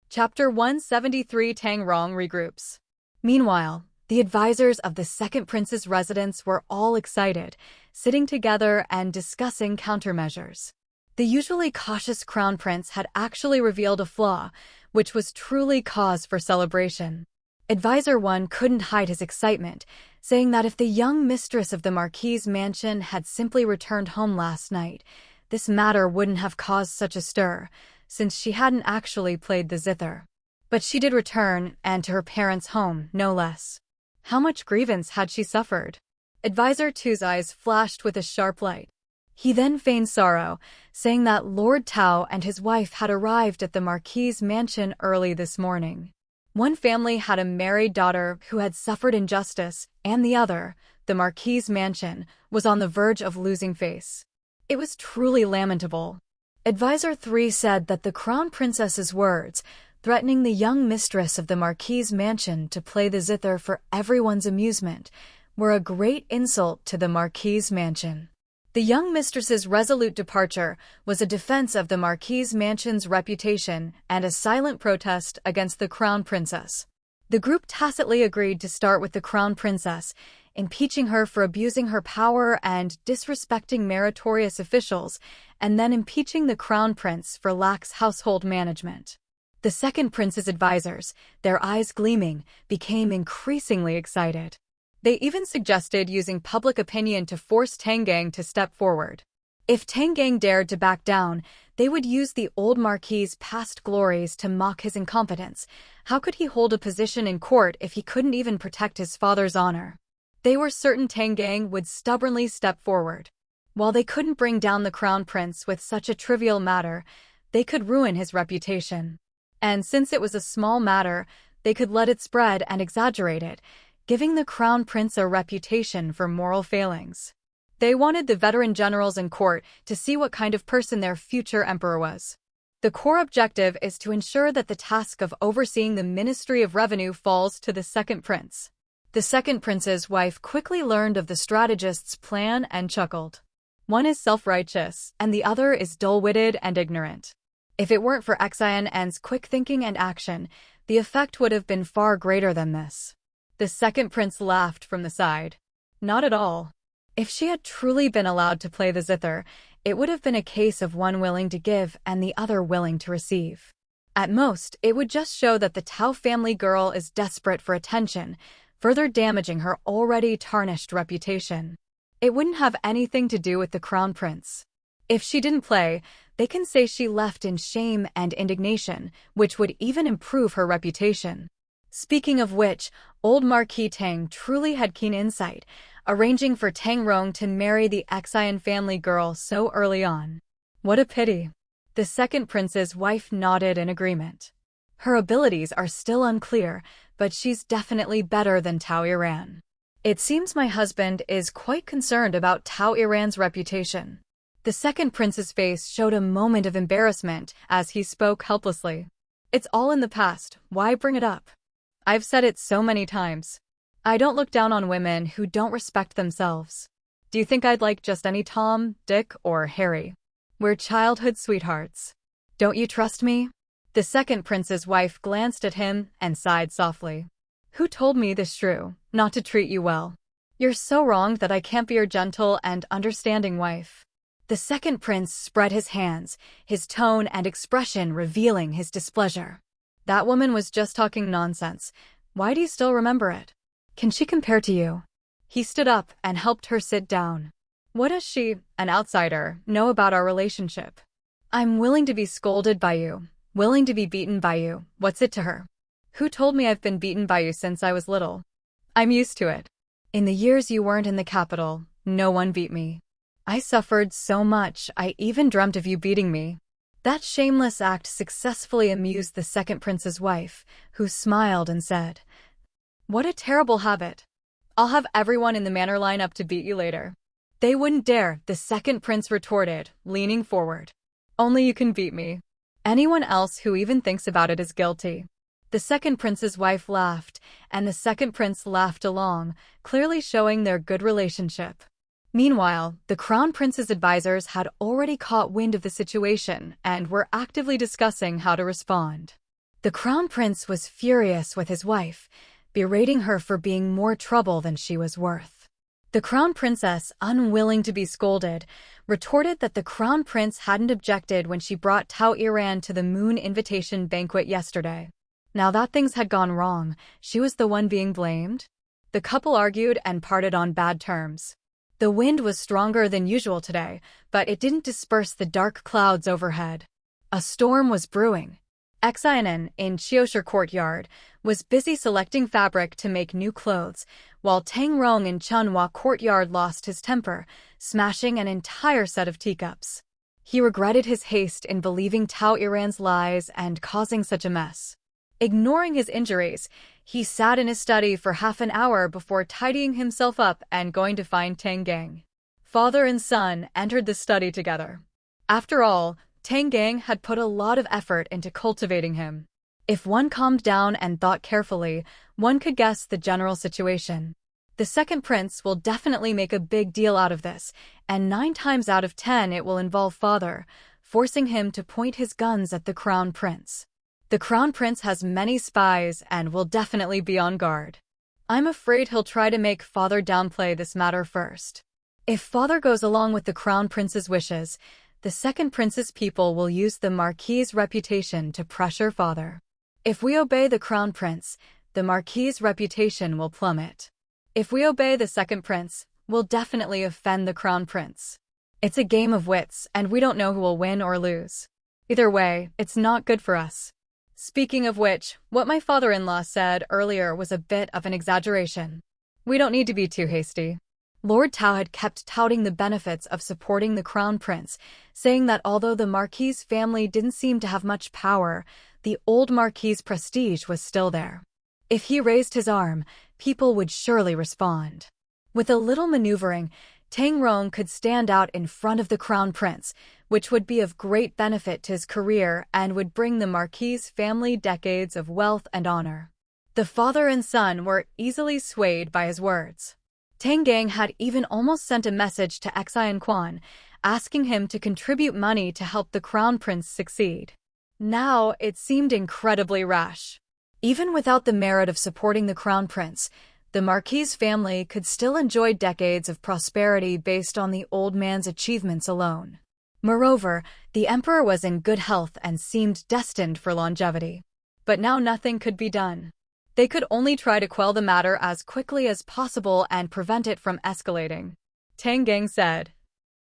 Chapter 173 Tang Rong regroups. Meanwhile, The advisors of the second prince's residence were all excited, sitting together and discussing countermeasures. The usually cautious crown prince had actually revealed a flaw, which was truly cause for celebration. Advisor 1 couldn't hide his excitement, saying that if the young mistress of the Marquis's mansion had simply returned home last night, this matter wouldn't have caused such a stir, since she hadn't actually played the zither. But she did return, and to her parents' home, no less. How much grievance had she suffered? Advisor 2's eyes flashed with a sharp light. He then feigned sorrow, saying that Lord Tao and his wife had arrived at the Marquis's mansion early this morning. One family had a married daughter who had suffered injustice, and the other, the Marquis's mansion, was on the verge of losing face. It was truly lamentable. Advisor 3 said that the crown princess's words, threatening the young mistress of the Marquis's mansion to play the zither for everyone's amusement, were a great insult to the Marquis's mansion. The young mistress's resolute departure was a defense of the Marquis's mansion's reputation and a silent protest against the crown princess. The group tacitly agreed to start with the crown princess, impeaching her for abusing her power and disrespecting meritorious officials, and then impeaching the crown prince for lax household management. The second prince's advisors, their eyes gleaming, became increasingly excited. They even suggested using public opinion to force Tangang to step forward. If Tangang dared to back down, they would use the old Marquis's past glories to mock his incompetence. How could he hold a position in court if he couldn't even protect his father's honor? They were certain Tangang would stubbornly step forward. While they couldn't bring down the crown prince with such a trivial matter, they could ruin his reputation. And since it was a small matter, they could let it spread and exaggerate it, giving the crown prince a reputation for moral failings. They wanted the veteran generals in court to see what kind of person their future emperor was. The core objective is to ensure that the task of overseeing the Ministry of Revenue falls to the second prince. The second prince's wife quickly learned of the strategist's plan and chuckled. One is self-righteous, and the other is dull-witted and ignorant. If it weren't for Xin An's quick thinking and action, the effect would have been far greater than this. The second prince laughed from the side. Not at all. If she had truly been allowed to play the zither, it would have been a case of one willing to give and the other willing to receive. At most, it would just show that the Tao family girl is desperate for attention, further damaging her already tarnished reputation. It wouldn't have anything to do with the crown prince. If she didn't play, they can say she left in shame and indignation, which would even improve her reputation. Speaking of which, old Marquis Tang truly had keen insight, arranging for Tang Rong to marry the Xin family girl so early on. What a pity. The second prince's wife nodded in agreement. Her abilities are still unclear, but she's definitely better than Tao Iran. It seems my husband is quite concerned about Tao Iran's reputation. The second prince's face showed a moment of embarrassment as he spoke helplessly. It's all in the past, why bring it up? I've said it so many times. I don't look down on women who don't respect themselves. Do you think I'd like just any Tom, Dick, or Harry? We're childhood sweethearts. Don't you trust me? The second prince's wife glanced at him and sighed softly. Who told me this shrew, not to treat you well? You're so wrong that I can't be your gentle and understanding wife. The second prince spread his hands, his tone and expression revealing his displeasure. That woman was just talking nonsense. Why do you still remember it? Can she compare to you? He stood up and helped her sit down. What does she, an outsider, know about our relationship? I'm willing to be scolded by you, willing to be beaten by you. What's it to her? Who told me I've been beaten by you since I was little? I'm used to it. In the years you weren't in the capital, no one beat me. I suffered so much, I even dreamt of you beating me. That shameless act successfully amused the second prince's wife, who smiled and said, What a terrible habit. I'll have everyone in the manor line up to beat you later. They wouldn't dare, the second prince retorted, leaning forward. Only you can beat me. Anyone else who even thinks about it is guilty. The second prince's wife laughed, and the second prince laughed along, clearly showing their good relationship. Meanwhile, the crown prince's advisors had already caught wind of the situation and were actively discussing how to respond. The crown prince was furious with his wife, berating her for being more trouble than she was worth. The crown princess, unwilling to be scolded, retorted that the crown prince hadn't objected when she brought Tao Iran to the moon invitation banquet yesterday. Now that things had gone wrong, she was the one being blamed. The couple argued and parted on bad terms. The wind was stronger than usual today, but it didn't disperse the dark clouds overhead. A storm was brewing. Xin An, in Qiushi Courtyard, was busy selecting fabric to make new clothes, while Tang Rong in Chunhua Courtyard lost his temper, smashing an entire set of teacups. He regretted his haste in believing Tao Iran's lies and causing such a mess. Ignoring his injuries, he sat in his study for half an hour before tidying himself up and going to find Tang Gang. Father and son entered the study together. After all, Tang Gang had put a lot of effort into cultivating him. If one calmed down and thought carefully, one could guess the general situation. The second prince will definitely make a big deal out of this, and 9 times out of 10 it will involve father, forcing him to point his guns at the crown prince. The crown prince has many spies and will definitely be on guard. I'm afraid he'll try to make father downplay this matter first. If father goes along with the crown prince's wishes, the second prince's people will use the marquis's reputation to pressure father. If we obey the crown prince, the marquis's reputation will plummet. If we obey the second prince, we'll definitely offend the crown prince. It's a game of wits, and we don't know who will win or lose. Either way, it's not good for us. Speaking of which, what my father-in-law said earlier was a bit of an exaggeration. We don't need to be too hasty. Lord Tao had kept touting the benefits of supporting the crown prince, saying that although the marquis's family didn't seem to have much power, the old marquis's prestige was still there. If he raised his arm, people would surely respond. With a little maneuvering, Tang Rong could stand out in front of the crown prince, which would be of great benefit to his career and would bring the marquis's family decades of wealth and honor. The father and son were easily swayed by his words. Tang Gang had even almost sent a message to Xian Quan, asking him to contribute money to help the crown prince succeed. Now it seemed incredibly rash. Even without the merit of supporting the crown prince, the marquis's family could still enjoy decades of prosperity based on the old man's achievements alone. Moreover, the emperor was in good health and seemed destined for longevity. But now nothing could be done. They could only try to quell the matter as quickly as possible and prevent it from escalating. Tang Gang said,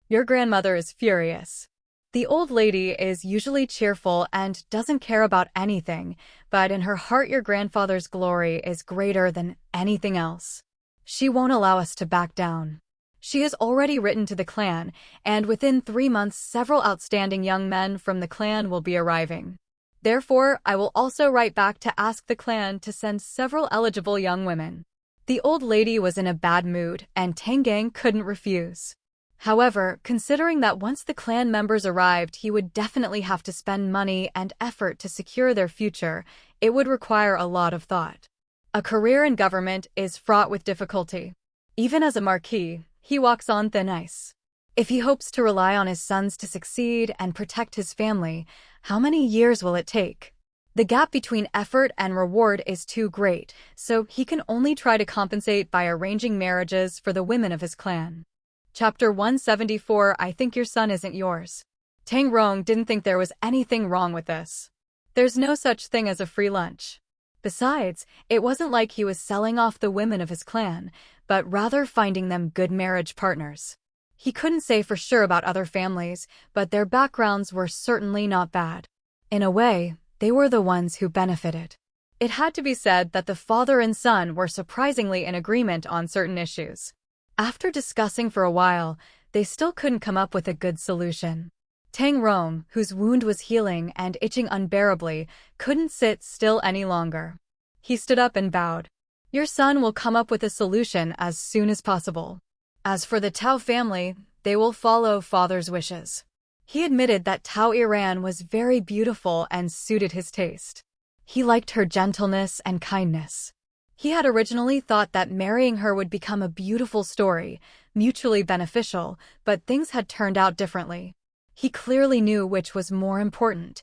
"Your grandmother is furious. The old lady is usually cheerful and doesn't care about anything, but in her heart your grandfather's glory is greater than anything else. She won't allow us to back down. She has already written to the clan, and within 3 months several outstanding young men from the clan will be arriving. Therefore, I will also write back to ask the clan to send several eligible young women." The old lady was in a bad mood, and Tang Gang couldn't refuse. However, considering that once the clan members arrived he would definitely have to spend money and effort to secure their future, it would require a lot of thought. A career in government is fraught with difficulty. Even as a marquis, he walks on thin ice. If he hopes to rely on his sons to succeed and protect his family, how many years will it take? The gap between effort and reward is too great, so he can only try to compensate by arranging marriages for the women of his clan. Chapter 174 I think your son isn't yours. Tang Rong didn't think there was anything wrong with this. There's no such thing as a free lunch. Besides, it wasn't like he was selling off the women of his clan, but rather finding them good marriage partners. He couldn't say for sure about other families, but their backgrounds were certainly not bad. In a way, they were the ones who benefited. It had to be said that the father and son were surprisingly in agreement on certain issues. After discussing for a while, they still couldn't come up with a good solution. Tang Rong, whose wound was healing and itching unbearably, couldn't sit still any longer. He stood up and bowed. "Your son will come up with a solution as soon as possible. As for the Tao family, they will follow father's wishes." He admitted that Tao Iran was very beautiful and suited his taste. He liked her gentleness and kindness. He had originally thought that marrying her would become a beautiful story, mutually beneficial, but things had turned out differently. He clearly knew which was more important,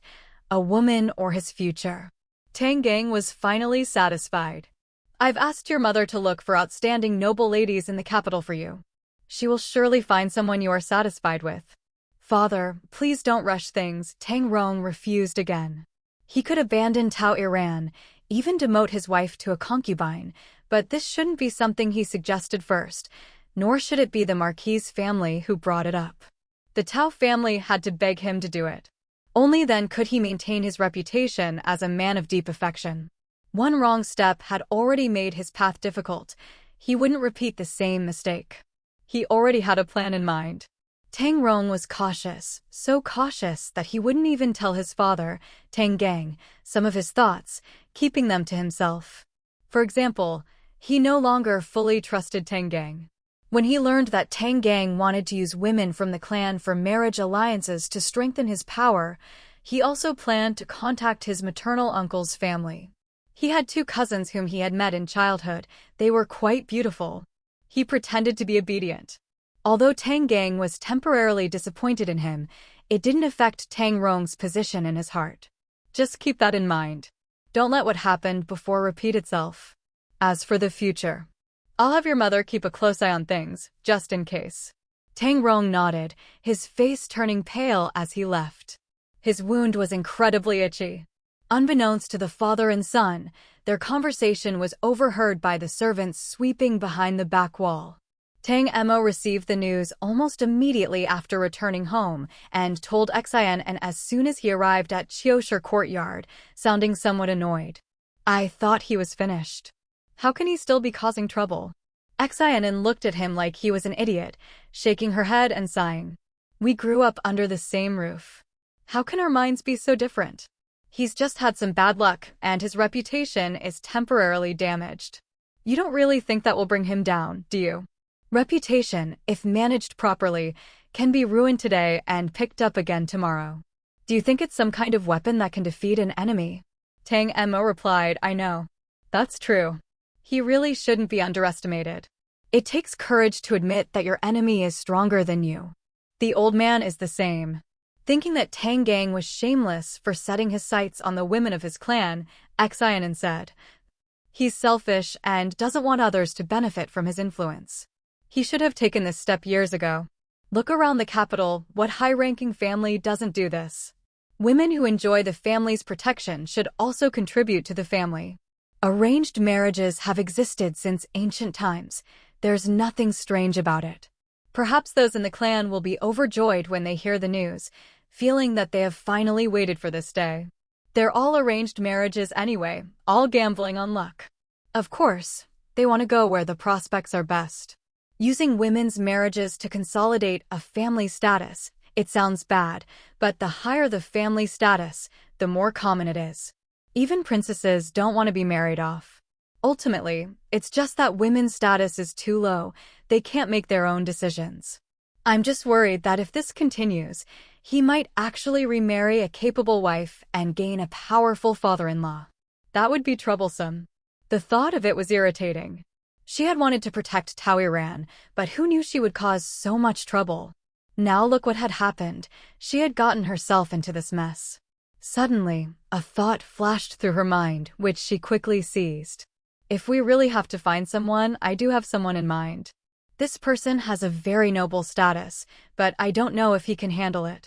a woman or his future. Tang Gang was finally satisfied. I've asked your mother to look for outstanding noble ladies in the capital for you. She will surely find someone you are satisfied with. Father, please don't rush things, Tang Rong refused again. He could abandon Tao Iran, even demote his wife to a concubine, but this shouldn't be something he suggested first, nor should it be the Marquis family who brought it up. The Tao family had to beg him to do it. Only then could he maintain his reputation as a man of deep affection. One wrong step had already made his path difficult. He wouldn't repeat the same mistake. He already had a plan in mind. Tang Rong was cautious, so cautious that he wouldn't even tell his father, Tang Gang, some of his thoughts, keeping them to himself. For example, he no longer fully trusted Tang Gang. When he learned that Tang Gang wanted to use women from the clan for marriage alliances to strengthen his power, he also planned to contact his maternal uncle's family. He had 2 cousins whom he had met in childhood. They were quite beautiful. He pretended to be obedient. Although Tang Gang was temporarily disappointed in him, it didn't affect Tang Rong's position in his heart. Just keep that in mind. Don't let what happened before repeat itself. As for the future, I'll have your mother keep a close eye on things, just in case. Tang Rong nodded, his face turning pale as he left. His wound was incredibly itchy. Unbeknownst to the father and son, their conversation was overheard by the servants sweeping behind the back wall. Tang Emo received the news almost immediately after returning home and told Xin An as soon as he arrived at Qiushi Courtyard, sounding somewhat annoyed. I thought he was finished. How can he still be causing trouble? Xin An looked at him like he was an idiot, shaking her head and sighing. We grew up under the same roof. How can our minds be so different? He's just had some bad luck, and his reputation is temporarily damaged. You don't really think that will bring him down, do you? Reputation, if managed properly, can be ruined today and picked up again tomorrow. Do you think it's some kind of weapon that can defeat an enemy? Tang Emo replied, I know. That's true. He really shouldn't be underestimated. It takes courage to admit that your enemy is stronger than you. The old man is the same. Thinking that Tang Gang was shameless for setting his sights on the women of his clan, Xin An said, he's selfish and doesn't want others to benefit from his influence. He should have taken this step years ago. Look around the capital, what high-ranking family doesn't do this? Women who enjoy the family's protection should also contribute to the family. Arranged marriages have existed since ancient times. There's nothing strange about it. Perhaps those in the clan will be overjoyed when they hear the news, feeling that they have finally waited for this day. They're all arranged marriages anyway, all gambling on luck. Of course, they want to go where the prospects are best. Using women's marriages to consolidate a family status, it sounds bad, but the higher the family status, the more common it is. Even princesses don't want to be married off. Ultimately, it's just that women's status is too low, they can't make their own decisions. I'm just worried that if this continues, he might actually remarry a capable wife and gain a powerful father-in-law. That would be troublesome. The thought of it was irritating. She had wanted to protect Tao Iran, but who knew she would cause so much trouble? Now look what had happened. She had gotten herself into this mess. Suddenly, a thought flashed through her mind, which she quickly seized. If we really have to find someone, I do have someone in mind. This person has a very noble status, but I don't know if he can handle it.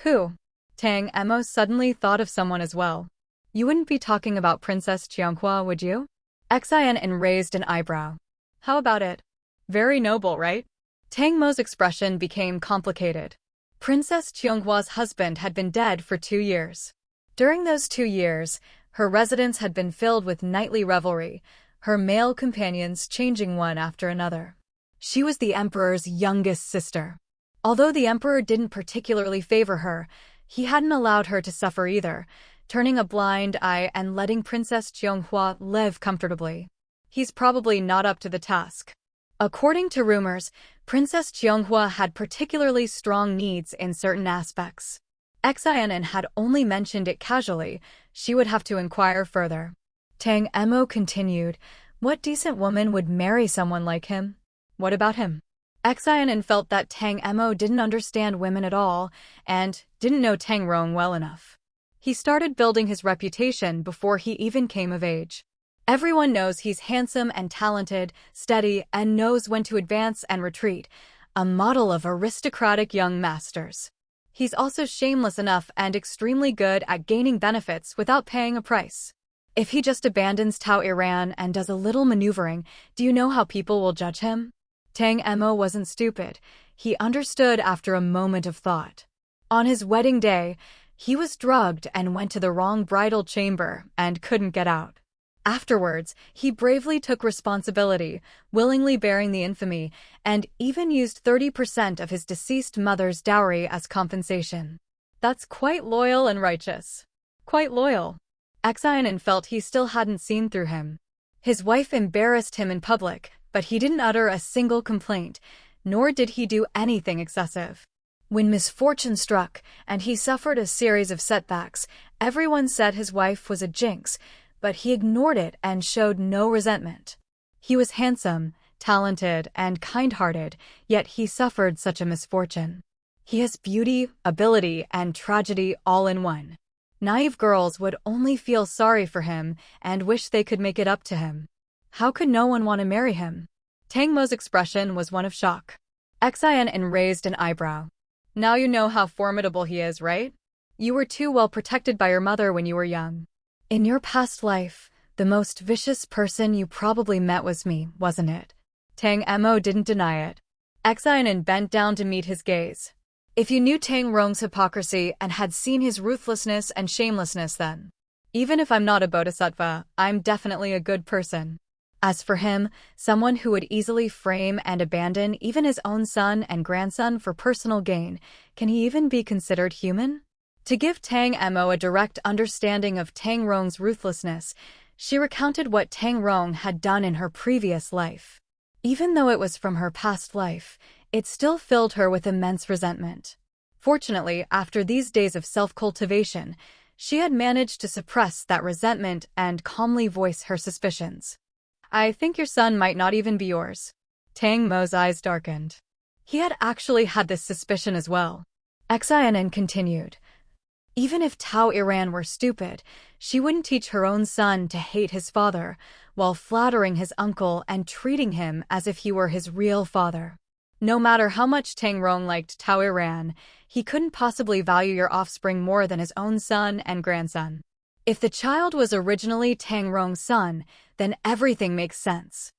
Who? Tang Emo suddenly thought of someone as well. You wouldn't be talking about Princess Qianghua, would you? Xin An raised an eyebrow. How about it? Very noble, right? Tang Mo's expression became complicated. Princess Qianghua's husband had been dead for 2 years. During those 2 years, her residence had been filled with nightly revelry, her male companions changing one after another. She was the emperor's youngest sister. Although the emperor didn't particularly favor her, he hadn't allowed her to suffer either, turning a blind eye and letting Princess Qianghua live comfortably. He's probably not up to the task. According to rumors, Princess Qianghua had particularly strong needs in certain aspects. Xin An had only mentioned it casually, she would have to inquire further. Tang Emo continued, what decent woman would marry someone like him? What about him? Xin An felt that Tang Emo didn't understand women at all, and didn't know Tang Rong well enough. He started building his reputation before he even came of age. Everyone knows he's handsome and talented, steady, and knows when to advance and retreat, a model of aristocratic young masters. He's also shameless enough and extremely good at gaining benefits without paying a price. If he just abandons Tao Iran and does a little maneuvering, do you know how people will judge him? Tang Mo wasn't stupid. He understood after a moment of thought. On his wedding day, he was drugged and went to the wrong bridal chamber and couldn't get out. Afterwards, he bravely took responsibility, willingly bearing the infamy, and even used 30% of his deceased mother's dowry as compensation. That's quite loyal and righteous. Quite loyal. Xin An felt he still hadn't seen through him. His wife embarrassed him in public, but he didn't utter a single complaint, nor did he do anything excessive. When misfortune struck and he suffered a series of setbacks, everyone said his wife was a jinx, but he ignored it and showed no resentment. He was handsome, talented, and kind-hearted, yet he suffered such a misfortune. He has beauty, ability, and tragedy all in one. Naive girls would only feel sorry for him and wish they could make it up to him. How could no one want to marry him? Tang Mo's expression was one of shock. Xin An raised an eyebrow. Now you know how formidable he is, right? You were too well protected by your mother when you were young. In your past life, the most vicious person you probably met was me, wasn't it? Tang Mo didn't deny it. Xin An bent down to meet his gaze. If you knew Tang Rong's hypocrisy and had seen his ruthlessness and shamelessness then. Even if I'm not a bodhisattva, I'm definitely a good person. As for him, someone who would easily frame and abandon even his own son and grandson for personal gain, can he even be considered human? To give Tang Mo a direct understanding of Tang Rong's ruthlessness, she recounted what Tang Rong had done in her previous life. Even though it was from her past life, it still filled her with immense resentment. Fortunately, after these days of self-cultivation, she had managed to suppress that resentment and calmly voice her suspicions. I think your son might not even be yours. Tang Mo's eyes darkened. He had actually had this suspicion as well. Xin An continued. Even if Tao Iran were stupid, she wouldn't teach her own son to hate his father, while flattering his uncle and treating him as if he were his real father. No matter how much Tang Rong liked Tao Iran, he couldn't possibly value your offspring more than his own son and grandson. If the child was originally Tang Rong's son, then everything makes sense.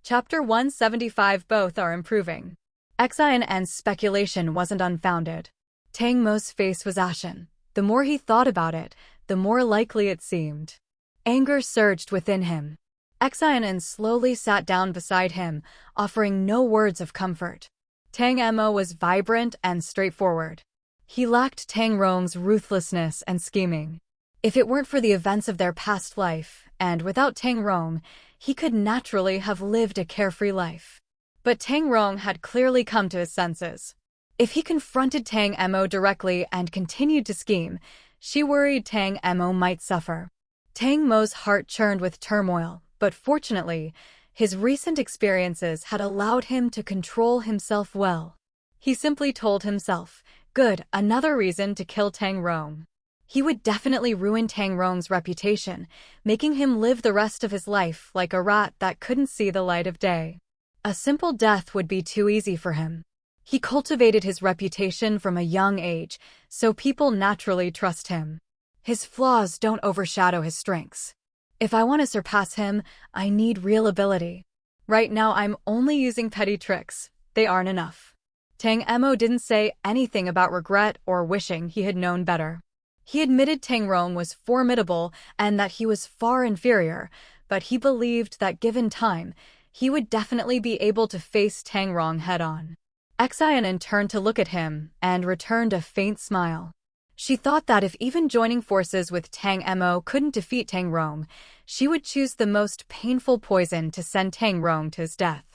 Chapter 175. Both are improving. Xin An's speculation wasn't unfounded. Tang Mo's face was ashen. The more he thought about it, the more likely it seemed. Anger surged within him. Xin An slowly sat down beside him, offering no words of comfort. Tang Mo was vibrant and straightforward. He lacked Tang Rong's ruthlessness and scheming. If it weren't for the events of their past life, and without Tang Rong, he could naturally have lived a carefree life. But Tang Rong had clearly come to his senses. If he confronted Tang Mo directly and continued to scheme, she worried Tang Mo might suffer. Tang Mo's heart churned with turmoil, but fortunately, his recent experiences had allowed him to control himself well. He simply told himself, good, another reason to kill Tang Rong. He would definitely ruin Tang Rong's reputation, making him live the rest of his life like a rat that couldn't see the light of day. A simple death would be too easy for him. He cultivated his reputation from a young age, so people naturally trust him. His flaws don't overshadow his strengths. If I want to surpass him, I need real ability. Right now I'm only using petty tricks. They aren't enough. Tang Mo didn't say anything about regret or wishing he had known better. He admitted Tang Rong was formidable and that he was far inferior, but he believed that given time, he would definitely be able to face Tang Rong head-on. Xin An turned to look at him and returned a faint smile. She thought that if even joining forces with Tang Mo couldn't defeat Tang Rong, she would choose the most painful poison to send Tang Rong to his death.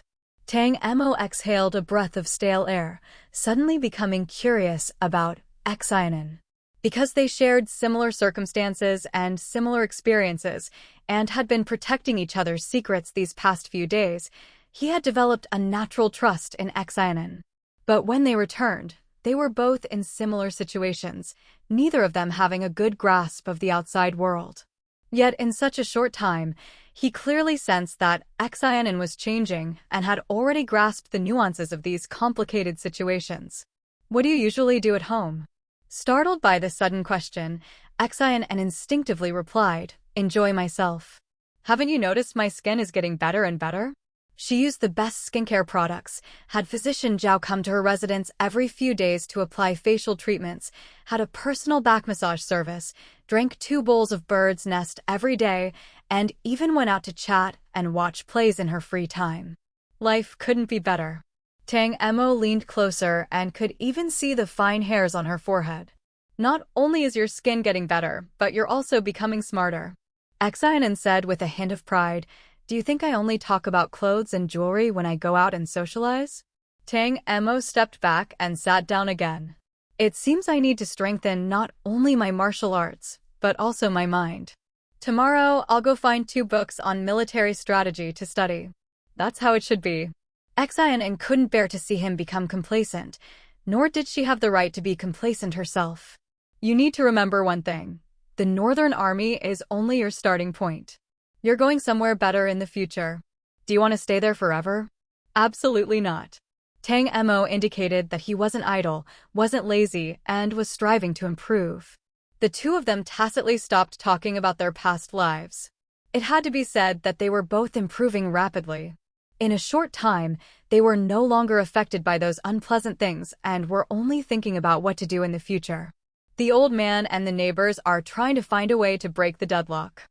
Tang Mo exhaled a breath of stale air, suddenly becoming curious about Xin An. Because they shared similar circumstances and similar experiences and had been protecting each other's secrets these past few days, he had developed a natural trust in Xin An. But when they returned, they were both in similar situations, neither of them having a good grasp of the outside world. Yet in such a short time, He clearly sensed that Xin An was changing and had already grasped the nuances of these complicated situations. "What do you usually do at home?" Startled by the sudden question, Xin An instinctively replied, "Enjoy myself." "Haven't you noticed my skin is getting better and better?" She used the best skincare products, had physician Zhao come to her residence every few days to apply facial treatments, had a personal back massage service, drank 2 bowls of bird's nest every day, and even went out to chat and watch plays in her free time. Life couldn't be better. Tang Emo leaned closer and could even see the fine hairs on her forehead. "Not only is your skin getting better, but you're also becoming smarter," Xin An said with a hint of pride. "Do you think I only talk about clothes and jewelry when I go out and socialize?" Tang Emo stepped back and sat down again. "It seems I need to strengthen not only my martial arts, but also my mind. Tomorrow, I'll go find 2 books on military strategy to study." That's how it should be. Xin An couldn't bear to see him become complacent, nor did she have the right to be complacent herself. "You need to remember one thing. The Northern Army is only your starting point. You're going somewhere better in the future. Do you want to stay there forever?" "Absolutely not." Tang Emo indicated that he wasn't idle, wasn't lazy, and was striving to improve. The two of them tacitly stopped talking about their past lives. It had to be said that they were both improving rapidly. In a short time, they were no longer affected by those unpleasant things and were only thinking about what to do in the future. "The old man and the neighbors are trying to find a way to break the deadlock.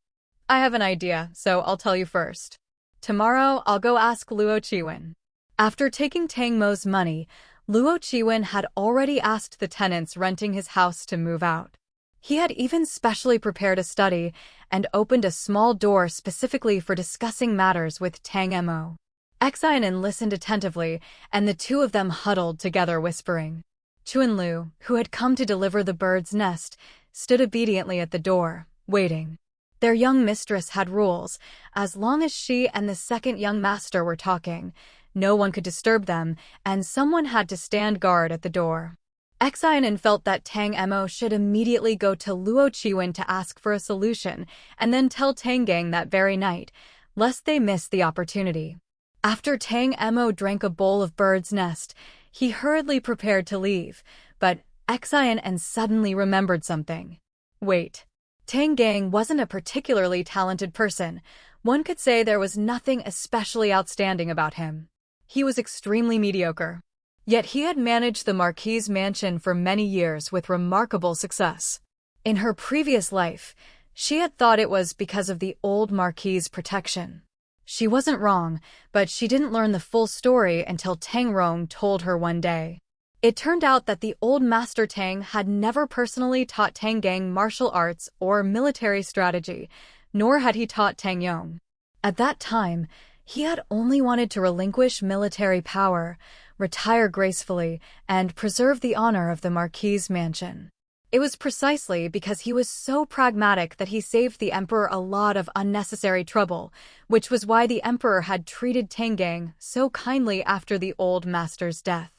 I have an idea, so I'll tell you first. Tomorrow, I'll go ask Luo Chiwen." After taking Tang Mo's money, Luo Chiwen had already asked the tenants renting his house to move out. He had even specially prepared a study and opened a small door specifically for discussing matters with Tang Mo. Xin An listened attentively, and the two of them huddled together whispering. Chuan Lu, who had come to deliver the bird's nest, stood obediently at the door, waiting. Their young mistress had rules. As long as she and the second young master were talking, no one could disturb them, and someone had to stand guard at the door. Xin An felt that Tang Mo should immediately go to Luo Chiwen to ask for a solution, and then tell Tang Gang that very night, lest they miss the opportunity. After Tang Mo drank a bowl of bird's nest, he hurriedly prepared to leave, but Xin An suddenly remembered something. Wait. Tang Gang wasn't a particularly talented person. One could say there was nothing especially outstanding about him. He was extremely mediocre. Yet he had managed the Marquis's mansion for many years with remarkable success. In her previous life, she had thought it was because of the old Marquis's protection. She wasn't wrong, but she didn't learn the full story until Tang Rong told her one day. It turned out that the old Master Tang had never personally taught Tang Gang martial arts or military strategy, nor had he taught Tang Yong. At that time, he had only wanted to relinquish military power, retire gracefully, and preserve the honor of the Marquis's mansion. It was precisely because he was so pragmatic that he saved the emperor a lot of unnecessary trouble, which was why the emperor had treated Tang Gang so kindly after the old master's death.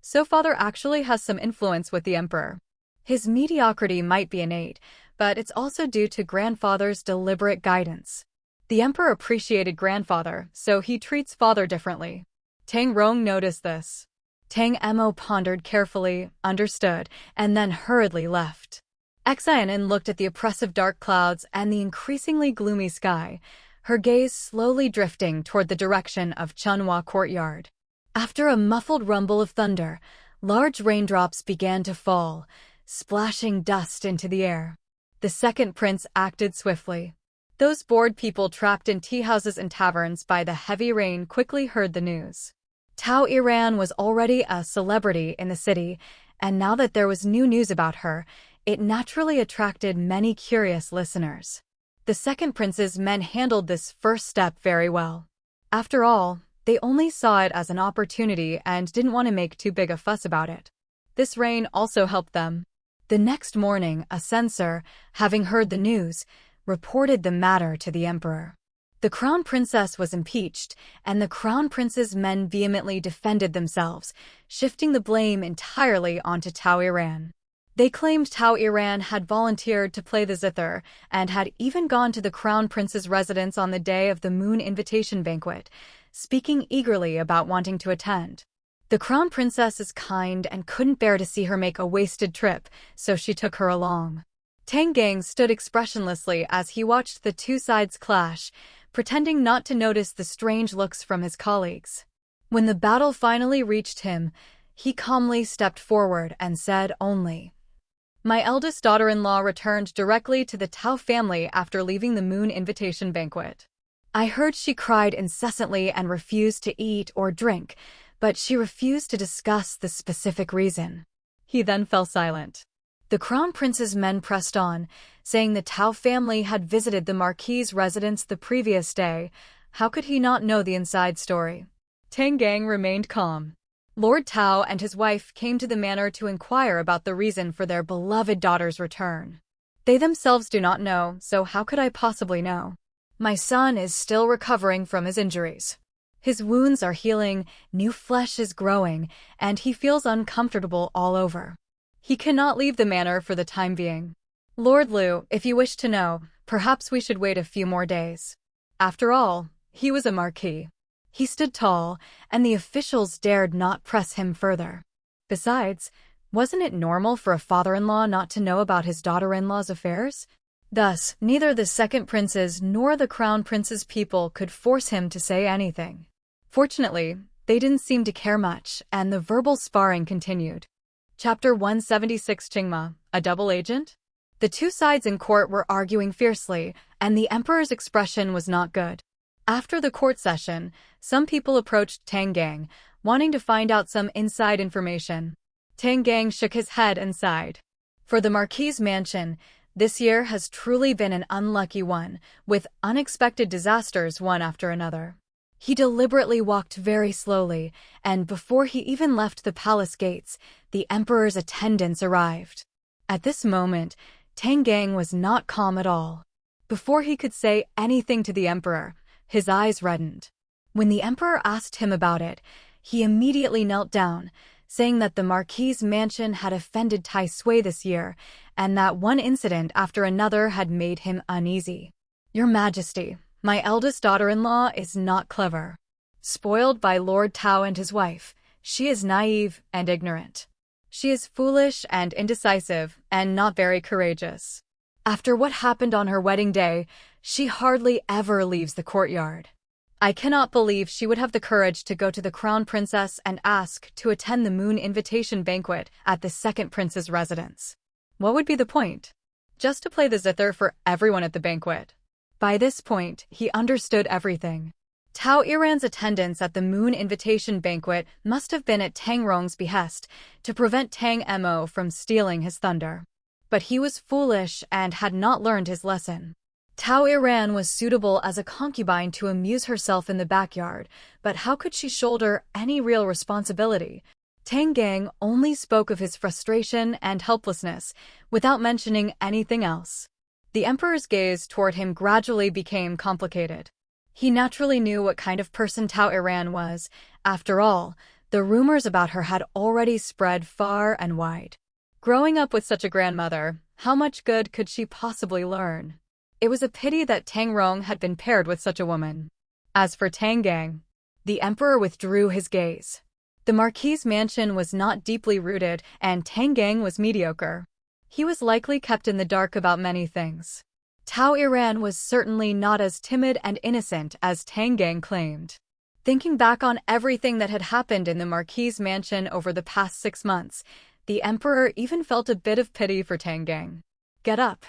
So father actually has some influence with the emperor. His mediocrity might be innate, but it's also due to grandfather's deliberate guidance. The emperor appreciated grandfather, so he treats father differently. Tang Rong noticed this. Tang Mo pondered carefully, understood, and then hurriedly left. Xin An looked at the oppressive dark clouds and the increasingly gloomy sky, her gaze slowly drifting toward the direction of Chunhua Courtyard. After a muffled rumble of thunder, large raindrops began to fall, splashing dust into the air. The second prince acted swiftly. Those bored people trapped in tea houses and taverns by the heavy rain quickly heard the news. Tao Iran was already a celebrity in the city, and now that there was new news about her, it naturally attracted many curious listeners. The second prince's men handled this first step very well. After all, they only saw it as an opportunity and didn't want to make too big a fuss about it. This rain also helped them. The next morning, a censor, having heard the news, reported the matter to the emperor. The crown princess was impeached, and the crown prince's men vehemently defended themselves, shifting the blame entirely onto Tao Iran. They claimed Tao Iran had volunteered to play the zither and had even gone to the Crown Prince's residence on the day of the moon invitation banquet, speaking eagerly about wanting to attend. The Crown Princess is kind and couldn't bear to see her make a wasted trip, so she took her along. Tang Gang stood expressionlessly as he watched the two sides clash, pretending not to notice the strange looks from his colleagues. When the battle finally reached him, he calmly stepped forward and said only, "My eldest daughter-in-law returned directly to the Tao family after leaving the moon invitation banquet. I heard she cried incessantly and refused to eat or drink, but she refused to discuss the specific reason." He then fell silent. The Crown Prince's men pressed on, saying the Tao family had visited the Marquis's residence the previous day. How could he not know the inside story? Tang Gang remained calm. Lord Tao and his wife came to the manor to inquire about the reason for their beloved daughter's return. They themselves do not know, so how could I possibly know? My son is still recovering from his injuries. His wounds are healing, new flesh is growing, and he feels uncomfortable all over. He cannot leave the manor for the time being. Lord Liu, if you wish to know, perhaps we should wait a few more days. After all, he was a marquis. He stood tall, and the officials dared not press him further. Besides, wasn't it normal for a father-in-law not to know about his daughter-in-law's affairs? Thus, neither the second prince's nor the crown prince's people could force him to say anything. Fortunately, they didn't seem to care much, and the verbal sparring continued. Chapter 176 Qingma, a double agent? The two sides in court were arguing fiercely, and the emperor's expression was not good. After the court session, some people approached Tang Gang, wanting to find out some inside information. Tang Gang shook his head and sighed. For the Marquis's mansion, this year has truly been an unlucky one, with unexpected disasters one after another. He deliberately walked very slowly, and before he even left the palace gates, the emperor's attendants arrived. At this moment, Tang Gang was not calm at all. Before he could say anything to the emperor, his eyes reddened. When the emperor asked him about it, he immediately knelt down, saying that the Marquis's mansion had offended Tai Sui this year, and that one incident after another had made him uneasy. Your Majesty, my eldest daughter-in-law is not clever. Spoiled by Lord Tao and his wife, she is naive and ignorant. She is foolish and indecisive, and not very courageous. After what happened on her wedding day, she hardly ever leaves the courtyard. I cannot believe she would have the courage to go to the Crown Princess and ask to attend the moon invitation banquet at the second prince's residence. What would be the point? Just to play the zither for everyone at the banquet. By this point, he understood everything. Tao Iran's attendance at the moon invitation banquet must have been at Tang Rong's behest to prevent Tang Mo from stealing his thunder. But he was foolish and had not learned his lesson. Tao Iran was suitable as a concubine to amuse herself in the backyard, but how could she shoulder any real responsibility? Tang Gang only spoke of his frustration and helplessness, without mentioning anything else. The emperor's gaze toward him gradually became complicated. He naturally knew what kind of person Tao Iran was. After all, the rumors about her had already spread far and wide. Growing up with such a grandmother, how much good could she possibly learn? It was a pity that Tang Rong had been paired with such a woman. As for Tang Gang, the emperor withdrew his gaze. The Marquis's mansion was not deeply rooted, and Tang Gang was mediocre. He was likely kept in the dark about many things. Tao Iran was certainly not as timid and innocent as Tang Gang claimed. Thinking back on everything that had happened in the Marquis's mansion over the past 6 months, the emperor even felt a bit of pity for Tang Gang. Get up.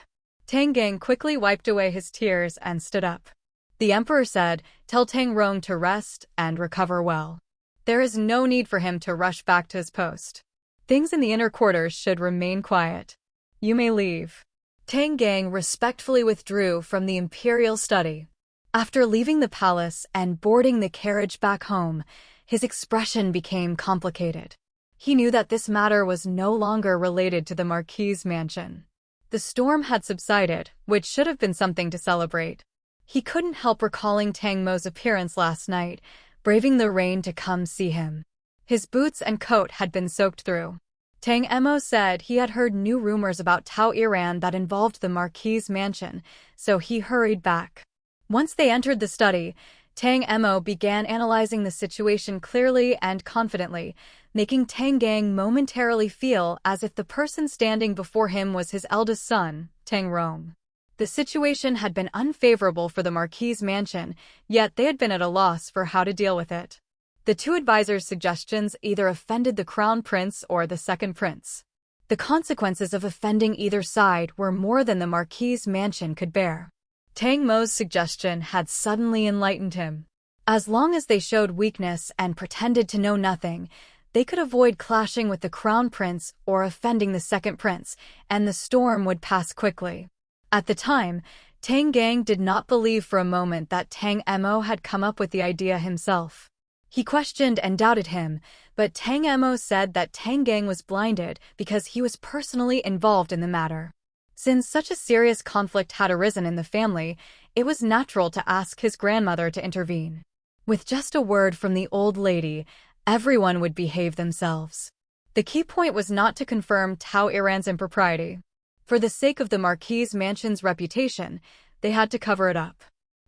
Tang Gang quickly wiped away his tears and stood up. The emperor said, tell Tang Rong to rest and recover well. There is no need for him to rush back to his post. Things in the inner quarters should remain quiet. You may leave. Tang Gang respectfully withdrew from the imperial study. After leaving the palace and boarding the carriage back home, his expression became complicated. He knew that this matter was no longer related to the Marquis's mansion. The storm had subsided, which should have been something to celebrate. He couldn't help recalling Tang Mo's appearance last night, braving the rain to come see him. His boots and coat had been soaked through. Tang Emo said he had heard new rumors about Tao Iran that involved the Marquis's mansion, so he hurried back. Once they entered the study, Tang Emo began analyzing the situation clearly and confidently, making Tang Gang momentarily feel as if the person standing before him was his eldest son, Tang Rong. The situation had been unfavorable for the Marquis's mansion, yet they had been at a loss for how to deal with it. The two advisors' suggestions either offended the Crown Prince or the Second Prince. The consequences of offending either side were more than the Marquis's mansion could bear. Tang Mo's suggestion had suddenly enlightened him. As long as they showed weakness and pretended to know nothing, they could avoid clashing with the Crown Prince or offending the Second Prince, and the storm would pass quickly. At the time, Tang Gang did not believe for a moment that Tang Emo had come up with the idea himself. He questioned and doubted him, but Tang Emo said that Tang Gang was blinded because he was personally involved in the matter. Since such a serious conflict had arisen in the family, it was natural to ask his grandmother to intervene. With just a word from the old lady, everyone would behave themselves. The key point was not to confirm Tao Iran's impropriety. For the sake of the Marquis's mansion's reputation, they had to cover it up.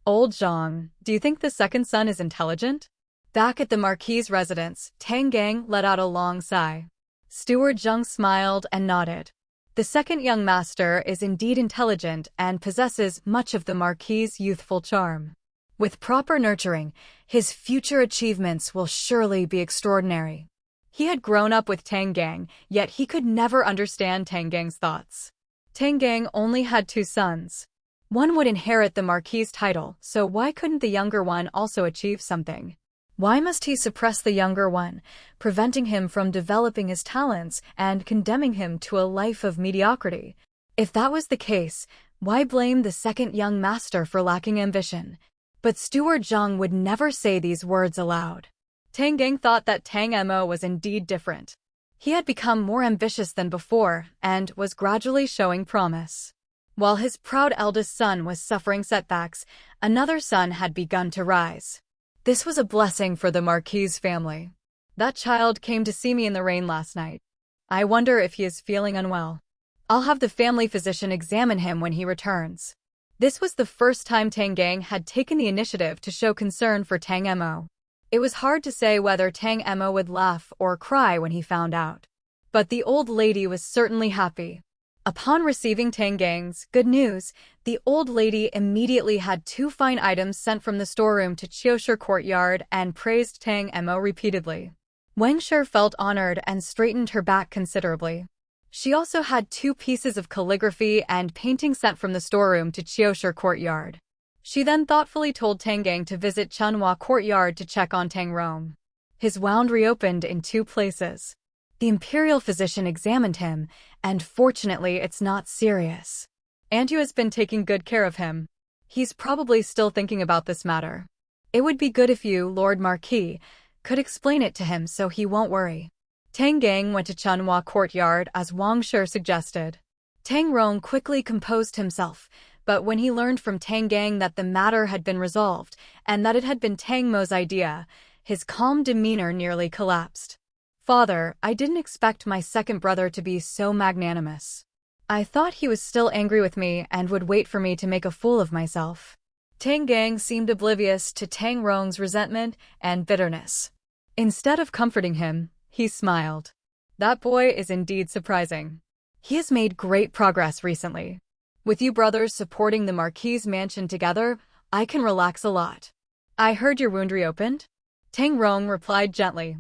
Old Zhang, do you think the second son is intelligent? Back at the Marquis's residence, Tang Gang let out a long sigh. Steward Zhang smiled and nodded. The second young master is indeed intelligent and possesses much of the Marquis's youthful charm. With proper nurturing, his future achievements will surely be extraordinary. He had grown up with Tang Gang, yet he could never understand Tang Gang's thoughts. Tang Gang only had two sons. One would inherit the Marquis's title, so why couldn't the younger one also achieve something? Why must he suppress the younger one, preventing him from developing his talents and condemning him to a life of mediocrity? If that was the case, why blame the second young master for lacking ambition? But Steward Zhang would never say these words aloud. Tang Gang thought that Tang Emo was indeed different. He had become more ambitious than before and was gradually showing promise. While his proud eldest son was suffering setbacks, another son had begun to rise. This was a blessing for the Marquis's family. That child came to see me in the rain last night. I wonder if he is feeling unwell. I'll have the family physician examine him when he returns. This was the first time Tang Gang had taken the initiative to show concern for Tang Emo. It was hard to say whether Tang Emo would laugh or cry when he found out. But the old lady was certainly happy. Upon receiving Tang Gang's good news, the old lady immediately had two fine items sent from the storeroom to Qiushi Courtyard and praised Tang Emo repeatedly. Wang Shi felt honored and straightened her back considerably. She also had two pieces of calligraphy and painting sent from the storeroom to Qiushi Courtyard. She then thoughtfully told Tang Gang to visit Chunhua Courtyard to check on Tang Rong. His wound reopened in two places. The imperial physician examined him, and fortunately it's not serious. Antu has been taking good care of him. He's probably still thinking about this matter. It would be good if you, Lord Marquis, could explain it to him so he won't worry. Tang Gang went to Chunhua Courtyard as Wang Shi suggested. Tang Rong quickly composed himself, but when he learned from Tang Gang that the matter had been resolved and that it had been Tang Mo's idea, his calm demeanor nearly collapsed. Father, I didn't expect my second brother to be so magnanimous. I thought he was still angry with me and would wait for me to make a fool of myself. Tang Gang seemed oblivious to Tang Rong's resentment and bitterness. Instead of comforting him, he smiled. That boy is indeed surprising. He has made great progress recently. With you brothers supporting the Marquis's mansion together, I can relax a lot. I heard your wound reopened? Tang Rong replied gently.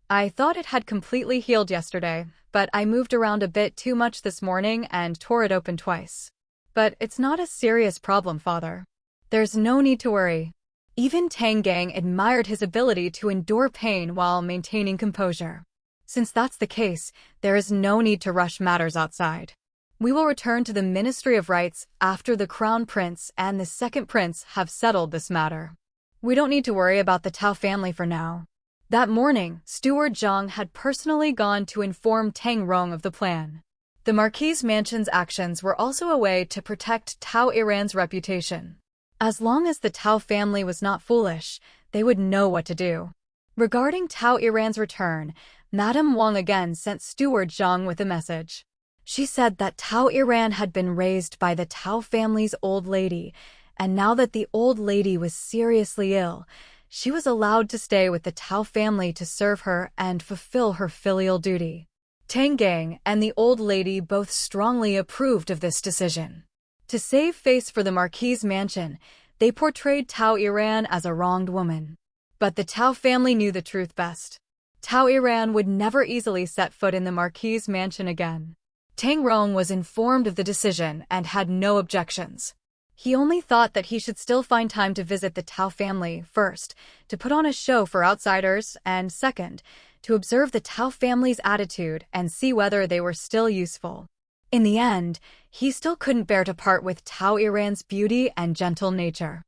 I thought it had completely healed yesterday, but I moved around a bit too much this morning and tore it open twice. But it's not a serious problem, Father. There's no need to worry. Even Tang Gang admired his ability to endure pain while maintaining composure. Since that's the case, there is no need to rush matters outside. We will return to the Ministry of Rights after the Crown Prince and the Second Prince have settled this matter. We don't need to worry about the Tao family for now. That morning, Steward Zhang had personally gone to inform Tang Rong of the plan. The Marquis's mansion's actions were also a way to protect Tao Iran's reputation. As long as the Tao family was not foolish, they would know what to do. Regarding Tao Iran's return, Madame Wang again sent Steward Zhang with a message. She said that Tao Iran had been raised by the Tao family's old lady, and now that the old lady was seriously ill, she was allowed to stay with the Tao family to serve her and fulfill her filial duty. Tang Gang and the old lady both strongly approved of this decision. To save face for the Marquis's mansion, they portrayed Tao Iran as a wronged woman. But the Tao family knew the truth best. Tao Iran would never easily set foot in the Marquis's mansion again. Tang Rong was informed of the decision and had no objections. He only thought that he should still find time to visit the Tao family, first, to put on a show for outsiders, and second, to observe the Tao family's attitude and see whether they were still useful. In the end, he still couldn't bear to part with Tao Iran's beauty and gentle nature.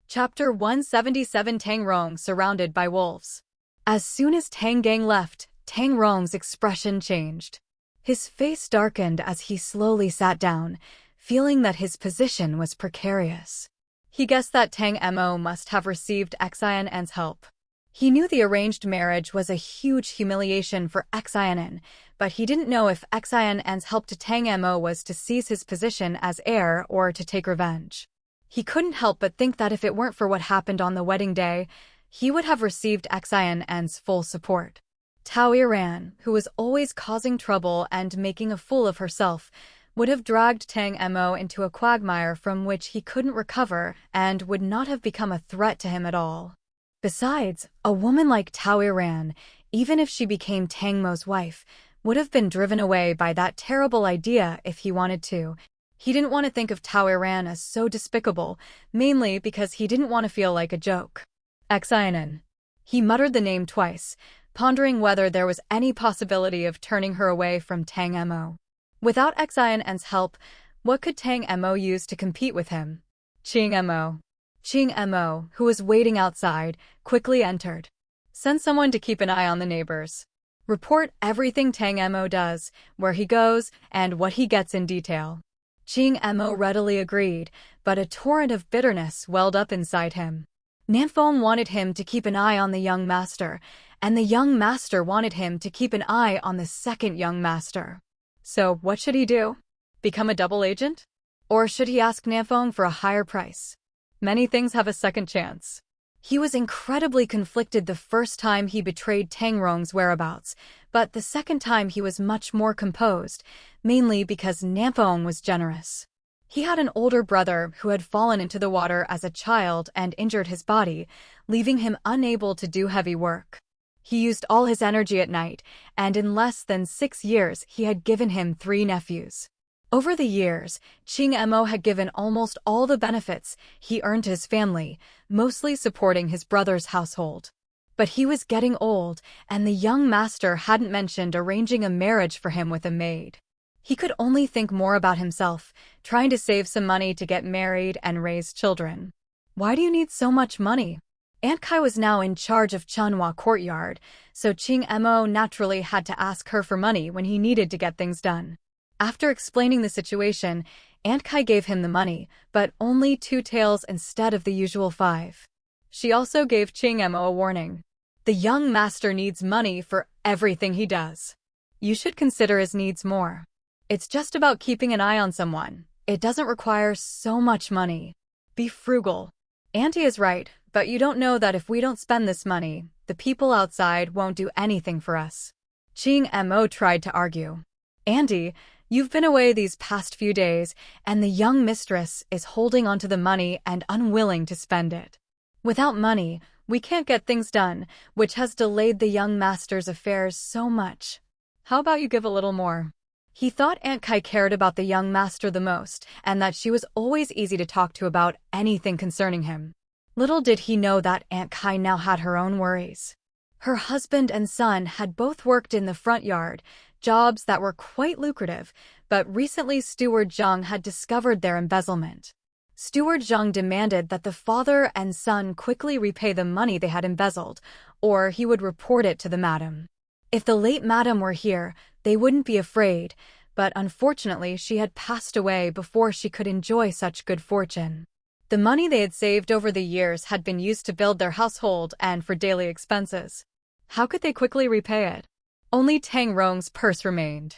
Chapter 177 Tang Rong surrounded by wolves. As soon as Tang Gang left, Tang Rong's expression changed. His face darkened as he slowly sat down, feeling that his position was precarious. He guessed that Tang Mo must have received Xin An's help. He knew the arranged marriage was a huge humiliation for Xin An, but he didn't know if Xin An's help to Tang Mo was to seize his position as heir or to take revenge. He couldn't help but think that if it weren't for what happened on the wedding day, he would have received Xin An's full support. Tao Iran, who was always causing trouble and making a fool of herself, would have dragged Tang Mo into a quagmire from which he couldn't recover and would not have become a threat to him at all. Besides, a woman like Tao Iran, even if she became Tang Mo's wife, would have been driven away by that terrible idea if he wanted to. He didn't want to think of Tao Iran as so despicable, mainly because he didn't want to feel like a joke. Xin An. He muttered the name twice, pondering whether there was any possibility of turning her away from Tang Mo. Without Xin An's help, what could Tang Mo use to compete with him? Xin Mo. Xin Mo, who was waiting outside, quickly entered. Send someone to keep an eye on the neighbors. Report everything Tang Mo does, where he goes, and what he gets in detail. Xin Mo readily agreed, but a torrent of bitterness welled up inside him. Nanfeng wanted him to keep an eye on the young master, and the young master wanted him to keep an eye on the second young master. So what should he do? Become a double agent? Or should he ask Nanfeng for a higher price? Many things have a second chance. He was incredibly conflicted the first time he betrayed Tang Rong's whereabouts, but the second time he was much more composed, mainly because Nanfeng was generous. He had an older brother who had fallen into the water as a child and injured his body, leaving him unable to do heavy work. He used all his energy at night, and in less than 6 years he had given him 3 nephews. Over the years, Xin Mo had given almost all the benefits he earned to his family, mostly supporting his brother's household. But he was getting old, and the young master hadn't mentioned arranging a marriage for him with a maid. He could only think more about himself, trying to save some money to get married and raise children. Why do you need so much money? Aunt Kai was now in charge of Chunhua Courtyard, so Xin Mo naturally had to ask her for money when he needed to get things done. After explaining the situation, Aunt Kai gave him the money, but only 2 taels instead of the usual 5. She also gave Xin Mo a warning. The young master needs money for everything he does. You should consider his needs more. It's just about keeping an eye on someone. It doesn't require so much money. Be frugal. Auntie is right, but you don't know that if we don't spend this money, the people outside won't do anything for us. Xin Mo tried to argue. Auntie, you've been away these past few days, and the young mistress is holding onto the money and unwilling to spend it. Without money, we can't get things done, which has delayed the young master's affairs so much. How about you give a little more? He thought Aunt Kai cared about the young master the most, and that she was always easy to talk to about anything concerning him. Little did he know that Aunt Kai now had her own worries. Her husband and son had both worked in the front yard, jobs that were quite lucrative, but recently Steward Zhang had discovered their embezzlement. Steward Zhang demanded that the father and son quickly repay the money they had embezzled, or he would report it to the madam. If the late madam were here, they wouldn't be afraid, but unfortunately she had passed away before she could enjoy such good fortune. The money they had saved over the years had been used to build their household and for daily expenses. How could they quickly repay it? Only Tang Rong's purse remained.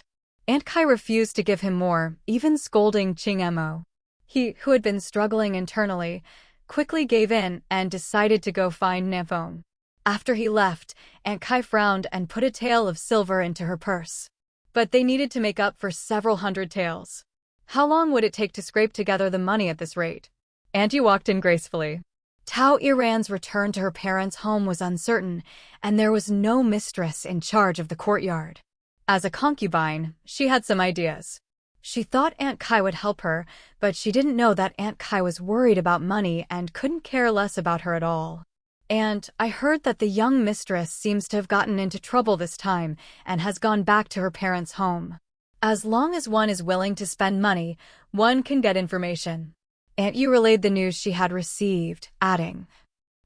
Aunt Kai refused to give him more, even scolding Xin An. He, who had been struggling internally, quickly gave in and decided to go find Nafeng. After he left, Aunt Kai frowned and put a tael of silver into her purse. But they needed to make up for several hundred taels. How long would it take to scrape together the money at this rate? Auntie walked in gracefully. Tao Iran's return to her parents' home was uncertain, and there was no mistress in charge of the courtyard. As a concubine, she had some ideas. She thought Aunt Kai would help her, but she didn't know that Aunt Kai was worried about money and couldn't care less about her at all. And I heard that the young mistress seems to have gotten into trouble this time and has gone back to her parents' home. As long as one is willing to spend money, one can get information. Aunt Yu relayed the news she had received, adding,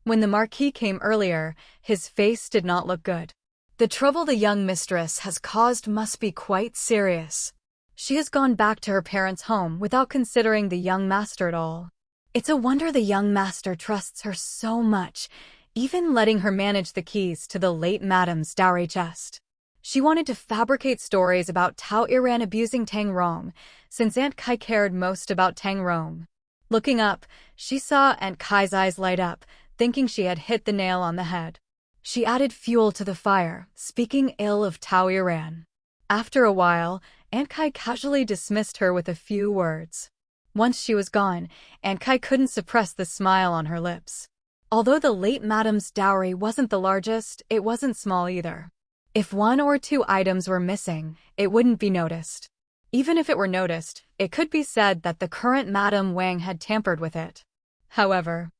"When the Marquis came earlier, his face did not look good. The trouble the young mistress has caused must be quite serious. She has gone back to her parents' home without considering the young master at all. It's a wonder the young master trusts her so much, even letting her manage the keys to the late madam's dowry chest." She wanted to fabricate stories about Tao Iran abusing Tang Rong, since Aunt Kai cared most about Tang Rong. Looking up, she saw Aunt Kai's eyes light up, thinking she had hit the nail on the head. She added fuel to the fire, speaking ill of Tao Iran. After a while, Aunt Kai casually dismissed her with a few words. Once she was gone, Aunt Kai couldn't suppress the smile on her lips. Although the late madam's dowry wasn't the largest, it wasn't small either. If one or two items were missing, it wouldn't be noticed. Even if it were noticed, it could be said that the current Madame Wang had tampered with it. However,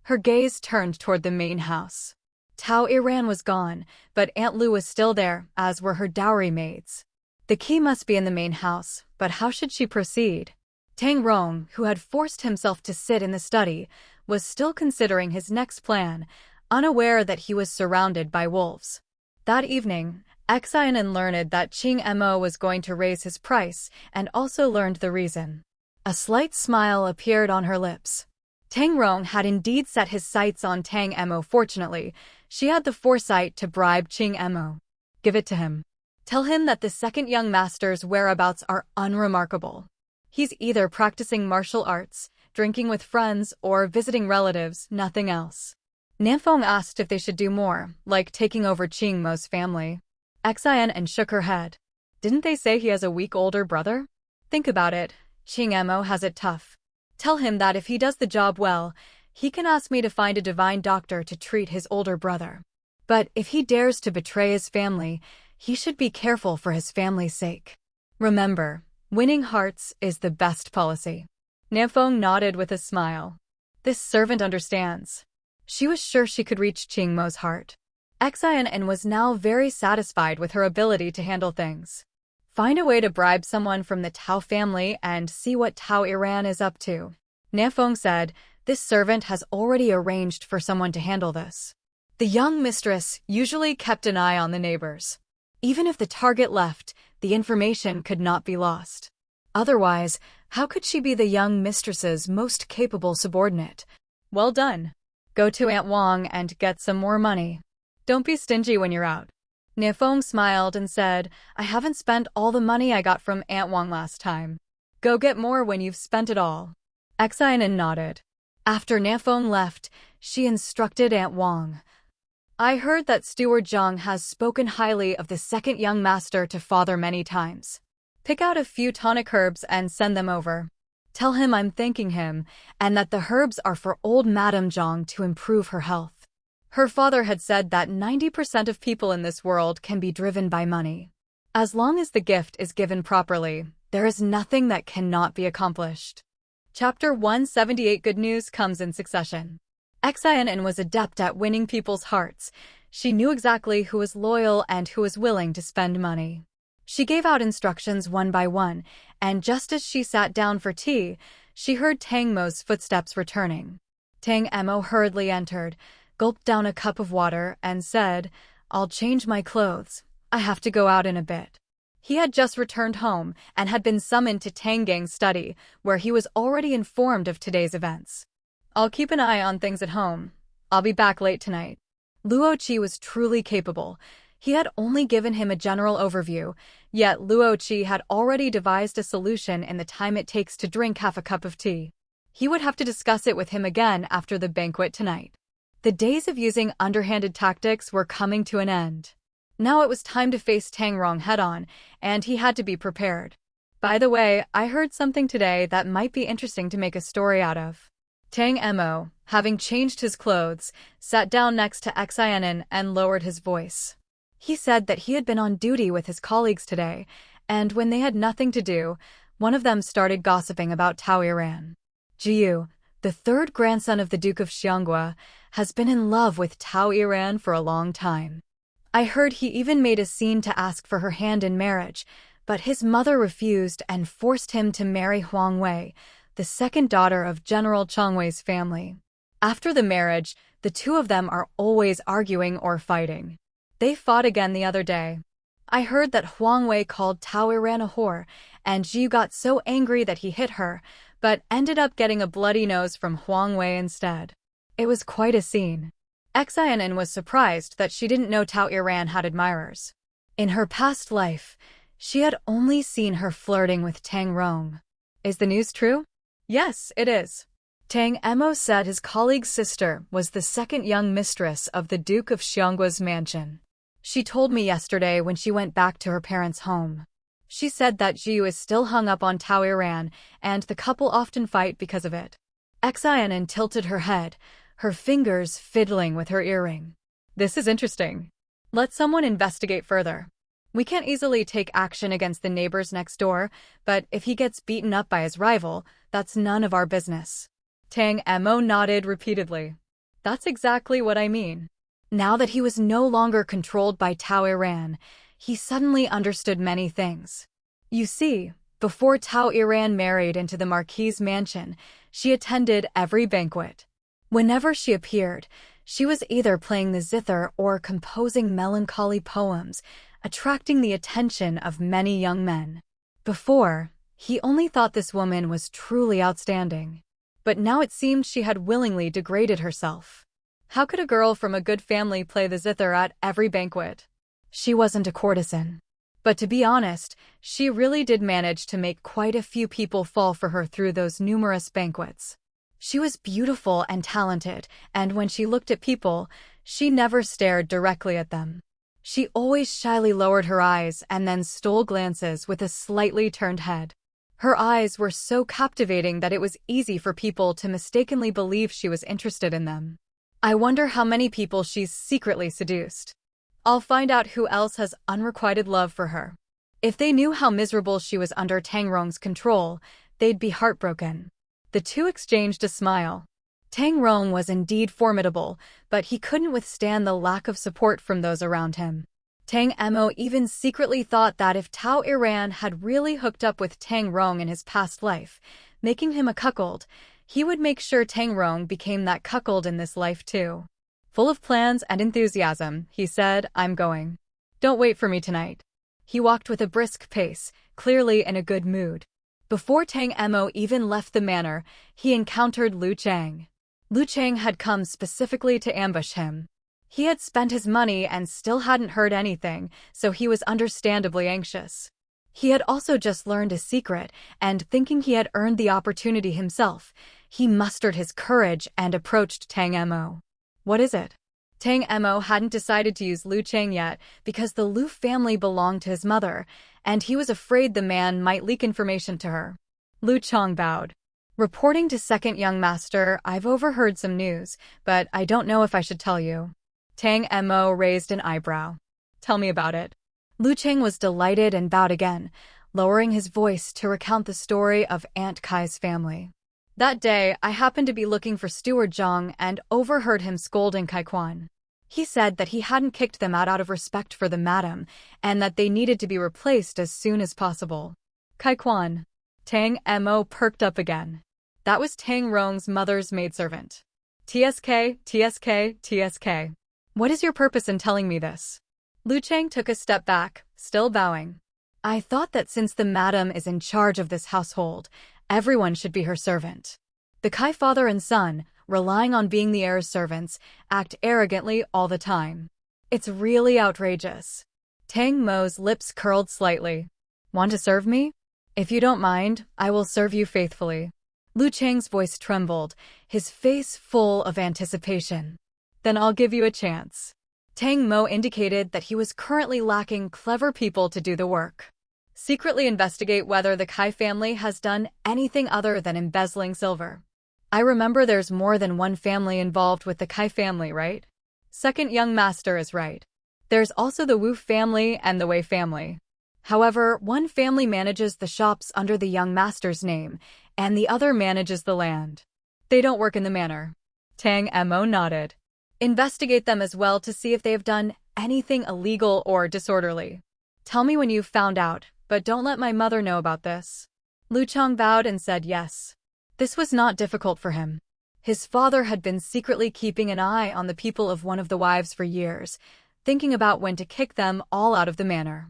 her gaze turned toward the main house. Tao Iran was gone, but Aunt Lu was still there, as were her dowry maids. The key must be in the main house, but how should she proceed? Tang Rong, who had forced himself to sit in the study, was still considering his next plan, unaware that he was surrounded by wolves. That evening, Xin An learned that Xin An was going to raise his price, and also learned the reason. A slight smile appeared on her lips. Tang Rong had indeed set his sights on Tang An. Fortunately, she had the foresight to bribe Xin An. "Give it to him. Tell him that the second young master's whereabouts are unremarkable. He's either practicing martial arts, drinking with friends, or visiting relatives, nothing else." Nafeng asked if they should do more, like taking over Qing Mo's family. Xin An shook her head. "Didn't they say he has a weak older brother? Think about it, Qing Mo has it tough. Tell him that if he does the job well, he can ask me to find a divine doctor to treat his older brother. But if he dares to betray his family, he should be careful for his family's sake. Remember, winning hearts is the best policy." Nafeng nodded with a smile. This servant understands. She was sure she could reach Qing Mo's heart. Xin An was now very satisfied with her ability to handle things. Find a way to bribe someone from the Tao family and see what Tao Iran is up to. Nafeng said, "This servant has already arranged for someone to handle this." The young mistress usually kept an eye on the neighbors. Even if the target left, the information could not be lost. Otherwise, how could she be the young mistress's most capable subordinate? Well done. Go to Aunt Wang and get some more money. Don't be stingy when you're out. Nafeng smiled and said, "I haven't spent all the money I got from Aunt Wang last time. Go get more when you've spent it all." Xin An nodded. After Nafeng left, she instructed Aunt Wang. "I heard that Steward Zhang has spoken highly of the second young master to father many times. Pick out a few tonic herbs and send them over. Tell him I'm thanking him, and that the herbs are for old Madame Zhang to improve her health. Her father had said that 90% of people in this world can be driven by money. As long as the gift is given properly, there is nothing that cannot be accomplished." Chapter 178. Good news comes in succession. Xin An was adept at winning people's hearts. She knew exactly who was loyal and who was willing to spend money. She gave out instructions one by one, and just as she sat down for tea, she heard Tang Mo's footsteps returning. Tang Mo hurriedly entered, gulped down a cup of water, and said, "I'll change my clothes. I have to go out in a bit." He had just returned home and had been summoned to Tang Gang's study, where he was already informed of today's events. "I'll keep an eye on things at home. I'll be back late tonight." Luo Qi was truly capable. He had only given him a general overview, yet Luo Qi had already devised a solution in the time it takes to drink half a cup of tea. He would have to discuss it with him again after the banquet tonight. The days of using underhanded tactics were coming to an end. Now it was time to face Tang Rong head-on, and he had to be prepared. By the way, I heard something today that might be interesting to make a story out of. Tang Mo, having changed his clothes, sat down next to Xin An and lowered his voice. He said that he had been on duty with his colleagues today, and when they had nothing to do, one of them started gossiping about Tao Iran. Jiu, the third grandson of the Duke of Xianghua, has been in love with Tao Iran for a long time. I heard he even made a scene to ask for her hand in marriage, but his mother refused and forced him to marry Huang Wei, the second daughter of General Chang Wei's family. After the marriage, the two of them are always arguing or fighting. They fought again the other day. I heard that Huang Wei called Tao Iran a whore, and Jiu got so angry that he hit her, but ended up getting a bloody nose from Huang Wei instead. It was quite a scene. Xianan was surprised that she didn't know Tao Iran had admirers. In her past life, she had only seen her flirting with Tang Rong. Is the news true? Yes, it is. Tang Mo said his colleague's sister was the second young mistress of the Duke of Xianghua's mansion. She told me yesterday when she went back to her parents' home. She said that Jiu is still hung up on Tao Iran, and the couple often fight because of it. Xianan tilted her head, her fingers fiddling with her earring. This is interesting. Let someone investigate further. We can't easily take action against the neighbors next door, but if he gets beaten up by his rival, that's none of our business. Tang Mo nodded repeatedly. That's exactly what I mean. Now that he was no longer controlled by Tao Iran, he suddenly understood many things. You see, before Tao Iran married into the Marquis's mansion, she attended every banquet. Whenever she appeared, she was either playing the zither or composing melancholy poems, attracting the attention of many young men. Before, he only thought this woman was truly outstanding. But now it seemed she had willingly degraded herself. How could a girl from a good family play the zither at every banquet? She wasn't a courtesan. But to be honest, she really did manage to make quite a few people fall for her through those numerous banquets. She was beautiful and talented, and when she looked at people, she never stared directly at them. She always shyly lowered her eyes and then stole glances with a slightly turned head. Her eyes were so captivating that it was easy for people to mistakenly believe she was interested in them. I wonder how many people she's secretly seduced. I'll find out who else has unrequited love for her. If they knew how miserable she was under Tang Rong's control, they'd be heartbroken. The two exchanged a smile. Tang Rong was indeed formidable, but he couldn't withstand the lack of support from those around him. Tang Mo even secretly thought that if Tao Iran had really hooked up with Tang Rong in his past life, making him a cuckold, he would make sure Tang Rong became that cuckold in this life too. Full of plans and enthusiasm, he said, "I'm going. Don't wait for me tonight." He walked with a brisk pace, clearly in a good mood. Before Tang Mo even left the manor, he encountered Lu Chang. Lu Chang had come specifically to ambush him. He had spent his money and still hadn't heard anything, so he was understandably anxious. He had also just learned a secret, and thinking he had earned the opportunity himself, he mustered his courage and approached Tang Mo. "What is it?" Tang Mo hadn't decided to use Lu Chang yet because the Lu family belonged to his mother, and he was afraid the man might leak information to her. Lu Chang bowed. "Reporting to second young master, I've overheard some news, but I don't know if I should tell you." Tang Mo raised an eyebrow. "Tell me about it." Lu Chang was delighted and bowed again, lowering his voice to recount the story of Aunt Kai's family. "That day, I happened to be looking for Steward Zhang and overheard him scolding Kai Quan. He said that he hadn't kicked them out of respect for the madam, and that they needed to be replaced as soon as possible." Kai Quan. Tang Mo perked up again. That was Tang Rong's mother's maidservant. "TSK, TSK, TSK. What is your purpose in telling me this?" Lu Chang took a step back, still bowing. "I thought that since the madam is in charge of this household, everyone should be her servant. The Kai father and son, relying on being the heir's servants, act arrogantly all the time. It's really outrageous. Tang Mo's lips curled slightly. Want to serve me? If you don't mind, I will serve you faithfully. Lu Chang's voice trembled, his face full of anticipation. Then I'll give you a chance. Tang Mo indicated that he was currently lacking clever people to do the work. Secretly investigate whether the Kai family has done anything other than embezzling silver. I remember there's more than one family involved with the Kai family, right? Second young master is right. There's also the Wu family and the Wei family. However, one family manages the shops under the young master's name, and the other manages the land. They don't work in the manor. Tang Mo nodded. Investigate them as well to see if they have done anything illegal or disorderly. Tell me when you've found out, but don't let my mother know about this. Lu Chang bowed and said yes. This was not difficult for him. His father had been secretly keeping an eye on the people of one of the wives for years, thinking about when to kick them all out of the manor.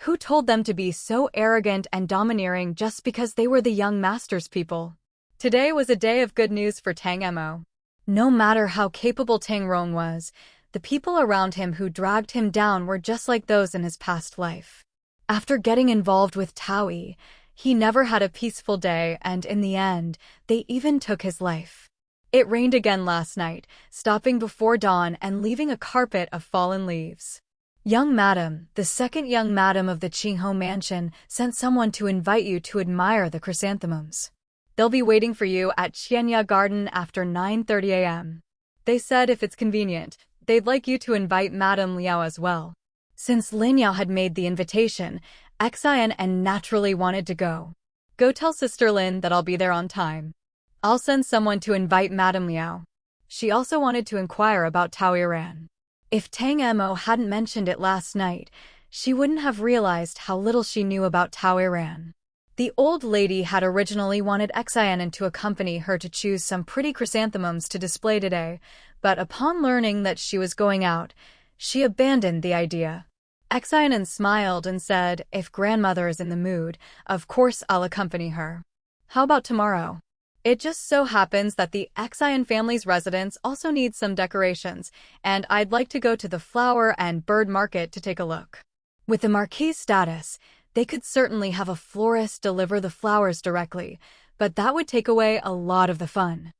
Who told them to be so arrogant and domineering just because they were the young master's people? Today was a day of good news for Tang Mo. No matter how capable Tang Rong was, the people around him who dragged him down were just like those in his past life. After getting involved with Taoyi, he never had a peaceful day, and in the end, they even took his life. It rained again last night, stopping before dawn and leaving a carpet of fallen leaves. Young madam, the second young madam of the Qingho mansion, sent someone to invite you to admire the chrysanthemums. They'll be waiting for you at Qianya Garden after 9:30 a.m. They said if it's convenient, they'd like you to invite Madame Liao as well. Since Lin Yao had made the invitation, Xin An naturally wanted to go. Go tell Sister Lin that I'll be there on time. I'll send someone to invite Madame Liao. She also wanted to inquire about Taoyi Ran. If Tang Mo hadn't mentioned it last night, she wouldn't have realized how little she knew about Taoyi Ran. The old lady had originally wanted Xin to accompany her to choose some pretty chrysanthemums to display today, but upon learning that she was going out, she abandoned the idea. Xin smiled and said, if grandmother is in the mood, of course I'll accompany her. How about tomorrow? It just so happens that the Xin family's residence also needs some decorations, and I'd like to go to the flower and bird market to take a look. With the marquis status, they could certainly have a florist deliver the flowers directly, but that would take away a lot of the fun.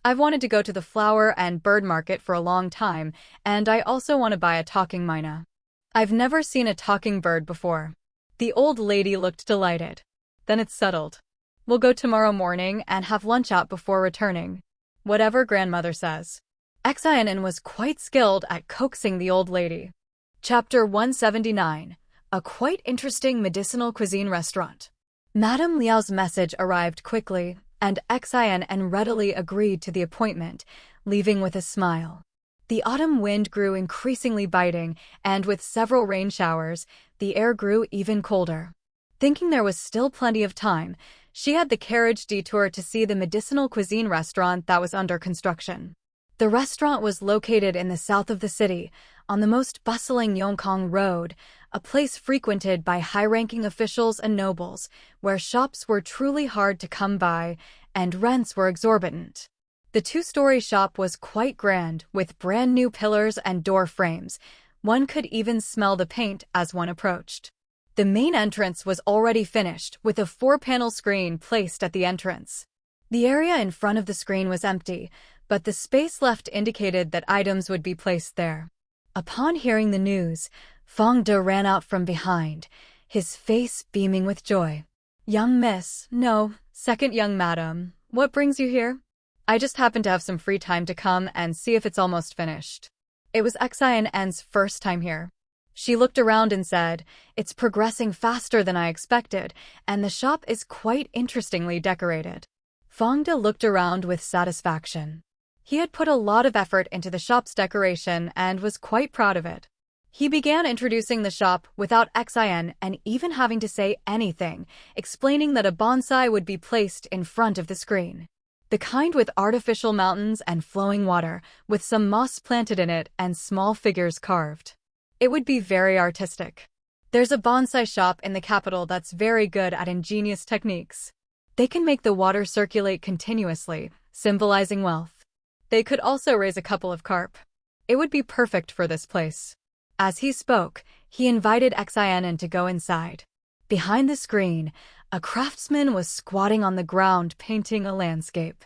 I've wanted to go to the flower and bird market for a long time, and I also want to buy a talking myna. I've never seen a talking bird before. The old lady looked delighted. Then it's settled. We'll go tomorrow morning and have lunch out before returning. Whatever grandmother says. Xin was quite skilled at coaxing the old lady. Chapter 179. A quite interesting medicinal cuisine restaurant. Madame Liao's message arrived quickly, and Xin readily agreed to the appointment, leaving with a smile. The autumn wind grew increasingly biting, and with several rain showers, the air grew even colder. Thinking there was still plenty of time, she had the carriage detour to see the medicinal cuisine restaurant that was under construction. The restaurant was located in the south of the city, on the most bustling Yongkang Road, a place frequented by high-ranking officials and nobles, where shops were truly hard to come by, and rents were exorbitant. The two-story shop was quite grand, with brand-new pillars and door frames. One could even smell the paint as one approached. The main entrance was already finished, with a 4-panel screen placed at the entrance. The area in front of the screen was empty, but the space left indicated that items would be placed there. Upon hearing the news, Feng De ran out from behind, his face beaming with joy. Young miss, no, second young madam, what brings you here? I just happened to have some free time to come and see if it's almost finished. It was Xin's first time here. She looked around and said, it's progressing faster than I expected, and the shop is quite interestingly decorated. Feng De looked around with satisfaction. He had put a lot of effort into the shop's decoration and was quite proud of it. He began introducing the shop without Xin and even having to say anything, explaining that a bonsai would be placed in front of the screen. The kind with artificial mountains and flowing water, with some moss planted in it and small figures carved. It would be very artistic. There's a bonsai shop in the capital that's very good at ingenious techniques. They can make the water circulate continuously, symbolizing wealth. They could also raise a couple of carp. It would be perfect for this place. As he spoke, he invited Xin An to go inside. Behind the screen, a craftsman was squatting on the ground painting a landscape.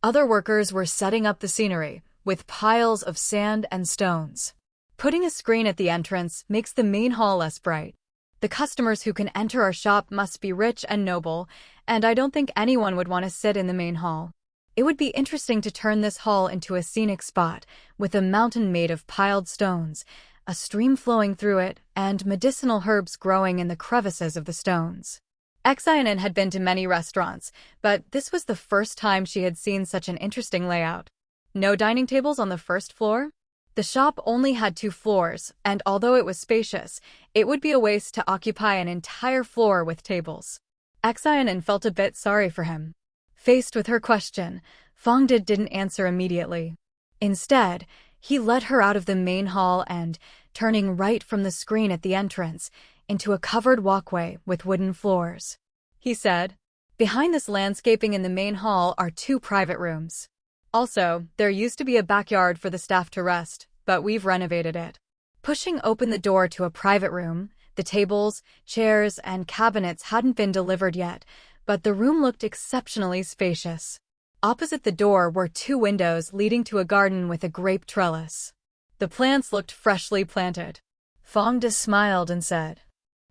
Other workers were setting up the scenery, with piles of sand and stones. Putting a screen at the entrance makes the main hall less bright. The customers who can enter our shop must be rich and noble, and I don't think anyone would want to sit in the main hall. It would be interesting to turn this hall into a scenic spot, with a mountain made of piled stones, a stream flowing through it, and medicinal herbs growing in the crevices of the stones. Xin An had been to many restaurants, but this was the first time she had seen such an interesting layout. No dining tables on the first floor? The shop only had 2 floors, and although it was spacious, it would be a waste to occupy an entire floor with tables. Xin An felt a bit sorry for him. Faced with her question, Fong De didn't answer immediately. Instead, he led her out of the main hall and, turning right from the screen at the entrance, into a covered walkway with wooden floors. He said, "Behind this landscaping in the main hall are 2 private rooms. Also, there used to be a backyard for the staff to rest, but we've renovated it." Pushing open the door to a private room, the tables, chairs, and cabinets hadn't been delivered yet, but the room looked exceptionally spacious. Opposite the door were 2 windows leading to a garden with a grape trellis. The plants looked freshly planted. Fong De smiled and said,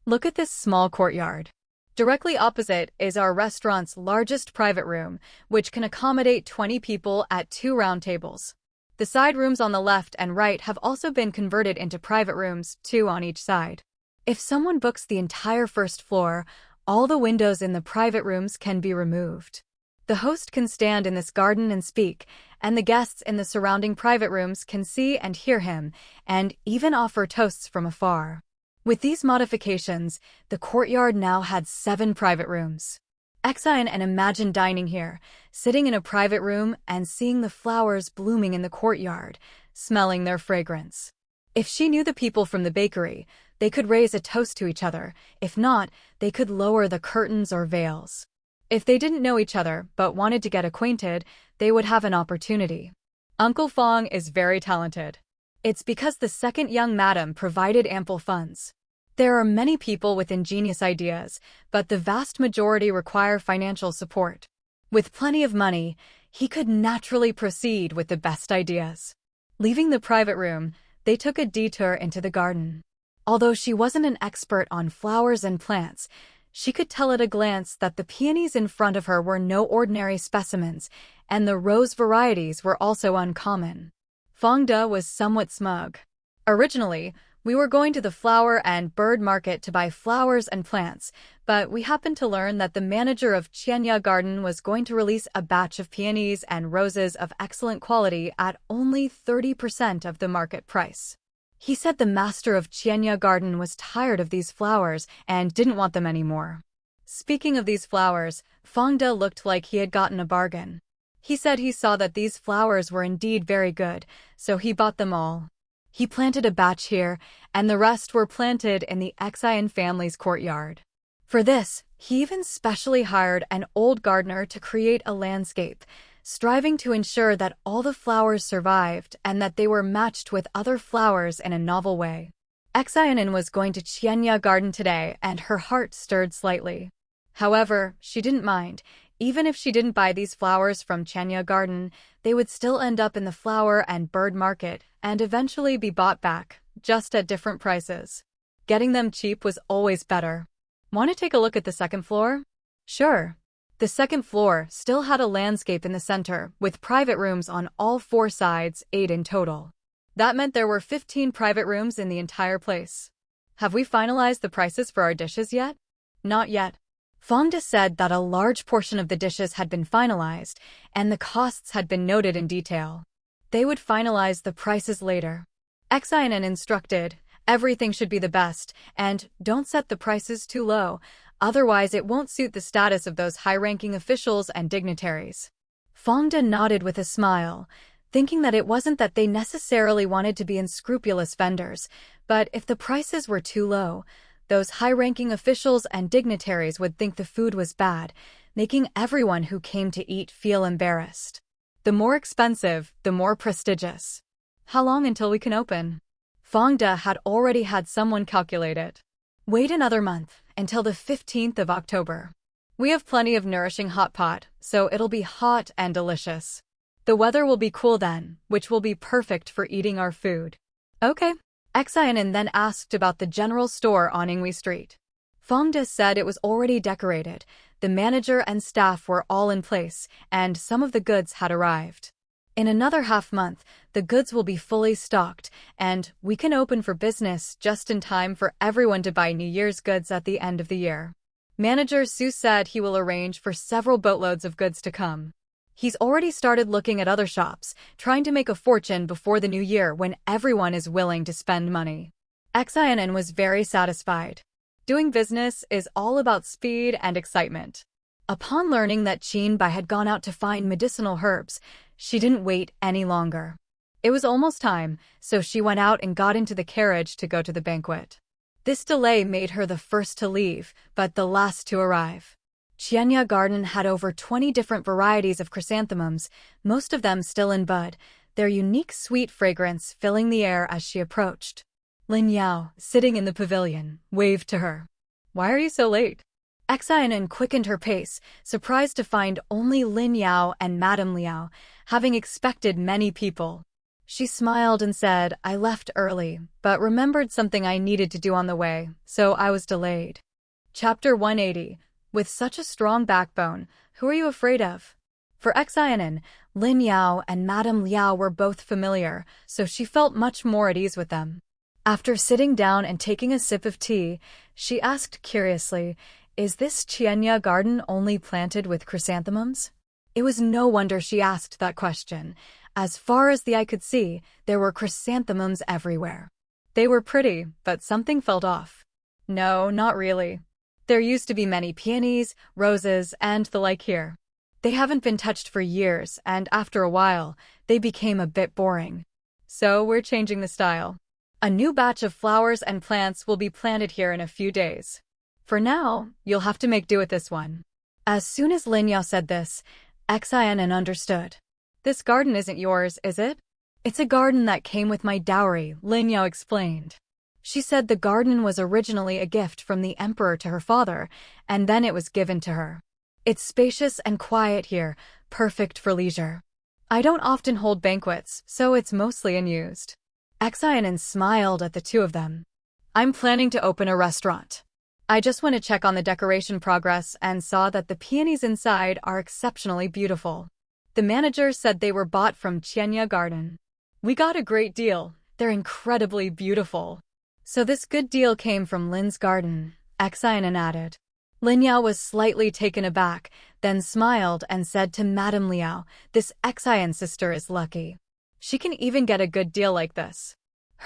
"Look at this small courtyard. Directly opposite is our restaurant's largest private room, which can accommodate 20 people at 2 round tables. The side rooms on the left and right have also been converted into private rooms, 2 on each side. If someone books the entire first floor, all the windows in the private rooms can be removed. The host can stand in this garden and speak, and the guests in the surrounding private rooms can see and hear him, and even offer toasts from afar." With these modifications, the courtyard now had 7 private rooms. Xin An imagined dining here, sitting in a private room and seeing the flowers blooming in the courtyard, smelling their fragrance. If she knew the people from the bakery, they could raise a toast to each other. If not, they could lower the curtains or veils. If they didn't know each other but wanted to get acquainted, they would have an opportunity. Uncle Fong is very talented. It's because the second young madam provided ample funds. There are many people with ingenious ideas, but the vast majority require financial support. With plenty of money, he could naturally proceed with the best ideas. Leaving the private room, they took a detour into the garden. Although she wasn't an expert on flowers and plants, she could tell at a glance that the peonies in front of her were no ordinary specimens, and the rose varieties were also uncommon. Fong De was somewhat smug. "Originally, we were going to the flower and bird market to buy flowers and plants, but we happened to learn that the manager of Qianya Garden was going to release a batch of peonies and roses of excellent quality at only 30% of the market price. He said the master of Qianya Garden was tired of these flowers and didn't want them anymore." Speaking of these flowers, Fong De looked like he had gotten a bargain. He said he saw that these flowers were indeed very good, so he bought them all. He planted a batch here, and the rest were planted in the Xin family's courtyard. For this, he even specially hired an old gardener to create a landscape, striving to ensure that all the flowers survived and that they were matched with other flowers in a novel way. Xin An was going to Qianya Garden today, and her heart stirred slightly. However, she didn't mind. Even if she didn't buy these flowers from Qianya Garden, they would still end up in the flower and bird market and eventually be bought back, just at different prices. Getting them cheap was always better. "Want to take a look at the second floor?" "Sure." The second floor still had a landscape in the center, with private rooms on all 4 sides, 8 in total. That meant there were 15 private rooms in the entire place. "Have we finalized the prices for our dishes yet?" "Not yet." Fong De said that a large portion of the dishes had been finalized, and the costs had been noted in detail. They would finalize the prices later. Xin An instructed, "Everything should be the best, and don't set the prices too low, otherwise it won't suit the status of those high-ranking officials and dignitaries." Fong De nodded with a smile, thinking that it wasn't that they necessarily wanted to be unscrupulous vendors, but if the prices were too low, those high-ranking officials and dignitaries would think the food was bad, making everyone who came to eat feel embarrassed. The more expensive, the more prestigious. "How long until we can open?" Fangde had already had someone calculate it. Wait another month, until the 15th of October. We have plenty of nourishing hot pot, so it'll be hot and delicious. The weather will be cool then, which will be perfect for eating our food. Okay. Xin An then asked about the general store on Ingui Street. Fangde said it was already decorated, the manager and staff were all in place, and some of the goods had arrived. In another half-month, the goods will be fully stocked, and we can open for business just in time for everyone to buy New Year's goods at the end of the year. Manager Su said he will arrange for several boatloads of goods to come. He's already started looking at other shops, trying to make a fortune before the new year when everyone is willing to spend money. Xin An was very satisfied. Doing business is all about speed and excitement. Upon learning that Qinbai had gone out to find medicinal herbs, she didn't wait any longer. It was almost time, so she went out and got into the carriage to go to the banquet. This delay made her the first to leave, but the last to arrive. Qianya Garden had over 20 different varieties of chrysanthemums, most of them still in bud, their unique sweet fragrance filling the air as she approached. Lin Yao, sitting in the pavilion, waved to her. "Why are you so late?" Xin An quickened her pace, surprised to find only Lin Yao and Madame Liao, having expected many people. She smiled and said, "I left early, but remembered something I needed to do on the way, so I was delayed." Chapter 180. With such a strong backbone, who are you afraid of? For Xin An, Lin Yao and Madame Liao were both familiar, so she felt much more at ease with them. After sitting down and taking a sip of tea, she asked curiously, "Is this Qianya garden only planted with chrysanthemums?" It was no wonder she asked that question. As far as the eye could see, there were chrysanthemums everywhere. They were pretty, but something felt off. No, not really. There used to be many peonies, roses, and the like here. They haven't been touched for years, and after a while, they became a bit boring. So we're changing the style. A new batch of flowers and plants will be planted here in a few days. For now, you'll have to make do with this one. As soon as Lin Yao said this, Xin An understood. This garden isn't yours, is it? It's a garden that came with my dowry, Lin Yao explained. She said the garden was originally a gift from the emperor to her father, and then it was given to her. It's spacious and quiet here, perfect for leisure. I don't often hold banquets, so it's mostly unused. Xin An smiled at the two of them. I'm planning to open a restaurant. I just want to check on the decoration progress and saw that the peonies inside are exceptionally beautiful. The manager said they were bought from Qianya Garden. We got a great deal. They're incredibly beautiful. So this good deal came from Lin's garden, Xin An added. Lin Yao was slightly taken aback, then smiled and said to Madame Liao, "This Xin sister is lucky. She can even get a good deal like this.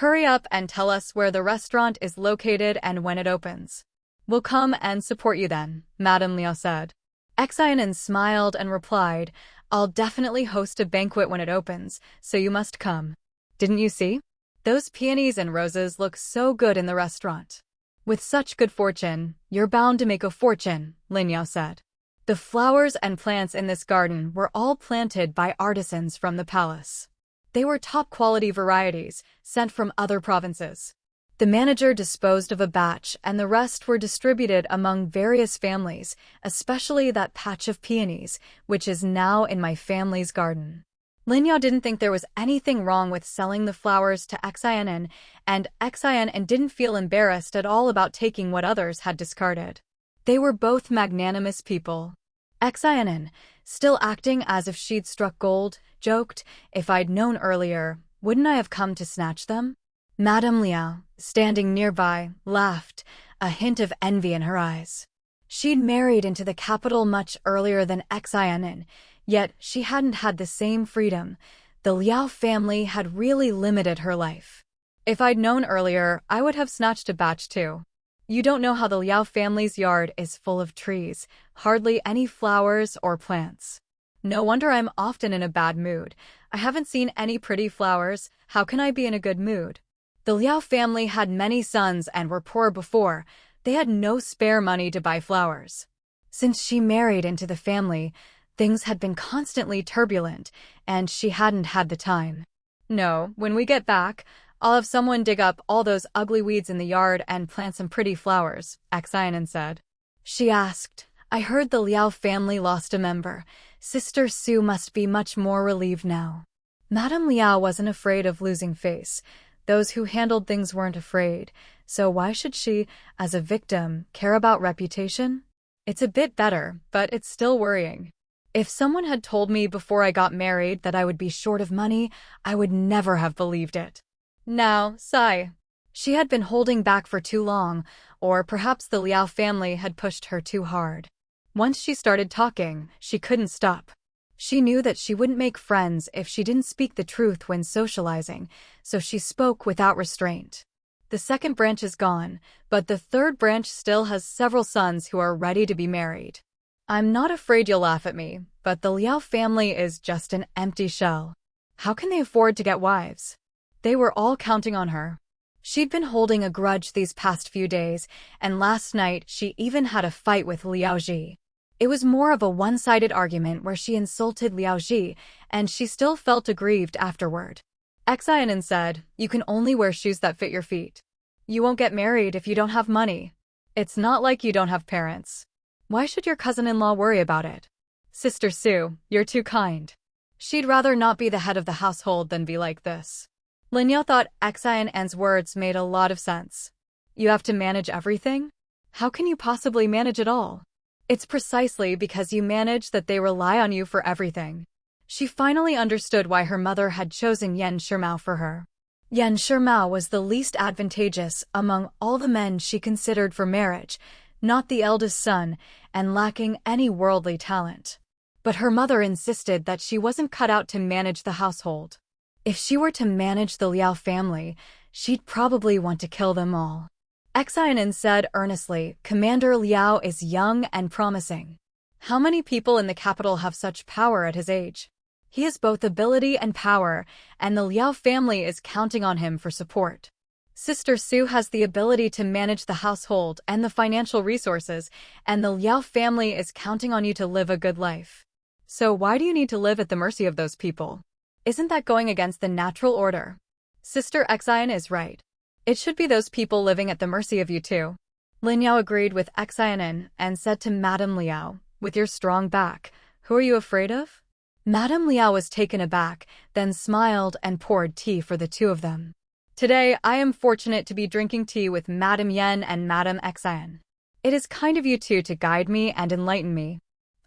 Hurry up and tell us where the restaurant is located and when it opens. We'll come and support you then," Madame Liao said. Xin An smiled and replied, "I'll definitely host a banquet when it opens, so you must come. Didn't you see? Those peonies and roses look so good in the restaurant. With such good fortune, you're bound to make a fortune," Lin Yao said. The flowers and plants in this garden were all planted by artisans from the palace. They were top-quality varieties, sent from other provinces. The manager disposed of a batch, and the rest were distributed among various families, especially that patch of peonies, which is now in my family's garden. Lin Yao didn't think there was anything wrong with selling the flowers to Xin An, and Xin An didn't feel embarrassed at all about taking what others had discarded. They were both magnanimous people. Xin An, still acting as if she'd struck gold, joked, "If I'd known earlier, wouldn't I have come to snatch them?" Madame Liao, standing nearby, laughed, a hint of envy in her eyes. She'd married into the capital much earlier than Xin An, yet she hadn't had the same freedom. The Liao family had really limited her life. "If I'd known earlier, I would have snatched a batch too. You don't know how the Liao family's yard is full of trees, hardly any flowers or plants. No wonder I'm often in a bad mood. I haven't seen any pretty flowers, how can I be in a good mood?" The Liao family had many sons and were poor before. They had no spare money to buy flowers. Since she married into the family, things had been constantly turbulent, and she hadn't had the time. "No, when we get back, I'll have someone dig up all those ugly weeds in the yard and plant some pretty flowers, Xin An said. She asked, I heard the Liao family lost a member. Sister Su must be much more relieved now. Madame Liao wasn't afraid of losing face. Those who handled things weren't afraid, so why should she, as a victim, care about reputation? It's a bit better, but it's still worrying. If someone had told me before I got married that I would be short of money, I would never have believed it. Now, sigh. She had been holding back for too long, or perhaps the Liao family had pushed her too hard. Once she started talking, she couldn't stop. She knew that she wouldn't make friends if she didn't speak the truth when socializing, so she spoke without restraint. The second branch is gone, but the third branch still has several sons who are ready to be married. I'm not afraid you'll laugh at me, but the Liao family is just an empty shell. How can they afford to get wives? They were all counting on her. She'd been holding a grudge these past few days, and last night she even had a fight with Liao Ji. It was more of a one-sided argument where she insulted Liao Ji, and she still felt aggrieved afterward. Xin An said, you can only wear shoes that fit your feet. You won't get married if you don't have money. It's not like you don't have parents. Why should your cousin-in-law worry about it? Sister Su, you're too kind. She'd rather not be the head of the household than be like this. Lin Yao thought Xin An's words made a lot of sense. You have to manage everything? How can you possibly manage it all? It's precisely because you manage that they rely on you for everything. She finally understood why her mother had chosen Yan Shimao for her. Yan Shimao was the least advantageous among all the men she considered for marriage, not the eldest son, and lacking any worldly talent. But her mother insisted that she wasn't cut out to manage the household. If she were to manage the Liao family, she'd probably want to kill them all. Xin An said earnestly, Commander Liao is young and promising. How many people in the capital have such power at his age? He has both ability and power, and the Liao family is counting on him for support. Sister Su has the ability to manage the household and the financial resources, and the Liao family is counting on you to live a good life. So why do you need to live at the mercy of those people? Isn't that going against the natural order? Sister Xin is right. It should be those people living at the mercy of you too. Lin Yao agreed with Xin An and said to Madame Liao, with your strong back, who are you afraid of? Madame Liao was taken aback, then smiled and poured tea for the two of them. Today, I am fortunate to be drinking tea with Madame Yan and Madame Xin. It is kind of you two to guide me and enlighten me.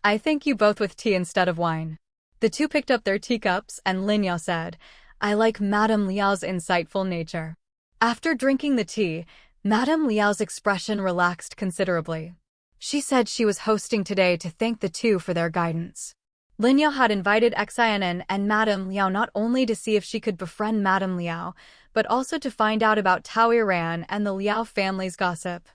I thank you both with tea instead of wine. The two picked up their teacups and Lin Yao said, I like Madame Liao's insightful nature. After drinking the tea, Madame Liao's expression relaxed considerably. She said she was hosting today to thank the two for their guidance. Lin Yao had invited Xin An and Madame Liao not only to see if she could befriend Madame Liao, but also to find out about Tao Iran and the Liao family's gossip.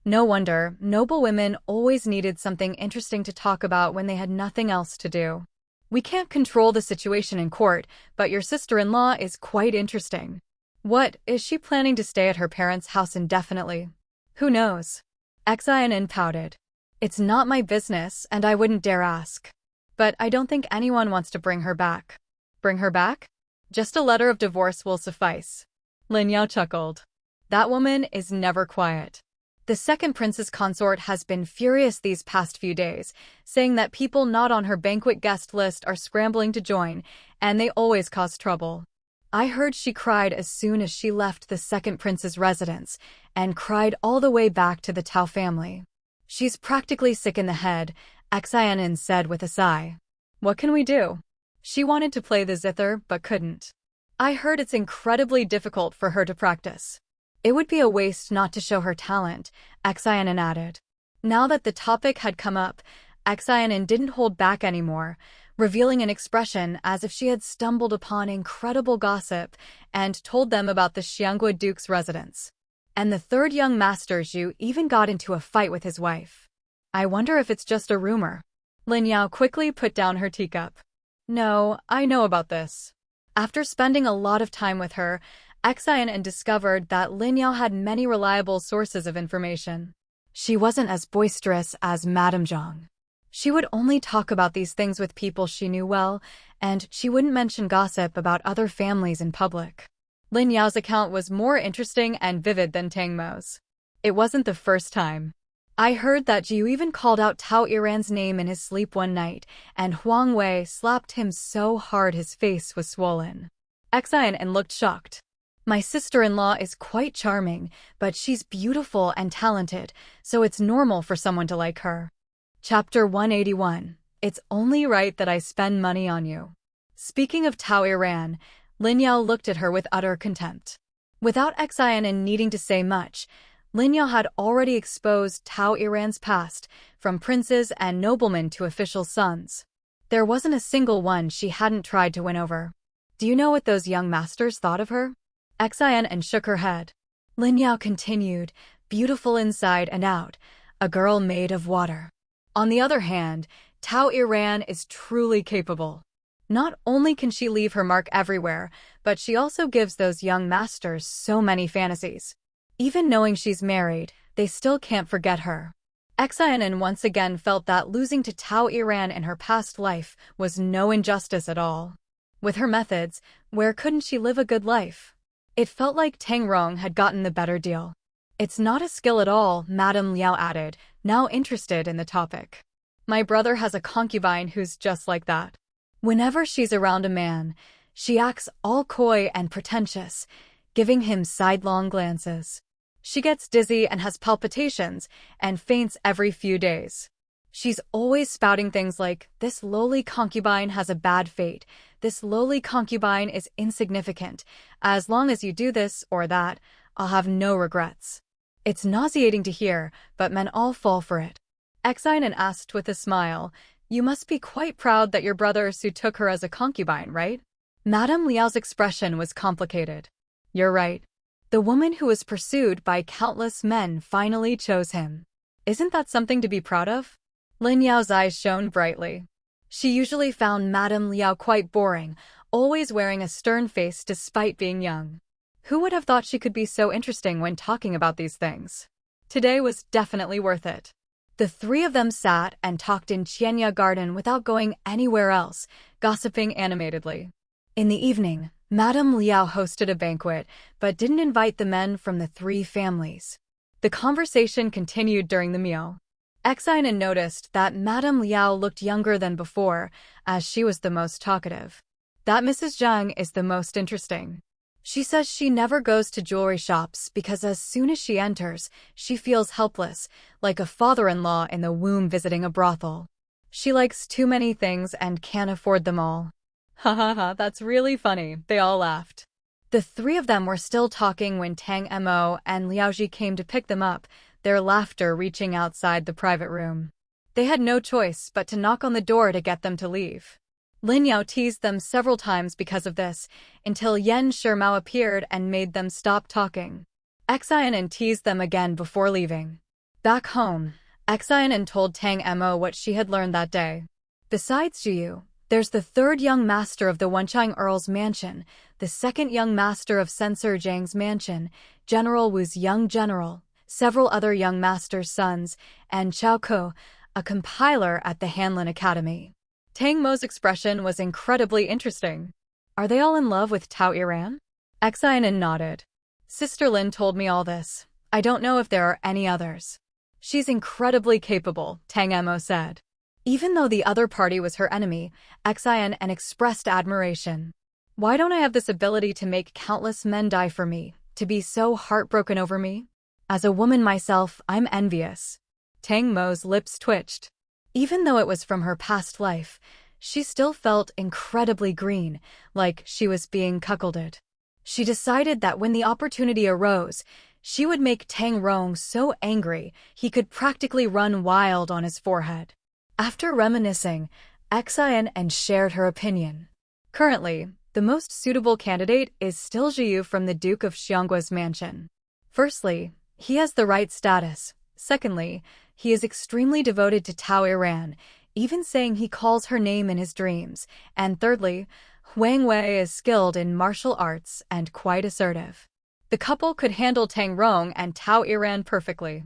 No wonder, noble women always needed something interesting to talk about when they had nothing else to do. We can't control the situation in court, but your sister-in-law is quite interesting. What, is she planning to stay at her parents' house indefinitely? Who knows? Xin An pouted. It's not my business, and I wouldn't dare ask. But I don't think anyone wants to bring her back. Bring her back? Just a letter of divorce will suffice. Lin Yao chuckled. That woman is never quiet. The second prince's consort has been furious these past few days, saying that people not on her banquet guest list are scrambling to join, and they always cause trouble. I heard she cried as soon as she left the second prince's residence, and cried all the way back to the Tao family. She's practically sick in the head, Xin An said with a sigh. What can we do? She wanted to play the zither but couldn't. I heard it's incredibly difficult for her to practice. It would be a waste not to show her talent, Xin An added. Now that the topic had come up, Xin An didn't hold back anymore, revealing an expression as if she had stumbled upon incredible gossip and told them about the Xiangua Duke's residence. And the third young master Zhu even got into a fight with his wife. I wonder if it's just a rumor. Lin Yao quickly put down her teacup. No, I know about this. After spending a lot of time with her, Xin An discovered that Lin Yao had many reliable sources of information. She wasn't as boisterous as Madame Zhang. She would only talk about these things with people she knew well, and she wouldn't mention gossip about other families in public. Lin Yao's account was more interesting and vivid than Tang Mo's. It wasn't the first time. I heard that Jiu even called out Tao Iran's name in his sleep one night, and Huang Wei slapped him so hard his face was swollen. Xin An looked shocked. My sister-in-law is quite charming, but she's beautiful and talented, so it's normal for someone to like her. Chapter 181. It's only right that I spend money on you. Speaking of Tao Iran, Lin Yao looked at her with utter contempt. Without Xin An needing to say much, Lin Yao had already exposed Tao Iran's past, from princes and noblemen to official sons. There wasn't a single one she hadn't tried to win over. Do you know what those young masters thought of her? Xin An shook her head. Lin Yao continued, beautiful inside and out, a girl made of water. On the other hand, Tao Iran is truly capable. Not only can she leave her mark everywhere, but she also gives those young masters so many fantasies. Even knowing she's married, they still can't forget her. Xin An once again felt that losing to Tao Iran in her past life was no injustice at all. With her methods, where couldn't she live a good life? It felt like Tang Rong had gotten the better deal. It's not a skill at all, Madame Liao added, now interested in the topic. My brother has a concubine who's just like that. Whenever she's around a man, she acts all coy and pretentious, giving him sidelong glances. She gets dizzy and has palpitations and faints every few days. She's always spouting things like, this lowly concubine has a bad fate, this lowly concubine is insignificant, as long as you do this or that, I'll have no regrets. It's nauseating to hear, but men all fall for it. Xin An asked with a smile, you must be quite proud that your brother Su took her as a concubine, right? Madame Liao's expression was complicated. You're right. The woman who was pursued by countless men finally chose him. Isn't that something to be proud of? Lin Yao's eyes shone brightly. She usually found Madame Liao quite boring, always wearing a stern face despite being young. Who would have thought she could be so interesting when talking about these things? Today was definitely worth it. The three of them sat and talked in Qianya Garden without going anywhere else, gossiping animatedly. In the evening, Madame Liao hosted a banquet, but didn't invite the men from the three families. The conversation continued during the meal. Xin An noticed that Madame Liao looked younger than before, as she was the most talkative. That Mrs. Zhang is the most interesting. She says she never goes to jewelry shops because as soon as she enters, she feels helpless, like a father-in-law in the womb visiting a brothel. She likes too many things and can't afford them all. Ha ha ha, that's really funny, they all laughed. The three of them were still talking when Tang Mo and Liaoji came to pick them up, their laughter reaching outside the private room. They had no choice but to knock on the door to get them to leave. Lin Yao teased them several times because of this, until Yen Shimao appeared and made them stop talking. Xin An teased them again before leaving. Back home, Xin An told Tang Mo what she had learned that day. Besides Jiu, there's the third young master of the Wenchang Earl's mansion, the second young master of Censor Zhang's mansion, General Wu's young general, several other young masters' sons, and Chao Ko, a compiler at the Hanlin Academy. Tang Mo's expression was incredibly interesting. Are they all in love with Tao Iran? Xin An nodded. Sister Lin told me all this. I don't know if there are any others. She's incredibly capable, Tang Mo said. Even though the other party was her enemy, Xin An expressed admiration. Why don't I have this ability to make countless men die for me, to be so heartbroken over me? As a woman myself, I'm envious. Tang Mo's lips twitched. Even though it was from her past life, she still felt incredibly green, like she was being cuckolded. She decided that when the opportunity arose, she would make Tang Rong so angry he could practically run wild on his forehead. After reminiscing, Xin An shared her opinion. Currently, the most suitable candidate is still Jiu from the Duke of Xianggua's mansion. Firstly, he has the right status. Secondly, he is extremely devoted to Tao Iran, even saying he calls her name in his dreams. And thirdly, Huang Wei is skilled in martial arts and quite assertive. The couple could handle Tang Rong and Tao Iran perfectly.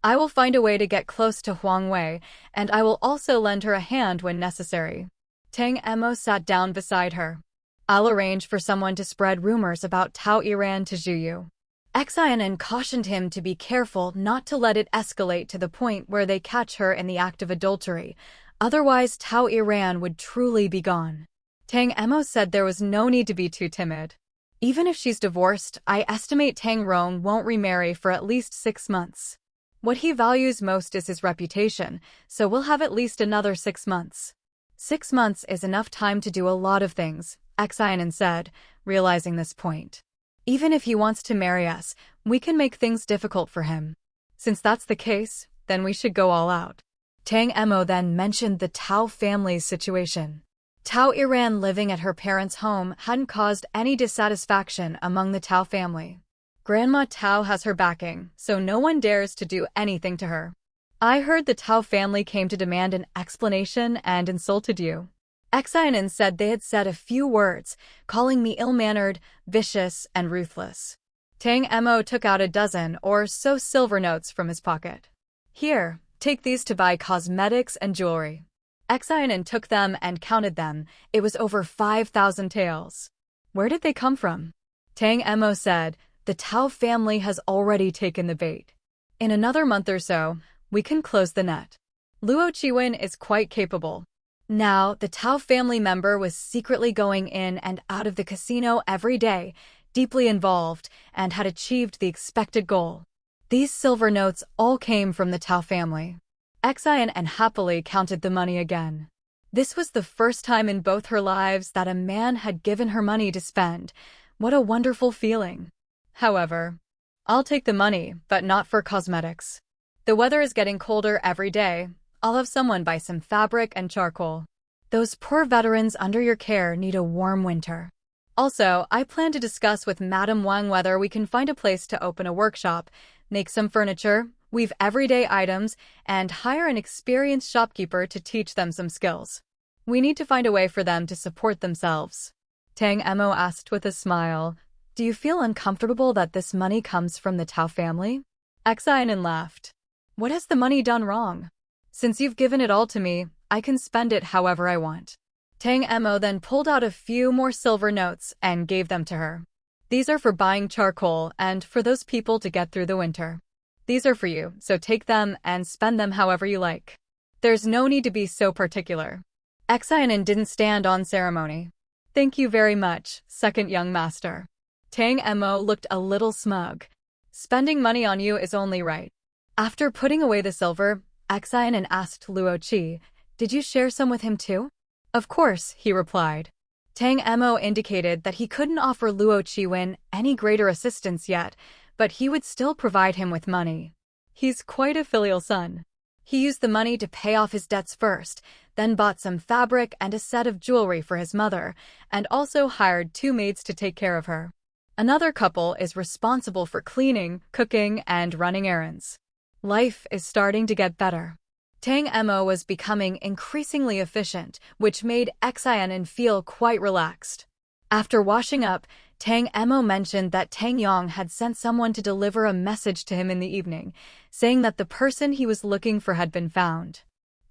I will find a way to get close to Huang Wei, and I will also lend her a hand when necessary. Tang Mo sat down beside her. I'll arrange for someone to spread rumors about Tao Iran to Zhu. Xin An cautioned him to be careful not to let it escalate to the point where they catch her in the act of adultery, otherwise Tao Iran would truly be gone. Tang Emo said there was no need to be too timid. Even if she's divorced, I estimate Tang Rong won't remarry for at least 6 months. What he values most is his reputation, so we'll have at least another 6 months. 6 months is enough time to do a lot of things, Xin An said, realizing this point. Even if he wants to marry us, we can make things difficult for him. Since that's the case, then we should go all out. Tang Emo then mentioned the Tao family's situation. Tao Iran living at her parents' home hadn't caused any dissatisfaction among the Tao family. Grandma Tao has her backing, so no one dares to do anything to her. I heard the Tao family came to demand an explanation and insulted you. Xin An said they had said a few words, calling me ill-mannered, vicious, and ruthless. Tang Emo took out a dozen or so silver notes from his pocket. Here, take these to buy cosmetics and jewelry. Xin An took them and counted them. It was over 5,000 taels. Where did they come from? Tang Emo said, the Tao family has already taken the bait. In another month or so, we can close the net. Luo Chiwen is quite capable. Now, the Tao family member was secretly going in and out of the casino every day, deeply involved, and had achieved the expected goal. These silver notes all came from the Tao family. Xin An happily counted the money again. This was the first time in both her lives that a man had given her money to spend. What a wonderful feeling. However, I'll take the money, but not for cosmetics. The weather is getting colder every day. I'll have someone buy some fabric and charcoal. Those poor veterans under your care need a warm winter. Also, I plan to discuss with Madame Wang whether we can find a place to open a workshop, make some furniture, weave everyday items, and hire an experienced shopkeeper to teach them some skills. We need to find a way for them to support themselves. Tang Emo asked with a smile, do you feel uncomfortable that this money comes from the Tao family? Xin An laughed. What has the money done wrong? Since you've given it all to me, I can spend it however I want. Tang Emo then pulled out a few more silver notes and gave them to her. These are for buying charcoal and for those people to get through the winter. These are for you, so take them and spend them however you like. There's no need to be so particular. Xin An didn't stand on ceremony. Thank you very much, second young master. Tang Emo looked a little smug. Spending money on you is only right. After putting away the silver, Xin An asked Luo Qi, did you share some with him too? Of course, he replied. Tang Emo indicated that he couldn't offer Luo Chiwen any greater assistance yet, but he would still provide him with money. He's quite a filial son. He used the money to pay off his debts first, then bought some fabric and a set of jewelry for his mother, and also hired 2 maids to take care of her. Another couple is responsible for cleaning, cooking, and running errands. Life is starting to get better. Tang Emo was becoming increasingly efficient, which made Xin An feel quite relaxed. After washing up, Tang Emo mentioned that Tang Yong had sent someone to deliver a message to him in the evening, saying that the person he was looking for had been found.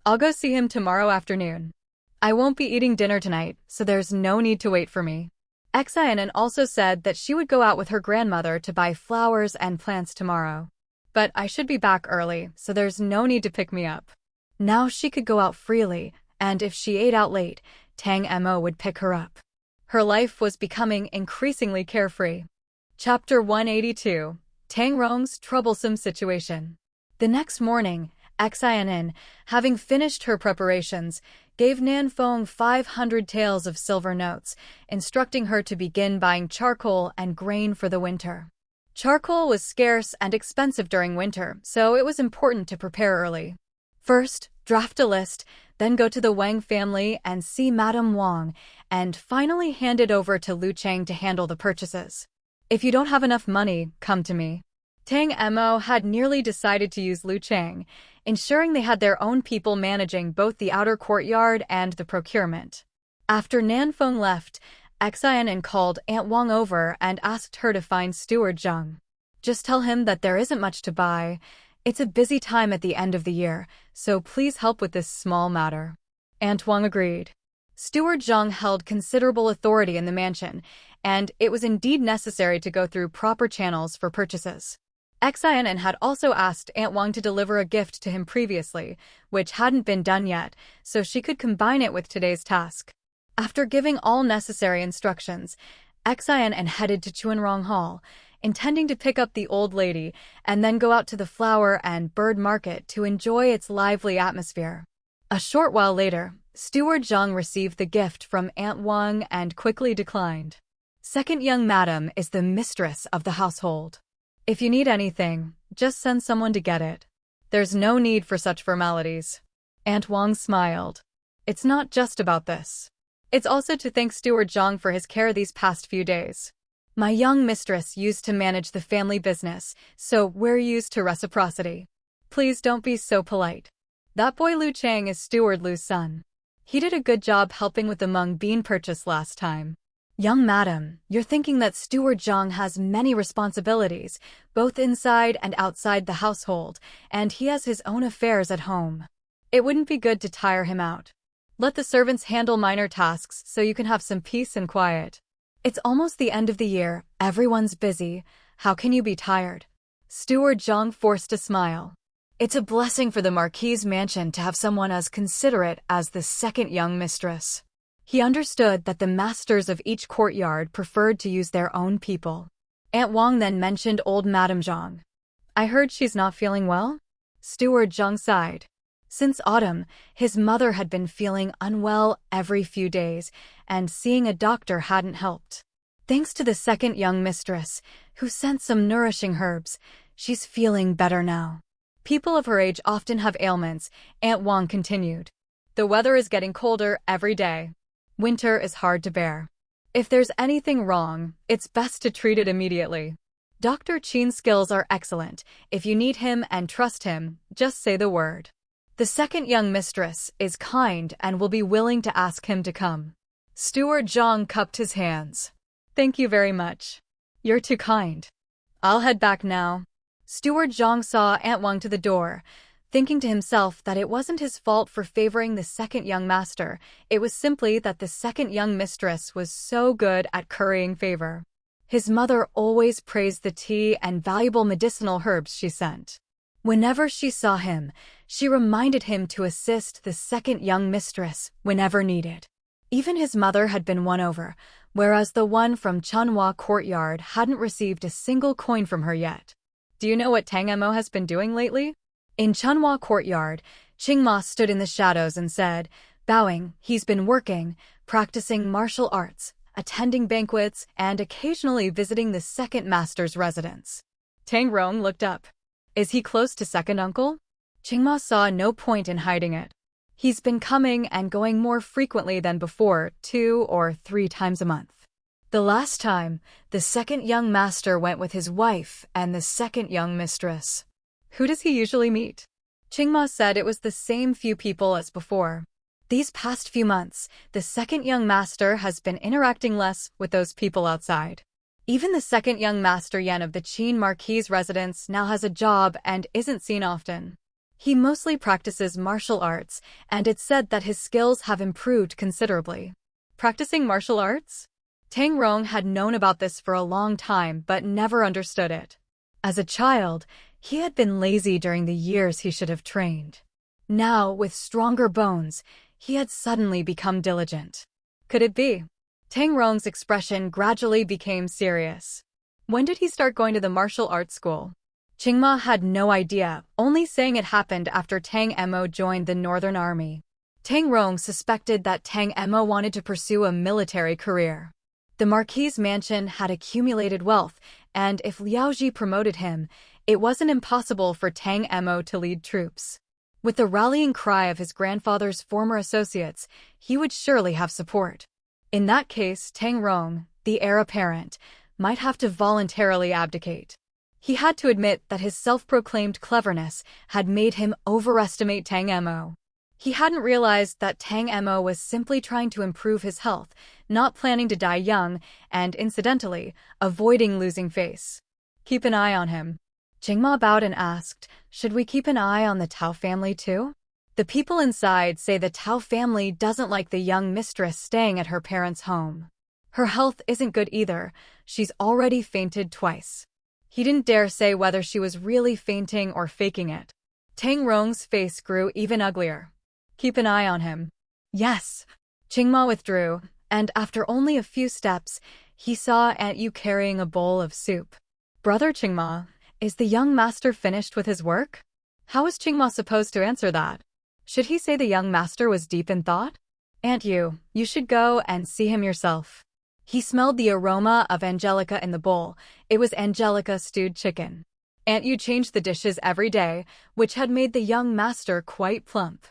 I'll go see him tomorrow afternoon. I won't be eating dinner tonight, so there's no need to wait for me. Xin An also said that she would go out with her grandmother to buy flowers and plants tomorrow. But I should be back early, so there's no need to pick me up. Now she could go out freely, and if she ate out late, Tang Emo would pick her up. Her life was becoming increasingly carefree. Chapter 182. Tang Rong's Troublesome Situation. The next morning, Xin An, having finished her preparations, gave Nan Feng 500 taels of silver notes, instructing her to begin buying charcoal and grain for the winter. Charcoal was scarce and expensive during winter, so it was important to prepare early. First, draft a list, then go to the Wang family and see Madame Wang, and finally hand it over to Lu Chang to handle the purchases. If you don't have enough money, come to me. Tang Emo had nearly decided to use Lu Chang, ensuring they had their own people managing both the outer courtyard and the procurement. After Nan Feng left, Xin An called Aunt Wang over and asked her to find Steward Zheng. Just tell him that there isn't much to buy. It's a busy time at the end of the year, so please help with this small matter. Aunt Wang agreed. Steward Zhang held considerable authority in the mansion, and it was indeed necessary to go through proper channels for purchases. Xin An had also asked Aunt Wang to deliver a gift to him previously, which hadn't been done yet, so she could combine it with today's task. After giving all necessary instructions, Xin An headed to Chuanrong Hall, intending to pick up the old lady and then go out to the flower and bird market to enjoy its lively atmosphere. A short while later, Steward Zhang received the gift from Aunt Wang and quickly declined. Second young madam is the mistress of the household. If you need anything, just send someone to get it. There's no need for such formalities. Aunt Wang smiled. It's not just about this. It's also to thank Steward Zhang for his care these past few days. My young mistress used to manage the family business, so we're used to reciprocity. Please don't be so polite. That boy Lu Chang is Steward Lu's son. He did a good job helping with the mung bean purchase last time. Young madam, you're thinking that Steward Zhang has many responsibilities, both inside and outside the household, and he has his own affairs at home. It wouldn't be good to tire him out. Let the servants handle minor tasks so you can have some peace and quiet. It's almost the end of the year, everyone's busy. How can you be tired? Steward Zhang forced a smile. It's a blessing for the Marquis's mansion to have someone as considerate as the second young mistress. He understood that the masters of each courtyard preferred to use their own people. Aunt Wang then mentioned old Madame Zhang. I heard she's not feeling well? Steward Zhang sighed. Since autumn, his mother had been feeling unwell every few days, and seeing a doctor hadn't helped. Thanks to the second young mistress, who sent some nourishing herbs, she's feeling better now. People of her age often have ailments, Aunt Wang continued. The weather is getting colder every day. Winter is hard to bear. If there's anything wrong, it's best to treat it immediately. Dr. Qin's skills are excellent. If you need him and trust him, just say the word. The second young mistress is kind and will be willing to ask him to come. Steward Zhang cupped his hands. Thank you very much. You're too kind. I'll head back now. Steward Zhang saw Aunt Wang to the door, thinking to himself that it wasn't his fault for favoring the second young master. It was simply that the second young mistress was so good at currying favor. His mother always praised the tea and valuable medicinal herbs she sent. Whenever she saw him, she reminded him to assist the second young mistress whenever needed. Even his mother had been won over, whereas the one from Chunhua Courtyard hadn't received a single coin from her yet. Do you know what Tang Mo has been doing lately? In Chunhua Courtyard, Qingma stood in the shadows and said, bowing, he's been working, practicing martial arts, attending banquets, and occasionally visiting the second master's residence. Tang Rong looked up. Is he close to second uncle? Qingma saw no point in hiding it. He's been coming and going more frequently than before, 2 or 3 times a month. The last time, the second young master went with his wife and the second young mistress. Who does he usually meet? Qingma said it was the same few people as before. These past few months, the second young master has been interacting less with those people outside. Even the second young master Yan of the Qin Marquis' residence now has a job and isn't seen often. He mostly practices martial arts, and it's said that his skills have improved considerably. Practicing martial arts? Tang Rong had known about this for a long time but never understood it. As a child, he had been lazy during the years he should have trained. Now, with stronger bones, he had suddenly become diligent. Could it be? Tang Rong's expression gradually became serious. When did he start going to the martial arts school? Qingma had no idea, only saying it happened after Tang Mo joined the Northern Army. Tang Rong suspected that Tang Mo wanted to pursue a military career. The Marquis' mansion had accumulated wealth, and if Liaoji promoted him, it wasn't impossible for Tang Mo to lead troops. With the rallying cry of his grandfather's former associates, he would surely have support. In that case, Tang Rong, the heir apparent, might have to voluntarily abdicate. He had to admit that his self-proclaimed cleverness had made him overestimate Tang Mo. He hadn't realized that Tang Mo was simply trying to improve his health, not planning to die young, and incidentally, avoiding losing face. Keep an eye on him. Qingma bowed and asked, should we keep an eye on the Tao family too? The people inside say the Tao family doesn't like the young mistress staying at her parents' home. Her health isn't good either. She's already fainted twice. He didn't dare say whether she was really fainting or faking it. Tang Rong's face grew even uglier. Keep an eye on him. Yes. Qingma withdrew, and after only a few steps, he saw Aunt Yu carrying a bowl of soup. Brother Qingma, is the young master finished with his work? How was Qingma supposed to answer that? Should he say the young master was deep in thought? Aunt Yu, you should go and see him yourself. He smelled the aroma of Angelica in the bowl. It was Angelica stewed chicken. Aunt Yu changed the dishes every day, which had made the young master quite plump.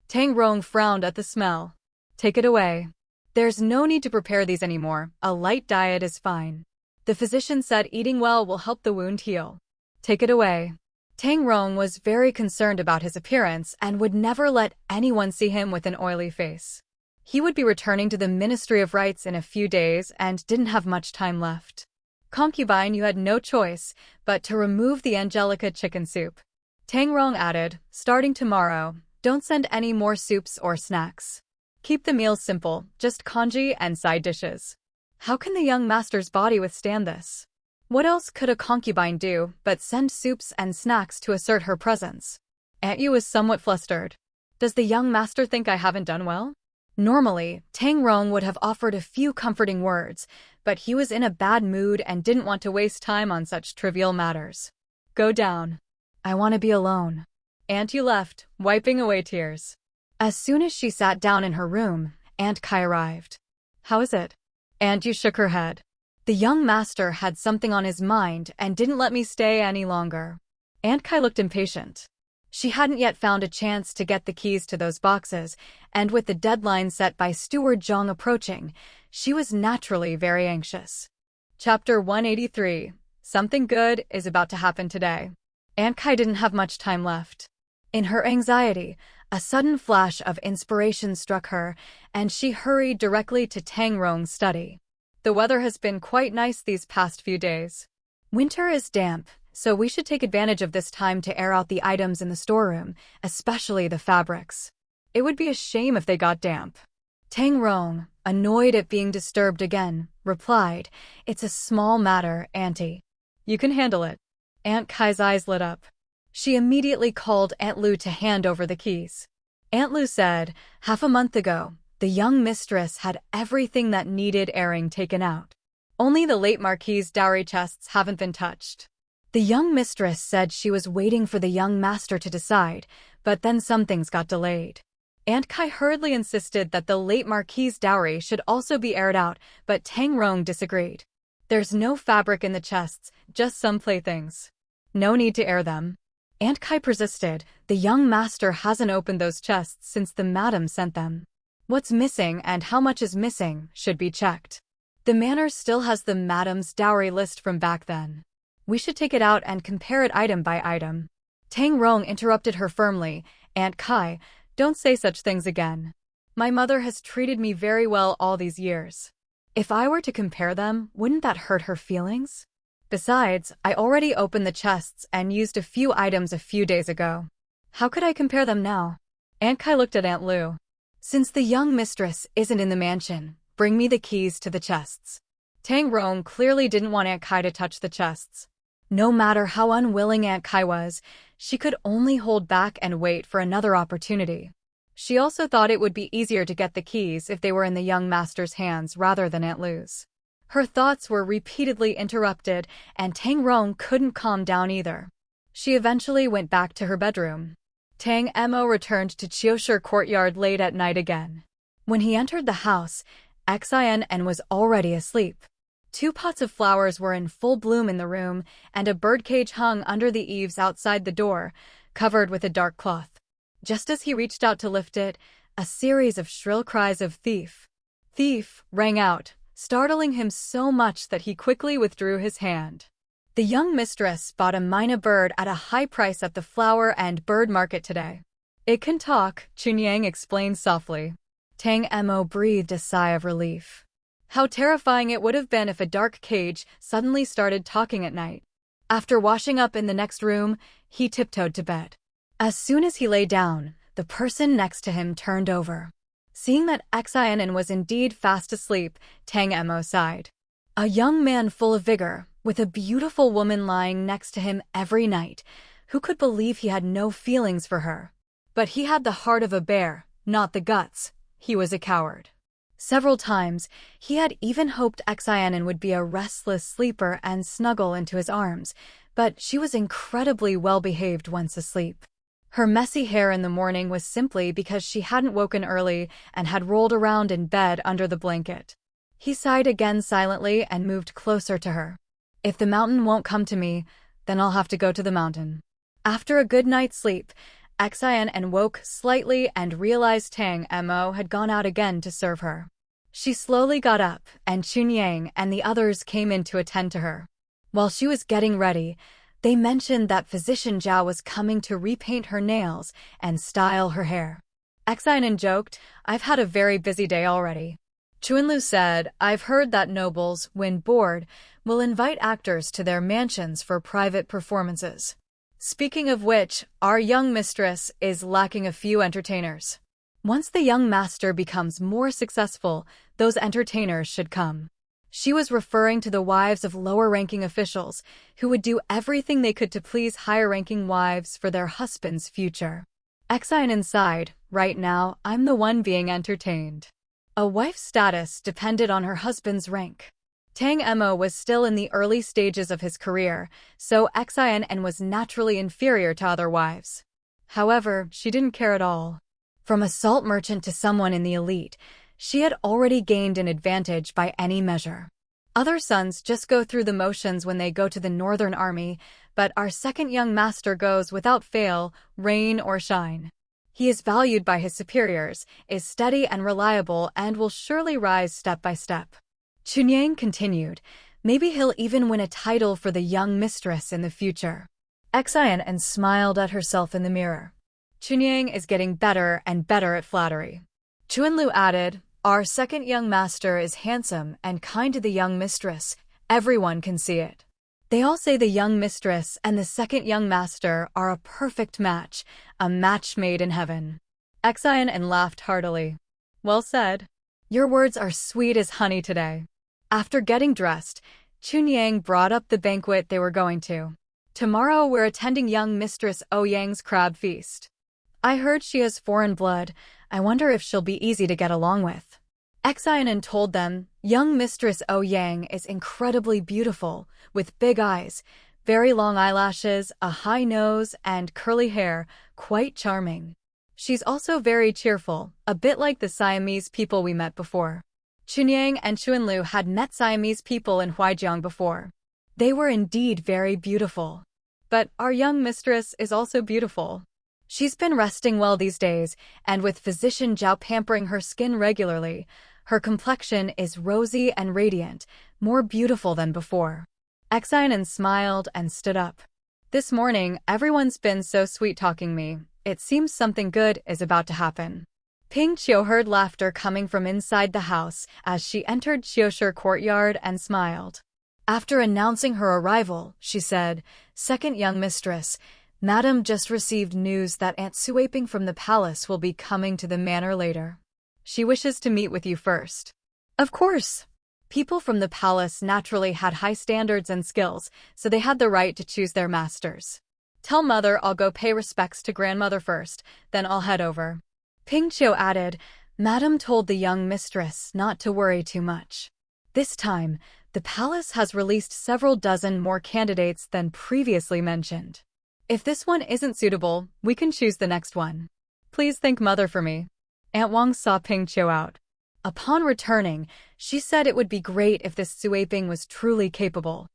Tang Rong frowned at the smell. Take it away. There's no need to prepare these anymore. A light diet is fine. The physician said eating well will help the wound heal. Take it away. Tang Rong was very concerned about his appearance and would never let anyone see him with an oily face. He would be returning to the Ministry of Rites in a few days and didn't have much time left. Concubine, you had no choice but to remove the Angelica chicken soup. Tang Rong added, starting tomorrow, don't send any more soups or snacks. Keep the meals simple, just congee and side dishes. How can the young master's body withstand this? What else could a concubine do but send soups and snacks to assert her presence? Aunt Yu was somewhat flustered. Does the young master think I haven't done well? Normally, Tang Rong would have offered a few comforting words, but he was in a bad mood and didn't want to waste time on such trivial matters. Go down. I want to be alone. Aunt Yu left, wiping away tears. As soon as she sat down in her room, Aunt Kai arrived. How is it? Aunt Yu shook her head. The young master had something on his mind and didn't let me stay any longer. Aunt Kai looked impatient. She hadn't yet found a chance to get the keys to those boxes, and with the deadline set by Steward Zhang approaching, she was naturally very anxious. Chapter 183. Something good is about to happen today. Aunt Kai didn't have much time left. In her anxiety, a sudden flash of inspiration struck her, and she hurried directly to Tang Rong's study. The weather has been quite nice these past few days. Winter is damp, so we should take advantage of this time to air out the items in the storeroom, especially the fabrics. It would be a shame if they got damp. Tang Rong, annoyed at being disturbed again, replied, It's a small matter, Auntie. You can handle it. Aunt Kai's eyes lit up. She immediately called Aunt Lu to hand over the keys. Aunt Lu said, half a month ago, the young mistress had everything that needed airing taken out. Only the late Marquis's dowry chests haven't been touched. The young mistress said she was waiting for the young master to decide, but then some things got delayed. Aunt Kai hurriedly insisted that the late Marquis's dowry should also be aired out, but Tang Rong disagreed. There's no fabric in the chests, just some playthings. No need to air them. Aunt Kai persisted, the young master hasn't opened those chests since the madam sent them. What's missing and how much is missing should be checked. The manor still has the madam's dowry list from back then. We should take it out and compare it item by item. Tang Rong interrupted her firmly, Aunt Kai, don't say such things again. My mother has treated me very well all these years. If I were to compare them, wouldn't that hurt her feelings? Besides, I already opened the chests and used a few items a few days ago. How could I compare them now? Aunt Kai looked at Aunt Lu. Since the young mistress isn't in the mansion, bring me the keys to the chests. Tang Rong clearly didn't want Aunt Kai to touch the chests. No matter how unwilling Aunt Kai was, she could only hold back and wait for another opportunity. She also thought it would be easier to get the keys if they were in the young master's hands rather than Aunt Lu's. Her thoughts were repeatedly interrupted, and Tang Rong couldn't calm down either. She eventually went back to her bedroom. Tang Mo returned to Qiushi courtyard late at night again. When he entered the house, Xin An was already asleep. 2 pots of flowers were in full bloom in the room, and a birdcage hung under the eaves outside the door, covered with a dark cloth. Just as he reached out to lift it, a series of shrill cries of "Thief! Thief!" rang out, startling him so much that he quickly withdrew his hand. The young mistress bought a mynah bird at a high price at the flower and bird market today. It can talk, Chunyang explained softly. Tang Mo breathed a sigh of relief. How terrifying it would have been if a dark cage suddenly started talking at night. After washing up in the next room, he tiptoed to bed. As soon as he lay down, the person next to him turned over. Seeing that Xin An was indeed fast asleep, Tang Mo sighed. A young man full of vigor, with a beautiful woman lying next to him every night. Who could believe he had no feelings for her? But he had the heart of a bear, not the guts. He was a coward. Several times, he had even hoped Xin An would be a restless sleeper and snuggle into his arms, but she was incredibly well-behaved once asleep. Her messy hair in the morning was simply because she hadn't woken early and had rolled around in bed under the blanket. He sighed again silently and moved closer to her. If the mountain won't come to me, then I'll have to go to the mountain. After a good night's sleep, Xin An woke slightly and realized Tang Mo had gone out again to serve her. She slowly got up, and Chunyang and the others came in to attend to her. While she was getting ready, they mentioned that Physician Zhao was coming to repaint her nails and style her hair. Xin An joked, "I've had a very busy day already." Chuanlu said, "I've heard that nobles, when bored, will invite actors to their mansions for private performances. Speaking of which, our young mistress is lacking a few entertainers. Once the young master becomes more successful, those entertainers should come." She was referring to the wives of lower-ranking officials, who would do everything they could to please higher-ranking wives for their husband's future. Xin An sighed, "Right now, I'm the one being entertained." A wife's status depended on her husband's rank. Tang Mo was still in the early stages of his career, so Xin An was naturally inferior to other wives. However, she didn't care at all. From a salt merchant to someone in the elite, she had already gained an advantage by any measure. Other sons just go through the motions when they go to the Northern Army, but our second young master goes without fail, rain or shine. He is valued by his superiors, is steady and reliable, and will surely rise step by step. Chunyang continued, "Maybe he'll even win a title for the young mistress in the future." Xin An smiled at herself in the mirror. Chunyang is getting better and better at flattery. Chuanlu added, "Our second young master is handsome and kind to the young mistress. Everyone can see it. They all say the young mistress and the second young master are a perfect match, a match made in heaven." Xin An laughed heartily. "Well said. Your words are sweet as honey today." After getting dressed, Chunyang brought up the banquet they were going to. "Tomorrow we're attending young Mistress Ouyang's crab feast. I heard she has foreign blood. I wonder if she'll be easy to get along with." Xin An told them, "Young Mistress Ouyang is incredibly beautiful, with big eyes, very long eyelashes, a high nose, and curly hair, quite charming. She's also very cheerful, a bit like the Siamese people we met before." Chunyang and Chuanlu had met Siamese people in Huijiang before. They were indeed very beautiful. But our young mistress is also beautiful. She's been resting well these days, and with Physician Zhao pampering her skin regularly, her complexion is rosy and radiant, more beautiful than before. Xin An smiled and stood up. "This morning, everyone's been so sweet-talking me. It seems something good is about to happen." Ping Qiu heard laughter coming from inside the house as she entered Qiushi courtyard and smiled. After announcing her arrival, she said, "Second young mistress, Madam just received news that Aunt Suaping from the palace will be coming to the manor later. She wishes to meet with you first." Of course. People from the palace naturally had high standards and skills, so they had the right to choose their masters. "Tell mother I'll go pay respects to grandmother first, then I'll head over." Ping Qiu added, "Madam told the young mistress not to worry too much. This time, the palace has released several dozen more candidates than previously mentioned. If this one isn't suitable, we can choose the next one. Please thank mother for me." Aunt Wang saw Ping Qiu out. Upon returning, she said it would be great if this Suaping was truly capable.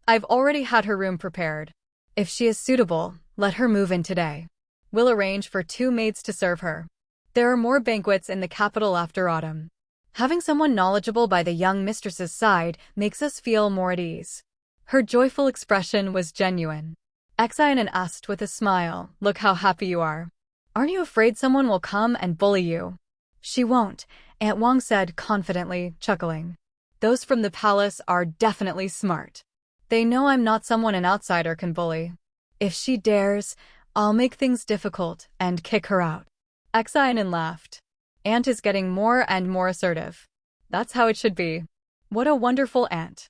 "I've already had her room prepared. If she is suitable, let her move in today. We'll arrange for 2 maids to serve her. There are more banquets in the capital after autumn. Having someone knowledgeable by the young mistress's side makes us feel more at ease." Her joyful expression was genuine. Xin An asked with a smile, "Look how happy you are. Aren't you afraid someone will come and bully you?" "She won't," Aunt Wang said confidently, chuckling. "Those from the palace are definitely smart. They know I'm not someone an outsider can bully. If she dares, I'll make things difficult and kick her out." Xin An laughed. Aunt is getting more and more assertive. That's how it should be. What a wonderful aunt.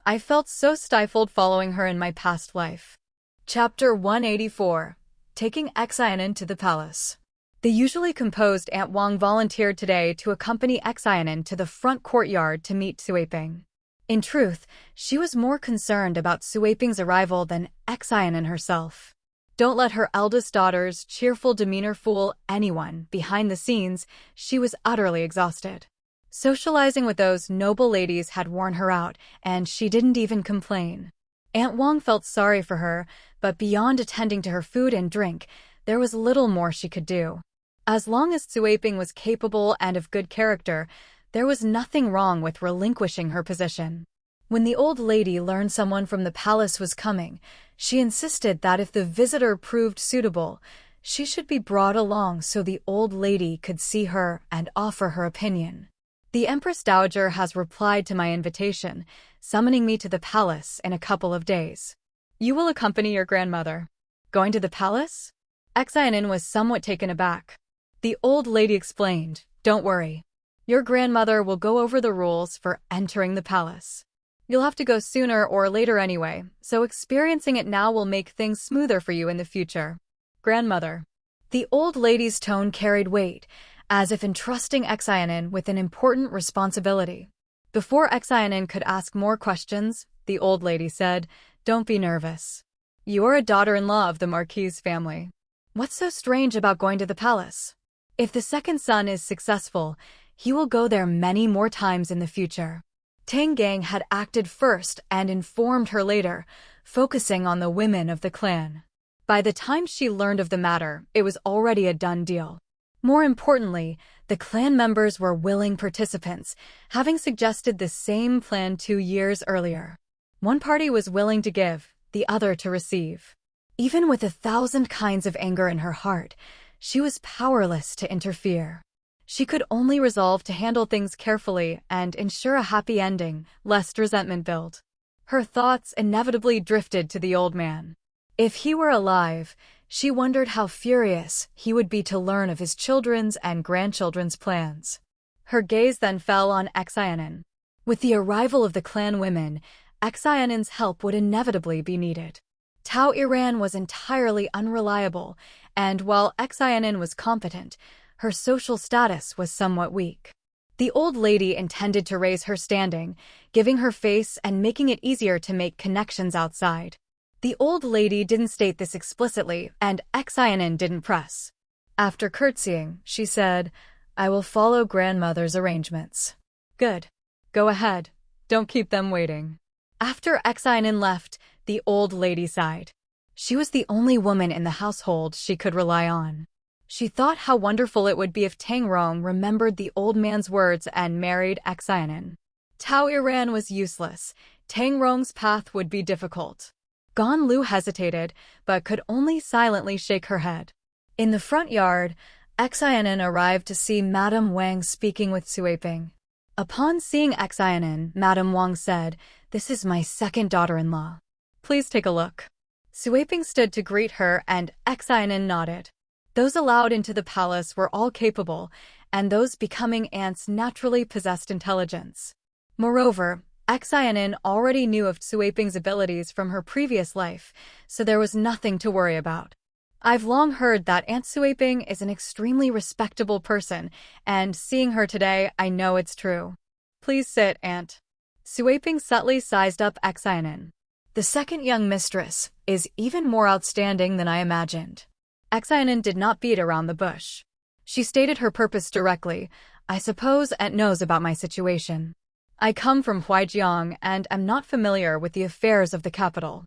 I felt so stifled following her in my past life. Chapter 184. Taking Xin An to the palace. The usually composed Aunt Wang volunteered today to accompany Xin An to the front courtyard to meet Suiping. In truth, she was more concerned about Suiping's arrival than Xin An herself. Don't let her eldest daughter's cheerful demeanor fool anyone. Behind the scenes, she was utterly exhausted. Socializing with those noble ladies had worn her out, and she didn't even complain. Aunt Wang felt sorry for her, but beyond attending to her food and drink, there was little more she could do. As long as Suiping was capable and of good character, there was nothing wrong with relinquishing her position. When the old lady learned someone from the palace was coming, she insisted that if the visitor proved suitable, she should be brought along so the old lady could see her and offer her opinion. The Empress Dowager has replied to my invitation, summoning me to the palace in a couple of days. You will accompany your grandmother. Going to the palace? Xin An was somewhat taken aback. The old lady explained, don't worry. Your grandmother will go over the rules for entering the palace. You'll have to go sooner or later anyway, so experiencing it now will make things smoother for you in the future. Grandmother. The old lady's tone carried weight, as if entrusting Xin An with an important responsibility. Before Xin An could ask more questions, the old lady said, don't be nervous. You are a daughter-in-law of the Marquis family. What's so strange about going to the palace? If the second son is successful, he will go there many more times in the future. Tang Gang had acted first and informed her later, focusing on the women of the clan. By the time she learned of the matter, it was already a done deal. More importantly, the clan members were willing participants, having suggested the same plan 2 years earlier. One party was willing to give, the other to receive. Even with 1,000 kinds of anger in her heart, she was powerless to interfere. She could only resolve to handle things carefully and ensure a happy ending, lest resentment build. Her thoughts inevitably drifted to the old man. If he were alive, she wondered how furious he would be to learn of his children's and grandchildren's plans. Her gaze then fell on Xin An. With the arrival of the clan women, Xin An's help would inevitably be needed. Tao Iran was entirely unreliable, and while Xin An was competent, her social status was somewhat weak. The old lady intended to raise her standing, giving her face and making it easier to make connections outside. The old lady didn't state this explicitly, and Xin An didn't press. After curtsying, she said, I will follow grandmother's arrangements. Good. Go ahead. Don't keep them waiting. After Xin An left, the old lady sighed. She was the only woman in the household she could rely on. She thought how wonderful it would be if Tang Rong remembered the old man's words and married Xin An. Tao Iran was useless. Tang Rong's path would be difficult. Gan Lu hesitated, but could only silently shake her head. In the front yard, Xin An arrived to see Madame Wang speaking with Suiping. Upon seeing Xin An, Madame Wang said, This is my second daughter-in-law. Please take a look. Suiping stood to greet her and Xin An nodded. Those allowed into the palace were all capable, and those becoming aunts naturally possessed intelligence. Moreover, Xin An already knew of Suiping's abilities from her previous life, so there was nothing to worry about. I've long heard that Aunt Suiping is an extremely respectable person, and seeing her today, I know it's true. Please sit, Aunt. Suiping subtly sized up Xin An. The second young mistress is even more outstanding than I imagined. Xin An did not beat around the bush. She stated her purpose directly. I suppose Aunt knows about my situation. I come from Huaijiang and am not familiar with the affairs of the capital.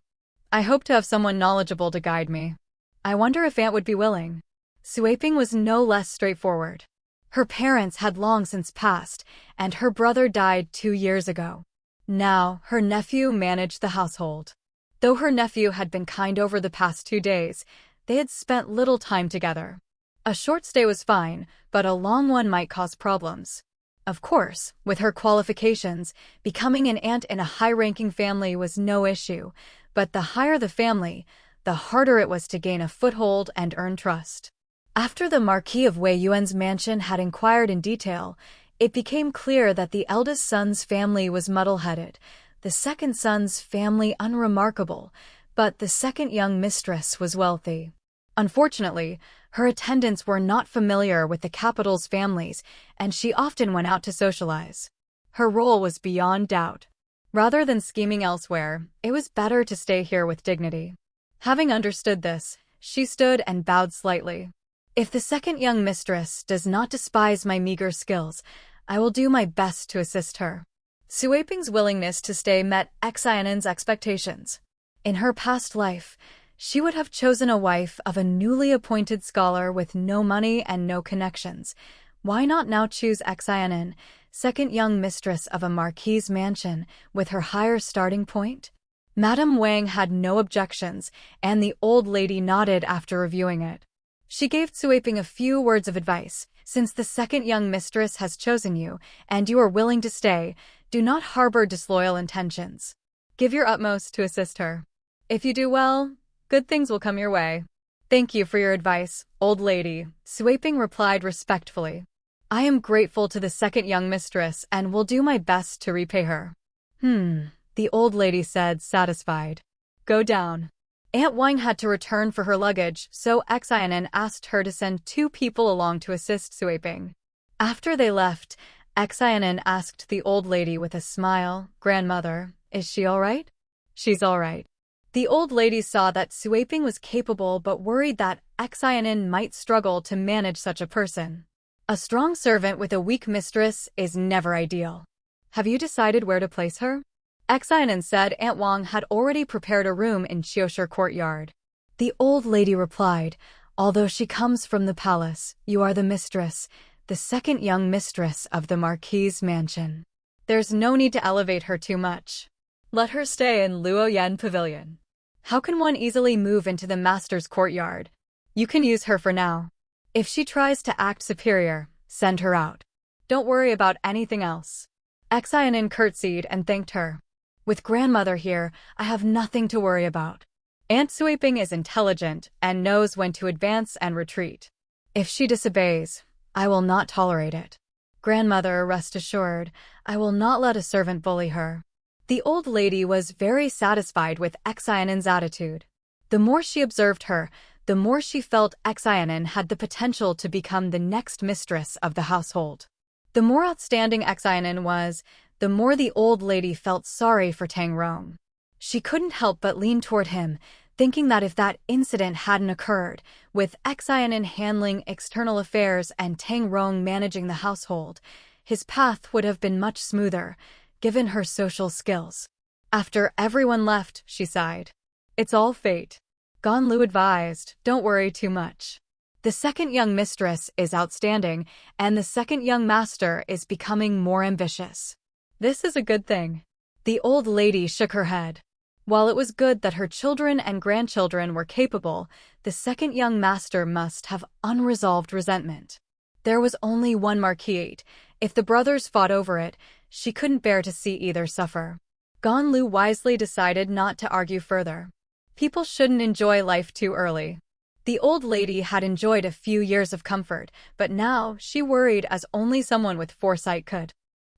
I hope to have someone knowledgeable to guide me. I wonder if Aunt would be willing. Suiping was no less straightforward. Her parents had long since passed, and her brother died 2 years ago. Now, her nephew managed the household. Though her nephew had been kind over the past 2 days, they had spent little time together. A short stay was fine, but a long one might cause problems. Of course, with her qualifications, becoming an aunt in a high-ranking family was no issue, but the higher the family, the harder it was to gain a foothold and earn trust. After the Marquis of Wei Yuan's mansion had inquired in detail, it became clear that the eldest son's family was muddle-headed, the second son's family unremarkable, but the second young mistress was wealthy. Unfortunately, her attendants were not familiar with the capital's families, and she often went out to socialize. Her role was beyond doubt. Rather than scheming elsewhere, it was better to stay here with dignity. Having understood this, she stood and bowed slightly. If the second young mistress does not despise my meager skills, I will do my best to assist her. Sui Ping's willingness to stay met Xin An's expectations. In her past life, she would have chosen a wife of a newly appointed scholar with no money and no connections. Why not now choose Xin An, second young mistress of a marquis's mansion, with her higher starting point? Madame Wang had no objections, and the old lady nodded after reviewing it. She gave Sui Ping a few words of advice. Since the second young mistress has chosen you, and you are willing to stay, do not harbor disloyal intentions. Give your utmost to assist her. If you do well, good things will come your way. Thank you for your advice, old lady, Sui Ping replied respectfully. I am grateful to the second young mistress and will do my best to repay her. The old lady said, satisfied. Go down. Aunt Wang had to return for her luggage, so Xin An asked her to send 2 people along to assist Sui Ping. After they left, Xin An asked the old lady with a smile, Grandmother, is she all right? She's all right. The old lady saw that Sui Ping was capable but worried that Xin An might struggle to manage such a person. A strong servant with a weak mistress is never ideal. Have you decided where to place her? Xin An said Aunt Wang had already prepared a room in Qiushi courtyard. The old lady replied, although she comes from the palace, you are the mistress, the second young mistress of the marquis's mansion. There's no need to elevate her too much. Let her stay in Luoyan Pavilion. How can one easily move into the master's courtyard? You can use her for now. If she tries to act superior, send her out. Don't worry about anything else. Xin An curtsied and thanked her. With grandmother here, I have nothing to worry about. Aunt Sui Ping is intelligent and knows when to advance and retreat. If she disobeys, I will not tolerate it. Grandmother, rest assured, I will not let a servant bully her. The old lady was very satisfied with Xin An's attitude. The more she observed her, the more she felt Xin An had the potential to become the next mistress of the household. The more outstanding Xin An was, the more the old lady felt sorry for Tang Rong. She couldn't help but lean toward him, thinking that if that incident hadn't occurred, with Xin An handling external affairs and Tang Rong managing the household, his path would have been much smoother, given her social skills. After everyone left, she sighed. It's all fate. Gan Lu advised, don't worry too much. The second young mistress is outstanding, and the second young master is becoming more ambitious. This is a good thing. The old lady shook her head. While it was good that her children and grandchildren were capable, the second young master must have unresolved resentment. There was only one marquis. If the brothers fought over it, she couldn't bear to see either suffer. Gan Lu wisely decided not to argue further. People shouldn't enjoy life too early. The old lady had enjoyed a few years of comfort, but now she worried as only someone with foresight could.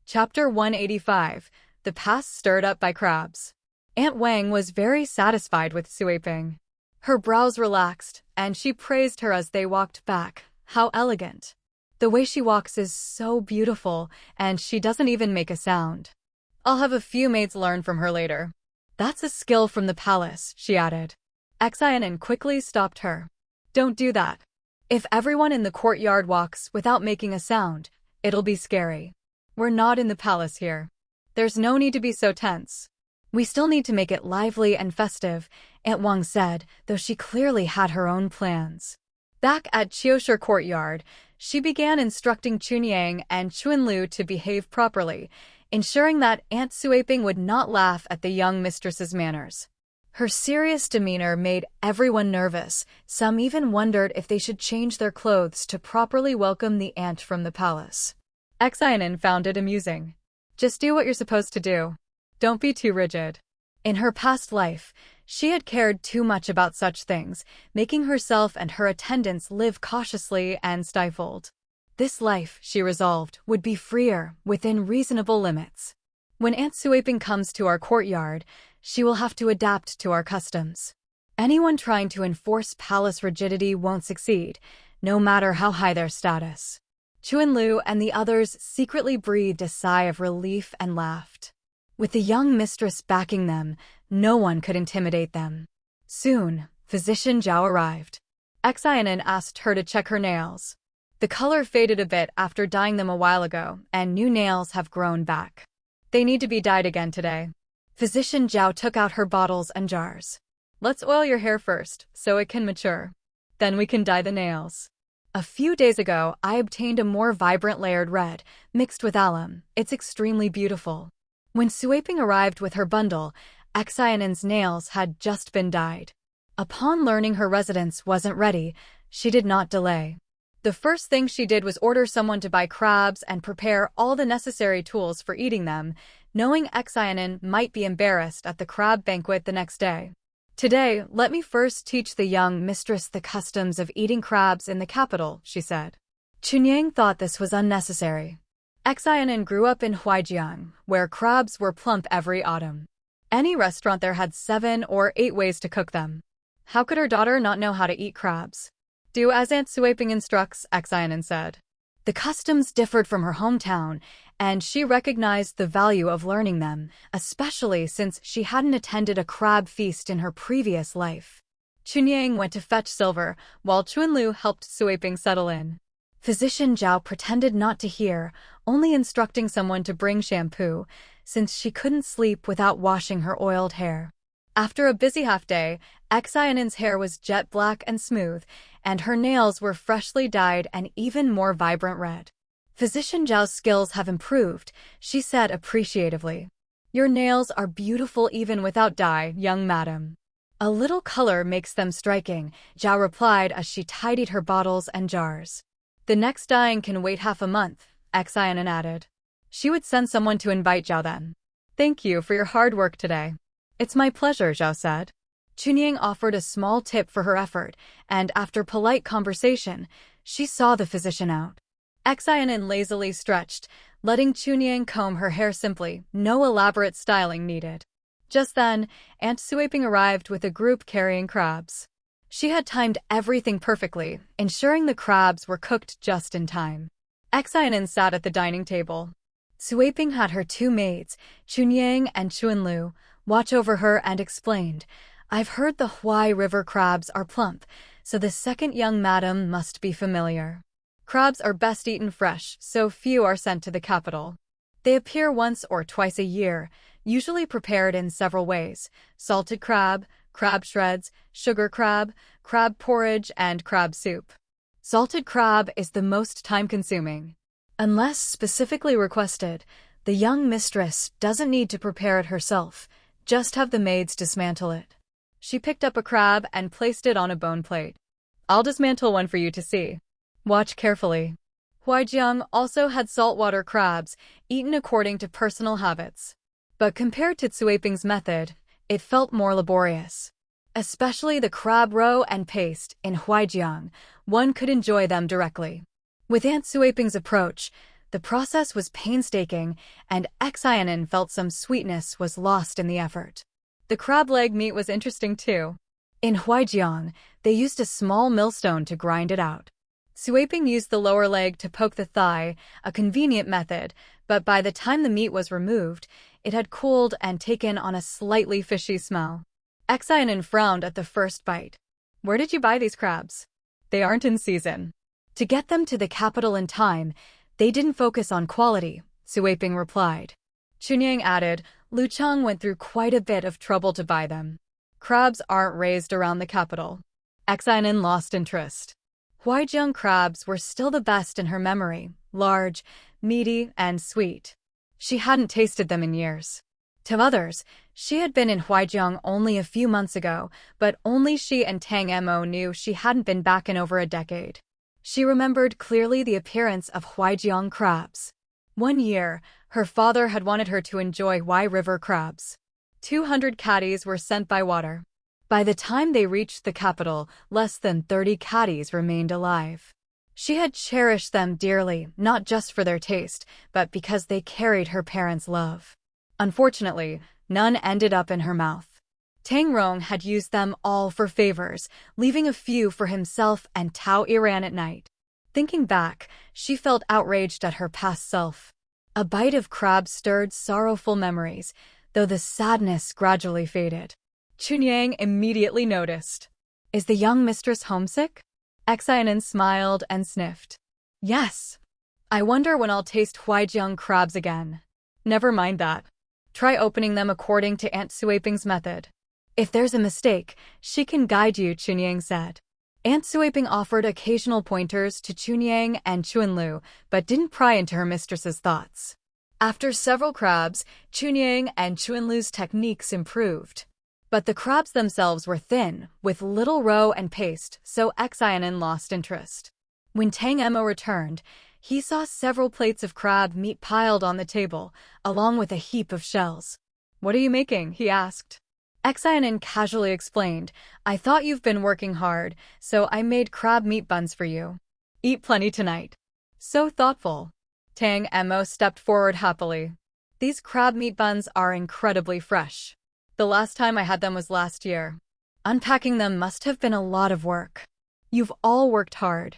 Chapter 185, The Past Stirred Up by Crabs. Aunt Wang was very satisfied with Sui Ping. Her brows relaxed, and she praised her as they walked back. How elegant. The way she walks is so beautiful, and she doesn't even make a sound. I'll have a few maids learn from her later. That's a skill from the palace, she added. Xin An quickly stopped her. Don't do that. If everyone in the courtyard walks without making a sound, it'll be scary. We're not in the palace here. There's no need to be so tense. We still need to make it lively and festive, Aunt Wang said, though she clearly had her own plans. Back at Qiushi courtyard, she began instructing Chunyang and Chuanlu to behave properly, ensuring that Aunt Sui Ping would not laugh at the young mistress's manners. Her serious demeanor made everyone nervous. Some even wondered if they should change their clothes to properly welcome the aunt from the palace. Xin An found it amusing. Just do what you're supposed to do. Don't be too rigid. In her past life, she had cared too much about such things, making herself and her attendants live cautiously and stifled. This life, she resolved, would be freer, within reasonable limits. When Aunt Suaping comes to our courtyard, she will have to adapt to our customs. Anyone trying to enforce palace rigidity won't succeed, no matter how high their status. Chuanlu and the others secretly breathed a sigh of relief and laughed. With the young mistress backing them, no one could intimidate them. Soon, Physician Zhao arrived. Xin An asked her to check her nails. The color faded a bit after dyeing them a while ago, and new nails have grown back. They need to be dyed again today. Physician Zhao took out her bottles and jars. Let's oil your hair first, so it can mature. Then we can dye the nails. A few days ago, I obtained a more vibrant layered red, mixed with alum. It's extremely beautiful. When Suaping arrived with her bundle, Xin An's nails had just been dyed. Upon learning her residence wasn't ready, she did not delay. The first thing she did was order someone to buy crabs and prepare all the necessary tools for eating them, knowing Xin An might be embarrassed at the crab banquet the next day. Today, let me first teach the young mistress the customs of eating crabs in the capital, she said. Chunyang thought this was unnecessary. Xin An grew up in Huaijiang, where crabs were plump every autumn. Any restaurant there had 7 or 8 ways to cook them. How could her daughter not know how to eat crabs? Do as Aunt Suaping instructs, Xin An said. The customs differed from her hometown, and she recognized the value of learning them, especially since she hadn't attended a crab feast in her previous life. Chunyang went to fetch silver, while Chuanlu helped Suaping settle in. Physician Zhao pretended not to hear, only instructing someone to bring shampoo, since she couldn't sleep without washing her oiled hair. After a busy half-day, Xin An's hair was jet black and smooth, and her nails were freshly dyed an even more vibrant red. Physician Zhao's skills have improved, she said appreciatively. Your nails are beautiful even without dye, young madam. A little color makes them striking, Zhao replied as she tidied her bottles and jars. The next dyeing can wait half a month, Xin An added. She would send someone to invite Zhao then. Thank you for your hard work today. It's my pleasure, Zhao said. Chunyang offered a small tip for her effort, and after polite conversation, she saw the physician out. Xin An lazily stretched, letting Chunyang comb her hair simply, no elaborate styling needed. Just then, Aunt Suaping arrived with a group carrying crabs. She had timed everything perfectly, ensuring the crabs were cooked just in time. Xin An sat at the dining table. Suaping had her 2 maids, Chunyang and Chuanlu, watch over her and explained, I've heard the Huai River crabs are plump, so the second young madam must be familiar. Crabs are best eaten fresh, so few are sent to the capital. They appear once or twice a year, usually prepared in several ways: salted crab, crab shreds, sugar crab porridge, and crab soup. Salted crab is the most time-consuming. Unless specifically requested, the young mistress doesn't need to prepare it herself, just have the maids dismantle it. She picked up a crab and placed it on a bone plate. I'll dismantle one for you to see. Watch carefully. Huaijiang also had saltwater crabs, eaten according to personal habits. But compared to Suaping's method, it felt more laborious. Especially the crab roe and paste in Huaijiang, one could enjoy them directly. With Aunt Suaping's approach, the process was painstaking, and Xin An felt some sweetness was lost in the effort. The crab leg meat was interesting too. In Huaijiang, they used a small millstone to grind it out. Suaping used the lower leg to poke the thigh, a convenient method, but by the time the meat was removed, it had cooled and taken on a slightly fishy smell. Xin An frowned at the first bite. Where did you buy these crabs? They aren't in season. To get them to the capital in time, they didn't focus on quality, Suaping replied. Chunyang added, Luchang went through quite a bit of trouble to buy them. Crabs aren't raised around the capital. Xin An lost interest. Huaijiang crabs were still the best in her memory, large, meaty, and sweet. She hadn't tasted them in years. To others, she had been in Huaijiang only a few months ago, but only she and Tang Mo knew she hadn't been back in over a decade. She remembered clearly the appearance of Huaijiang crabs. One year, her father had wanted her to enjoy Huai River crabs. 200 caddies were sent by water. By the time they reached the capital, less than 30 caddies remained alive. She had cherished them dearly, not just for their taste, but because they carried her parents' love. Unfortunately, none ended up in her mouth. Tang Rong had used them all for favors, leaving a few for himself and Tao Iran at night. Thinking back, she felt outraged at her past self. A bite of crab stirred sorrowful memories, though the sadness gradually faded. Chunyang immediately noticed. Is the young mistress homesick? Xin An smiled and sniffed. Yes. I wonder when I'll taste Huaijiang crabs again. Never mind that. Try opening them according to Aunt Suiping's method. If there's a mistake, she can guide you, Chunyang said. Aunt Suiping offered occasional pointers to Chunyang and Chuanlu, but didn't pry into her mistress's thoughts. After several crabs, Chunyang and Chuanlu's techniques improved. But the crabs themselves were thin, with little roe and paste, so Xin lost interest. When Tang Emo returned, he saw several plates of crab meat piled on the table, along with a heap of shells. What are you making? He asked. Xin casually explained, I thought you've been working hard, so I made crab meat buns for you. Eat plenty tonight. So thoughtful. Tang Emo stepped forward happily. These crab meat buns are incredibly fresh. The last time I had them was last year. Unpacking them must have been a lot of work. You've all worked hard.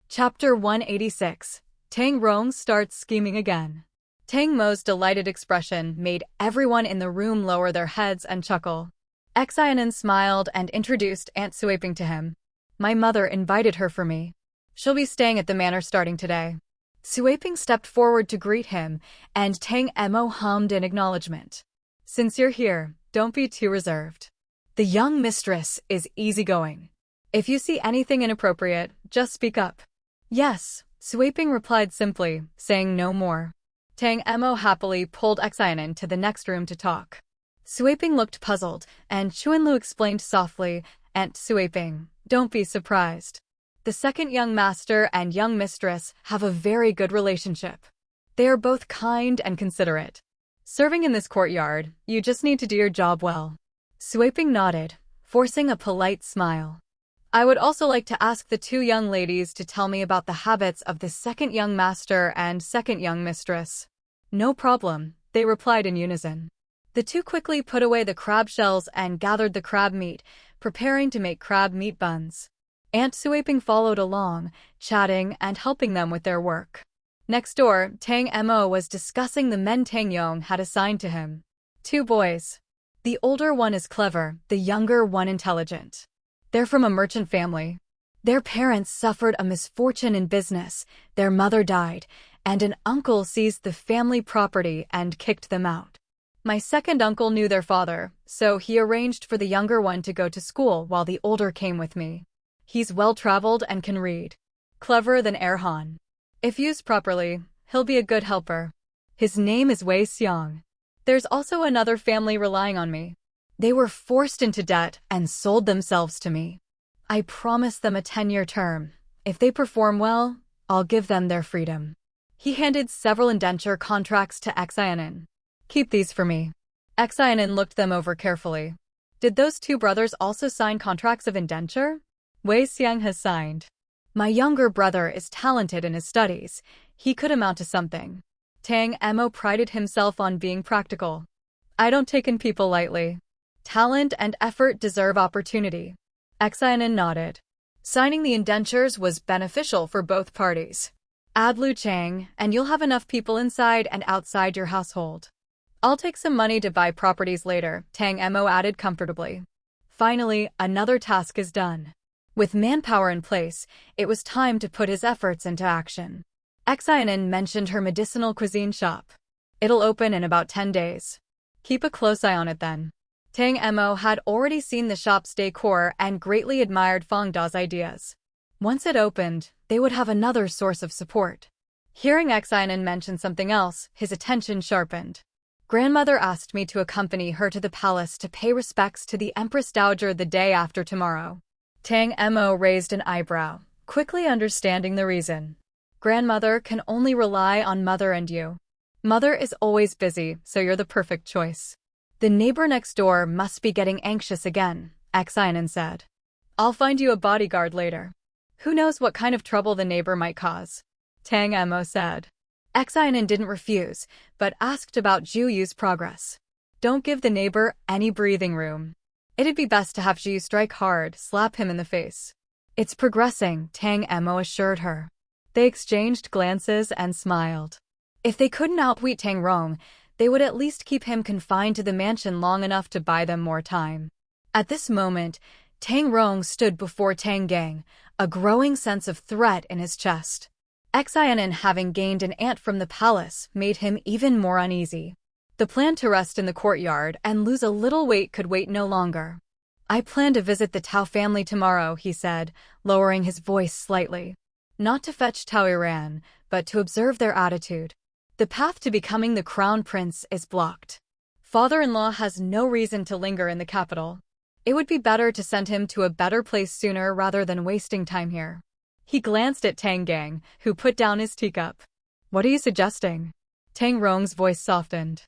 Chapter 186. Tang Rong starts scheming again. Tang Mo's delighted expression made everyone in the room lower their heads and chuckle. Xin smiled and introduced Aunt Suiping to him. My mother invited her for me. She'll be staying at the manor starting today. Suiping stepped forward to greet him, and Tang Emo hummed in acknowledgement. Since you're here, don't be too reserved. The young mistress is easygoing. If you see anything inappropriate, just speak up. Yes, Suiping replied simply, saying no more. Tang Emo happily pulled Xin to the next room to talk. Suiping looked puzzled, and Chuanlu explained softly, Aunt Suiping, don't be surprised. The second young master and young mistress have a very good relationship. They are both kind and considerate. Serving in this courtyard, you just need to do your job well. Suiping nodded, forcing a polite smile. I would also like to ask the two young ladies to tell me about the habits of the second young master and second young mistress. No problem, they replied in unison. The two quickly put away the crab shells and gathered the crab meat, preparing to make crab meat buns. Aunt Suiping followed along, chatting and helping them with their work. Next door, Tang Emo was discussing the men Tang Yong had assigned to him. 2 boys. The older one is clever, the younger one intelligent. They're from a merchant family. Their parents suffered a misfortune in business, their mother died, and an uncle seized the family property and kicked them out. My second uncle knew their father, so he arranged for the younger one to go to school while the older came with me. He's well-traveled and can read. Cleverer than Erhan. If used properly, he'll be a good helper. His name is Wei Xiang. There's also another family relying on me. They were forced into debt and sold themselves to me. I promised them a 10-year term. If they perform well, I'll give them their freedom. He handed several indenture contracts to Xin. Keep these for me. Xin looked them over carefully. Did those 2 brothers also sign contracts of indenture? Wei Xiang has signed. My younger brother is talented in his studies. He could amount to something. Tang Emo prided himself on being practical. I don't take in people lightly. Talent and effort deserve opportunity. Xin nodded. Signing the indentures was beneficial for both parties. Add Lu Chang, and you'll have enough people inside and outside your household. I'll take some money to buy properties later, Tang Emo added comfortably. Finally, another task is done. With manpower in place, it was time to put his efforts into action. Xin mentioned her medicinal cuisine shop. It'll open in about 10 days. Keep a close eye on it then. Tang Emo had already seen the shop's decor and greatly admired Fang Da's ideas. Once it opened, they would have another source of support. Hearing Xin mention something else, his attention sharpened. Grandmother asked me to accompany her to the palace to pay respects to the Empress Dowager the day after tomorrow. Tang Emo raised an eyebrow, quickly understanding the reason. Grandmother can only rely on Mother and you. Mother is always busy, so you're the perfect choice. The neighbor next door must be getting anxious again, Xin An said. I'll find you a bodyguard later. Who knows what kind of trouble the neighbor might cause, Tang Mo said. Xin An didn't refuse, but asked about Zhu progress. Don't give the neighbor any breathing room. It'd be best to have Zhu strike hard, slap him in the face. It's progressing, Tang Mo assured her. They exchanged glances and smiled. If they couldn't outwit Tang Rong, they would at least keep him confined to the mansion long enough to buy them more time. At this moment, Tang Rong stood before Tang Gang, a growing sense of threat in his chest. Xin An, having gained an aunt from the palace, made him even more uneasy. The plan to rest in the courtyard and lose a little weight could wait no longer. I plan to visit the Tao family tomorrow, he said, lowering his voice slightly. Not to fetch Tao Iran, but to observe their attitude. The path to becoming the crown prince is blocked. Father-in-law has no reason to linger in the capital. It would be better to send him to a better place sooner rather than wasting time here. He glanced at Tang Gang, who put down his teacup. What are you suggesting? Tang Rong's voice softened.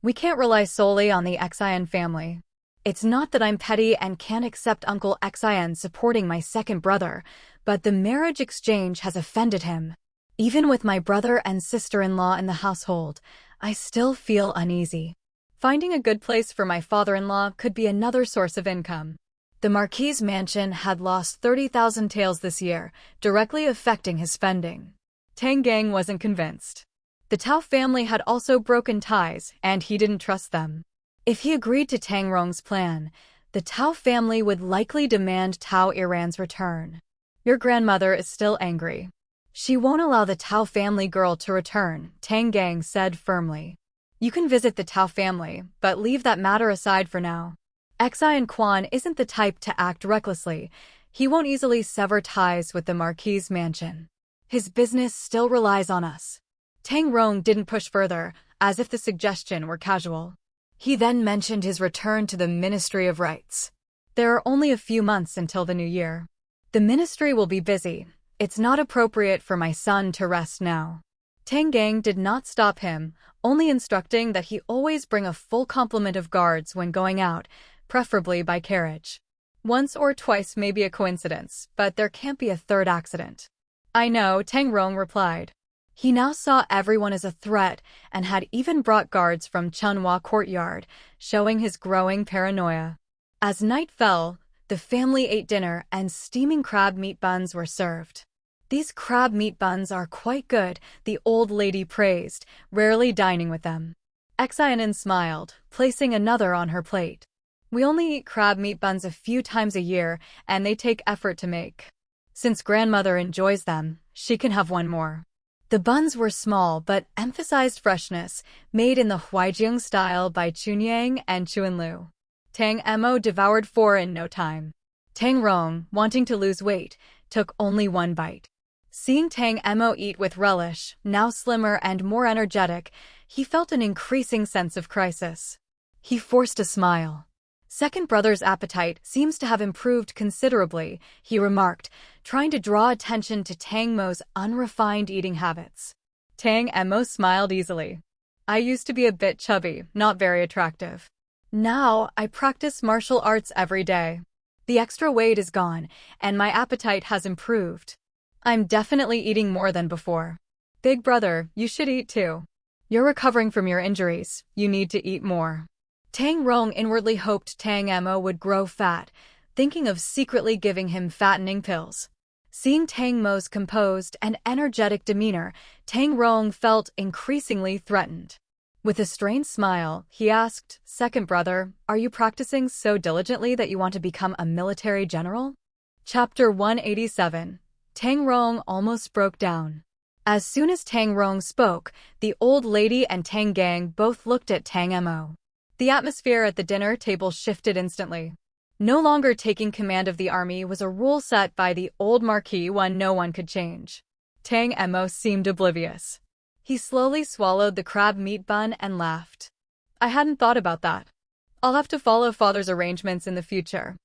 We can't rely solely on the Xin family. It's not that I'm petty and can't accept Uncle Xin supporting my second brother, but the marriage exchange has offended him. Even with my brother and sister-in-law in the household, I still feel uneasy. Finding a good place for my father-in-law could be another source of income. The Marquis's mansion had lost 30,000 taels this year, directly affecting his spending. Tang Gang wasn't convinced. The Tao family had also broken ties, and he didn't trust them. If he agreed to Tang Rong's plan, the Tao family would likely demand Tao Iran's return. Your grandmother is still angry. She won't allow the Tao family girl to return, Tang Gang said firmly. You can visit the Tao family, but leave that matter aside for now. Xin Quan isn't the type to act recklessly. He won't easily sever ties with the Marquis's mansion. His business still relies on us. Tang Rong didn't push further, as if the suggestion were casual. He then mentioned his return to the Ministry of Rights. There are only a few months until the new year. The ministry will be busy. It's not appropriate for my son to rest now. Tang Gang did not stop him, only instructing that he always bring a full complement of guards when going out, preferably by carriage. Once or twice may be a coincidence, but there can't be a third accident. I know, Tang Rong replied. He now saw everyone as a threat and had even brought guards from Chunhua courtyard, showing his growing paranoia. As night fell, the family ate dinner and steaming crab meat buns were served. These crab meat buns are quite good, the old lady praised, rarely dining with them. Xin An smiled, placing another on her plate. We only eat crab meat buns a few times a year, and they take effort to make. Since grandmother enjoys them, she can have one more. The buns were small but emphasized freshness, made in the Huaijiang style by Chunyang and Chuanlu. Tang Mo devoured 4 in no time. Tang Rong, wanting to lose weight, took only 1 bite. Seeing Tang Mo eat with relish, now slimmer and more energetic, he felt an increasing sense of crisis. He forced a smile. Second brother's appetite seems to have improved considerably, he remarked, trying to draw attention to Tang Mo's unrefined eating habits. Tang Mo smiled easily. I used to be a bit chubby, not very attractive. Now, I practice martial arts every day. The extra weight is gone, and my appetite has improved. I'm definitely eating more than before. Big brother, you should eat too. You're recovering from your injuries, you need to eat more. Tang Rong inwardly hoped Tang Mo would grow fat, thinking of secretly giving him fattening pills. Seeing Tang Mo's composed and energetic demeanor, Tang Rong felt increasingly threatened. With a strained smile, he asked, Second brother, are you practicing so diligently that you want to become a military general? Chapter 187. Tang Rong almost broke down. As soon as Tang Rong spoke, the old lady and Tang Gang both looked at Tang Mo. The atmosphere at the dinner table shifted instantly. No longer taking command of the army was a rule set by the old Marquis, one no one could change. Tang Mo seemed oblivious. He slowly swallowed the crab meat bun and laughed. I hadn't thought about that. I'll have to follow father's arrangements in the future.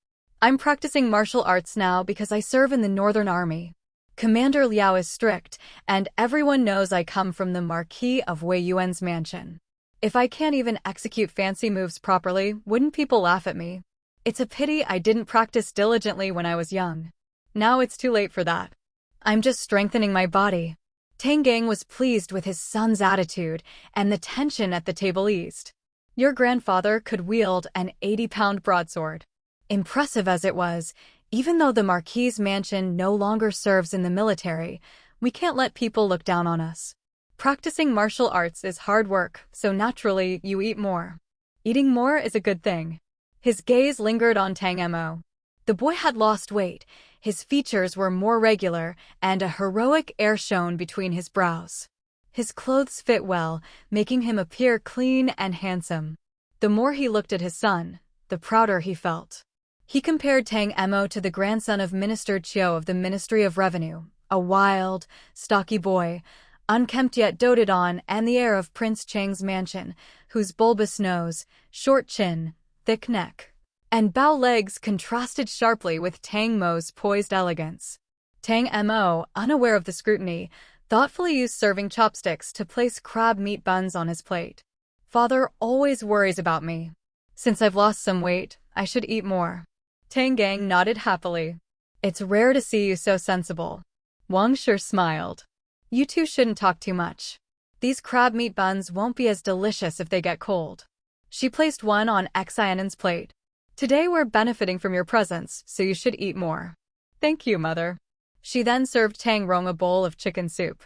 I'm practicing martial arts now because I serve in the Northern Army. Commander Liao is strict, and everyone knows I come from the Marquis of Wei Yuan's mansion. If I can't even execute fancy moves properly, wouldn't people laugh at me? It's a pity I didn't practice diligently when I was young. Now it's too late for that. I'm just strengthening my body. Tang Gang was pleased with his son's attitude, and the tension at the table eased. Your grandfather could wield an 80-pound broadsword. Impressive as it was, even though the Marquis's mansion no longer serves in the military, we can't let people look down on us. Practicing martial arts is hard work, so naturally you eat more. Eating more is a good thing. His gaze lingered on Tang Mo. The boy had lost weight, his features were more regular, and a heroic air shone between his brows. His clothes fit well, making him appear clean and handsome. The more he looked at his son, the prouder he felt. He compared Tang Mo to the grandson of Minister Chiu of the Ministry of Revenue, a wild, stocky boy, unkempt yet doted on, and the heir of Prince Chang's mansion, whose bulbous nose, short chin, thick neck, and bow legs contrasted sharply with Tang Mo's poised elegance. Tang Mo, unaware of the scrutiny, thoughtfully used serving chopsticks to place crab meat buns on his plate. Father always worries about me. Since I've lost some weight, I should eat more. Tang Gang nodded happily. It's rare to see you so sensible. Wang Shi smiled. You two shouldn't talk too much. These crab meat buns won't be as delicious if they get cold. She placed one on Xin An's plate. Today we're benefiting from your presence, so you should eat more. Thank you, Mother. She then served Tang Rong a bowl of chicken soup.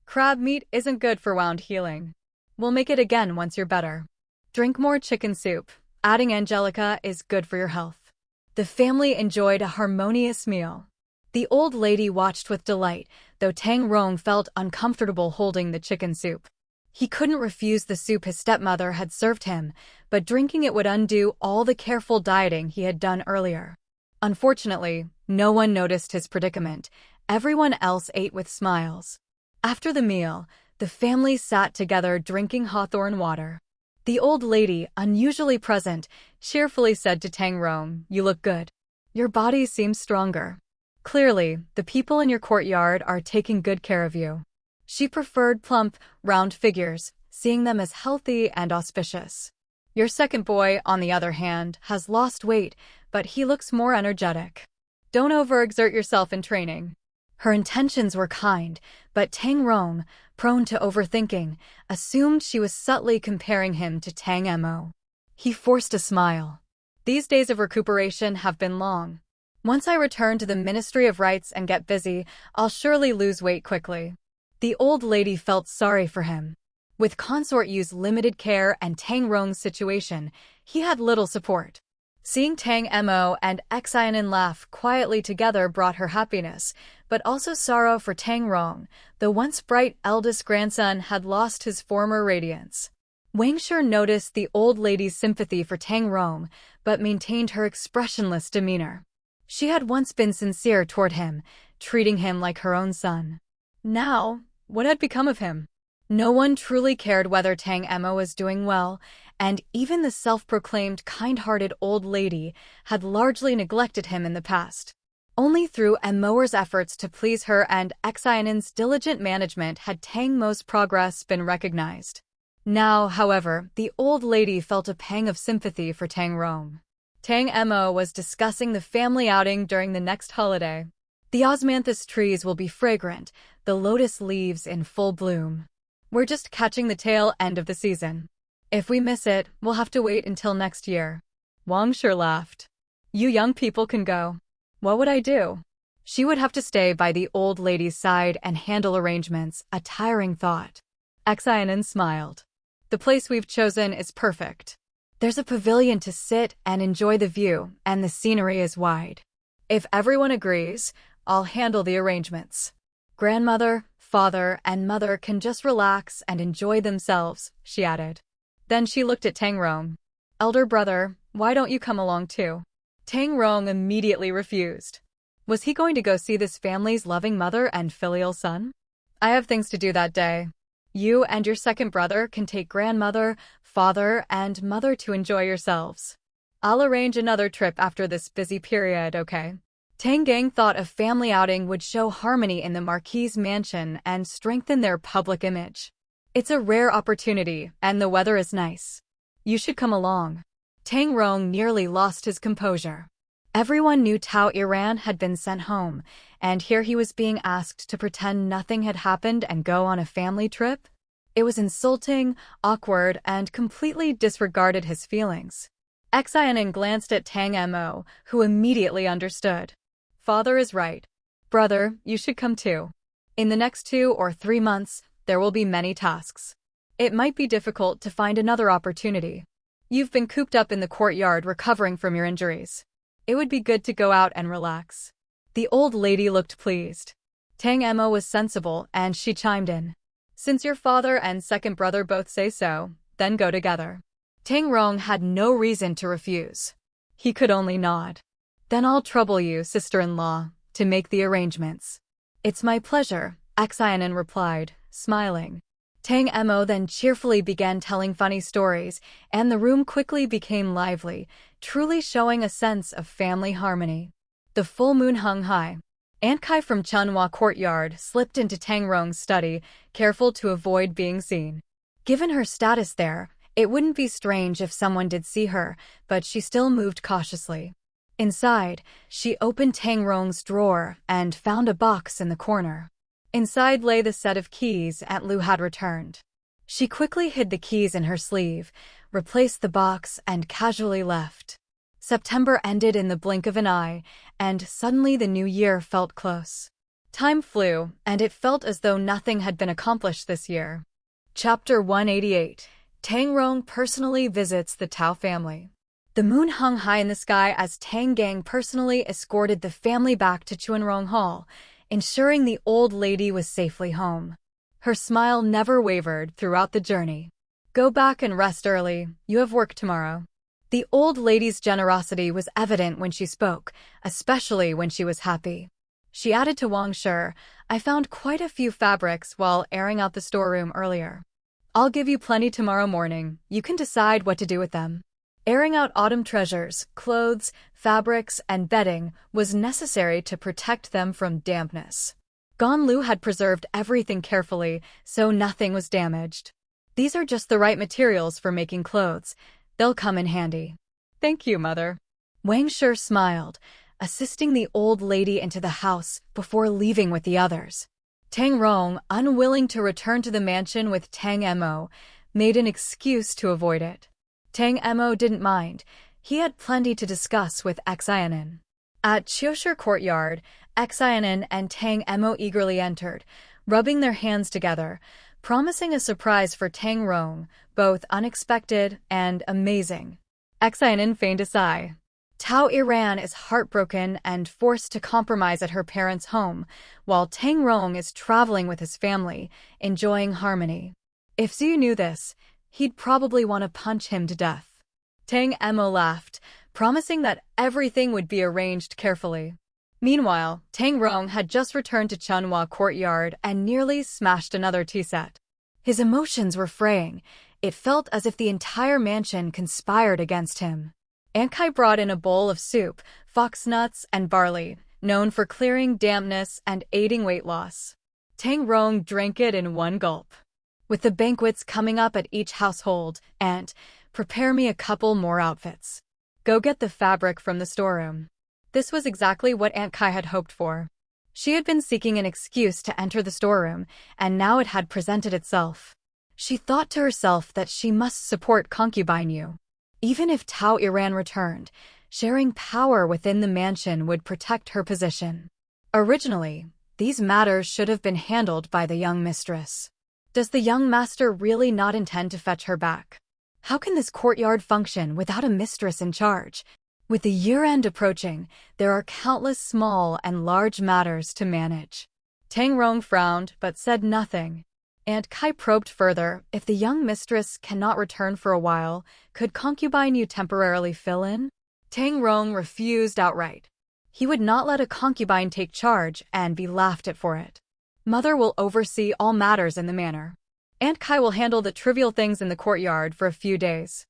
Crab meat isn't good for wound healing. We'll make it again once you're better. Drink more chicken soup. Adding Angelica is good for your health. The family enjoyed a harmonious meal. The old lady watched with delight, though Tang Rong felt uncomfortable holding the chicken soup. He couldn't refuse the soup his stepmother had served him, but drinking it would undo all the careful dieting he had done earlier. Unfortunately, no one noticed his predicament. Everyone else ate with smiles. After the meal, the family sat together drinking hawthorn water. The old lady, unusually present, cheerfully said to Tang Rong, "You look good. Your body seems stronger. Clearly, the people in your courtyard are taking good care of you." She preferred plump, round figures, seeing them as healthy and auspicious. Your second boy, on the other hand, has lost weight, but he looks more energetic. Don't overexert yourself in training. Her intentions were kind, but Tang Rong, prone to overthinking, assumed she was subtly comparing him to Tang Mo. He forced a smile. These days of recuperation have been long. Once I return to the Ministry of Rights and get busy, I'll surely lose weight quickly. The old lady felt sorry for him. With Consort Yu's limited care and Tang Rong's situation, he had little support. Seeing Tang Mo and Xin laugh quietly together brought her happiness, but also sorrow for Tang Rong. The once bright eldest grandson had lost his former radiance. Wang Shi noticed the old lady's sympathy for Tang Rong, but maintained her expressionless demeanor. She had once been sincere toward him, treating him like her own son. Now, what had become of him? No one truly cared whether Tang Mo was doing well, and even the self-proclaimed kind-hearted old lady had largely neglected him in the past. Only through Mo's efforts to please her and Xinan's diligent management had Tang Mo's progress been recognized. Now, however, the old lady felt a pang of sympathy for Tang Rong. Tang Mo was discussing the family outing during the next holiday. The osmanthus trees will be fragrant, the lotus leaves in full bloom. We're just catching the tail end of the season. If we miss it, we'll have to wait until next year. Wang Shi laughed. You young people can go. What would I do? She would have to stay by the old lady's side and handle arrangements, a tiring thought. Xian smiled. The place we've chosen is perfect. There's a pavilion to sit and enjoy the view, and the scenery is wide. If everyone agrees, I'll handle the arrangements. Grandmother, father, and mother can just relax and enjoy themselves, she added. Then she looked at Tang Rong. Elder brother, why don't you come along too? Tang Rong immediately refused. Was he going to go see this family's loving mother and filial son? I have things to do that day. You and your second brother can take grandmother, father, and mother to enjoy yourselves. I'll arrange another trip after this busy period, okay? Tang Gang thought a family outing would show harmony in the Marquis's mansion and strengthen their public image. It's a rare opportunity, and the weather is nice. You should come along. Tang Rong nearly lost his composure. Everyone knew Tao Iran had been sent home, and here he was being asked to pretend nothing had happened and go on a family trip? It was insulting, awkward, and completely disregarded his feelings. Xin An glanced at Tang Mo, who immediately understood. Father is right. Brother, you should come too. In the next 2 or 3 months, there will be many tasks. It might be difficult to find another opportunity. You've been cooped up in the courtyard recovering from your injuries. It would be good to go out and relax. The old lady looked pleased. Tang Mo was sensible, and she chimed in. Since your father and second brother both say so, then go together. Tang Rong had no reason to refuse. He could only nod. Then I'll trouble you, sister-in-law, to make the arrangements. It's my pleasure, Xin An replied, smiling. Tang Mo then cheerfully began telling funny stories, and the room quickly became lively, truly showing a sense of family harmony. The full moon hung high. Aunt Kai from Chunhua Courtyard slipped into Tang Rong's study, careful to avoid being seen. Given her status there, it wouldn't be strange if someone did see her, but she still moved cautiously. Inside, she opened Tang Rong's drawer and found a box in the corner. Inside lay the set of keys Aunt Lu had returned. She quickly hid the keys in her sleeve, replaced the box, and casually left. September ended in the blink of an eye, and suddenly the new year felt close. Time flew, and it felt as though nothing had been accomplished this year. Chapter 188. Tang Rong personally visits the Tao family. The moon hung high in the sky as Tang Gang personally escorted the family back to Chunrong Hall, ensuring the old lady was safely home. Her smile never wavered throughout the journey. Go back and rest early, you have work tomorrow. The old lady's generosity was evident when she spoke, especially when she was happy. She added to Wang Shi, I found quite a few fabrics while airing out the storeroom earlier. I'll give you plenty tomorrow morning, you can decide what to do with them. Airing out autumn treasures, clothes, fabrics, and bedding was necessary to protect them from dampness. Gan Lu had preserved everything carefully, so nothing was damaged. These are just the right materials for making clothes. They'll come in handy. Thank you, Mother. Wang Shi smiled, assisting the old lady into the house before leaving with the others. Tang Rong, unwilling to return to the mansion with Tang Mo, made an excuse to avoid it. Tang Mo didn't mind. He had plenty to discuss with Xin An. At Chioshi Courtyard, Xin An and Tang Mo eagerly entered, rubbing their hands together, promising a surprise for Tang Rong, both unexpected and amazing. Xin An feigned a sigh. Tao Iran is heartbroken and forced to compromise at her parents' home, while Tang Rong is traveling with his family, enjoying harmony. If Zhu knew this, he'd probably want to punch him to death. Tang Mo laughed, promising that everything would be arranged carefully. Meanwhile, Tang Rong had just returned to Chunhua Courtyard and nearly smashed another tea set. His emotions were fraying. It felt as if the entire mansion conspired against him. Aunt Kai brought in a bowl of soup, fox nuts, and barley, known for clearing dampness and aiding weight loss. Tang Rong drank it in one gulp. With the banquets coming up at each household, Aunt, prepare me a couple more outfits. Go get the fabric from the storeroom. This was exactly what Aunt Kai had hoped for. She had been seeking an excuse to enter the storeroom, and now it had presented itself. She thought to herself that she must support concubine Yu. Even if Tao Iran returned, sharing power within the mansion would protect her position. Originally, these matters should have been handled by the young mistress. Does the young master really not intend to fetch her back? How can this courtyard function without a mistress in charge? With the year-end approaching, there are countless small and large matters to manage. Tang Rong frowned but said nothing. Aunt Kai probed further. If the young mistress cannot return for a while, could concubine Yu temporarily fill in? Tang Rong refused outright. He would not let a concubine take charge and be laughed at for it. Mother will oversee all matters in the manor. Aunt Kai will handle the trivial things in the courtyard for a few days.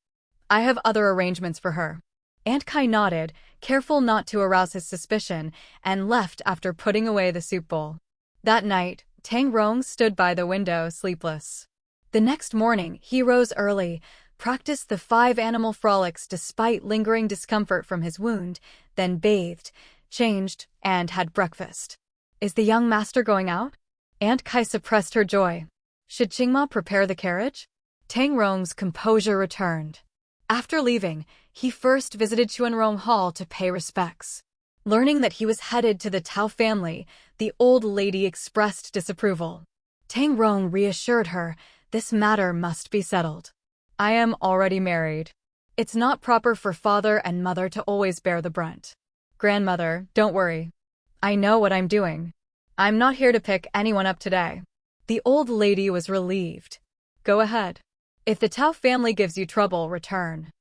I have other arrangements for her. Aunt Kai nodded, careful not to arouse his suspicion, and left after putting away the soup bowl. That night, Tang Rong stood by the window, sleepless. The next morning, he rose early, practiced the 5 animal frolics despite lingering discomfort from his wound, then bathed, changed, and had breakfast. Is the young master going out? Aunt Kai suppressed her joy. Should Qingma prepare the carriage? Tang Rong's composure returned. After leaving, he first visited Chuanrong Hall to pay respects. Learning that he was headed to the Tao family, the old lady expressed disapproval. Tang Rong reassured her, this matter must be settled. I am already married. It's not proper for father and mother to always bear the brunt. Grandmother, don't worry. I know what I'm doing. I'm not here to pick anyone up today. The old lady was relieved. Go ahead. If the Tao family gives you trouble, return.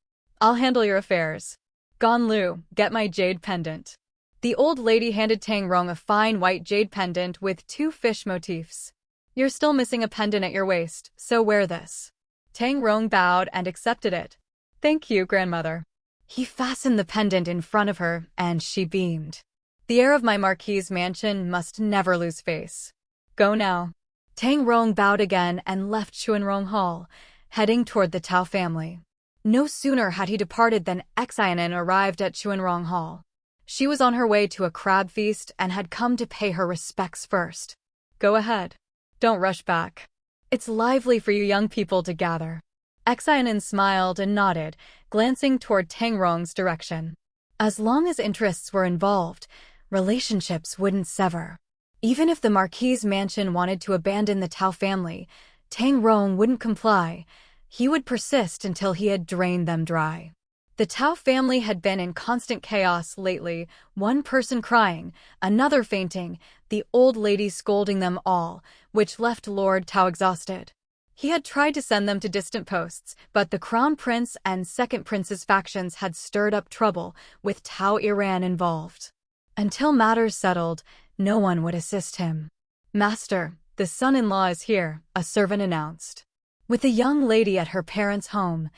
I'll handle your affairs. Gan Lu, get my jade pendant. The old lady handed Tang Rong a fine white jade pendant with 2 fish motifs. You're still missing a pendant at your waist, so wear this. Tang Rong bowed and accepted it. Thank you, grandmother. He fastened the pendant in front of her, and she beamed. The heir of my marquis's mansion must never lose face. Go now. Tang Rong bowed again and left Chuanrong Hall, heading toward the Tao family. No sooner had he departed than Xin An arrived at Chuanrong Hall. She was on her way to a crab feast and had come to pay her respects first. Go ahead. Don't rush back. It's lively for you young people to gather. Xin An smiled and nodded, glancing toward Tang Rong's direction. As long as interests were involved, relationships wouldn't sever. Even if the Marquis's mansion wanted to abandon the Tao family, Tang Rong wouldn't comply. He would persist until he had drained them dry. The Tao family had been in constant chaos lately, one person crying, another fainting, the old lady scolding them all, which left Lord Tao exhausted. He had tried to send them to distant posts, but the Crown Prince and Second Prince's factions had stirred up trouble, with Tao Iran involved. Until matters settled, no one would assist him. Master, the son-in-law is here, a servant announced. With the young lady at her parents' home,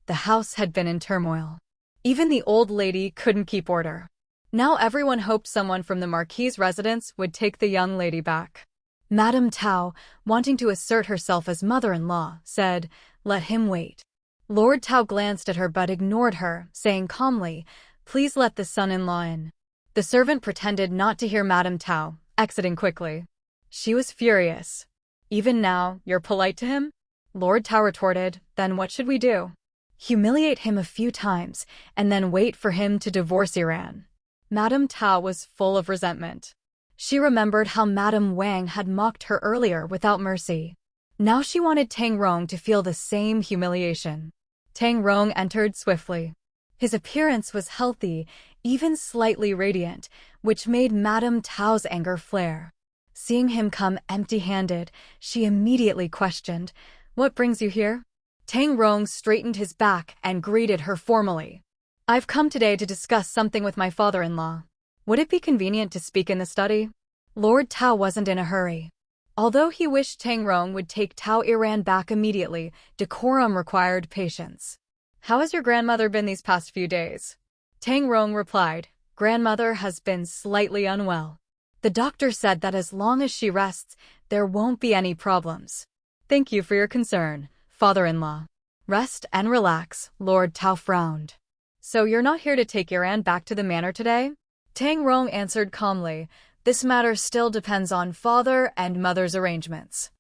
the house had been in turmoil. Even the old lady couldn't keep order. Now everyone hoped someone from the Marquis's residence would take the young lady back. Madame Tao, wanting to assert herself as mother-in-law, said, "Let him wait." Lord Tao glanced at her but ignored her, saying calmly, "Please let the son-in-law in." The servant pretended not to hear Madame Tao, exiting quickly. She was furious. "Even now, you're polite to him?" Lord Tao retorted, "Then what should we do?" "Humiliate him a few times, and then wait for him to divorce Iran." Madame Tao was full of resentment. She remembered how Madame Wang had mocked her earlier without mercy. Now she wanted Tang Rong to feel the same humiliation. Tang Rong entered swiftly. His appearance was healthy, even slightly radiant, which made Madame Tao's anger flare. Seeing him come empty-handed, she immediately questioned, "What brings you here?" Tang Rong straightened his back and greeted her formally. "I've come today to discuss something with my father-in-law. Would it be convenient to speak in the study?" Lord Tao wasn't in a hurry. Although he wished Tang Rong would take Tao Iran back immediately, decorum required patience. "How has your grandmother been these past few days?" Tang Rong replied, "Grandmother has been slightly unwell. The doctor said that as long as she rests, there won't be any problems." "Thank you for your concern, father-in-law." "Rest and relax," Lord Tao frowned. "So you're not here to take Iran back to the manor today?" Tang Rong answered calmly, "This matter still depends on father and mother's arrangements."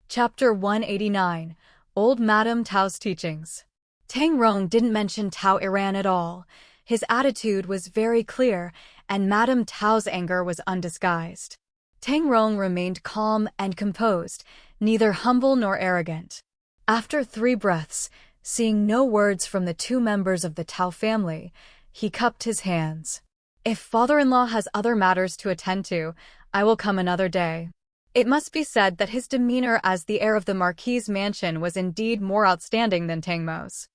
Chapter 189, Old Madame Tao's Teachings. Tang Rong didn't mention Tao Iran at all. His attitude was very clear, and Madame Tao's anger was undisguised. Tang Rong remained calm and composed, neither humble nor arrogant. After 3 breaths, seeing no words from the 2 members of the Tao family, he cupped his hands. "If father-in-law has other matters to attend to, I will come another day." It must be said that his demeanor as the heir of the Marquis's mansion was indeed more outstanding than Tang Mo's.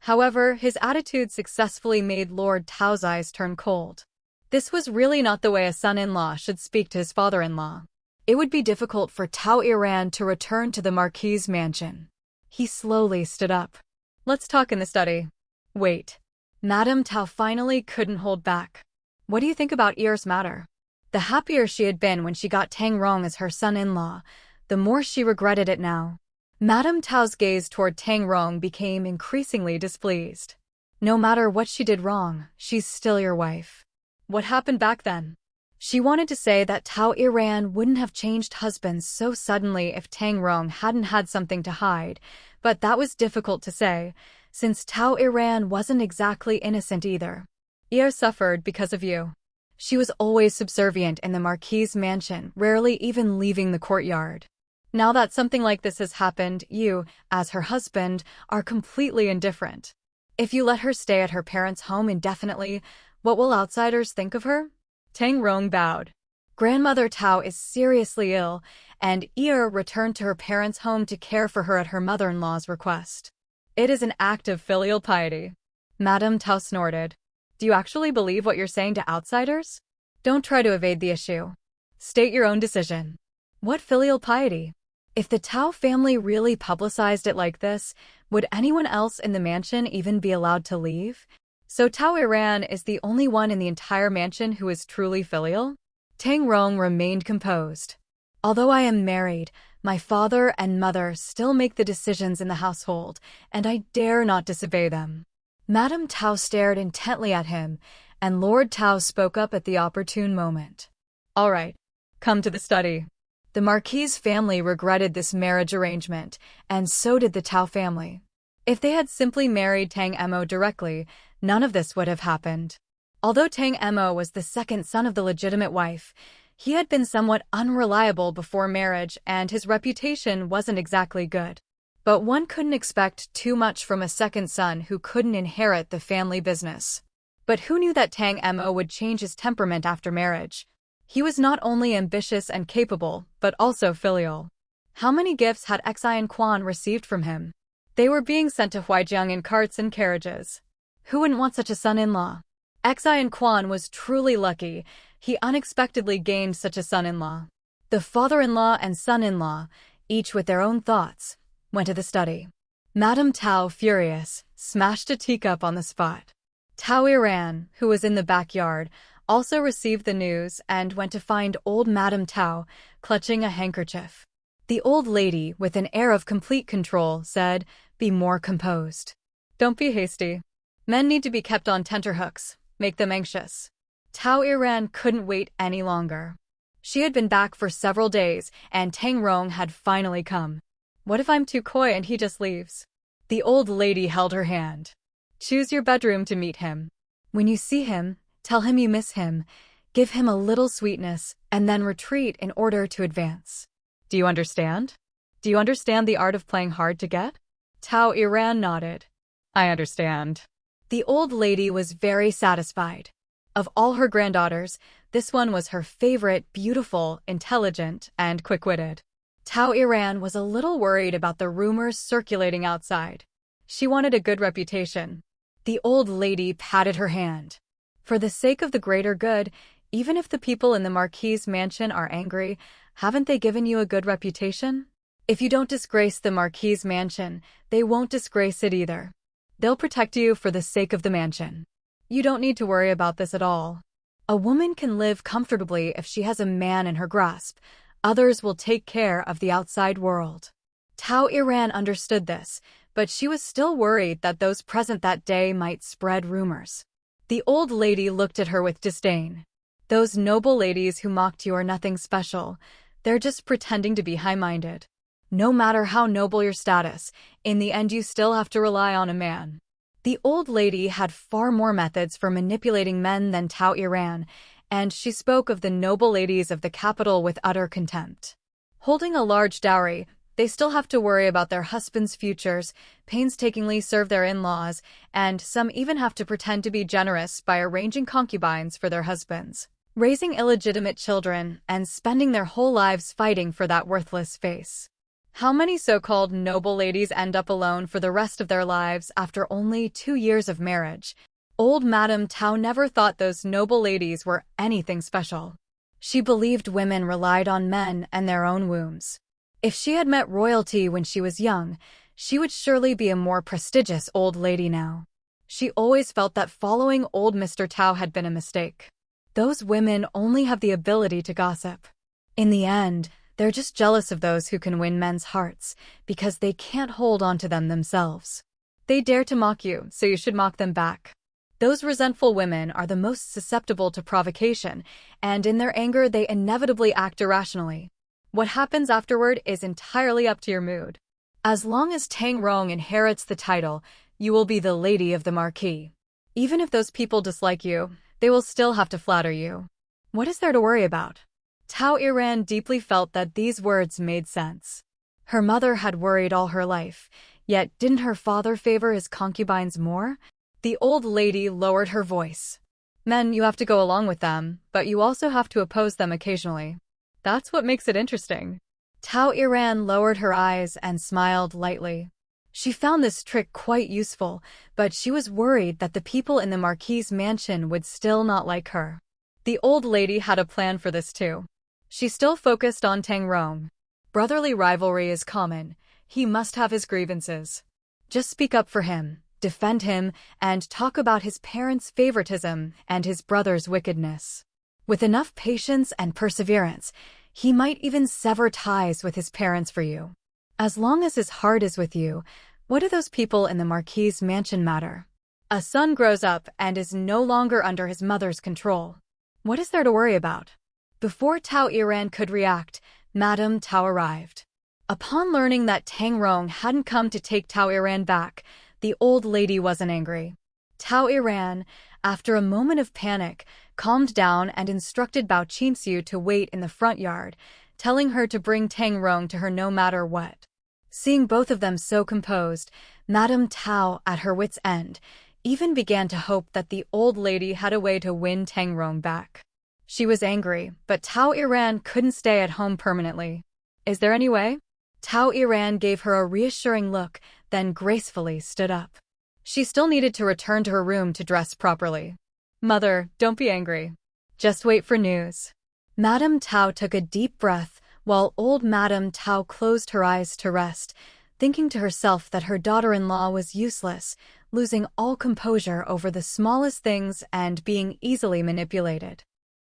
However, his attitude successfully made Lord Tao's eyes turn cold. This was really not the way a son-in-law should speak to his father-in-law. It would be difficult for Tao Iran to return to the Marquis's mansion. He slowly stood up. "Let's talk in the study." "Wait." Madame Tao finally couldn't hold back. "What do you think about Ir's matter?" The happier she had been when she got Tang Rong as her son-in-law, the more she regretted it now. Madame Tao's gaze toward Tang Rong became increasingly displeased. No matter what she did wrong, she's still your wife. What happened back then? She wanted to say that Tao Iran wouldn't have changed husbands so suddenly if Tang Rong hadn't had something to hide, but that was difficult to say, since Tao Iran wasn't exactly innocent either. Ihr suffered because of you. She was always subservient in the Marquis's mansion, rarely even leaving the courtyard. Now that something like this has happened, you, as her husband, are completely indifferent. If you let her stay at her parents' home indefinitely, what will outsiders think of her? Tang Rong bowed. Grandmother Tao is seriously ill, and Ir returned to her parents' home to care for her at her mother-in-law's request. It is an act of filial piety. Madame Tao snorted. Do you actually believe what you're saying to outsiders? Don't try to evade the issue. State your own decision. What filial piety? If the Tao family really publicized it like this, would anyone else in the mansion even be allowed to leave? So Tao Iran is the only one in the entire mansion who is truly filial? Tang Rong remained composed. Although I am married, my father and mother still make the decisions in the household, and I dare not disobey them. Madame Tao stared intently at him, and Lord Tao spoke up at the opportune moment. All right, come to the study. The Marquis's family regretted this marriage arrangement, and so did the Tao family. If they had simply married Tang Emo directly, none of this would have happened. Although Tang Emo was the second son of the legitimate wife, he had been somewhat unreliable before marriage and his reputation wasn't exactly good. But one couldn't expect too much from a second son who couldn't inherit the family business. But who knew that Tang Emo would change his temperament after marriage? He was not only ambitious and capable, but also filial. How many gifts had Xin An received from him? They were being sent to Huijiang in carts and carriages. Who wouldn't want such a son-in-law? Xin An was truly lucky. He unexpectedly gained such a son-in-law. The father-in-law and son-in-law, each with their own thoughts, went to the study. Madame Tao, furious, smashed a teacup on the spot. Tao Iran, who was in the backyard, also received the news and went to find old Madame Tao, clutching a handkerchief. The old lady, with an air of complete control, said, "Be more composed. Don't be hasty. Men need to be kept on tenterhooks, make them anxious." Tao Iran couldn't wait any longer. She had been back for several days, and Tang Rong had finally come. What if I'm too coy and he just leaves? The old lady held her hand. Choose your bedroom to meet him. When you see him, tell him you miss him, give him a little sweetness, and then retreat in order to advance. Do you understand? Do you understand the art of playing hard to get? Tao Iran nodded. I understand. The old lady was very satisfied. Of all her granddaughters, this one was her favorite, beautiful, intelligent, and quick-witted. Tao Iran was a little worried about the rumors circulating outside. She wanted a good reputation. The old lady patted her hand. For the sake of the greater good, even if the people in the Marquis's mansion are angry, haven't they given you a good reputation? If you don't disgrace the Marquis's mansion, they won't disgrace it either. They'll protect you for the sake of the mansion. You don't need to worry about this at all. A woman can live comfortably if she has a man in her grasp. Others will take care of the outside world. Tao Iran understood this, but she was still worried that those present that day might spread rumors. The old lady looked at her with disdain. Those noble ladies who mocked you are nothing special. They're just pretending to be high-minded. No matter how noble your status, in the end you still have to rely on a man. The old lady had far more methods for manipulating men than Tao Iran, and she spoke of the noble ladies of the capital with utter contempt. Holding a large dowry, they still have to worry about their husbands' futures, painstakingly serve their in-laws, and some even have to pretend to be generous by arranging concubines for their husbands, raising illegitimate children, and spending their whole lives fighting for that worthless face. How many so-called noble ladies end up alone for the rest of their lives after only 2 years of marriage? Old Madame Tao never thought those noble ladies were anything special. She believed women relied on men and their own wombs. If she had met royalty when she was young, she would surely be a more prestigious old lady now. She always felt that following old Mr. Tao had been a mistake. Those women only have the ability to gossip. In the end, They're just jealous of those who can win men's hearts, because they can't hold on to them themselves. They dare to mock you, so you should mock them back. Those resentful women are the most susceptible to provocation, and in their anger they inevitably act irrationally. What happens afterward is entirely up to your mood. As long as Tang Rong inherits the title, you will be the lady of the marquee. Even if those people dislike you, they will still have to flatter you. What is there to worry about? Tao Iran deeply felt that these words made sense. Her mother had worried all her life, yet didn't her father favor his concubines more? The old lady lowered her voice. Men, you have to go along with them, but you also have to oppose them occasionally. That's what makes it interesting. Tao Iran lowered her eyes and smiled lightly. She found this trick quite useful, but she was worried that the people in the Marquis's mansion would still not like her. The old lady had a plan for this too. She still focused on Tang Rong. Brotherly rivalry is common. He must have his grievances. Just speak up for him, defend him, and talk about his parents' favoritism and his brother's wickedness. With enough patience and perseverance, he might even sever ties with his parents for you. As long as his heart is with you, what do those people in the Marquis's mansion matter? A son grows up and is no longer under his mother's control. What is there to worry about? Before Tao Iran could react, Madame Tao arrived. Upon learning that Tang Rong hadn't come to take Tao Iran back, the old lady wasn't angry. Tao Iran, after a moment of panic, calmed down and instructed Bao Qinxiu to wait in the front yard, telling her to bring Tang Rong to her no matter what. Seeing both of them so composed, Madame Tao, at her wit's end, even began to hope that the old lady had a way to win Tang Rong back. She was angry, but Tao Iran couldn't stay at home permanently. Is there any way? Tao Iran gave her a reassuring look, then gracefully stood up. She still needed to return to her room to dress properly. Mother, don't be angry. Just wait for news. Madame Tao took a deep breath, while old Madame Tao closed her eyes to rest, thinking to herself that her daughter-in-law was useless, losing all composure over the smallest things and being easily manipulated.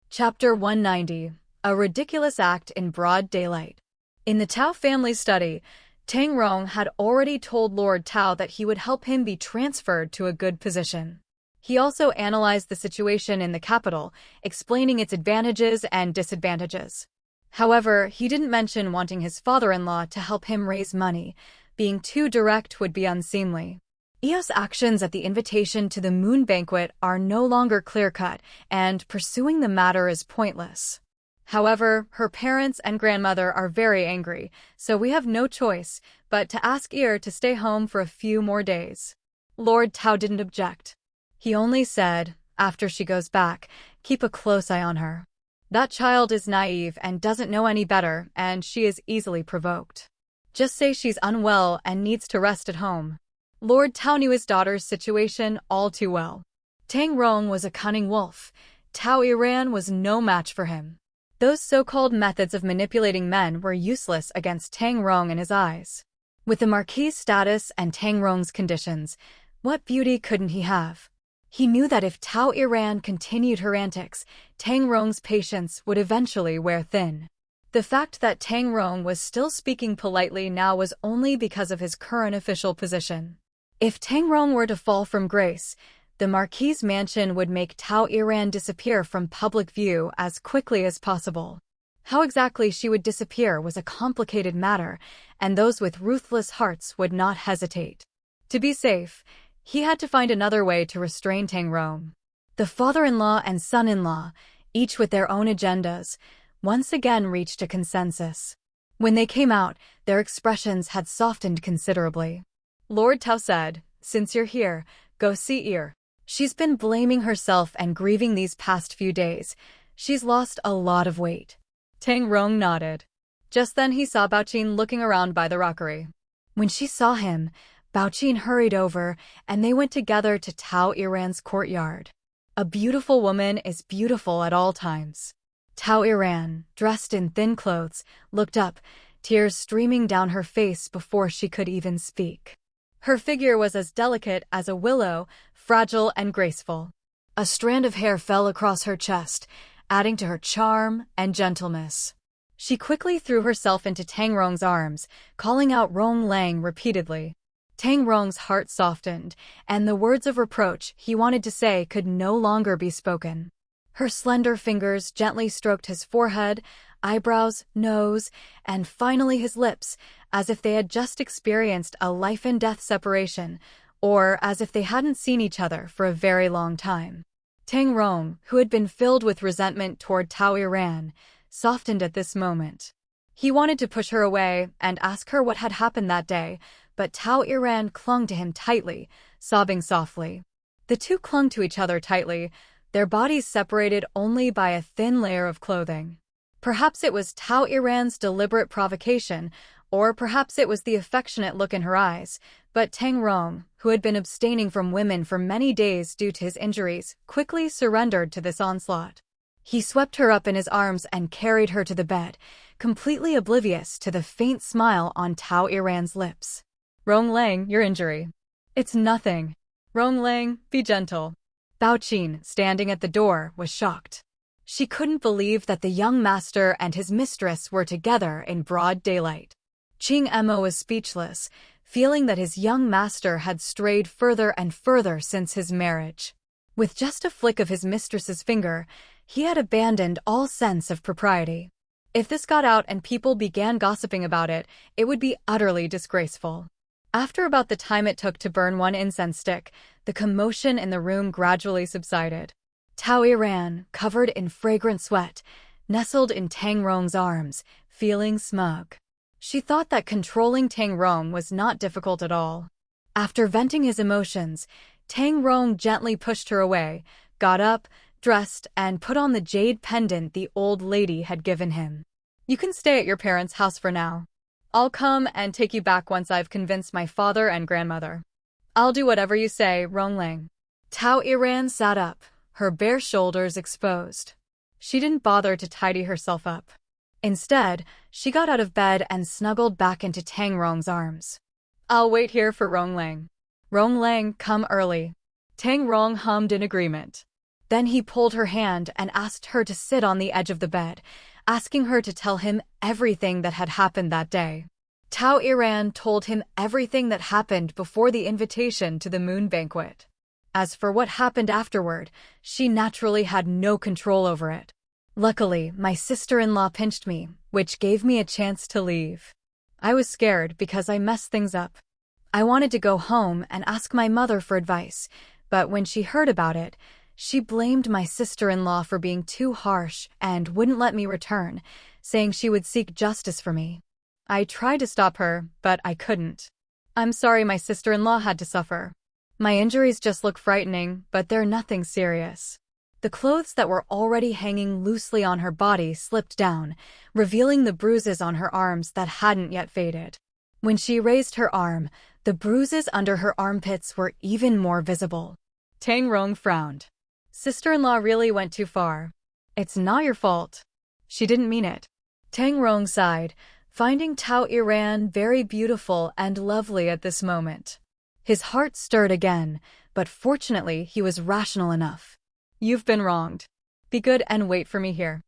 Chapter 190. A Ridiculous Act in Broad Daylight. In the Tao family study, Tang Rong had already told Lord Tao that he would help him be transferred to a good position. He also analyzed the situation in the capital, explaining its advantages and disadvantages. However, he didn't mention wanting his father-in-law to help him raise money. Being too direct would be unseemly. Eo's actions at the invitation to the moon banquet are no longer clear-cut, and pursuing the matter is pointless. However, her parents and grandmother are very angry, so we have no choice but to ask Ir to stay home for a few more days. Lord Tao didn't object. He only said, after she goes back, keep a close eye on her. That child is naive and doesn't know any better, and she is easily provoked. Just say she's unwell and needs to rest at home. Lord Tao knew his daughter's situation all too well. Tang Rong was a cunning wolf. Tao Iran was no match for him. Those so-called methods of manipulating men were useless against Tang Rong in his eyes. With the Marquis's status and Tang Rong's conditions, what beauty couldn't he have? He knew that if Tao Iran continued her antics, Tang Rong's patience would eventually wear thin. The fact that Tang Rong was still speaking politely now was only because of his current official position. If Tang Rong were to fall from grace, the Marquis's mansion would make Tao Iran disappear from public view as quickly as possible. How exactly she would disappear was a complicated matter, and those with ruthless hearts would not hesitate. To be safe, he had to find another way to restrain Tang Rong. The father-in-law and son-in-law, each with their own agendas, once again reached a consensus. When they came out, their expressions had softened considerably. Lord Tao said, "Since you're here, go see Ir. She's been blaming herself and grieving these past few days. She's lost a lot of weight." Tang Rong nodded. Just then he saw Bao Qin looking around by the rockery. When she saw him, Bao Qin hurried over, and they went together to Tao Iran's courtyard. A beautiful woman is beautiful at all times. Tao Iran, dressed in thin clothes, looked up, tears streaming down her face before she could even speak. Her figure was as delicate as a willow, fragile and graceful. A strand of hair fell across her chest, adding to her charm and gentleness. She quickly threw herself into Tang Rong's arms, calling out Rong Lang repeatedly. Tang Rong's heart softened, and the words of reproach he wanted to say could no longer be spoken. Her slender fingers gently stroked his forehead, eyebrows, nose, and finally his lips, as if they had just experienced a life-and-death separation, or as if they hadn't seen each other for a very long time. Tang Rong, who had been filled with resentment toward Tao Iran, softened at this moment. He wanted to push her away and ask her what had happened that day, but Tao Iran clung to him tightly, sobbing softly. The two clung to each other tightly, their bodies separated only by a thin layer of clothing. Perhaps it was Tao Iran's deliberate provocation, or perhaps it was the affectionate look in her eyes, but Tang Rong, who had been abstaining from women for many days due to his injuries, quickly surrendered to this onslaught. He swept her up in his arms and carried her to the bed, completely oblivious to the faint smile on Tao Iran's lips. Rong Lang, your injury. It's nothing. Rong Lang, be gentle. Bao Qin, standing at the door, was shocked. She couldn't believe that the young master and his mistress were together in broad daylight. Qing Emo was speechless, feeling that his young master had strayed further and further since his marriage. With just a flick of his mistress's finger, he had abandoned all sense of propriety. If this got out and people began gossiping about it, it would be utterly disgraceful. After about the time it took to burn one incense stick, the commotion in the room gradually subsided. Tao Iran, covered in fragrant sweat, nestled in Tang Rong's arms, feeling smug. She thought that controlling Tang Rong was not difficult at all. After venting his emotions, Tang Rong gently pushed her away, got up, dressed, and put on the jade pendant the old lady had given him. You can stay at your parents' house for now. I'll come and take you back once I've convinced my father and grandmother. I'll do whatever you say, Rong Lang. Tao Iran sat up, her bare shoulders exposed. She didn't bother to tidy herself up. Instead, she got out of bed and snuggled back into Tang Rong's arms. I'll wait here for Rong Lang. Rong Lang, come early. Tang Rong hummed in agreement. Then he pulled her hand and asked her to sit on the edge of the bed, asking her to tell him everything that had happened that day. Tao Iran told him everything that happened before the invitation to the moon banquet. As for what happened afterward, she naturally had no control over it. Luckily, my sister-in-law pinched me, which gave me a chance to leave. I was scared because I messed things up. I wanted to go home and ask my mother for advice, but when she heard about it, she blamed my sister-in-law for being too harsh and wouldn't let me return, saying she would seek justice for me. I tried to stop her, but I couldn't. I'm sorry my sister-in-law had to suffer. My injuries just look frightening, but they're nothing serious. The clothes that were already hanging loosely on her body slipped down, revealing the bruises on her arms that hadn't yet faded. When she raised her arm, the bruises under her armpits were even more visible. Tang Rong frowned. Sister-in-law really went too far. It's not your fault. She didn't mean it. Tang Rong sighed, finding Tao Iran very beautiful and lovely at this moment. His heart stirred again, but fortunately he was rational enough. You've been wronged. Be good and wait for me here.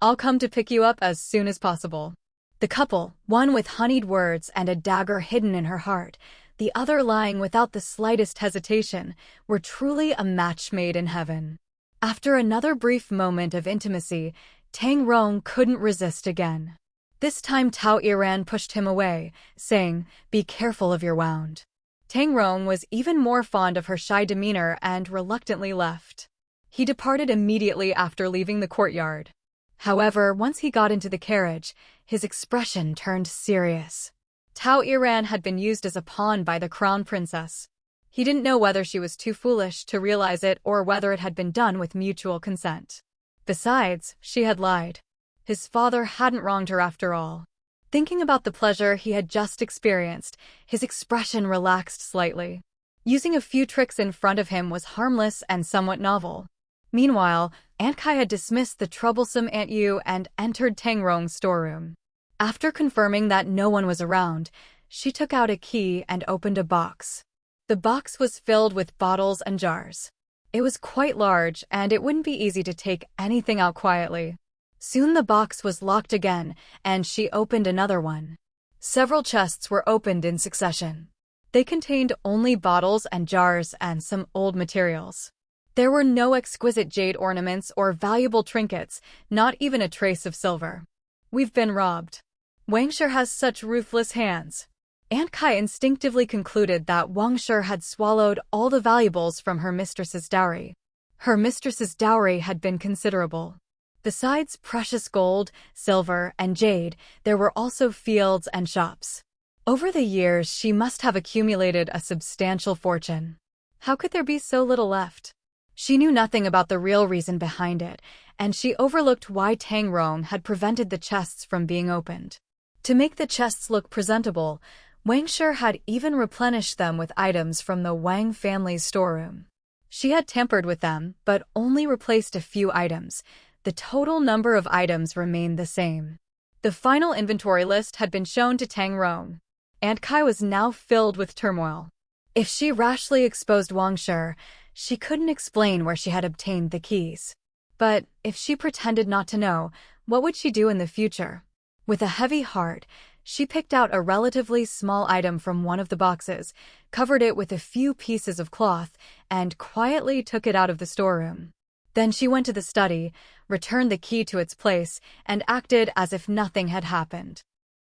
I'll come to pick you up as soon as possible. The couple, one with honeyed words and a dagger hidden in her heart, the other lying without the slightest hesitation, were truly a match made in heaven. After another brief moment of intimacy, Tang Rong couldn't resist again. This time Tao Iran pushed him away, saying, "Be careful of your wound." Tang Rong was even more fond of her shy demeanor and reluctantly left. He departed immediately after leaving the courtyard. However, once he got into the carriage, his expression turned serious. Tao Iran had been used as a pawn by the crown princess. He didn't know whether she was too foolish to realize it or whether it had been done with mutual consent. Besides, she had lied. His father hadn't wronged her after all. Thinking about the pleasure he had just experienced, his expression relaxed slightly. Using a few tricks in front of him was harmless and somewhat novel. Meanwhile, Aunt Kai had dismissed the troublesome Aunt Yu and entered Tang Rong's storeroom. After confirming that no one was around, she took out a key and opened a box. The box was filled with bottles and jars. It was quite large, and it wouldn't be easy to take anything out quietly. Soon the box was locked again, and she opened another one. Several chests were opened in succession. They contained only bottles and jars and some old materials. There were no exquisite jade ornaments or valuable trinkets, not even a trace of silver. We've been robbed. Wangshi has such ruthless hands. Aunt Kai instinctively concluded that Wangshi had swallowed all the valuables from her mistress's dowry. Her mistress's dowry had been considerable. Besides precious gold, silver, and jade, there were also fields and shops. Over the years, she must have accumulated a substantial fortune. How could there be so little left? She knew nothing about the real reason behind it, and she overlooked why Tang Rong had prevented the chests from being opened. To make the chests look presentable, Wangshi had even replenished them with items from the Wang family's storeroom. She had tampered with them, but only replaced a few items. The total number of items remained the same. The final inventory list had been shown to Tang Rong. Aunt Kai was now filled with turmoil. If she rashly exposed Wangshi, she couldn't explain where she had obtained the keys. But if she pretended not to know, what would she do in the future? With a heavy heart, she picked out a relatively small item from one of the boxes, covered it with a few pieces of cloth, and quietly took it out of the storeroom. Then she went to the study, returned the key to its place, and acted as if nothing had happened.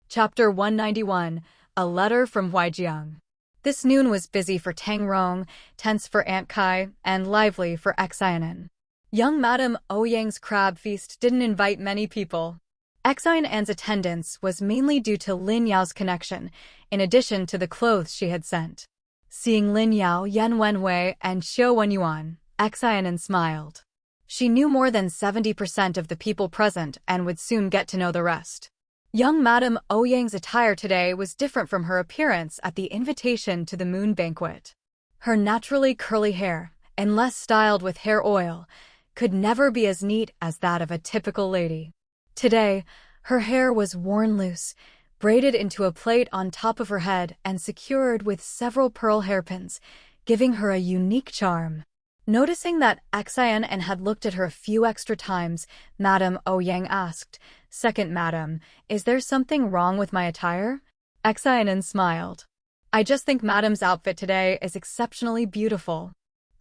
Chapter 191, A Letter from Huaijiang. This noon was busy for Tang Rong, tense for Aunt Kai, and lively for Xin An. Young Madame Ouyang's crab feast didn't invite many people. Xin An's attendance was mainly due to Lin Yao's connection, in addition to the clothes she had sent. Seeing Lin Yao, Yan Wenwei, and Xiao Wenyuan, Xin An smiled. She knew more than 70% of the people present and would soon get to know the rest. Young Madame Ouyang's attire today was different from her appearance at the invitation to the moon banquet. Her naturally curly hair, unless styled with hair oil, could never be as neat as that of a typical lady. Today, her hair was worn loose, braided into a plait on top of her head and secured with several pearl hairpins, giving her a unique charm. Noticing that Xin An had looked at her a few extra times, Madame Ouyang asked, "Second madam, is there something wrong with my attire?" Xin An smiled. "I just think madam's outfit today is exceptionally beautiful.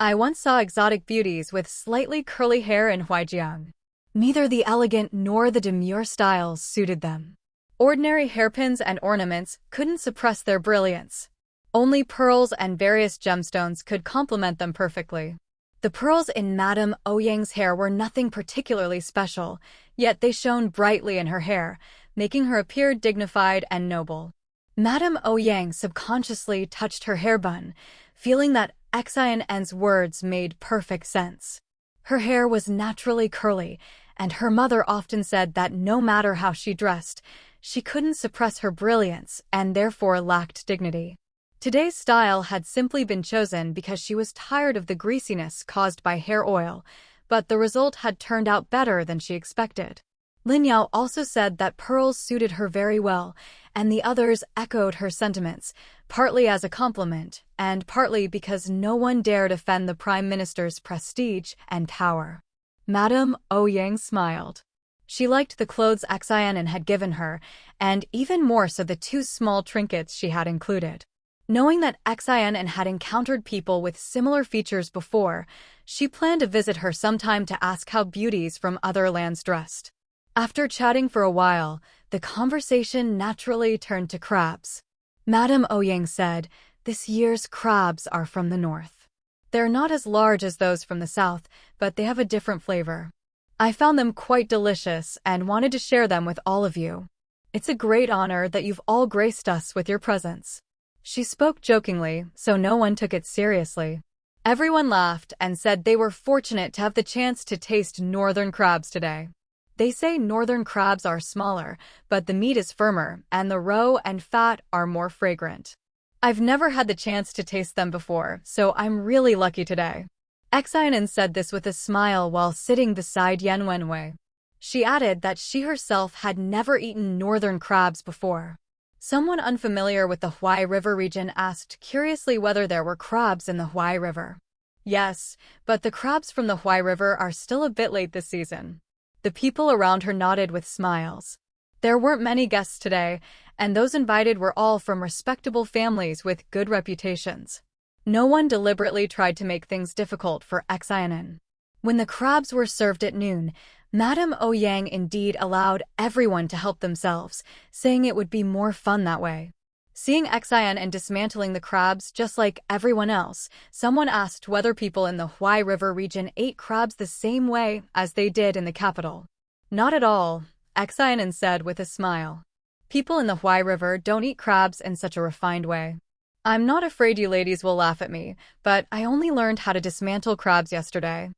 I once saw exotic beauties with slightly curly hair in Huaijiang. Neither the elegant nor the demure styles suited them. Ordinary hairpins and ornaments couldn't suppress their brilliance. Only pearls and various gemstones could complement them perfectly. The pearls in Madame Ouyang's hair were nothing particularly special, yet they shone brightly in her hair, making her appear dignified and noble. Madame Ouyang subconsciously touched her hair bun, feeling that Xin An's words made perfect sense. Her hair was naturally curly, and her mother often said that no matter how she dressed, she couldn't suppress her brilliance and therefore lacked dignity. Today's style had simply been chosen because she was tired of the greasiness caused by hair oil, but the result had turned out better than she expected. Lin Yao also said that pearls suited her very well, and the others echoed her sentiments, partly as a compliment, and partly because no one dared offend the Prime Minister's prestige and power. Madame Ouyang smiled. She liked the clothes Xin An had given her, and even more so the two small trinkets she had included. Knowing that Xin An had encountered people with similar features before, she planned to visit her sometime to ask how beauties from other lands dressed. After chatting for a while, the conversation naturally turned to crabs. Madame Ouyang said, "This year's crabs are from the north. They're not as large as those from the south, but they have a different flavor. I found them quite delicious and wanted to share them with all of you. It's a great honor that you've all graced us with your presence." She spoke jokingly, so no one took it seriously. Everyone laughed and said they were fortunate to have the chance to taste northern crabs today. They say northern crabs are smaller, but the meat is firmer and the roe and fat are more fragrant. I've never had the chance to taste them before, so I'm really lucky today. Xin An said this with a smile while sitting beside Yan Wenwei. She added that she herself had never eaten northern crabs before. Someone unfamiliar with the Huai River region asked curiously whether there were crabs in the Huai River. Yes, but the crabs from the Huai River are still a bit late this season. The people around her nodded with smiles. There weren't many guests today, and those invited were all from respectable families with good reputations. No one deliberately tried to make things difficult for Xin An. When the crabs were served at noon, Madame Ouyang indeed allowed everyone to help themselves, saying it would be more fun that way. Seeing Xin An dismantling the crabs just like everyone else, someone asked whether people in the Huai River region ate crabs the same way as they did in the capital. Not at all, Xin An said with a smile. People in the Huai River don't eat crabs in such a refined way. I'm not afraid you ladies will laugh at me, but I only learned how to dismantle crabs yesterday.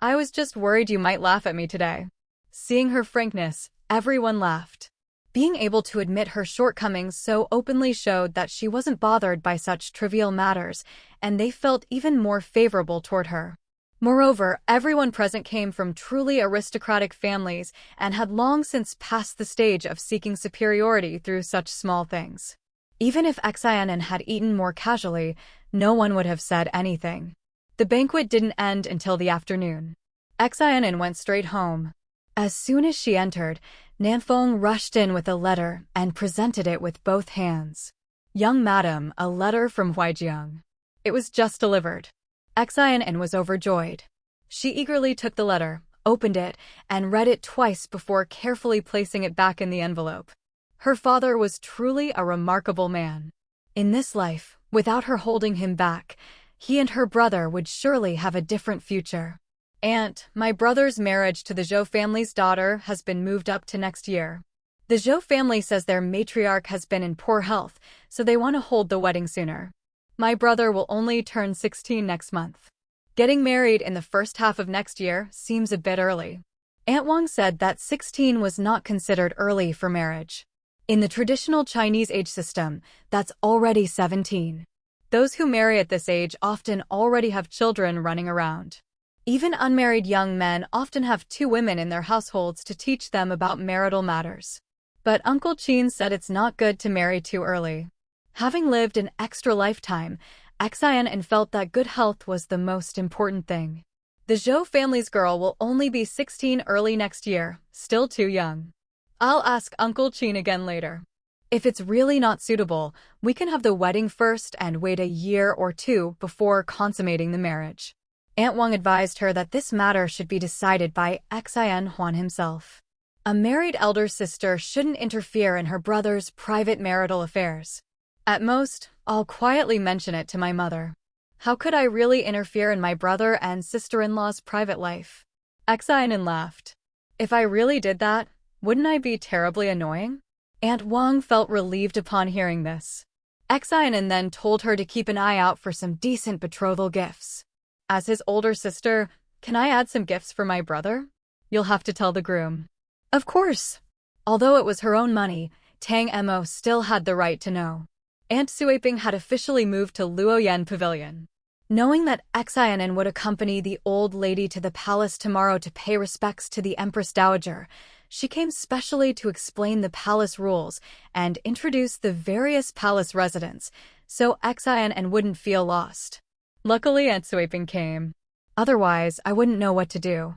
I was just worried you might laugh at me today. Seeing her frankness, everyone laughed. Being able to admit her shortcomings so openly showed that she wasn't bothered by such trivial matters, and they felt even more favorable toward her. Moreover, everyone present came from truly aristocratic families and had long since passed the stage of seeking superiority through such small things. Even if Xin An had eaten more casually, no one would have said anything. The banquet didn't end until the afternoon. Xin An went straight home. As soon as she entered, Nanfeng rushed in with a letter and presented it with both hands. Young madam, a letter from Huaijiang. It was just delivered. Xin An was overjoyed. She eagerly took the letter, opened it, and read it twice before carefully placing it back in the envelope. Her father was truly a remarkable man. In this life, without her holding him back, he and her brother would surely have a different future. Aunt, my brother's marriage to the Zhou family's daughter has been moved up to next year. The Zhou family says their matriarch has been in poor health, so they want to hold the wedding sooner. My brother will only turn 16 next month. Getting married in the first half of next year seems a bit early. Aunt Wang said that 16 was not considered early for marriage. In the traditional Chinese age system, that's already 17. Those who marry at this age often already have children running around. Even unmarried young men often have 2 women in their households to teach them about marital matters. But Uncle Xin said it's not good to marry too early. Having lived an extra lifetime, Xin An felt that good health was the most important thing. The Zhou family's girl will only be 16 early next year, still too young. I'll ask Uncle Xin again later. If it's really not suitable, we can have the wedding first and wait a year or 2 before consummating the marriage. Aunt Wang advised her that this matter should be decided by Xin An himself. A married elder sister shouldn't interfere in her brother's private marital affairs. At most, I'll quietly mention it to my mother. How could I really interfere in my brother and sister-in-law's private life? Xin An laughed. If I really did that, wouldn't I be terribly annoying? Aunt Wang felt relieved upon hearing this. Xin An then told her to keep an eye out for some decent betrothal gifts. As his older sister, can I add some gifts for my brother? You'll have to tell the groom. Of course. Although it was her own money, Tang Mo still had the right to know. Aunt Suiping had officially moved to Luoyan Pavilion. Knowing that Xin An would accompany the old lady to the palace tomorrow to pay respects to the Empress Dowager, she came specially to explain the palace rules and introduce the various palace residents, so Xin An wouldn't feel lost. Luckily, Aunt Suiping came. Otherwise, I wouldn't know what to do.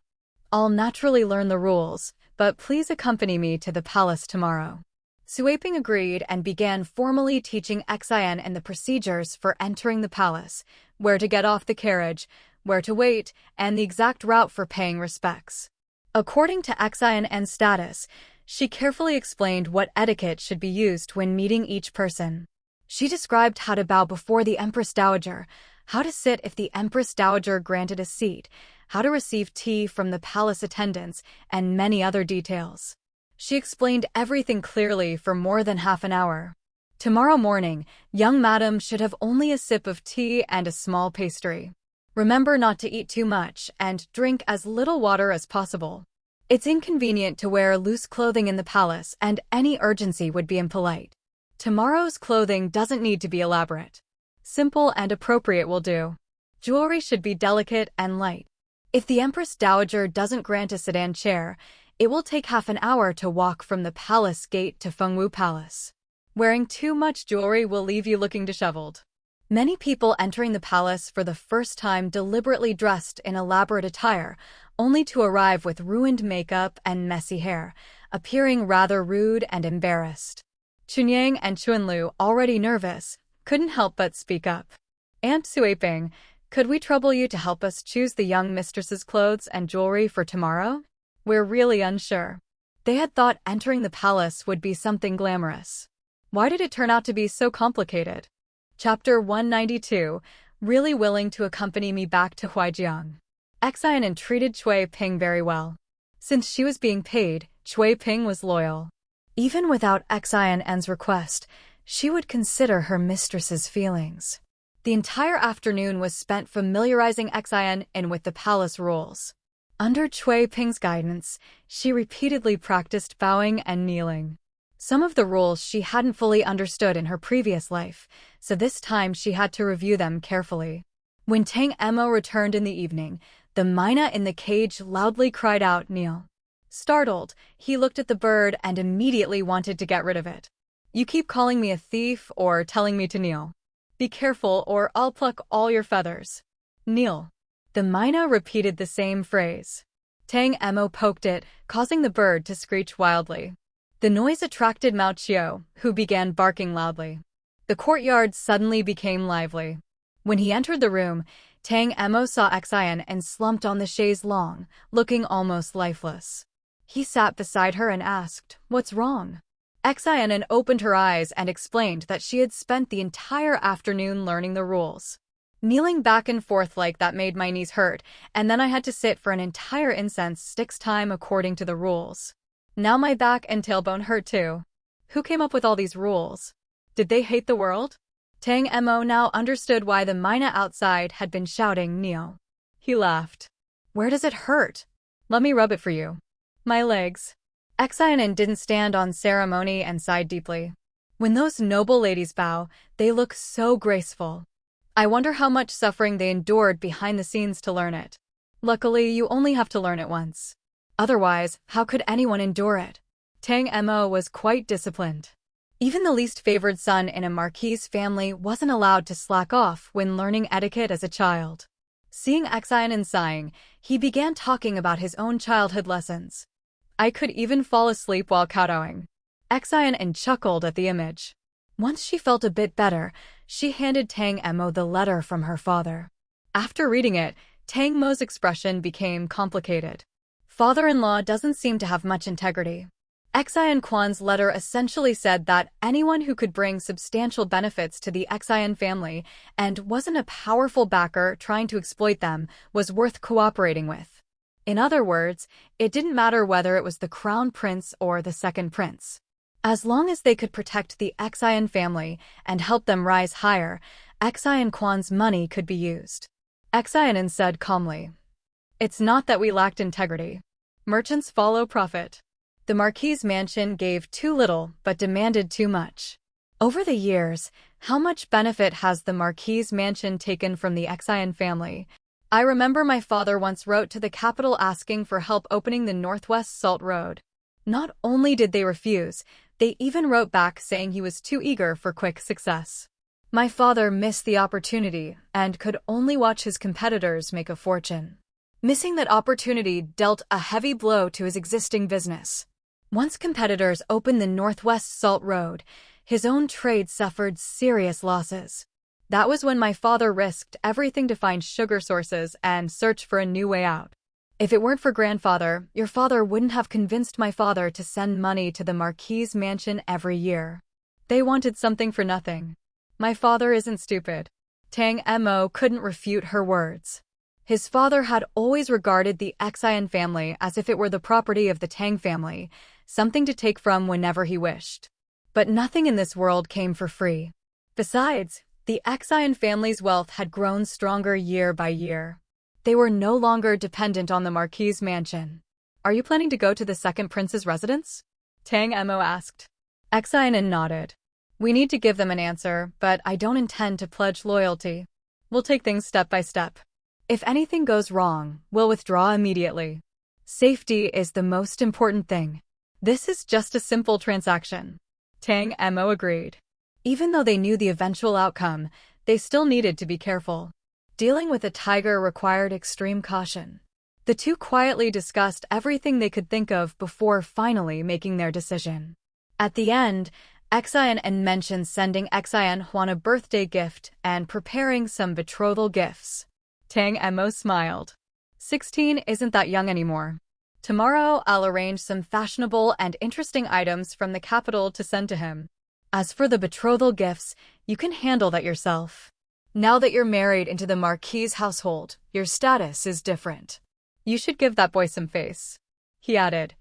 I'll naturally learn the rules, but please accompany me to the palace tomorrow. Suiping agreed and began formally teaching Xin An the procedures for entering the palace, where to get off the carriage, where to wait, and the exact route for paying respects. According to Xin An's status, she carefully explained what etiquette should be used when meeting each person. She described how to bow before the Empress Dowager, how to sit if the Empress Dowager granted a seat, how to receive tea from the palace attendants, and many other details. She explained everything clearly for more than half an hour. Tomorrow morning, young madam should have only a sip of tea and a small pastry. Remember not to eat too much and drink as little water as possible. It's inconvenient to wear loose clothing in the palace, and any urgency would be impolite. Tomorrow's clothing doesn't need to be elaborate. Simple and appropriate will do. Jewelry should be delicate and light. If the Empress Dowager doesn't grant a sedan chair, it will take half an hour to walk from the palace gate to Fengwu Palace. Wearing too much jewelry will leave you looking disheveled. Many people entering the palace for the first time deliberately dressed in elaborate attire, only to arrive with ruined makeup and messy hair, appearing rather rude and embarrassed. Chunyang and Chuanlu, already nervous, couldn't help but speak up. Aunt Suiping, could we trouble you to help us choose the young mistress's clothes and jewelry for tomorrow? We're really unsure. They had thought entering the palace would be something glamorous. Why did it turn out to be so complicated? Chapter 192, really willing to accompany me back to Huaijiang. Xin treated Cui Ping very well. Since she was being paid, Cui Ping was loyal. Even without Xin's request, she would consider her mistress's feelings. The entire afternoon was spent familiarizing Xin with the palace rules. Under Cui Ping's guidance, she repeatedly practiced bowing and kneeling. Some of the rules she hadn't fully understood in her previous life, so this time she had to review them carefully. When Tang Emo returned in the evening, the myna in the cage loudly cried out, "Kneel." Startled, he looked at the bird and immediately wanted to get rid of it. "You keep calling me a thief or telling me to kneel. Be careful or I'll pluck all your feathers. Kneel." The myna repeated the same phrase. Tang Emo poked it, causing the bird to screech wildly. The noise attracted Mao Qiu, who began barking loudly. The courtyard suddenly became lively. When he entered the room, Tang Emo saw Xin and slumped on the chaise longue, looking almost lifeless. He sat beside her and asked, "What's wrong?" Xin opened her eyes and explained that she had spent the entire afternoon learning the rules. "Kneeling back and forth like that made my knees hurt, and then I had to sit for an entire incense stick's time according to the rules. Now my back and tailbone hurt too. Who came up with all these rules? Did they hate the world?" Tang Emo now understood why the myna outside had been shouting "Neo." He laughed. "Where does it hurt? Let me rub it for you." "My legs." Xin didn't stand on ceremony and sighed deeply. "When those noble ladies bow, they look so graceful. I wonder how much suffering they endured behind the scenes to learn it. Luckily, you only have to learn it once. Otherwise, how could anyone endure it?" Tang Emo was quite disciplined. Even the least favored son in a marquis family wasn't allowed to slack off when learning etiquette as a child. Seeing Xin sighing, he began talking about his own childhood lessons. "I could even fall asleep while kowtowing." Xin chuckled at the image. Once she felt a bit better, she handed Tang Emo the letter from her father. After reading it, Tang Mo's expression became complicated. Father-in-law doesn't seem to have much integrity. Xin Quan's letter essentially said that anyone who could bring substantial benefits to the Xin family and wasn't a powerful backer trying to exploit them was worth cooperating with. In other words, it didn't matter whether it was the crown prince or the second prince. As long as they could protect the Xin family and help them rise higher, Xin Quan's money could be used. Xin said calmly, "It's not that we lacked integrity. Merchants follow profit." The Marquis' mansion gave too little but demanded too much. Over the years, how much benefit has the Marquis' mansion taken from the Xin family? I remember my father once wrote to the capital asking for help opening the Northwest Salt Road. Not only did they refuse, they even wrote back saying he was too eager for quick success. My father missed the opportunity and could only watch his competitors make a fortune. Missing that opportunity dealt a heavy blow to his existing business. Once competitors opened the Northwest Salt Road, his own trade suffered serious losses. That was when my father risked everything to find sugar sources and search for a new way out. If it weren't for grandfather, your father wouldn't have convinced my father to send money to the Marquis' mansion every year. They wanted something for nothing. My father isn't stupid. Tang Emo couldn't refute her words. His father had always regarded the Xin family as if it were the property of the Tang family, something to take from whenever he wished. But nothing in this world came for free. Besides, the Xin family's wealth had grown stronger year by year. They were no longer dependent on the Marquis' mansion. "Are you planning to go to the second prince's residence?" Tang Emo asked. Xin nodded. "We need to give them an answer, but I don't intend to pledge loyalty. We'll take things step by step. If anything goes wrong, we'll withdraw immediately. Safety is the most important thing. This is just a simple transaction." Tang Emo agreed. Even though they knew the eventual outcome, They still needed to be careful. Dealing with a tiger required extreme caution. The two quietly discussed everything they could think of before finally making their decision. At the end, Xin An mentioned sending Xin Huan a birthday gift and preparing some betrothal gifts. Tang Emo smiled. 16 isn't that young anymore. Tomorrow I'll arrange some fashionable and interesting items from the capital to send to him. As for the betrothal gifts, you can handle that yourself. Now that you're married into the Marquis' household, your status is different. You should give that boy some face. He added.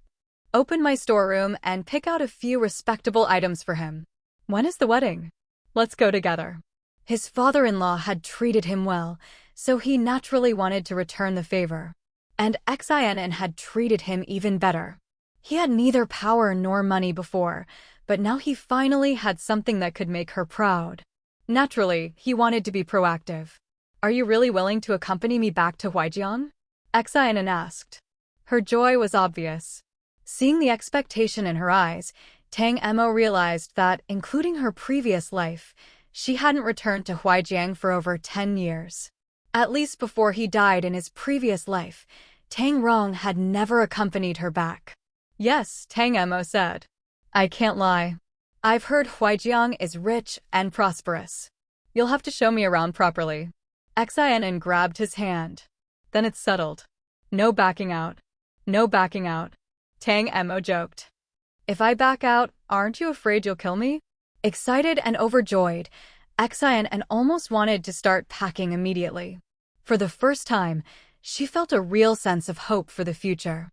Open my storeroom and pick out a few respectable items for him. When is the wedding? Let's go together. His father-in-law had treated him well, so he naturally wanted to return the favor. And Xin An had treated him even better. He had neither power nor money before, but now he finally had something that could make her proud. Naturally, he wanted to be proactive. Are you really willing to accompany me back to Huijiang? Xin An asked. Her joy was obvious. Seeing the expectation in her eyes, Tang Emo realized that, including her previous life, she hadn't returned to Huijiang for over 10 years. At least before he died in his previous life, Tang Rong had never accompanied her back. Yes, Tang Emo said. I can't lie. I've heard Huijiang is rich and prosperous. You'll have to show me around properly. Xin An grabbed his hand. Then it's settled. No backing out. No backing out. Tang Emo joked. If I back out, aren't you afraid you'll kill me? Excited and overjoyed, Xin An almost wanted to start packing immediately. For the first time, she felt a real sense of hope for the future.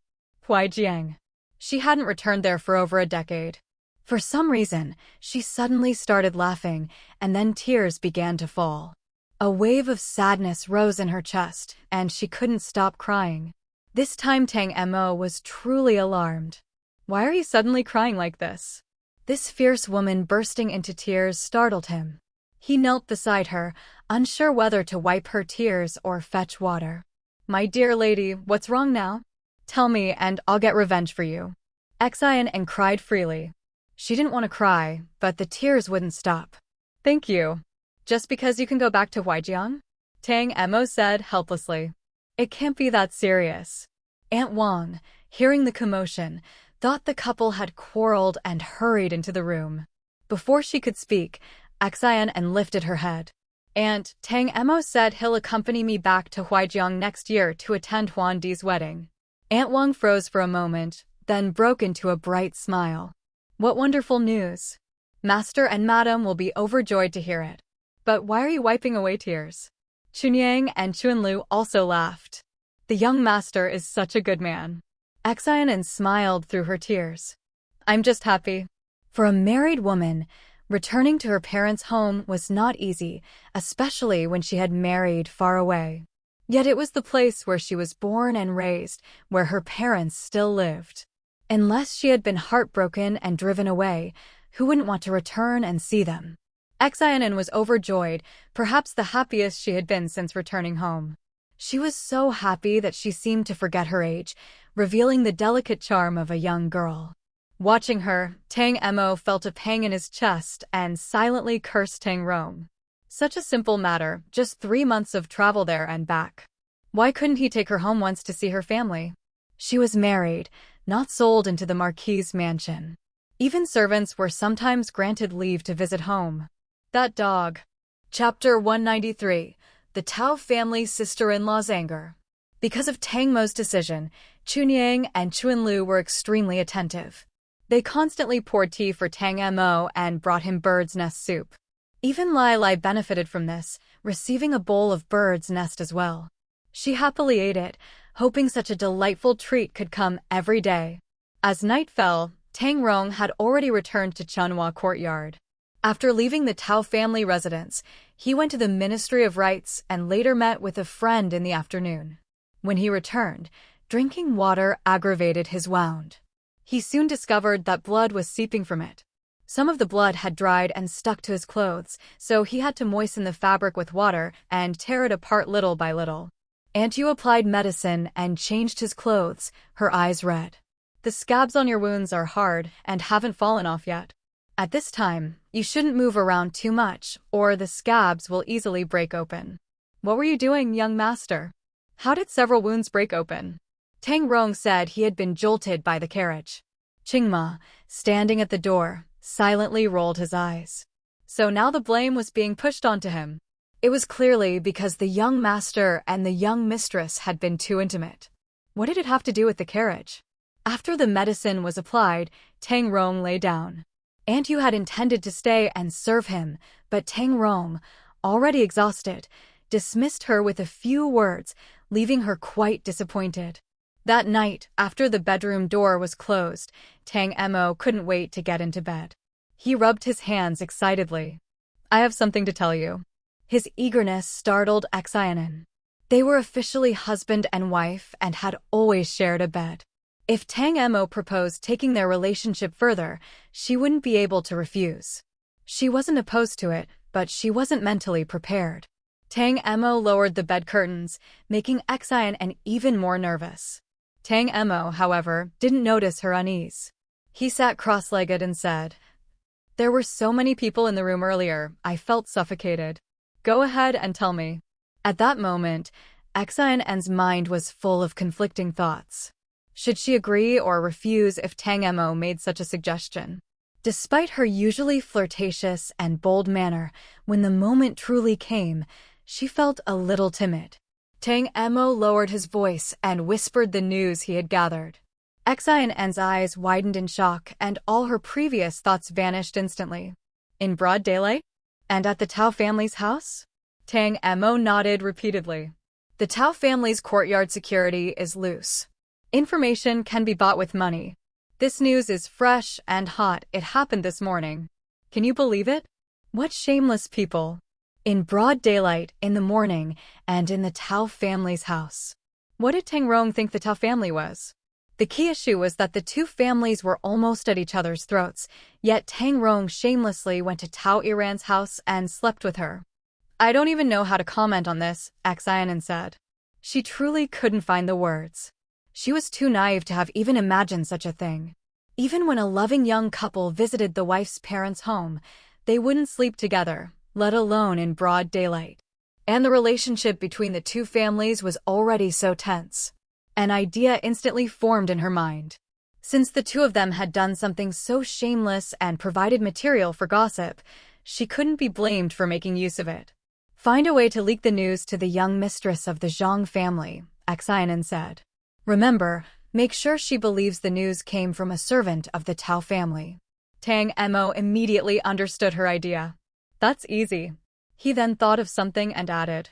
Huijiang. She hadn't returned there for over a decade. For some reason, she suddenly started laughing, and then tears began to fall. A wave of sadness rose in her chest, and she couldn't stop crying. This time Tang Emo was truly alarmed. Why are you suddenly crying like this? This fierce woman bursting into tears startled him. He knelt beside her, unsure whether to wipe her tears or fetch water. My dear lady, what's wrong now? Tell me and I'll get revenge for you. Xin An cried freely. She didn't want to cry, but the tears wouldn't stop. Thank you. Just because you can go back to Huijiang? Tang Emo said helplessly. It can't be that serious. Aunt Wang, hearing the commotion, thought the couple had quarreled and hurried into the room. Before she could speak, Xin An lifted her head. Aunt, Tang Emo said he'll accompany me back to Huijiang next year to attend Huan Di's wedding. Aunt Wang froze for a moment, then broke into a bright smile. What wonderful news. Master and Madam will be overjoyed to hear it. But why are you wiping away tears? Chunyang and Chuanlu also laughed. The young master is such a good man. Xin An smiled through her tears. I'm just happy. For a married woman, returning to her parents' home was not easy, especially when she had married far away. Yet it was the place where she was born and raised, where her parents still lived. Unless she had been heartbroken and driven away, who wouldn't want to return and see them? Xin An was overjoyed, perhaps the happiest she had been since returning home. She was so happy that she seemed to forget her age, revealing the delicate charm of a young girl. Watching her, Tang Emo felt a pang in his chest and silently cursed Tang Rong. Such a simple matter, just 3 months of travel there and back. Why couldn't he take her home once to see her family? She was married, not sold into the Marquis' mansion. Even servants were sometimes granted leave to visit home. That dog. Chapter 193. The Tao family's sister-in-law's anger. Because of Tang Mo's decision, Chunyang and Chuanlu were extremely attentive. They constantly poured tea for Tang Mo and brought him bird's nest soup. Even Lai Lai benefited from this, receiving a bowl of bird's nest as well. She happily ate it, hoping such a delightful treat could come every day. As night fell, Tang Rong had already returned to Chunhua Courtyard. After leaving the Tao family residence, he went to the Ministry of Rites and later met with a friend in the afternoon. When he returned, drinking water aggravated his wound. He soon discovered that blood was seeping from it. Some of the blood had dried and stuck to his clothes, so he had to moisten the fabric with water and tear it apart little by little. Aunt Yu applied medicine and changed his clothes, her eyes red. The scabs on your wounds are hard and haven't fallen off yet. At this time, you shouldn't move around too much, or the scabs will easily break open. What were you doing, young master? How did several wounds break open? Tang Rong said he had been jolted by the carriage. Qingma, standing at the door, silently rolled his eyes. So now the blame was being pushed onto him. It was clearly because the young master and the young mistress had been too intimate. What did it have to do with the carriage? After the medicine was applied, Tang Rong lay down. And you had intended to stay and serve him, but Tang Rong, already exhausted, dismissed her with a few words, leaving her quite disappointed. That night, after the bedroom door was closed, Tang Mo couldn't wait to get into bed. He rubbed his hands excitedly. I have something to tell you. His eagerness startled Xin An. They were officially husband and wife and had always shared a bed. If Tang Mo proposed taking their relationship further, she wouldn't be able to refuse. She wasn't opposed to it, but she wasn't mentally prepared. Tang Mo lowered the bed curtains, making Xin An even more nervous. Tang Mo, however, didn't notice her unease. He sat cross-legged and said, There were so many people in the room earlier, I felt suffocated. Go ahead and tell me. At that moment, Xin An's mind was full of conflicting thoughts. Should she agree or refuse if Tang Mo made such a suggestion? Despite her usually flirtatious and bold manner, when the moment truly came, she felt a little timid. Tang Mo lowered his voice and whispered the news he had gathered. Xin An's eyes widened in shock and all her previous thoughts vanished instantly. In broad daylight? And at the Tao family's house? Tang Mo nodded repeatedly. The Tao family's courtyard security is loose. Information can be bought with money. This news is fresh and hot. It happened this morning. Can you believe it? What shameless people. In broad daylight, in the morning, and in the Tao family's house. What did Tang Rong think the Tao family was? The key issue was that the two families were almost at each other's throats, yet Tang Rong shamelessly went to Tao Iran's house and slept with her. I don't even know how to comment on this, Xin An said. She truly couldn't find the words. She was too naive to have even imagined such a thing. Even when a loving young couple visited the wife's parents' home, they wouldn't sleep together, let alone in broad daylight. And the relationship between the two families was already so tense. An idea instantly formed in her mind. Since the two of them had done something so shameless and provided material for gossip, she couldn't be blamed for making use of it. Find a way to leak the news to the young mistress of the Zhang family, Xin An said. Remember, make sure she believes the news came from a servant of the Tao family. Tang Mo immediately understood her idea. That's easy. He then thought of something and added,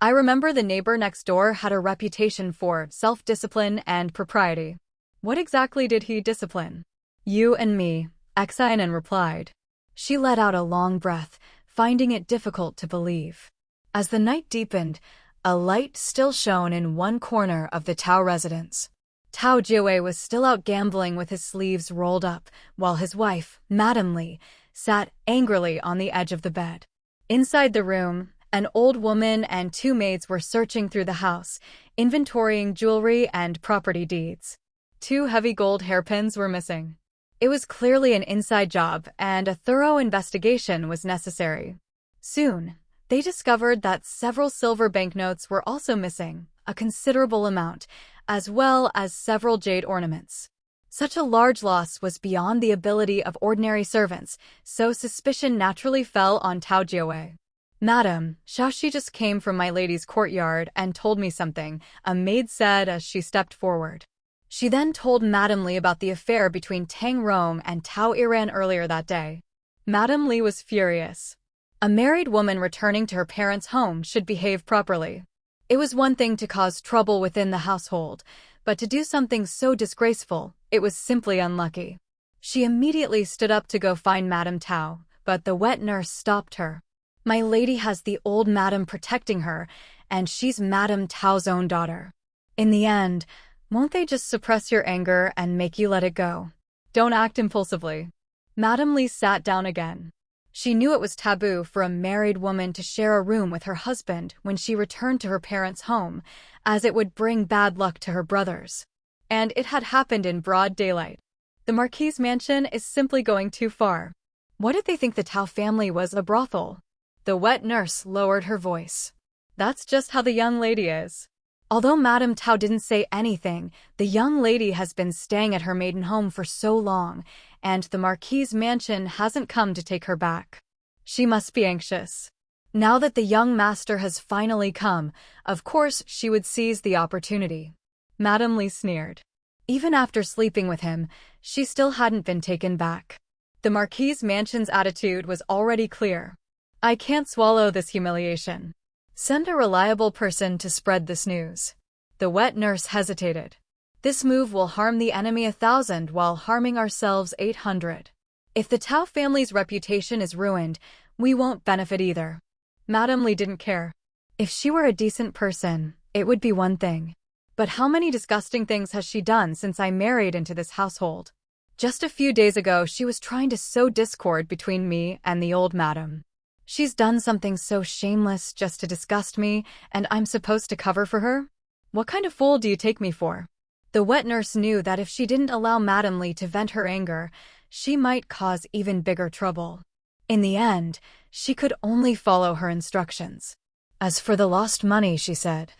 I remember the neighbor next door had a reputation for self-discipline and propriety. What exactly did he discipline? You and me, Xin An replied. She let out a long breath, finding it difficult to believe. As the night deepened, a light still shone in one corner of the Tao residence. Tao Jiwei was still out gambling with his sleeves rolled up, while his wife, Madame Li, sat angrily on the edge of the bed. Inside the room, an old woman and two maids were searching through the house, inventorying jewelry and property deeds. 2 heavy gold hairpins were missing. It was clearly an inside job, and a thorough investigation was necessary. Soon, they discovered that several silver banknotes were also missing, a considerable amount, as well as several jade ornaments. Such a large loss was beyond the ability of ordinary servants, so suspicion naturally fell on Tao Jiawei. Madam, Shaoxi just came from my lady's courtyard and told me something, a maid said as she stepped forward. She then told Madame Li about the affair between Tang Rong and Tao Iran earlier that day. Madame Li was furious. A married woman returning to her parents' home should behave properly. It was one thing to cause trouble within the household, but to do something so disgraceful, it was simply unlucky. She immediately stood up to go find Madame Tao, but the wet nurse stopped her. My lady has the old madam protecting her, and she's Madame Tao's own daughter. In the end, won't they just suppress your anger and make you let it go? Don't act impulsively. Madame Li sat down again. She knew it was taboo for a married woman to share a room with her husband when she returned to her parents' home, as it would bring bad luck to her brothers. And it had happened in broad daylight. The Marquis' mansion is simply going too far. What did they think the Tao family was, a brothel? The wet nurse lowered her voice. That's just how the young lady is. Although Madame Tao didn't say anything, the young lady has been staying at her maiden home for so long, and the Marquis's mansion hasn't come to take her back. She must be anxious. Now that the young master has finally come, of course she would seize the opportunity. Madame Li sneered. Even after sleeping with him, she still hadn't been taken back. The Marquis's mansion's attitude was already clear. I can't swallow this humiliation. Send a reliable person to spread this news. The wet nurse hesitated. This move will harm the enemy 1,000 while harming ourselves 800. If the Tao family's reputation is ruined, we won't benefit either. Madame Li didn't care. If she were a decent person, it would be one thing. But how many disgusting things has she done since I married into this household? Just a few days ago, she was trying to sow discord between me and the old madam. She's done something so shameless just to disgust me, and I'm supposed to cover for her? What kind of fool do you take me for? The wet nurse knew that if she didn't allow Madame Li to vent her anger, she might cause even bigger trouble. In the end, she could only follow her instructions. As for the lost money, she said,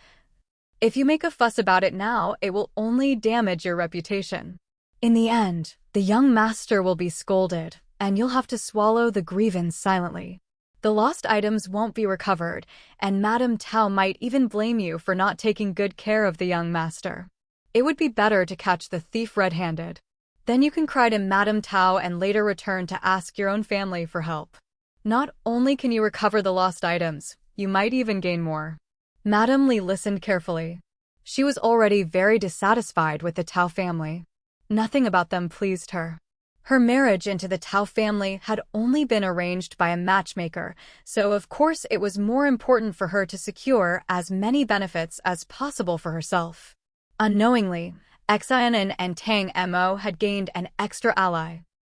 if you make a fuss about it now, it will only damage your reputation. In the end, the young master will be scolded, and you'll have to swallow the grievance silently. The lost items won't be recovered, and Madame Tao might even blame you for not taking good care of the young master. It would be better to catch the thief red-handed. Then you can cry to Madame Tao and later return to ask your own family for help. Not only can you recover the lost items, you might even gain more. Madame Li listened carefully. She was already very dissatisfied with the Tao family. Nothing about them pleased her. Her marriage into the Tao family had only been arranged by a matchmaker, so of course it was more important for her to secure as many benefits as possible for herself. Unknowingly, Xin An and Tang Mo had gained an extra ally.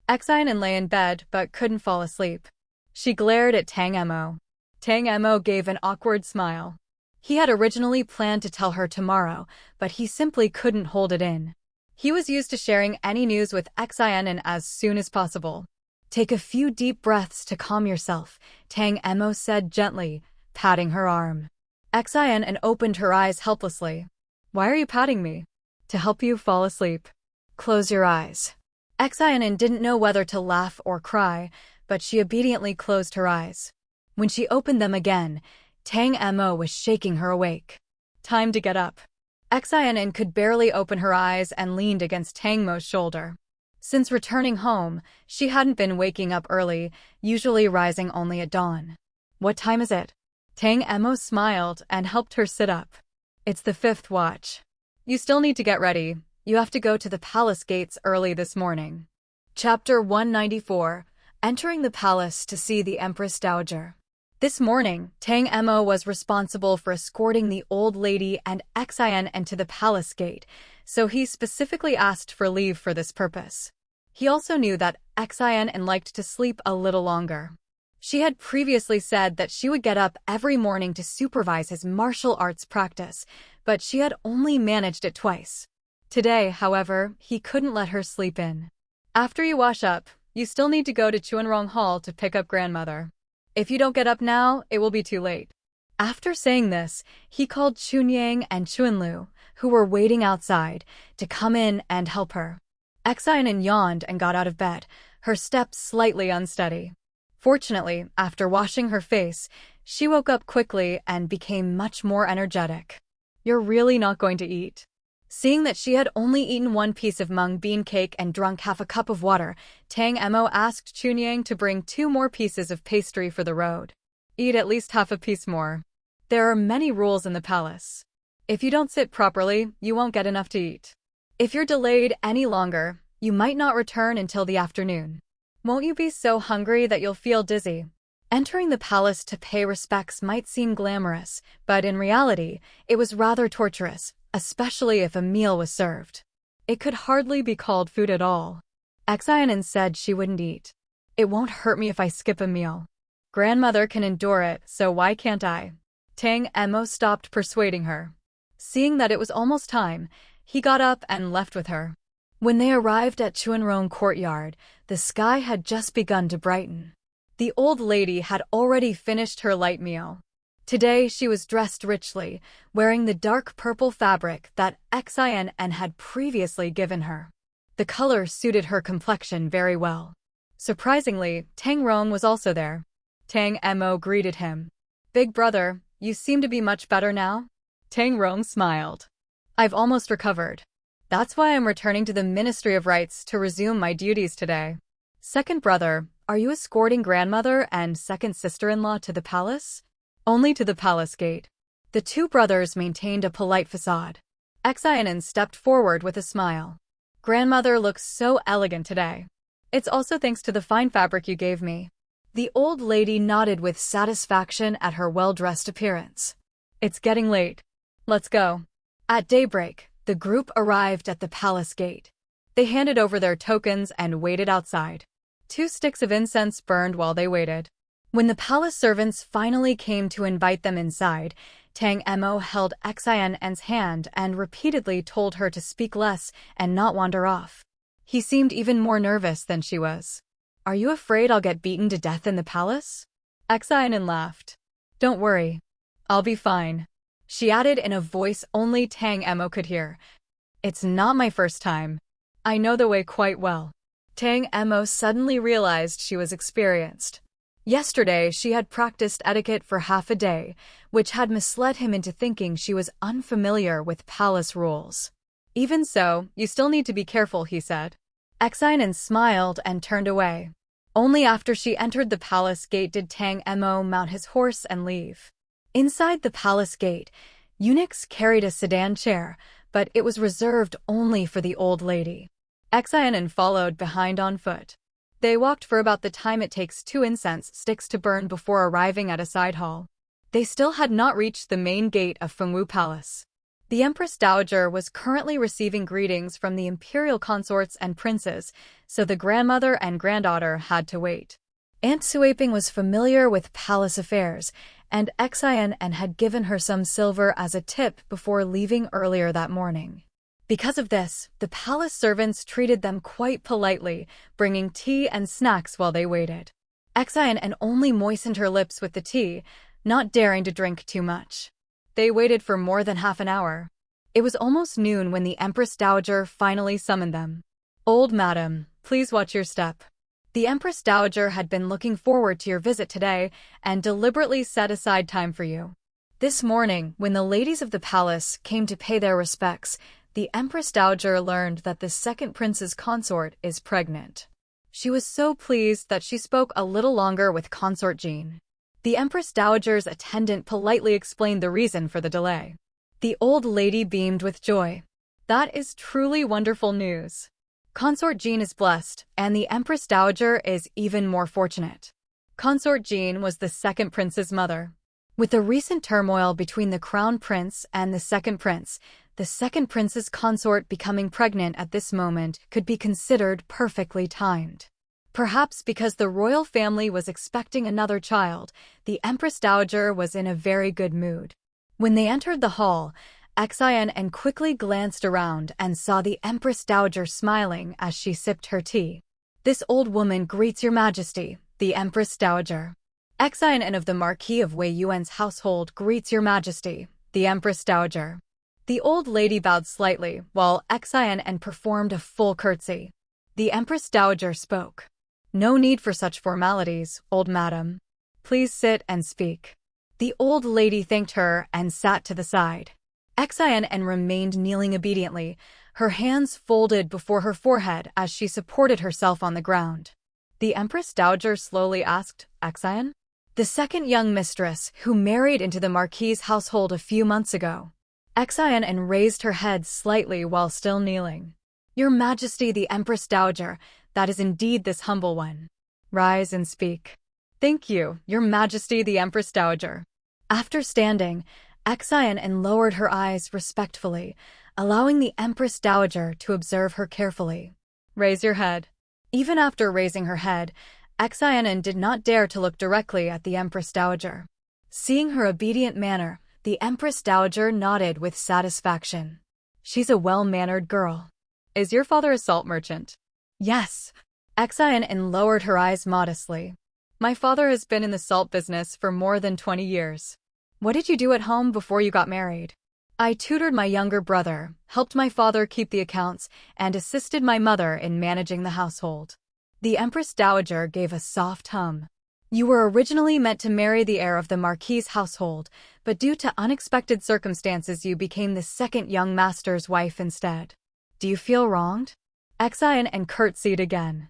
Xin An lay in bed but couldn't fall asleep. She glared at Tang Mo. Tang Mo gave an awkward smile. He had originally planned to tell her tomorrow, but he simply couldn't hold it in. He was used to sharing any news with Xin An as soon as possible. Take a few deep breaths to calm yourself, Tang Mo said gently, patting her arm. Xin An opened her eyes helplessly. Why are you patting me? To help you fall asleep. Close your eyes. Xin An didn't know whether to laugh or cry, but she obediently closed her eyes. When she opened them again, Tang Mo was shaking her awake. Time to get up. Xin An could barely open her eyes and leaned against Tang Mo's shoulder. Since returning home, she hadn't been waking up early, usually rising only at dawn. What time is it? Tang Mo smiled and helped her sit up. It's the 5th watch. You still need to get ready. You have to go to the palace gates early this morning. Chapter 194. Entering the palace to see the Empress Dowager. This morning, Tang Mo was responsible for escorting the old lady and Xin An to the palace gate, so he specifically asked for leave for this purpose. He also knew that Xin An liked to sleep a little longer. She had previously said that she would get up every morning to supervise his martial arts practice, but she had only managed it twice. Today, however, he couldn't let her sleep in. After you wash up, you still need to go to Chuanrong Hall to pick up grandmother. If you don't get up now, it will be too late. After saying this, he called Chunyang and Chuanlu, who were waiting outside, to come in and help her. Xin An yawned and got out of bed, her steps slightly unsteady. Fortunately, after washing her face, she woke up quickly and became much more energetic. You're really not going to eat? Seeing that she had only eaten one piece of mung bean cake and drunk half a cup of water, Tang Mo asked Chunyang to bring 2 more pieces of pastry for the road. Eat at least half a piece more. There are many rules in the palace. If you don't sit properly, you won't get enough to eat. If you're delayed any longer, you might not return until the afternoon. Won't you be so hungry that you'll feel dizzy? Entering the palace to pay respects might seem glamorous, but in reality, it was rather torturous, especially if a meal was served. It could hardly be called food at all. Xin An said she wouldn't eat. It won't hurt me if I skip a meal. Grandmother can endure it, so why can't I? Tang Mo stopped persuading her. Seeing that it was almost time, he got up and left with her. When they arrived at Chuanrong courtyard, the sky had just begun to brighten. The old lady had already finished her light meal. Today she was dressed richly, wearing the dark purple fabric that Xin An had previously given her. The color suited her complexion very well. Surprisingly, Tang Rong was also there. Tang Mo greeted him. "Big brother, you seem to be much better now?" Tang Rong smiled. "I've almost recovered. That's why I'm returning to the Ministry of Rites to resume my duties today." "Second brother, are you escorting grandmother and second sister-in-law to the palace?" "Only to the palace gate." The two brothers maintained a polite facade. Xin An stepped forward with a smile. "Grandmother looks so elegant today. It's also thanks to the fine fabric you gave me." The old lady nodded with satisfaction at her well-dressed appearance. "It's getting late. Let's go." At daybreak, the group arrived at the palace gate. They handed over their tokens and waited outside. 2 sticks of incense burned while they waited. When the palace servants finally came to invite them inside, Tang Mo held Xin An's hand and repeatedly told her to speak less and not wander off. He seemed even more nervous than she was. "Are you afraid I'll get beaten to death in the palace?" Xin An laughed. "Don't worry. I'll be fine." She added in a voice only Tang Mo could hear. "It's not my first time. I know the way quite well." Tang Mo suddenly realized she was experienced. Yesterday, she had practiced etiquette for half a day, which had misled him into thinking she was unfamiliar with palace rules. "Even so, you still need to be careful," he said. Xin An smiled and turned away. Only after she entered the palace gate did Tang Mo mount his horse and leave. Inside the palace gate, eunuchs carried a sedan chair, but it was reserved only for the old lady. Xin An followed behind on foot. They walked for about the time it takes 2 incense sticks to burn before arriving at a side hall. They still had not reached the main gate of Fengwu Palace. The Empress Dowager was currently receiving greetings from the imperial consorts and princes, so the grandmother and granddaughter had to wait. Aunt Suaping was familiar with palace affairs, and Xin An had given her some silver as a tip before leaving earlier that morning. Because of this, the palace servants treated them quite politely, bringing tea and snacks while they waited. Xin An only moistened her lips with the tea, not daring to drink too much. They waited for more than half an hour. It was almost noon when the Empress Dowager finally summoned them. "Old madam, please watch your step. The Empress Dowager had been looking forward to your visit today and deliberately set aside time for you." This morning, when the ladies of the palace came to pay their respects, the Empress Dowager learned that the second prince's consort is pregnant. She was so pleased that she spoke a little longer with Consort Jean. The Empress Dowager's attendant politely explained the reason for the delay. The old lady beamed with joy. "That is truly wonderful news. Consort Jean is blessed, and the Empress Dowager is even more fortunate." Consort Jean was the second prince's mother. With the recent turmoil between the crown prince and the second prince's consort becoming pregnant at this moment could be considered perfectly timed. Perhaps because the royal family was expecting another child, the Empress Dowager was in a very good mood. When they entered the hall, Xin An quickly glanced around and saw the Empress Dowager smiling as she sipped her tea. "This old woman greets your majesty, the Empress Dowager." Xin An of the Marquis of Wei Yuan's household greets your majesty, the Empress Dowager. The old lady bowed slightly, while Xin An performed a full curtsy. The Empress Dowager spoke. "No need for such formalities, old madam. Please sit and speak." The old lady thanked her and sat to the side. Xin An remained kneeling obediently, her hands folded before her forehead as she supported herself on the ground. The Empress Dowager slowly asked, "Xin?" "The second young mistress who married into the Marquis's household a few months ago." Xin An raised her head slightly while still kneeling. "Your Majesty the Empress Dowager, that is indeed this humble one. Rise and speak." "Thank you, Your Majesty the Empress Dowager." After standing, Xin An lowered her eyes respectfully, allowing the Empress Dowager to observe her carefully. "Raise your head." Even after raising her head, Xin An did not dare to look directly at the Empress Dowager. Seeing her obedient manner, the Empress Dowager nodded with satisfaction. "She's a well-mannered girl." Is your father a salt merchant? Yes. Xin An lowered her eyes modestly. My father has been in the salt business for more than 20 years. What did you do at home before you got married? I tutored my younger brother, helped my father keep the accounts, and assisted my mother in managing the household. The Empress Dowager gave a soft hum. You were originally meant to marry the heir of the Marquis's household, but due to unexpected circumstances you became the second young master's wife instead. Do you feel wronged? Xin An curtsied again.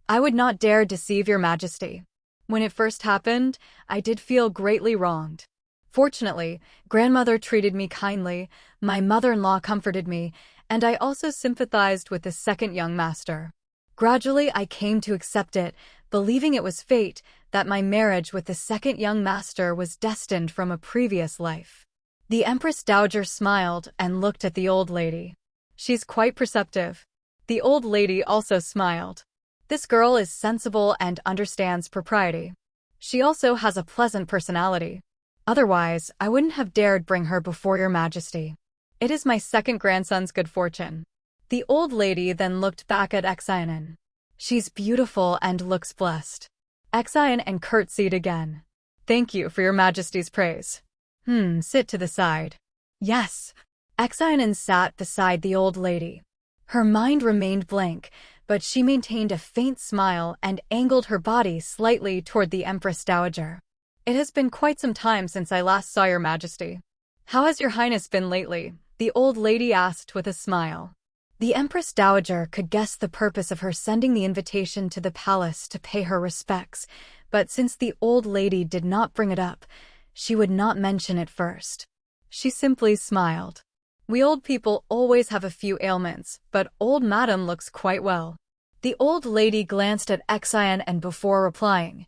I would not dare deceive your majesty. When it first happened, I did feel greatly wronged. Fortunately, grandmother treated me kindly, my mother-in-law comforted me, and I also sympathized with the second young master. Gradually I came to accept it, believing it was fate, that my marriage with the second young master was destined from a previous life. The Empress Dowager smiled and looked at the old lady. She's quite perceptive. The old lady also smiled. This girl is sensible and understands propriety. She also has a pleasant personality. Otherwise, I wouldn't have dared bring her before your majesty. It is my second grandson's good fortune. The old lady then looked back at Xin An. She's beautiful and looks blessed. Xin An curtsied again. Thank you for your majesty's praise. Sit to the side. Yes. Xin An sat beside the old lady. Her mind remained blank, but she maintained a faint smile and angled her body slightly toward the Empress Dowager. It has been quite some time since I last saw your majesty. How has your highness been lately? The old lady asked with a smile. The Empress Dowager could guess the purpose of her sending the invitation to the palace to pay her respects, but since the old lady did not bring it up, she would not mention it first. She simply smiled. We old people always have a few ailments, but old madam looks quite well. The old lady glanced at Xin An before replying.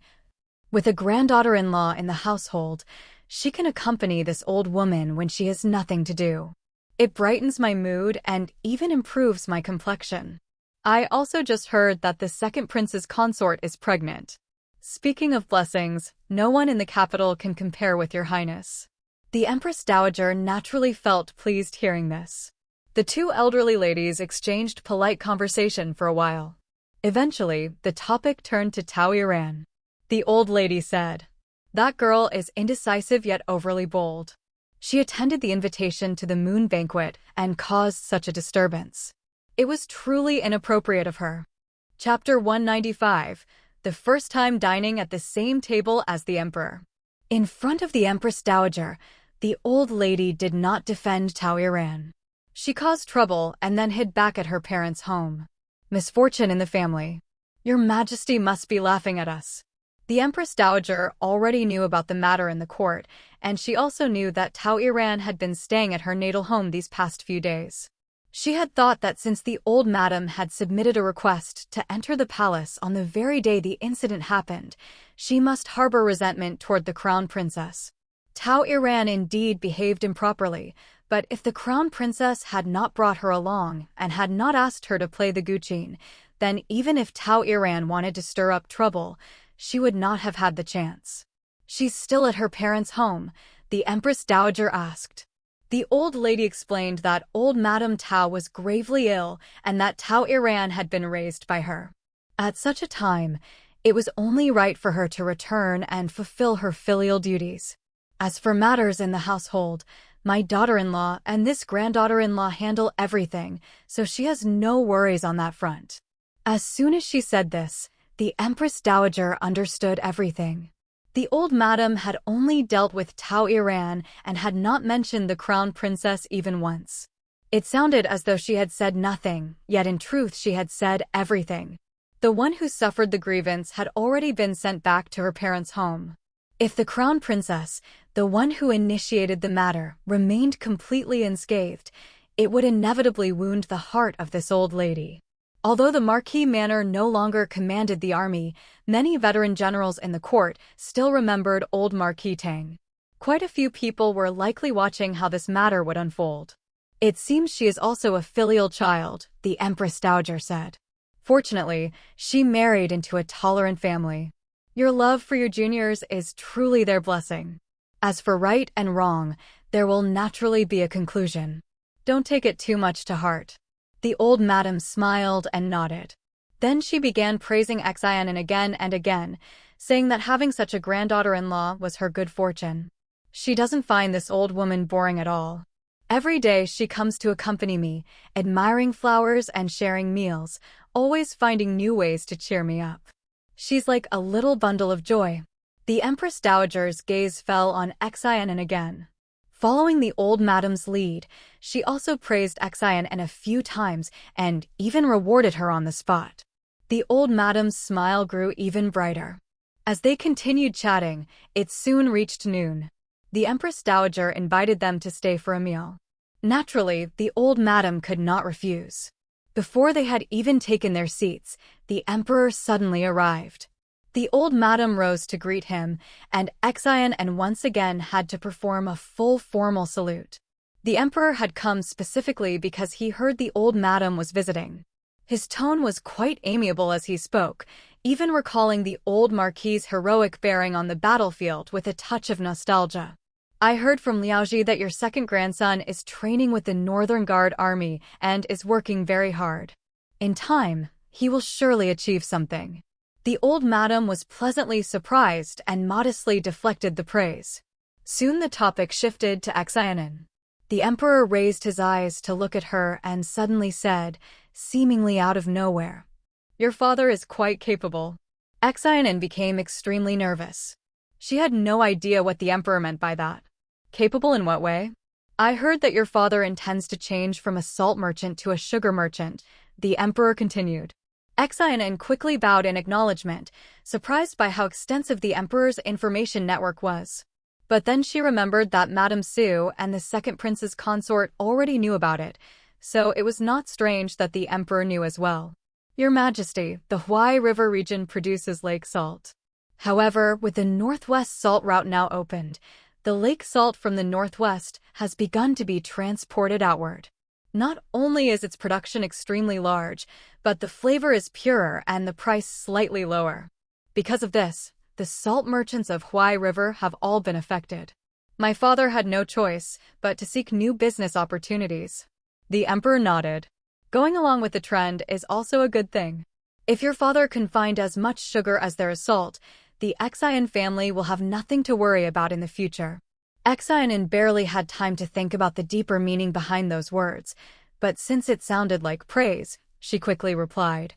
With a granddaughter-in-law in the household, she can accompany this old woman when she has nothing to do. It brightens my mood and even improves my complexion. I also just heard that the second prince's consort is pregnant. Speaking of blessings, no one in the capital can compare with your highness. The Empress Dowager naturally felt pleased hearing this. The two elderly ladies exchanged polite conversation for a while. Eventually, the topic turned to Tao Iran. The old lady said, "That girl is indecisive yet overly bold. She attended the invitation to the moon banquet and caused such a disturbance. It was truly inappropriate of her." Chapter 195, the first time dining at the same table as the emperor. In front of the Empress Dowager, the old lady did not defend Tao Iran. She caused trouble and then hid back at her parents' home. Misfortune in the family. Your Majesty must be laughing at us. The Empress Dowager already knew about the matter in the court, and she also knew that Tao Iran had been staying at her natal home these past few days. She had thought that since the old madam had submitted a request to enter the palace on the very day the incident happened, she must harbor resentment toward the crown princess. Tao Iran indeed behaved improperly, but if the crown princess had not brought her along and had not asked her to play the guqin, then even if Tao Iran wanted to stir up trouble, she would not have had the chance. She's still at her parents' home, the Empress Dowager asked. The old lady explained that old Madame Tao was gravely ill and that Tao Iran had been raised by her. At such a time, it was only right for her to return and fulfill her filial duties. As for matters in the household, my daughter-in-law and this granddaughter-in-law handle everything, so she has no worries on that front. As soon as she said this, the Empress Dowager understood everything. The old madam had only dealt with Tao Iran and had not mentioned the crown princess even once. It sounded as though she had said nothing, yet in truth she had said everything. The one who suffered the grievance had already been sent back to her parents' home. If the crown princess, the one who initiated the matter, remained completely unscathed, it would inevitably wound the heart of this old lady. Although the Marquis Manor no longer commanded the army, many veteran generals in the court still remembered old Marquis Tang. Quite a few people were likely watching how this matter would unfold. It seems she is also a filial child, the Empress Dowager said. Fortunately, she married into a tolerant family. Your love for your juniors is truly their blessing. As for right and wrong, there will naturally be a conclusion. Don't take it too much to heart. The old madam smiled and nodded. Then she began praising Xin An again and again, saying that having such a granddaughter-in-law was her good fortune. She doesn't find this old woman boring at all. Every day she comes to accompany me, admiring flowers and sharing meals, always finding new ways to cheer me up. She's like a little bundle of joy. The Empress Dowager's gaze fell on Xin An again. Following the old madam's lead, she also praised Xin An a few times and even rewarded her on the spot. The old madam's smile grew even brighter. As they continued chatting, it soon reached noon. The Empress Dowager invited them to stay for a meal. Naturally, the old madam could not refuse. Before they had even taken their seats, the emperor suddenly arrived. The old madam rose to greet him, and Xin An once again had to perform a full formal salute. The emperor had come specifically because he heard the old madam was visiting. His tone was quite amiable as he spoke, even recalling the old marquis's heroic bearing on the battlefield with a touch of nostalgia. I heard from Liaoji that your second grandson is training with the Northern Guard Army and is working very hard. In time, he will surely achieve something. The old madam was pleasantly surprised and modestly deflected the praise. Soon the topic shifted to Xin An. The emperor raised his eyes to look at her and suddenly said, seemingly out of nowhere, "Your father is quite capable." Xin An became extremely nervous. She had no idea what the emperor meant by that. Capable in what way? I heard that your father intends to change from a salt merchant to a sugar merchant, the emperor continued. Xin An quickly bowed in acknowledgement, surprised by how extensive the emperor's information network was. But then she remembered that Madame Su and the second prince's consort already knew about it, so it was not strange that the emperor knew as well. Your Majesty, the Huai River region produces lake salt. However, with the northwest salt route now opened, the lake salt from the northwest has begun to be transported outward. Not only is its production extremely large, but the flavor is purer and the price slightly lower. Because of this, the salt merchants of Huai River have all been affected. My father had no choice but to seek new business opportunities. The emperor nodded. Going along with the trend is also a good thing. If your father can find as much sugar as there is salt, the Xin family will have nothing to worry about in the future. Xin barely had time to think about the deeper meaning behind those words, but since it sounded like praise, she quickly replied,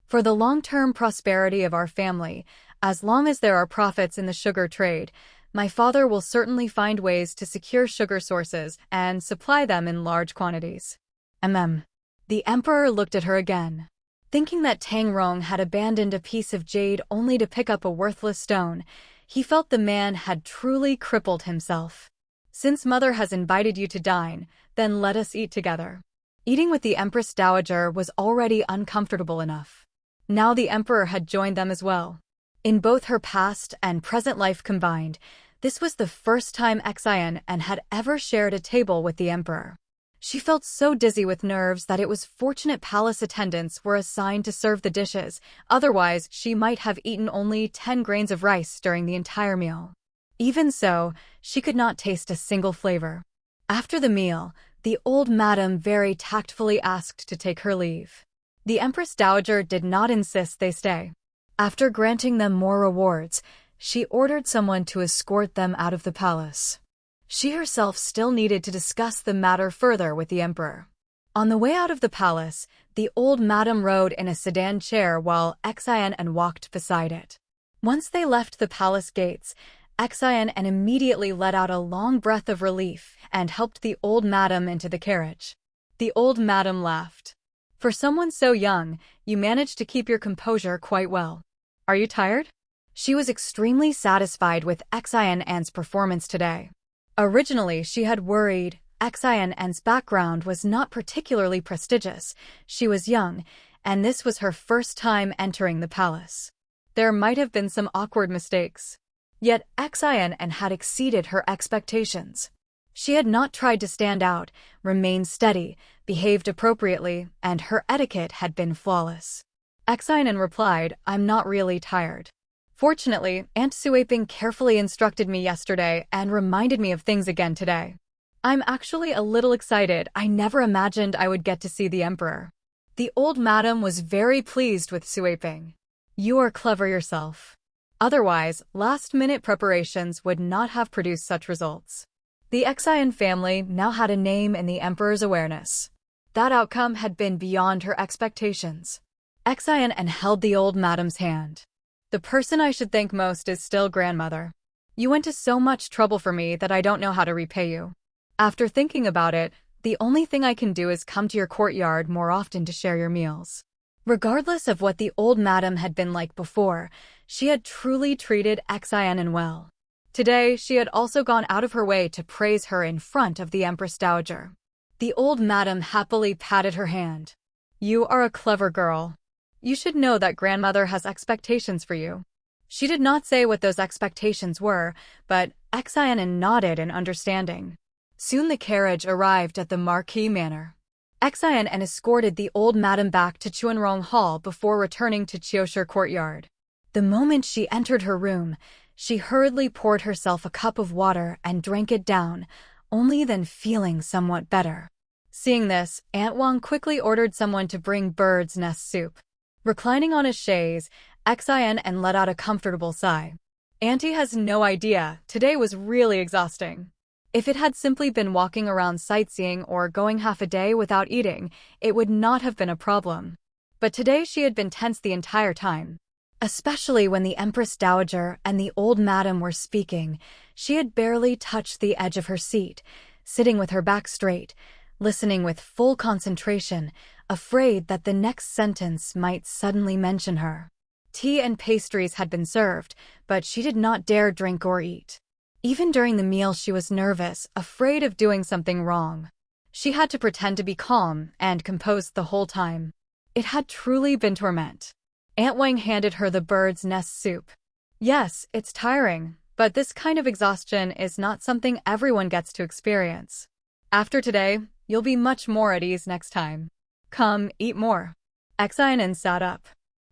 "For the long-term prosperity of our family, as long as there are profits in the sugar trade, my father will certainly find ways to secure sugar sources and supply them in large quantities." The emperor looked at her again. Thinking that Tang Rong had abandoned a piece of jade only to pick up a worthless stone, he felt the man had truly crippled himself. "Since mother has invited you to dine, then let us eat together." Eating with the Empress Dowager was already uncomfortable enough. Now the emperor had joined them as well. In both her past and present life combined, this was the first time Xin An had ever shared a table with the emperor. She felt so dizzy with nerves that it was fortunate palace attendants were assigned to serve the dishes, otherwise she might have eaten only 10 grains of rice during the entire meal. Even so, she could not taste a single flavor. After the meal, the old madam very tactfully asked to take her leave. The Empress Dowager did not insist they stay. After granting them more rewards, she ordered someone to escort them out of the palace. She herself still needed to discuss the matter further with the emperor. On the way out of the palace, the old madam rode in a sedan chair while Xin An walked beside it. Once they left the palace gates, Xin An immediately let out a long breath of relief and helped the old madam into the carriage. The old madam laughed. "For someone so young, you managed to keep your composure quite well. Are you tired?" She was extremely satisfied with Xin An's performance today. Originally, she had worried. Xin An's background was not particularly prestigious. She was young, and this was her first time entering the palace. There might have been some awkward mistakes. Yet Xin An had exceeded her expectations. She had not tried to stand out, remained steady, behaved appropriately, and her etiquette had been flawless. Xin An replied, "I'm not really tired. Fortunately, Aunt Suaping carefully instructed me yesterday and reminded me of things again today." I'm actually a little excited. I never imagined I would get to see the emperor. The old madam was very pleased with Suiping. You are clever yourself. Otherwise, last-minute preparations would not have produced such results. The Xin family now had a name in the emperor's awareness. That outcome had been beyond her expectations. Xin An held the old madam's hand. The person I should thank most is still grandmother. You went to so much trouble for me that I don't know how to repay you. After thinking about it, the only thing I can do is come to your courtyard more often to share your meals. Regardless of what the old madam had been like before, she had truly treated Xin An well. Today, she had also gone out of her way to praise her in front of the Empress Dowager. The old madam happily patted her hand. You are a clever girl. You should know that grandmother has expectations for you. She did not say what those expectations were, but Xin An nodded in understanding. Soon the carriage arrived at the Marquis Manor. Xin An escorted the old madam back to Chuanrong Hall before returning to Qiushi Courtyard. The moment she entered her room, she hurriedly poured herself a cup of water and drank it down, only then feeling somewhat better. Seeing this, Aunt Wang quickly ordered someone to bring bird's nest soup. Reclining on a chaise, Xin An let out a comfortable sigh. Auntie has no idea, today was really exhausting. If it had simply been walking around sightseeing or going half a day without eating, it would not have been a problem. But today she had been tense the entire time. Especially when the Empress Dowager and the old madam were speaking, she had barely touched the edge of her seat, sitting with her back straight, listening with full concentration, afraid that the next sentence might suddenly mention her. Tea and pastries had been served, but she did not dare drink or eat. Even during the meal she was nervous, afraid of doing something wrong. She had to pretend to be calm and composed the whole time. It had truly been torment. Aunt Wang handed her the bird's nest soup. Yes, it's tiring, but this kind of exhaustion is not something everyone gets to experience. After today, you'll be much more at ease next time. Come, eat more. Xin An sat up.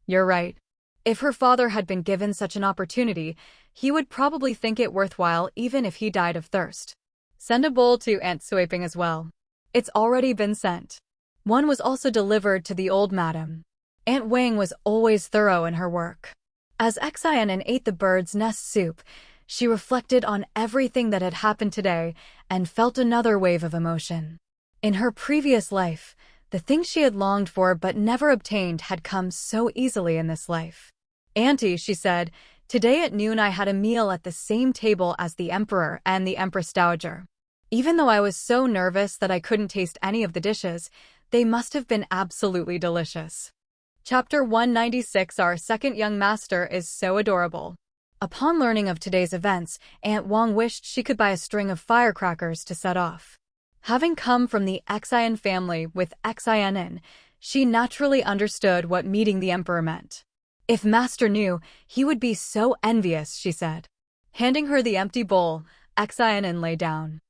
You're right. If her father had been given such an opportunity, he would probably think it worthwhile even if he died of thirst. Send a bowl to Aunt Suiping as well. It's already been sent. One was also delivered to the old madam. Aunt Wang was always thorough in her work. As Xin An ate the bird's nest soup, she reflected on everything that had happened today and felt another wave of emotion. In her previous life, the things she had longed for but never obtained had come so easily in this life. Auntie, she said, today at noon I had a meal at the same table as the Emperor and the Empress Dowager. Even though I was so nervous that I couldn't taste any of the dishes, they must have been absolutely delicious. Chapter 196. Our second young master is so adorable. Upon learning of today's events, Aunt Wang wished she could buy a string of firecrackers to set off. Having come from the Xin family with Xin An, she naturally understood what meeting the emperor meant. If Master knew, he would be so envious, she said. Handing her the empty bowl, Xin An lay down.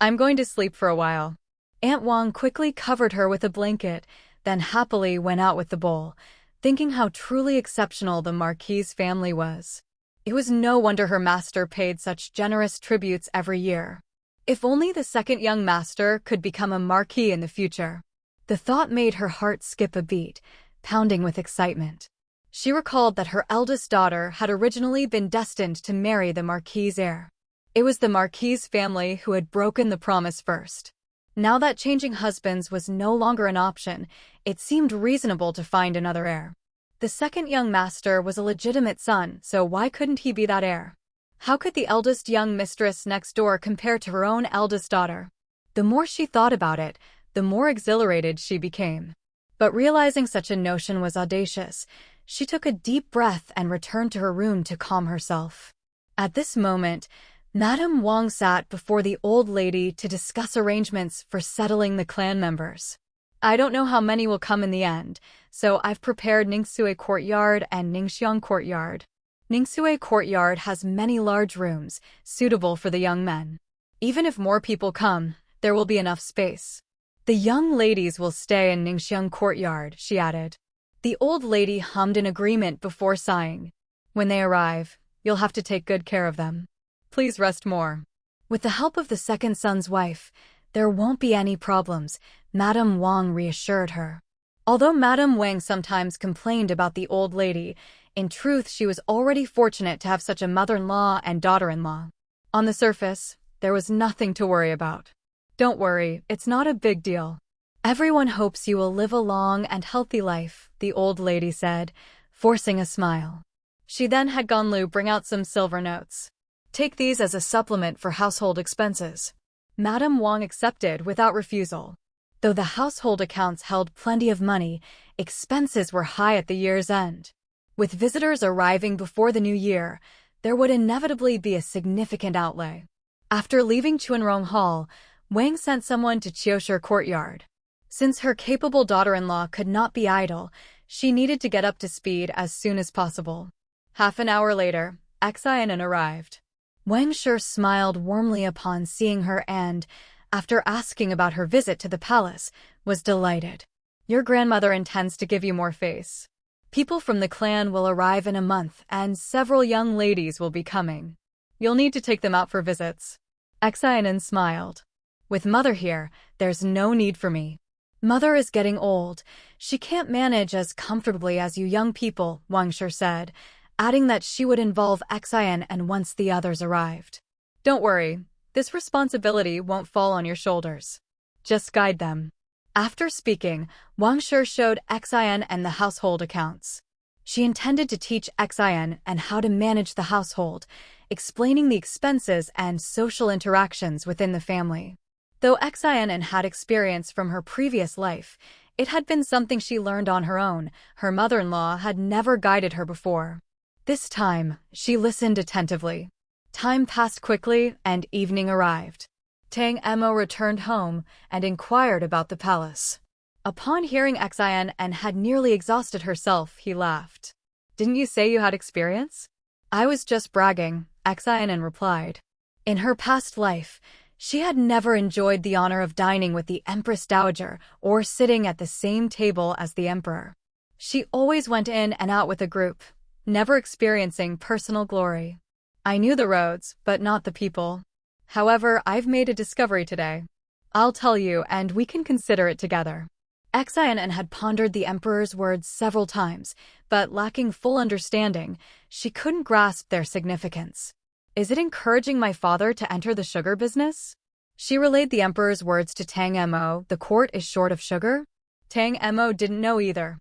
I'm going to sleep for a while. Aunt Wang quickly covered her with a blanket, then happily went out with the bowl, thinking how truly exceptional the Marquis family was. It was no wonder her master paid such generous tributes every year. If only the second young master could become a marquis in the future. The thought made her heart skip a beat, pounding with excitement. She recalled that her eldest daughter had originally been destined to marry the marquis's heir. It was the marquis's family who had broken the promise first. Now that changing husbands was no longer an option, it seemed reasonable to find another heir. The second young master was a legitimate son, so why couldn't he be that heir? How could the eldest young mistress next door compare to her own eldest daughter? The more she thought about it, the more exhilarated she became. But realizing such a notion was audacious, she took a deep breath and returned to her room to calm herself. At this moment, Madame Wang sat before the old lady to discuss arrangements for settling the clan members. I don't know how many will come in the end, so I've prepared Ningsui Courtyard and Ningxiang Courtyard. Ningsui Courtyard has many large rooms, suitable for the young men. Even if more people come, there will be enough space. The young ladies will stay in Ningxiang Courtyard, she added. The old lady hummed in agreement before sighing. When they arrive, you'll have to take good care of them. Please rest more. With the help of the second son's wife, there won't be any problems, Madame Wang reassured her. Although Madame Wang sometimes complained about the old lady, in truth she was already fortunate to have such a mother-in-law and daughter-in-law. On the surface, there was nothing to worry about. Don't worry, it's not a big deal. Everyone hopes you will live a long and healthy life, the old lady said, forcing a smile. She then had Ganlu bring out some silver notes. Take these as a supplement for household expenses. Madame Wang accepted without refusal. Though the household accounts held plenty of money, expenses were high at the year's end. With visitors arriving before the new year, there would inevitably be a significant outlay. After leaving Chuanrong Hall, Wang sent someone to Qiushi Courtyard. Since her capable daughter-in-law could not be idle, she needed to get up to speed as soon as possible. Half an hour later, Xin An arrived. Wang Shi smiled warmly upon seeing her and, after asking about her visit to the palace, was delighted. Your grandmother intends to give you more face. People from the clan will arrive in a month and several young ladies will be coming. You'll need to take them out for visits. Xin An smiled. With Mother here, there's no need for me. Mother is getting old. She can't manage as comfortably as you young people, Wang Shi said, adding that she would involve Xin An once the others arrived. Don't worry, this responsibility won't fall on your shoulders. Just guide them. After speaking, Wang Shi showed Xin An the household accounts. She intended to teach Xin An how to manage the household, explaining the expenses and social interactions within the family. Though Xin An had experience from her previous life, it had been something she learned on her own. Her mother-in-law had never guided her before. This time, she listened attentively. Time passed quickly and evening arrived. Tang Emo returned home and inquired about the palace. Upon hearing Xin An had nearly exhausted herself, he laughed. Didn't you say you had experience? I was just bragging, Xin An replied. In her past life, she had never enjoyed the honor of dining with the Empress Dowager or sitting at the same table as the Emperor. She always went in and out with a group, never experiencing personal glory. I knew the roads, but not the people. However, I've made a discovery today. I'll tell you and we can consider it together. Xin An had pondered the Emperor's words several times, but lacking full understanding, she couldn't grasp their significance. Is it encouraging my father to enter the sugar business? She relayed the Emperor's words to Tang Emo. The court is short of sugar? Tang Emo didn't know either.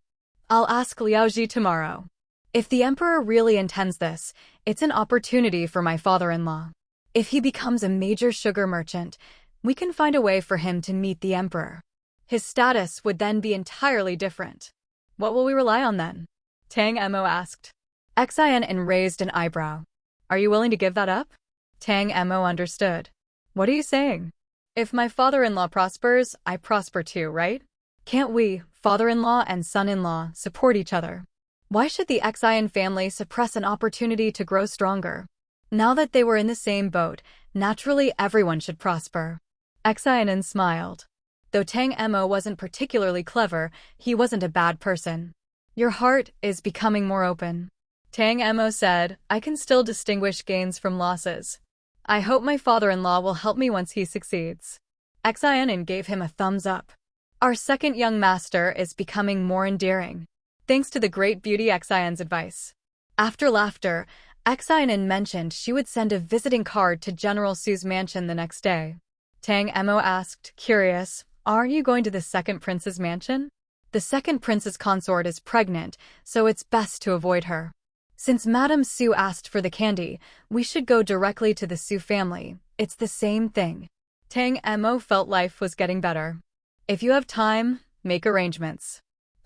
I'll ask Liaoji tomorrow. If the Emperor really intends this, it's an opportunity for my father-in-law. If he becomes a major sugar merchant, we can find a way for him to meet the Emperor. His status would then be entirely different. What will we rely on then? Tang Emo asked. Xin An raised an eyebrow. Are you willing to give that up? Tang Emo understood. What are you saying? If my father-in-law prospers, I prosper too, right? Can't we, father-in-law and son-in-law, support each other? Why should the Xin family suppress an opportunity to grow stronger? Now that they were in the same boat, naturally everyone should prosper. Xin An smiled. Though Tang Emo wasn't particularly clever, he wasn't a bad person. Your heart is becoming more open. Tang Emo said, I can still distinguish gains from losses. I hope my father-in-law will help me once he succeeds. Xin An gave him a thumbs up. Our second young master is becoming more endearing, thanks to the great beauty Xion's advice. After laughter, Xin mentioned she would send a visiting card to General Su's mansion the next day. Tang Emo asked, curious, are you going to the second prince's mansion? The second prince's consort is pregnant, so it's best to avoid her. Since Madame Su asked for the candy, we should go directly to the Su family. It's the same thing. Tang Emo felt life was getting better. If you have time, make arrangements.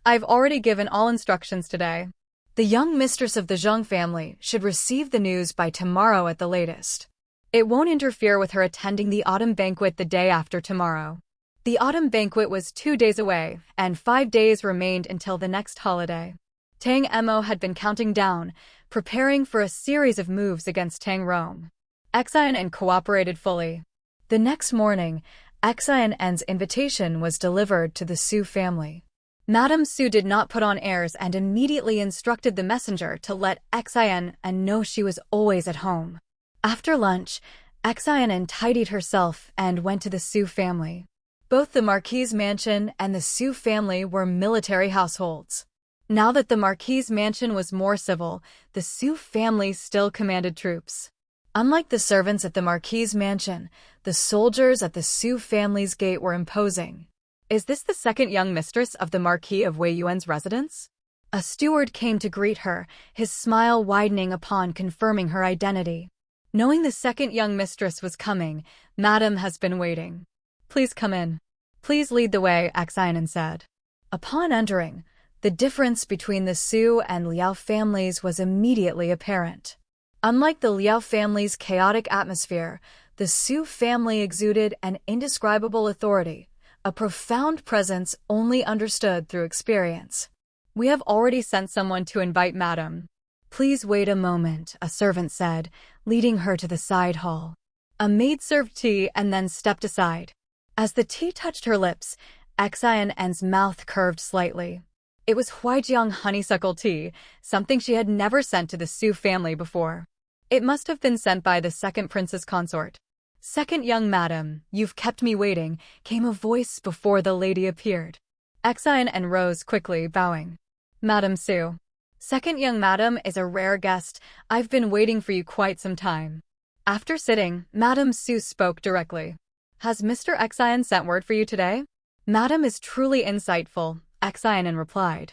I've already given all instructions today. The young mistress of the Zheng family should receive the news by tomorrow at the latest. It won't interfere with her attending the autumn banquet the day after tomorrow. The autumn banquet was 2 days away, and 5 days remained until the next holiday. Tang Emo had been counting down, preparing for a series of moves against Tang Rong. Xin An cooperated fully. The next morning, Xin An's invitation was delivered to the Su family. Madame Su did not put on airs and immediately instructed the messenger to let Xin An know she was always at home. After lunch, Xin tidied herself and went to the Su family. Both the Marquis mansion and the Su family were military households. Now that the Marquis mansion was more civil, the Su family still commanded troops. Unlike the servants at the Marquis mansion, the soldiers at the Su family's gate were imposing. "Is this the second young mistress of the Marquis of Wei Yuan's residence?" A steward came to greet her, his smile widening upon confirming her identity. Knowing the second young mistress was coming, "Madam has been waiting. Please come in." "Please lead the way," Xin said. Upon entering, the difference between the Su and Liao families was immediately apparent. Unlike the Liao family's chaotic atmosphere, the Su family exuded an indescribable authority, a profound presence only understood through experience. "We have already sent someone to invite Madam." "Please wait a moment," a servant said, leading her to the side hall. A maid served tea and then stepped aside. As the tea touched her lips, Xin's mouth curved slightly. It was Huijiang honeysuckle tea, something she had never sent to the Su family before. It must have been sent by the second princess consort. "Second young madam, you've kept me waiting," came a voice before the lady appeared. Xin rose quickly, bowing. "Madam Su. Second young madam is a rare guest. I've been waiting for you quite some time." After sitting, Madam Su spoke directly. "Has Mr. Xin sent word for you today?" "Madam is truly insightful," Xin replied.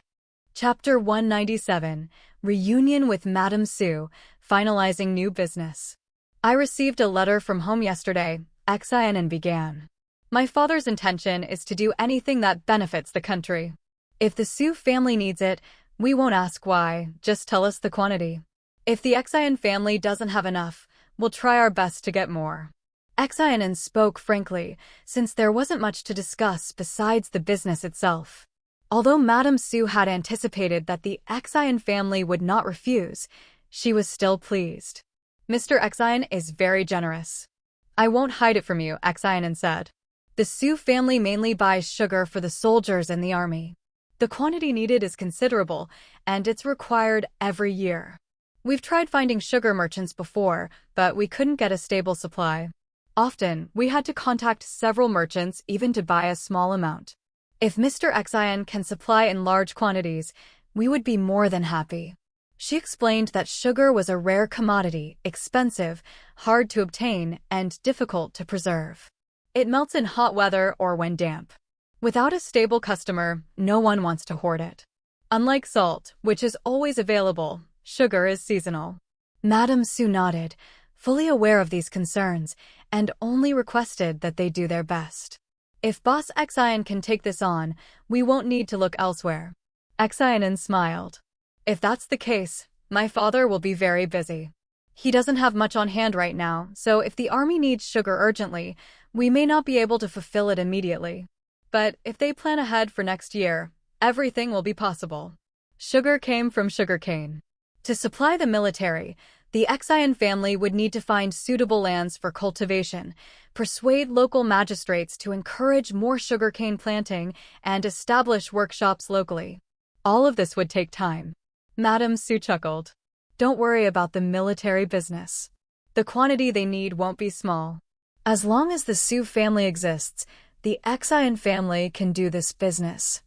Chapter 197, Reunion with Madam Su, Finalizing New Business. "I received a letter from home yesterday," Xin began. "My father's intention is to do anything that benefits the country. If the Su family needs it, we won't ask why, just tell us the quantity. If the Xin family doesn't have enough, we'll try our best to get more." Xin spoke frankly, since there wasn't much to discuss besides the business itself. Although Madam Su had anticipated that the Xin family would not refuse, she was still pleased. "Mr. Xin is very generous. I won't hide it from you," Xin said. "The Su family mainly buys sugar for the soldiers in the army. The quantity needed is considerable, and it's required every year. We've tried finding sugar merchants before, but we couldn't get a stable supply. Often, we had to contact several merchants even to buy a small amount. If Mr. Xin can supply in large quantities, we would be more than happy." She explained that sugar was a rare commodity, expensive, hard to obtain, and difficult to preserve. It melts in hot weather or when damp. Without a stable customer, no one wants to hoard it. Unlike salt, which is always available, sugar is seasonal. Madam Su nodded, fully aware of these concerns, and only requested that they do their best. "If Boss Xin can take this on, we won't need to look elsewhere." Xin smiled. "If that's the case, my father will be very busy. He doesn't have much on hand right now, so if the army needs sugar urgently, we may not be able to fulfill it immediately. But if they plan ahead for next year, everything will be possible." Sugar came from sugarcane. To supply the military, the Xin family would need to find suitable lands for cultivation, persuade local magistrates to encourage more sugarcane planting, and establish workshops locally. All of this would take time. Madam Su chuckled. "Don't worry about the military business. The quantity they need won't be small. As long as the Su family exists, the Xin family can do this business.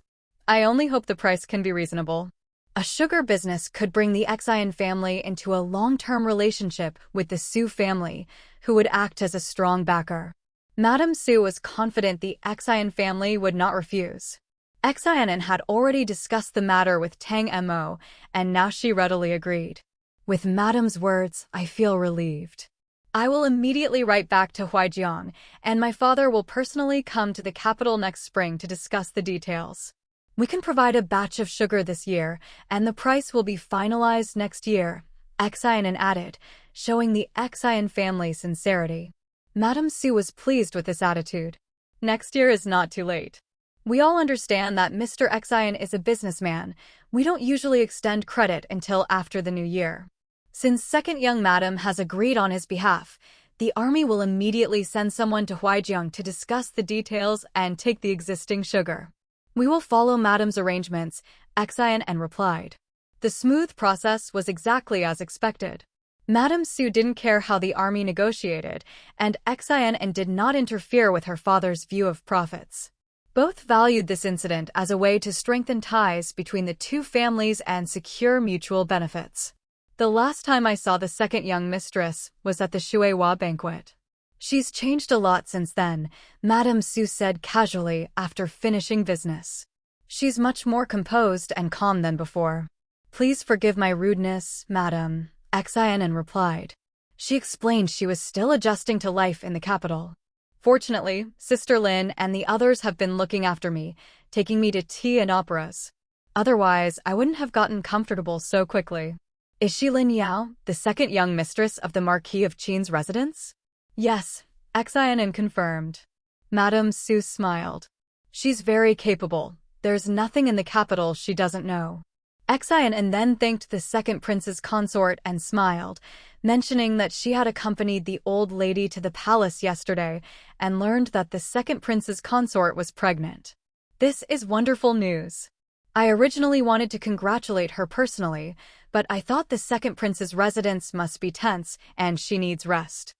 I only hope the price can be reasonable." A sugar business could bring the Xin family into a long-term relationship with the Su family, who would act as a strong backer. Madam Su was confident the Xin family would not refuse. Xin had already discussed the matter with Tang Mo, and now she readily agreed. "With Madam's words, I feel relieved. I will immediately write back to Huijiang, and my father will personally come to the capital next spring to discuss the details. We can provide a batch of sugar this year, and the price will be finalized next year," Xin added, showing the Xin family sincerity. Madam Su was pleased with this attitude. "Next year is not too late. We all understand that Mr. Xin is a businessman. We don't usually extend credit until after the new year. Since second young madam has agreed on his behalf, the army will immediately send someone to Huijiang to discuss the details and take the existing sugar. We will follow Madam's arrangements," Xin replied. The smooth process was exactly as expected. Madame Su didn't care how the army negotiated, and Xin did not interfere with her father's view of profits. Both valued this incident as a way to strengthen ties between the two families and secure mutual benefits. The last time I saw the second young mistress was at the Shueihua banquet. She's changed a lot since then, Madame Su said casually after finishing business. She's much more composed and calm than before. Please forgive my rudeness, madam, Xin replied. She explained she was still adjusting to life in the capital. Fortunately, Sister Lin and the others have been looking after me, taking me to tea and operas. Otherwise, I wouldn't have gotten comfortable so quickly. Is she Lin Yao, the second young mistress of the Marquis of Qin's residence? Yes, Xin confirmed. Madame Su smiled. She's very capable. There's nothing in the capital she doesn't know. Xin then thanked the second prince's consort and smiled, mentioning that she had accompanied the old lady to the palace yesterday and learned that the second prince's consort was pregnant. This is wonderful news. I originally wanted to congratulate her personally, but I thought the second prince's residence must be tense and she needs rest.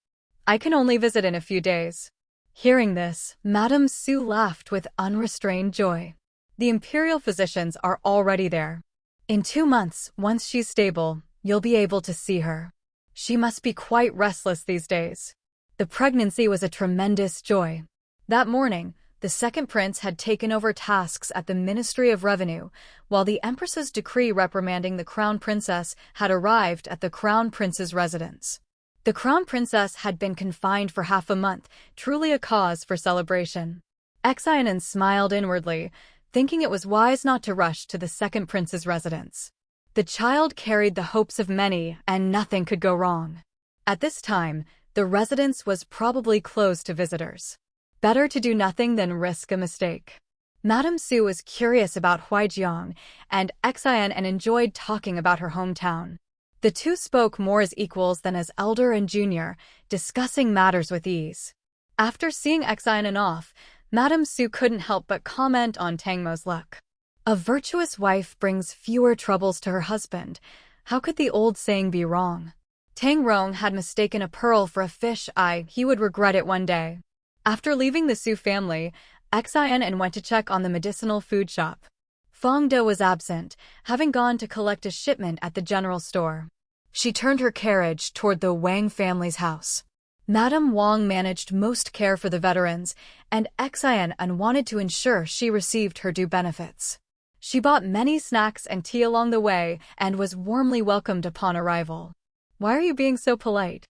I can only visit in a few days. Hearing this, Madame Su laughed with unrestrained joy. The imperial physicians are already there. In 2 months, once she's stable, you'll be able to see her. She must be quite restless these days. The pregnancy was a tremendous joy. That morning, the second prince had taken over tasks at the Ministry of Revenue, while the Empress's decree reprimanding the Crown Princess had arrived at the Crown Prince's residence. The Crown Princess had been confined for half a month, truly a cause for celebration. Xin smiled inwardly, thinking it was wise not to rush to the second prince's residence. The child carried the hopes of many, and nothing could go wrong. At this time, the residence was probably closed to visitors. Better to do nothing than risk a mistake. Madame Su was curious about Huijiang, and Xin enjoyed talking about her hometown. The two spoke more as equals than as elder and junior, discussing matters with ease. After seeing Xin off, Madame Su couldn't help but comment on Tang Mo's luck. A virtuous wife brings fewer troubles to her husband. How could the old saying be wrong? Tang Rong had mistaken a pearl for a fish eye. He would regret it one day. After leaving the Su family, Xin went to check on the medicinal food shop. Feng De was absent, having gone to collect a shipment at the general store. She turned her carriage toward the Wang family's house. Madame Wang managed most care for the veterans, and Xin wanted to ensure she received her due benefits. She bought many snacks and tea along the way and was warmly welcomed upon arrival. Why are you being so polite?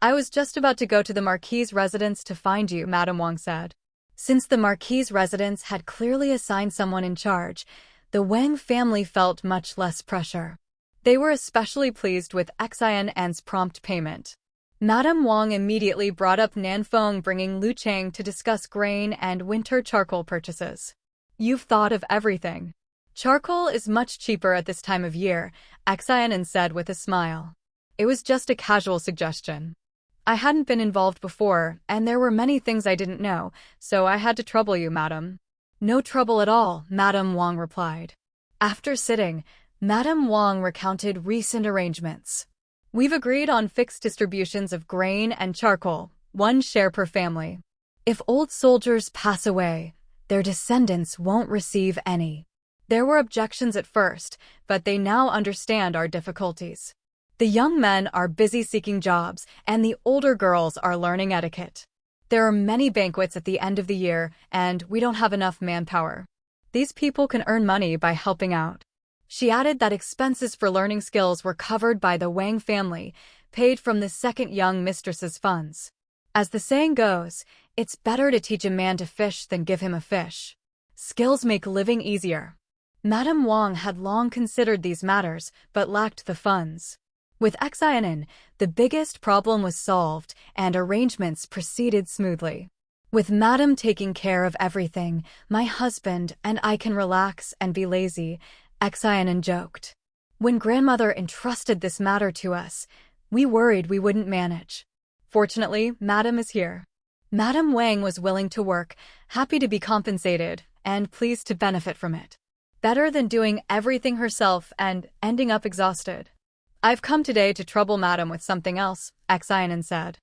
I was just about to go to the Marquis's residence to find you, Madame Wang said. Since the Marquis's residence had clearly assigned someone in charge, the Wang family felt much less pressure. They were especially pleased with Xin's prompt payment. Madame Wang immediately brought up Nanfeng, bringing Lu Chang to discuss grain and winter charcoal purchases. You've thought of everything. Charcoal is much cheaper at this time of year, Xin said with a smile. It was just a casual suggestion. I hadn't been involved before, and there were many things I didn't know, so I had to trouble you, madam. No trouble at all, Madame Wang replied. After sitting, Madame Wang recounted recent arrangements. We've agreed on fixed distributions of grain and charcoal, 1 share per family. If old soldiers pass away, their descendants won't receive any. There were objections at first, but they now understand our difficulties. The young men are busy seeking jobs, and the older girls are learning etiquette. There are many banquets at the end of the year, and we don't have enough manpower. These people can earn money by helping out. She added that expenses for learning skills were covered by the Wang family, paid from the second young mistress's funds. As the saying goes, it's better to teach a man to fish than give him a fish. Skills make living easier. Madame Wang had long considered these matters, but lacked the funds. With Xin, the biggest problem was solved, and arrangements proceeded smoothly. With Madame taking care of everything, my husband and I can relax and be lazy, Xin joked. When grandmother entrusted this matter to us, we worried we wouldn't manage. Fortunately, Madame is here. Madame Wang was willing to work, happy to be compensated, and pleased to benefit from it. Better than doing everything herself and ending up exhausted. I've come today to trouble Madam with something else, Xin An said.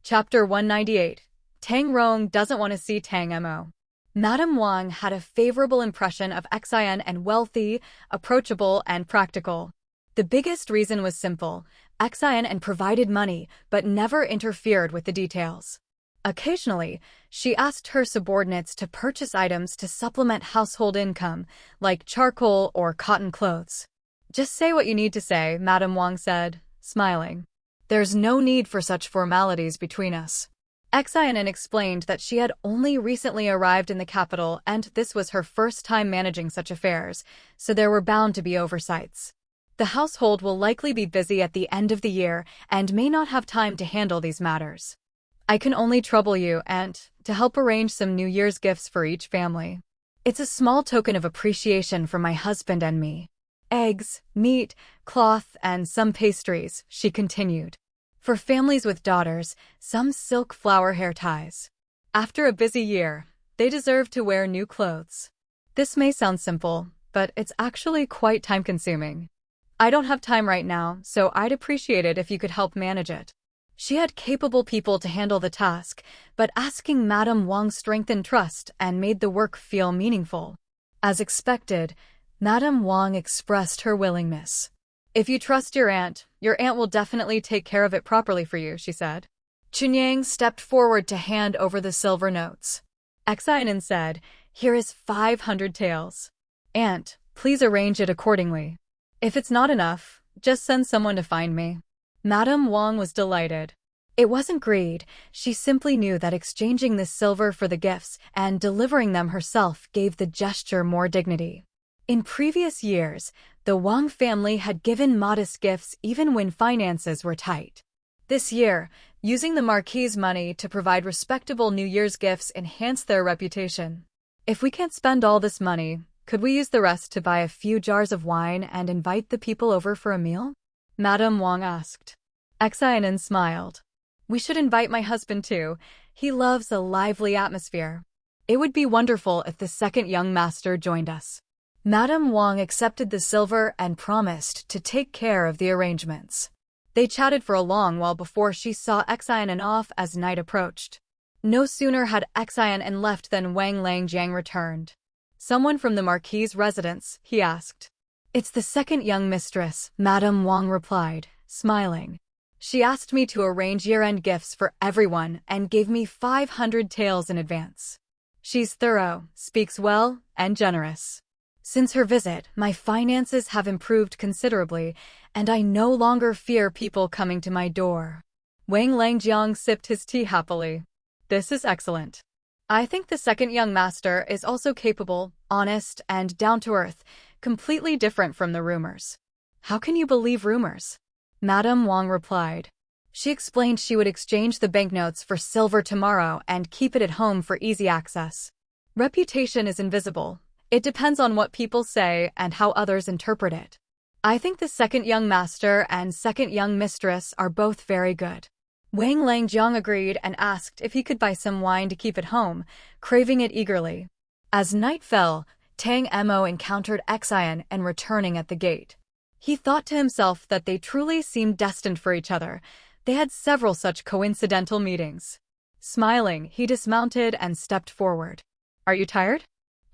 Chapter 198. Tang Rong doesn't want to see Tang Mo. Madame Wang had a favorable impression of Xin and wealthy, approachable, and practical. The biggest reason was simple. Xin provided money, but never interfered with the details. Occasionally, she asked her subordinates to purchase items to supplement household income, like charcoal or cotton clothes. Just say what you need to say, Madame Wang said, smiling. There's no need for such formalities between us. Xin explained that she had only recently arrived in the capital and this was her first time managing such affairs, so there were bound to be oversights. The household will likely be busy at the end of the year and may not have time to handle these matters. I can only trouble you and to help arrange some New Year's gifts for each family. It's a small token of appreciation from my husband and me. Eggs, meat, cloth, and some pastries, she continued. For families with daughters, some silk flower hair ties. After a busy year, they deserve to wear new clothes. This may sound simple, but it's actually quite time-consuming. I don't have time right now, so I'd appreciate it if you could help manage it. She had capable people to handle the task, but asking Madame Wang strengthened trust and made the work feel meaningful. As expected, Madame Wang expressed her willingness. If you trust your aunt will definitely take care of it properly for you, she said. Chunyang stepped forward to hand over the silver notes. Xin said, here is 500 taels. Aunt, please arrange it accordingly. If it's not enough, just send someone to find me. Madame Wang was delighted. It wasn't greed, she simply knew that exchanging this silver for the gifts and delivering them herself gave the gesture more dignity. In previous years, the Wang family had given modest gifts even when finances were tight. This year, using the Marquis' money to provide respectable New Year's gifts enhanced their reputation. If we can't spend all this money, could we use the rest to buy a few jars of wine and invite the people over for a meal? Madame Wang asked. Xin smiled. We should invite my husband too. He loves a lively atmosphere. It would be wonderful if the second young master joined us. Madame Wang accepted the silver and promised to take care of the arrangements. They chatted for a long while before she saw Xin off as night approached. No sooner had Xin left than Wang Langjiang returned. Someone from the Marquis' residence, he asked. It's the second young mistress, Madame Wang replied, smiling. She asked me to arrange year-end gifts for everyone and gave me 500 taels in advance. She's thorough, speaks well, and generous. Since her visit, my finances have improved considerably, and I no longer fear people coming to my door. Wang Langjiang sipped his tea happily. This is excellent. I think the second young master is also capable, honest, and down-to-earth, completely different from the rumors. How can you believe rumors? Madame Wang replied. She explained she would exchange the banknotes for silver tomorrow and keep it at home for easy access. Reputation is invisible. It depends on what people say and how others interpret it. I think the second young master and second young mistress are both very good. Wang Langjiang agreed and asked if he could buy some wine to keep at home, craving it eagerly. As night fell, Tang Mo encountered Xin and returning at the gate. He thought to himself that they truly seemed destined for each other. They had several such coincidental meetings. Smiling, he dismounted and stepped forward. Are you tired?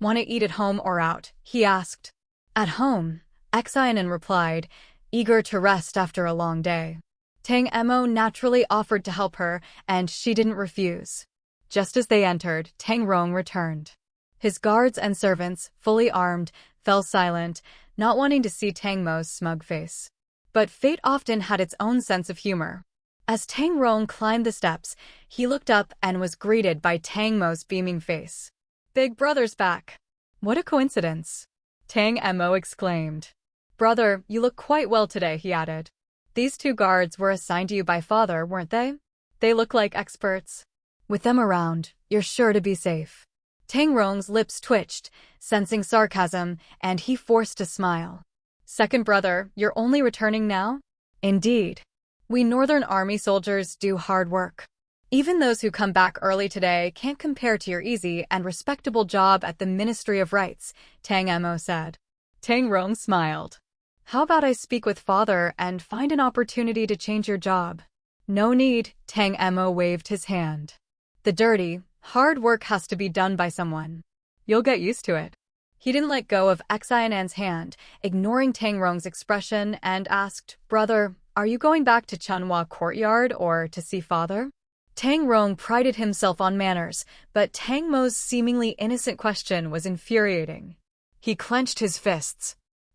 Want to eat at home or out? He asked. At home, Xin replied, eager to rest after a long day. Tang Mo naturally offered to help her, and she didn't refuse. Just as they entered, Tang Rong returned. His guards and servants, fully armed, fell silent, not wanting to see Tang Mo's smug face. But fate often had its own sense of humor. As Tang Rong climbed the steps, he looked up and was greeted by Tang Mo's beaming face. Big brother's back. What a coincidence. Tang Mo exclaimed. Brother, you look quite well today, he added. These two guards were assigned to you by father, weren't they? They look like experts. With them around, you're sure to be safe. Tang Rong's lips twitched, sensing sarcasm, and he forced a smile. Second brother, you're only returning now? Indeed. We Northern Army soldiers do hard work. Even those who come back early today can't compare to your easy and respectable job at the Ministry of Rights, Tang Mo said. Tang Rong smiled. How about I speak with father and find an opportunity to change your job? No need, Tang Emo waved his hand. The dirty, hard work has to be done by someone. You'll get used to it. He didn't let go of Xin An's hand, ignoring Tang Rong's expression, and asked, Brother, are you going back to Chunhua Courtyard or to see father? Tang Rong prided himself on manners, but Tang Mo's seemingly innocent question was infuriating. He clenched his fists.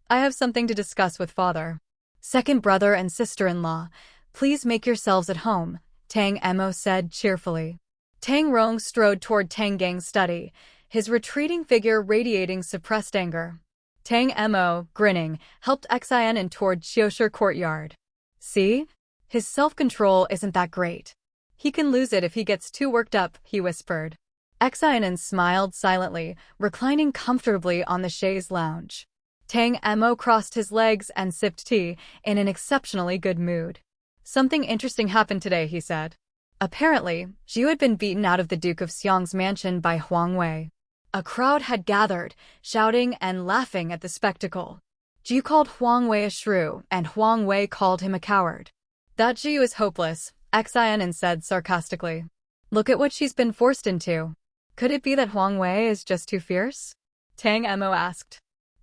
I have something to discuss with father. Second brother and sister-in-law, please make yourselves at home, Tang Emo said cheerfully. Tang Rong strode toward Tang Gang's study, his retreating figure radiating suppressed anger. Tang Emo, grinning, helped Xian in toward Xiosher Courtyard. See? His self-control isn't that great. He can lose it if he gets too worked up, he whispered. Xian smiled silently, reclining comfortably on the chaise lounge. Tang Emo crossed his legs and sipped tea, in an exceptionally good mood. Something interesting happened today, he said. Apparently, Jiu had been beaten out of the Duke of Xiong's mansion by Huang Wei. A crowd had gathered, shouting and laughing at the spectacle. Jiu called Huang Wei a shrew, and Huang Wei called him a coward. That Jiu is hopeless, Xian said sarcastically. Look at what she's been forced into. Could it be that Huang Wei is just too fierce? Tang Emo asked.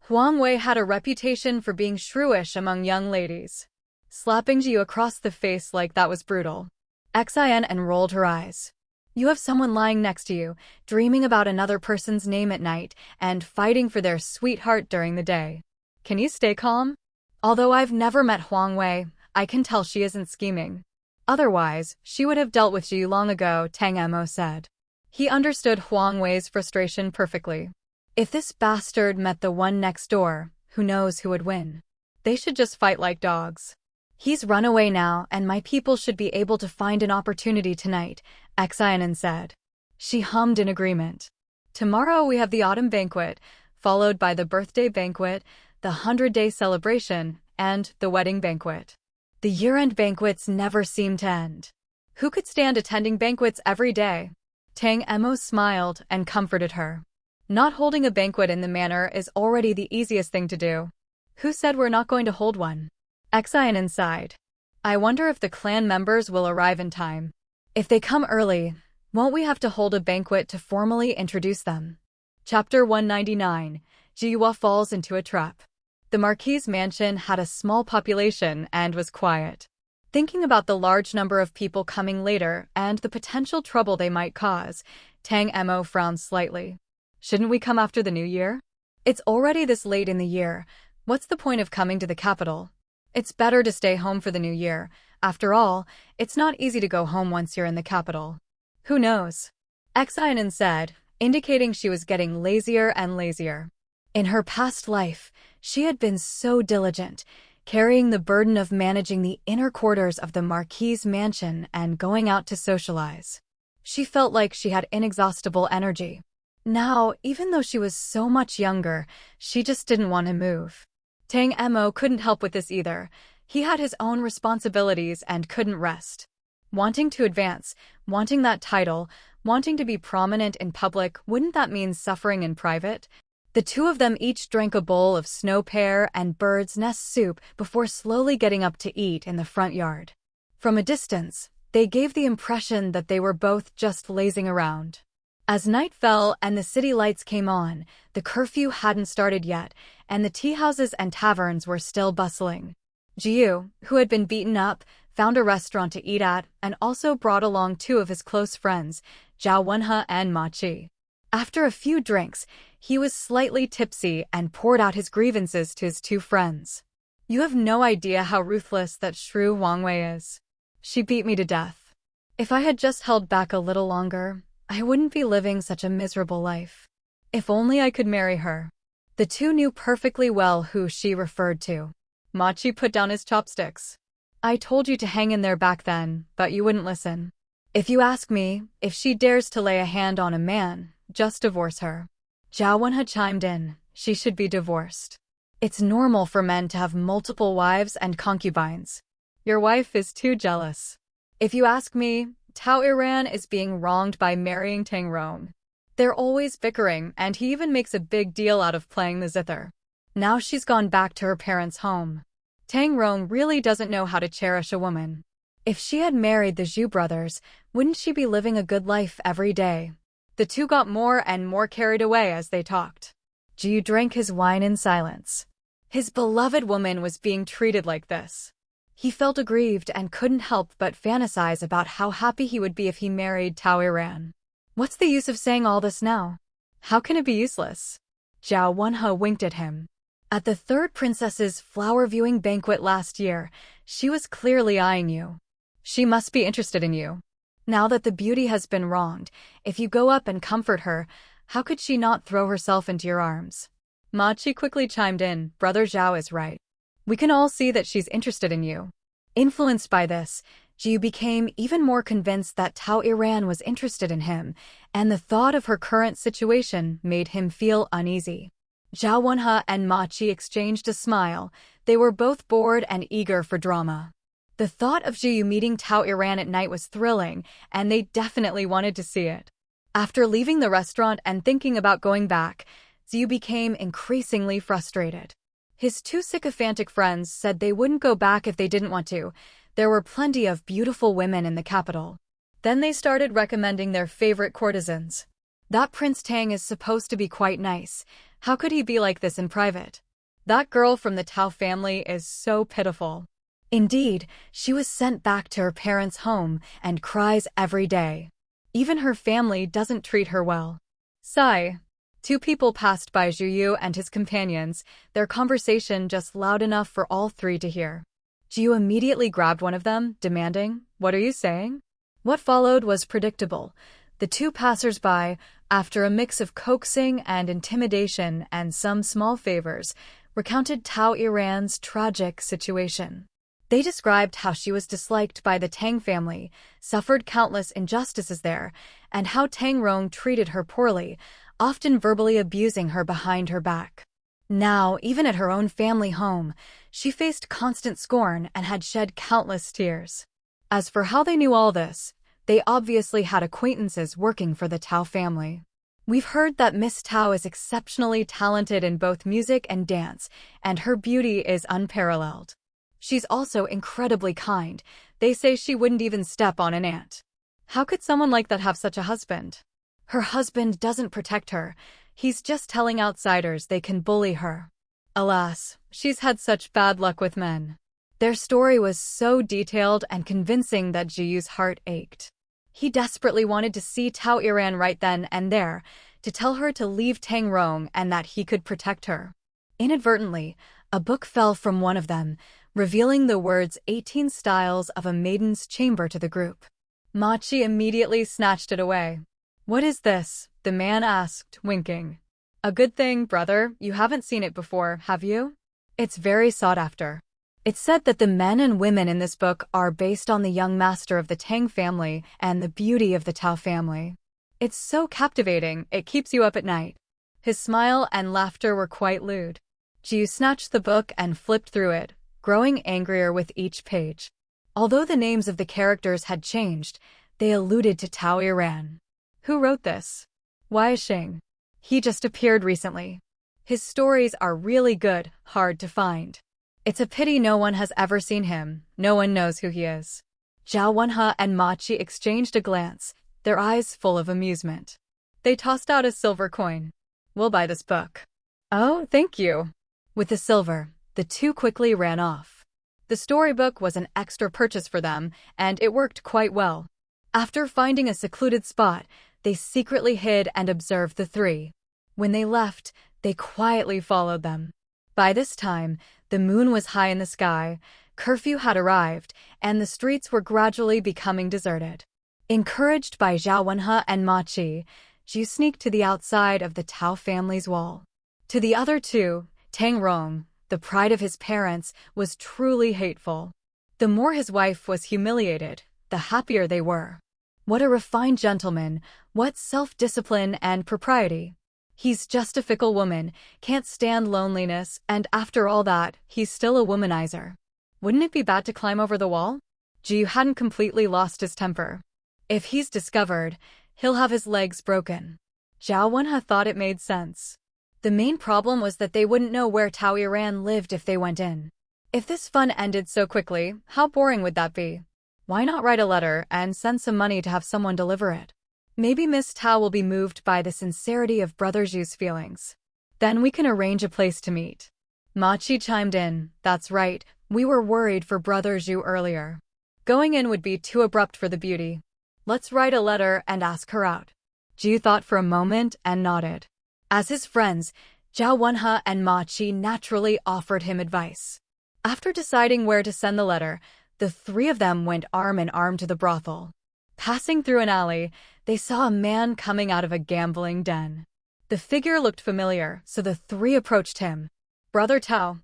Huang Wei had a reputation for being shrewish among young ladies. Slapping Jiu across the face like that was brutal. Xian rolled her eyes. You have someone lying next to you, dreaming about another person's name at night, and fighting for their sweetheart during the day. Can you stay calm? Although I've never met Huang Wei, I can tell she isn't scheming. Otherwise, she would have dealt with Jiu long ago, Tang Emo said. He understood Huang Wei's frustration perfectly. If this bastard met the one next door, who knows who would win? They should just fight like dogs. He's run away now, and my people should be able to find an opportunity tonight, Xian said. She hummed in agreement. Tomorrow we have the autumn banquet, followed by the birthday banquet, the 100-day celebration, and the wedding banquet. The year-end banquets never seem to end. Who could stand attending banquets every day? Tang Emo smiled and comforted her. Not holding a banquet in the manor is already the easiest thing to do. Who said we're not going to hold one? Xian sighed. I wonder if the clan members will arrive in time. If they come early, won't we have to hold a banquet to formally introduce them? Chapter 199, Jiwa falls into a trap. The Marquis's mansion had a small population and was quiet. Thinking about the large number of people coming later and the potential trouble they might cause, Tang Emo frowned slightly. Shouldn't we come after the new year? It's already this late in the year. What's the point of coming to the capital? It's better to stay home for the new year. After all, it's not easy to go home once you're in the capital. Who knows? Xian said, indicating she was getting lazier and lazier. In her past life, she had been so diligent, carrying the burden of managing the inner quarters of the Marquis's mansion and going out to socialize. She felt like she had inexhaustible energy. Now, even though she was so much younger, she just didn't want to move. Tang Emo couldn't help with this either. He had his own responsibilities and couldn't rest. Wanting to advance, wanting that title, wanting to be prominent in public, wouldn't that mean suffering in private? The two of them each drank a bowl of snow pear and bird's nest soup before slowly getting up to eat in the front yard. From a distance, they gave the impression that they were both just lazing around. As night fell and the city lights came on, the curfew hadn't started yet, and the tea-houses and taverns were still bustling. Jiu, who had been beaten up, found a restaurant to eat at and also brought along two of his close friends, Zhao Wenhe and Ma Qi. After a few drinks, he was slightly tipsy and poured out his grievances to his two friends. You have no idea how ruthless that shrew Huang Wei is. She beat me to death. If I had just held back a little longer, I wouldn't be living such a miserable life. If only I could marry her. The two knew perfectly well who she referred to. Ma Qi put down his chopsticks. I told you to hang in there back then, but you wouldn't listen. If you ask me, if she dares to lay a hand on a man, just divorce her. Zhao Wenhe chimed in. She should be divorced. It's normal for men to have multiple wives and concubines. Your wife is too jealous. If you ask me, Tao Iran is being wronged by marrying Tang Rong. They're always bickering, and he even makes a big deal out of playing the zither. Now she's gone back to her parents' home. Tang Rong really doesn't know how to cherish a woman. If she had married the Zhu brothers, wouldn't she be living a good life every day? The two got more and more carried away as they talked. Jiu drank his wine in silence. His beloved woman was being treated like this. He felt aggrieved and couldn't help but fantasize about how happy he would be if he married Tao Iran. What's the use of saying all this now? How can it be useless? Zhao Wenhe winked at him. At the third princess's flower viewing banquet last year, she was clearly eyeing you. She must be interested in you. Now that the beauty has been wronged, if you go up and comfort her, how could she not throw herself into your arms? Ma Qi quickly chimed in, Brother Zhao is right. We can all see that she's interested in you. Influenced by this, Jiu became even more convinced that Tao Iran was interested in him, and the thought of her current situation made him feel uneasy. Zhao Wenhe and Ma Qi exchanged a smile. They were both bored and eager for drama. The thought of Jiu meeting Tao Iran at night was thrilling, and they definitely wanted to see it. After leaving the restaurant and thinking about going back, Ziyu became increasingly frustrated. His two sycophantic friends said they wouldn't go back if they didn't want to. There were plenty of beautiful women in the capital. Then they started recommending their favorite courtesans. That Prince Tang is supposed to be quite nice. How could he be like this in private? That girl from the Tao family is so pitiful. Indeed, she was sent back to her parents' home and cries every day. Even her family doesn't treat her well. Sigh. Two people passed by Zhu Yu and his companions, their conversation just loud enough for all three to hear. Zhu immediately grabbed one of them, demanding, What are you saying? What followed was predictable. The two passers-by, after a mix of coaxing and intimidation and some small favors, recounted Tao Iran's tragic situation. They described how she was disliked by the Tang family, suffered countless injustices there, and how Tang Rong treated her poorly, often verbally abusing her behind her back. Now, even at her own family home, she faced constant scorn and had shed countless tears. As for how they knew all this, they obviously had acquaintances working for the Tao family. We've heard that Miss Tao is exceptionally talented in both music and dance, and her beauty is unparalleled. She's also incredibly kind. They say she wouldn't even step on an ant. How could someone like that have such a husband? Her husband doesn't protect her. He's just telling outsiders they can bully her. Alas, she's had such bad luck with men. Their story was so detailed and convincing that Jiyu's heart ached. He desperately wanted to see Tao Iran right then and there, to tell her to leave Tang Rong and that he could protect her. Inadvertently, a book fell from one of them, revealing the words 18 Styles of a Maiden's Chamber to the group. Ma Qi immediately snatched it away. What is this? The man asked, winking. A good thing, brother, you haven't seen it before, have you? It's very sought after. It's said that the men and women in this book are based on the young master of the Tang family and the beauty of the Tao family. It's so captivating, it keeps you up at night. His smile and laughter were quite lewd. Jiu snatched the book and flipped through it, growing angrier with each page. Although the names of the characters had changed, they alluded to Tao Iran. Who wrote this? Wai Xing. He just appeared recently. His stories are really good, hard to find. It's a pity no one has ever seen him, no one knows who he is. Zhao Wenhe and Ma Qi exchanged a glance, their eyes full of amusement. They tossed out a silver coin. We'll buy this book. Oh, thank you. With the silver, the two quickly ran off. The storybook was an extra purchase for them, and it worked quite well. After finding a secluded spot, they secretly hid and observed the three. When they left, they quietly followed them. By this time, the moon was high in the sky, curfew had arrived, and the streets were gradually becoming deserted. Encouraged by Zhao Wenhe and Ma Qi, Jiu sneaked to the outside of the Tao family's wall. To the other two, Tang Rong, the pride of his parents, was truly hateful. The more his wife was humiliated, the happier they were. What a refined gentleman, what self-discipline and propriety. He's just a fickle woman, can't stand loneliness, and after all that, he's still a womanizer. Wouldn't it be bad to climb over the wall? Jiu hadn't completely lost his temper. If he's discovered, he'll have his legs broken. Zhao Wenhe thought it made sense. The main problem was that they wouldn't know where Tao Iran lived if they went in. If this fun ended so quickly, how boring would that be? Why not write a letter and send some money to have someone deliver it? Maybe Miss Tao will be moved by the sincerity of Brother Zhu's feelings. Then we can arrange a place to meet. Ma Qi chimed in, that's right, we were worried for Brother Zhu earlier. Going in would be too abrupt for the beauty. Let's write a letter and ask her out. Zhu thought for a moment and nodded. As his friends, Zhao Wenhe and Ma Qi naturally offered him advice. After deciding where to send the letter, the three of them went arm in arm to the brothel. Passing through an alley, they saw a man coming out of a gambling den. The figure looked familiar, so the three approached him. Brother Tao.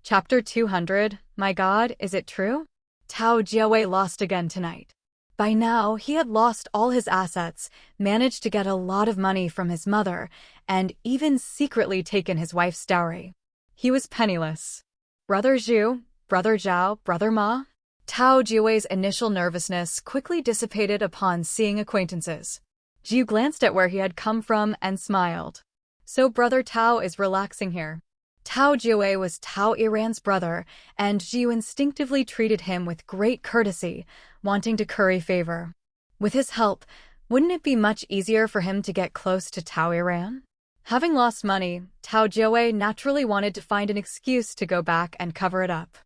Chapter 200, My God, is it true? Tao Jiawei lost again tonight. By now, he had lost all his assets, managed to get a lot of money from his mother, and even secretly taken his wife's dowry. He was penniless. Brother Zhu, Brother Zhao, Brother Ma? Tao Jiawei's initial nervousness quickly dissipated upon seeing acquaintances. Zhu glanced at where he had come from and smiled. So Brother Tao is relaxing here. Tao Jiawei was Tao Iran's brother, and Zhu instinctively treated him with great courtesy, wanting to curry favor. With his help, wouldn't it be much easier for him to get close to Tao Iran? Having lost money, Tao Jiawei naturally wanted to find an excuse to go back and cover it up.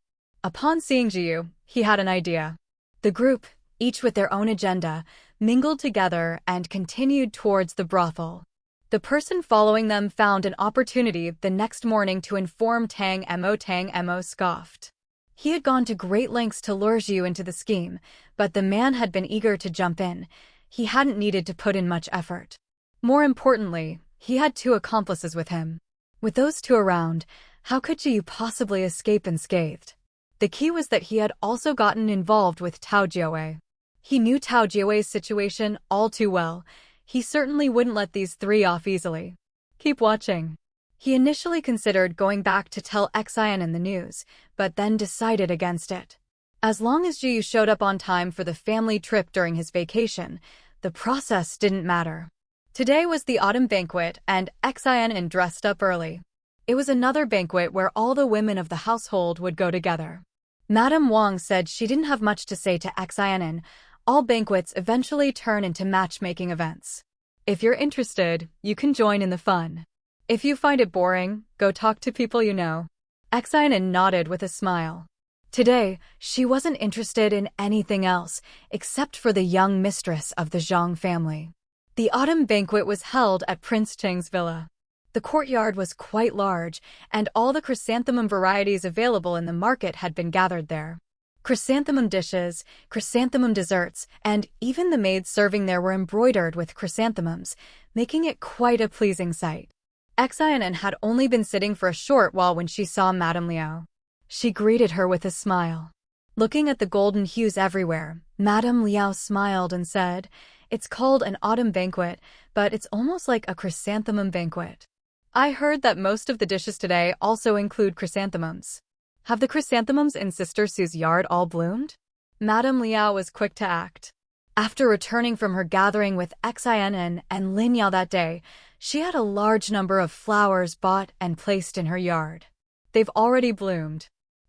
Upon seeing Zhu, he had an idea. The group, each with their own agenda, mingled together and continued towards the brothel. The person following them found an opportunity the next morning to inform Tang Mo. Tang Mo scoffed. He had gone to great lengths to lure Zhu into the scheme, but the man had been eager to jump in. He hadn't needed to put in much effort. More importantly, he had two accomplices with him. With those two around, how could Zhu possibly escape unscathed? The key was that he had also gotten involved with Tao Jiawei. He knew Tao Jiawei's situation all too well. He certainly wouldn't let these three off easily. Keep watching. He initially considered going back to tell Xin An the news, but then decided against it. As long as Zhu showed up on time for the family trip during his vacation, the process didn't matter. Today was the autumn banquet, and Xin An dressed up early. It was another banquet where all the women of the household would go together. Madame Wang said she didn't have much to say to Xin An. All banquets eventually turn into matchmaking events. If you're interested, you can join in the fun. If you find it boring, go talk to people you know. Xin An nodded with a smile. Today, she wasn't interested in anything else, except for the young mistress of the Zhang family. The autumn banquet was held at Prince Cheng's villa. The courtyard was quite large, and all the chrysanthemum varieties available in the market had been gathered there. Chrysanthemum dishes, chrysanthemum desserts, and even the maids serving there were embroidered with chrysanthemums, making it quite a pleasing sight. Xin An had only been sitting for a short while when she saw Madame Liao. She greeted her with a smile. Looking at the golden hues everywhere, Madame Liao smiled and said, "It's called an autumn banquet, but it's almost like a chrysanthemum banquet. I heard that most of the dishes today also include chrysanthemums. Have the chrysanthemums in Sister Sue's yard all bloomed?" Madame Liao was quick to act. After returning from her gathering with Xin An and Lin Yao that day, she had a large number of flowers bought and placed in her yard. They've already bloomed.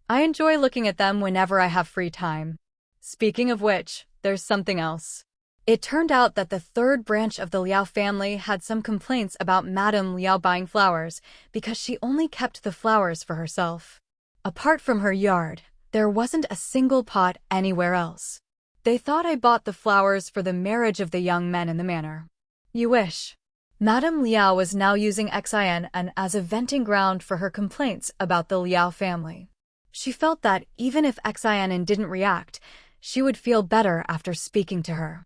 I enjoy looking at them whenever I have free time. Speaking of which, there's something else. It turned out that the third branch of the Liao family had some complaints about Madame Liao buying flowers because she only kept the flowers for herself. Apart from her yard, there wasn't a single pot anywhere else. They thought I bought the flowers for the marriage of the young men in the manor. You wish. Madame Liao was now using Xin An as a venting ground for her complaints about the Liao family. She felt that even if Xin An didn't react, she would feel better after speaking to her.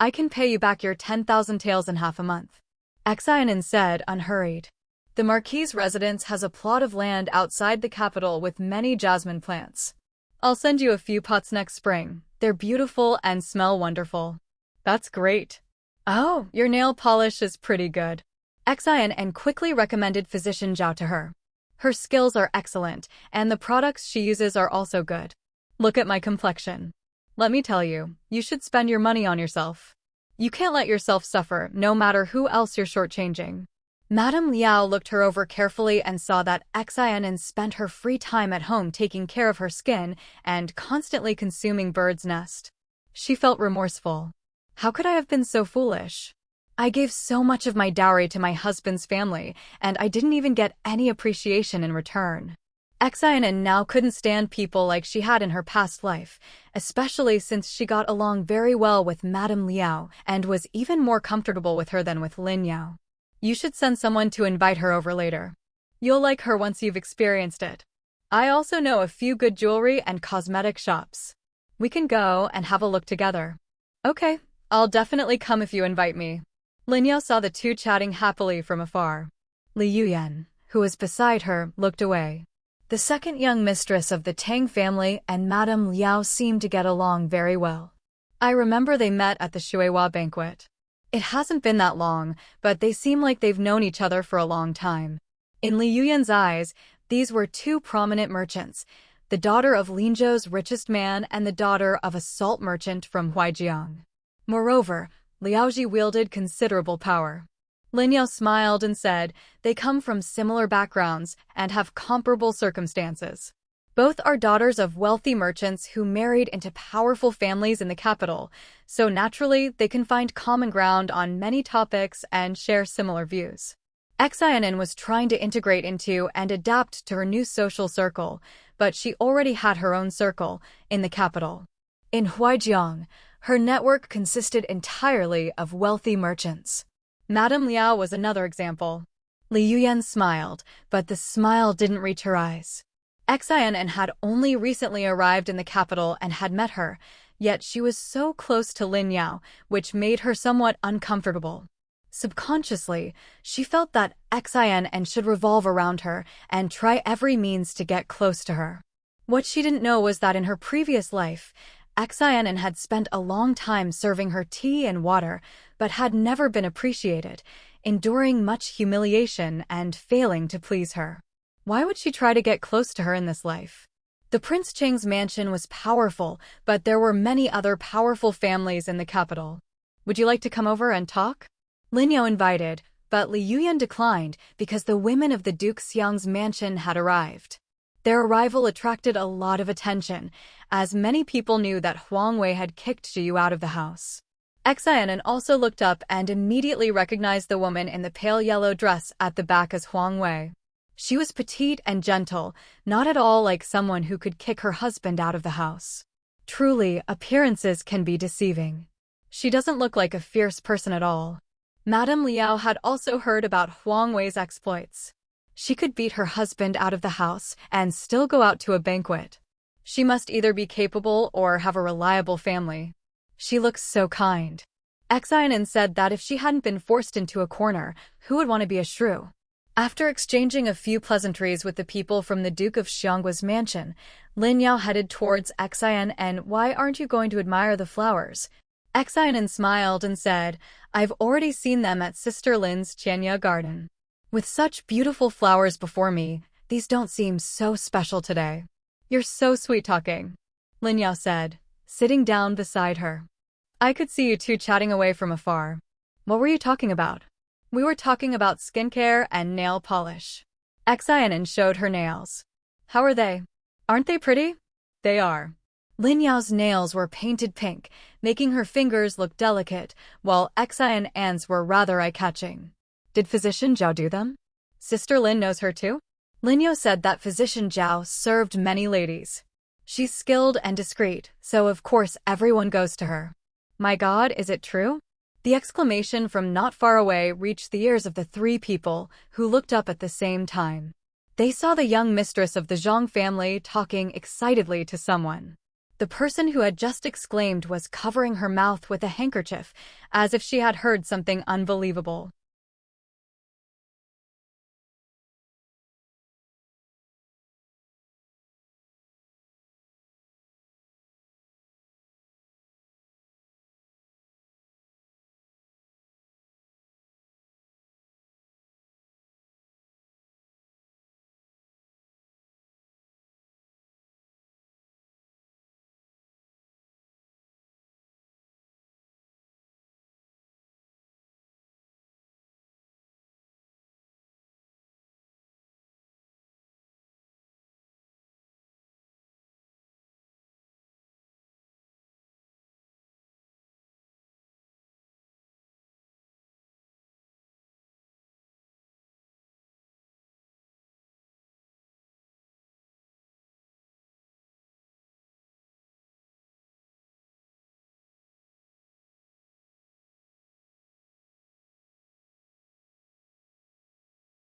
I can pay you back your 10,000 taels in half a month. Xin An said, unhurried. The Marquis's residence has a plot of land outside the capital with many jasmine plants. I'll send you a few pots next spring. They're beautiful and smell wonderful. That's great. Oh, your nail polish is pretty good. Xin An quickly recommended Physician Zhao to her. Her skills are excellent, and the products she uses are also good. Look at my complexion. Let me tell you, you should spend your money on yourself. You can't let yourself suffer, no matter who else you're shortchanging. Madame Liao looked her over carefully and saw that Xin spent her free time at home taking care of her skin and constantly consuming bird's nest. She felt remorseful. How could I have been so foolish? I gave so much of my dowry to my husband's family, and I didn't even get any appreciation in return. Xin now couldn't stand people like she had in her past life, especially since she got along very well with Madame Liao and was even more comfortable with her than with Lin Yao. You should send someone to invite her over later. You'll like her once you've experienced it. I also know a few good jewelry and cosmetic shops. We can go and have a look together. Okay, I'll definitely come if you invite me. Lin Yao saw the two chatting happily from afar. Li Yuyan, who was beside her, looked away. The second young mistress of the Tang family and Madame Liao seemed to get along very well. I remember they met at the Shuiwa banquet. It hasn't been that long, but they seem like they've known each other for a long time. In Li Yuyan's eyes, these were two prominent merchants, the daughter of Linzhou's richest man and the daughter of a salt merchant from Huijiang. Moreover, Liaoji wielded considerable power. Lin Yao smiled and said, they come from similar backgrounds and have comparable circumstances. Both are daughters of wealthy merchants who married into powerful families in the capital, so naturally they can find common ground on many topics and share similar views. Xin was trying to integrate into and adapt to her new social circle, but she already had her own circle in the capital. In Huijiang, her network consisted entirely of wealthy merchants. Madame Liao was another example. Li Yuyan smiled, but the smile didn't reach her eyes. Xin had only recently arrived in the capital and had met her, yet she was so close to Lin Yao, which made her somewhat uncomfortable. Subconsciously, she felt that Xin should revolve around her and try every means to get close to her. What she didn't know was that in her previous life, Xin had spent a long time serving her tea and water, but had never been appreciated, enduring much humiliation and failing to please her. Why would she try to get close to her in this life? The Prince Cheng's mansion was powerful, but there were many other powerful families in the capital. Would you like to come over and talk? Lin Yao invited, but Li Yuyan declined because the women of the Duke Xiang's mansion had arrived. Their arrival attracted a lot of attention, as many people knew that Huang Wei had kicked Zhiyu out of the house. Xin also looked up and immediately recognized the woman in the pale yellow dress at the back as Huang Wei. She was petite and gentle, not at all like someone who could kick her husband out of the house. Truly, appearances can be deceiving. She doesn't look like a fierce person at all. Madame Liao had also heard about Huang Wei's exploits. She could beat her husband out of the house and still go out to a banquet. She must either be capable or have a reliable family. She looks so kind. Xin said that if she hadn't been forced into a corner, who would want to be a shrew? After exchanging a few pleasantries with the people from the Duke of Xianggua's mansion, Lin Yao headed towards Xin and why aren't you going to admire the flowers? Xin smiled and said, I've already seen them at Sister Lin's Qianya garden. With such beautiful flowers before me, these don't seem so special today. You're so sweet-talking, Lin Yao said, sitting down beside her. I could see you two chatting away from afar. What were you talking about? We were talking about skincare and nail polish. Xin showed her nails. How are they? Aren't they pretty? They are. Lin Yao's nails were painted pink, making her fingers look delicate, while Xin's were rather eye-catching. Did Physician Zhao do them? Sister Lin knows her too? Lin Yao said that Physician Zhao served many ladies. She's skilled and discreet, so of course everyone goes to her. My God, is it true? The exclamation from not far away reached the ears of the three people, who looked up at the same time. They saw the young mistress of the Zhang family talking excitedly to someone. The person who had just exclaimed was covering her mouth with a handkerchief, as if she had heard something unbelievable.